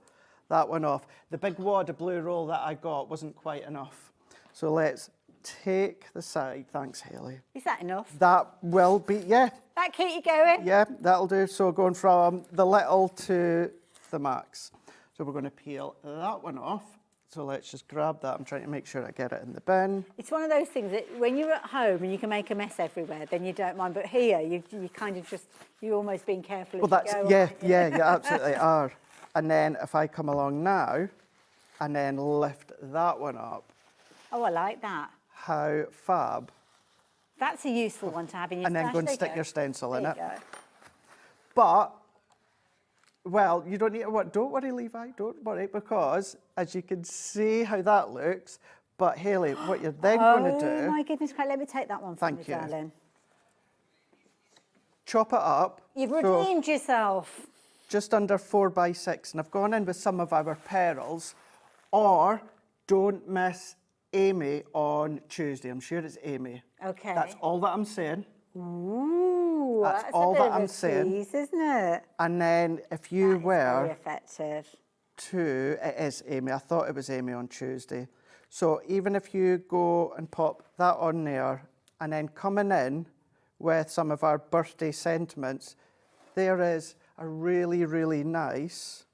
J: that one off. The big wad of blue roll that I got wasn't quite enough. So let's take the side. Thanks, Hayley.
S: Is that enough?
J: That will be, yeah.
S: That keep you going?
J: Yeah, that'll do. So going from the little to the max. So we're going to peel that one off. So let's just grab that. I'm trying to make sure I get it in the bin.
S: It's one of those things that when you're at home and you can make a mess everywhere, then you don't mind. But here, you kind of just, you're almost being careful as
J: Well,
S: you go.
J: yeah, you absolutely are. And then if I come along now and then lift that one up.
S: Oh, I like that.
J: How fab.
S: That's a useful one to have in your
J: And then
S: stash.
J: go and stick your stencil in it.
S: There you go.
J: But, well, you don't need to, don't worry, Levi, don't worry, because as you can see how that looks, but Hayley, what you're then going to do...
S: Oh my goodness, Craig, let me take that one from
J: Thank
S: you,
J: you.
S: darling.
J: Chop it up.
S: You've redeemed yourself.
J: Just under 4 by 6, and I've gone in with some of our pearls, or don't miss Amy on Tuesday. I'm sure it's Amy.
S: Okay.
J: That's all that I'm saying.
S: Ooh,
J: that's
S: that's
J: all
S: a bit
J: that
S: of
J: I'm
S: a
J: saying.
S: tease, isn't it?
J: And then if you
S: Very
J: wear
S: effective.
J: to, it is Amy. I thought it was Amy on Tuesday. So even if you go and pop that on there, and then coming in with some of our birthday sentiments, there is a really, really nice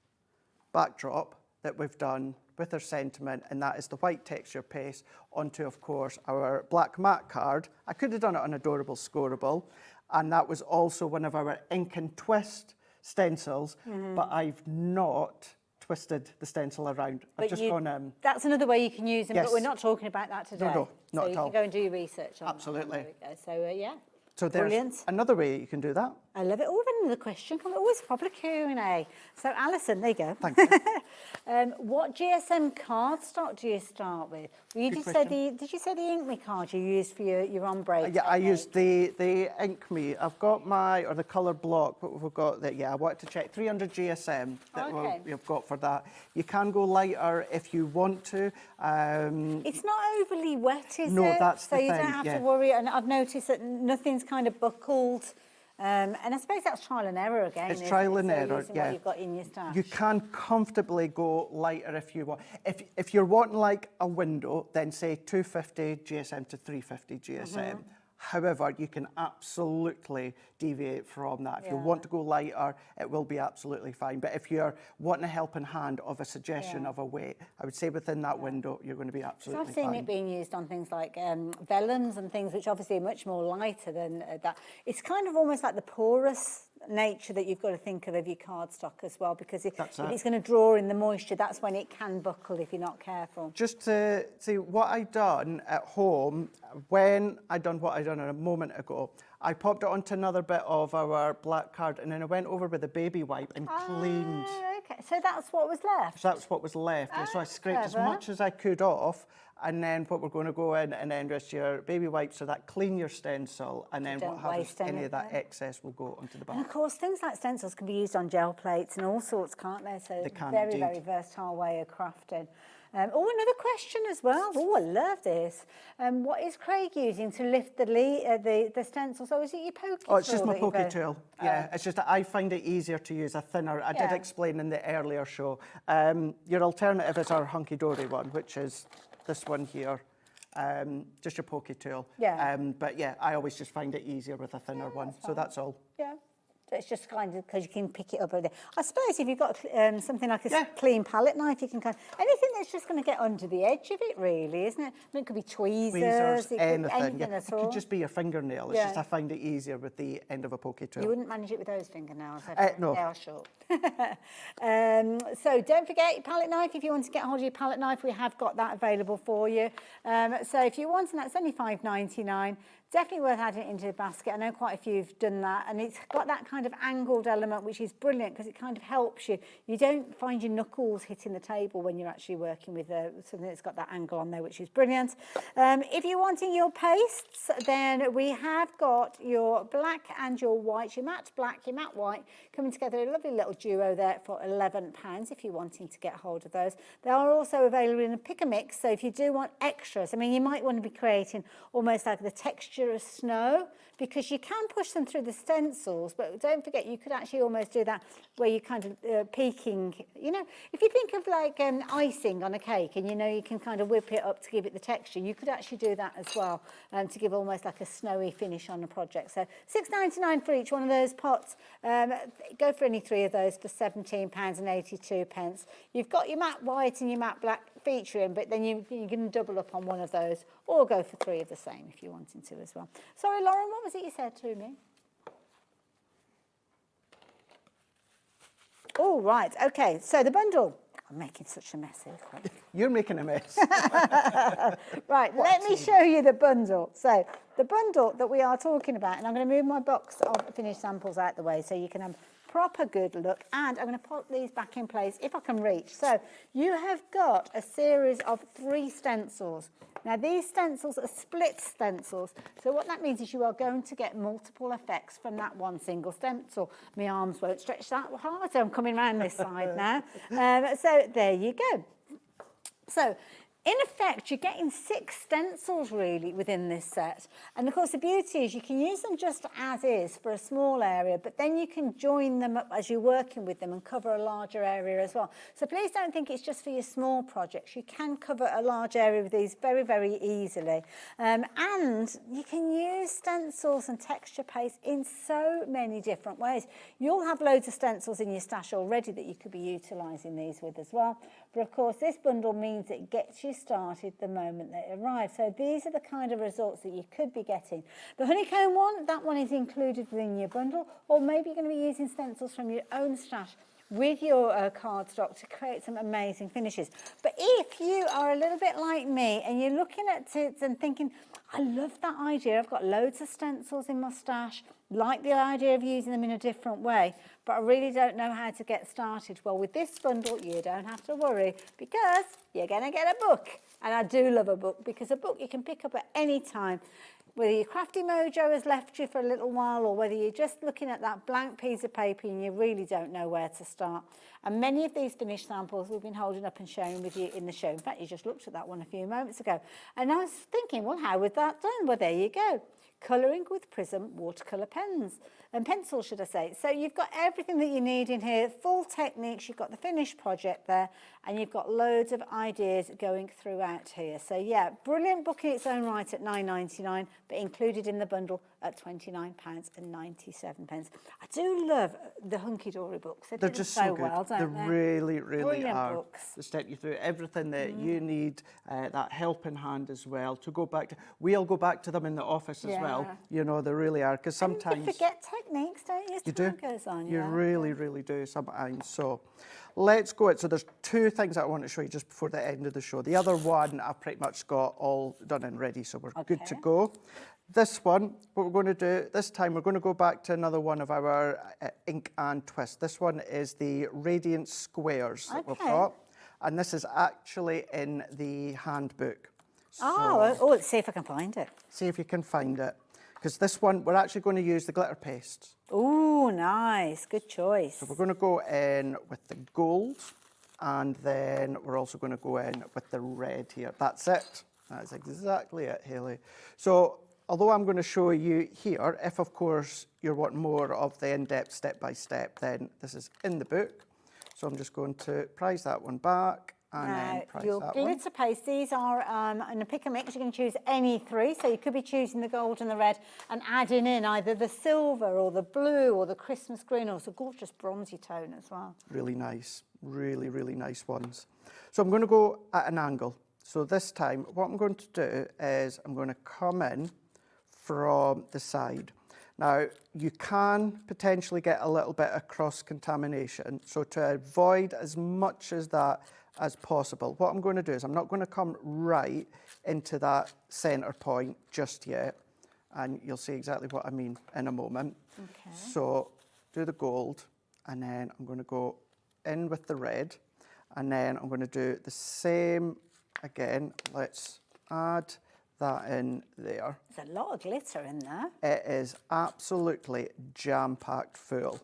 J: backdrop that we've done with our sentiment, and that is the white texture paste onto, of course, our black matte card. I could have done it on Adorable Scoreable, and that was also one of our ink and twist stencils, but I've not twisted the stencil around. I've just gone...
S: that's another way you can use them,
J: yes.
S: but we're not talking about that today.
J: No, not
S: so
J: at
S: you
J: all.
S: can go and do your research on
J: Absolutely.
S: that. So, yeah.
J: So there's
S: Brilliant.
J: another way you can do that.
S: I love it. Oh, we've had another question. Always proper Q&A. So, Alison, there you go.
J: Thank you.
S: What GSM cardstock do you start with? Well, you did you say the Inkme card you used for your ombre?
J: Yeah, I used the Inkme. I've got or the colour block, but we've got that. Yeah, I wanted to check 300 GSM that we've got for that. You can go lighter if you want to.
S: It's not overly wet, is it?
J: No, that's the
S: thing. So you
J: thing,
S: don't have
J: yeah.
S: to worry. And I've noticed that nothing's kind of buckled. And I suppose that's trial and error again.
J: It's trial and error,
S: using
J: yeah.
S: what you've got in your stash.
J: You can comfortably go lighter if you want. If you're wanting like a window, then say 250 GSM to 350 GSM. However, you can absolutely deviate from that. If you want to go lighter, it will be absolutely fine. But if you're wanting a helping hand of a suggestion of a weight, I would say within that window, you're going to be absolutely fine.
S: I've seen it being used on things like vellums and things which obviously are much more lighter than that. It's kind of almost like the porous nature that you've got to think of your cardstock as well, because if it's going to draw in the moisture, that's when it can buckle if you're not careful.
J: Just to see what I done at home, when I done what I done a moment ago, I popped it onto another bit of our black card, and then I went over with a baby wipe and cleaned.
S: Okay, so that's what was left?
J: So that's what was left. So I scraped as much as I could off, and then what we're going to go in and then just your baby wipe, so that clean your stencil, and then what happens, any of that excess will go onto the back.
S: And of course, things like stencils can be used on gel plates and all sorts, can't they? So
J: they can,
S: very, very versatile way of crafting. Oh, another question as well. Oh, I love this. What is Craig using to lift the stencil? So is it your poke tool?
J: Oh, it's just my poke tool. Yeah, it's just that I find it easier to use a thinner. I did explain in the earlier show. Your alternative is our Hunkydory one, which is this one here. Just your poke tool.
S: Yeah.
J: But yeah, I always just find it easier with a thinner one. So that's all.
S: Yeah. So it's just kind of because you can pick it up over there. I suppose if you've got something like a clean palette knife, you can kind of, anything that's just going to get under the edge of it, really, isn't it? I mean, it could be tweezers, anything at all.
J: It could just be your fingernail. It's just I find it easier with the end of a poke tool.
S: You wouldn't manage it with those fingernails.
J: No.
S: They are short. So don't forget your palette knife. If you want to get hold of your palette knife, we have got that available for you. So if you're wanting that, it's only $5.99. Definitely worth adding it into the basket. I know quite a few have done that, and it's got that kind of angled element, which is brilliant because it kind of helps you. You don't find your knuckles hitting the table when you're actually working with something that's got that angle on there, which is brilliant. If you're wanting your pastes, then we have got your black and your white, your matte black, your matte white, coming together, a lovely little duo there for £11 if you're wanting to get hold of those. They are also available in a pick and mix, so if you do want extras, I mean, you might want to be creating almost like the texture of snow, because you can push them through the stencils, but don't forget you could actually almost do that where you're kind of peeking, you know, if you think of like icing on a cake and you know you can kind of whip it up to give it the texture, you could actually do that as well to give almost like a snowy finish on a project. So $6.99 for each one of those pots. Go for any three of those for £17.82. You've got your matte white and your matte black featuring, but then you can double up on one of those or go for three of the same if you're wanting to as well. Sorry, Lauren, what was it you said to me? Oh, right, okay, so the bundle. I'm making such a mess here.
J: You're making a mess.
S: Right, let me show you the bundle. So the bundle that we are talking about, and I'm going to move my box of finished samples out the way so you can have proper good look, and I'm going to put these back in place if I can reach. So you have got a series of 3 stencils. Now these stencils are split stencils, so what that means is you are going to get multiple effects from that one single stencil. My arms won't stretch that hard, so I'm coming around this side now. So there you go. So in effect, you're getting 6 stencils really within this set. And of course, the beauty is you can use them just as is for a small area, but then you can join them up as you're working with them and cover a larger area as well. So please don't think it's just for your small projects. You can cover a large area with these very, very easily. And you can use stencils and texture paste in so many different ways. You'll have loads of stencils in your stash already that you could be utilising these with as well. But of course, this bundle means it gets you started the moment they arrive. So these are the kind of results that you could be getting. The honeycomb one, that one is included within your bundle, or maybe you're going to be using stencils from your own stash with your cardstock to create some amazing finishes. But if you are a little bit like me and you're looking at it and thinking, I love that idea, I've got loads of stencils in my stash, like the idea of using them in a different way, but I really don't know how to get started. Well, with this bundle, you don't have to worry because you're going to get a book. And I do love a book because a book you can pick up at any time. Whether your crafty mojo has left you for a little while or whether you're just looking at that blank piece of paper and you really don't know where to start. And many of these finished samples we've been holding up and sharing with you in the show. In fact, you just looked at that one a few moments ago. And I was thinking, well, how was that done? Well, there you go. Colouring with Prism watercolour pens and pencils, should I say. So you've got everything that you need in here, full techniques, you've got the finished project there, and you've got loads of ideas going throughout here. So yeah, brilliant book in its own right at £9.99, but included in the bundle at £29.97. I do love the Hunkydory books.
J: They're just so good.
S: Well, don't
J: they really, really
S: brilliant
J: are.
S: Books.
J: They step you through everything that you need, that helping hand as well, to go back to. We'll go back to them in the office as well. You know, they really are, because sometimes...
S: And you forget techniques, don't you? As
J: you
S: time
J: do.
S: Goes on,
J: you really, really do sometimes. So let's go. So there's 2 things that I want to show you just before the end of the show. The other one I've pretty much got all done and ready, so we're good to go. This one, what we're going to do this time, we're going to go back to another one of our ink and twist. This one is the Radiant Squares that we've got, and this is actually in the handbook. So,
S: let's see if I can find it.
J: See if you can find it. Because this one, we're actually going to use the glitter paste.
S: Oh, nice. Good choice.
J: So we're going to go in with the gold, and then we're also going to go in with the red here. That's it. That's exactly it, Hayley. So although I'm going to show you here, if of course you want more of the in-depth step-by-step, then this is in the book. So I'm just going to prize that one back. And then price
S: your
J: that
S: glitter paste, these are in a pick and mix. You can choose any 3, so you could be choosing the gold and the red and adding in either the silver or the blue or the Christmas green, or it's a gorgeous bronzy tone as well.
J: Really nice, really, really nice ones. So I'm going to go at an angle. So this time, what I'm going to do is I'm going to come in from the side. Now, you can potentially get a little bit of cross-contamination, so to avoid as much as that as possible, what I'm going to do is I'm not going to come right into that centre point just yet, and you'll see exactly what I mean in a moment. Okay. So do the gold, and then I'm going to go in with the red, and then I'm going to do the same again. Let's add that in there.
S: There's a lot of glitter in there.
J: It is absolutely jam-packed full.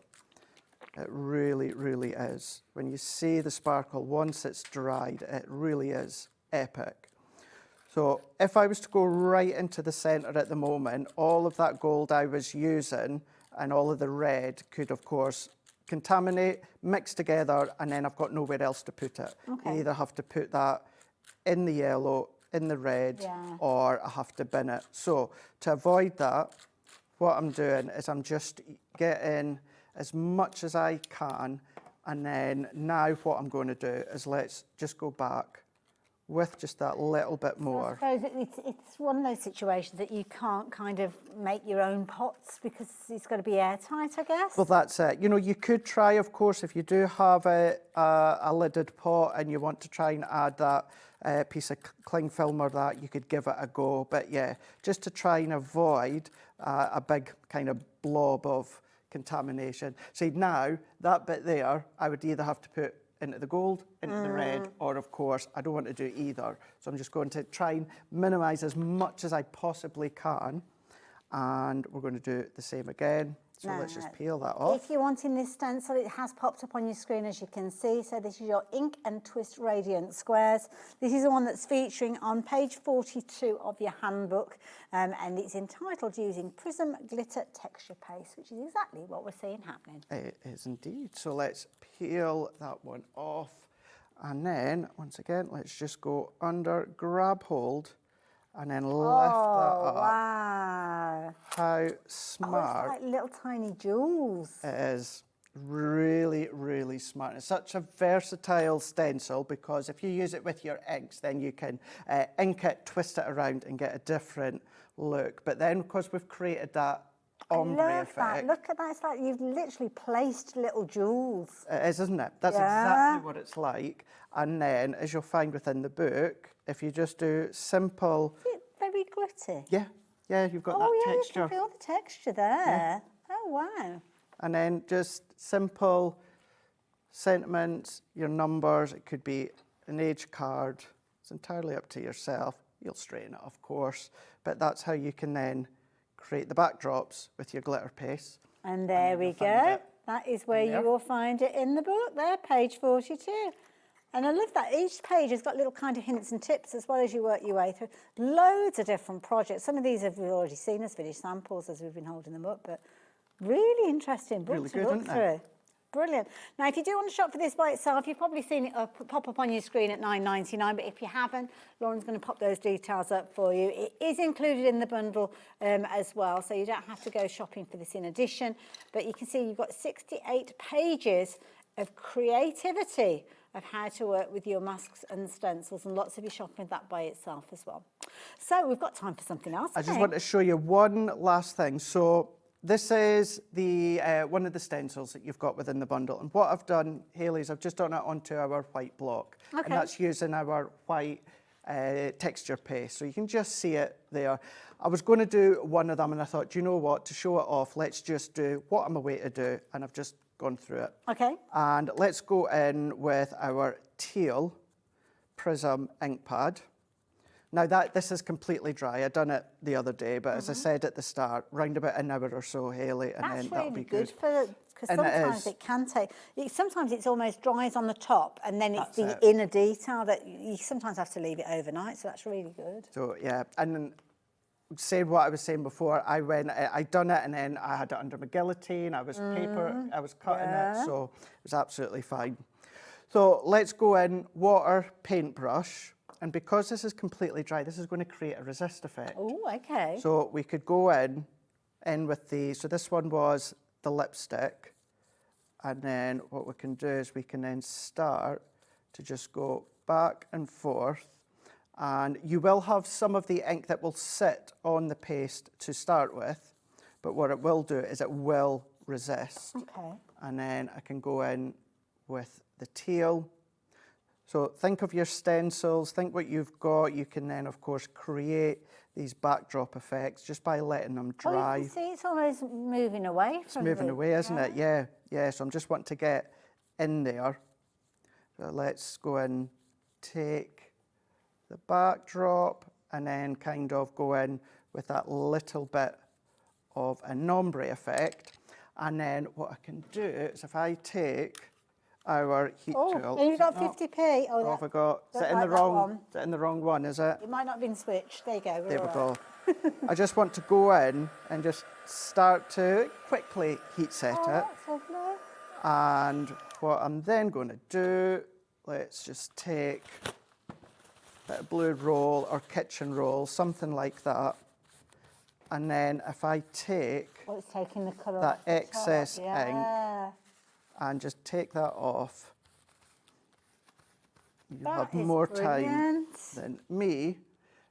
J: It really, really is. When you see the sparkle, once it's dried, it really is epic. So if I was to go right into the centre at the moment, all of that gold I was using and all of the red could, of course, contaminate, mix together, and then I've got nowhere else to put it. I either have to put that in the yellow, in the red, or I have to bin it. So to avoid that, what I'm doing is I'm just getting as much as I can, and then now what I'm going to do is let's just go back with just that little bit more.
S: I suppose it's one of those situations that you can't kind of make your own pots because it's got to be airtight, I guess.
J: Well, that's it. You know, you could try, of course, if you do have a lidded pot and you want to try and add that piece of cling film or that, you could give it a go. But yeah, just to try and avoid a big kind of blob of contamination. See, now that bit there, I would either have to put into the gold, into the red, or of course, I don't want to do either. So I'm just going to try and minimise as much as I possibly can. And we're going to do the same again. So let's just peel that off.
S: If you're wanting this stencil, it has popped up on your screen, as you can see. So this is your Ink and Twist Radiant Squares. This is the one that's featuring on page 42 of your handbook, and it's entitled Using Prism Glitter Texture Paste, which is exactly what we're seeing happening.
J: It is indeed. So let's peel that one off. And then, once again, let's just go under, grab hold, and then lift that up.
S: Wow.
J: How smart.
S: Oh, it's like little tiny jewels.
J: It is really, really smart. It's such a versatile stencil because if you use it with your inks, then you can ink it, twist it around and get a different look. But then, because we've created that ombre effect.
S: That. Look at that. It's like you've literally placed little jewels.
J: It is, isn't it? That's exactly what it's like. And then, as you'll find within the book, if you just do simple...
S: Is it very gritty?
J: Yeah, yeah, you've got that texture.
S: Oh, yeah, you can feel the texture there. Yeah. Oh, wow.
J: And then just simple sentiments, your numbers. It could be an age card. It's entirely up to yourself. You'll straighten it, of course. But that's how you can then create the backdrops with your glitter paste.
S: And there we go. That is where you will find it in the book there, page 42. And I love that. Each page has got little kind of hints and tips as well as you work your way through. Loads of different projects. Some of these have we already seen as finished samples as we've been holding them up, but really interesting book to look through. Brilliant. Now, if you do want to shop for this by itself, you've probably seen it pop up on your screen at £9.99, but if you haven't, Lauren's going to pop those details up for you. It is included in the bundle as well, so you don't have to go shopping for this in addition. But you can see you've got 68 pages of creativity of how to work with your masks and stencils, and lots of you shopping that by itself as well. So we've got time for something else.
J: I just want to show you one last thing. So this is the one of the stencils that you've got within the bundle. And what I've done, Hayley, is I've just done it onto our white block.
S: Okay.
J: And that's using our white texture paste. So you can just see it there. I was going to do one of them and I thought, do you know what, to show it off, let's just do what I'm away to do. And I've just gone through it.
S: Okay.
J: And let's go in with our teal Prism ink pad. Now this is completely dry. I done it the other day, but as I said at the start, round about an hour or so, Hayley, and then that'll be good.
S: That's really good because sometimes it can take. Sometimes it's almost dries on the top, and then it's the inner detail that you sometimes have to leave it overnight. So that's really good.
J: So yeah, and then saying what I was saying before, I done it, and then I had it under my guillotine. I was I was cutting it, so it was absolutely fine. So let's go in water paintbrush. And because this is completely dry, this is going to create a resist effect.
S: Oh, okay.
J: So we could go in with the, so this one was the lipstick. And then what we can do is we can then start to just go back and forth. And you will have some of the ink that will sit on the paste to start with. But what it will do is it will resist.
S: Okay.
J: And then I can go in with the teal. So think of your stencils, think what you've got. You can then, of course, create these backdrop effects just by letting them dry.
S: Oh, you can see it's almost moving away from
J: It's moving away, isn't it? Yeah, yeah. So I'm just wanting to get in there. So let's go and take the backdrop and then kind of go in with that little bit of an ombre effect. And then what I can do is if I take our heat tool.
S: Oh, you've got 50p.
J: Oh, have I got? Is it in the wrong? Is it in the wrong one? Is it?
S: It might not have been switched. There you go.
J: There we go. I just want to go in and just start to quickly heat set it.
S: That's lovely.
J: And what I'm then going to do, let's just take a bit of blue roll or kitchen roll, something like that. And then if I take
S: it's taking the colour
J: that
S: off the
J: excess
S: top.
J: ink and just take that off, you have more time than me,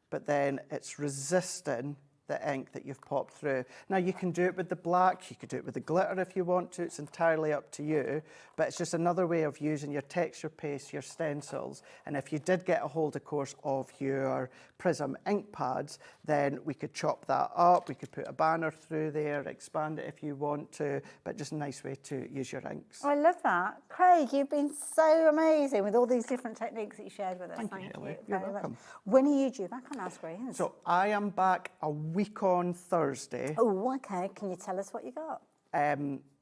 J: but then it's resisting the ink that you've popped through. Now you can do it with the black, you could do it with the glitter if you want to, it's entirely up to you, but it's just another way of using your texture paste, your stencils, and if you did get a hold, of course, of your Prism ink pads, then we could chop that up, we could put a banner through there, expand it if you want to, but just a nice way to use your inks.
S: Oh, I love that. Craig, you've been so amazing with all these different techniques that you shared with us.
J: Thank you, Hayley. You're welcome.
S: When are you due back on our screens?
J: So I am back a week on Thursday.
S: Oh, okay. Can you tell us what you got?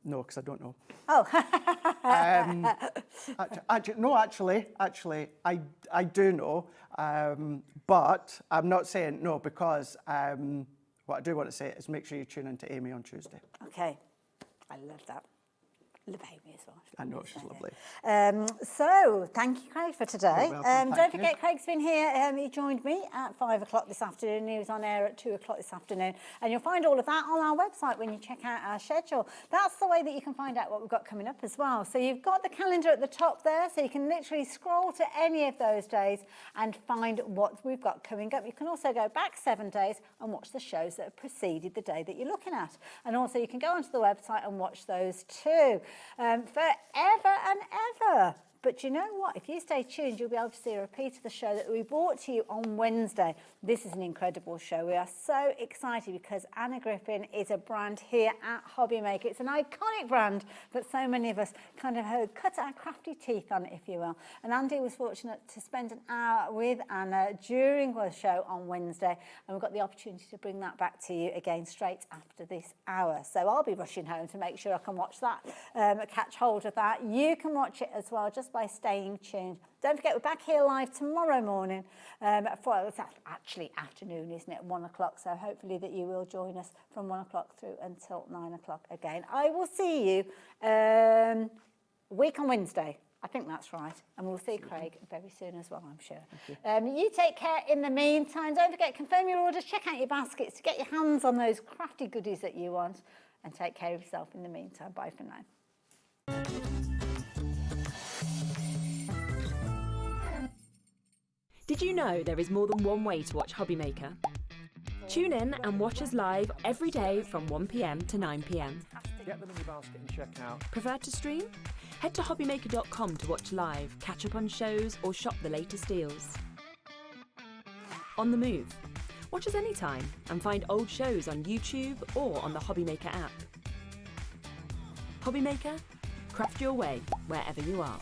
J: No, because I don't know.
S: Oh.
J: Actually, I do know, but I'm not saying no because what I do want to say is make sure you tune in to Amy on Tuesday.
S: Okay, I love that. Love Amy as well.
J: I know, she's lovely.
S: So, thank you, Craig, for today.
J: You're welcome,
S: Don't forget, Craig's been here. He joined me at 5 o'clock this afternoon. He was on air at 2 o'clock this afternoon. And you'll find all of that on our website when you check out our schedule. That's the way that you can find out what we've got coming up as well. So you've got the calendar at the top there, so you can literally scroll to any of those days and find what we've got coming up. You can also go back 7 days and watch the shows that have preceded the day that you're looking at. And also you can go onto the website and watch those too. Forever and ever. But you know what? If you stay tuned, you'll be able to see a repeat of the show that we brought to you on Wednesday. This is an incredible show. We are so excited because Anna Griffin is a brand here at Hobbymaker. It's an iconic brand that so many of us kind of cut our crafty teeth on, if you will. And Andy was fortunate to spend an hour with Anna during the show on Wednesday, and we've got the opportunity to bring that back to you again straight after this hour. So I'll be rushing home to make sure I can watch that, catch hold of that. You can watch it as well, just by staying tuned. Don't forget, we're back here live tomorrow morning. It's actually afternoon, isn't it? 1 o'clock. So hopefully that you will join us from 1 o'clock through until 9 o'clock again. I will see you week on Wednesday. I think that's right. And we'll see Craig very soon as well, I'm sure. You take care in the meantime. Don't forget, confirm your orders, check out your baskets to get your hands on those crafty goodies that you want. And take care of yourself in the meantime. Bye for now.
D: Did you know there is more than one way to watch Hobbymaker? Tune in and watch us live every day from 1 p.m. to 9 p.m.
U: Get them in your basket and check out.
D: Prefer to stream? Head to hobbymaker.com to watch live, catch up on shows, or shop the latest deals. On the move? Watch us anytime and find old shows on YouTube or on the Hobbymaker app. Hobbymaker? Craft your way wherever you are.